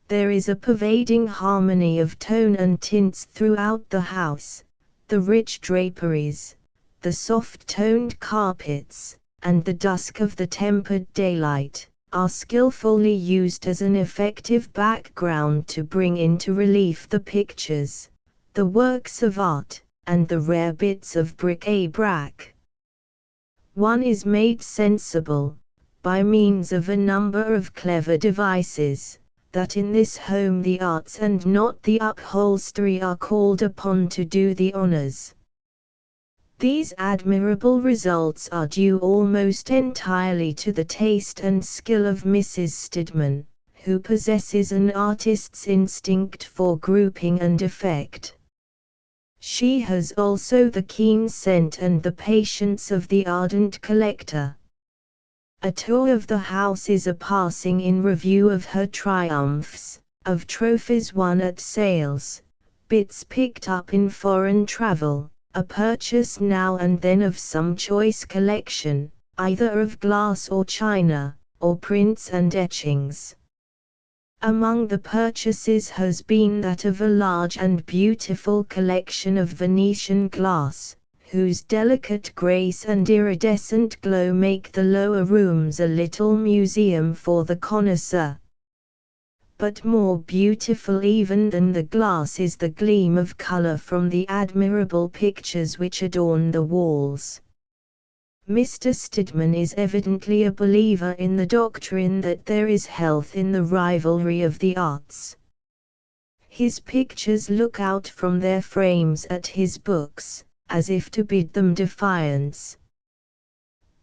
There is a pervading harmony of tone and tints throughout the house. The rich draperies, the soft-toned carpets, and the dusk of the tempered daylight, are skillfully used as an effective background to bring into relief the pictures, the works of art, and the rare bits of bric-a-brac. One is made sensible, by means of a number of clever devices, that in this home the arts and not the upholstery are called upon to do the honors. These admirable results are due almost entirely to the taste and skill of Mrs. Stidman, who possesses an artist's instinct for grouping and effect. She has also the keen scent and the patience of the ardent collector. A tour of the house is a passing in review of her triumphs, of trophies won at sales, bits picked up in foreign travel, a purchase now and then of some choice collection, either of glass or china, or prints and etchings. Among the purchases has been that of a large and beautiful collection of Venetian glass, whose delicate grace and iridescent glow make the lower rooms a little museum for the connoisseur. But more beautiful even than the glass is the gleam of color from the admirable pictures which adorn the walls. Mr. Stidman is evidently a believer in the doctrine that there is health in the rivalry of the arts. His pictures look out from their frames at his books, as if to bid them defiance,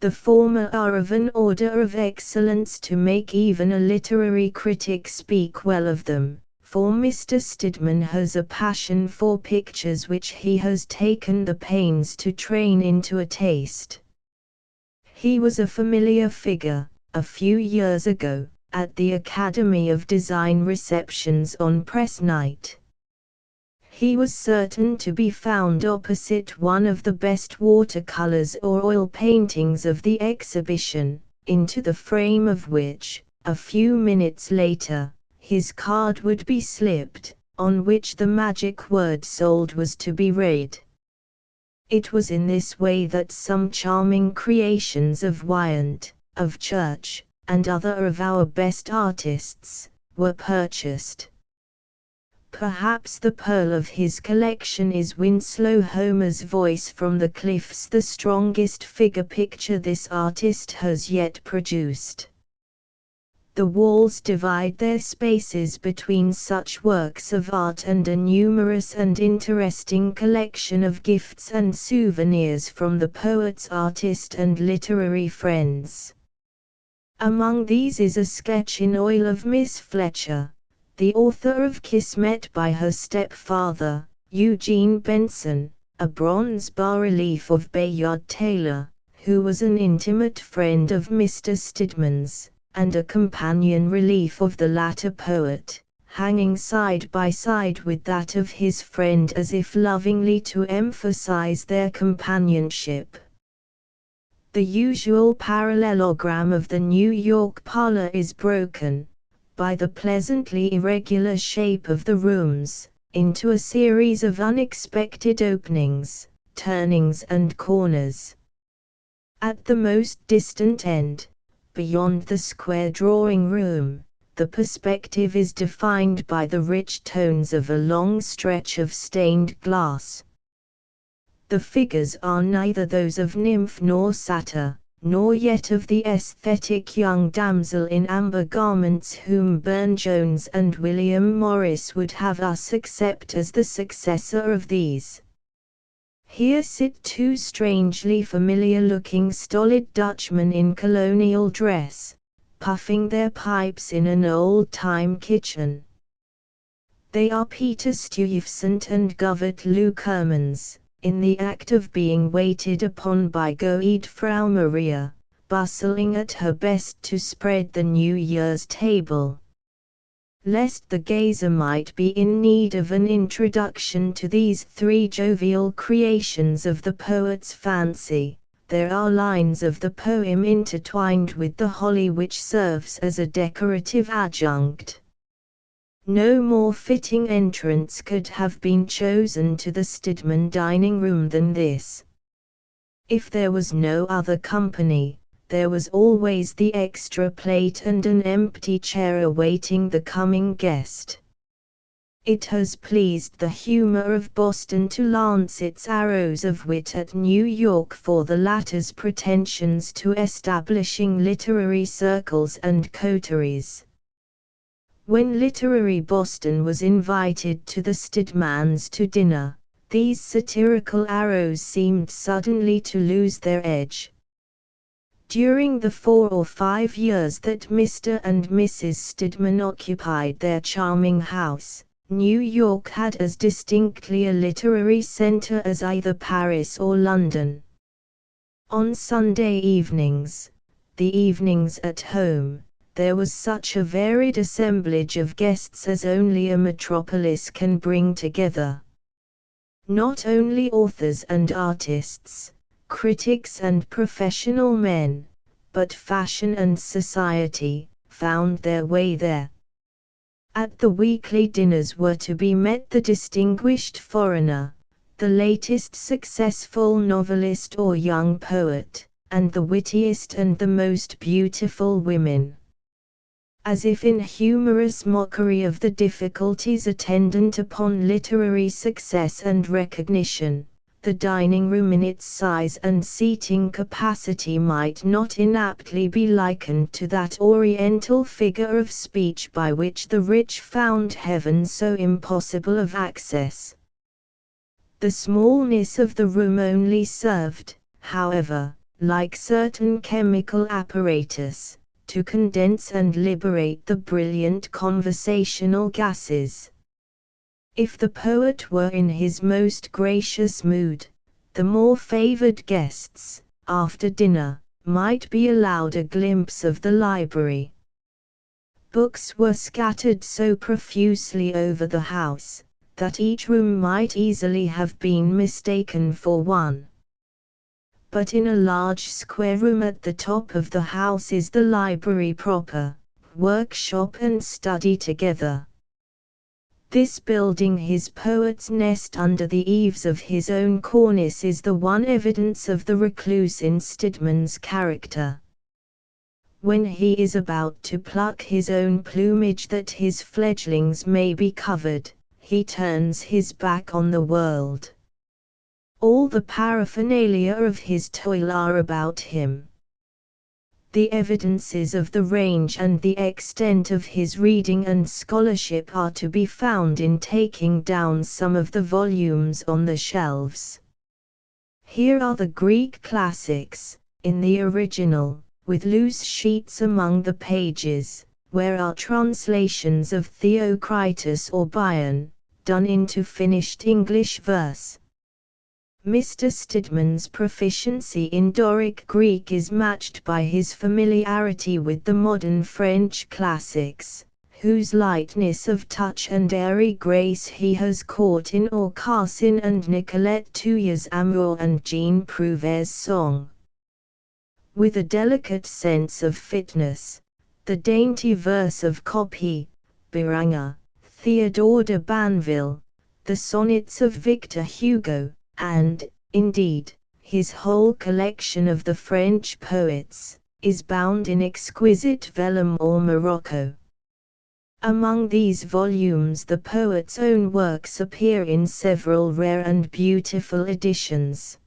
The former are of an order of excellence to make even a literary critic speak well of them, for Mr. Stidman has a passion for pictures which he has taken the pains to train into a taste. He was a familiar figure, a few years ago, at the Academy of Design receptions on press night. He was certain to be found opposite one of the best watercolors or oil paintings of the exhibition, into the frame of which, a few minutes later, his card would be slipped, on which the magic word "sold" was to be read. It was in this way that some charming creations of Wyant, of Church, and other of our best artists, were purchased. Perhaps the pearl of his collection is Winslow Homer's Voice from the Cliffs, the strongest figure picture this artist has yet produced. The walls divide their spaces between such works of art and a numerous and interesting collection of gifts and souvenirs from the poet's artist and literary friends. Among these is a sketch in oil of Miss Fletcher, the author of Kiss, met by her stepfather, Eugene Benson, a bronze bas-relief of Bayard Taylor, who was an intimate friend of Mr. Stidman's, and a companion relief of the latter poet, hanging side by side with that of his friend as if lovingly to emphasize their companionship. The usual parallelogram of the New York parlor is broken, by the pleasantly irregular shape of the rooms, into a series of unexpected openings, turnings and corners. At the most distant end, beyond the square drawing room, the perspective is defined by the rich tones of a long stretch of stained glass. The figures are neither those of nymph nor satyr, nor yet of the aesthetic young damsel in amber garments whom Burne-Jones and William Morris would have us accept as the successor of these. Here sit two strangely familiar-looking stolid Dutchmen in colonial dress, puffing their pipes in an old-time kitchen. They are Peter Stuyvesant and Govert Loockermans, in the act of being waited upon by Goede Frau Maria, bustling at her best to spread the New Year's table. Lest the gazer might be in need of an introduction to these three jovial creations of the poet's fancy, there are lines of the poem intertwined with the holly which serves as a decorative adjunct. No more fitting entrance could have been chosen to the Stidman dining room than this. If there was no other company, there was always the extra plate and an empty chair awaiting the coming guest. It has pleased the humor of Boston to lance its arrows of wit at New York for the latter's pretensions to establishing literary circles and coteries. When literary Boston was invited to the Stidmans to dinner, these satirical arrows seemed suddenly to lose their edge. During the 4 or 5 years that Mr. and Mrs. Stidman occupied their charming house, New York had as distinctly a literary center as either Paris or London. On Sunday evenings, the evenings at home, there was such a varied assemblage of guests as only a metropolis can bring together. Not only authors and artists, critics and professional men, but fashion and society, found their way there. At the weekly dinners were to be met the distinguished foreigner, the latest successful novelist or young poet, and the wittiest and the most beautiful women. As if in humorous mockery of the difficulties attendant upon literary success and recognition, the dining room in its size and seating capacity might not inaptly be likened to that oriental figure of speech by which the rich found heaven so impossible of access. The smallness of the room only served, however, like certain chemical apparatus, to condense and liberate the brilliant conversational gases. If the poet were in his most gracious mood, the more favored guests, after dinner, might be allowed a glimpse of the library. Books were scattered so profusely over the house, that each room might easily have been mistaken for one. But in a large square room at the top of the house is the library proper, workshop and study together. This building his poet's nest under the eaves of his own cornice is the one evidence of the recluse in Stidman's character. When he is about to pluck his own plumage that his fledglings may be covered, he turns his back on the world. All the paraphernalia of his toil are about him. The evidences of the range and the extent of his reading and scholarship are to be found in taking down some of the volumes on the shelves. Here are the Greek classics, in the original, with loose sheets among the pages, where are translations of Theocritus or Bion, done into finished English verse. Mr. Stidman's proficiency in Doric Greek is matched by his familiarity with the modern French classics, whose lightness of touch and airy grace he has caught in Aucassin and Nicolette Touillet's Amour and Jean Prouvair's Song. With a delicate sense of fitness, the dainty verse of Copy, Beranger, Theodore de Banville, the sonnets of Victor Hugo, and, indeed, his whole collection of the French poets, is bound in exquisite vellum or morocco. Among these volumes the poet's own works appear in several rare and beautiful editions.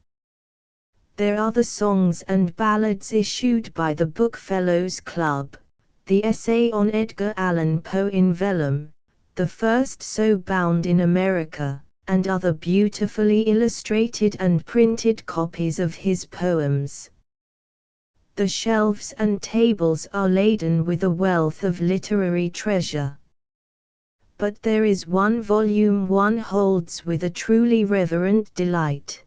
There are the songs and ballads issued by the Bookfellows Club, the essay on Edgar Allan Poe in vellum, the first so bound in America, and other beautifully illustrated and printed copies of his poems. The shelves and tables are laden with a wealth of literary treasure. But there is one volume one holds with a truly reverent delight.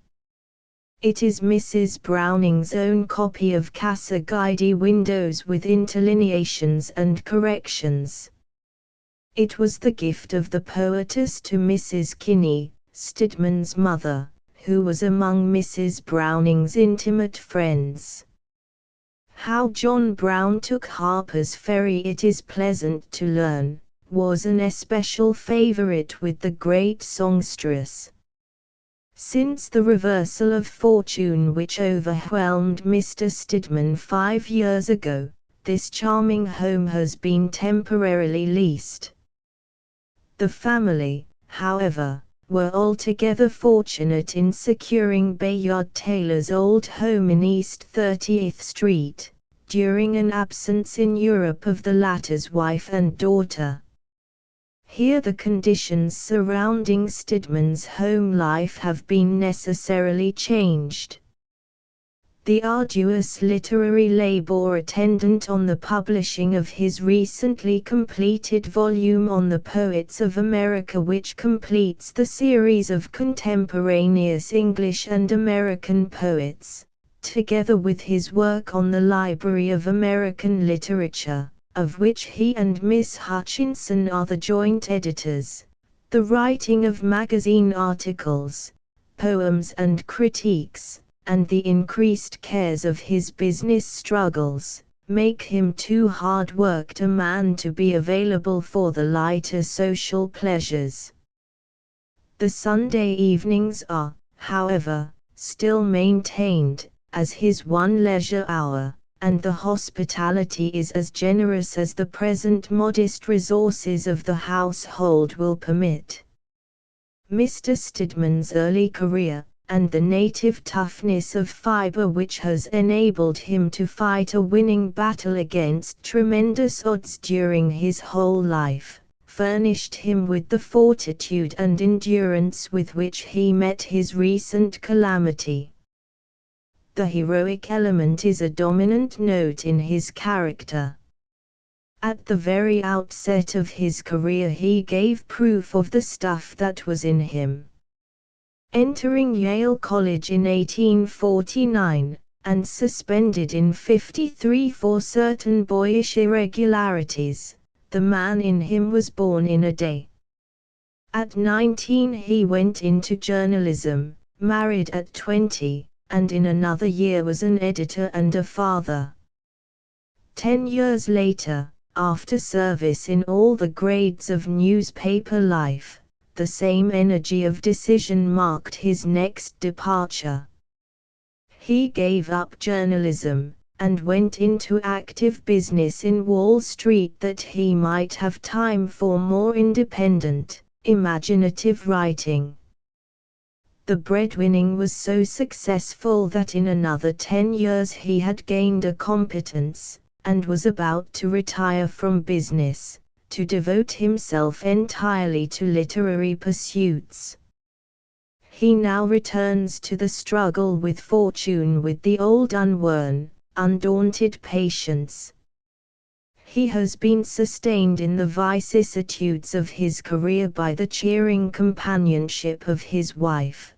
It is Mrs. Browning's own copy of Casa Guidi Windows with interlineations and corrections. It was the gift of the poetess to Mrs. Kinney, Stidman's mother, who was among Mrs. Browning's intimate friends. How John Brown took Harper's Ferry, it is pleasant to learn, was an especial favorite with the great songstress. Since the reversal of fortune which overwhelmed Mr. Stidman 5 years ago, this charming home has been temporarily leased. The family, however, were altogether fortunate in securing Bayard Taylor's old home in East 30th Street, during an absence in Europe of the latter's wife and daughter. Here the conditions surrounding Stidman's home life have been necessarily changed. The arduous literary labor attendant on the publishing of his recently completed volume on the Poets of America, which completes the series of contemporaneous English and American poets, together with his work on the Library of American Literature, of which he and Miss Hutchinson are the joint editors, the writing of magazine articles, poems and critiques, and the increased cares of his business struggles, make him too hard-worked a man to be available for the lighter social pleasures. The Sunday evenings are, however, still maintained, as his one leisure hour, and the hospitality is as generous as the present modest resources of the household will permit. Mr. Stidman's early career, and the native toughness of fiber which has enabled him to fight a winning battle against tremendous odds during his whole life, furnished him with the fortitude and endurance with which he met his recent calamity. The heroic element is a dominant note in his character. At the very outset of his career he gave proof of the stuff that was in him. Entering Yale College in 1849, and suspended in '53 for certain boyish irregularities, the man in him was born in a day. At 19 he went into journalism, married at 20, and in another year was an editor and a father. 10 years later, after service in all the grades of newspaper life, the same energy of decision marked his next departure. He gave up journalism, and went into active business in Wall Street that he might have time for more independent, imaginative writing. The breadwinning was so successful that in another 10 years he had gained a competence, and was about to retire from business, to devote himself entirely to literary pursuits. He now returns to the struggle with fortune with the old unworn, undaunted patience. He has been sustained in the vicissitudes of his career by the cheering companionship of his wife.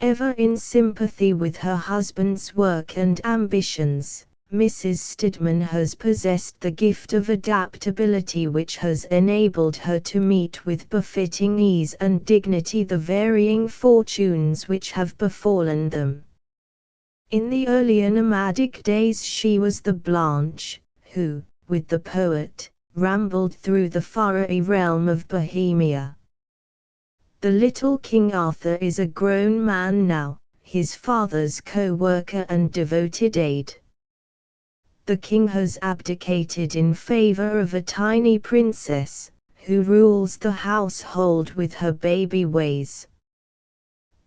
Ever in sympathy with her husband's work and ambitions, Mrs. Stidman has possessed the gift of adaptability which has enabled her to meet with befitting ease and dignity the varying fortunes which have befallen them. In the earlier nomadic days she was the Blanche, who, with the poet, rambled through the faraway realm of Bohemia. The little King Arthur is a grown man now, his father's co-worker and devoted aide. The king has abdicated in favor of a tiny princess, who rules the household with her baby ways.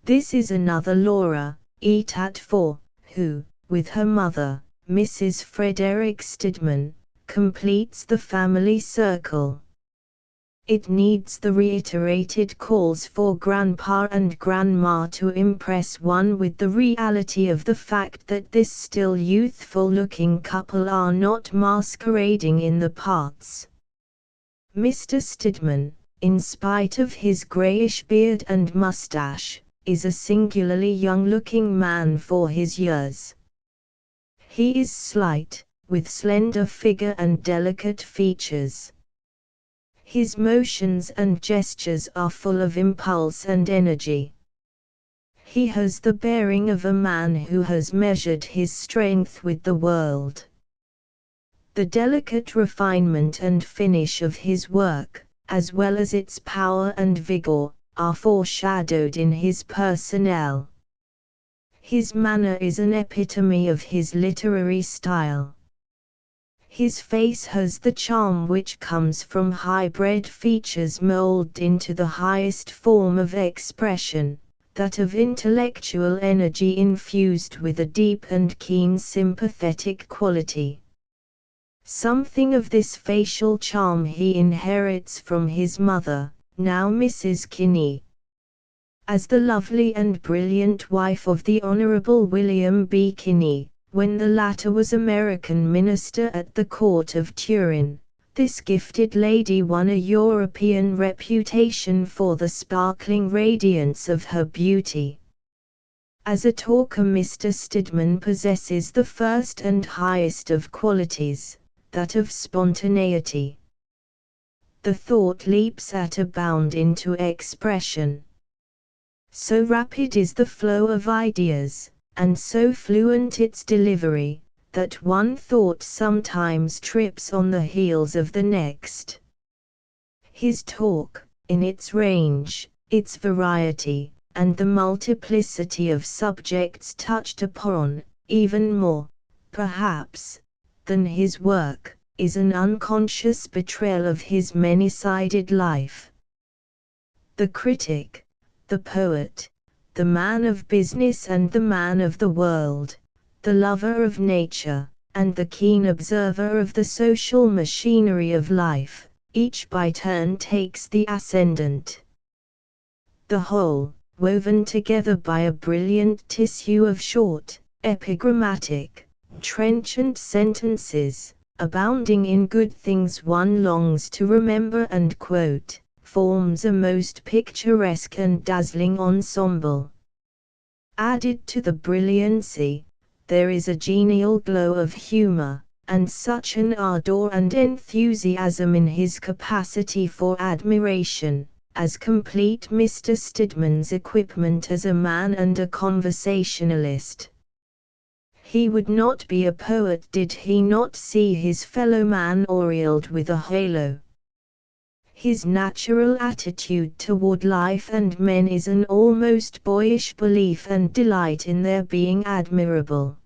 This is another Laura, et.4, who, with her mother, Mrs. Frederick Stidman, completes the family circle. It needs the reiterated calls for Grandpa and Grandma to impress one with the reality of the fact that this still youthful-looking couple are not masquerading in the parts. Mr. Stidman, in spite of his greyish beard and mustache, is a singularly young-looking man for his years. He is slight, with slender figure and delicate features. His motions and gestures are full of impulse and energy. He has the bearing of a man who has measured his strength with the world. The delicate refinement and finish of his work, as well as its power and vigor, are foreshadowed in his personnel. His manner is an epitome of his literary style. His face has the charm which comes from high-bred features molded into the highest form of expression, that of intellectual energy infused with a deep and keen sympathetic quality. Something of this facial charm he inherits from his mother, now Mrs. Kinney. As the lovely and brilliant wife of the Honorable William B. Kinney, when the latter was American minister at the court of Turin, this gifted lady won a European reputation for the sparkling radiance of her beauty. As a talker Mr. Stidman possesses the first and highest of qualities, that of spontaneity. The thought leaps at a bound into expression. So rapid is the flow of ideas, and so fluent its delivery, that one thought sometimes trips on the heels of the next. His talk, in its range, its variety, and the multiplicity of subjects touched upon, even more, perhaps, than his work, is an unconscious betrayal of his many-sided life. The critic, the poet, the man of business and the man of the world, the lover of nature, and the keen observer of the social machinery of life, each by turn takes the ascendant. The whole, woven together by a brilliant tissue of short, epigrammatic, trenchant sentences, abounding in good things one longs to remember and quote, forms a most picturesque and dazzling ensemble. Added to the brilliancy, there is a genial glow of humor, and such an ardor and enthusiasm in his capacity for admiration, as complete Mr. Stidman's equipment as a man and a conversationalist. He would not be a poet did he not see his fellow man aureoled with a halo. His natural attitude toward life and men is an almost boyish belief and delight in their being admirable.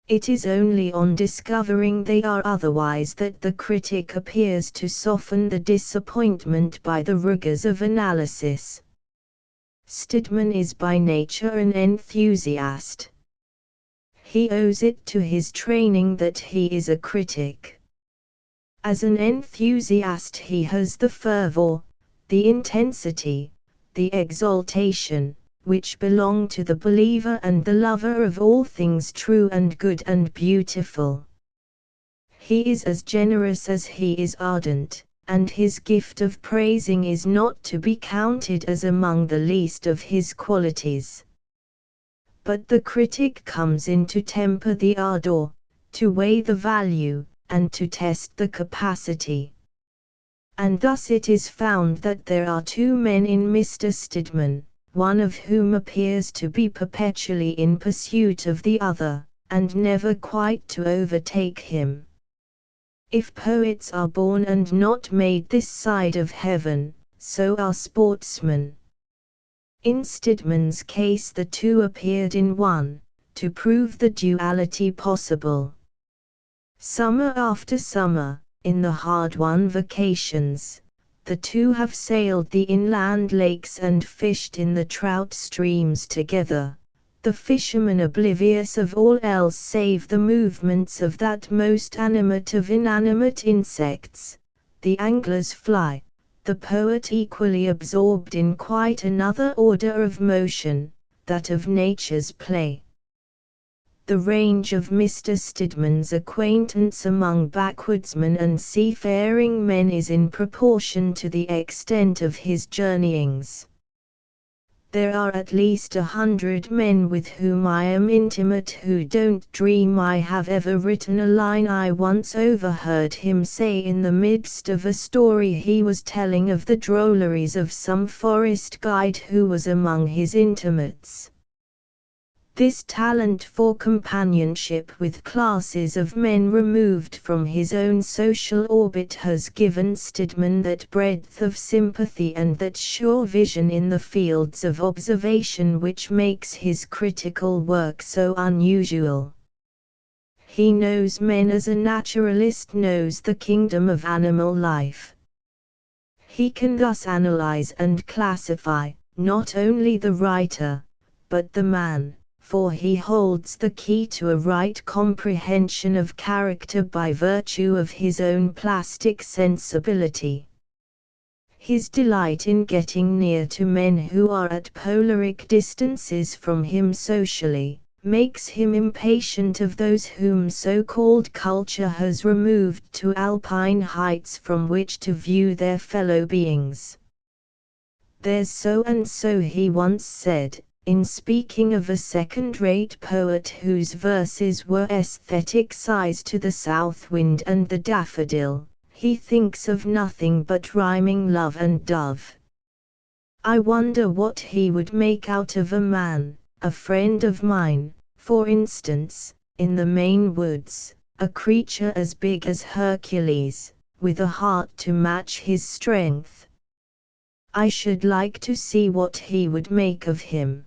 It is only on discovering they are otherwise that the critic appears to soften the disappointment by the rigors of analysis. Stidman is by nature an enthusiast. He owes it to his training that he is a critic. As an enthusiast he has the fervor, the intensity, the exaltation, which belong to the believer and the lover of all things true and good and beautiful. He is as generous as he is ardent, and his gift of praising is not to be counted as among the least of his qualities. But the critic comes in to temper the ardor, to weigh the value, and to test the capacity. And thus it is found that there are two men in Mr. Stidman, one of whom appears to be perpetually in pursuit of the other, and never quite to overtake him. If poets are born and not made this side of heaven, so are sportsmen. In Stidman's case the two appeared in one, to prove the duality possible. Summer after summer, in the hard-won vacations, the two have sailed the inland lakes and fished in the trout streams together, the fisherman oblivious of all else save the movements of that most animate of inanimate insects, the angler's fly. The poet equally absorbed in quite another order of motion, that of nature's play. The range of Mr. Stidman's acquaintance among backwoodsmen and seafaring men is in proportion to the extent of his journeyings. There are at least 100 men with whom I am intimate who don't dream I have ever written a line I once overheard him say in the midst of a story he was telling of the drolleries of some forest guide who was among his intimates. This talent for companionship with classes of men removed from his own social orbit has given Stidman that breadth of sympathy and that sure vision in the fields of observation which makes his critical work so unusual. He knows men as a naturalist knows the kingdom of animal life. He can thus analyze and classify, not only the writer, but the man, for he holds the key to a right comprehension of character by virtue of his own plastic sensibility. His delight in getting near to men who are at polaric distances from him socially, makes him impatient of those whom so-called culture has removed to alpine heights from which to view their fellow beings. "There's so-and-so," he once said, in speaking of a second-rate poet whose verses were aesthetic sighs to the south wind and the daffodil, "he thinks of nothing but rhyming love and dove. I wonder what he would make out of a man, a friend of mine, for instance, in the Maine woods, a creature as big as Hercules, with a heart to match his strength. I should like to see what he would make of him."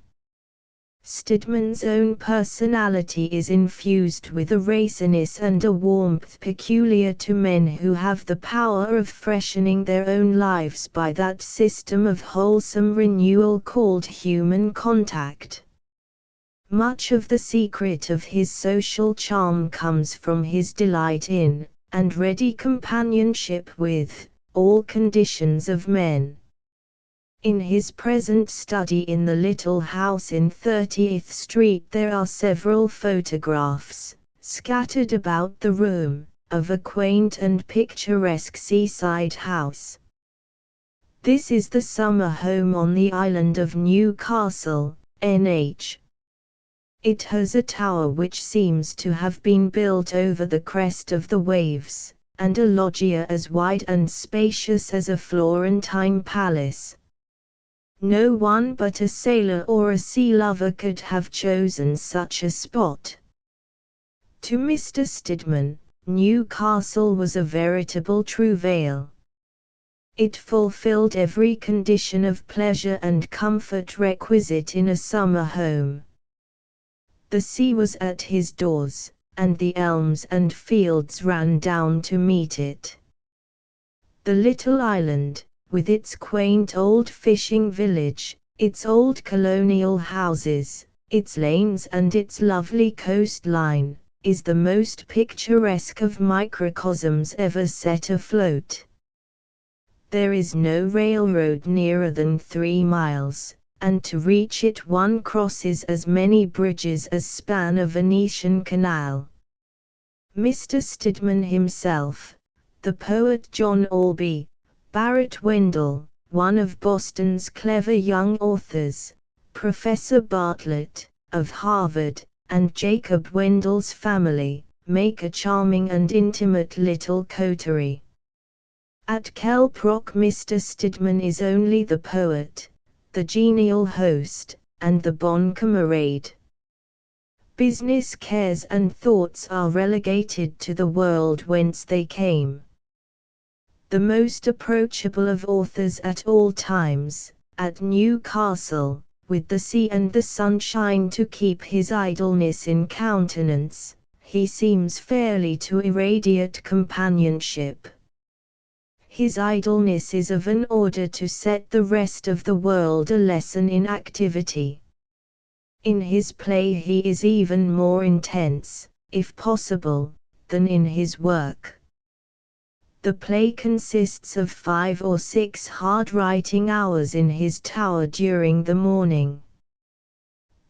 Stidman's own personality is infused with a raciness and a warmth peculiar to men who have the power of freshening their own lives by that system of wholesome renewal called human contact. Much of the secret of his social charm comes from his delight in, and ready companionship with, all conditions of men. In his present study in the little house in 30th Street there are several photographs, scattered about the room, of a quaint and picturesque seaside house. This is the summer home on the island of Newcastle, NH. It has a tower which seems to have been built over the crest of the waves, and a loggia as wide and spacious as a Florentine palace. No one but a sailor or a sea lover could have chosen such a spot. To Mr. Stidman, Newcastle was a veritable trouvaille. It fulfilled every condition of pleasure and comfort requisite in a summer home. The sea was at his doors, and the elms and fields ran down to meet it. The little island, with its quaint old fishing village, its old colonial houses, its lanes and its lovely coastline, is the most picturesque of microcosms ever set afloat. There is no railroad nearer than 3 miles, and to reach it one crosses as many bridges as span a Venetian canal. Mr. Stidman himself, the poet John Albee, Barrett Wendell, one of Boston's clever young authors, Professor Bartlett, of Harvard, and Jacob Wendell's family, make a charming and intimate little coterie. At Kelp Rock Mr. Stidman is only the poet, the genial host, and the bon camarade. Business cares and thoughts are relegated to the world whence they came. The most approachable of authors at all times, at Newcastle, with the sea and the sunshine to keep his idleness in countenance, he seems fairly to irradiate companionship. His idleness is of an order to set the rest of the world a lesson in activity. In his play he is even more intense, if possible, than in his work. The play consists of 5 or 6 hard writing hours in his tower during the morning.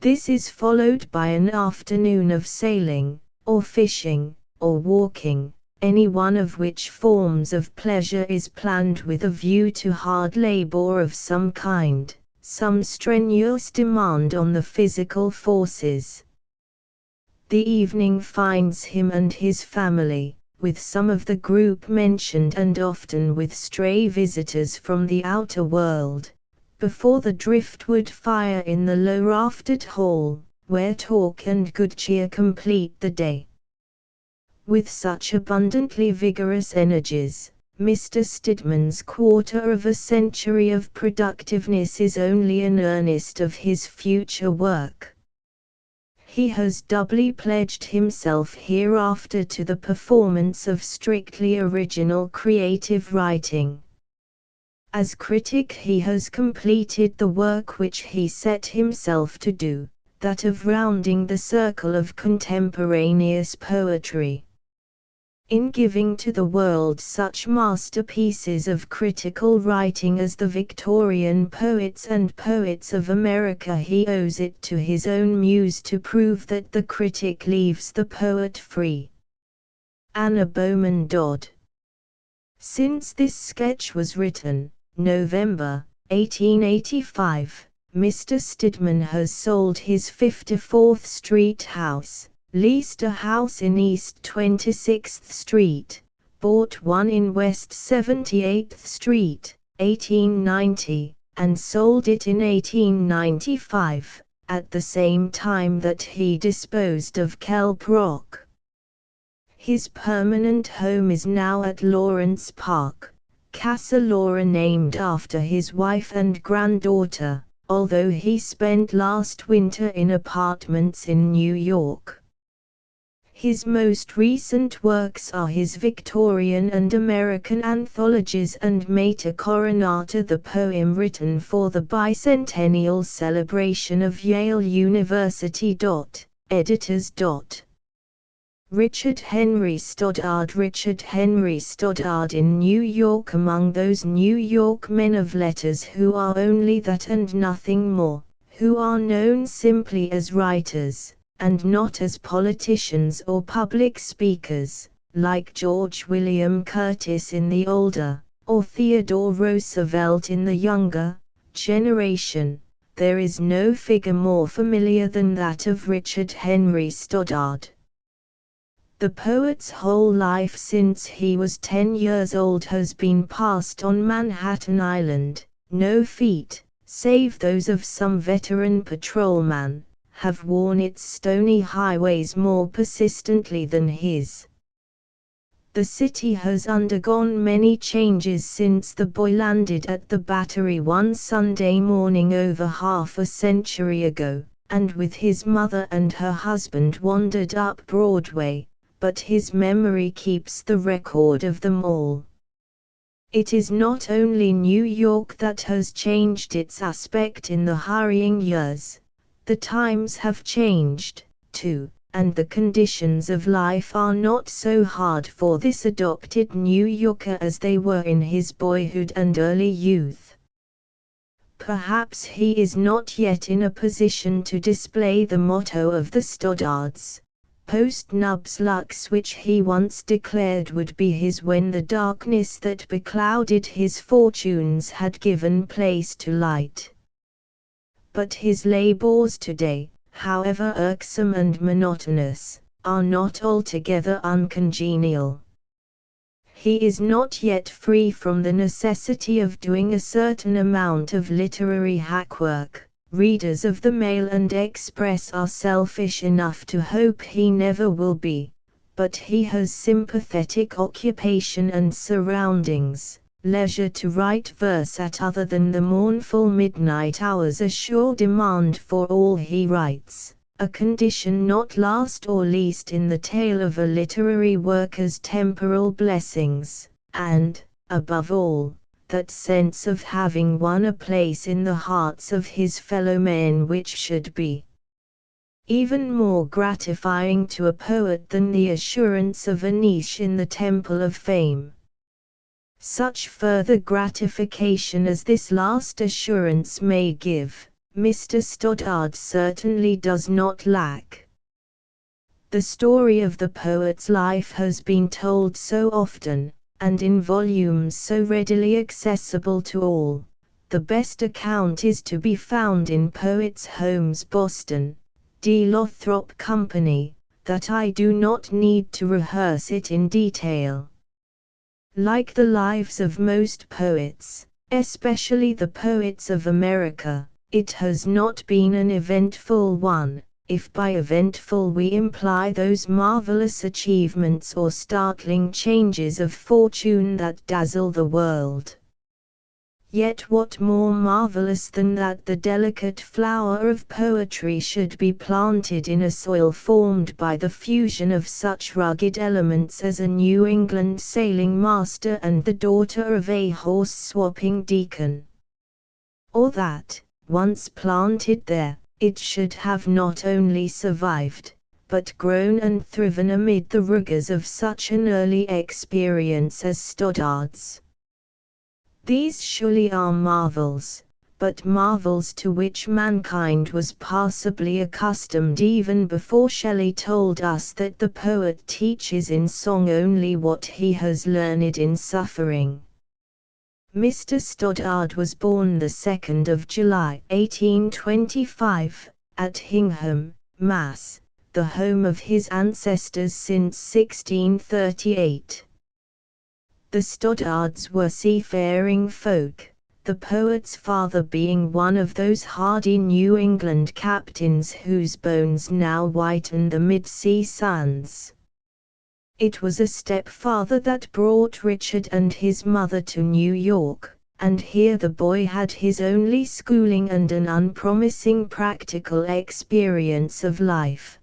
This is followed by an afternoon of sailing, or fishing, or walking, any one of which forms of pleasure is planned with a view to hard labor of some kind, some strenuous demand on the physical forces. The evening finds him and his family, with some of the group mentioned and often with stray visitors from the outer world, before the driftwood fire in the low-raftered hall, where talk and good cheer complete the day. With such abundantly vigorous energies, Mr. Stidman's quarter of a century of productiveness is only an earnest of his future work. He has doubly pledged himself hereafter to the performance of strictly original creative writing. As critic he has completed the work which he set himself to do, that of rounding the circle of contemporaneous poetry. In giving to the world such masterpieces of critical writing as the Victorian poets and poets of America, he owes it to his own muse to prove that the critic leaves the poet free. Anna Bowman Dodd. Since this sketch was written, November, 1885, Mr. Stidman has sold his 54th Street house, leased a house in East 26th Street, bought one in West 78th Street, 1890, and sold it in 1895, at the same time that he disposed of Kelp Rock. His permanent home is now at Lawrence Park, Casa Laura, named after his wife and granddaughter, although he spent last winter in apartments in New York. His most recent works are his Victorian and American anthologies and Mater Coronata, the poem written for the bicentennial celebration of Yale University. Editors. Richard Henry Stoddard in New York. Among those New York men of letters who are only that and nothing more, who are known simply as writers, and not as politicians or public speakers, like George William Curtis in the older, or Theodore Roosevelt in the younger, generation, there is no figure more familiar than that of Richard Henry Stoddard. The poet's whole life since he was 10 years old has been passed on Manhattan Island. No feet, save those of some veteran patrolman, have worn its stony highways more persistently than his. The city has undergone many changes since the boy landed at the Battery one Sunday morning over half a century ago, and with his mother and her husband wandered up Broadway, but his memory keeps the record of them all. It is not only New York that has changed its aspect in the hurrying years. The times have changed, too, and the conditions of life are not so hard for this adopted New Yorker as they were in his boyhood and early youth. Perhaps he is not yet in a position to display the motto of the Stoddards, post nubs lux, which he once declared would be his when the darkness that beclouded his fortunes had given place to light. But his labors today, however irksome and monotonous, are not altogether uncongenial. He is not yet free from the necessity of doing a certain amount of literary hackwork. Readers of the Mail and Express are selfish enough to hope he never will be, but he has sympathetic occupation and surroundings, leisure to write verse at other than the mournful midnight hours, a sure demand for all he writes, a condition not last or least in the tale of a literary worker's temporal blessings, and, above all, that sense of having won a place in the hearts of his fellow men which should be even more gratifying to a poet than the assurance of a niche in the temple of fame. Such further gratification as this last assurance may give, Mr. Stoddard certainly does not lack. The story of the poet's life has been told so often, and in volumes so readily accessible to all. The best account is to be found in Poets' Home's Boston, D. Lothrop Company, that I do not need to rehearse it in detail. Like the lives of most poets, especially the poets of America, it has not been an eventful one, if by eventful we imply those marvelous achievements or startling changes of fortune that dazzle the world. Yet what more marvelous than that the delicate flower of poetry should be planted in a soil formed by the fusion of such rugged elements as a New England sailing master and the daughter of a horse-swapping deacon? Or that, once planted there, it should have not only survived, but grown and thriven amid the rigors of such an early experience as Stoddard's. These surely are marvels, but marvels to which mankind was passably accustomed even before Shelley told us that the poet teaches in song only what he has learned in suffering. Mr. Stoddard was born the 2nd of July, 1825, at Hingham, Mass., the home of his ancestors since 1638. The Stoddards were seafaring folk, the poet's father being one of those hardy New England captains whose bones now whiten the mid-sea sands. It was a stepfather that brought Richard and his mother to New York, and here the boy had his only schooling and an unpromising practical experience of life.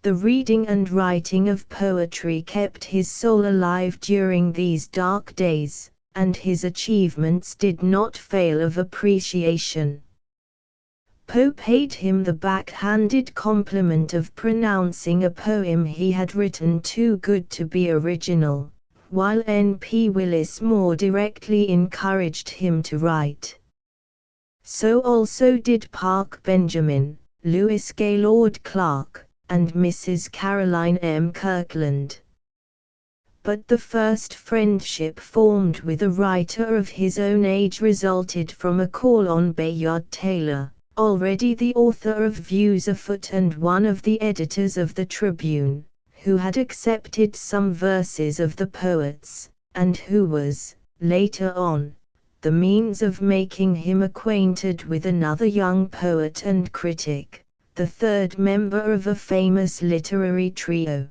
The reading and writing of poetry kept his soul alive during these dark days, and his achievements did not fail of appreciation. Poe paid him the backhanded compliment of pronouncing a poem he had written too good to be original, while N.P. Willis more directly encouraged him to write. So also did Park Benjamin, Lewis Gaylord Clark, and Mrs. Caroline M. Kirkland. But the first friendship formed with a writer of his own age resulted from a call on Bayard Taylor, already the author of Views Afoot and one of the editors of the Tribune, who had accepted some verses of the poets, and who was, later on, the means of making him acquainted with another young poet and critic, the third member of a famous literary trio.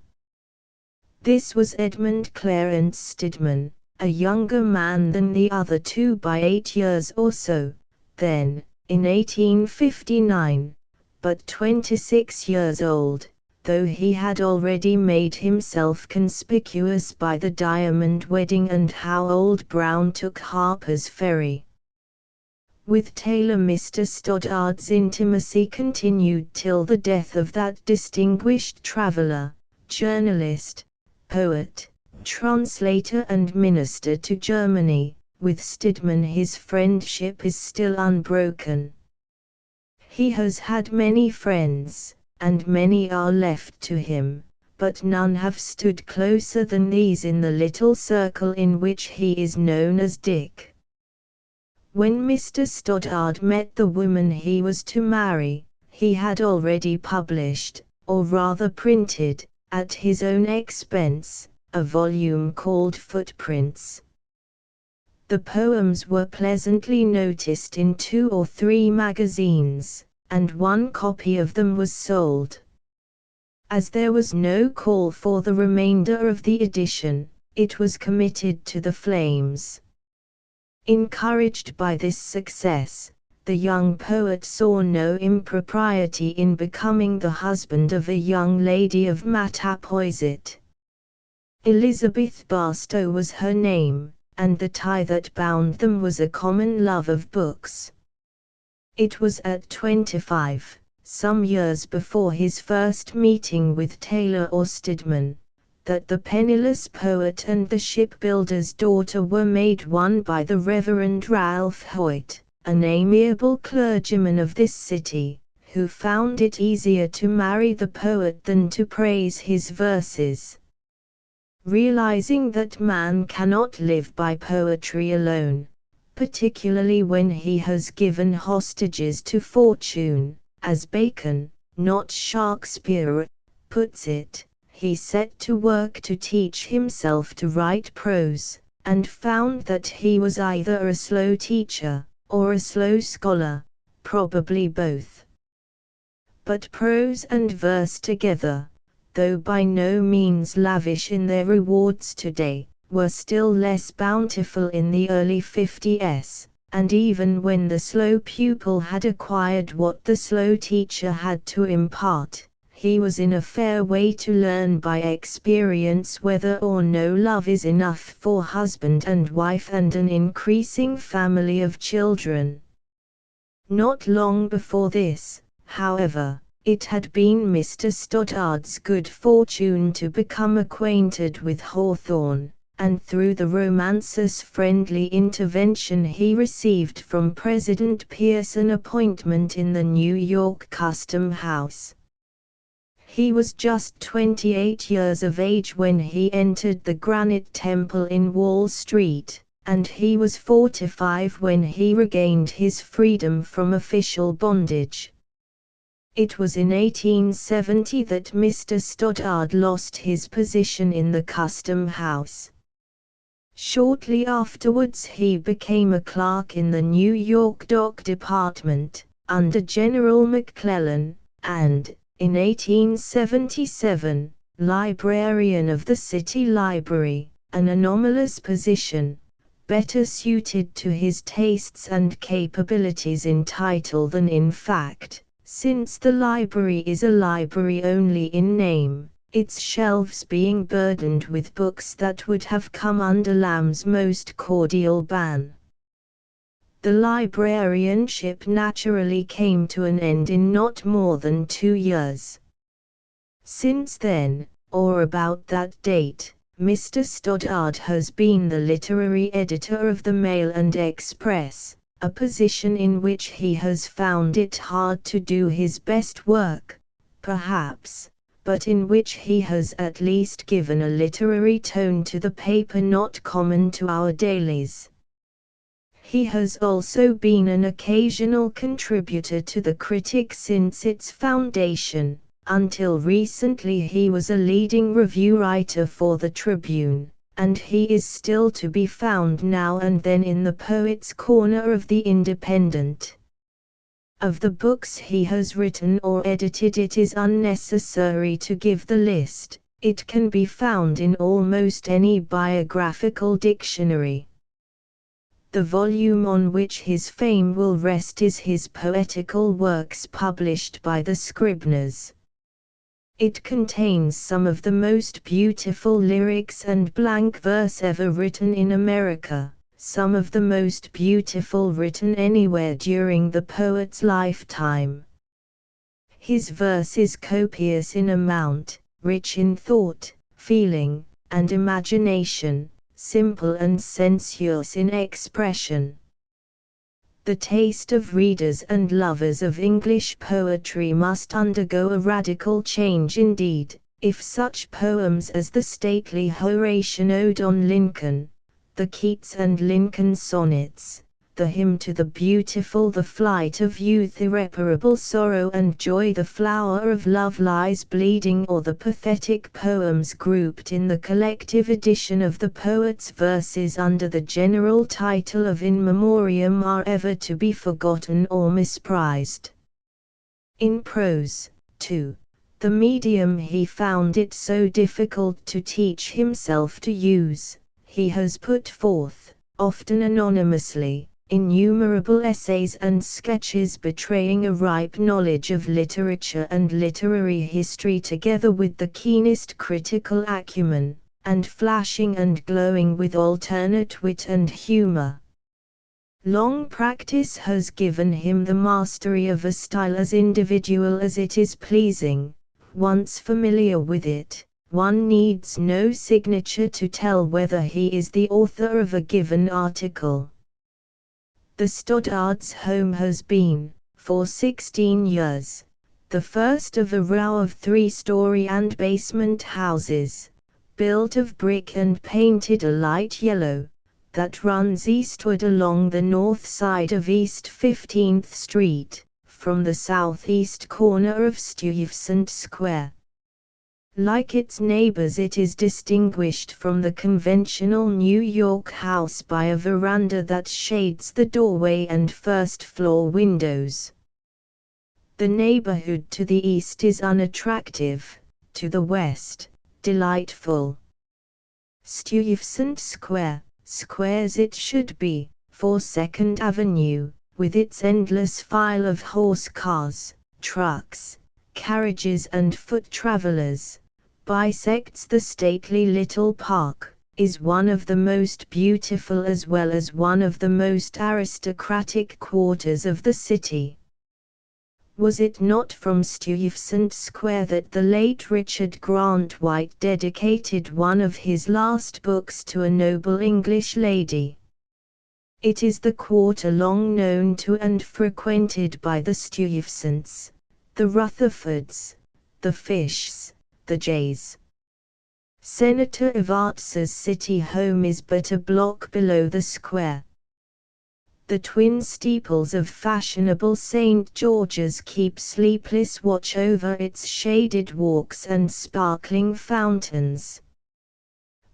This was Edmund Clarence Stedman, a younger man than the other two by 8 years or so, then, in 1859, but 26 years old, though he had already made himself conspicuous by the Diamond Wedding and How Old Brown Took Harper's Ferry. With Taylor Mr. Stoddard's intimacy continued till the death of that distinguished traveler, journalist, poet, translator and minister to Germany. With Stedman his friendship is still unbroken. He has had many friends, and many are left to him, but none have stood closer than these in the little circle in which he is known as Dick. When Mr. Stoddard met the woman he was to marry, he had already published, or rather printed, at his own expense, a volume called Footprints. The poems were pleasantly noticed in 2 or 3 magazines, and one copy of them was sold. As there was no call for the remainder of the edition, it was committed to the flames. Encouraged by this success, the young poet saw no impropriety in becoming the husband of a young lady of Mattapoisett. Elizabeth Barstow was her name, and the tie that bound them was a common love of books. It was at 25, some years before his first meeting with Taylor or Stedman, that the penniless poet and the shipbuilder's daughter were made one by the Reverend Ralph Hoyt, an amiable clergyman of this city, who found it easier to marry the poet than to praise his verses. Realizing that man cannot live by poetry alone, particularly when he has given hostages to fortune, as Bacon, not Shakespeare, puts it, he set to work to teach himself to write prose, and found that he was either a slow teacher, or a slow scholar, probably both. But prose and verse together, though by no means lavish in their rewards today, were still less bountiful in the early 50s, and even when the slow pupil had acquired what the slow teacher had to impart, he was in a fair way to learn by experience whether or no love is enough for husband and wife and an increasing family of children. Not long before this, however, it had been Mr. Stoddard's good fortune to become acquainted with Hawthorne, and through the romancer's friendly intervention he received from President Pierce an appointment in the New York Custom House. He was just 28 years of age when he entered the Granite Temple in Wall Street, and he was 45 when he regained his freedom from official bondage. It was in 1870 that Mr. Stoddard lost his position in the Custom House. Shortly afterwards he became a clerk in the New York Dock Department, under General McClellan, and, in 1877, librarian of the City Library, an anomalous position, better suited to his tastes and capabilities in title than in fact. Since the library is a library only in name, its shelves being burdened with books that would have come under Lamb's most cordial ban. The librarianship naturally came to an end in not more than 2 years. Since then, or about that date, Mr. Stoddard has been the literary editor of the Mail and Express, a position in which he has found it hard to do his best work, perhaps, but in which he has at least given a literary tone to the paper not common to our dailies. He has also been an occasional contributor to the Critic since its foundation. Until recently he was a leading review writer for the Tribune, and he is still to be found now and then in the Poets' Corner of the Independent. Of the books he has written or edited, it is unnecessary to give the list. It can be found in almost any biographical dictionary. The volume on which his fame will rest is his poetical works published by the Scribners. It contains some of the most beautiful lyrics and blank verse ever written in America, some of the most beautiful written anywhere during the poet's lifetime. His verse is copious in amount, rich in thought, feeling, and imagination, simple and sensuous in expression. The taste of readers and lovers of English poetry must undergo a radical change indeed, if such poems as the stately Horatian Ode on Lincoln, the Keats and Lincoln Sonnets, the Hymn to the Beautiful, The Flight of Youth, Irreparable Sorrow and Joy, The Flower of Love Lies Bleeding, or the pathetic poems grouped in the collective edition of the poet's verses under the general title of In Memoriam are ever to be forgotten or misprized. In prose, too, the medium he found it so difficult to teach himself to use, he has put forth, often anonymously, innumerable essays and sketches betraying a ripe knowledge of literature and literary history together with the keenest critical acumen, and flashing and glowing with alternate wit and humor. Long practice has given him the mastery of a style as individual as it is pleasing. Once familiar with it, one needs no signature to tell whether he is the author of a given article. The Stoddards' home has been, for 16 years, the first of a row of 3-story and basement houses, built of brick and painted a light yellow, that runs eastward along the north side of East 15th Street, from the southeast corner of Stuyvesant Square. Like its neighbors, it is distinguished from the conventional New York house by a veranda that shades the doorway and first-floor windows. The neighborhood to the east is unattractive, to the west, delightful. Stuyvesant Square, square as it should be, for 2nd Avenue, with its endless file of horse cars, trucks, carriages and foot travelers, bisects the stately little park, is one of the most beautiful as well as one of the most aristocratic quarters of the city. Was it not from Stuyvesant Square that the late Richard Grant White dedicated one of his last books to a noble English lady? It is the quarter long known to and frequented by the Stuyvesants, the Rutherfords, the Fishs, the Jays. Senator Evarts's city home is but a block below the square. The twin steeples of fashionable St. George's keep sleepless watch over its shaded walks and sparkling fountains.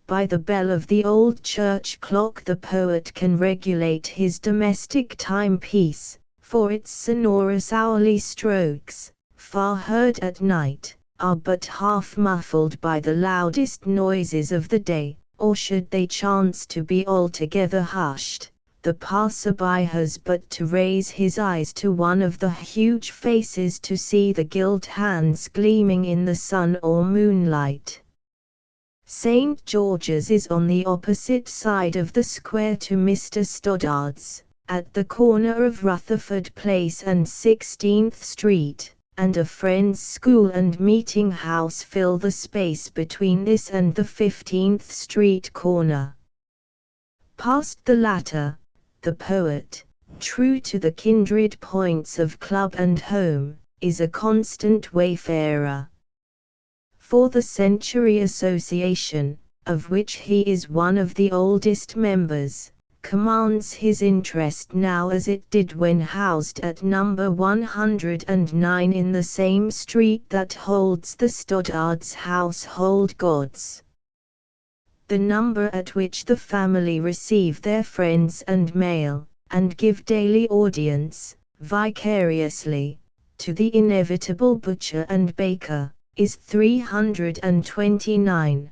By the bell of the old church clock the poet can regulate his domestic timepiece, for its sonorous hourly strokes, far heard at night, are but half muffled by the loudest noises of the day, or should they chance to be altogether hushed, the passer-by has but to raise his eyes to one of the huge faces to see the gilt hands gleaming in the sun or moonlight. St. George's is on the opposite side of the square to Mr. Stoddard's, at the corner of Rutherford Place and 16th Street, and a friend's school and meeting house fill the space between this and the 15th Street corner. Past the latter, the poet, true to the kindred points of club and home, is a constant wayfarer. For the Century Association, of which he is one of the oldest members, commands his interest now as it did when housed at number 109 in the same street that holds the Stoddards' household gods. The number at which the family receive their friends and mail, and give daily audience, vicariously, to the inevitable butcher and baker, is 329.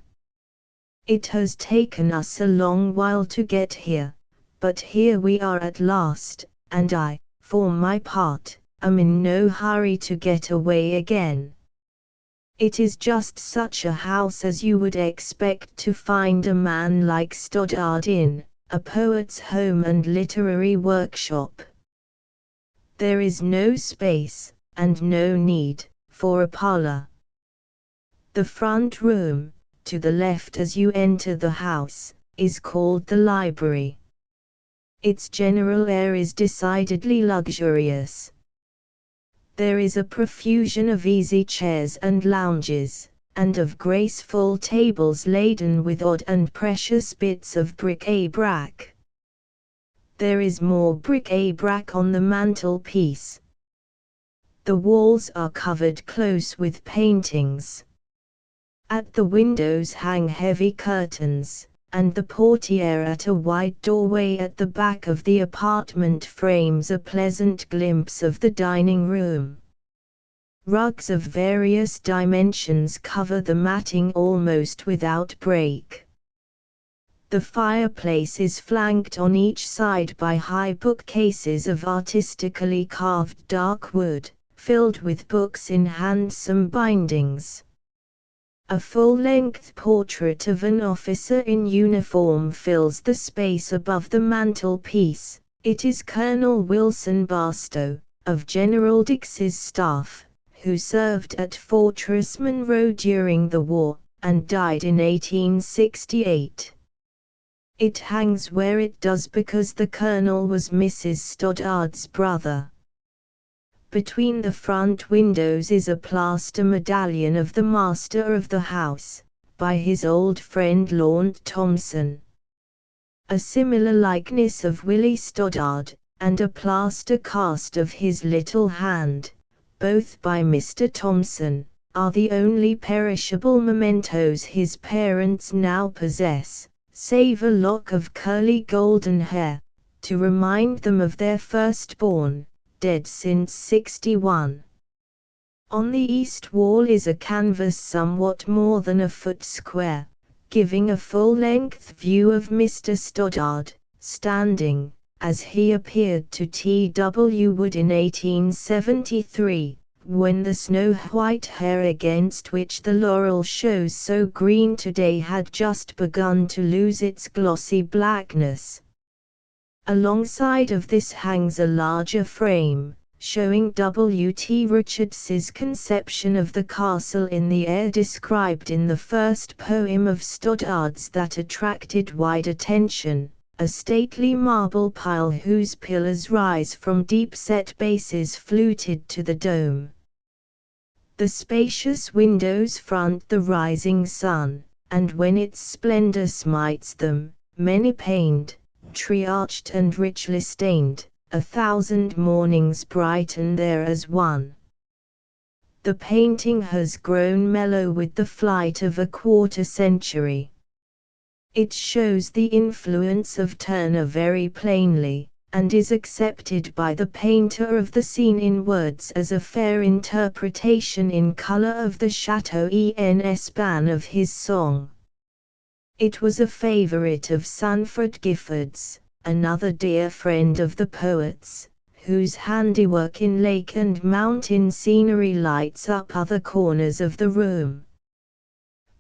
It has taken us a long while to get here, but here we are at last, and I, for my part, am in no hurry to get away again. It is just such a house as you would expect to find a man like Stoddard in, a poet's home and literary workshop. There is no space, and no need, for a parlor. The front room, to the left as you enter the house, is called the library. Its general air is decidedly luxurious. There is a profusion of easy chairs and lounges, and of graceful tables laden with odd and precious bits of bric-a-brac. There is more bric-a-brac on the mantelpiece. The walls are covered close with paintings. At the windows hang heavy curtains, and the portiere at a wide doorway at the back of the apartment frames a pleasant glimpse of the dining room. Rugs of various dimensions cover the matting almost without break. The fireplace is flanked on each side by high bookcases of artistically carved dark wood, filled with books in handsome bindings. A full-length portrait of an officer in uniform fills the space above the mantelpiece. It is Colonel Wilson Barstow, of General Dix's staff, who served at Fortress Monroe during the war, and died in 1868. It hangs where it does because the colonel was Mrs. Stoddard's brother. Between the front windows is a plaster medallion of the master of the house, by his old friend Launt Thompson. A similar likeness of Willie Stoddard, and a plaster cast of his little hand, both by Mr. Thompson, are the only perishable mementos his parents now possess, save a lock of curly golden hair, to remind them of their firstborn, dead since '61. On the east wall is a canvas somewhat more than a foot square, giving a full-length view of Mr. Stoddard, standing, as he appeared to T.W. Wood in 1873, when the snow-white hair against which the laurel shows so green today had just begun to lose its glossy blackness. Alongside of this hangs a larger frame, showing W. T. Richards's conception of the castle in the air described in the first poem of Stoddard's that attracted wide attention, a stately marble pile whose pillars rise from deep-set bases fluted to the dome. The spacious windows front the rising sun, and when its splendor smites them, many-paned, tree-arched and richly stained, 1,000 mornings brighten there as one. The painting has grown mellow with the flight of a quarter-century. It shows the influence of Turner very plainly, and is accepted by the painter of the scene in words as a fair interpretation in color of the Chateaubriand span of his song. It was a favorite of Sanford Gifford's, another dear friend of the poet's, whose handiwork in lake and mountain scenery lights up other corners of the room.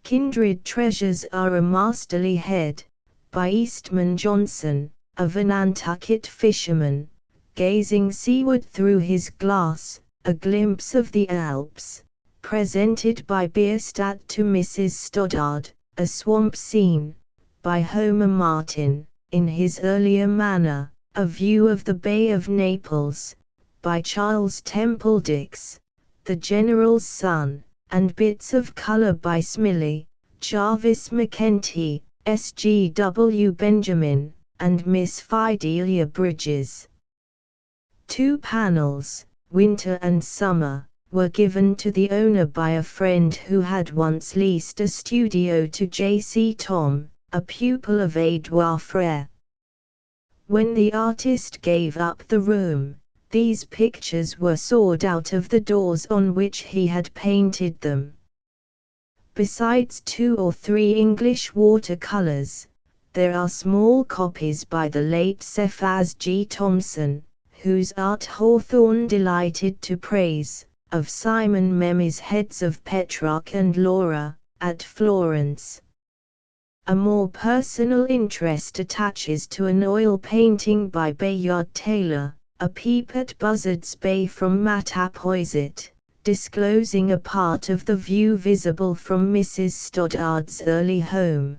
Kindred treasures are A Masterly Head, by Eastman Johnson, of a Nantucket fisherman, gazing seaward through his glass, a glimpse of the Alps, presented by Bierstadt to Mrs. Stoddard, a swamp scene, by Homer Martin, in his earlier manner, a view of the Bay of Naples, by Charles Temple Dix, the General's Son, and bits of color by Smiley, Jarvis McEntee, S.G.W. Benjamin, and Miss Fidelia Bridges. 2 panels, Winter and Summer, were given to the owner by a friend who had once leased a studio to J.C. Thom, a pupil of Édouard Frère. When the artist gave up the room, these pictures were sawed out of the doors on which he had painted them. Besides 2 or 3 English watercolors, there are small copies by the late Cephas G. Thomson, whose art Hawthorne delighted to praise, of Simon Memmi's heads of Petrarch and Laura, at Florence. A more personal interest attaches to an oil painting by Bayard Taylor, A Peep at Buzzards Bay from Mattapoisett, disclosing a part of the view visible from Mrs. Stoddard's early home.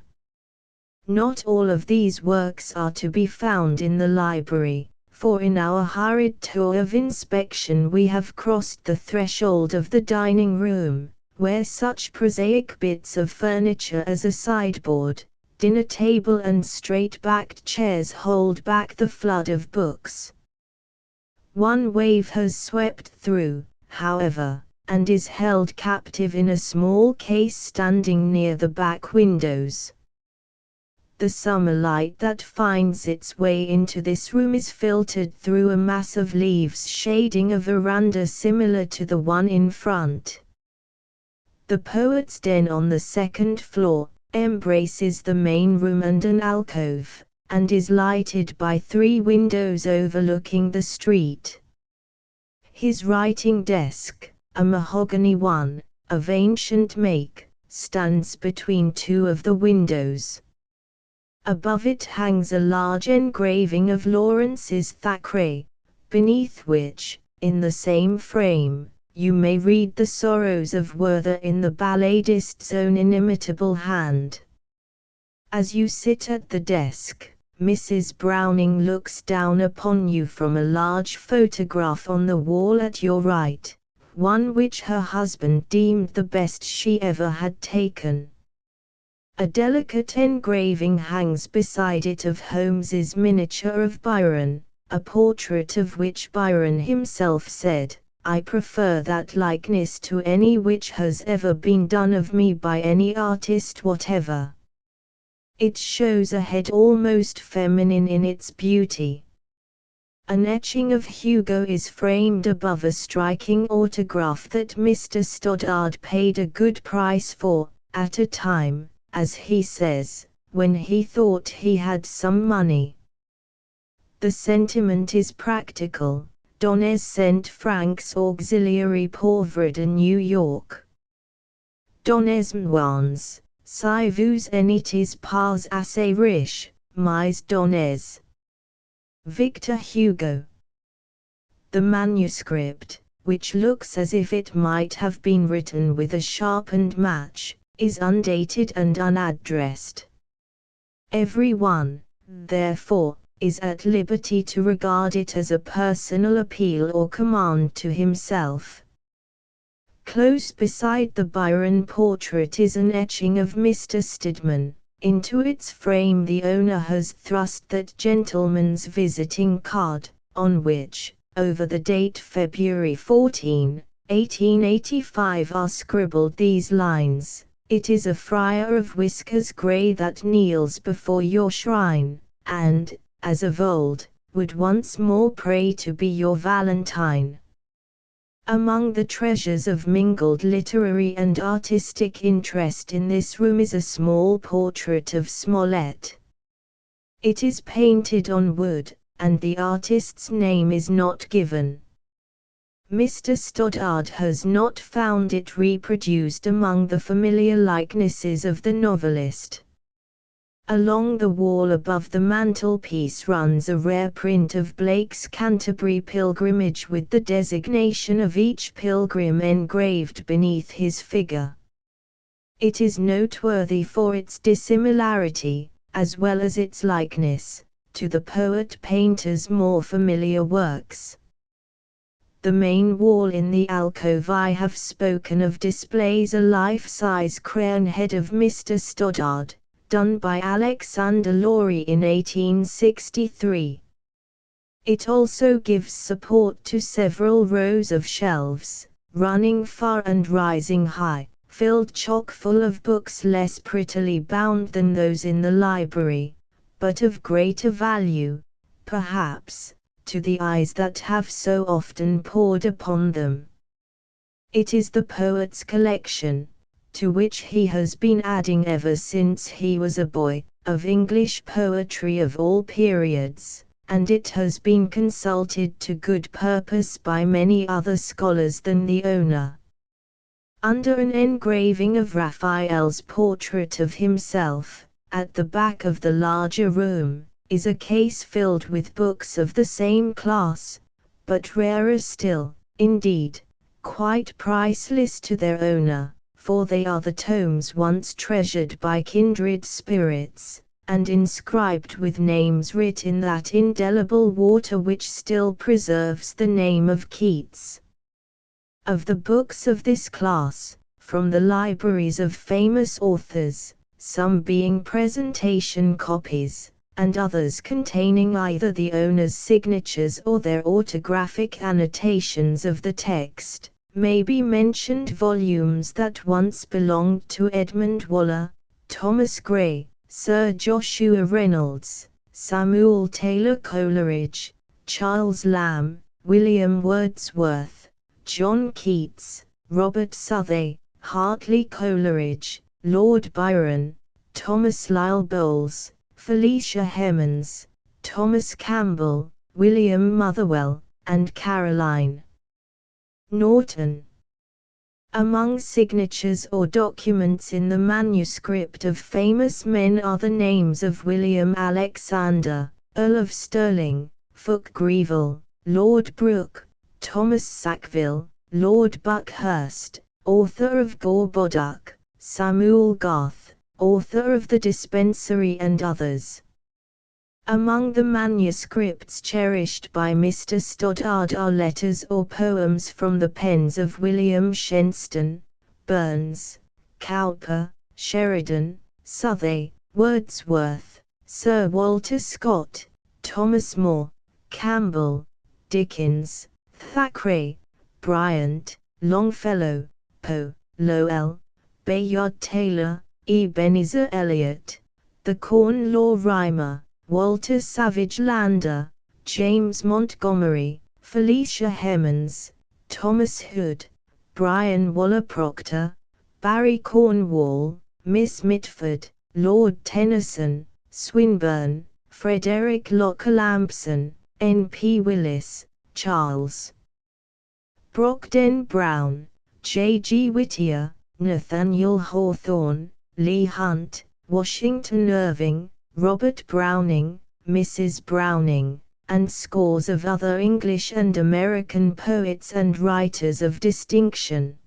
Not all of these works are to be found in the library, for in our hurried tour of inspection we have crossed the threshold of the dining room, where such prosaic bits of furniture as a sideboard, dinner table and straight-backed chairs hold back the flood of books. One wave has swept through, however, and is held captive in a small case standing near the back windows. The summer light that finds its way into this room is filtered through a mass of leaves shading a veranda similar to the one in front. The poet's den on the 2nd floor embraces the main room and an alcove, and is lighted by 3 windows overlooking the street. His writing desk, a mahogany one, of ancient make, stands between 2 of the windows. Above it hangs a large engraving of Lawrence's Thackeray, beneath which, in the same frame, you may read the sorrows of Werther in the balladist's own inimitable hand. As you sit at the desk, Mrs. Browning looks down upon you from a large photograph on the wall at your right, one which her husband deemed the best she ever had taken. A delicate engraving hangs beside it of Holmes's miniature of Byron, a portrait of which Byron himself said, "I prefer that likeness to any which has ever been done of me by any artist whatever." It shows a head almost feminine in its beauty. An etching of Hugo is framed above a striking autograph that Mr. Stoddard paid a good price for, at a time, as he says, when he thought he had some money. The sentiment is practical. Donnez St. Frank's Auxiliary Pauvre New York. Donnez m'oins, si vous n'étiez pas assez riche, mais donnez. Victor Hugo. The manuscript, which looks as if it might have been written with a sharpened match, is undated and unaddressed. Everyone, therefore, is at liberty to regard it as a personal appeal or command to himself. Close beside the Byron portrait is an etching of Mr. Stidman. Into its frame the owner has thrust that gentleman's visiting card, on which, over the date February 14, 1885 are scribbled these lines: "It is a friar of whiskers grey that kneels before your shrine, and, as of old, would once more pray to be your Valentine." Among the treasures of mingled literary and artistic interest in this room is a small portrait of Smollett. It is painted on wood, and the artist's name is not given. Mr. Stoddard has not found it reproduced among the familiar likenesses of the novelist. Along the wall above the mantelpiece runs a rare print of Blake's Canterbury Pilgrimage with the designation of each pilgrim engraved beneath his figure. It is noteworthy for its dissimilarity, as well as its likeness, to the poet-painter's more familiar works. The main wall in the alcove I have spoken of displays a life-size crayon head of Mr. Stoddard, done by Alexander Laurie in 1863. It also gives support to several rows of shelves, running far and rising high, filled chock full of books less prettily bound than those in the library, but of greater value, perhaps, to the eyes that have so often pored upon them. It is the poet's collection, to which he has been adding ever since he was a boy, of English poetry of all periods, and it has been consulted to good purpose by many other scholars than the owner. Under an engraving of Raphael's portrait of himself, at the back of the larger room, is a case filled with books of the same class, but rarer still, indeed, quite priceless to their owner, for they are the tomes once treasured by kindred spirits, and inscribed with names writ in that indelible water which still preserves the name of Keats. Of the books of this class, from the libraries of famous authors, some being presentation copies, and others containing either the owner's signatures or their autographic annotations of the text, may be mentioned volumes that once belonged to Edmund Waller, Thomas Gray, Sir Joshua Reynolds, Samuel Taylor Coleridge, Charles Lamb, William Wordsworth, John Keats, Robert Southey, Hartley Coleridge, Lord Byron, Thomas Lyle Bowles, Felicia Hemans, Thomas Campbell, William Motherwell, and Caroline Norton. Among signatures or documents in the manuscript of famous men are the names of William Alexander, Earl of Stirling, Fulke Greville, Lord Brooke, Thomas Sackville, Lord Buckhurst, author of Gorboduc, Samuel Garth, author of the Dispensary, and others. Among the manuscripts cherished by Mr. Stoddard are letters or poems from the pens of William Shenstone, Burns, Cowper, Sheridan, Southey, Wordsworth, Sir Walter Scott, Thomas More, Campbell, Dickens, Thackeray, Bryant, Longfellow, Poe, Lowell, Bayard Taylor, Ebenezer Eliot, the Corn Law Rhymer, Walter Savage Landor, James Montgomery, Felicia Hemans, Thomas Hood, Brian Waller Proctor, Barry Cornwall, Miss Mitford, Lord Tennyson, Swinburne, Frederick Locker Lampson, N.P. Willis, Charles Brogden Brown, J.G. Whittier, Nathaniel Hawthorne, Leigh Hunt, Washington Irving, Robert Browning, Mrs. Browning, and scores of other English and American poets and writers of distinction.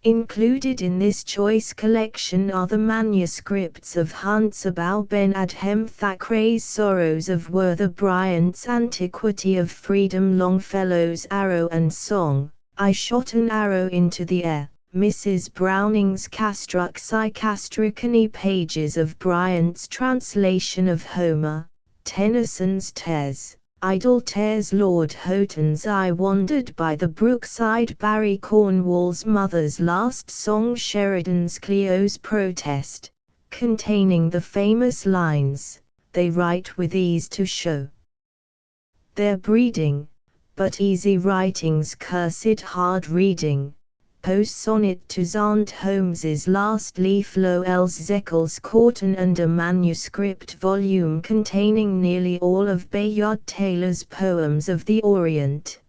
Included in this choice collection are the manuscripts of Hunt's Abou Ben Adhem, Thackeray's Sorrows of Werther Bryant's Antiquity of Freedom, Longfellow's Arrow and Song, I Shot an Arrow into the Air, Mrs. Browning's Castricani pages of Bryant's translation of Homer, Tennyson's Tez, Idle Tez, Lord Houghton's I Wandered by the Brookside, Barry Cornwall's Mother's Last Song, Sheridan's Clio's Protest, containing the famous lines, "They write with ease to show their breeding, but easy writing's cursed hard reading." Poe's sonnet to Zant Holmes's Last Leaf, Lowell's Zekel's Courton, and a manuscript volume containing nearly all of Bayard Taylor's poems of the Orient.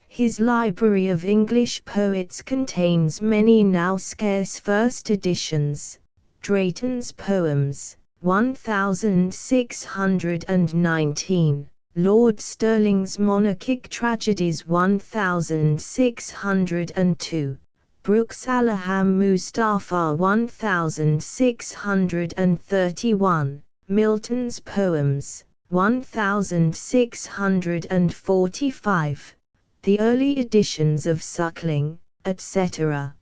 His library of English poets contains many now scarce first editions, Drayton's poems, 1619, Lord Stirling's Monarchic Tragedies 1602, Brooks Alaham Mustafa 1631, Milton's Poems 1645, the early editions of Suckling, etc.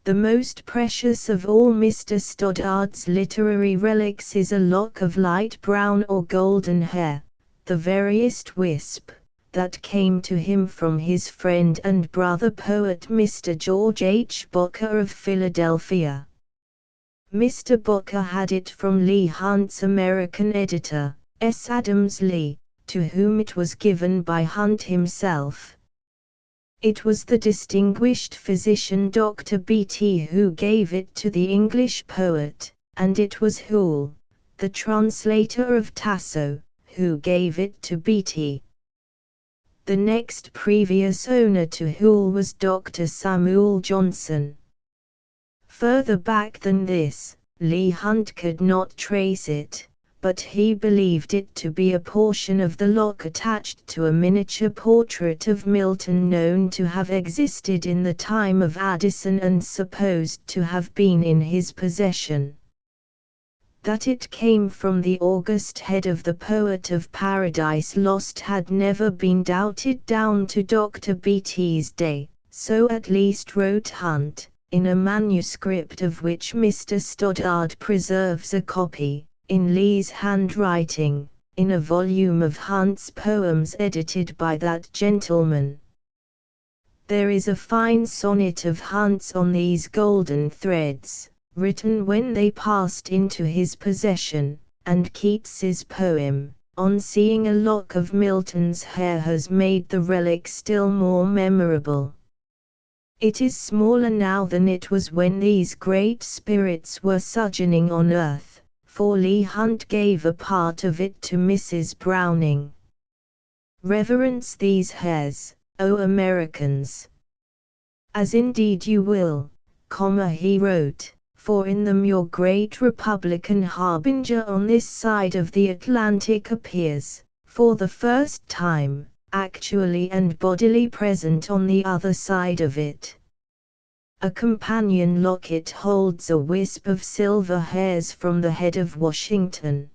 The most precious of all Mr. Stoddard's literary relics is a lock of light brown or golden hair, the veriest wisp, that came to him from his friend and brother poet Mr. George H. Boker of Philadelphia. Mr. Boker had it from Leigh Hunt's American editor, S. Adams Lee, to whom it was given by Hunt himself. It was the distinguished physician Dr. Beattie who gave it to the English poet, and it was Hoole, the translator of Tasso, who gave it to Beattie. The next previous owner to Hoole was Dr. Samuel Johnson. Further back than this, Leigh Hunt could not trace it, but he believed it to be a portion of the lock attached to a miniature portrait of Milton known to have existed in the time of Addison and supposed to have been in his possession. That it came from the august head of the poet of Paradise Lost had never been doubted down to Dr. Beattie's day, so at least wrote Hunt, in a manuscript of which Mr. Stoddard preserves a copy, in Lee's handwriting, in a volume of Hunt's poems edited by that gentleman. There is a fine sonnet of Hunt's on these golden threads, written when they passed into his possession, and Keats's poem, on seeing a lock of Milton's hair, has made the relic still more memorable. It is smaller now than it was when these great spirits were sojourning on earth, for Leigh Hunt gave a part of it to Mrs. Browning. Reverence these hairs, O Americans. As indeed you will, he wrote, for in them your great Republican harbinger on this side of the Atlantic appears, for the first time, actually and bodily present on the other side of it. A companion locket holds a wisp of silver hairs from the head of Washington.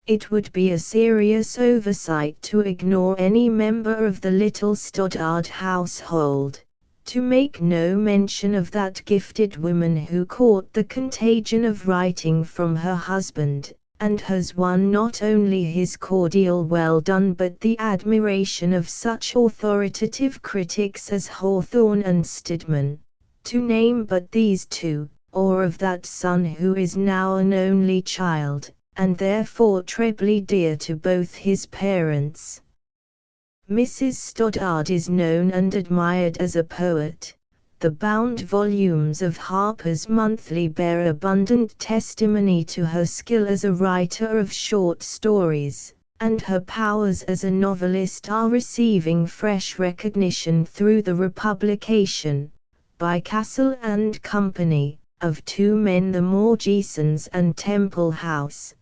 It would be a serious oversight to ignore any member of the little Stoddard household, to make no mention of that gifted woman who caught the contagion of writing from her husband, and has won not only his cordial well done but the admiration of such authoritative critics as Hawthorne and Stedman, to name but these two, or of that son who is now an only child, and therefore trebly dear to both his parents. Mrs. Stoddard is known and admired as a poet. The bound volumes of Harper's Monthly bear abundant testimony to her skill as a writer of short stories, and her powers as a novelist are receiving fresh recognition through the republication, by Castle and Company, of Two Men the Morgesons and Temple House.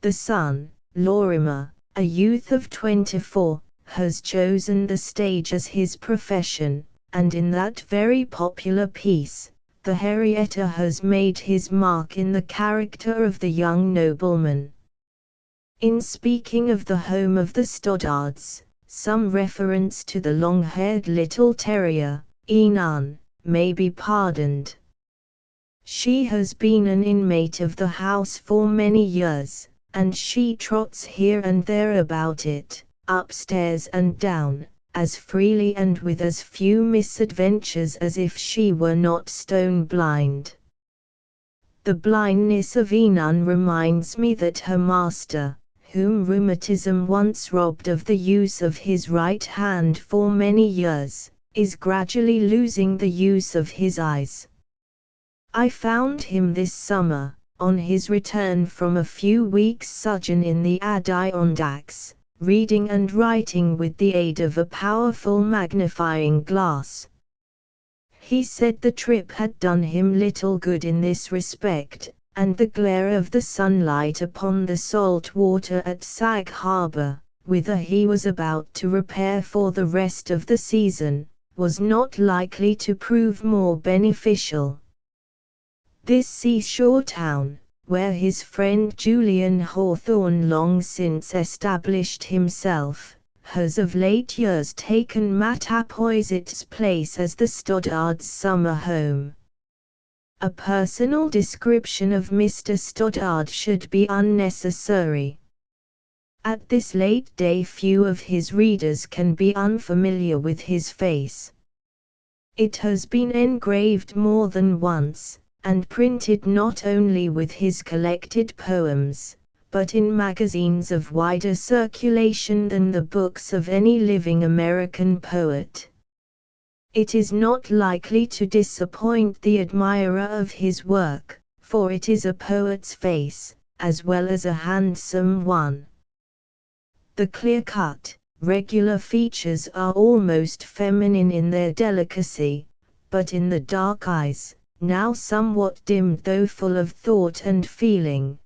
The son, Lorimer, a youth of 24, has chosen the stage as his profession, and in that very popular piece, the Henrietta has made his mark in the character of the young nobleman. In speaking of the home of the Stoddards, some reference to the long-haired little terrier, Enon, may be pardoned. She has been an inmate of the house for many years, and she trots here and there about it, upstairs and down, as freely and with as few misadventures as if she were not stone blind. The blindness of Enon reminds me that her master, whom rheumatism once robbed of the use of his right hand for many years, is gradually losing the use of his eyes. I found him this summer, on his return from a few weeks' sojourn in the Adirondacks, reading and writing with the aid of a powerful magnifying glass. He said the trip had done him little good in this respect, and the glare of the sunlight upon the salt water at Sag Harbor, whither he was about to repair for the rest of the season, was not likely to prove more beneficial. This seashore town, where his friend Julian Hawthorne long since established himself, has of late years taken Mattapoisit's place as the Stoddards' summer home. A personal description of Mr. Stoddard should be unnecessary. At this late day few of his readers can be unfamiliar with his face. It has been engraved more than once, and printed not only with his collected poems, but in magazines of wider circulation than the books of any living American poet. It is not likely to disappoint the admirer of his work, for it is a poet's face, as well as a handsome one. The clear-cut, regular features are almost feminine in their delicacy, but in the dark eyes, now somewhat dimmed though full of thought and feeling,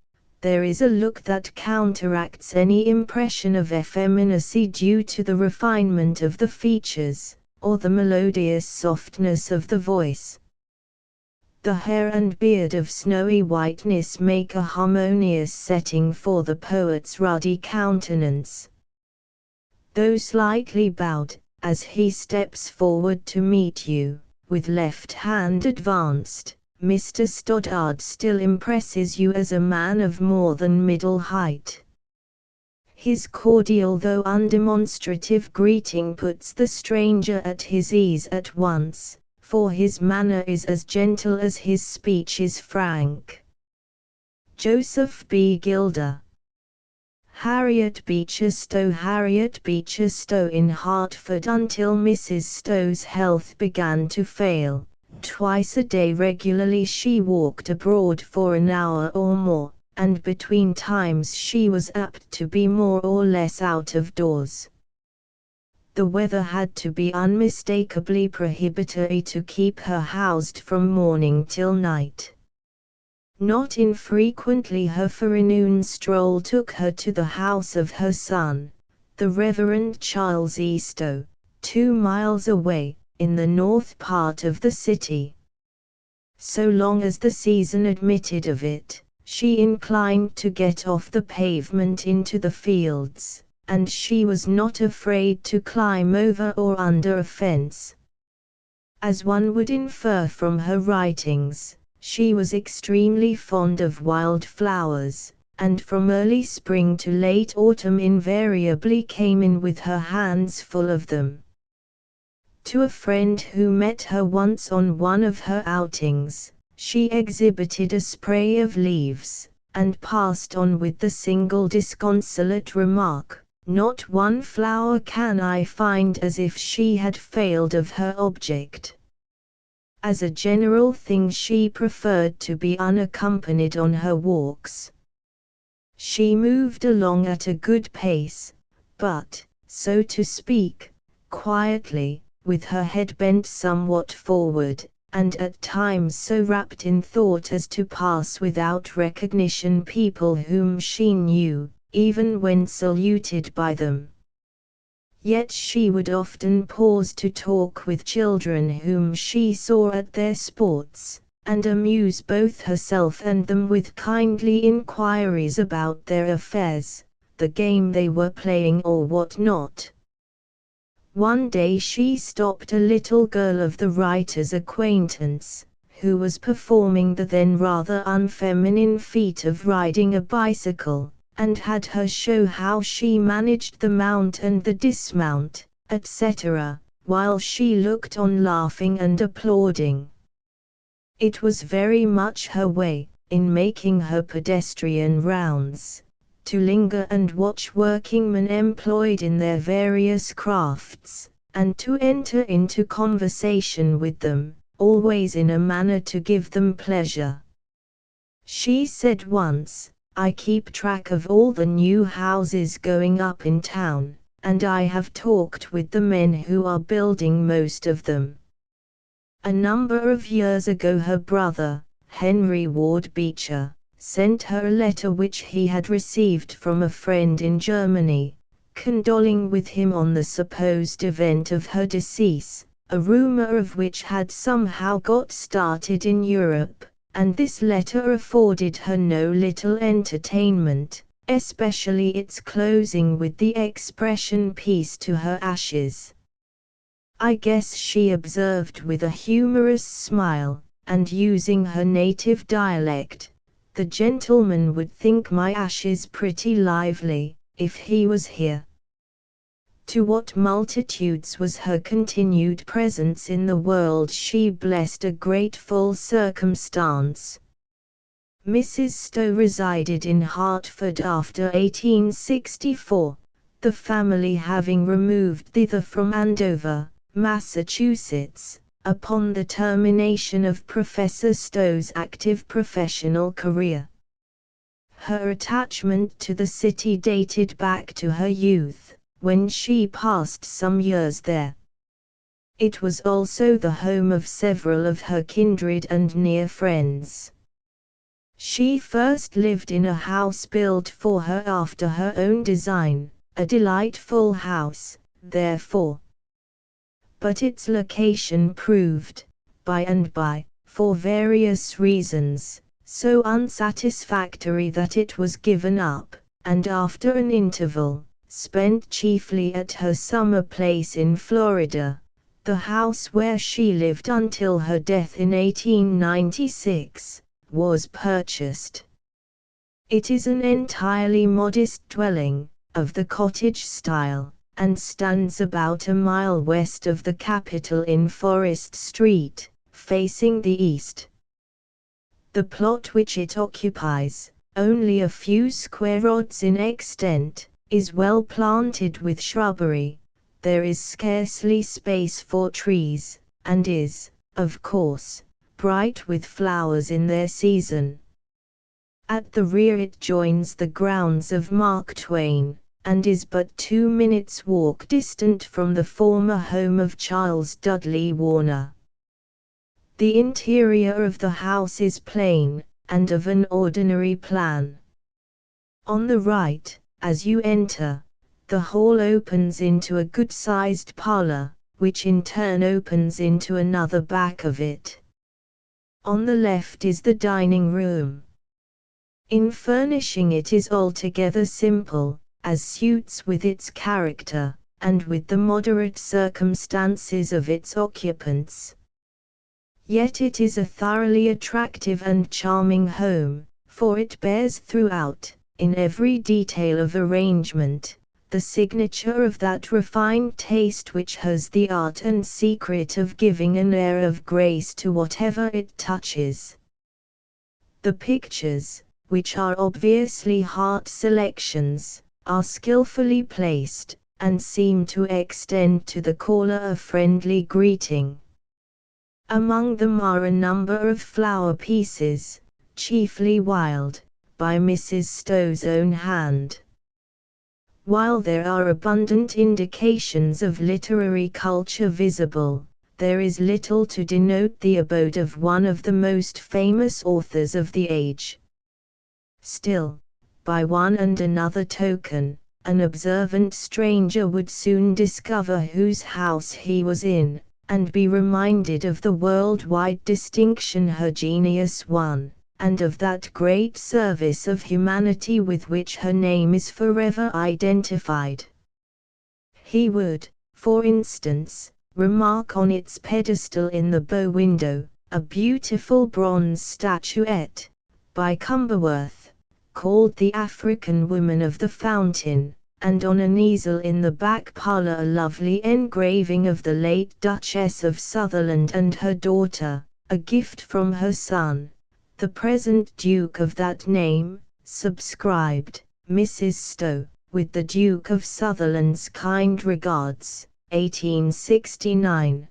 there is a look that counteracts any impression of effeminacy due to the refinement of the features, or the melodious softness of the voice. The hair and beard of snowy whiteness make a harmonious setting for the poet's ruddy countenance. Though slightly bowed, as he steps forward to meet you, with left hand advanced, Mr. Stoddard still impresses you as a man of more than middle height. His cordial though undemonstrative greeting puts the stranger at his ease at once, for his manner is as gentle as his speech is frank. Joseph B. Gilder. Harriet Beecher Stowe in Hartford until Mrs. Stowe's health began to fail. Twice a day regularly she walked abroad for an hour or more, and between times she was apt to be more or less out of doors. The weather had to be unmistakably prohibitory to keep her housed from morning till night. Not infrequently her forenoon stroll took her to the house of her son, the Reverend Charles E. Stowe, 2 miles away, in the north part of the city. So long as the season admitted of it, she inclined to get off the pavement into the fields, and she was not afraid to climb over or under a fence. As one would infer from her writings, she was extremely fond of wild flowers, and from early spring to late autumn invariably came in with her hands full of them. To a friend who met her once on one of her outings, she exhibited a spray of leaves, and passed on with the single disconsolate remark, "Not one flower can I find," as if she had failed of her object. As a general thing she preferred to be unaccompanied on her walks. She moved along at a good pace, but, so to speak, quietly, with her head bent somewhat forward, and at times so wrapped in thought as to pass without recognition people whom she knew, even when saluted by them. Yet she would often pause to talk with children whom she saw at their sports, and amuse both herself and them with kindly inquiries about their affairs, the game they were playing or what not. One day she stopped a little girl of the writer's acquaintance, who was performing the then rather unfeminine feat of riding a bicycle, and had her show how she managed the mount and the dismount, etc., while she looked on laughing and applauding. It was very much her way, in making her pedestrian rounds, to linger and watch workingmen employed in their various crafts, and to enter into conversation with them, always in a manner to give them pleasure. She said once, "I keep track of all the new houses going up in town, and I have talked with the men who are building most of them." A number of years ago her brother, Henry Ward Beecher, sent her a letter which he had received from a friend in Germany, condoling with him on the supposed event of her decease, a rumor of which had somehow got started in Europe, and this letter afforded her no little entertainment, especially its closing with the expression "Peace to her ashes." "I guess," she observed with a humorous smile, and using her native dialect, "the gentleman would think my ashes pretty lively, if he was here." To what multitudes was her continued presence in the world she blessed a grateful circumstance. Mrs. Stowe resided in Hartford after 1864, the family having removed thither from Andover, Massachusetts, upon the termination of Professor Stowe's active professional career. Her attachment to the city dated back to her youth, when she passed some years there. It was also the home of several of her kindred and near friends. She first lived in a house built for her after her own design, a delightful house, therefore. But its location proved, by and by, for various reasons, so unsatisfactory that it was given up, and after an interval, spent chiefly at her summer place in Florida, the house where she lived until her death in 1896, was purchased. It is an entirely modest dwelling, of the cottage style, and stands about a mile west of the Capitol in Forest Street, facing the east. The plot which it occupies, only a few square rods in extent, is well planted with shrubbery. There is scarcely space for trees, and is, of course, bright with flowers in their season. At the rear it joins the grounds of Mark Twain, and is but 2 minutes' walk distant from the former home of Charles Dudley Warner. The interior of the house is plain, and of an ordinary plan. On the right, as you enter, the hall opens into a good-sized parlor, which in turn opens into another back of it. On the left is the dining room. In furnishing it is altogether simple, as suits with its character, and with the moderate circumstances of its occupants. Yet it is a thoroughly attractive and charming home, for it bears throughout, in every detail of arrangement, the signature of that refined taste which has the art and secret of giving an air of grace to whatever it touches. The pictures, which are obviously heart selections, are skillfully placed, and seem to extend to the caller a friendly greeting. Among them are a number of flower pieces, chiefly wild, by Mrs. Stowe's own hand. While there are abundant indications of literary culture visible, there is little to denote the abode of one of the most famous authors of the age. Still, by one and another token, an observant stranger would soon discover whose house he was in, and be reminded of the world-wide distinction her genius won, and of that great service of humanity with which her name is forever identified. He would, for instance, remark on its pedestal in the bow window, a beautiful bronze statuette, by Cumberworth, called the African Woman of the Fountain, and on an easel in the back parlor a lovely engraving of the late Duchess of Sutherland and her daughter, a gift from her son, the present Duke of that name, subscribed, Mrs. Stowe, with the Duke of Sutherland's kind regards, 1869.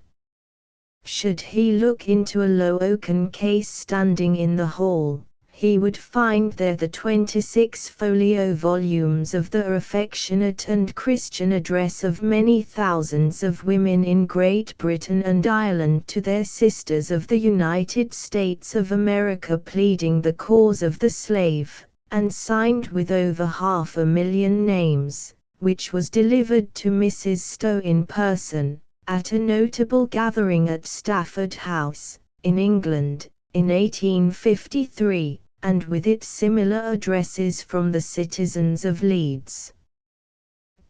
Should he look into a low oaken case standing in the hall, he would find there the 26-folio volumes of the affectionate and Christian address of many thousands of women in Great Britain and Ireland to their sisters of the United States of America, pleading the cause of the slave, and signed with over 500,000 names, which was delivered to Mrs. Stowe in person, at a notable gathering at Stafford House, in England, in 1853, and with it similar addresses from the citizens of Leeds,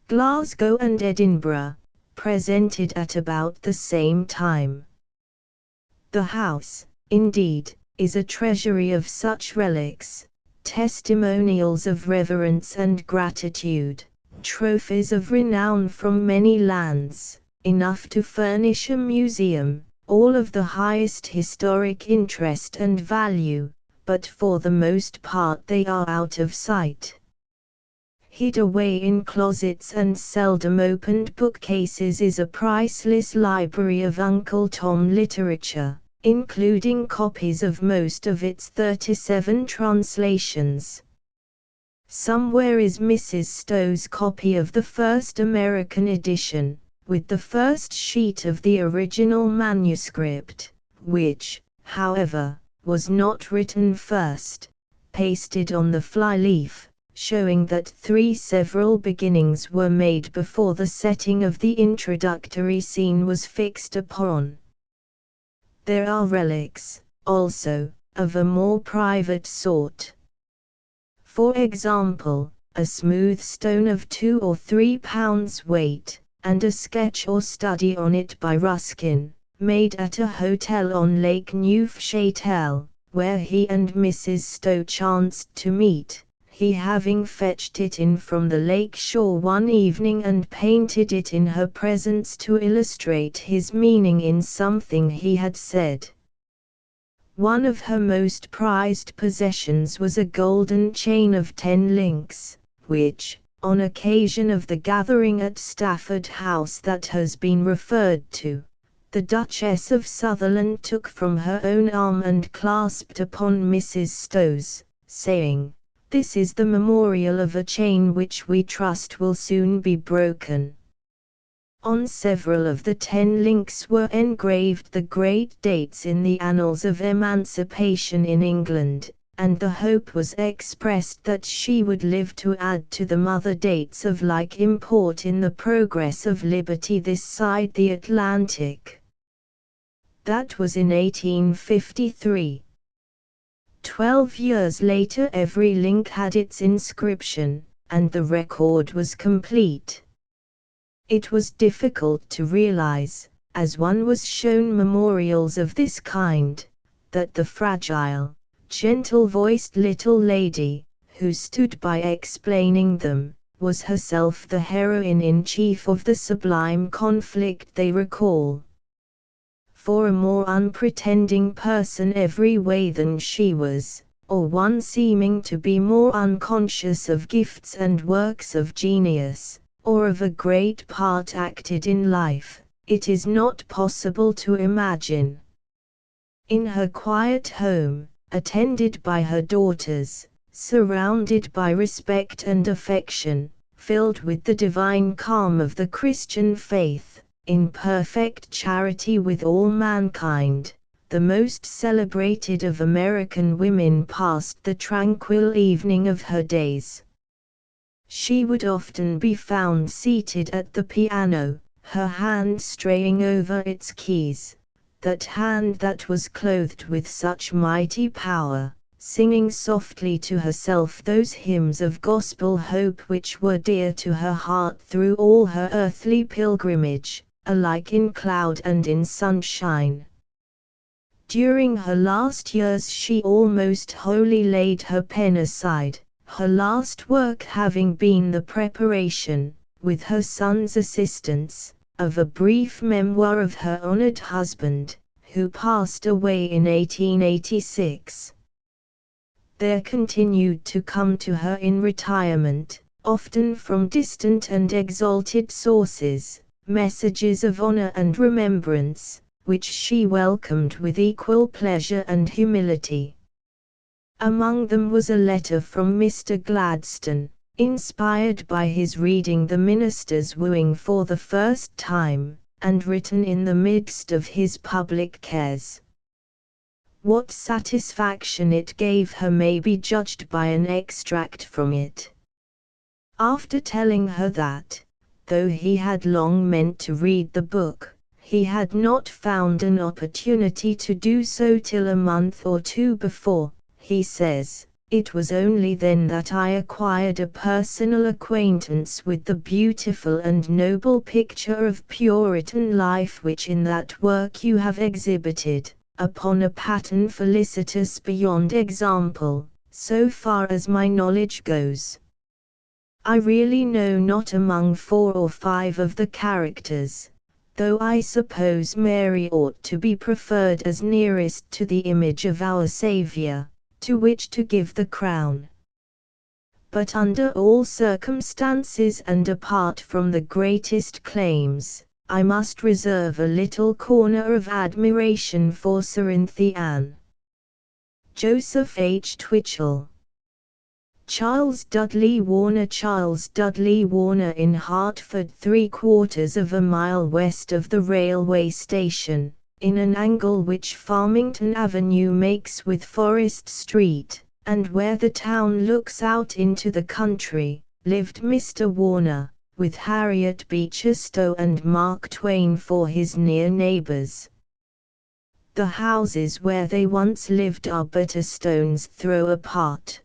Glasgow and Edinburgh, presented at about the same time. The house, indeed, is a treasury of such relics, testimonials of reverence and gratitude, trophies of renown from many lands, enough to furnish a museum, all of the highest historic interest and value, but for the most part they are out of sight, hid away in closets and seldom opened bookcases, is a priceless library of Uncle Tom literature, including copies of most of its 37 translations. Somewhere is Mrs. Stowe's copy of the first American edition, with the first sheet of the original manuscript, which, however, was not written first, pasted on the flyleaf, showing that 3 several beginnings were made before the setting of the introductory scene was fixed upon. There are relics, also, of a more private sort. For example, a smooth stone of 2 or 3 pounds weight, and a sketch or study on it by Ruskin, made at a hotel on Lake Neufchâtel, where he and Mrs. Stowe chanced to meet, he having fetched it in from the lake shore one evening and painted it in her presence to illustrate his meaning in something he had said. One of her most prized possessions was a golden chain of 10 links, which, on occasion of the gathering at Stafford House that has been referred to, the Duchess of Sutherland took from her own arm and clasped upon Mrs. Stowe's, saying, "This is the memorial of a chain which we trust will soon be broken." On several of the 10 links were engraved the great dates in the annals of emancipation in England, and the hope was expressed that she would live to add to them other dates of like import in the progress of liberty this side the Atlantic. That was in 1853. 12 years later every link had its inscription, and the record was complete. It was difficult to realize, as one was shown memorials of this kind, that the fragile, gentle-voiced little lady, who stood by explaining them, was herself the heroine-in-chief of the sublime conflict they recall. For a more unpretending person every way than she was, or one seeming to be more unconscious of gifts and works of genius, or of a great part acted in life, it is not possible to imagine. In her quiet home, attended by her daughters, surrounded by respect and affection, filled with the divine calm of the Christian faith, in perfect charity with all mankind, the most celebrated of American women passed the tranquil evening of her days. She would often be found seated at the piano, her hand straying over its keys, that hand that was clothed with such mighty power, singing softly to herself those hymns of gospel hope which were dear to her heart through all her earthly pilgrimage, alike in cloud and in sunshine. During her last years she almost wholly laid her pen aside, her last work having been the preparation, with her son's assistance, of a brief memoir of her honored husband, who passed away in 1886. There continued to come to her in retirement, often from distant and exalted sources, messages of honor and remembrance, which she welcomed with equal pleasure and humility. Among them was a letter from Mr. Gladstone, inspired by his reading the minister's wooing for the first time, and written in the midst of his public cares. What satisfaction it gave her may be judged by an extract from it. After telling her that, though he had long meant to read the book, he had not found an opportunity to do so till a month or two before, he says, "It was only then that I acquired a personal acquaintance with the beautiful and noble picture of Puritan life which in that work you have exhibited, upon a pattern felicitous beyond example, so far as my knowledge goes. I really know not among 4 or 5 of the characters, though I suppose Mary ought to be preferred as nearest to the image of our Saviour, to which to give the crown. But under all circumstances and apart from the greatest claims, I must reserve a little corner of admiration for Cerinthy Ann." Joseph H. Twitchell. Charles Dudley Warner in Hartford, 3/4 of a mile west of the railway station, in an angle which Farmington Avenue makes with Forest Street, and where the town looks out into the country, lived Mr. Warner, with Harriet Beecher Stowe and Mark Twain for his near neighbors. The houses where they once lived are but a stone's throw apart.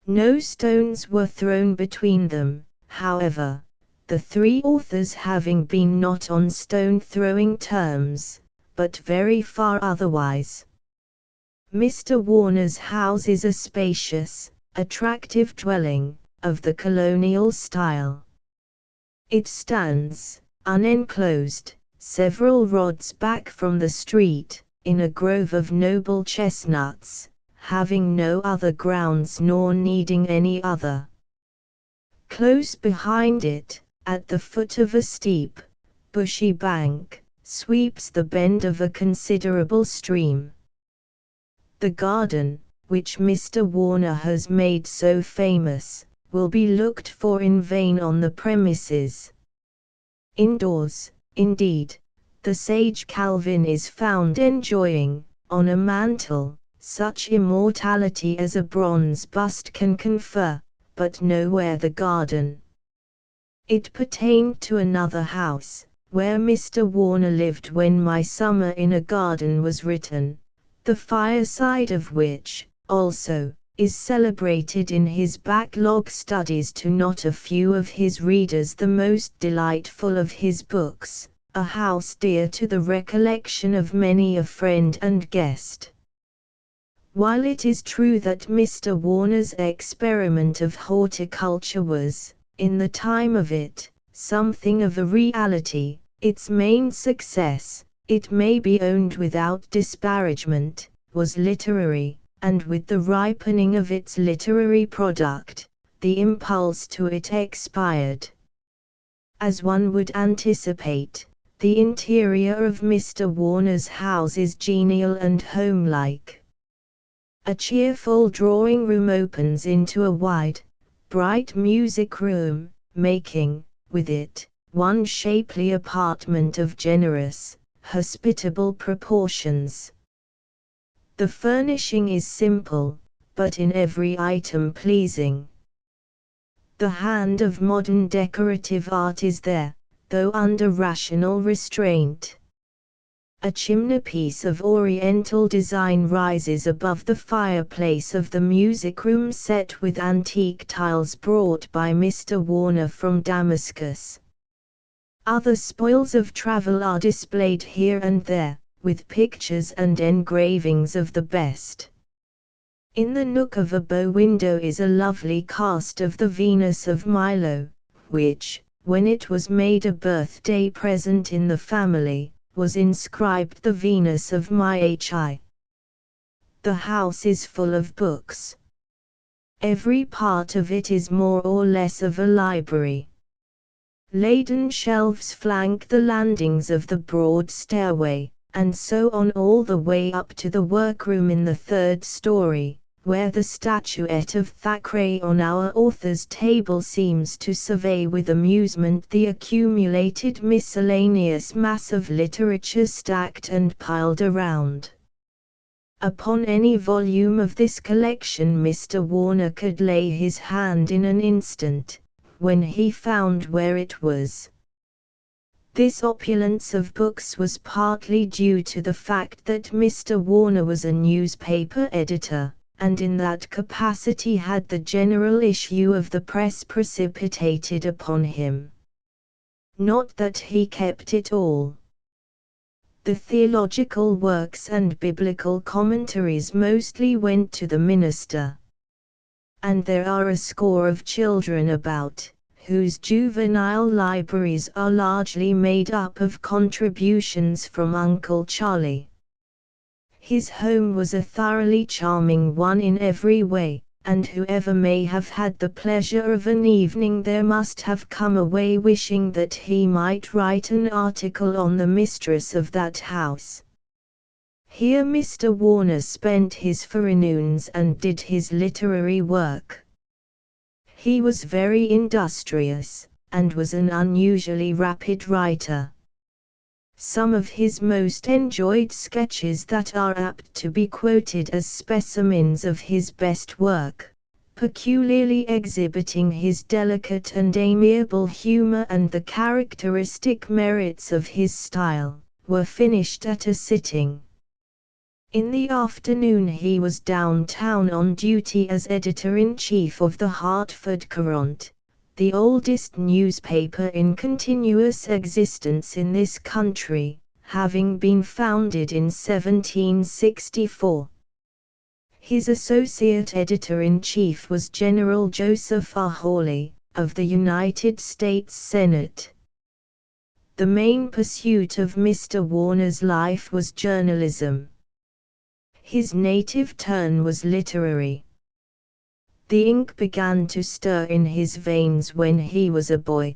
No stones were thrown between them, however, the 3 authors having been not on stone-throwing terms, but very far otherwise. Mr. Warner's house is a spacious, attractive dwelling, of the colonial style. It stands, unenclosed, several rods back from the street, in a grove of noble chestnuts, having no other grounds nor needing any other. Close behind it, at the foot of a steep, bushy bank, sweeps the bend of a considerable stream. The garden, which Mr. Warner has made so famous, will be looked for in vain on the premises. Indoors, indeed, the sage Calvin is found enjoying, on a mantel, such immortality as a bronze bust can confer, but nowhere the garden. It pertained to another house, where Mr. Warner lived when My Summer in a Garden was written, the fireside of which, also, is celebrated in his backlog studies to not a few of his readers the most delightful of his books, a house dear to the recollection of many a friend and guest. While it is true that Mr. Warner's experiment of horticulture was, in the time of it, something of a reality, its main success, it may be owned without disparagement, was literary, and with the ripening of its literary product, the impulse to it expired. As one would anticipate, the interior of Mr. Warner's house is genial and homelike. A cheerful drawing room opens into a wide, bright music room, making, with it, one shapely apartment of generous, hospitable proportions. The furnishing is simple, but in every item pleasing. The hand of modern decorative art is there, though under rational restraint. A chimneypiece of Oriental design rises above the fireplace of the music room set with antique tiles brought by Mr. Warner from Damascus. Other spoils of travel are displayed here and there, with pictures and engravings of the best. In the nook of a bow window is a lovely cast of the Venus of Milo, which, when it was made a birthday present in the family, was inscribed the Venus of Mihi. The house is full of books. Every part of it is more or less of a library. Laden shelves flank the landings of the broad stairway, and so on all the way up to the workroom in the 3rd story, where the statuette of Thackeray on our author's table seems to survey with amusement the accumulated miscellaneous mass of literature stacked and piled around. Upon any volume of this collection Mr. Warner could lay his hand in an instant, when he found where it was. This opulence of books was partly due to the fact that Mr. Warner was a newspaper editor, and in that capacity had the general issue of the press precipitated upon him. Not that he kept it all. The theological works and biblical commentaries mostly went to the minister. And there are a score of children about, whose juvenile libraries are largely made up of contributions from Uncle Charlie. His home was a thoroughly charming one in every way, and whoever may have had the pleasure of an evening there must have come away wishing that he might write an article on the mistress of that house. Here Mr. Warner spent his forenoons and did his literary work. He was very industrious, and was an unusually rapid writer. Some of his most enjoyed sketches that are apt to be quoted as specimens of his best work, peculiarly exhibiting his delicate and amiable humor and the characteristic merits of his style, were finished at a sitting. In the afternoon he was downtown on duty as editor-in-chief of the Hartford Courant, the oldest newspaper in continuous existence in this country, having been founded in 1764. His associate editor-in-chief was General Joseph R. Hawley, of the United States Senate. The main pursuit of Mr. Warner's life was journalism. His native turn was literary. The ink began to stir in his veins when he was a boy.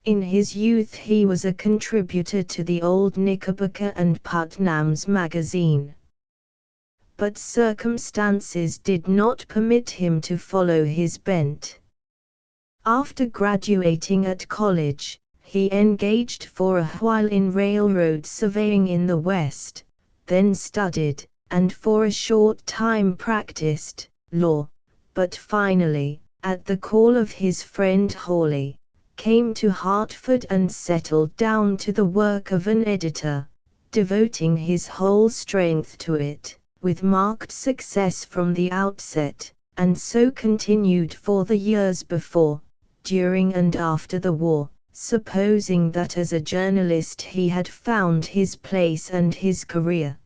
In his youth he was a contributor to the Old Knickerbocker and Putnam's magazine. But circumstances did not permit him to follow his bent. After graduating at college, he engaged for a while in railroad surveying in the West, then studied, and for a short time practiced, law, but finally, at the call of his friend Hawley, came to Hartford and settled down to the work of an editor, devoting his whole strength to it, with marked success from the outset, and so continued for the years before, during and after the war, supposing that as a journalist he had found his place and his career.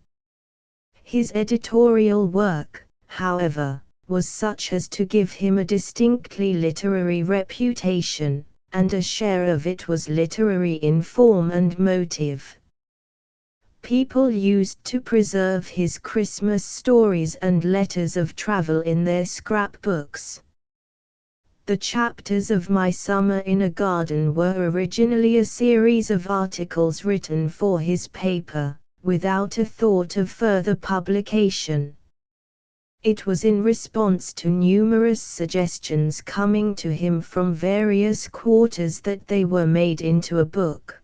His editorial work, however, was such as to give him a distinctly literary reputation, and a share of it was literary in form and motive. People used to preserve his Christmas stories and letters of travel in their scrapbooks. The chapters of My Summer in a Garden were originally a series of articles written for his paper, without a thought of further publication. It was in response to numerous suggestions coming to him from various quarters that they were made into a book.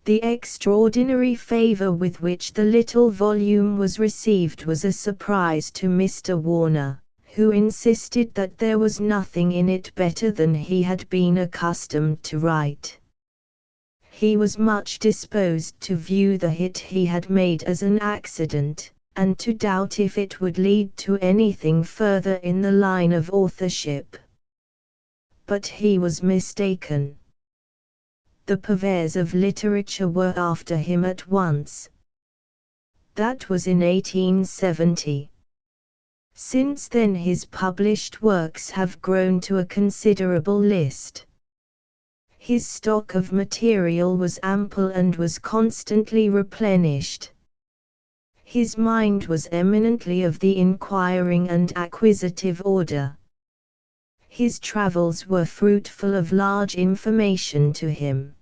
The extraordinary favor with which the little volume was received was a surprise to Mr. Warner, who insisted that there was nothing in it better than he had been accustomed to write. He was much disposed to view the hit he had made as an accident, and to doubt if it would lead to anything further in the line of authorship. But he was mistaken. The purveyors of literature were after him at once. That was in 1870. Since then his published works have grown to a considerable list. His stock of material was ample and was constantly replenished. His mind was eminently of the inquiring and acquisitive order. His travels were fruitful of large information to him.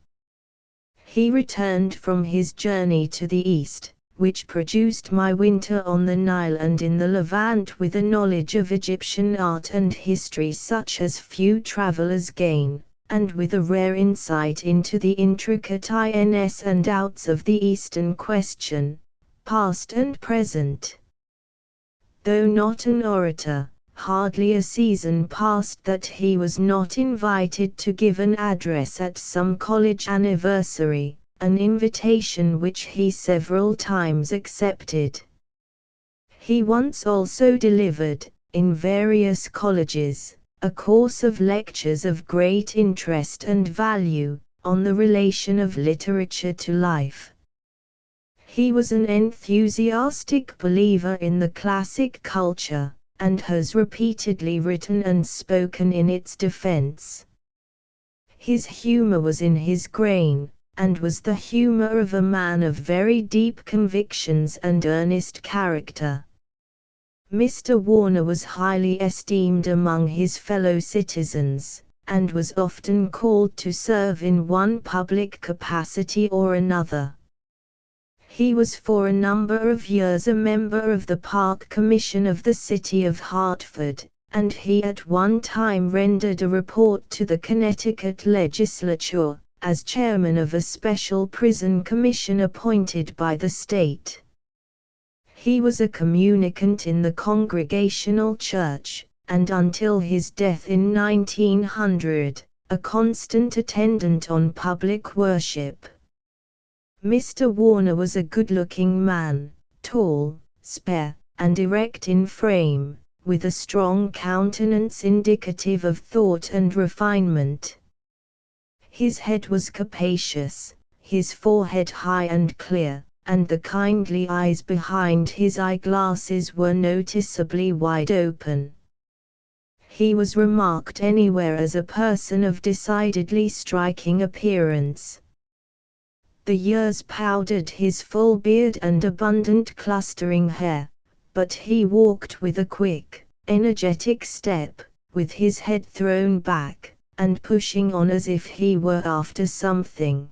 He returned from his journey to the East, which produced my winter on the Nile and in the Levant with a knowledge of Egyptian art and history such as few travelers gain, and with a rare insight into the intricate ins and outs of the Eastern question, past and present. Though not an orator, hardly a season passed that he was not invited to give an address at some college anniversary, an invitation which he several times accepted. He once also delivered, in various colleges, a course of lectures of great interest and value, on the relation of literature to life. He was an enthusiastic believer in the classic culture, and has repeatedly written and spoken in its defense. His humor was in his grain, and was the humor of a man of very deep convictions and earnest character. Mr. Warner was highly esteemed among his fellow citizens, and was often called to serve in one public capacity or another. He was for a number of years a member of the Park Commission of the City of Hartford, and he at one time rendered a report to the Connecticut legislature, as chairman of a special prison commission appointed by the state. He was a communicant in the Congregational Church, and until his death in 1900, a constant attendant on public worship. Mr. Warner was a good-looking man, tall, spare, and erect in frame, with a strong countenance indicative of thought and refinement. His head was capacious, his forehead high and clear, and the kindly eyes behind his eyeglasses were noticeably wide open. He was remarked anywhere as a person of decidedly striking appearance. The years powdered his full beard and abundant clustering hair, but he walked with a quick, energetic step, with his head thrown back, and pushing on as if he were after something.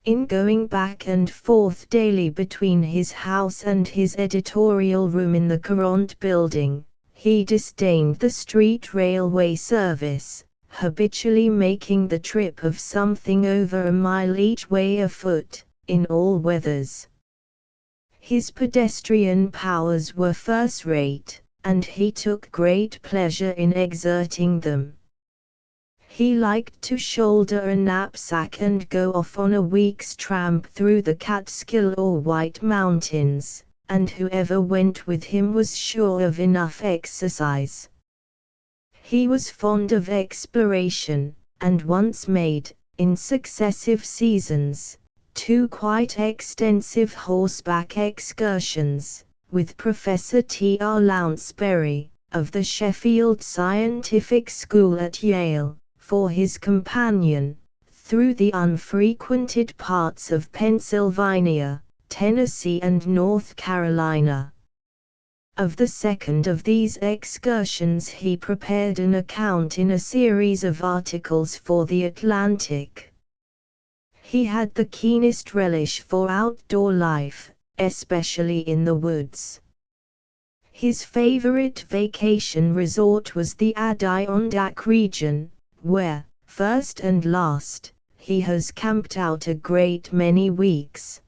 In going back and forth daily between his house and his editorial room in the Courant building, he disdained the street railway service, habitually making the trip of something over a mile each way afoot, in all weathers. His pedestrian powers were first-rate, and he took great pleasure in exerting them. He liked to shoulder a knapsack and go off on a week's tramp through the Catskill or White Mountains, and whoever went with him was sure of enough exercise. He was fond of exploration, and once made, in successive seasons, 2 quite extensive horseback excursions, with Professor T. R. Lounsbury, of the Sheffield Scientific School at Yale, for his companion, through the unfrequented parts of Pennsylvania, Tennessee and North Carolina. Of the second of these excursions he prepared an account in a series of articles for the Atlantic. He had the keenest relish for outdoor life, especially in the woods. His favorite vacation resort was the Adirondack region, where, first and last, he has camped out a great many weeks.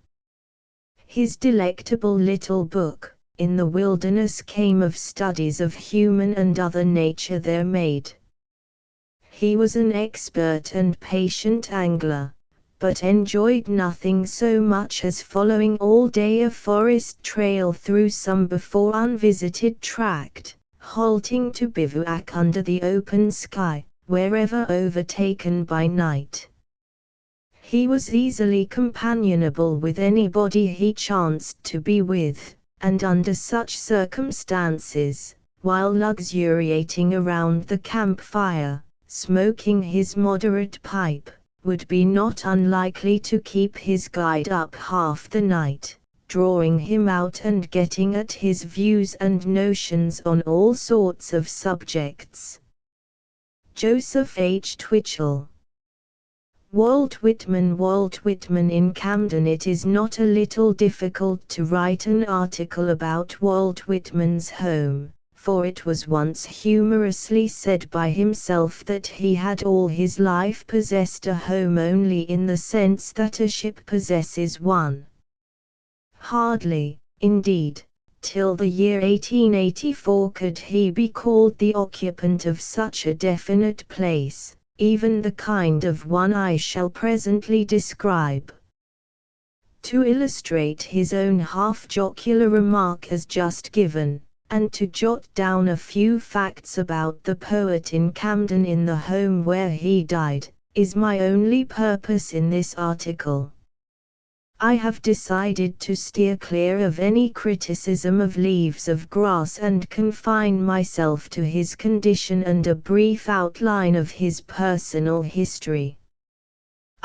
His delectable little book, In the Wilderness, came of studies of human and other nature there made. He was an expert and patient angler, but enjoyed nothing so much as following all day a forest trail through some before unvisited tract, halting to bivouac under the open sky, wherever overtaken by night. He was easily companionable with anybody he chanced to be with, and under such circumstances, while luxuriating around the campfire, smoking his moderate pipe, would be not unlikely to keep his guide up half the night, drawing him out and getting at his views and notions on all sorts of subjects. Joseph H. Twitchell. Walt Whitman in Camden. It is not a little difficult to write an article about Walt Whitman's home, for it was once humorously said by himself that he had all his life possessed a home only in the sense that a ship possesses one. Hardly, indeed, till the year 1884 could he be called the occupant of such a definite place, even the kind of one I shall presently describe. To illustrate his own half-jocular remark as just given, and to jot down a few facts about the poet in Camden in the home where he died, is my only purpose in this article. I have decided to steer clear of any criticism of Leaves of Grass and confine myself to his condition and a brief outline of his personal history.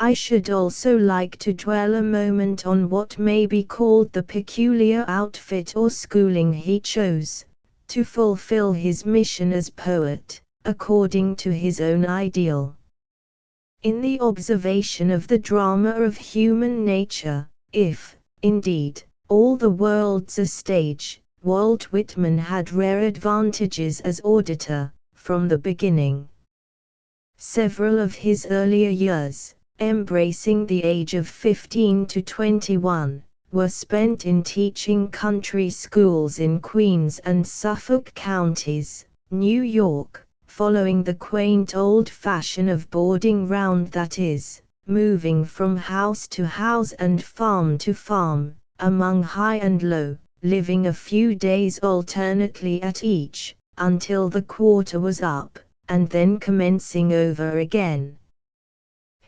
I should also like to dwell a moment on what may be called the peculiar outfit or schooling he chose, to fulfill his mission as poet, according to his own ideal. In the observation of the drama of human nature, if, indeed, all the world's a stage, Walt Whitman had rare advantages as auditor, from the beginning. Several of his earlier years, embracing the age of 15 to 21, were spent in teaching country schools in Queens and Suffolk counties, New York, following the quaint old fashion of boarding round, that is, moving from house to house and farm to farm, among high and low, living a few days alternately at each, until the quarter was up, and then commencing over again.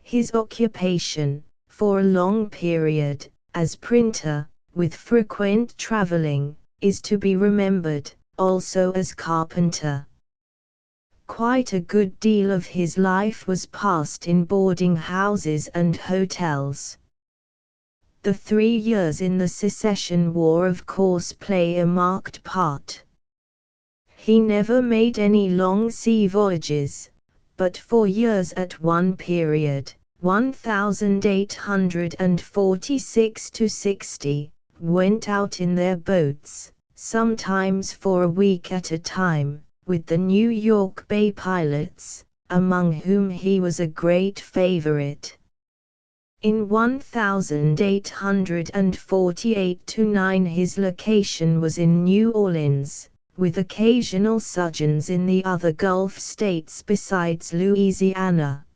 His occupation, for a long period, as printer, with frequent travelling, is to be remembered, also as carpenter. Quite a good deal of his life was passed in boarding houses and hotels. The 3 years in the Secession War of course play a marked part. He never made any long sea voyages, but 4 years at one period, 1846 to 60, went out in their boats, sometimes for a week at a time, with the New York Bay pilots, among whom he was a great favorite. In 1848–9 his location was in New Orleans, with occasional sojourns in the other Gulf states besides Louisiana.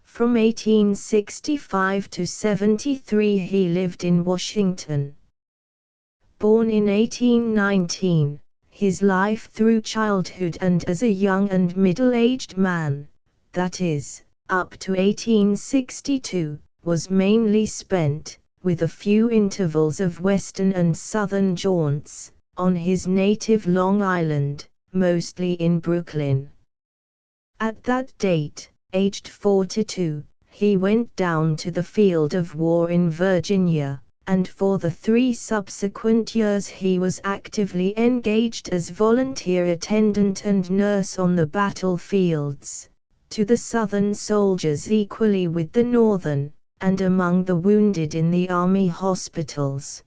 From 1865 to 73 he lived in Washington. Born in 1819, his life through childhood and as a young and middle-aged man, that is, up to 1862, was mainly spent, with a few intervals of western and southern jaunts, on his native Long Island, mostly in Brooklyn. At that date, aged 42, he went down to the field of war in Virginia, and for the 3 subsequent years he was actively engaged as volunteer attendant and nurse on the battlefields, to the Southern soldiers equally with the Northern, and among the wounded in the army hospitals.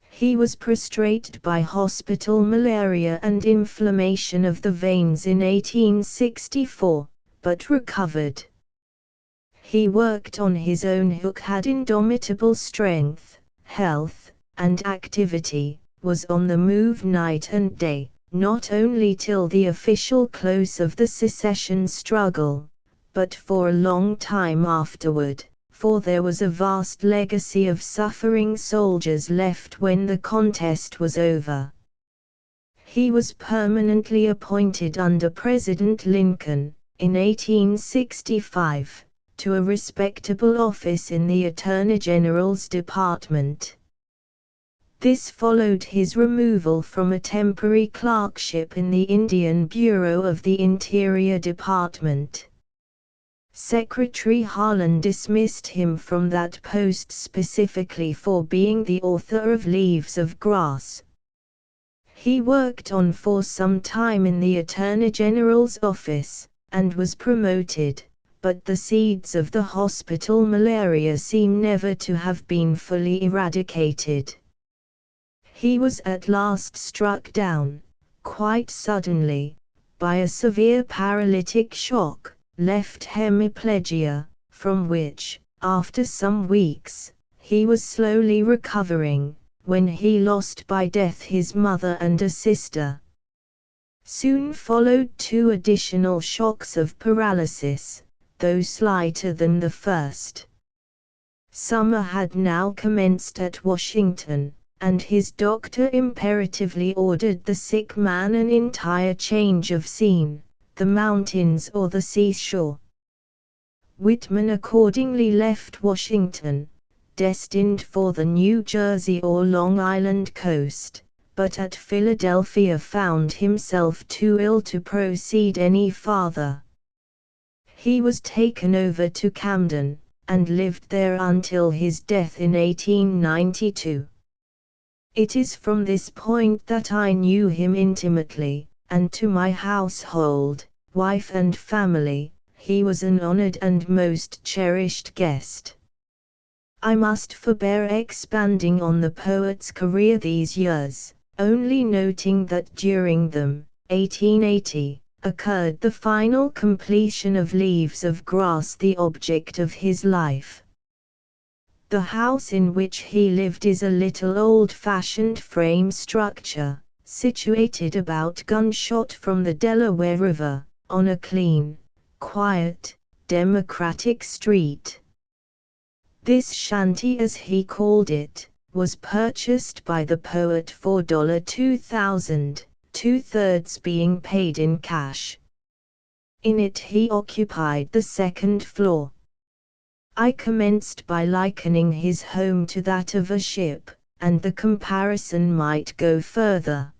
He was prostrated by hospital malaria and inflammation of the veins in 1864, but recovered. He worked on his own hook, had indomitable strength, health, and activity, was on the move night and day, not only till the official close of the secession struggle, but for a long time afterward, for there was a vast legacy of suffering soldiers left when the contest was over. He was permanently appointed under President Lincoln, in 1865, to a respectable office in the Attorney General's Department. This followed his removal from a temporary clerkship in the Indian Bureau of the Interior Department. Secretary Harlan dismissed him from that post specifically for being the author of Leaves of Grass. He worked on for some time in the Attorney General's office, and was promoted, but the seeds of the hospital malaria seem never to have been fully eradicated. He was at last struck down, quite suddenly, by a severe paralytic shock, left hemiplegia, from which, after some weeks, he was slowly recovering, when he lost by death his mother and a sister. Soon followed 2 additional shocks of paralysis, though slighter than the first. Summer had now commenced at Washington, and his doctor imperatively ordered the sick man an entire change of scene, the mountains or the seashore. Whitman accordingly left Washington, destined for the New Jersey or Long Island coast, but at Philadelphia found himself too ill to proceed any farther. He was taken over to Camden, and lived there until his death in 1892. It is from this point that I knew him intimately, and to my household, wife and family, he was an honored and most cherished guest. I must forbear expanding on the poet's career these years, only noting that during them, 1880, occurred the final completion of Leaves of Grass, the object of his life. The house in which he lived is a little old-fashioned frame structure, situated about gunshot from the Delaware River, on a clean, quiet, democratic street. This shanty, as he called it, was purchased by the poet for $2,000, 2/3 being paid in cash. In it he occupied the second floor. I commenced by likening his home to that of a ship, and the comparison might go further.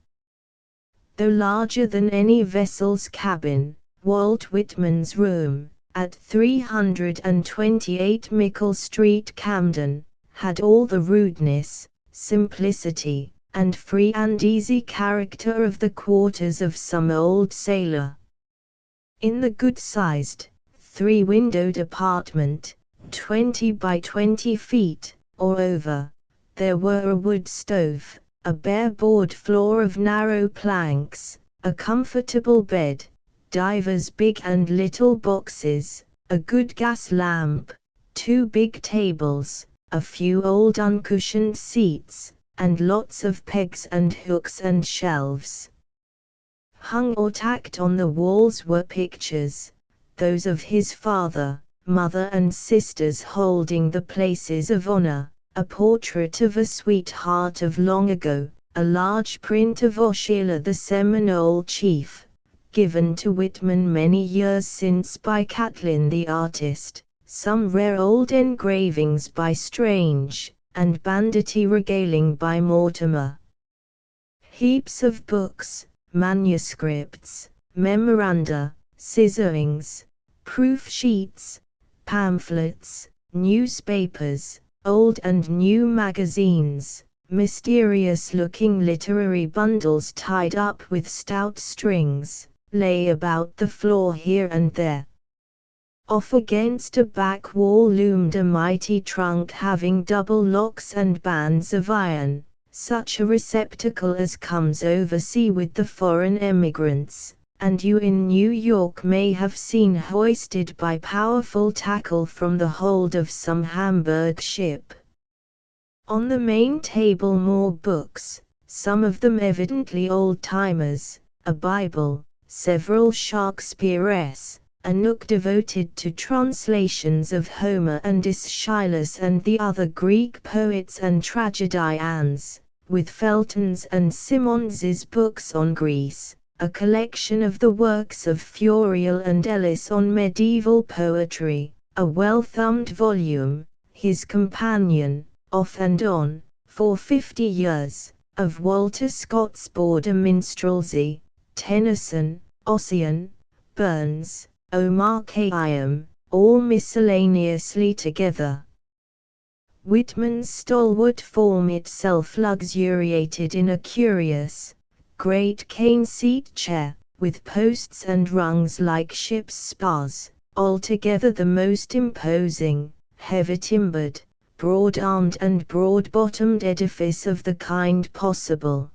Though larger than any vessel's cabin, Walt Whitman's room, at 328 Mickle Street, Camden, had all the rudeness, simplicity, and free and easy character of the quarters of some old sailor. In the good-sized, 3-windowed apartment, 20 by 20 feet, or over, there were a wood stove, a bare board floor of narrow planks, a comfortable bed, divers big and little boxes, a good gas lamp, 2 big tables, a few old uncushioned seats, and lots of pegs and hooks and shelves. Hung or tacked on the walls were pictures, those of his father, mother and sisters holding the places of honor, a portrait of a sweetheart of long ago, a large print of Osceola the Seminole chief, given to Whitman many years since by Catlin the artist, some rare old engravings by Strange, and banditti regaling by Mortimer. Heaps of books, manuscripts, memoranda, scissorings, proof sheets, pamphlets, newspapers, old and new magazines, mysterious-looking literary bundles tied up with stout strings, lay about the floor here and there. Off against a back wall loomed a mighty trunk having double locks and bands of iron, such a receptacle as comes oversea with the foreign emigrants, and you in New York may have seen hoisted by powerful tackle from the hold of some Hamburg ship. On the main table more books, some of them evidently old-timers, a Bible, several Shakespeare's, a nook devoted to translations of Homer and Aeschylus and the other Greek poets and tragedians, with Felton's and Simons's books on Greece, a collection of the works of Furiel and Ellis on medieval poetry, a well-thumbed volume, his companion, off and on, for 50 years, of Walter Scott's Border Minstrelsy, Tennyson, Ossian, Burns, Omar Khayyam, all miscellaneously together. Whitman's stalwart form itself luxuriated in a curious, great cane seat chair, with posts and rungs like ship's spars, altogether the most imposing, heavy-timbered, broad-armed and broad-bottomed edifice of the kind possible.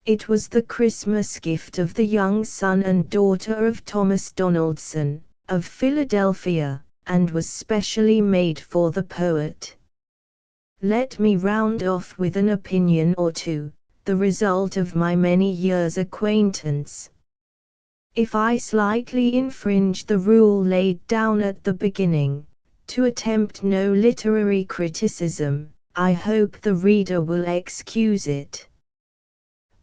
It was the Christmas gift of the young son and daughter of Thomas Donaldson, of Philadelphia, and was specially made for the poet. Let me round off with an opinion or two, the result of my many years' acquaintance. If I slightly infringe the rule laid down at the beginning, to attempt no literary criticism, I hope the reader will excuse it.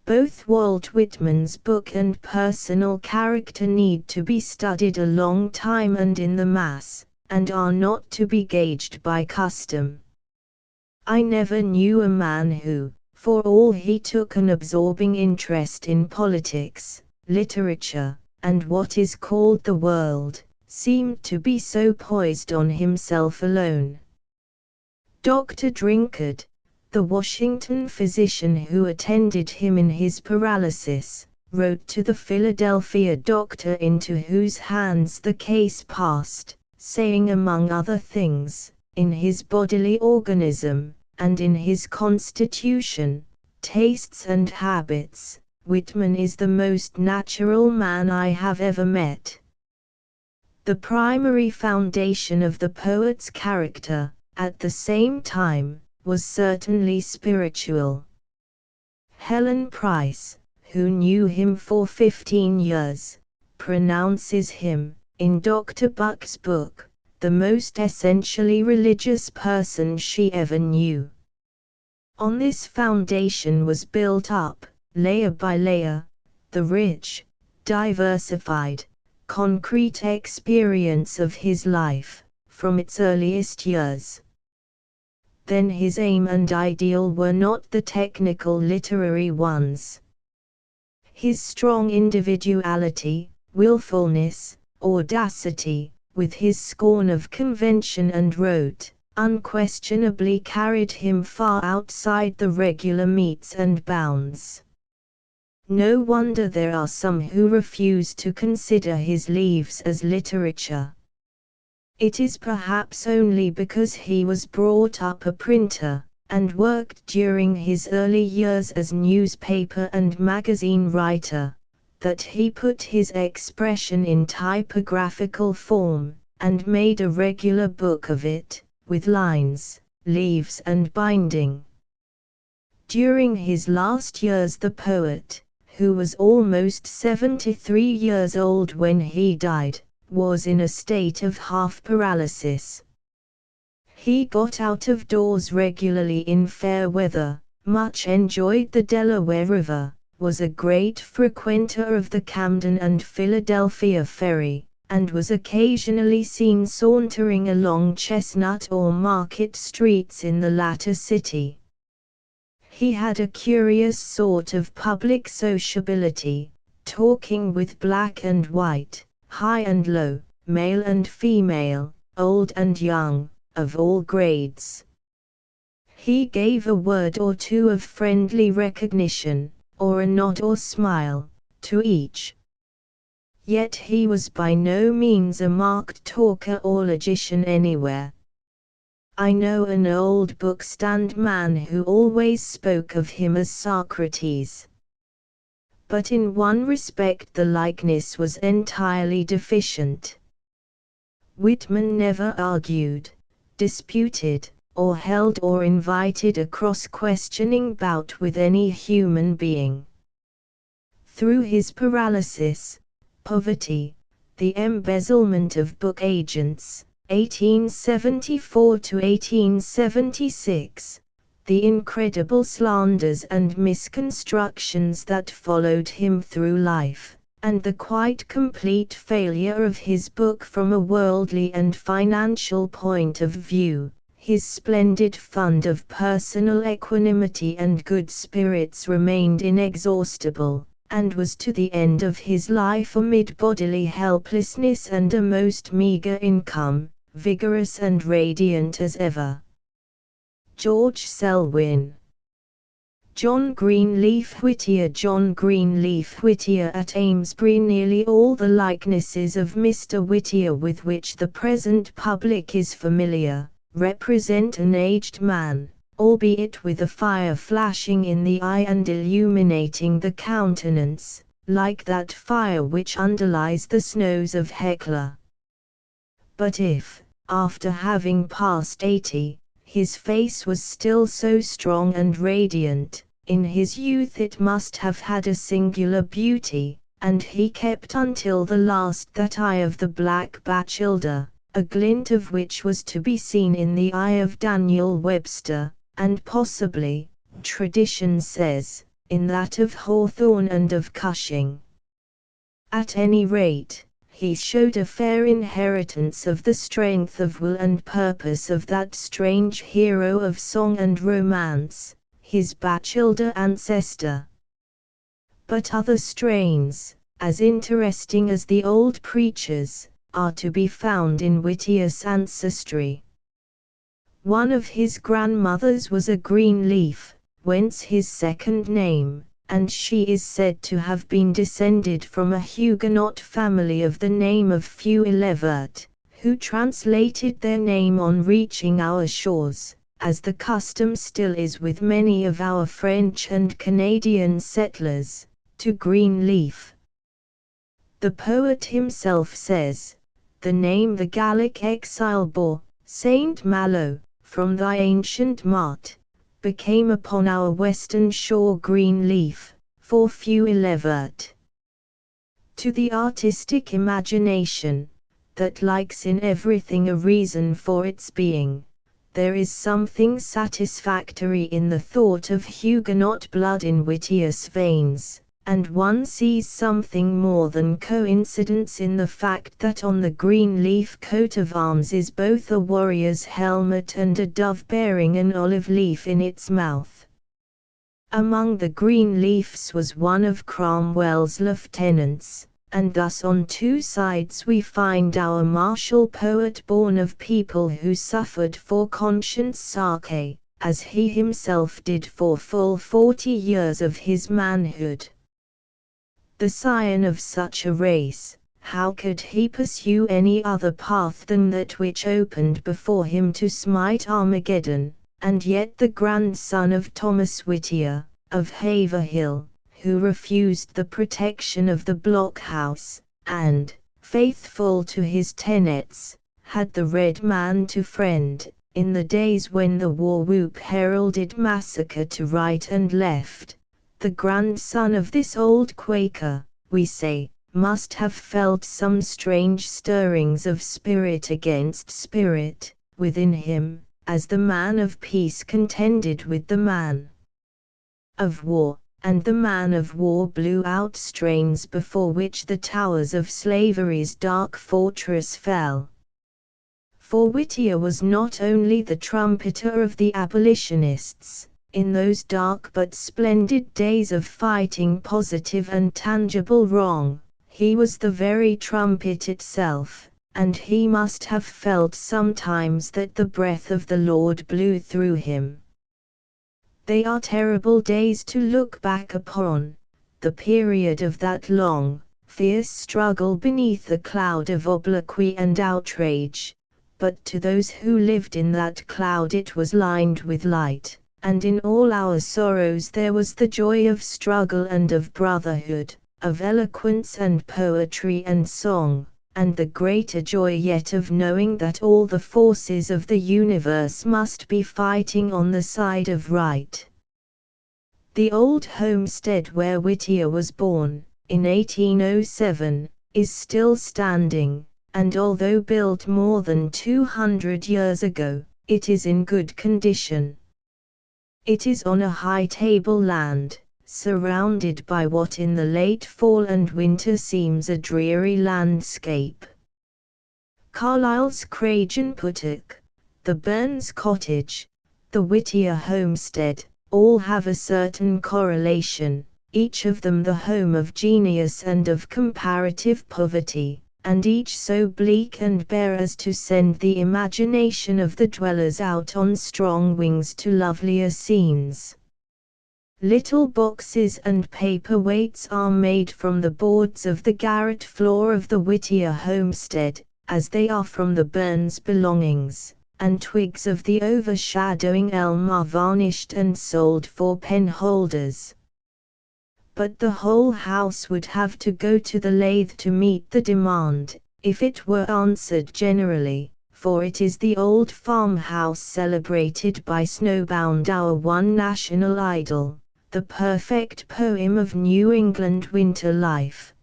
Both Walt Whitman's book and personal character need to be studied a long time and in the mass, and are not to be gauged by custom. I never knew a man who, for all he took an absorbing interest in politics, literature, and what is called the world, seemed to be so poised on himself alone. Dr. Drinkard, the Washington physician who attended him in his paralysis, wrote to the Philadelphia doctor into whose hands the case passed, saying among other things, in his bodily organism, and in his constitution, tastes and habits, Whitman is the most natural man I have ever met. The primary foundation of the poet's character, at the same time, was certainly spiritual. Helen Price, who knew him for 15 years, pronounces him, in Dr. Buck's book, the most essentially religious person she ever knew. On this foundation was built up, layer by layer, the rich, diversified, concrete experience of his life, from its earliest years. Then his aim and ideal were not the technical literary ones. His strong individuality, willfulness, audacity, with his scorn of convention and rote, unquestionably carried him far outside the regular metes and bounds. No wonder there are some who refuse to consider his Leaves as literature. It is perhaps only because he was brought up a printer, and worked during his early years as newspaper and magazine writer, that he put his expression in typographical form, and made a regular book of it, with lines, leaves and binding. During his last years the poet, who was almost 73 years old when he died, was in a state of half paralysis. He got out of doors regularly in fair weather, much enjoyed the Delaware River, was a great frequenter of the Camden and Philadelphia ferry, and was occasionally seen sauntering along Chestnut or Market streets in the latter city. He had a curious sort of public sociability, talking with black and white, high and low, male and female, old and young, of all grades. He gave a word or two of friendly recognition, or a nod or smile, to each. Yet he was by no means a marked talker or logician anywhere. I know an old bookstand man who always spoke of him as Socrates. But in one respect the likeness was entirely deficient. Whitman never argued, disputed, or held or invited a cross-questioning bout with any human being. Through his paralysis, poverty, the embezzlement of book agents, 1874 to 1876, the incredible slanders and misconstructions that followed him through life, and the quite complete failure of his book from a worldly and financial point of view, his splendid fund of personal equanimity and good spirits remained inexhaustible, and was to the end of his life amid bodily helplessness and a most meagre income, vigorous and radiant as ever. George Selwyn. John Greenleaf Whittier. John Greenleaf Whittier. At Amesbury, nearly all the likenesses of Mr. Whittier with which the present public is familiar, represent an aged man, albeit with a fire flashing in the eye and illuminating the countenance, like that fire which underlies the snows of Hecla. But if, after having passed 80, his face was still so strong and radiant, in his youth it must have had a singular beauty, and he kept until the last that eye of the Black Bachelder, a glint of which was to be seen in the eye of Daniel Webster, and possibly, tradition says, in that of Hawthorne and of Cushing. At any rate, he showed a fair inheritance of the strength of will and purpose of that strange hero of song and romance, his Bachelder ancestor. But other strains, as interesting as the old preacher's, are to be found in Whittier's ancestry. One of his grandmothers was a Greenleaf, whence his second name, and she is said to have been descended from a Huguenot family of the name of Feuillevert, who translated their name on reaching our shores, as the custom still is with many of our French and Canadian settlers, to Greenleaf. The poet himself says, "The name the Gallic exile bore, Saint Malo, from thy ancient mart, became upon our western shore Greenleaf, for Feuillevert." To the artistic imagination, that likes in everything a reason for its being, there is something satisfactory in the thought of Huguenot blood in Whittier's veins, and one sees something more than coincidence in the fact that on the Greenleaf coat of arms is both a warrior's helmet and a dove bearing an olive leaf in its mouth. Among the Greenleafs was one of Cromwell's lieutenants, and thus on two sides we find our martial poet born of people who suffered for conscience sake, as he himself did for full 40 years of his manhood. The scion of such a race, how could he pursue any other path than that which opened before him to smite Armageddon, and yet the grandson of Thomas Whittier, of Haverhill, who refused the protection of the blockhouse, and, faithful to his tenets, had the red man to friend, in the days when the war whoop heralded massacre to right and left. The grandson of this old Quaker, we say, must have felt some strange stirrings of spirit against spirit, within him, as the man of peace contended with the man of war, and the man of war blew out strains before which the towers of slavery's dark fortress fell. For Whittier was not only the trumpeter of the abolitionists, in those dark but splendid days of fighting positive and tangible wrong, he was the very trumpet itself, and he must have felt sometimes that the breath of the Lord blew through him. They are terrible days to look back upon, the period of that long, fierce struggle beneath a cloud of obloquy and outrage, but to those who lived in that cloud it was lined with light. And in all our sorrows there was the joy of struggle and of brotherhood, of eloquence and poetry and song, and the greater joy yet of knowing that all the forces of the universe must be fighting on the side of right. The old homestead where Whittier was born, in 1807, is still standing, and although built more than 200 years ago, it is in good condition. It is on a high tableland, surrounded by what in the late fall and winter seems a dreary landscape. Carlyle's Cragen Puttock, the Burns cottage, the Whittier homestead, all have a certain correlation, each of them the home of genius and of comparative poverty, and each so bleak and bare as to send the imagination of the dwellers out on strong wings to lovelier scenes. Little boxes and paperweights are made from the boards of the garret floor of the Whittier homestead, as they are from the Burns belongings, and twigs of the overshadowing elm are varnished and sold for pen holders. But the whole house would have to go to the lathe to meet the demand, if it were answered generally, for it is the old farmhouse celebrated by Snowbound, our one national idol, the perfect poem of New England winter life.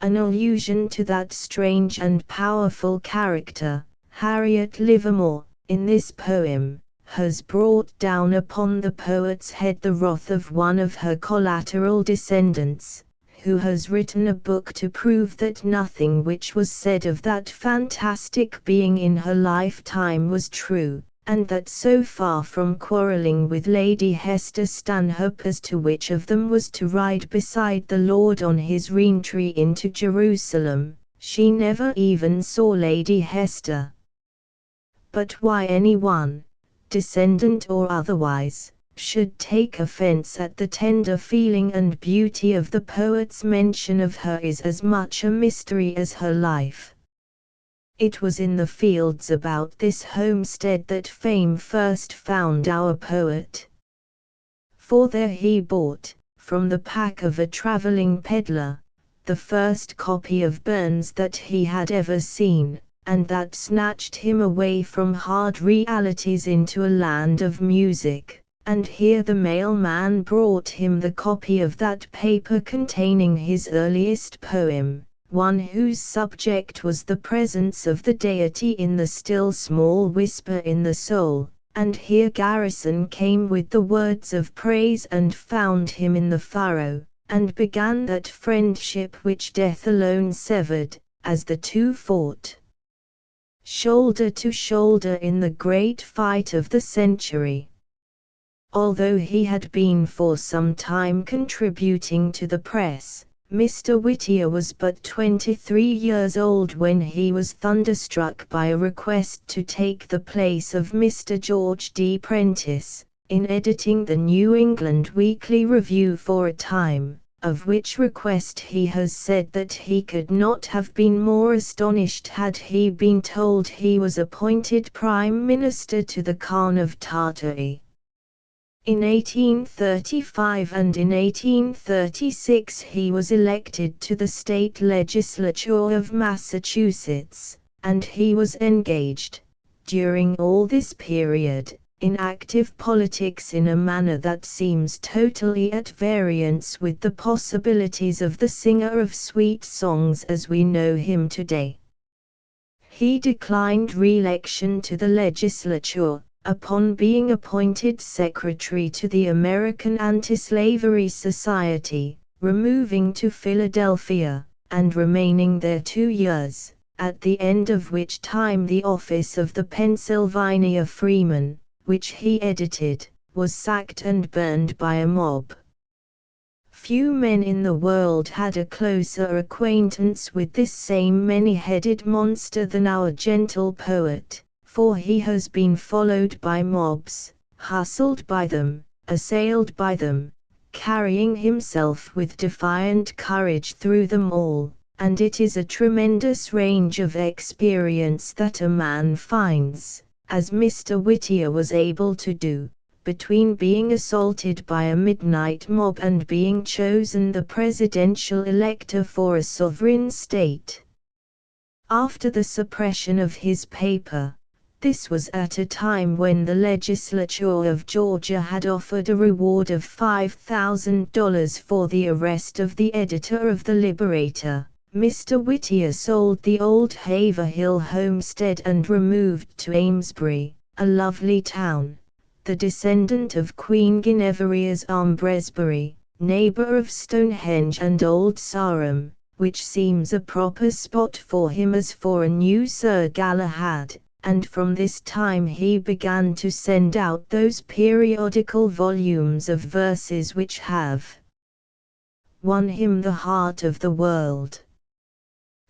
An allusion to that strange and powerful character, Harriet Livermore, in this poem, has brought down upon the poet's head the wrath of one of her collateral descendants, who has written a book to prove that nothing which was said of that fantastic being in her lifetime was true, and that so far from quarrelling with Lady Hester Stanhope as to which of them was to ride beside the Lord on his reentry into Jerusalem, she never even saw Lady Hester. But why anyone, descendant or otherwise, should take offense at the tender feeling and beauty of the poet's mention of her is as much a mystery as her life. It was in the fields about this homestead that fame first found our poet. For there he bought, from the pack of a traveling peddler, the first copy of Burns that he had ever seen, and that snatched him away from hard realities into a land of music. And here the mailman brought him the copy of that paper containing his earliest poem, one whose subject was the presence of the deity in the still small whisper in the soul, and here Garrison came with the words of praise and found him in the furrow, and began that friendship which death alone severed, as the two fought shoulder to shoulder in the great fight of the century. Although he had been for some time contributing to the press, Mr. Whittier was but 23 years old when he was thunderstruck by a request to take the place of Mr. George D. Prentice, in editing the New England Weekly Review for a time, of which request he has said that he could not have been more astonished had he been told he was appointed Prime Minister to the Khan of Tartary. In 1835 and in 1836 he was elected to the state legislature of Massachusetts, and he was engaged, during all this period, in active politics in a manner that seems totally at variance with the possibilities of the singer of sweet songs as we know him today. He declined re-election to the legislature, upon being appointed secretary to the American Anti-Slavery Society, removing to Philadelphia, and remaining there 2 years, at the end of which time the office of the Pennsylvania Freeman, which he edited, was sacked and burned by a mob. Few men in the world had a closer acquaintance with this same many-headed monster than our gentle poet, for he has been followed by mobs, hustled by them, assailed by them, carrying himself with defiant courage through them all, and it is a tremendous range of experience that a man finds, as Mr. Whittier was able to do, between being assaulted by a midnight mob and being chosen the presidential elector for a sovereign state. After the suppression of his paper, this was at a time when the legislature of Georgia had offered a reward of $5,000 for the arrest of the editor of the Liberator. Mr. Whittier sold the old Haverhill homestead and removed to Amesbury, a lovely town, the descendant of Queen Guinevere's Armbresbury, neighbor of Stonehenge and Old Sarum, which seems a proper spot for him as for a new Sir Galahad. And from this time he began to send out those periodical volumes of verses which have won him the heart of the world.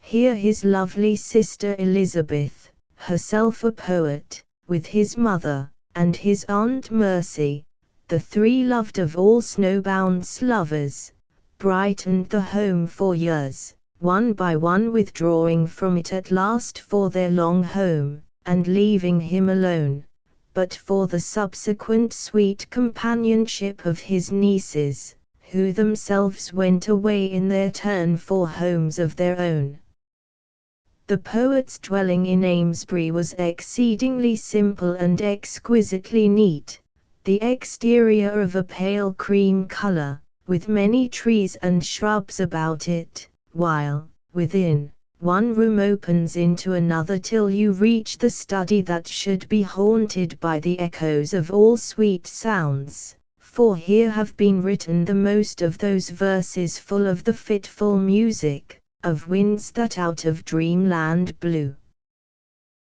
Here his lovely sister Elizabeth, herself a poet, with his mother, and his Aunt Mercy, the three loved of all snowbound's lovers, brightened the home for years, one by one withdrawing from it at last for their long home, and leaving him alone, but for the subsequent sweet companionship of his nieces, who themselves went away in their turn for homes of their own. The poet's dwelling in Amesbury was exceedingly simple and exquisitely neat, the exterior of a pale cream color, with many trees and shrubs about it, while, within, one room opens into another till you reach the study that should be haunted by the echoes of all sweet sounds, for here have been written the most of those verses full of the fitful music of winds that out of dreamland blew.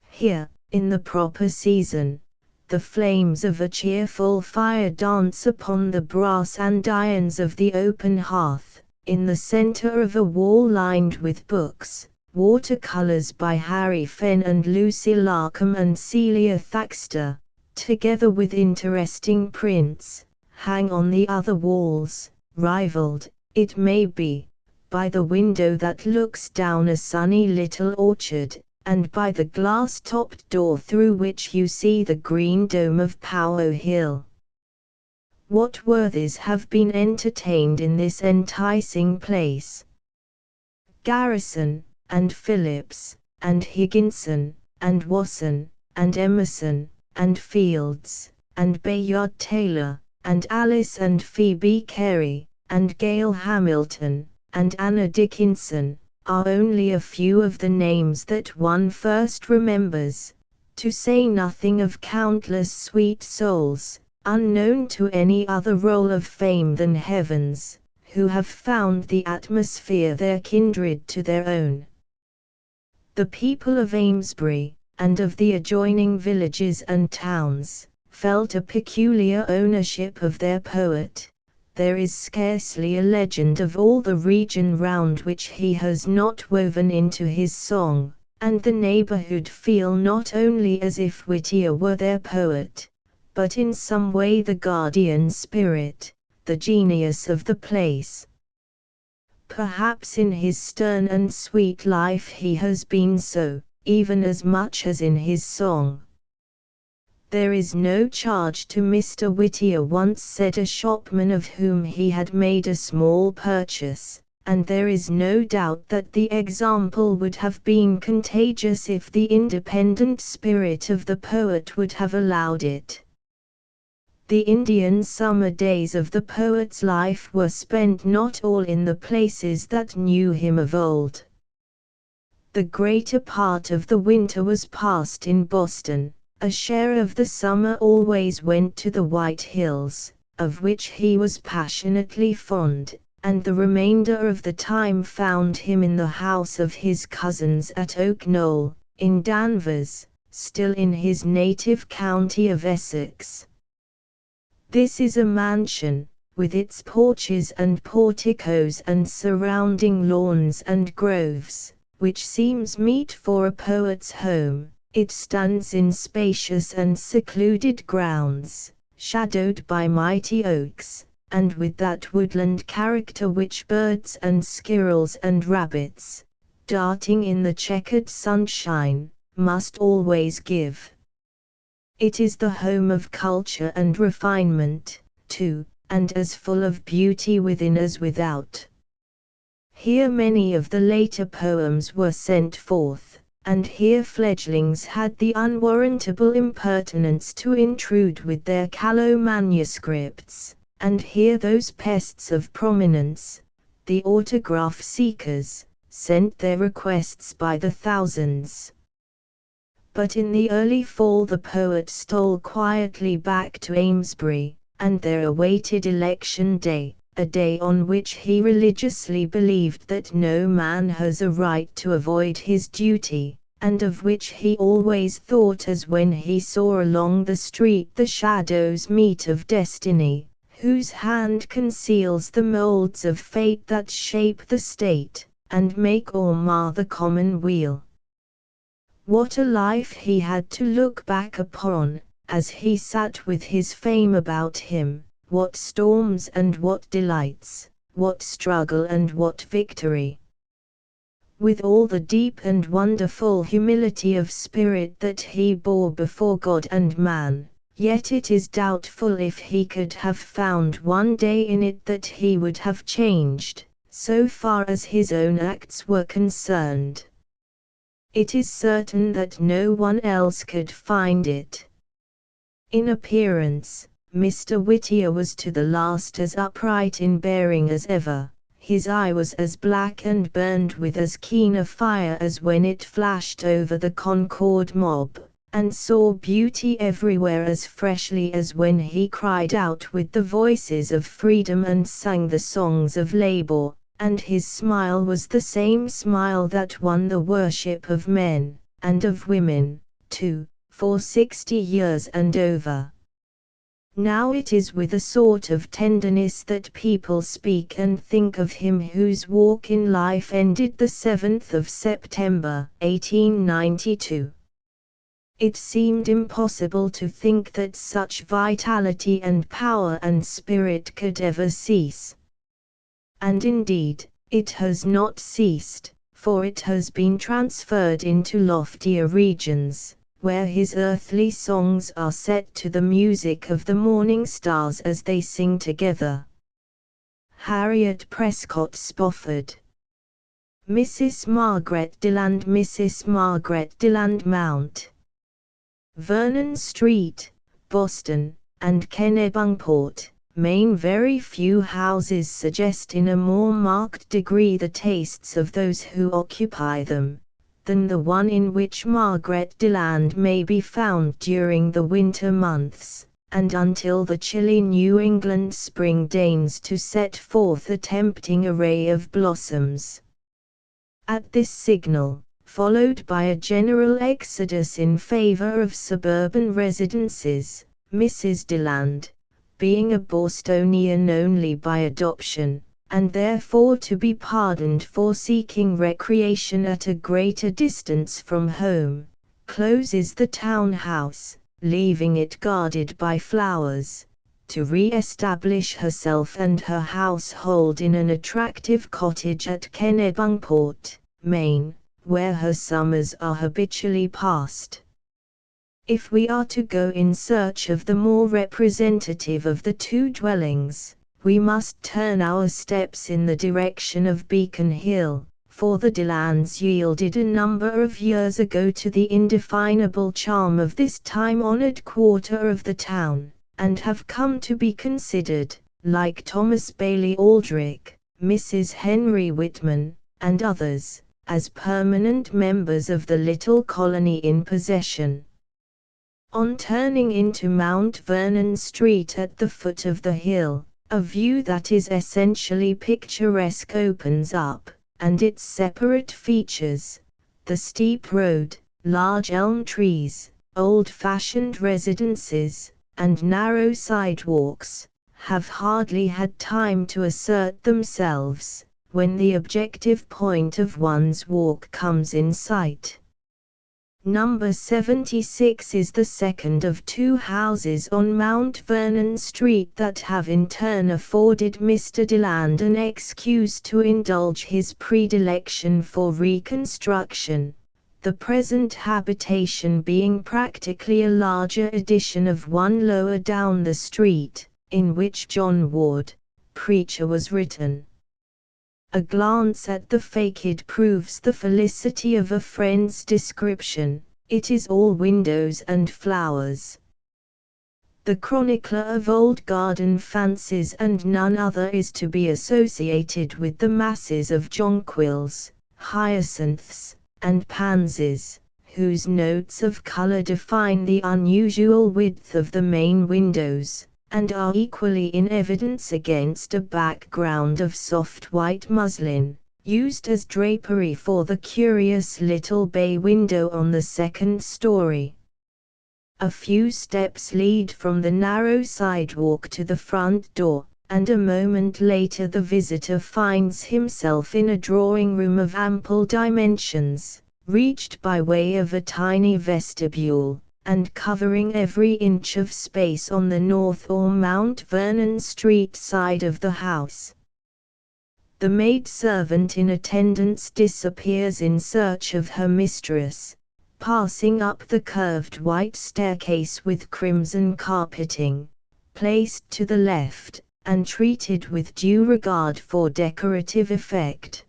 Here, in the proper season, the flames of a cheerful fire dance upon the brass andirons of the open hearth, in the center of a wall lined with books, watercolors by Harry Fenn and Lucy Larcom and Celia Thaxter, together with interesting prints, hang on the other walls, rivaled, it may be, by the window that looks down a sunny little orchard, and by the glass-topped door through which you see the green dome of Powwow Hill. What worthies have been entertained in this enticing place? Garrison, and Phillips, and Higginson, and Wasson, and Emerson, and Fields, and Bayard Taylor, and Alice and Phoebe Cary, and Gail Hamilton, and Anna Dickinson, are only a few of the names that one first remembers, to say nothing of countless sweet souls, unknown to any other roll of fame than heaven's, who have found the atmosphere their kindred to their own. The people of Amesbury, and of the adjoining villages and towns, felt a peculiar ownership of their poet. There is scarcely a legend of all the region round which he has not woven into his song, and the neighborhood feel not only as if Whittier were their poet, but in some way the guardian spirit, the genius of the place. Perhaps in his stern and sweet life he has been so, even as much as in his song. There is no charge to Mr. Whittier, once said a shopman of whom he had made a small purchase, and there is no doubt that the example would have been contagious if the independent spirit of the poet would have allowed it. The Indian summer days of the poet's life were spent not all in the places that knew him of old. The greater part of the winter was passed in Boston. A share of the summer always went to the White Hills, of which he was passionately fond, and the remainder of the time found him in the house of his cousins at Oak Knoll, in Danvers, still in his native county of Essex. This is a mansion, with its porches and porticos and surrounding lawns and groves, which seems meet for a poet's home. It stands in spacious and secluded grounds, shadowed by mighty oaks, and with that woodland character which birds and squirrels and rabbits, darting in the checkered sunshine, must always give. It is the home of culture and refinement, too, and as full of beauty within as without. Here many of the later poems were sent forth, and here fledglings had the unwarrantable impertinence to intrude with their callow manuscripts, and here those pests of prominence, the autograph seekers, sent their requests by the thousands. But in the early fall the poet stole quietly back to Amesbury, and there awaited election day, a day on which he religiously believed that no man has a right to avoid his duty, and of which he always thought as when he saw along the street the shadows meet of destiny, whose hand conceals the moulds of fate that shape the state, and make or mar the common weal. What a life he had to look back upon, as he sat with his fame about him, what storms and what delights, what struggle and what victory. With all the deep and wonderful humility of spirit that he bore before God and man, yet it is doubtful if he could have found one day in it that he would have changed, so far as his own acts were concerned. It is certain that no one else could find it. In appearance, Mr. Whittier was to the last as upright in bearing as ever. His eye was as black and burned with as keen a fire as when it flashed over the Concord mob, and saw beauty everywhere as freshly as when he cried out with the voices of freedom and sang the songs of labor, and his smile was the same smile that won the worship of men, and of women, too, for 60 years and over. Now it is with a sort of tenderness that people speak and think of him whose walk in life ended the 7th of September, 1892. It seemed impossible to think that such vitality and power and spirit could ever cease. And indeed, it has not ceased, for it has been transferred into loftier regions, where his earthly songs are set to the music of the morning stars as they sing together. Harriet Prescott Spofford. Mrs. Margaret Deland, Mrs. Margaret Deland Mount. Vernon Street, Boston, and Kennebunkport, Maine. Very few houses suggest in a more marked degree the tastes of those who occupy them, than the one in which Margaret Deland may be found during the winter months, and until the chilly New England spring deigns to set forth a tempting array of blossoms. At this signal, followed by a general exodus in favor of suburban residences, Mrs. Deland, being a Bostonian only by adoption, and therefore to be pardoned for seeking recreation at a greater distance from home, closes the townhouse, leaving it guarded by flowers, to re-establish herself and her household in an attractive cottage at Kennebunkport, Maine, where her summers are habitually passed. If we are to go in search of the more representative of the two dwellings, we must turn our steps in the direction of Beacon Hill, for the Delands yielded a number of years ago to the indefinable charm of this time-honored quarter of the town, and have come to be considered, like Thomas Bailey Aldrich, Mrs. Henry Whitman, and others, as permanent members of the little colony in possession. On turning into Mount Vernon Street at the foot of the hill, a view that is essentially picturesque opens up, and its separate features, the steep road, large elm trees, old-fashioned residences, and narrow sidewalks, have hardly had time to assert themselves, when the objective point of one's walk comes in sight. Number 76 is the second of two houses on Mount Vernon Street that have in turn afforded Mr. Deland an excuse to indulge his predilection for reconstruction, the present habitation being practically a larger edition of one lower down the street, in which John Ward, preacher, was written. A glance at the facade proves the felicity of a friend's description: it is all windows and flowers. The chronicler of old garden fancies and none other is to be associated with the masses of jonquils, hyacinths, and pansies, whose notes of color define the unusual width of the main windows, and are equally in evidence against a background of soft white muslin, used as drapery for the curious little bay window on the second story. A few steps lead from the narrow sidewalk to the front door, and a moment later the visitor finds himself in a drawing room of ample dimensions, reached by way of a tiny vestibule, and covering every inch of space on the North or Mount Vernon Street side of the house. The maid-servant in attendance disappears in search of her mistress, passing up the curved white staircase with crimson carpeting, placed to the left, and treated with due regard for decorative effect.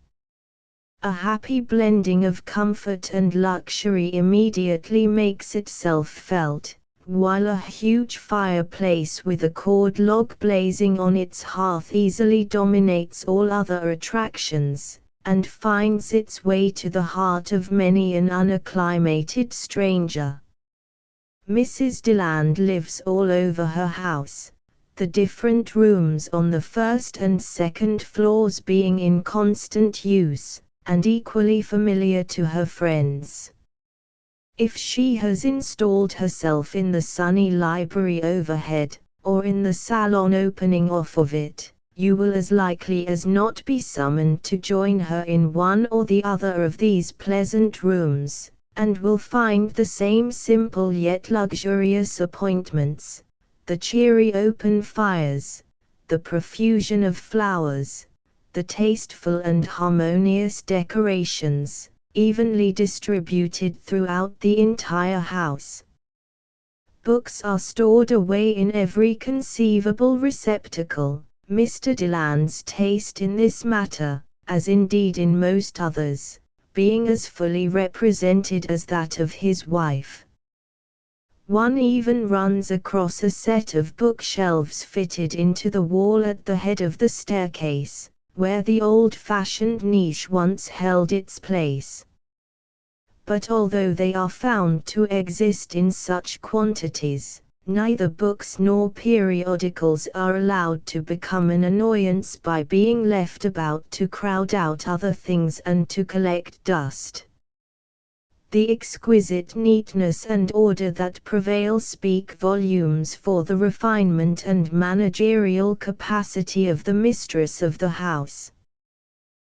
A happy blending of comfort and luxury immediately makes itself felt, while a huge fireplace with a cord log blazing on its hearth easily dominates all other attractions, and finds its way to the heart of many an unacclimated stranger. Mrs. Deland lives all over her house, the different rooms on the first and second floors being in constant use, and equally familiar to her friends. If she has installed herself in the sunny library overhead, or in the salon opening off of it, you will as likely as not be summoned to join her in one or the other of these pleasant rooms, and will find the same simple yet luxurious appointments, the cheery open fires, the profusion of flowers, the tasteful and harmonious decorations, evenly distributed throughout the entire house. Books are stored away in every conceivable receptacle. Mr. Deland's taste in this matter, as indeed in most others, being as fully represented as that of his wife. One even runs across a set of bookshelves fitted into the wall at the head of the staircase, where the old-fashioned niche once held its place. But although they are found to exist in such quantities, neither books nor periodicals are allowed to become an annoyance by being left about to crowd out other things and to collect dust. The exquisite neatness and order that prevail speak volumes for the refinement and managerial capacity of the mistress of the house.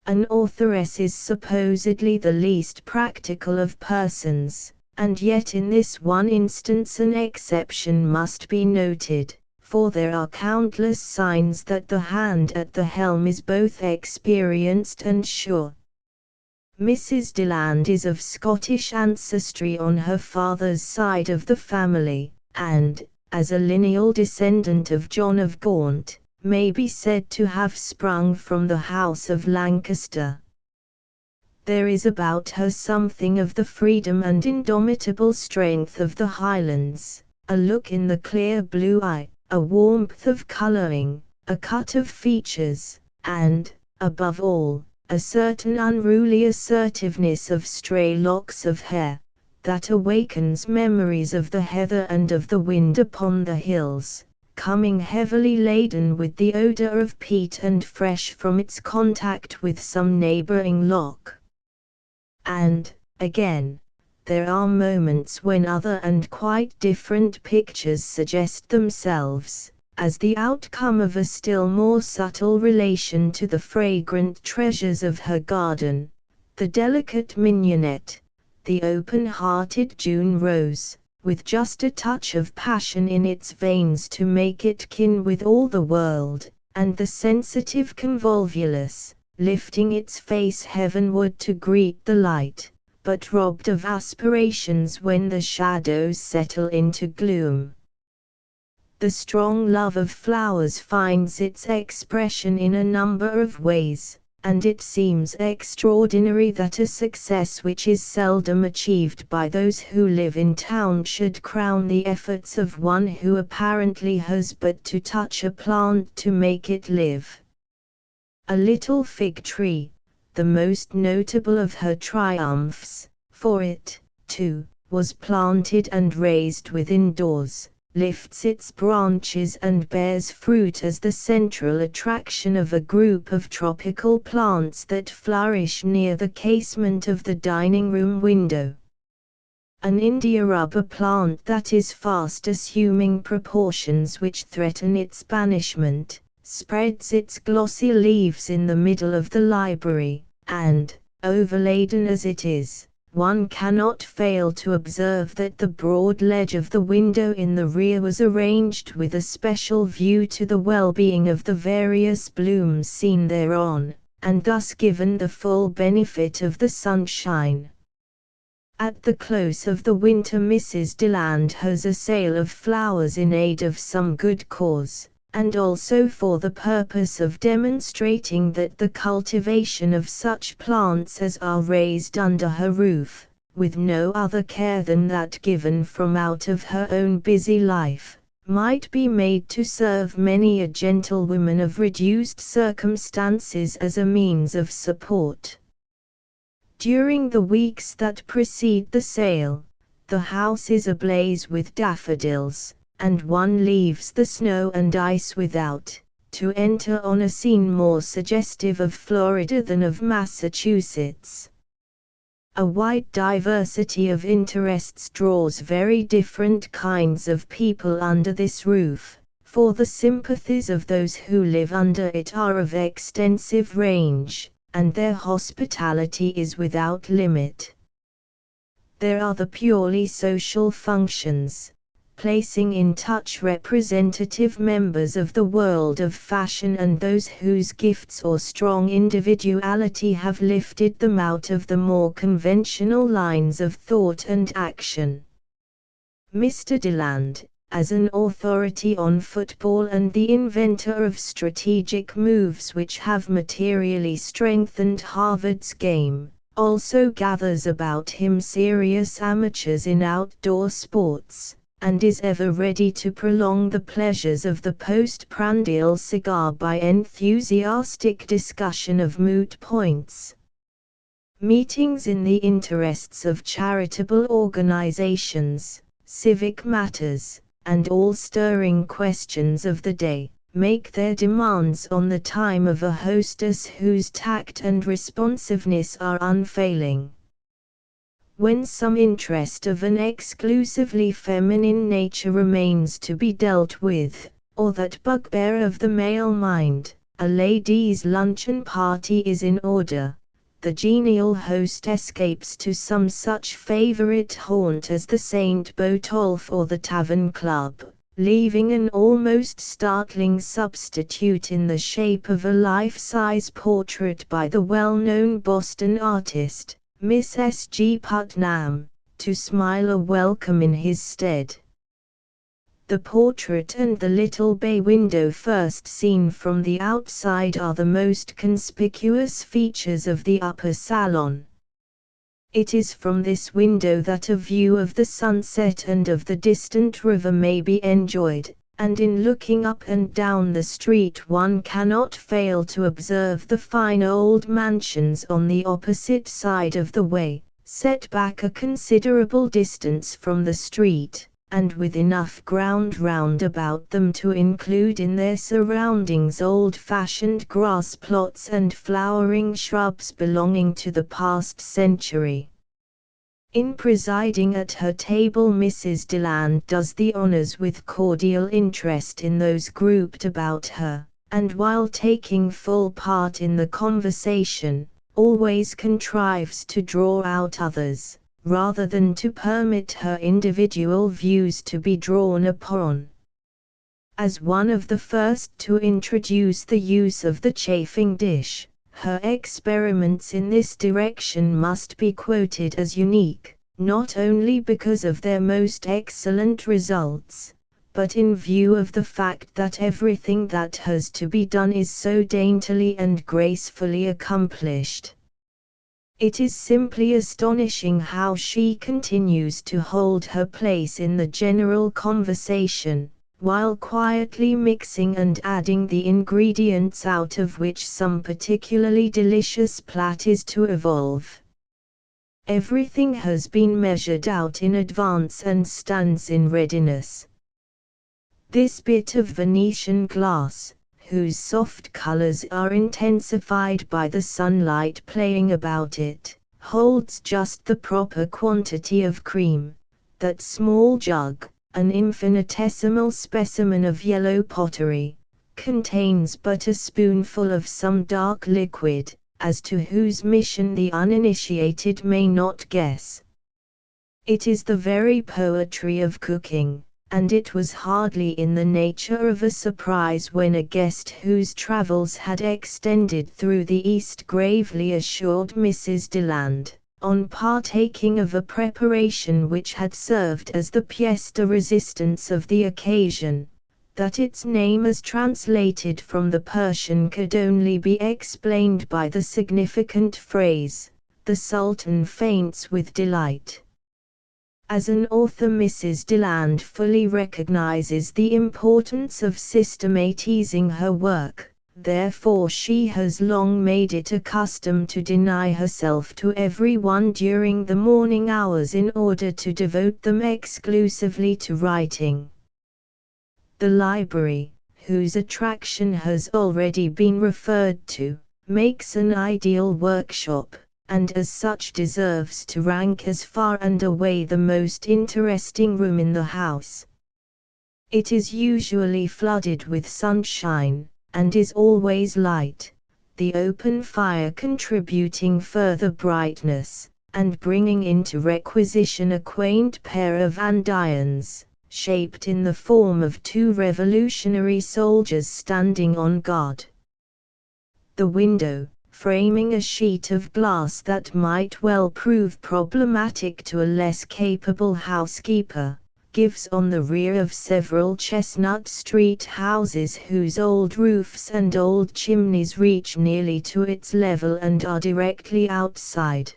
An authoress is supposedly the least practical of persons, and yet in this one instance an exception must be noted, for there are countless signs that the hand at the helm is both experienced and sure. Mrs. Deland is of Scottish ancestry on her father's side of the family, and, as a lineal descendant of John of Gaunt, may be said to have sprung from the house of Lancaster. There is about her something of the freedom and indomitable strength of the Highlands, a look in the clear blue eye, a warmth of colouring, a cut of features, and, above all, a certain unruly assertiveness of stray locks of hair, that awakens memories of the heather and of the wind upon the hills, coming heavily laden with the odour of peat and fresh from its contact with some neighbouring loch. And, again, there are moments when other and quite different pictures suggest themselves, as the outcome of a still more subtle relation to the fragrant treasures of her garden, the delicate mignonette, the open-hearted June rose, with just a touch of passion in its veins to make it kin with all the world, and the sensitive convolvulus, lifting its face heavenward to greet the light, but robbed of aspirations when the shadows settle into gloom. The strong love of flowers finds its expression in a number of ways, and it seems extraordinary that a success which is seldom achieved by those who live in town should crown the efforts of one who apparently has but to touch a plant to make it live. A little fig tree, the most notable of her triumphs, for it, too, was planted and raised within doors, lifts its branches and bears fruit as the central attraction of a group of tropical plants that flourish near the casement of the dining-room window. An India rubber plant that is fast assuming proportions which threaten its banishment, spreads its glossy leaves in the middle of the library, and, overladen as it is, one cannot fail to observe that the broad ledge of the window in the rear was arranged with a special view to the well-being of the various blooms seen thereon, and thus given the full benefit of the sunshine. At the close of the winter Mrs. Deland has a sale of flowers in aid of some good cause, and also for the purpose of demonstrating that the cultivation of such plants as are raised under her roof, with no other care than that given from out of her own busy life, might be made to serve many a gentlewoman of reduced circumstances as a means of support. During the weeks that precede the sale, the house is ablaze with daffodils, and one leaves the snow and ice without, to enter on a scene more suggestive of Florida than of Massachusetts. A wide diversity of interests draws very different kinds of people under this roof, for the sympathies of those who live under it are of extensive range, and their hospitality is without limit. There are the purely social functions, placing in touch representative members of the world of fashion and those whose gifts or strong individuality have lifted them out of the more conventional lines of thought and action. Mr. Deland, as an authority on football and the inventor of strategic moves which have materially strengthened Harvard's game, also gathers about him serious amateurs in outdoor sports, and is ever ready to prolong the pleasures of the post-prandial cigar by enthusiastic discussion of moot points. Meetings in the interests of charitable organizations, civic matters, and all stirring questions of the day, make their demands on the time of a hostess whose tact and responsiveness are unfailing. When some interest of an exclusively feminine nature remains to be dealt with, or that bugbear of the male mind, a ladies' luncheon party is in order, the genial host escapes to some such favorite haunt as the St. Botolph or the Tavern Club, leaving an almost startling substitute in the shape of a life-size portrait by the well-known Boston artist, Miss S. G. Putnam, to smile a welcome in his stead. The portrait and the little bay window first seen from the outside are the most conspicuous features of the upper salon. It is from this window that a view of the sunset and of the distant river may be enjoyed, and in looking up and down the street one cannot fail to observe the fine old mansions on the opposite side of the way, set back a considerable distance from the street, and with enough ground round about them to include in their surroundings old-fashioned grass plots and flowering shrubs belonging to the past century. In presiding at her table Mrs. Deland does the honors with cordial interest in those grouped about her, and while taking full part in the conversation, always contrives to draw out others, rather than to permit her individual views to be drawn upon. As one of the first to introduce the use of the chafing dish, her experiments in this direction must be quoted as unique, not only because of their most excellent results, but in view of the fact that everything that has to be done is so daintily and gracefully accomplished. It is simply astonishing how she continues to hold her place in the general conversation, while quietly mixing and adding the ingredients out of which some particularly delicious plat is to evolve. Everything has been measured out in advance and stands in readiness. This bit of Venetian glass, whose soft colors are intensified by the sunlight playing about it, holds just the proper quantity of cream. That small jug, an infinitesimal specimen of yellow pottery, contains but a spoonful of some dark liquid, as to whose mission the uninitiated may not guess. It is the very poetry of cooking, and it was hardly in the nature of a surprise when a guest whose travels had extended through the East gravely assured Mrs. Deland, on partaking of a preparation which had served as the pièce de résistance of the occasion, that its name as translated from the Persian could only be explained by the significant phrase, "The Sultan faints with delight." As an author, Mrs. Deland fully recognizes the importance of systematizing her work, therefore she has long made it a custom to deny herself to everyone during the morning hours in order to devote them exclusively to writing. The library, whose attraction has already been referred to, makes an ideal workshop, and as such deserves to rank as far and away the most interesting room in the house. It is usually flooded with sunshine, and is always light, the open fire contributing further brightness, and bringing into requisition a quaint pair of andirons, shaped in the form of two revolutionary soldiers standing on guard. The window, framing a sheet of glass that might well prove problematic to a less capable housekeeper, gives on the rear of several Chestnut Street houses whose old roofs and old chimneys reach nearly to its level and are directly outside.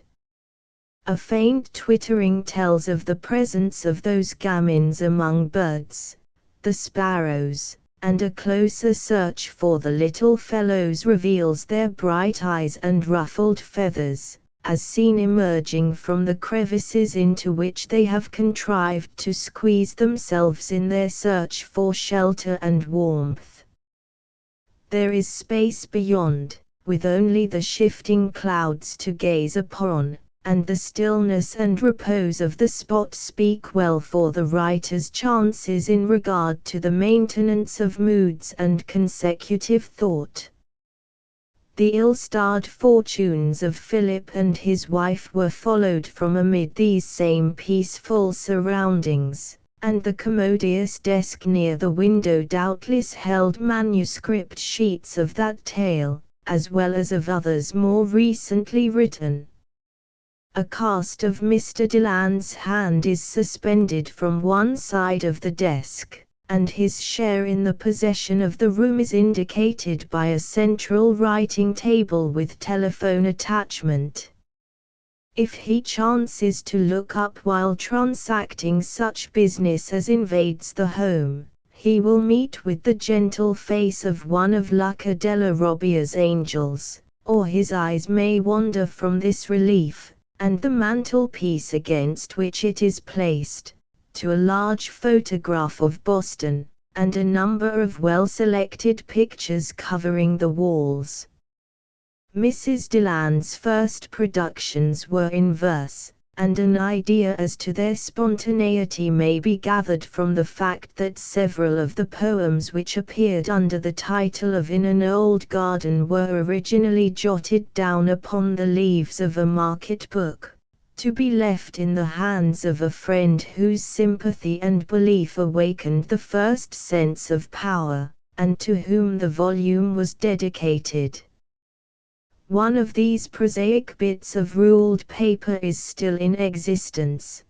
A faint twittering tells of the presence of those gamins among birds, the sparrows, and a closer search for the little fellows reveals their bright eyes and ruffled feathers, as seen emerging from the crevices into which they have contrived to squeeze themselves in their search for shelter and warmth. There is space beyond, with only the shifting clouds to gaze upon, and the stillness and repose of the spot speak well for the writer's chances in regard to the maintenance of moods and consecutive thought. The ill-starred fortunes of Philip and his wife were followed from amid these same peaceful surroundings, and the commodious desk near the window doubtless held manuscript sheets of that tale, as well as of others more recently written. A cast of Mr. Deland's hand is suspended from one side of the desk, and his share in the possession of the room is indicated by a central writing table with telephone attachment. If he chances to look up while transacting such business as invades the home, he will meet with the gentle face of one of Luca della Robbia's angels, or his eyes may wander from this relief, and the mantelpiece against which it is placed, to a large photograph of Boston, and a number of well-selected pictures covering the walls. Mrs. Deland's first productions were in verse, and an idea as to their spontaneity may be gathered from the fact that several of the poems which appeared under the title of In an Old Garden were originally jotted down upon the leaves of a market book, to be left in the hands of a friend whose sympathy and belief awakened the first sense of power, and to whom the volume was dedicated. One of these prosaic bits of ruled paper is still in existence.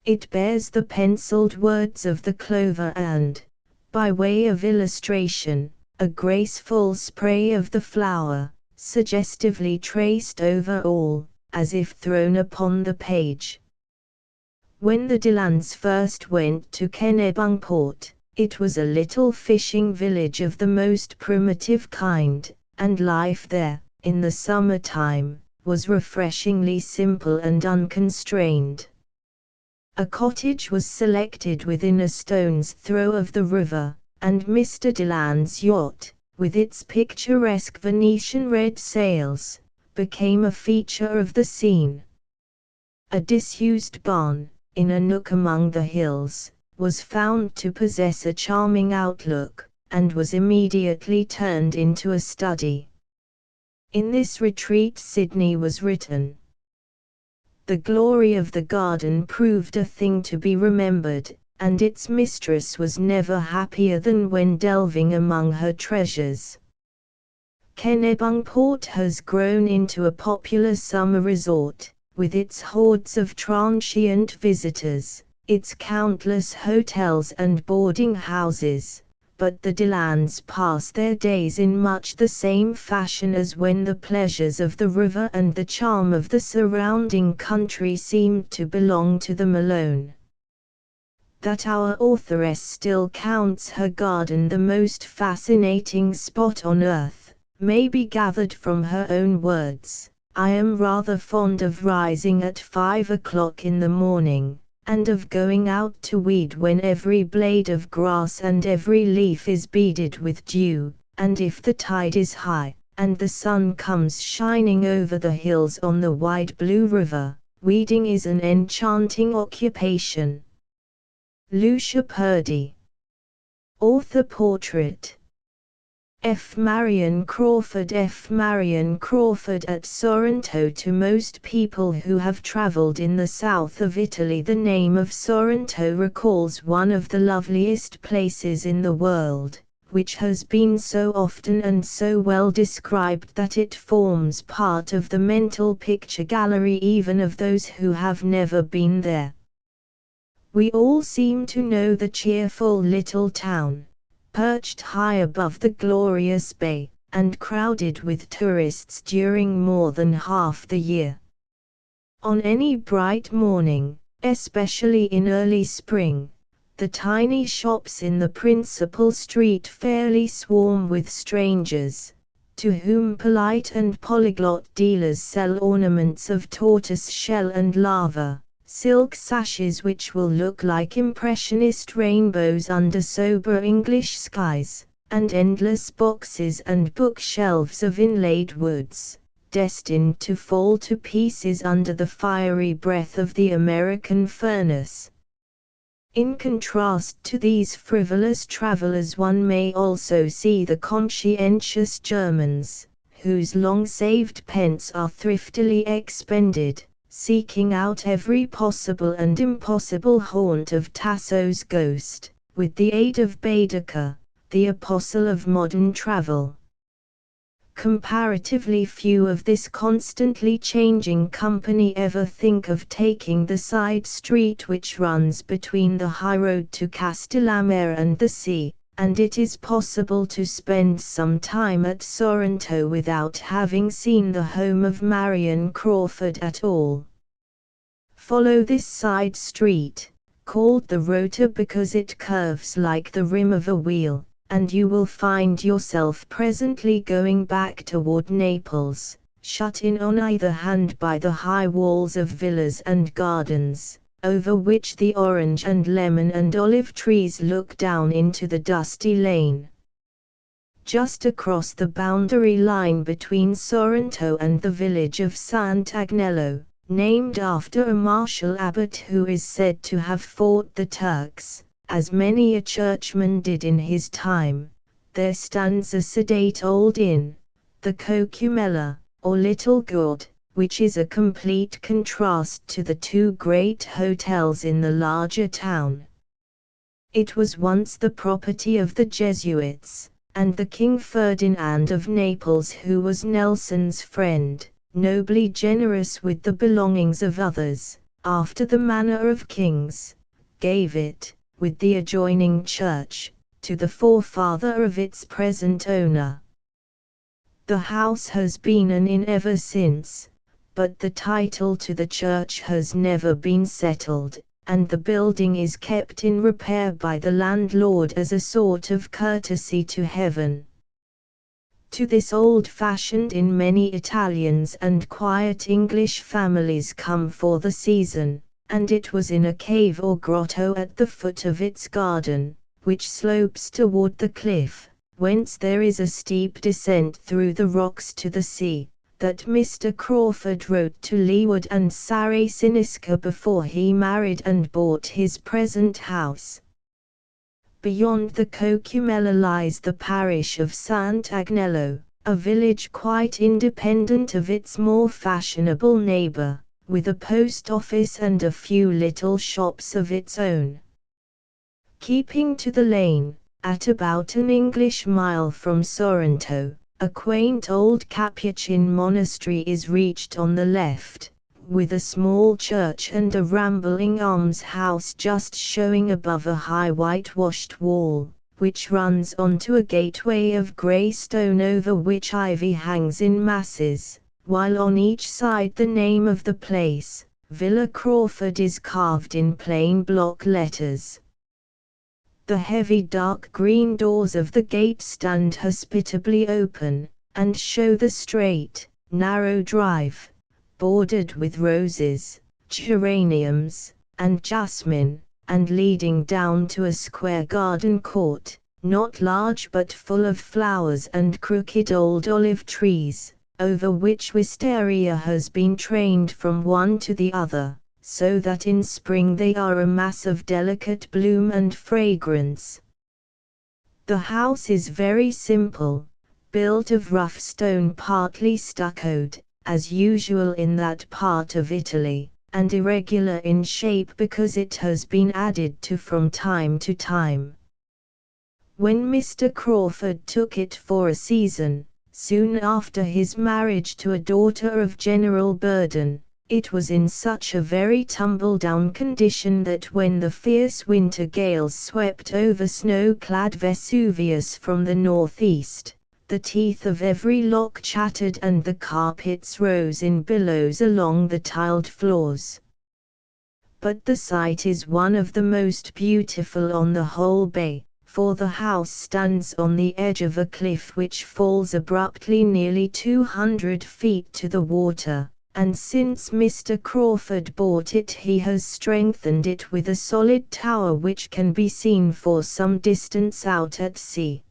It bears the penciled words of the clover and, by way of illustration, a graceful spray of the flower, suggestively traced over all, as if thrown upon the page. When the Delands first went to Kennebunkport, it was a little fishing village of the most primitive kind, and life there, in the summer-time, was refreshingly simple and unconstrained. A cottage was selected within a stone's throw of the river, and Mr. Deland's yacht, with its picturesque Venetian red sails, became a feature of the scene. A disused barn, in a nook among the hills, was found to possess a charming outlook, and was immediately turned into a study. In this retreat Sydney was written. The glory of the garden proved a thing to be remembered, and its mistress was never happier than when delving among her treasures. Kennebunkport has grown into a popular summer resort, with its hordes of transient visitors, its countless hotels and boarding houses, but the Delans pass their days in much the same fashion as when the pleasures of the river and the charm of the surrounding country seemed to belong to them alone. That our authoress still counts her garden the most fascinating spot on earth, may be gathered from her own words. I am rather fond of rising at 5 o'clock in the morning, and of going out to weed when every blade of grass and every leaf is beaded with dew, and if the tide is high, and the sun comes shining over the hills on the wide blue river, weeding is an enchanting occupation. Lucia Purdy. Author Portrait. F. Marion Crawford. F. Marion Crawford. At Sorrento. To most people who have traveled in the south of Italy, the name of Sorrento recalls one of the loveliest places in the world, which has been so often and so well described that it forms part of the mental picture gallery even of those who have never been there. We all seem to know the cheerful little town, perched high above the glorious bay, and crowded with tourists during more than half the year. On any bright morning, especially in early spring, the tiny shops in the principal street fairly swarm with strangers, to whom polite and polyglot dealers sell ornaments of tortoise shell and lava, silk sashes which will look like impressionist rainbows under sober English skies, and endless boxes and bookshelves of inlaid woods, destined to fall to pieces under the fiery breath of the American furnace. In contrast to these frivolous travelers, one may also see the conscientious Germans, whose long-saved pence are thriftily expended, seeking out every possible and impossible haunt of Tasso's ghost, with the aid of Baedeker, the apostle of modern travel. Comparatively few of this constantly changing company ever think of taking the side street which runs between the high road to Castellamare and the sea, and it is possible to spend some time at Sorrento without having seen the home of Marion Crawford at all. Follow this side street, called the Rota because it curves like the rim of a wheel, and you will find yourself presently going back toward Naples, shut in on either hand by the high walls of villas and gardens, over which the orange and lemon and olive trees look down into the dusty lane. Just across the boundary line between Sorrento and the village of Sant'Agnello, named after a martial abbot who is said to have fought the Turks, as many a churchman did in his time, there stands a sedate old inn, the Cocumella, or Little Gourd, which is a complete contrast to the two great hotels in the larger town. It was once the property of the Jesuits, and the King Ferdinand of Naples, who was Nelson's friend, nobly generous with the belongings of others, after the manner of kings, gave it, with the adjoining church, to the forefather of its present owner. The house has been an inn ever since, but the title to the church has never been settled, and the building is kept in repair by the landlord as a sort of courtesy to heaven. To this old-fashioned inn many Italians and quiet English families come for the season, and it was in a cave or grotto at the foot of its garden, which slopes toward the cliff, whence there is a steep descent through the rocks to the sea, that Mr. Crawford wrote to Leeward and Sarah Siniska before he married and bought his present house. Beyond the Cocumella lies the parish of Sant'Agnello, a village quite independent of its more fashionable neighbor, with a post office and a few little shops of its own. Keeping to the lane, at about an English mile from Sorrento, a quaint old Capuchin monastery is reached on the left, with a small church and a rambling almshouse just showing above a high whitewashed wall, which runs onto a gateway of grey stone over which ivy hangs in masses, while on each side the name of the place, Villa Crawford, is carved in plain block letters. The heavy dark green doors of the gate stand hospitably open, and show the straight, narrow drive, bordered with roses, geraniums, and jasmine, and leading down to a square garden court, not large but full of flowers and crooked old olive trees, over which wisteria has been trained from one to the other, so that in spring they are a mass of delicate bloom and fragrance. The house is very simple, built of rough stone partly stuccoed, as usual in that part of Italy, and irregular in shape because it has been added to from time to time. When Mr. Crawford took it for a season, soon after his marriage to a daughter of General Burden, it was in such a very tumble-down condition that when the fierce winter gales swept over snow-clad Vesuvius from the northeast, the teeth of every lock chattered and the carpets rose in billows along the tiled floors. But the site is one of the most beautiful on the whole bay, for the house stands on the edge of a cliff which falls abruptly nearly 200 feet to the water, and since Mr. Crawford bought it he has strengthened it with a solid tower which can be seen for some distance out at sea.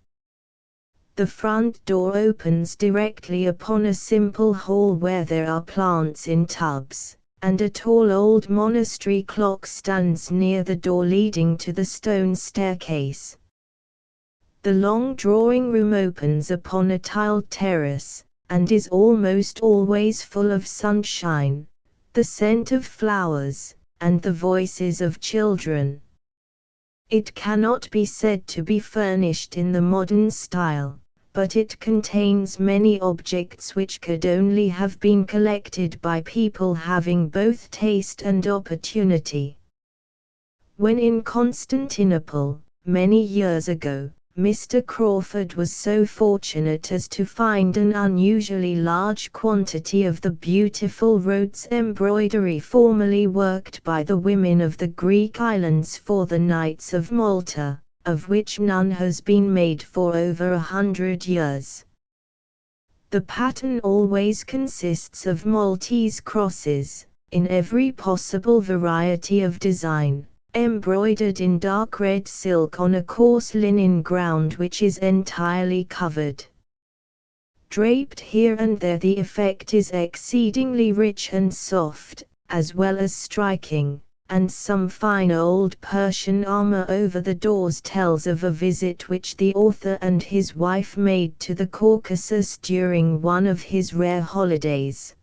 The front door opens directly upon a simple hall where there are plants in tubs, and a tall old monastery clock stands near the door leading to the stone staircase. The long drawing room opens upon a tiled terrace, and is almost always full of sunshine, the scent of flowers, and the voices of children. It cannot be said to be furnished in the modern style, but it contains many objects which could only have been collected by people having both taste and opportunity. When in Constantinople, many years ago, Mr. Crawford was so fortunate as to find an unusually large quantity of the beautiful Rhodes embroidery formerly worked by the women of the Greek islands for the Knights of Malta, of which none has been made for over 100 years. The pattern always consists of Maltese crosses, in every possible variety of design, embroidered in dark red silk on a coarse linen ground which is entirely covered. Draped here and there, the effect is exceedingly rich and soft, as well as striking, and some fine old Persian armor over the doors tells of a visit which the author and his wife made to the Caucasus during one of his rare holidays.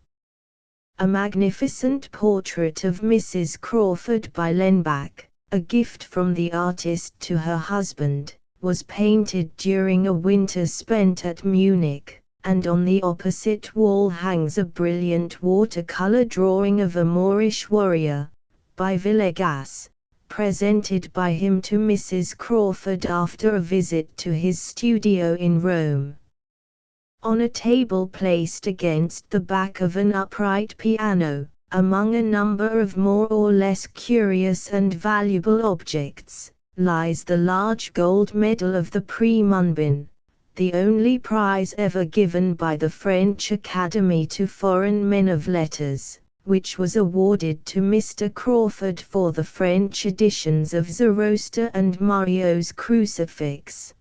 A magnificent portrait of Mrs. Crawford by Lenbach, a gift from the artist to her husband, was painted during a winter spent at Munich, and on the opposite wall hangs a brilliant watercolor drawing of a Moorish warrior, by Villegas, presented by him to Mrs. Crawford after a visit to his studio in Rome. On a table placed against the back of an upright piano, among a number of more or less curious and valuable objects, lies the large gold medal of the Prix Monbin, the only prize ever given by the French Academy to foreign men of letters, which was awarded to Mr. Crawford for the French editions of Zoroaster and Mario's Crucifix.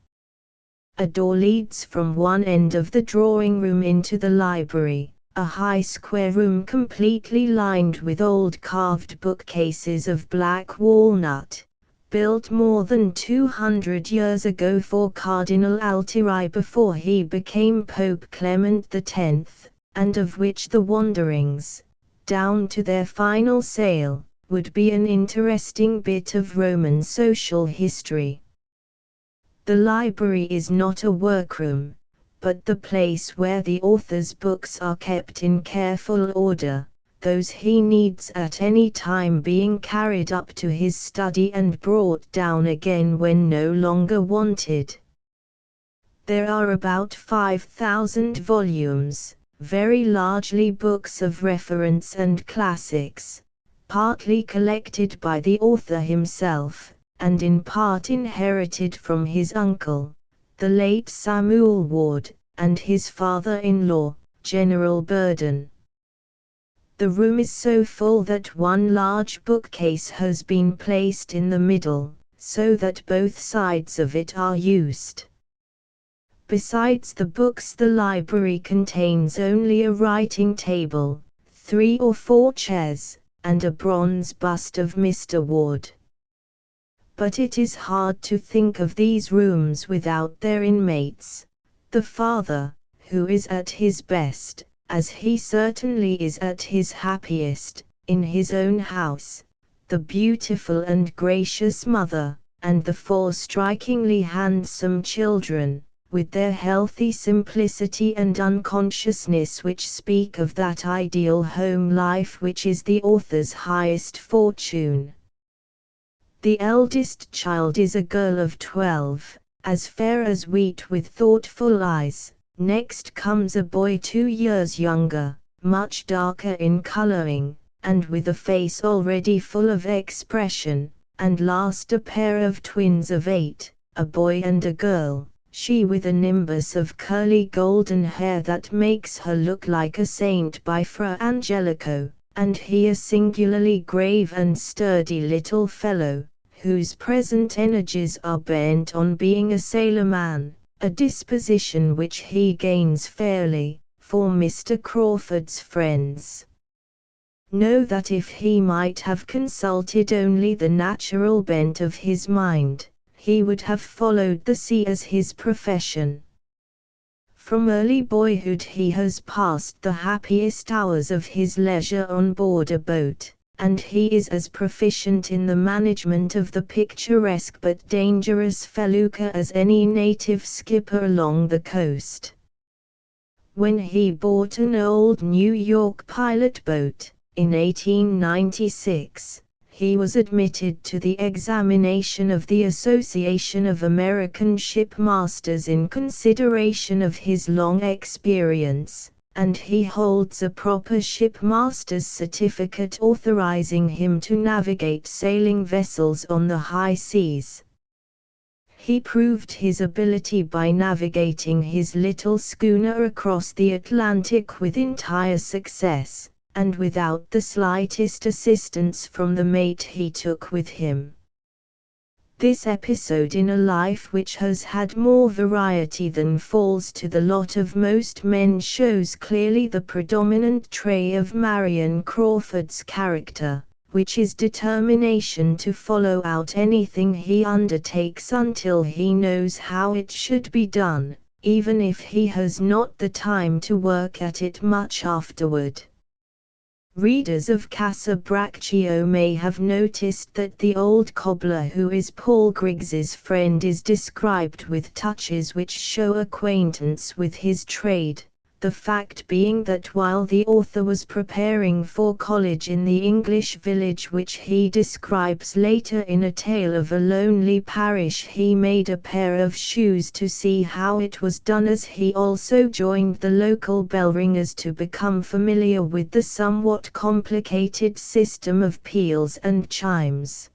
A door leads from one end of the drawing room into the library, a high square room completely lined with old carved bookcases of black walnut, built more than 200 years ago for Cardinal Altieri before he became Pope Clement X, and of which the wanderings, down to their final sale, would be an interesting bit of Roman social history. The library is not a workroom, but the place where the author's books are kept in careful order, those he needs at any time being carried up to his study and brought down again when no longer wanted. There are about 5,000 volumes, very largely books of reference and classics, partly collected by the author himself, and in part inherited from his uncle, the late Samuel Ward, and his father-in-law, General Burden. The room is so full that one large bookcase has been placed in the middle, so that both sides of it are used. Besides the books, the library contains only a writing table, 3 or 4 chairs, and a bronze bust of Mr. Ward. But it is hard to think of these rooms without their inmates. The father, who is at his best, as he certainly is at his happiest, in his own house, the beautiful and gracious mother, and the 4 strikingly handsome children, with their healthy simplicity and unconsciousness which speak of that ideal home life which is the author's highest fortune. The eldest child is a girl of 12, as fair as wheat with thoughtful eyes. Next comes a boy 2 years younger, much darker in coloring, and with a face already full of expression, and last a pair of twins of 8, a boy and a girl, she with a nimbus of curly golden hair that makes her look like a saint by Fra Angelico, and he a singularly grave and sturdy little fellow, whose present energies are bent on being a sailorman, a disposition which he gains fairly, for Mr. Crawford's friends know that if he might have consulted only the natural bent of his mind, he would have followed the sea as his profession. From early boyhood he has passed the happiest hours of his leisure on board a boat, and he is as proficient in the management of the picturesque but dangerous felucca as any native skipper along the coast. When he bought an old New York pilot boat, in 1896, he was admitted to the examination of the Association of American Shipmasters in consideration of his long experience, and he holds a proper shipmaster's certificate authorizing him to navigate sailing vessels on the high seas. He proved his ability by navigating his little schooner across the Atlantic with entire success, and without the slightest assistance from the mate he took with him. This episode in a life which has had more variety than falls to the lot of most men shows clearly the predominant trait of Marion Crawford's character, which is determination to follow out anything he undertakes until he knows how it should be done, even if he has not the time to work at it much afterward. Readers of Casa Braccio may have noticed that the old cobbler who is Paul Griggs's friend is described with touches which show acquaintance with his trade, the fact being that while the author was preparing for college in the English village which he describes later in A Tale of a Lonely Parish, he made a pair of shoes to see how it was done, as he also joined the local bell ringers to become familiar with the somewhat complicated system of peals and chimes.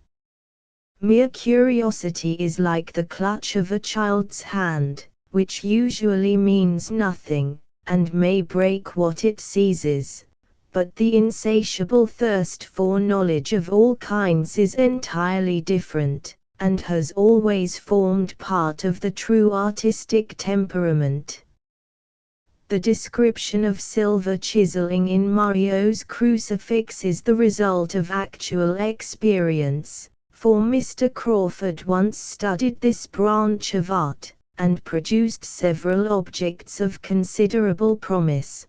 Mere curiosity is like the clutch of a child's hand, which usually means nothing, and may break what it seizes, but the insatiable thirst for knowledge of all kinds is entirely different, and has always formed part of the true artistic temperament. The description of silver chiseling in Mario's crucifix is the result of actual experience, for Mr. Crawford once studied this branch of art, and produced several objects of considerable promise.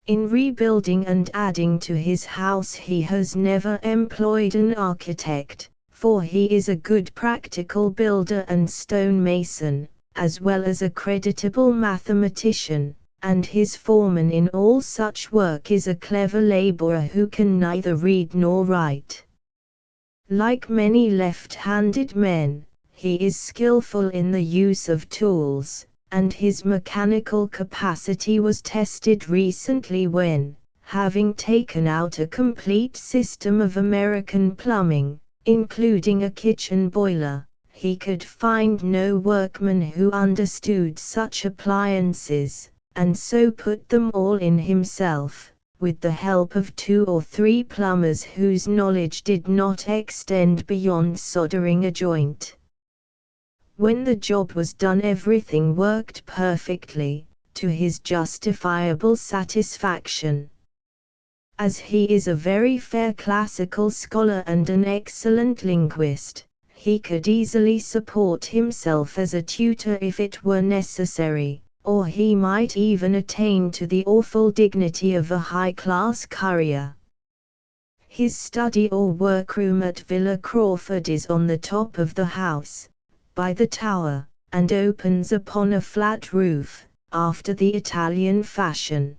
In rebuilding and adding to his house he has never employed an architect, for he is a good practical builder and stonemason, as well as a creditable mathematician, and his foreman in all such work is a clever laborer who can neither read nor write. Like many left-handed men, he is skillful in the use of tools, and his mechanical capacity was tested recently when, having taken out a complete system of American plumbing, including a kitchen boiler, he could find no workman who understood such appliances, and so put them all in himself, with the help of 2 or 3 plumbers whose knowledge did not extend beyond soldering a joint. When the job was done, everything worked perfectly, to his justifiable satisfaction. As he is a very fair classical scholar and an excellent linguist, he could easily support himself as a tutor if it were necessary, or he might even attain to the awful dignity of a high-class courier. His study or workroom at Villa Crawford is on the top of the house, by the tower, and opens upon a flat roof, after the Italian fashion.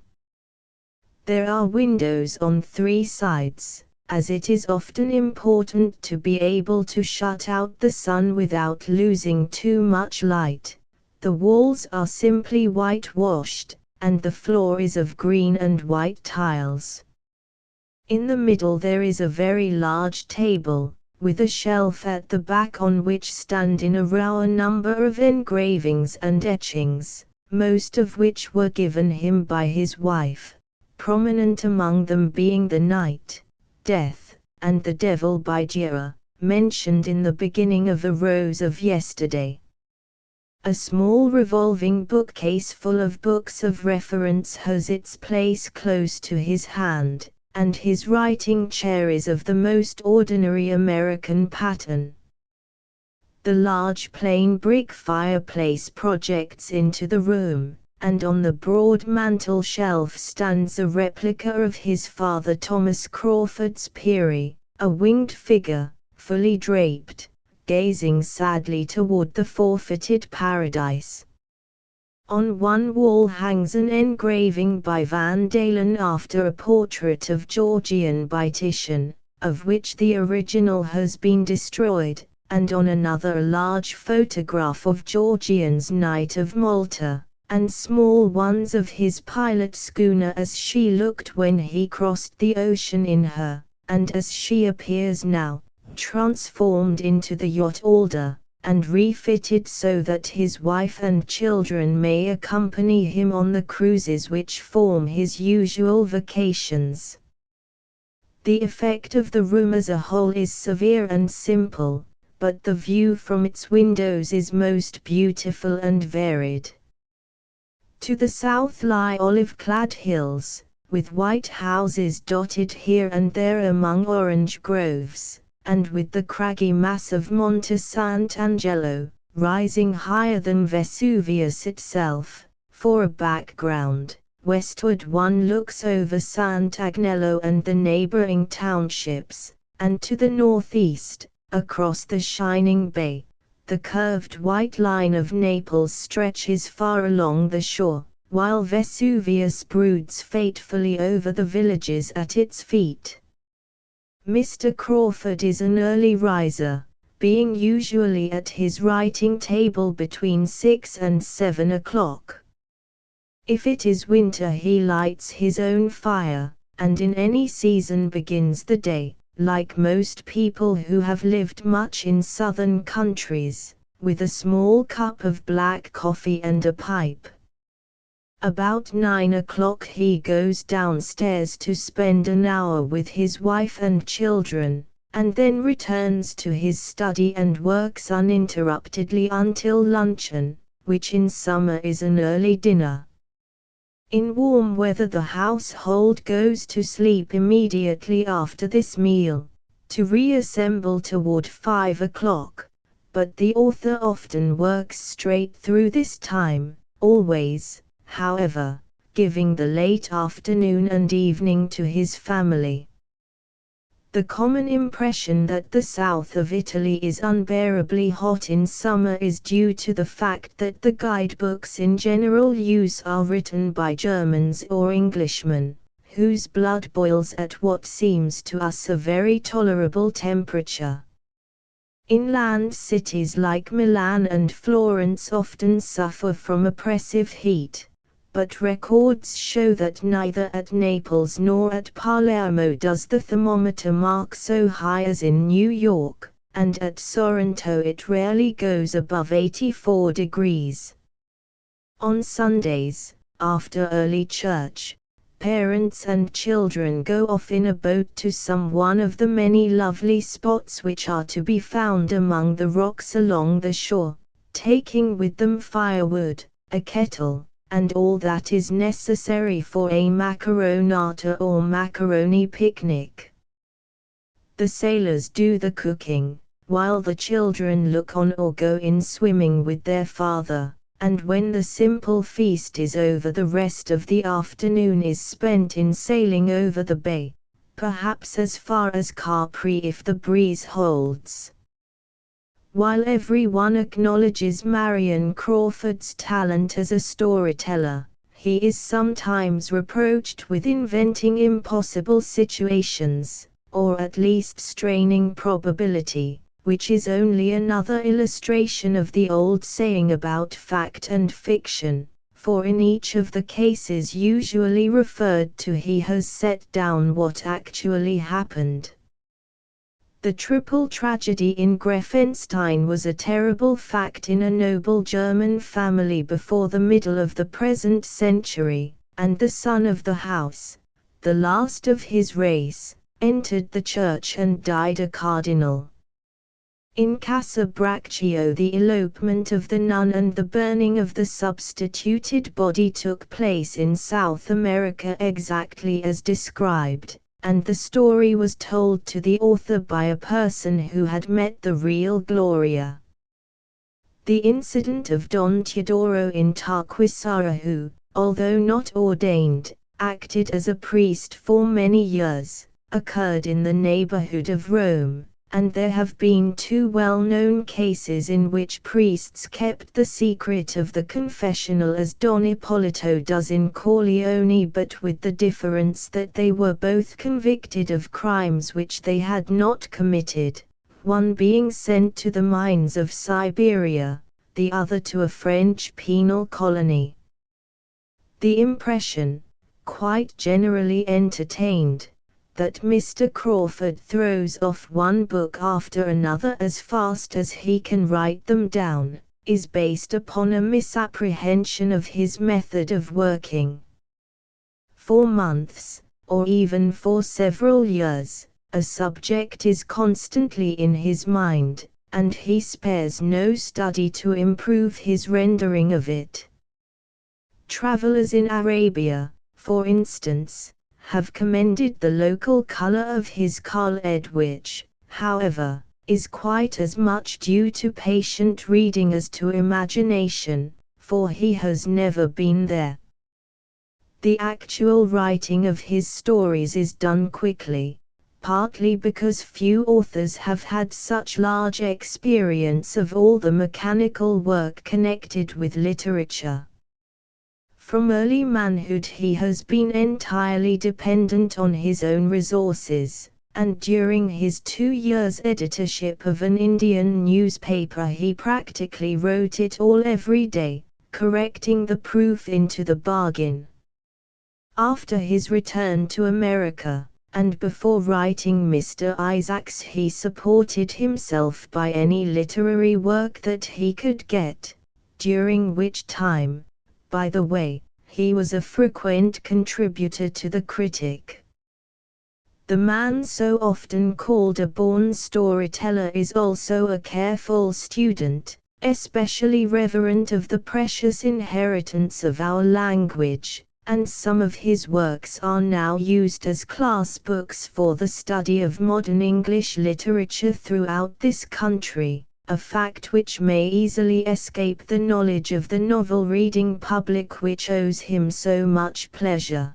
There are windows on 3 sides, as it is often important to be able to shut out the sun without losing too much light. The walls are simply whitewashed, and the floor is of green and white tiles. In the middle there is a very large table, with a shelf at the back on which stand in a row a number of engravings and etchings, most of which were given him by his wife, prominent among them being the Knight, Death, and the Devil by Giera, mentioned in the beginning of A Rose of Yesterday. A small revolving bookcase full of books of reference has its place close to his hand, and his writing chair is of the most ordinary American pattern. The large plain brick fireplace projects into the room, and on the broad mantel shelf stands a replica of his father Thomas Crawford's Peary, a winged figure, fully draped, gazing sadly toward the forfeited paradise. On one wall hangs an engraving by Van Dalen after a portrait of Georgian by Titian, of which the original has been destroyed, and on another a large photograph of Georgian's Knight of Malta, and small ones of his pilot schooner as she looked when he crossed the ocean in her, and as she appears now, transformed into the yacht Alder, and refitted so that his wife and children may accompany him on the cruises which form his usual vacations. The effect of the room as a whole is severe and simple, but the view from its windows is most beautiful and varied. To the south lie olive-clad hills, with white houses dotted here and there among orange groves, and with the craggy mass of Monte Sant'Angelo, rising higher than Vesuvius itself, for a background. Westward one looks over Sant'Agnello and the neighboring townships, and to the northeast, across the shining bay, the curved white line of Naples stretches far along the shore, while Vesuvius broods fatefully over the villages at its feet. Mr. Crawford is an early riser, being usually at his writing table between 6 and 7 o'clock. If it is winter he lights his own fire, and in any season begins the day, like most people who have lived much in southern countries, with a small cup of black coffee and a pipe. About 9 o'clock he goes downstairs to spend an hour with his wife and children, and then returns to his study and works uninterruptedly until luncheon, which in summer is an early dinner. In warm weather the household goes to sleep immediately after this meal, to reassemble toward 5 o'clock, but the author often works straight through this time, always, however, giving the late afternoon and evening to his family. The common impression that the south of Italy is unbearably hot in summer is due to the fact that the guidebooks in general use are written by Germans or Englishmen, whose blood boils at what seems to us a very tolerable temperature. Inland cities like Milan and Florence often suffer from oppressive heat, but records show that neither at Naples nor at Palermo does the thermometer mark so high as in New York, and at Sorrento it rarely goes above 84 degrees. On Sundays, after early church, parents and children go off in a boat to some one of the many lovely spots which are to be found among the rocks along the shore, taking with them firewood, a kettle, and all that is necessary for a macaronata or macaroni picnic. The sailors do the cooking, while the children look on or go in swimming with their father, and when the simple feast is over the rest of the afternoon is spent in sailing over the bay, perhaps as far as Capri if the breeze holds. While everyone acknowledges Marion Crawford's talent as a storyteller, he is sometimes reproached with inventing impossible situations, or at least straining probability, which is only another illustration of the old saying about fact and fiction, for in each of the cases usually referred to he has set down what actually happened. The triple tragedy in Grafenstein was a terrible fact in a noble German family before the middle of the present century, and the son of the house, the last of his race, entered the church and died a cardinal. In Casa Braccio the elopement of the nun and the burning of the substituted body took place in South America exactly as described, and the story was told to the author by a person who had met the real Gloria. The incident of Don Teodoro in Tarquisara who, although not ordained, acted as a priest for many years, occurred in the neighborhood of Rome, and there have been two well-known cases in which priests kept the secret of the confessional as Don Ippolito does in Corleone, but with the difference that they were both convicted of crimes which they had not committed, one being sent to the mines of Siberia, the other to a French penal colony. The impression, quite generally entertained, that Mr. Crawford throws off one book after another as fast as he can write them down, is based upon a misapprehension of his method of working. For months, or even for several years, a subject is constantly in his mind, and he spares no study to improve his rendering of it. Travelers in Arabia, for instance, have commended the local color of his Khaled, which, however, is quite as much due to patient reading as to imagination, for he has never been there. The actual writing of his stories is done quickly, partly because few authors have had such large experience of all the mechanical work connected with literature. From early manhood he has been entirely dependent on his own resources, and during his 2 years' editorship of an Indian newspaper he practically wrote it all every day, correcting the proof into the bargain. After his return to America, and before writing Mr. Isaacs, he supported himself by any literary work that he could get, during which time, by the way, he was a frequent contributor to the Critic. The man so often called a born storyteller is also a careful student, especially reverent of the precious inheritance of our language, and some of his works are now used as class books for the study of modern English literature throughout this country, a fact which may easily escape the knowledge of the novel-reading public which owes him so much pleasure.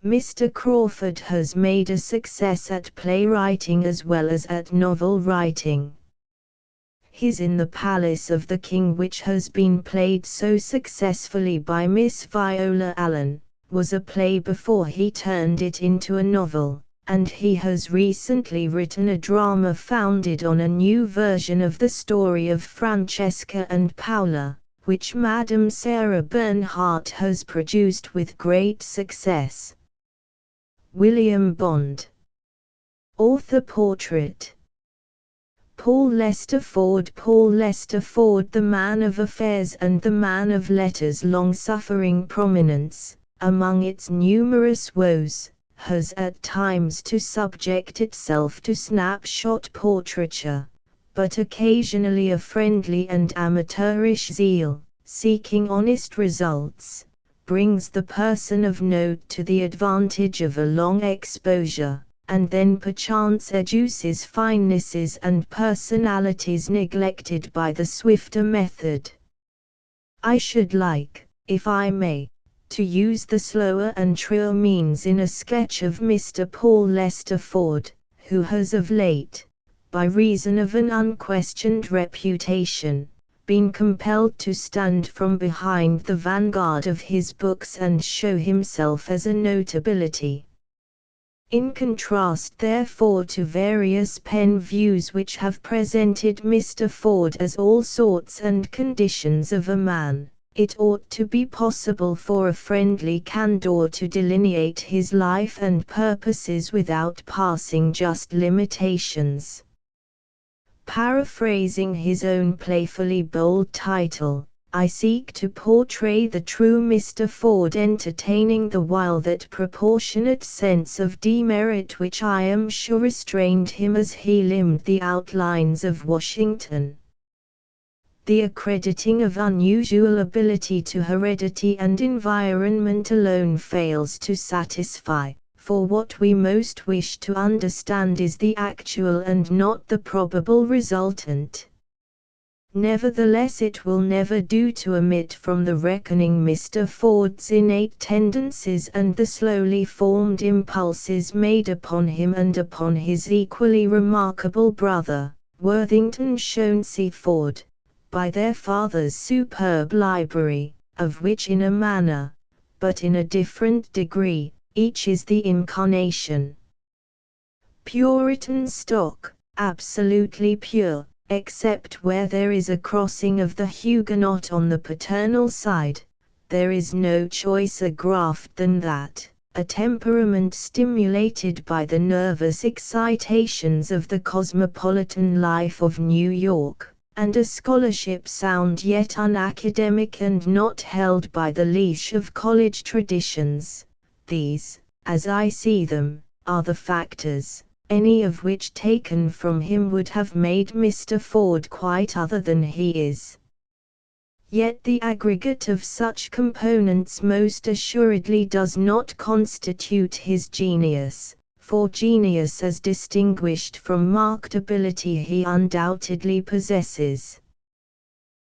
Mr. Crawford has made a success at playwriting as well as at novel writing. His In the Palace of the King, which has been played so successfully by Miss Viola Allen, was a play before he turned it into a novel, and he has recently written a drama founded on a new version of the story of Francesca and Paola, which Madame Sarah Bernhardt has produced with great success. William Bond. Author Portrait. Paul Lester Ford, the man of affairs and the man of letters, long-suffering prominence, among its numerous woes, has at times to subject itself to snapshot portraiture, but occasionally a friendly and amateurish zeal, seeking honest results, brings the person of note to the advantage of a long exposure, and then perchance educes finenesses and personalities neglected by the swifter method. I should like, if I may, to use the slower and truer means in a sketch of Mr. Paul Lester Ford, who has of late, by reason of an unquestioned reputation, been compelled to stand from behind the vanguard of his books and show himself as a notability. In contrast therefore to various pen views which have presented Mr. Ford as all sorts and conditions of a man, it ought to be possible for a friendly candor to delineate his life and purposes without passing just limitations. Paraphrasing his own playfully bold title, I seek to portray the true Mr. Ford, entertaining the while that proportionate sense of demerit which I am sure restrained him as he limned the outlines of Washington. The accrediting of unusual ability to heredity and environment alone fails to satisfy, for what we most wish to understand is the actual and not the probable resultant. Nevertheless, it will never do to omit from the reckoning Mr. Ford's innate tendencies and the slowly formed impulses made upon him and upon his equally remarkable brother, Worthington Shauncey Ford, by their father's superb library, of which in a manner, but in a different degree, each is the incarnation. Puritan stock, absolutely pure, except where there is a crossing of the Huguenot on the paternal side, there is no choicer graft than that, a temperament stimulated by the nervous excitations of the cosmopolitan life of New York, and a scholarship sound yet unacademic and not held by the leash of college traditions. These, as I see them, are the factors, any of which taken from him would have made Mr. Ford quite other than he is. Yet the aggregate of such components most assuredly does not constitute his genius, for genius as distinguished from marked ability he undoubtedly possesses.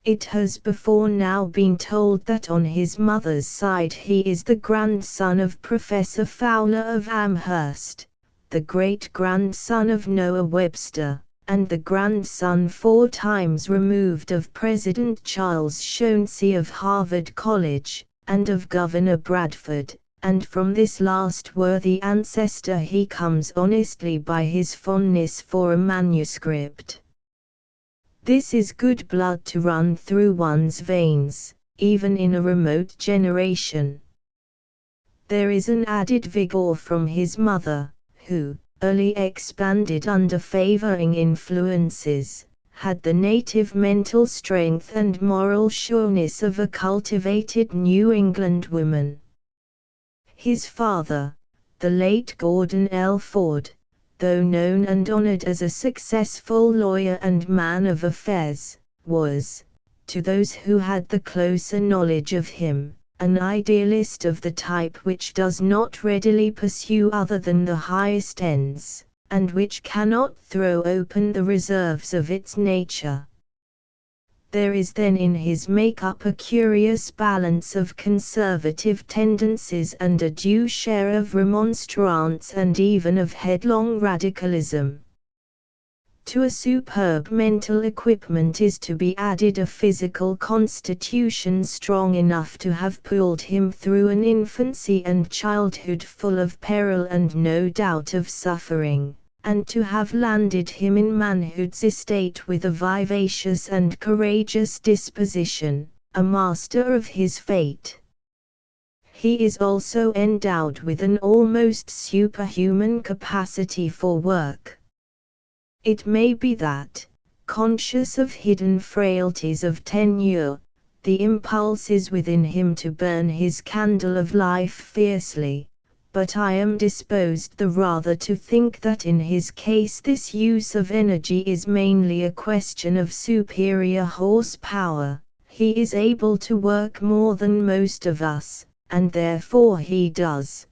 It has before now been told that on his mother's side he is the grandson of Professor Fowler of Amherst, the great-grandson of Noah Webster, and the grandson 4 times removed of President Charles Shauncey of Harvard College, and of Governor Bradford, and from this last worthy ancestor he comes honestly by his fondness for a manuscript. This is good blood to run through one's veins, even in a remote generation. There is an added vigor from his mother, who, early expanded under favoring influences, had the native mental strength and moral sureness of a cultivated New England woman. His father, the late Gordon L. Ford, though known and honored as a successful lawyer and man of affairs, was, to those who had the closer knowledge of him, an idealist of the type which does not readily pursue other than the highest ends, and which cannot throw open the reserves of its nature. There is then in his make-up a curious balance of conservative tendencies and a due share of remonstrance and even of headlong radicalism. To a superb mental equipment is to be added a physical constitution strong enough to have pulled him through an infancy and childhood full of peril and no doubt of suffering, and to have landed him in manhood's estate with a vivacious and courageous disposition, a master of his fate. He is also endowed with an almost superhuman capacity for work. It may be that, conscious of hidden frailties of tenure, the impulse is within him to burn his candle of life fiercely, but I am disposed the rather to think that in his case this use of energy is mainly a question of superior horsepower. He is able to work more than most of us, and therefore he does.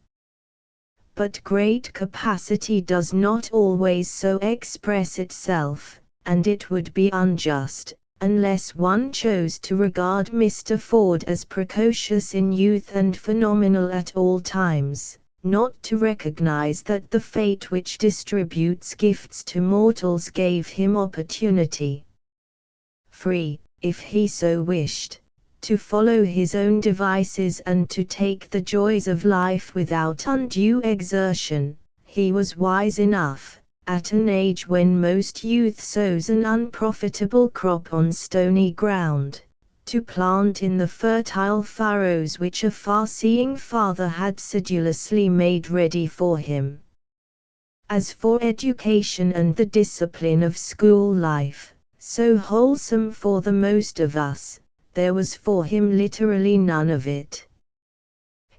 But great capacity does not always so express itself, and it would be unjust, unless one chose to regard Mr. Ford as precocious in youth and phenomenal at all times, not to recognize that the fate which distributes gifts to mortals gave him opportunity. Free, if he so wished, to follow his own devices and to take the joys of life without undue exertion, he was wise enough, at an age when most youth sows an unprofitable crop on stony ground, to plant in the fertile furrows which a far-seeing father had sedulously made ready for him. As for education and the discipline of school life, so wholesome for the most of us, there was for him literally none of it.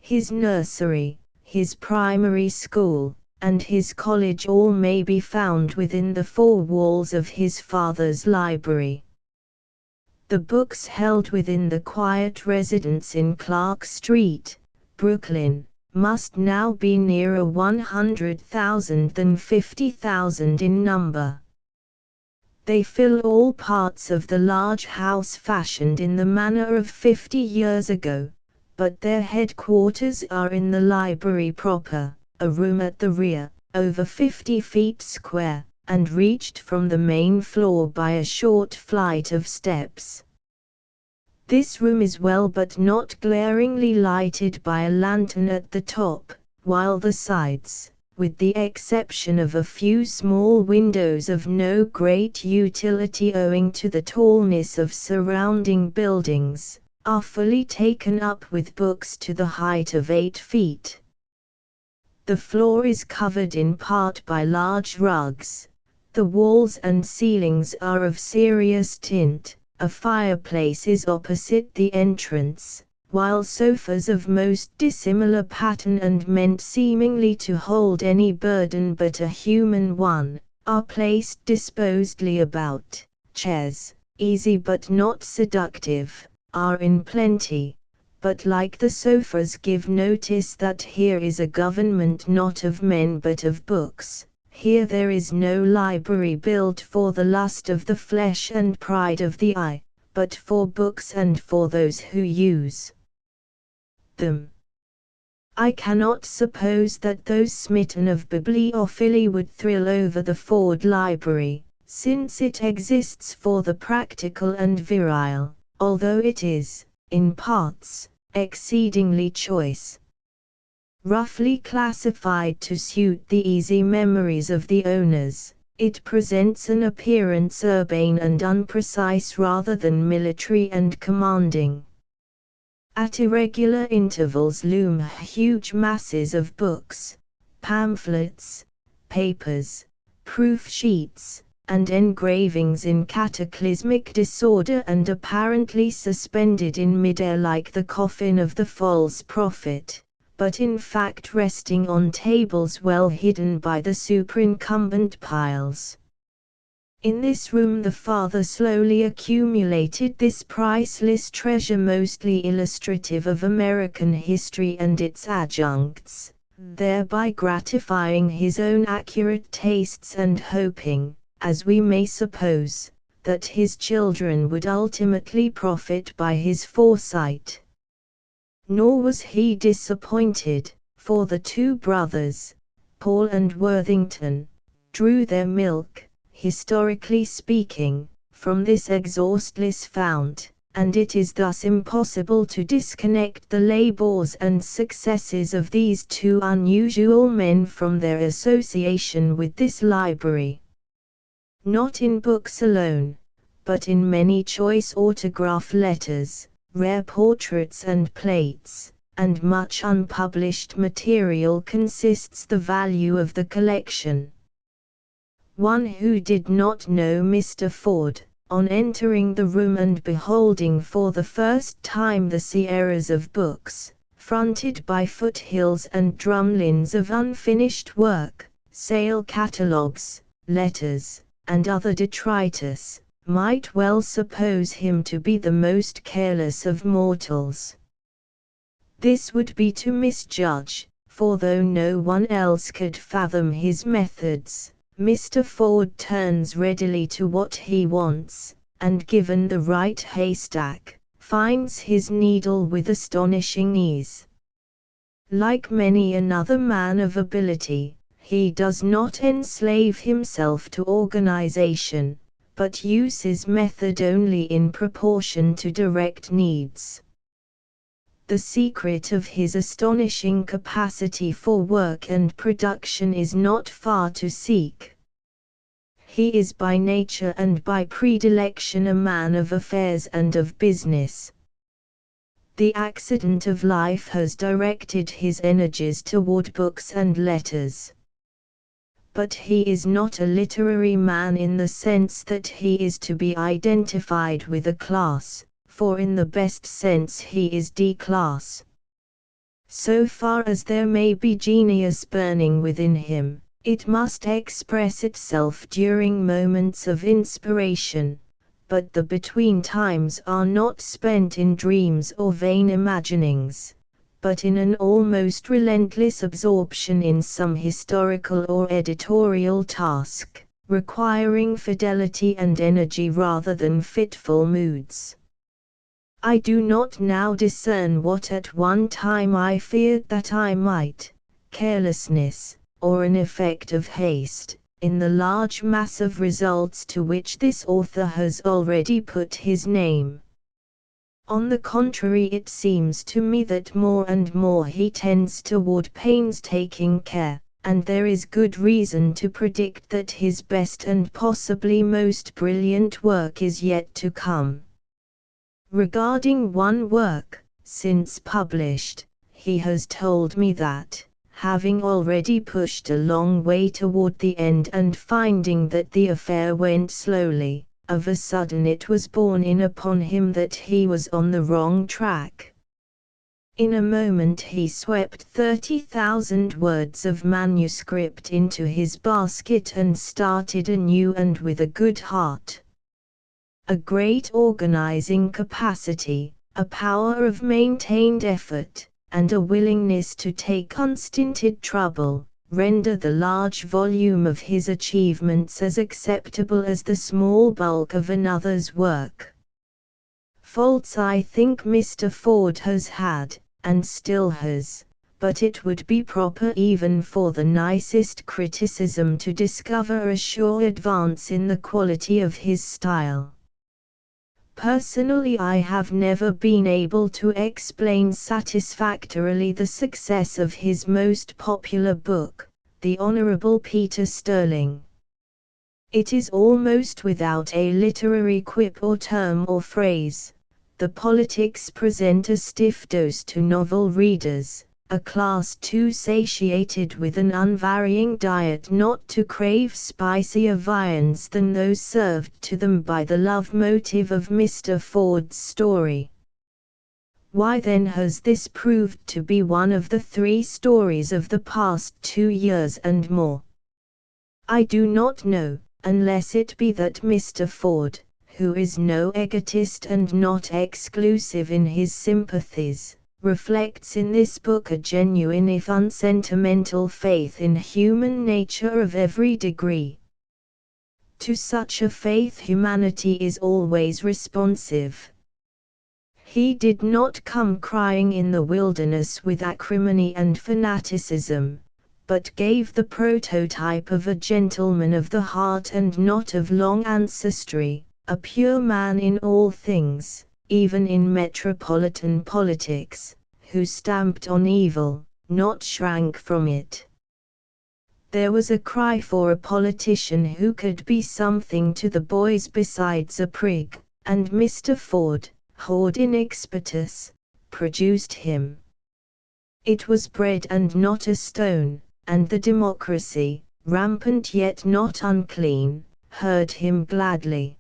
His nursery, his primary school, and his college all may be found within the four walls of his father's library. The books held within the quiet residence in Clark Street, Brooklyn, must now be nearer 100,000 than 50,000 in number. They fill all parts of the large house fashioned in the manner of 50 years ago, but their headquarters are in the library proper, a room at the rear, over 50 feet square, and reached from the main floor by a short flight of steps. This room is well but not glaringly lighted by a lantern at the top, while the sides, with the exception of a few small windows of no great utility owing to the tallness of surrounding buildings, are fully taken up with books to the height of 8 feet. The floor is covered in part by large rugs. The walls and ceilings are of serious tint. A fireplace is opposite the entrance, while sofas of most dissimilar pattern and meant seemingly to hold any burden but a human one, are placed disposedly about. Chairs, easy but not seductive, are in plenty, but like the sofas give notice that here is a government not of men but of books. Here there is no library built for the lust of the flesh and pride of the eye, but for books and for those who use them. I cannot suppose that those smitten of bibliophily would thrill over the Ford Library, since it exists for the practical and virile, although it is, in parts, exceedingly choice. Roughly classified to suit the easy memories of the owners, it presents an appearance urbane and unprecise rather than military and commanding. At irregular intervals loom huge masses of books, pamphlets, papers, proof sheets, and engravings in cataclysmic disorder and apparently suspended in midair like the coffin of the false prophet, but in fact resting on tables well hidden by the superincumbent piles. In this room the father slowly accumulated this priceless treasure, mostly illustrative of American history and its adjuncts, thereby gratifying his own accurate tastes and hoping, as we may suppose, that his children would ultimately profit by his foresight. Nor was he disappointed, for the two brothers, Paul and Worthington, drew their milk, historically speaking, from this exhaustless fount, and it is thus impossible to disconnect the labors and successes of these two unusual men from their association with this library. Not in books alone, but in many choice autograph letters, rare portraits and plates, and much unpublished material consists the value of the collection. One who did not know Mr. Ford, on entering the room and beholding for the first time the sierras of books, fronted by foothills and drumlins of unfinished work, sale catalogues, letters, and other detritus, might well suppose him to be the most careless of mortals. This would be to misjudge, for though no one else could fathom his methods, Mr. Ford turns readily to what he wants, and given the right haystack, finds his needle with astonishing ease. Like many another man of ability, he does not enslave himself to organization, but uses method only in proportion to direct needs. The secret of his astonishing capacity for work and production is not far to seek. He is by nature and by predilection a man of affairs and of business. The accident of life has directed his energies toward books and letters. But he is not a literary man in the sense that he is to be identified with a class, for in the best sense he is D-class. So far as there may be genius burning within him, it must express itself during moments of inspiration, but the between times are not spent in dreams or vain imaginings, but in an almost relentless absorption in some historical or editorial task, requiring fidelity and energy rather than fitful moods. I do not now discern what at one time I feared that I might, carelessness, or an effect of haste, in the large mass of results to which this author has already put his name. On the contrary, it seems to me that more and more he tends toward painstaking care, and there is good reason to predict that his best and possibly most brilliant work is yet to come. Regarding one work, since published, he has told me that, having already pushed a long way toward the end and finding that the affair went slowly, of a sudden it was borne in upon him that he was on the wrong track. In a moment he swept 30,000 words of manuscript into his basket and started anew and with a good heart. A great organizing capacity, a power of maintained effort, and a willingness to take unstinted trouble, render the large volume of his achievements as acceptable as the small bulk of another's work. Faults I think Mr. Ford has had, and still has, but it would be proper even for the nicest criticism to discover a sure advance in the quality of his style. Personally, I have never been able to explain satisfactorily the success of his most popular book, The Honorable Peter Sterling. It is almost without a literary quip or term or phrase. The politics present a stiff dose to novel readers, a class too satiated with an unvarying diet not to crave spicier viands than those served to them by the love motive of Mr. Ford's story. Why then has this proved to be one of the 3 stories of the past 2 years and more? I do not know, unless it be that Mr. Ford, who is no egotist and not exclusive in his sympathies, reflects in this book a genuine if unsentimental faith in human nature of every degree. To such a faith humanity is always responsive. He did not come crying in the wilderness with acrimony and fanaticism, but gave the prototype of a gentleman of the heart and not of long ancestry, a pure man in all things, even in metropolitan politics, who stamped on evil, not shrank from it. There was a cry for a politician who could be something to the boys besides a prig, and Mr. Ford, hoc in expertus, produced him. It was bread and not a stone, and the democracy, rampant yet not unclean, heard him gladly.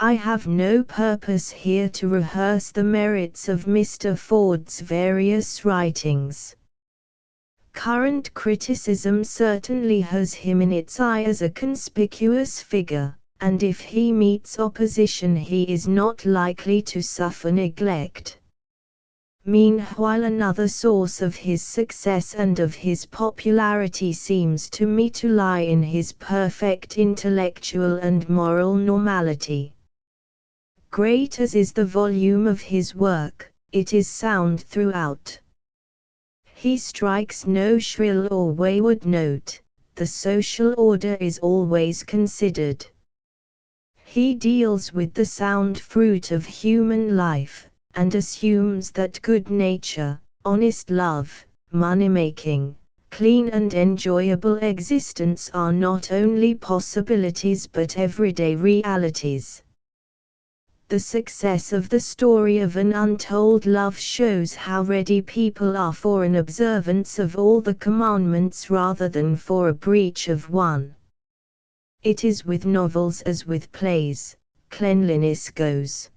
I have no purpose here to rehearse the merits of Mr. Ford's various writings. Current criticism certainly has him in its eye as a conspicuous figure, and if he meets opposition he is not likely to suffer neglect. Meanwhile another source of his success and of his popularity seems to me to lie in his perfect intellectual and moral normality. Great as is the volume of his work, it is sound throughout. He strikes no shrill or wayward note, the social order is always considered. He deals with the sound fruit of human life, and assumes that good nature, honest love, money-making, clean and enjoyable existence are not only possibilities but everyday realities. The success of the story of an untold love shows how ready people are for an observance of all the commandments rather than for a breach of one. It is with novels as with plays, cleanliness goes.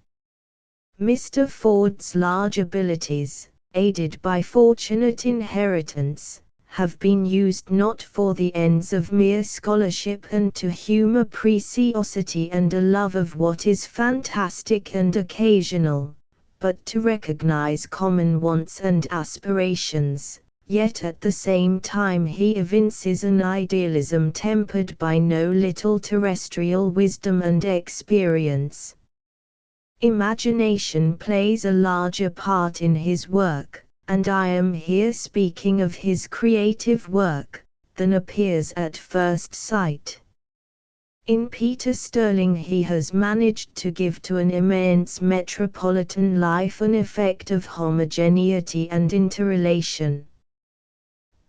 Mr. Ford's large abilities, aided by fortunate inheritance, have been used not for the ends of mere scholarship and to humor preciosity and a love of what is fantastic and occasional, but to recognize common wants and aspirations, yet at the same time he evinces an idealism tempered by no little terrestrial wisdom and experience. Imagination plays a larger part in his work, and I am here speaking of his creative work, than appears at first sight. In Peter Sterling he has managed to give to an immense metropolitan life an effect of homogeneity and interrelation.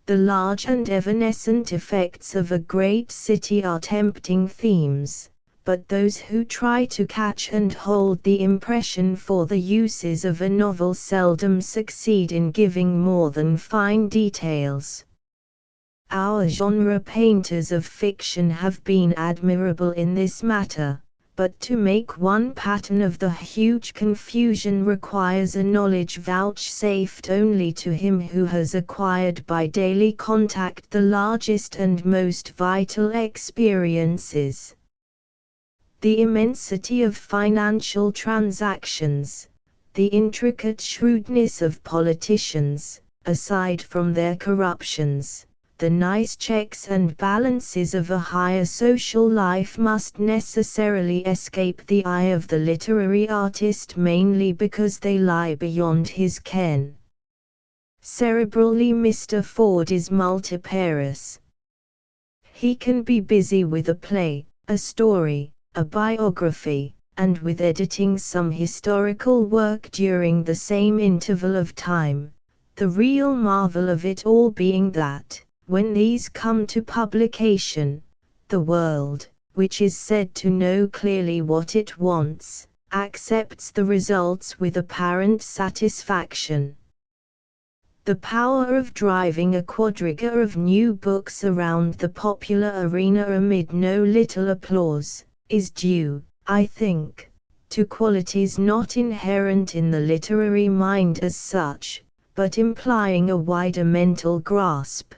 The large and evanescent effects of a great city are tempting themes, but those who try to catch and hold the impression for the uses of a novel seldom succeed in giving more than fine details. Our genre painters of fiction have been admirable in this matter, but to make one pattern of the huge confusion requires a knowledge vouchsafed only to him who has acquired by daily contact the largest and most vital experiences. The immensity of financial transactions, the intricate shrewdness of politicians, aside from their corruptions, the nice checks and balances of a higher social life must necessarily escape the eye of the literary artist mainly because they lie beyond his ken. Cerebrally Mr. Ford is multifarious. He can be busy with a play, a story, a biography, and with editing some historical work during the same interval of time, the real marvel of it all being that, when these come to publication, the world, which is said to know clearly what it wants, accepts the results with apparent satisfaction. The power of driving a quadriga of new books around the popular arena amid no little applause, is due, I think, to qualities not inherent in the literary mind as such, but implying a wider mental grasp.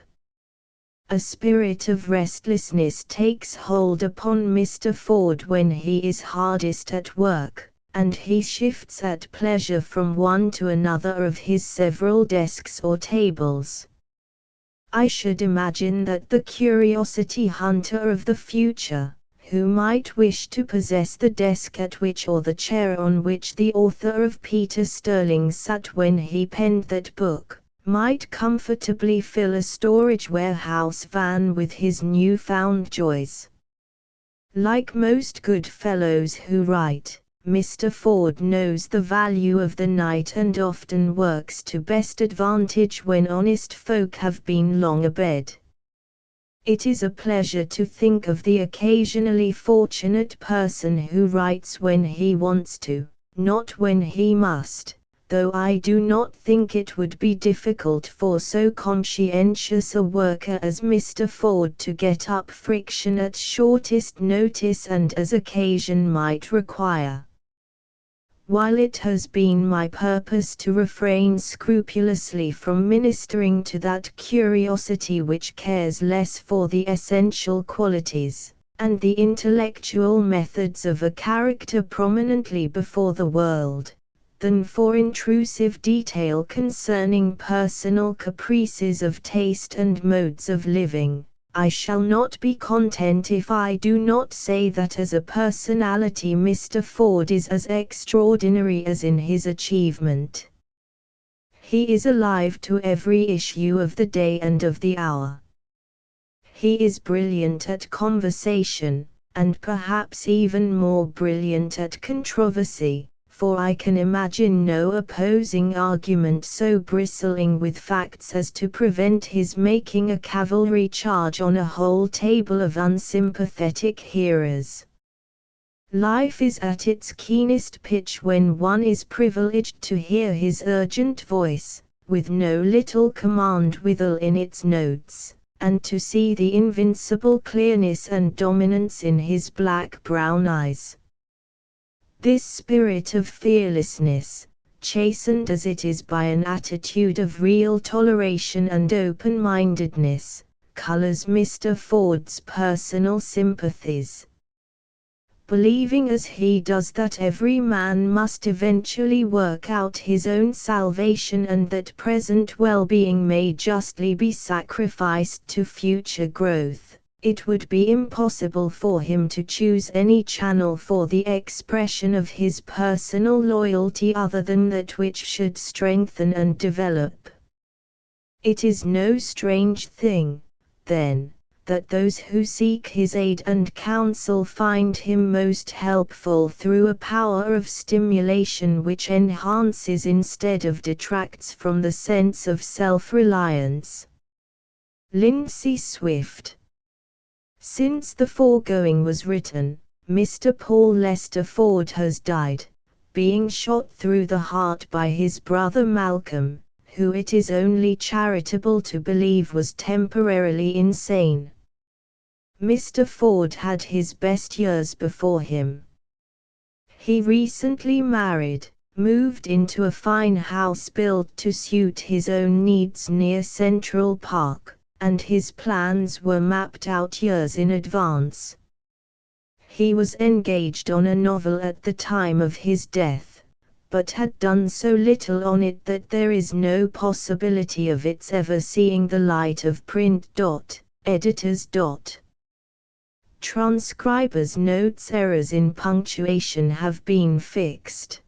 A spirit of restlessness takes hold upon Mr. Ford when he is hardest at work, and he shifts at pleasure from one to another of his several desks or tables. I should imagine that the curiosity hunter of the future, who might wish to possess the desk at which or the chair on which the author of Peter Sterling sat when he penned that book, might comfortably fill a storage warehouse van with his new-found joys. Like most good fellows who write, Mr. Ford knows the value of the night and often works to best advantage when honest folk have been long abed. It is a pleasure to think of the occasionally fortunate person who writes when he wants to, not when he must, though I do not think it would be difficult for so conscientious a worker as Mr. Ford to get up friction at shortest notice and as occasion might require. While it has been my purpose to refrain scrupulously from ministering to that curiosity which cares less for the essential qualities, and the intellectual methods of a character prominently before the world, than for intrusive detail concerning personal caprices of taste and modes of living, I shall not be content if I do not say that as a personality Mr. Ford is as extraordinary as in his achievement. He is alive to every issue of the day and of the hour. He is brilliant at conversation, and perhaps even more brilliant at controversy, for I can imagine no opposing argument so bristling with facts as to prevent his making a cavalry charge on a whole table of unsympathetic hearers. Life is at its keenest pitch when one is privileged to hear his urgent voice, with no little command withal in its notes, and to see the invincible clearness and dominance in his black-brown eyes. This spirit of fearlessness, chastened as it is by an attitude of real toleration and open-mindedness, colors Mr. Ford's personal sympathies. Believing as he does that every man must eventually work out his own salvation and that present well-being may justly be sacrificed to future growth, it would be impossible for him to choose any channel for the expression of his personal loyalty other than that which should strengthen and develop. It is no strange thing, then, that those who seek his aid and counsel find him most helpful through a power of stimulation which enhances instead of detracts from the sense of self-reliance. Lindsay Swift. Since the foregoing was written, Mr. Paul Lester Ford has died, being shot through the heart by his brother Malcolm, who it is only charitable to believe was temporarily insane. Mr. Ford had his best years before him. He recently married, moved into a fine house built to suit his own needs near Central Park, and his plans were mapped out years in advance. He was engaged on a novel at the time of his death, but had done so little on it that there is no possibility of its ever seeing the light of print. Editors. Transcribers' notes: errors in punctuation have been fixed.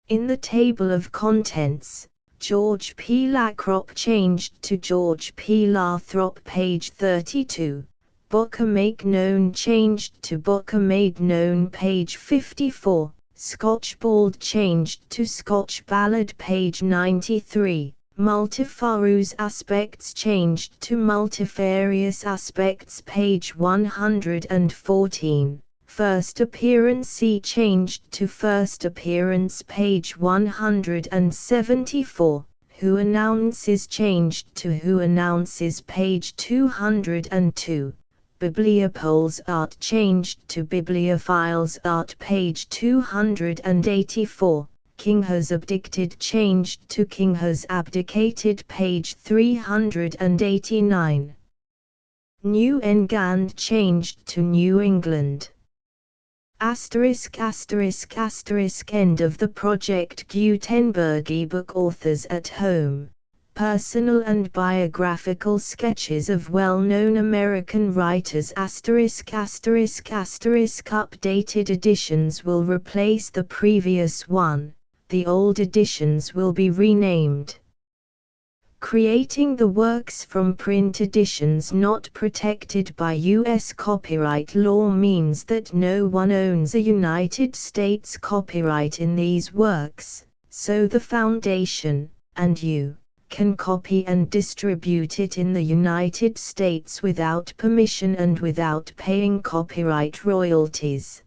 In the table of contents, George P. Lacrop changed to George P. Lathrop, page 32. Booker Make Known changed to Booker Made Known, page 54. Scotch Bald changed to Scotch Ballad, page 93. Multifarious Aspects changed to Multifarious Aspects, page 114. First Appearance C changed to First Appearance, page 174. Who Announces changed to Who Announces, page 202. Bibliopoles Art changed to Bibliophiles Art, page 284. King has abdicted changed to King has abdicated, page 389. New England changed to New England. Asterisk asterisk asterisk end of the Project Gutenberg ebook. Authors at home. Personal and biographical sketches of well-known American writers. Asterisk asterisk asterisk updated editions will replace the previous one. The old editions will be renamed. Creating the works from print editions not protected by U.S. copyright law means that no one owns a United States copyright in these works, so the Foundation, and you, can copy and distribute it in the United States without permission and without paying copyright royalties.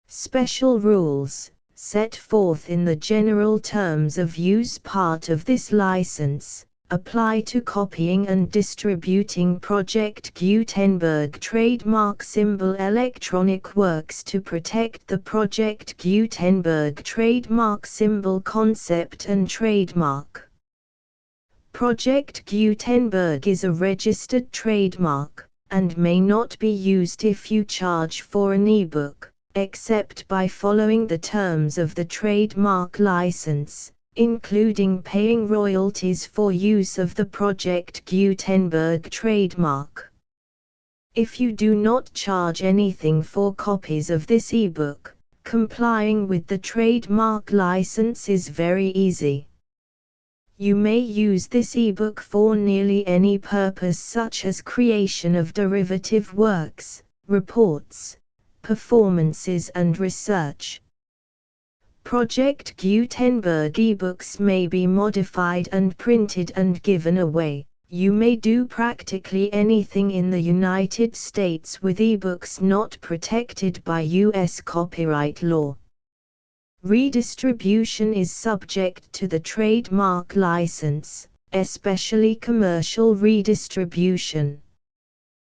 Special rules, set forth in the general terms of use part of this license, apply to copying and distributing Project Gutenberg trademark symbol electronic works to protect the Project Gutenberg trademark symbol concept and trademark. Project Gutenberg is a registered trademark, and may not be used if you charge for an ebook, except by following the terms of the trademark license, including paying royalties for use of the Project Gutenberg trademark. If you do not charge anything for copies of this ebook, complying with the trademark license is very easy. You may use this ebook for nearly any purpose, such as creation of derivative works, reports, performances and research. Project Gutenberg ebooks may be modified and printed and given away. You may do practically anything in the United States with ebooks not protected by U.S. copyright law. Redistribution is subject to the trademark license, especially commercial redistribution.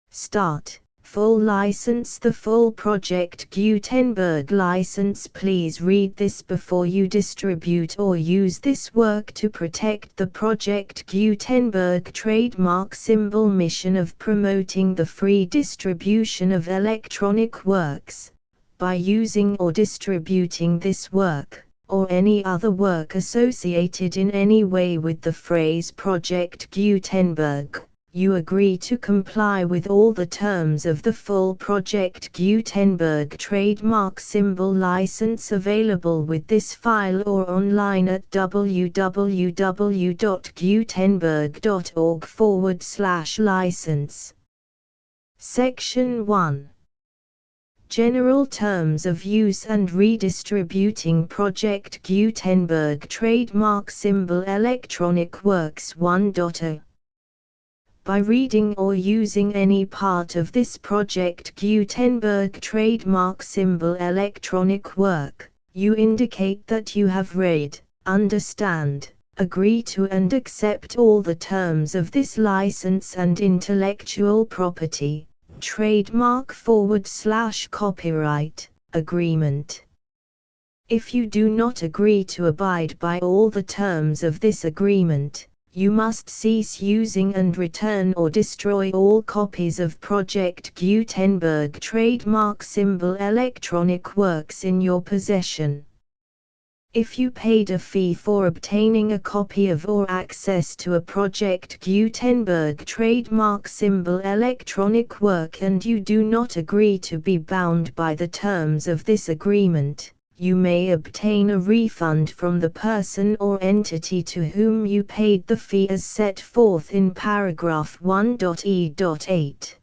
Start. Full license. The full Project Gutenberg license. Please read this before you distribute or use this work to protect the Project Gutenberg trademark symbol mission of promoting the free distribution of electronic works. By using or distributing this work, or any other work associated in any way with the phrase Project Gutenberg, you agree to comply with all the terms of the full Project Gutenberg trademark symbol license available with this file or online at www.gutenberg.org/license. Section 1. General Terms of Use and Redistributing Project Gutenberg Trademark Symbol Electronic Works 1.0. By reading or using any part of this Project Gutenberg trademark symbol electronic work, you indicate that you have read, understand, agree to and accept all the terms of this license and intellectual property, trademark/copyright, agreement. If you do not agree to abide by all the terms of this agreement, you must cease using and return or destroy all copies of Project Gutenberg trademark symbol electronic works in your possession. If you paid a fee for obtaining a copy of or access to a Project Gutenberg trademark symbol electronic work and you do not agree to be bound by the terms of this agreement, you may obtain a refund from the person or entity to whom you paid the fee as set forth in paragraph 1.e.8.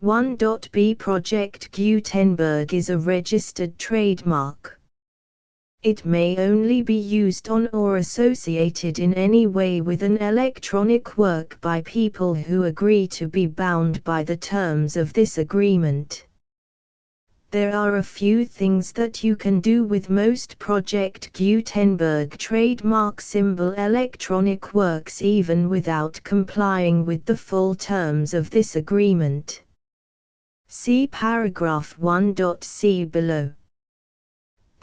1.b Project Gutenberg is a registered trademark. It may only be used on or associated in any way with an electronic work by people who agree to be bound by the terms of this agreement. There are a few things that you can do with most Project Gutenberg trademark symbol electronic works even without complying with the full terms of this agreement. See paragraph 1.c below.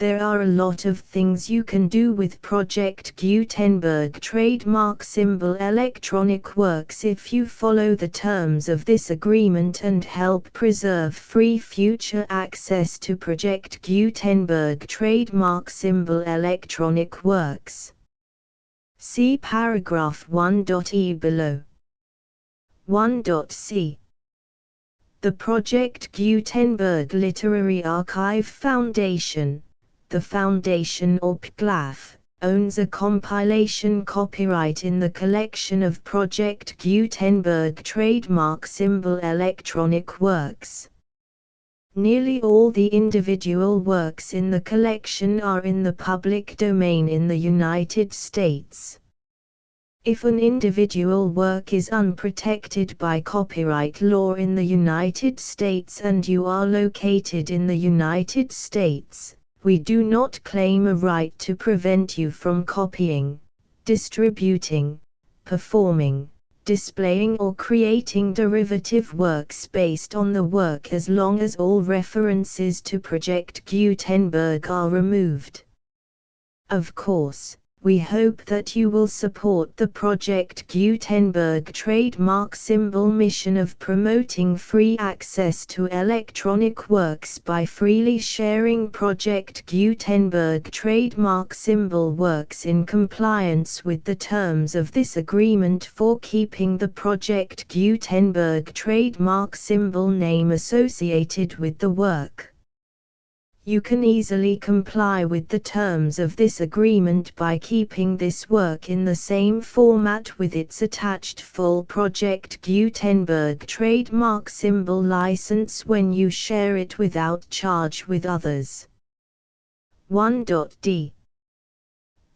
There are a lot of things you can do with Project Gutenberg trademark symbol electronic works if you follow the terms of this agreement and help preserve free future access to Project Gutenberg trademark symbol electronic works. See paragraph 1.e below. 1.c. The Project Gutenberg Literary Archive Foundation, the foundation or PGLAF, owns a compilation copyright in the collection of Project Gutenberg trademark symbol electronic works. Nearly all the individual works in the collection are in the public domain in the United States. If an individual work is unprotected by copyright law in the United States and you are located in the United States, we do not claim a right to prevent you from copying, distributing, performing, displaying or creating derivative works based on the work as long as all references to Project Gutenberg are removed. Of course, we hope that you will support the Project Gutenberg trademark symbol mission of promoting free access to electronic works by freely sharing Project Gutenberg trademark symbol works in compliance with the terms of this agreement for keeping the Project Gutenberg trademark symbol name associated with the work. You can easily comply with the terms of this agreement by keeping this work in the same format with its attached full Project Gutenberg trademark symbol license when you share it without charge with others. 1.d.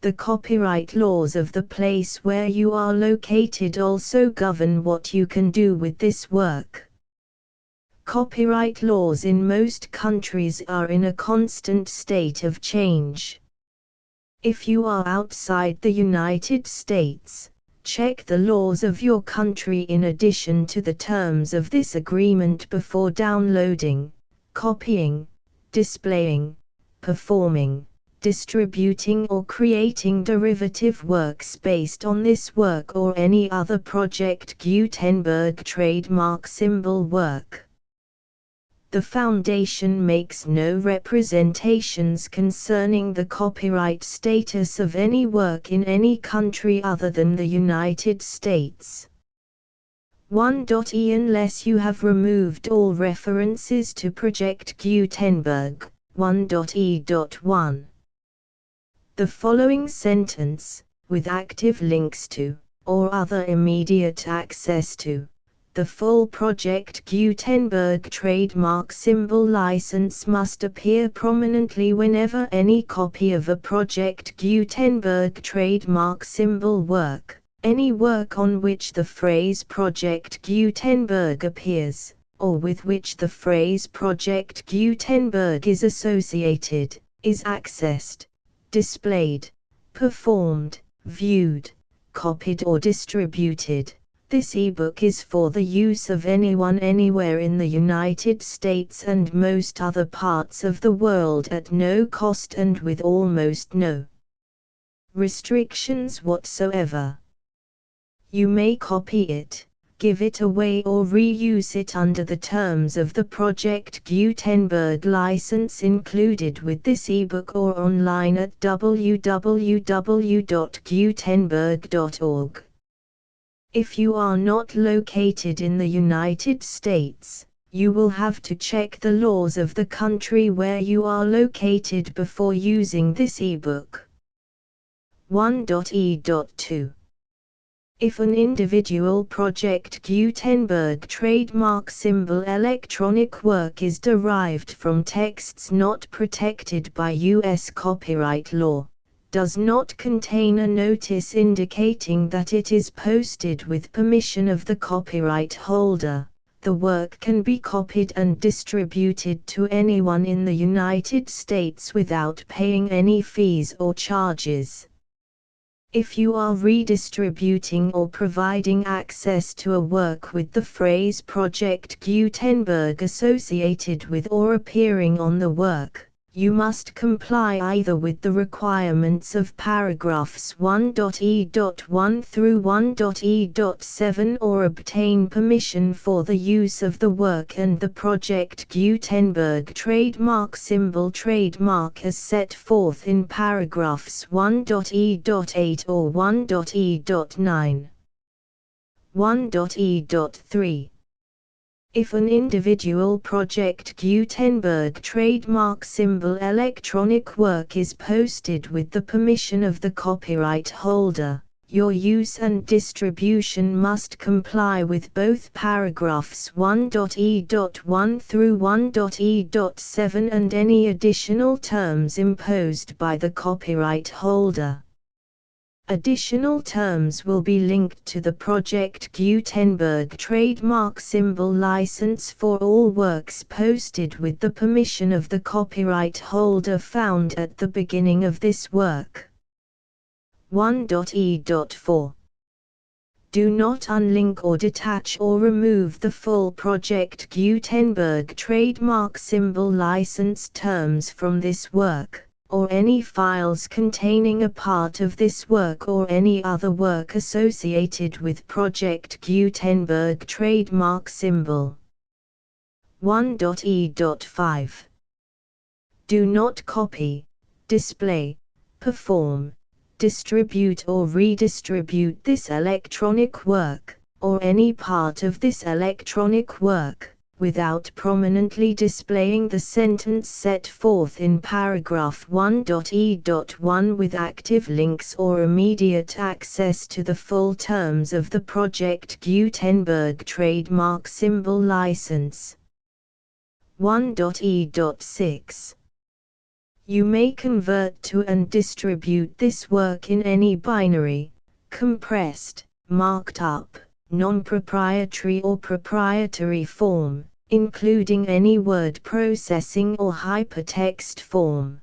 The copyright laws of the place where you are located also govern what you can do with this work. Copyright laws in most countries are in a constant state of change. If you are outside the United States, check the laws of your country in addition to the terms of this agreement before downloading, copying, displaying, performing, distributing or creating derivative works based on this work or any other Project Gutenberg trademark symbol work. The Foundation makes no representations concerning the copyright status of any work in any country other than the United States. 1.e Unless you have removed all references to Project Gutenberg. 1.e.1. The following sentence, with active links to, or other immediate access to, the full Project Gutenberg trademark symbol license must appear prominently whenever any copy of a Project Gutenberg trademark symbol work, any work on which the phrase Project Gutenberg appears, or with which the phrase Project Gutenberg is associated, is accessed, displayed, performed, viewed, copied or distributed. This ebook is for the use of anyone anywhere in the United States and most other parts of the world at no cost and with almost no restrictions whatsoever. You may copy it, give it away or reuse it under the terms of the Project Gutenberg license included with this ebook or online at www.gutenberg.org. If you are not located in the United States, you will have to check the laws of the country where you are located before using this ebook. 1.e.2. If an individual Project Gutenberg trademark symbol electronic work is derived from texts not protected by U.S. copyright law, does not contain a notice indicating that it is posted with permission of the copyright holder, the work can be copied and distributed to anyone in the United States without paying any fees or charges. If you are redistributing or providing access to a work with the phrase Project Gutenberg associated with or appearing on the work, You must comply either with the requirements of paragraphs 1.e.1 through 1.e.7 or obtain permission for the use of the work and the Project Gutenberg trademark symbol trademark as set forth in paragraphs 1.e.8 or 1.e.9. 1.e.3. If an individual Project Gutenberg trademark symbol electronic work is posted with the permission of the copyright holder, your use and distribution must comply with both paragraphs 1.e.1 through 1.e.7 and any additional terms imposed by the copyright holder. Additional terms will be linked to the Project Gutenberg trademark symbol license for all works posted with the permission of the copyright holder found at the beginning of this work. 1.e.4. Do not unlink or detach or remove the full Project Gutenberg trademark symbol license terms from this work, or any files containing a part of this work or any other work associated with Project Gutenberg trademark symbol. 1.e.5. Do not copy, display, perform, distribute or redistribute this electronic work, or any part of this electronic work, without prominently displaying the sentence set forth in paragraph 1.e.1 with active links or immediate access to the full terms of the Project Gutenberg trademark symbol license. 1.e.6. You may convert to and distribute this work in any binary, compressed, marked up, non-proprietary or proprietary form, including any word processing or hypertext form.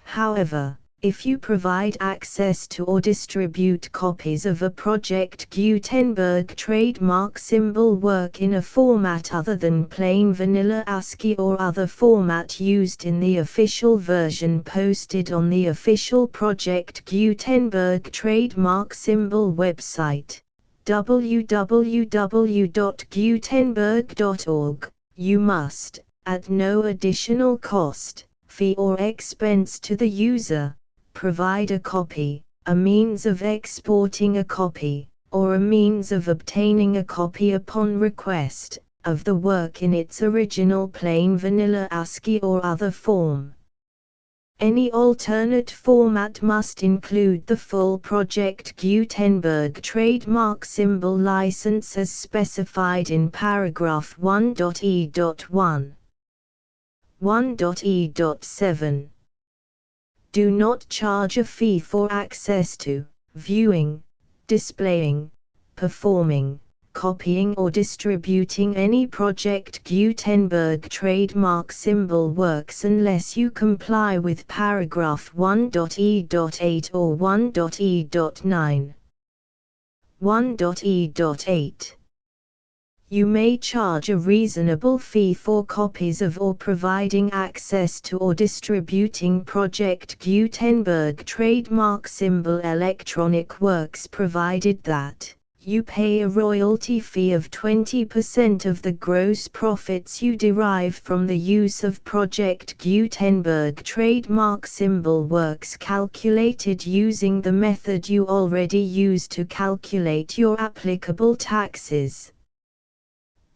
However, if you provide access to or distribute copies of a Project Gutenberg trademark symbol work in a format other than plain vanilla ASCII or other format used in the official version posted on the official Project Gutenberg trademark symbol website, www.gutenberg.org, you must, at no additional cost, fee or expense to the user, provide a copy, a means of exporting a copy, or a means of obtaining a copy upon request, of the work in its original plain vanilla ASCII or other form. Any alternate format must include the full Project Gutenberg trademark symbol license as specified in paragraph 1.e.1. 1.e.7. Do not charge a fee for access to, viewing, displaying, performing, copying or distributing any Project Gutenberg trademark symbol works unless you comply with paragraph 1.e.8 or 1.e.9. 1.e.8. You may charge a reasonable fee for copies of or providing access to or distributing Project Gutenberg trademark symbol electronic works provided that you pay a royalty fee of 20% of the gross profits you derive from the use of Project Gutenberg trademark symbol works calculated using the method you already use to calculate your applicable taxes.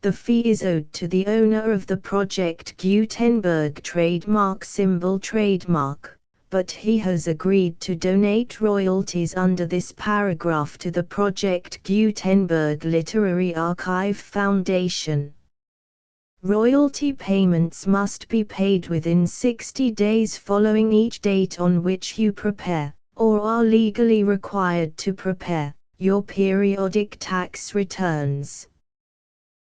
The fee is owed to the owner of the Project Gutenberg trademark symbol trademark, but he has agreed to donate royalties under this paragraph to the Project Gutenberg Literary Archive Foundation. Royalty payments must be paid within 60 days following each date on which you prepare, or are legally required to prepare, your periodic tax returns.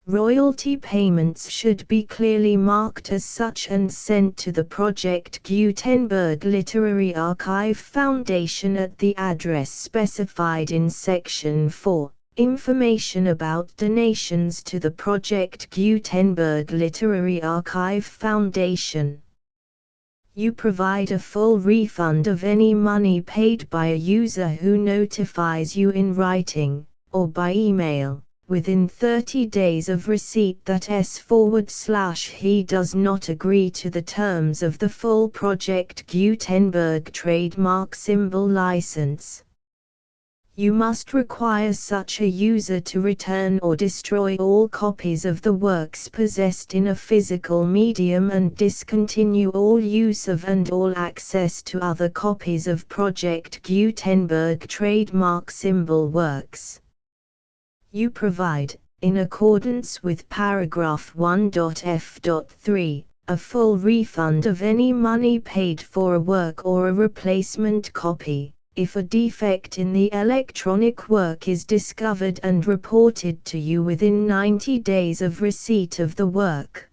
Royalty payments should be clearly marked as such and sent to the Project Gutenberg Literary Archive Foundation at the address specified in Section 4, Information about donations to the Project Gutenberg Literary Archive Foundation. You provide a full refund of any money paid by a user who notifies you in writing, or by email, within 30 days of receipt that he does not agree to the terms of the full Project Gutenberg trademark symbol license. You must require such a user to return or destroy all copies of the works possessed in a physical medium and discontinue all use of and all access to other copies of Project Gutenberg trademark symbol works. You provide, in accordance with paragraph 1.f.3, a full refund of any money paid for a work or a replacement copy, if a defect in the electronic work is discovered and reported to you within 90 days of receipt of the work.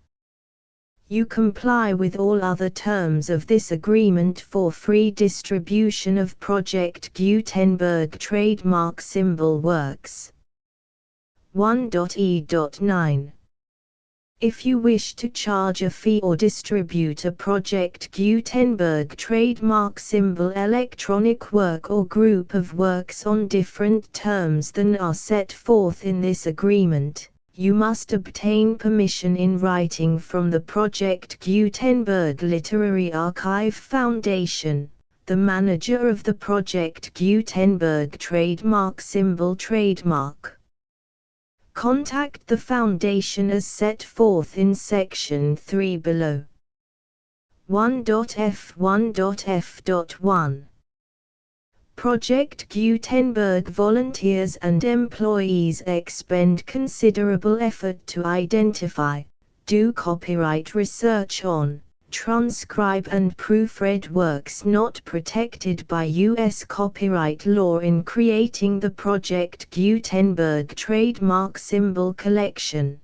You comply with all other terms of this agreement for free distribution of Project Gutenberg trademark symbol works. 1.e.9. If you wish to charge a fee or distribute a Project Gutenberg trademark symbol electronic work or group of works on different terms than are set forth in this agreement, you must obtain permission in writing from the Project Gutenberg Literary Archive Foundation, the manager of the Project Gutenberg trademark symbol trademark. Contact the Foundation as set forth in Section 3 below. 1.f1.f.1 Project Gutenberg volunteers and employees expend considerable effort to identify, do copyright research on, transcribe and proofread works not protected by U.S. copyright law in creating the Project Gutenberg trademark symbol collection.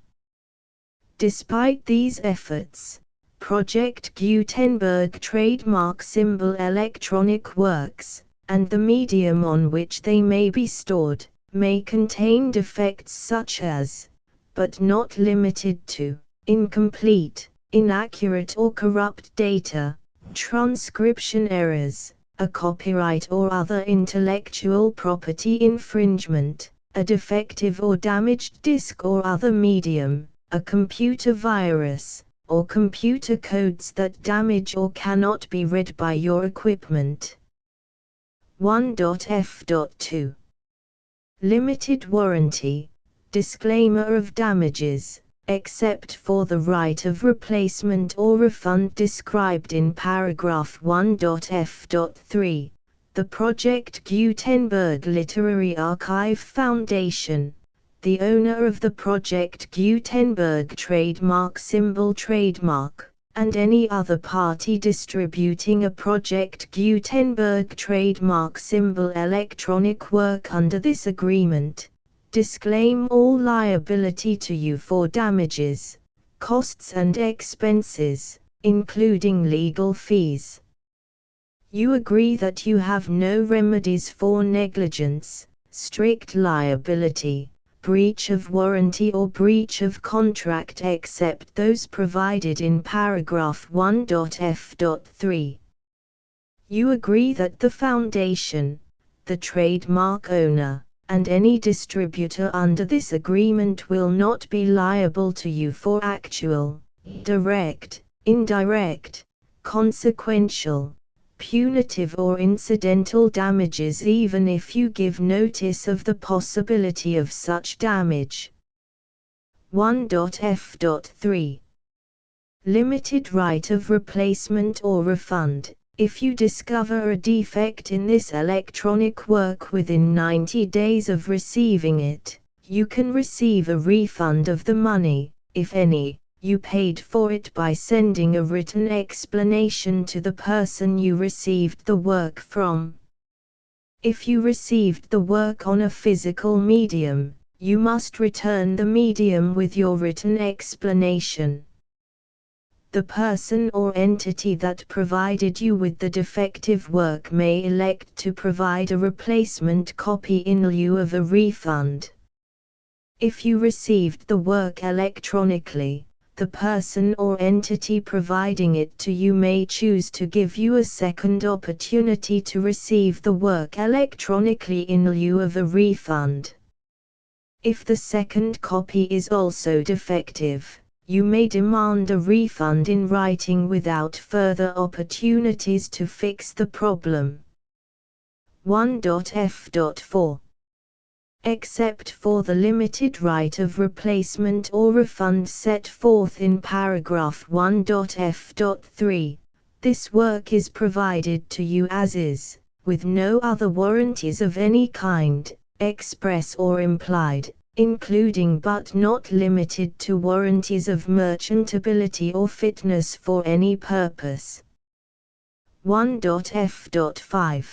Despite these efforts, Project Gutenberg trademark symbol electronic works, and the medium on which they may be stored, may contain defects such as, but not limited to, incomplete, inaccurate or corrupt data, transcription errors, a copyright or other intellectual property infringement, a defective or damaged disk or other medium, a computer virus, or computer codes that damage or cannot be read by your equipment. 1.f.2 Limited warranty, disclaimer of damages, except for the right of replacement or refund described in paragraph 1.f.3, the Project Gutenberg Literary Archive Foundation, the owner of the Project Gutenberg trademark symbol trademark, and any other party distributing a Project Gutenberg trademark symbol electronic work under this agreement, disclaim all liability to you for damages, costs and expenses, including legal fees. You agree that you have no remedies for negligence, strict liability, breach of warranty or breach of contract except those provided in paragraph 1.f.3. You agree that the Foundation, the trademark owner, and any distributor under this agreement will not be liable to you for actual, direct, indirect, consequential, punitive or incidental damages even if you give notice of the possibility of such damage. 1.f.3 Limited right of replacement or refund. If you discover a defect in this electronic work within 90 days of receiving it, you can receive a refund of the money, if any, you paid for it by sending a written explanation to the person you received the work from. If you received the work on a physical medium, you must return the medium with your written explanation. The person or entity that provided you with the defective work may elect to provide a replacement copy in lieu of a refund. If you received the work electronically, the person or entity providing it to you may choose to give you a second opportunity to receive the work electronically in lieu of a refund. If the second copy is also defective, you may demand a refund in writing without further opportunities to fix the problem. 1.f.4 Except for the limited right of replacement or refund set forth in paragraph 1.f.3, this work is provided to you as is, with no other warranties of any kind, express or implied, including but not limited to warranties of merchantability or fitness for any purpose. 1.f.5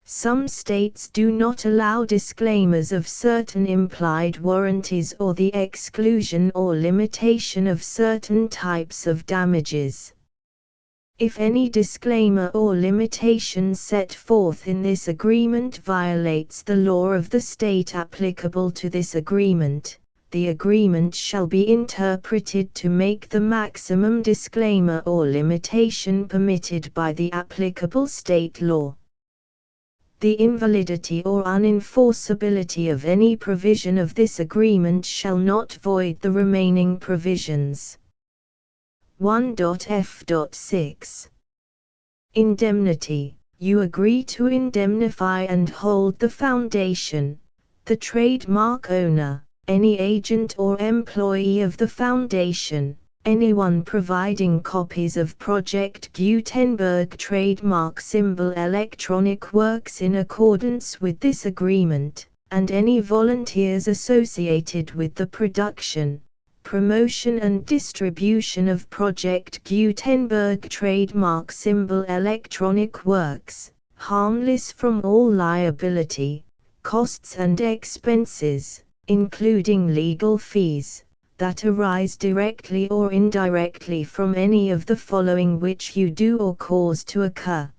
Some states do not allow disclaimers of certain implied warranties or the exclusion or limitation of certain types of damages. If any disclaimer or limitation set forth in this agreement violates the law of the state applicable to this agreement, the agreement shall be interpreted to make the maximum disclaimer or limitation permitted by the applicable state law. The invalidity or unenforceability of any provision of this agreement shall not void the remaining provisions. 1.f.6 Indemnity. You agree to indemnify and hold the foundation, the trademark owner, any agent or employee of the foundation, anyone providing copies of Project Gutenberg trademark symbol electronic works in accordance with this agreement, and any volunteers associated with the production, promotion and distribution of Project Gutenberg trademark symbol electronic works, harmless from all liability, costs and expenses, including legal fees, that arise directly or indirectly from any of the following which you do or cause to occur.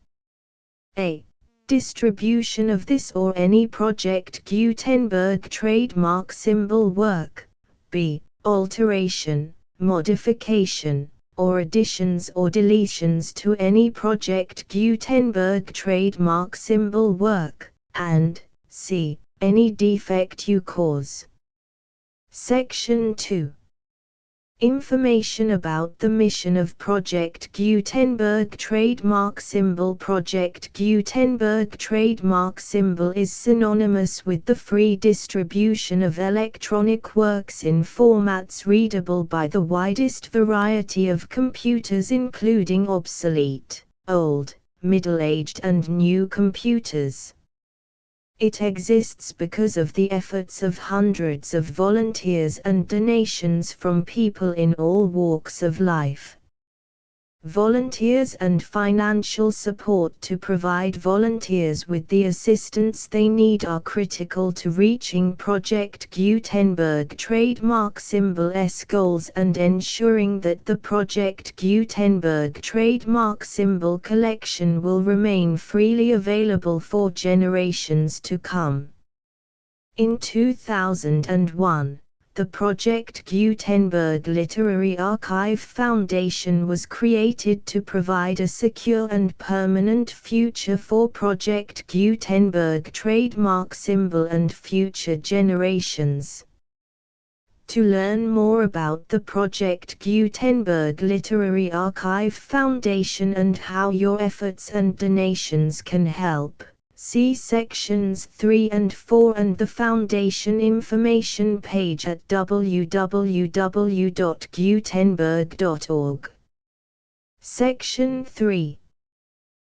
A. Distribution of this or any Project Gutenberg trademark symbol work. B. Alteration, modification, or additions or deletions to any Project Gutenberg trademark symbol work, and C. Any defect you cause. Section 2. Information about the mission of Project Gutenberg trademark symbol. Project Gutenberg trademark symbol is synonymous with the free distribution of electronic works in formats readable by the widest variety of computers, including obsolete, old, middle-aged and new computers. It exists because of the efforts of hundreds of volunteers and donations from people in all walks of life. Volunteers and financial support to provide volunteers with the assistance they need are critical to reaching Project Gutenberg trademark symbol's goals and ensuring that the Project Gutenberg trademark symbol collection will remain freely available for generations to come. In 2001, the Project Gutenberg Literary Archive Foundation was created to provide a secure and permanent future for Project Gutenberg trademark symbol and future generations. To learn more about the Project Gutenberg Literary Archive Foundation and how your efforts and donations can help, see sections 3 and 4 and the Foundation information page at www.gutenberg.org. Section 3.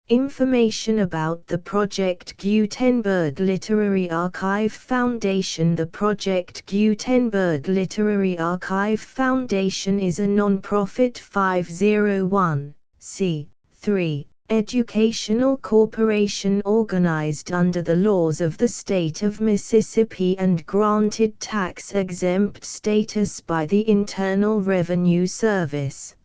Information about the Project Gutenberg Literary Archive Foundation. The Project Gutenberg Literary Archive Foundation is a non-profit 501(c)(3) educational corporation organized under the laws of the state of Mississippi and granted tax-exempt status by the Internal Revenue Service.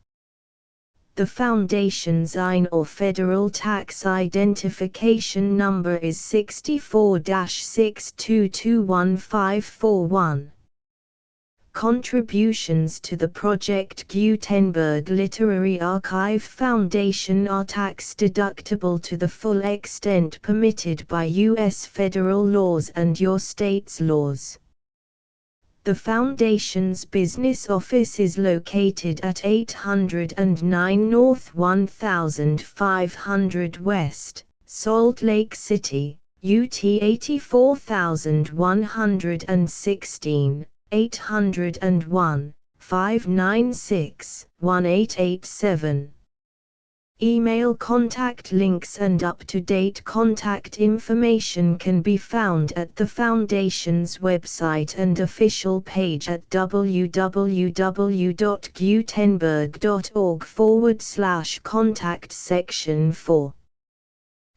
The Foundation's IN or Federal Tax Identification Number is 64-6221541. Contributions to the Project Gutenberg Literary Archive Foundation are tax-deductible to the full extent permitted by U.S. federal laws and your state's laws. The Foundation's business office is located at 809 North 1500 West, Salt Lake City, UT 84116, 801, 596, 1887. Email contact links and up-to-date contact information can be found at the Foundation's website and official page at www.gutenberg.org/contact section 4.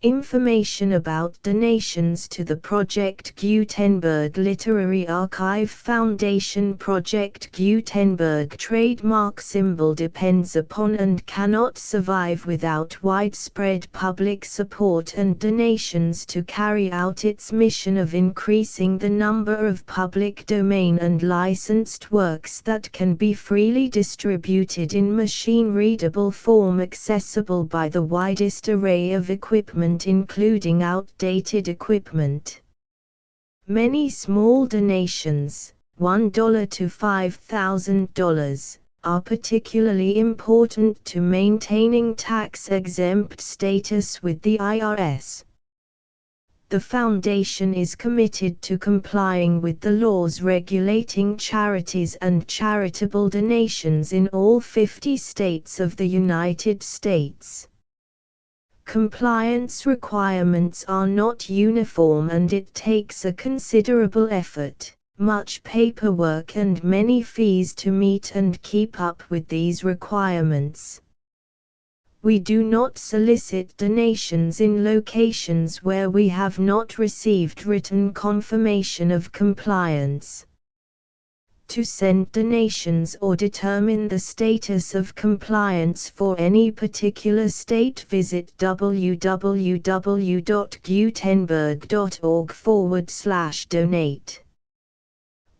Information about donations to the Project Gutenberg Literary Archive Foundation. Project Gutenberg trademark symbol depends upon and cannot survive without widespread public support and donations to carry out its mission of increasing the number of public domain and licensed works that can be freely distributed in machine-readable form accessible by the widest array of equipment including outdated equipment. Many small donations, $1 to $5,000, are particularly important to maintaining tax-exempt status with the IRS. The Foundation is committed to complying with the laws regulating charities and charitable donations in all 50 states of the United States. Compliance requirements are not uniform and it takes a considerable effort, much paperwork and many fees to meet and keep up with these requirements. We do not solicit donations in locations where we have not received written confirmation of compliance. To send donations or determine the status of compliance for any particular state, visit www.gutenberg.org/donate.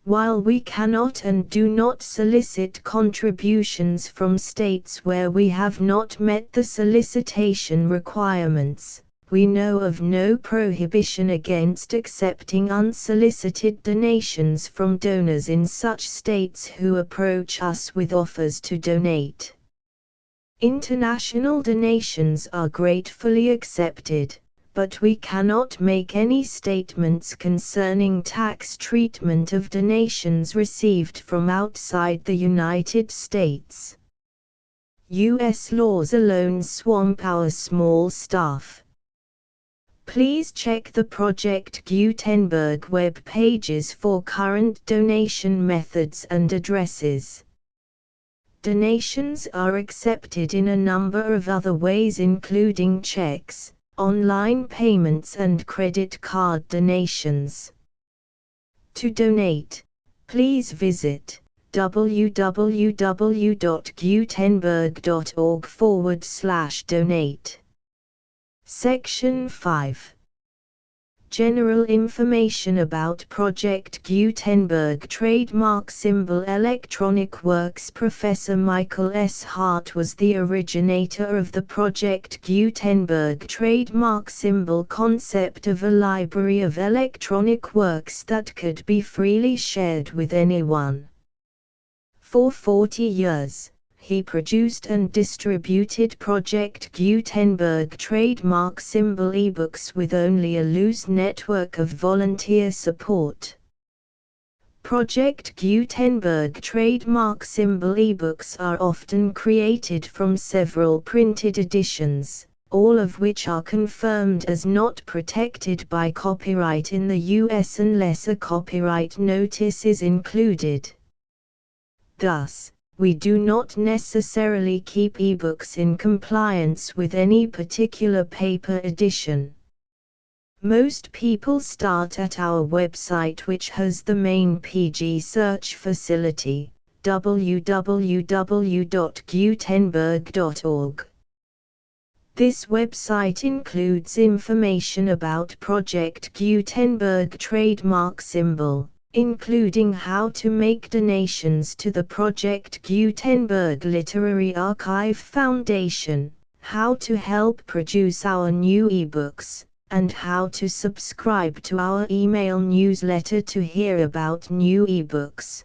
While we cannot and do not solicit contributions from states where we have not met the solicitation requirements, we know of no prohibition against accepting unsolicited donations from donors in such states who approach us with offers to donate. International donations are gratefully accepted, but we cannot make any statements concerning tax treatment of donations received from outside the United States. U.S. laws alone swamp our small staff. Please check the Project Gutenberg web pages for current donation methods and addresses. Donations are accepted in a number of other ways including checks, online payments and credit card donations. To donate, please visit www.gutenberg.org/donate. Section 5. General information about Project Gutenberg trademark symbol electronic works. Professor Michael S. Hart was the originator of the Project Gutenberg trademark symbol concept of a library of electronic works that could be freely shared with anyone. For 40 years, he produced and distributed Project Gutenberg trademark symbol ebooks with only a loose network of volunteer support. Project Gutenberg trademark symbol ebooks are often created from several printed editions, all of which are confirmed as not protected by copyright in the U.S. unless a copyright notice is included. Thus, we do not necessarily keep ebooks in compliance with any particular paper edition. Most people start at our website, which has the main PG search facility, www.gutenberg.org. This website includes information about Project Gutenberg trademark symbol, including how to make donations to the Project Gutenberg Literary Archive Foundation, how to help produce our new ebooks, and how to subscribe to our email newsletter to hear about new ebooks.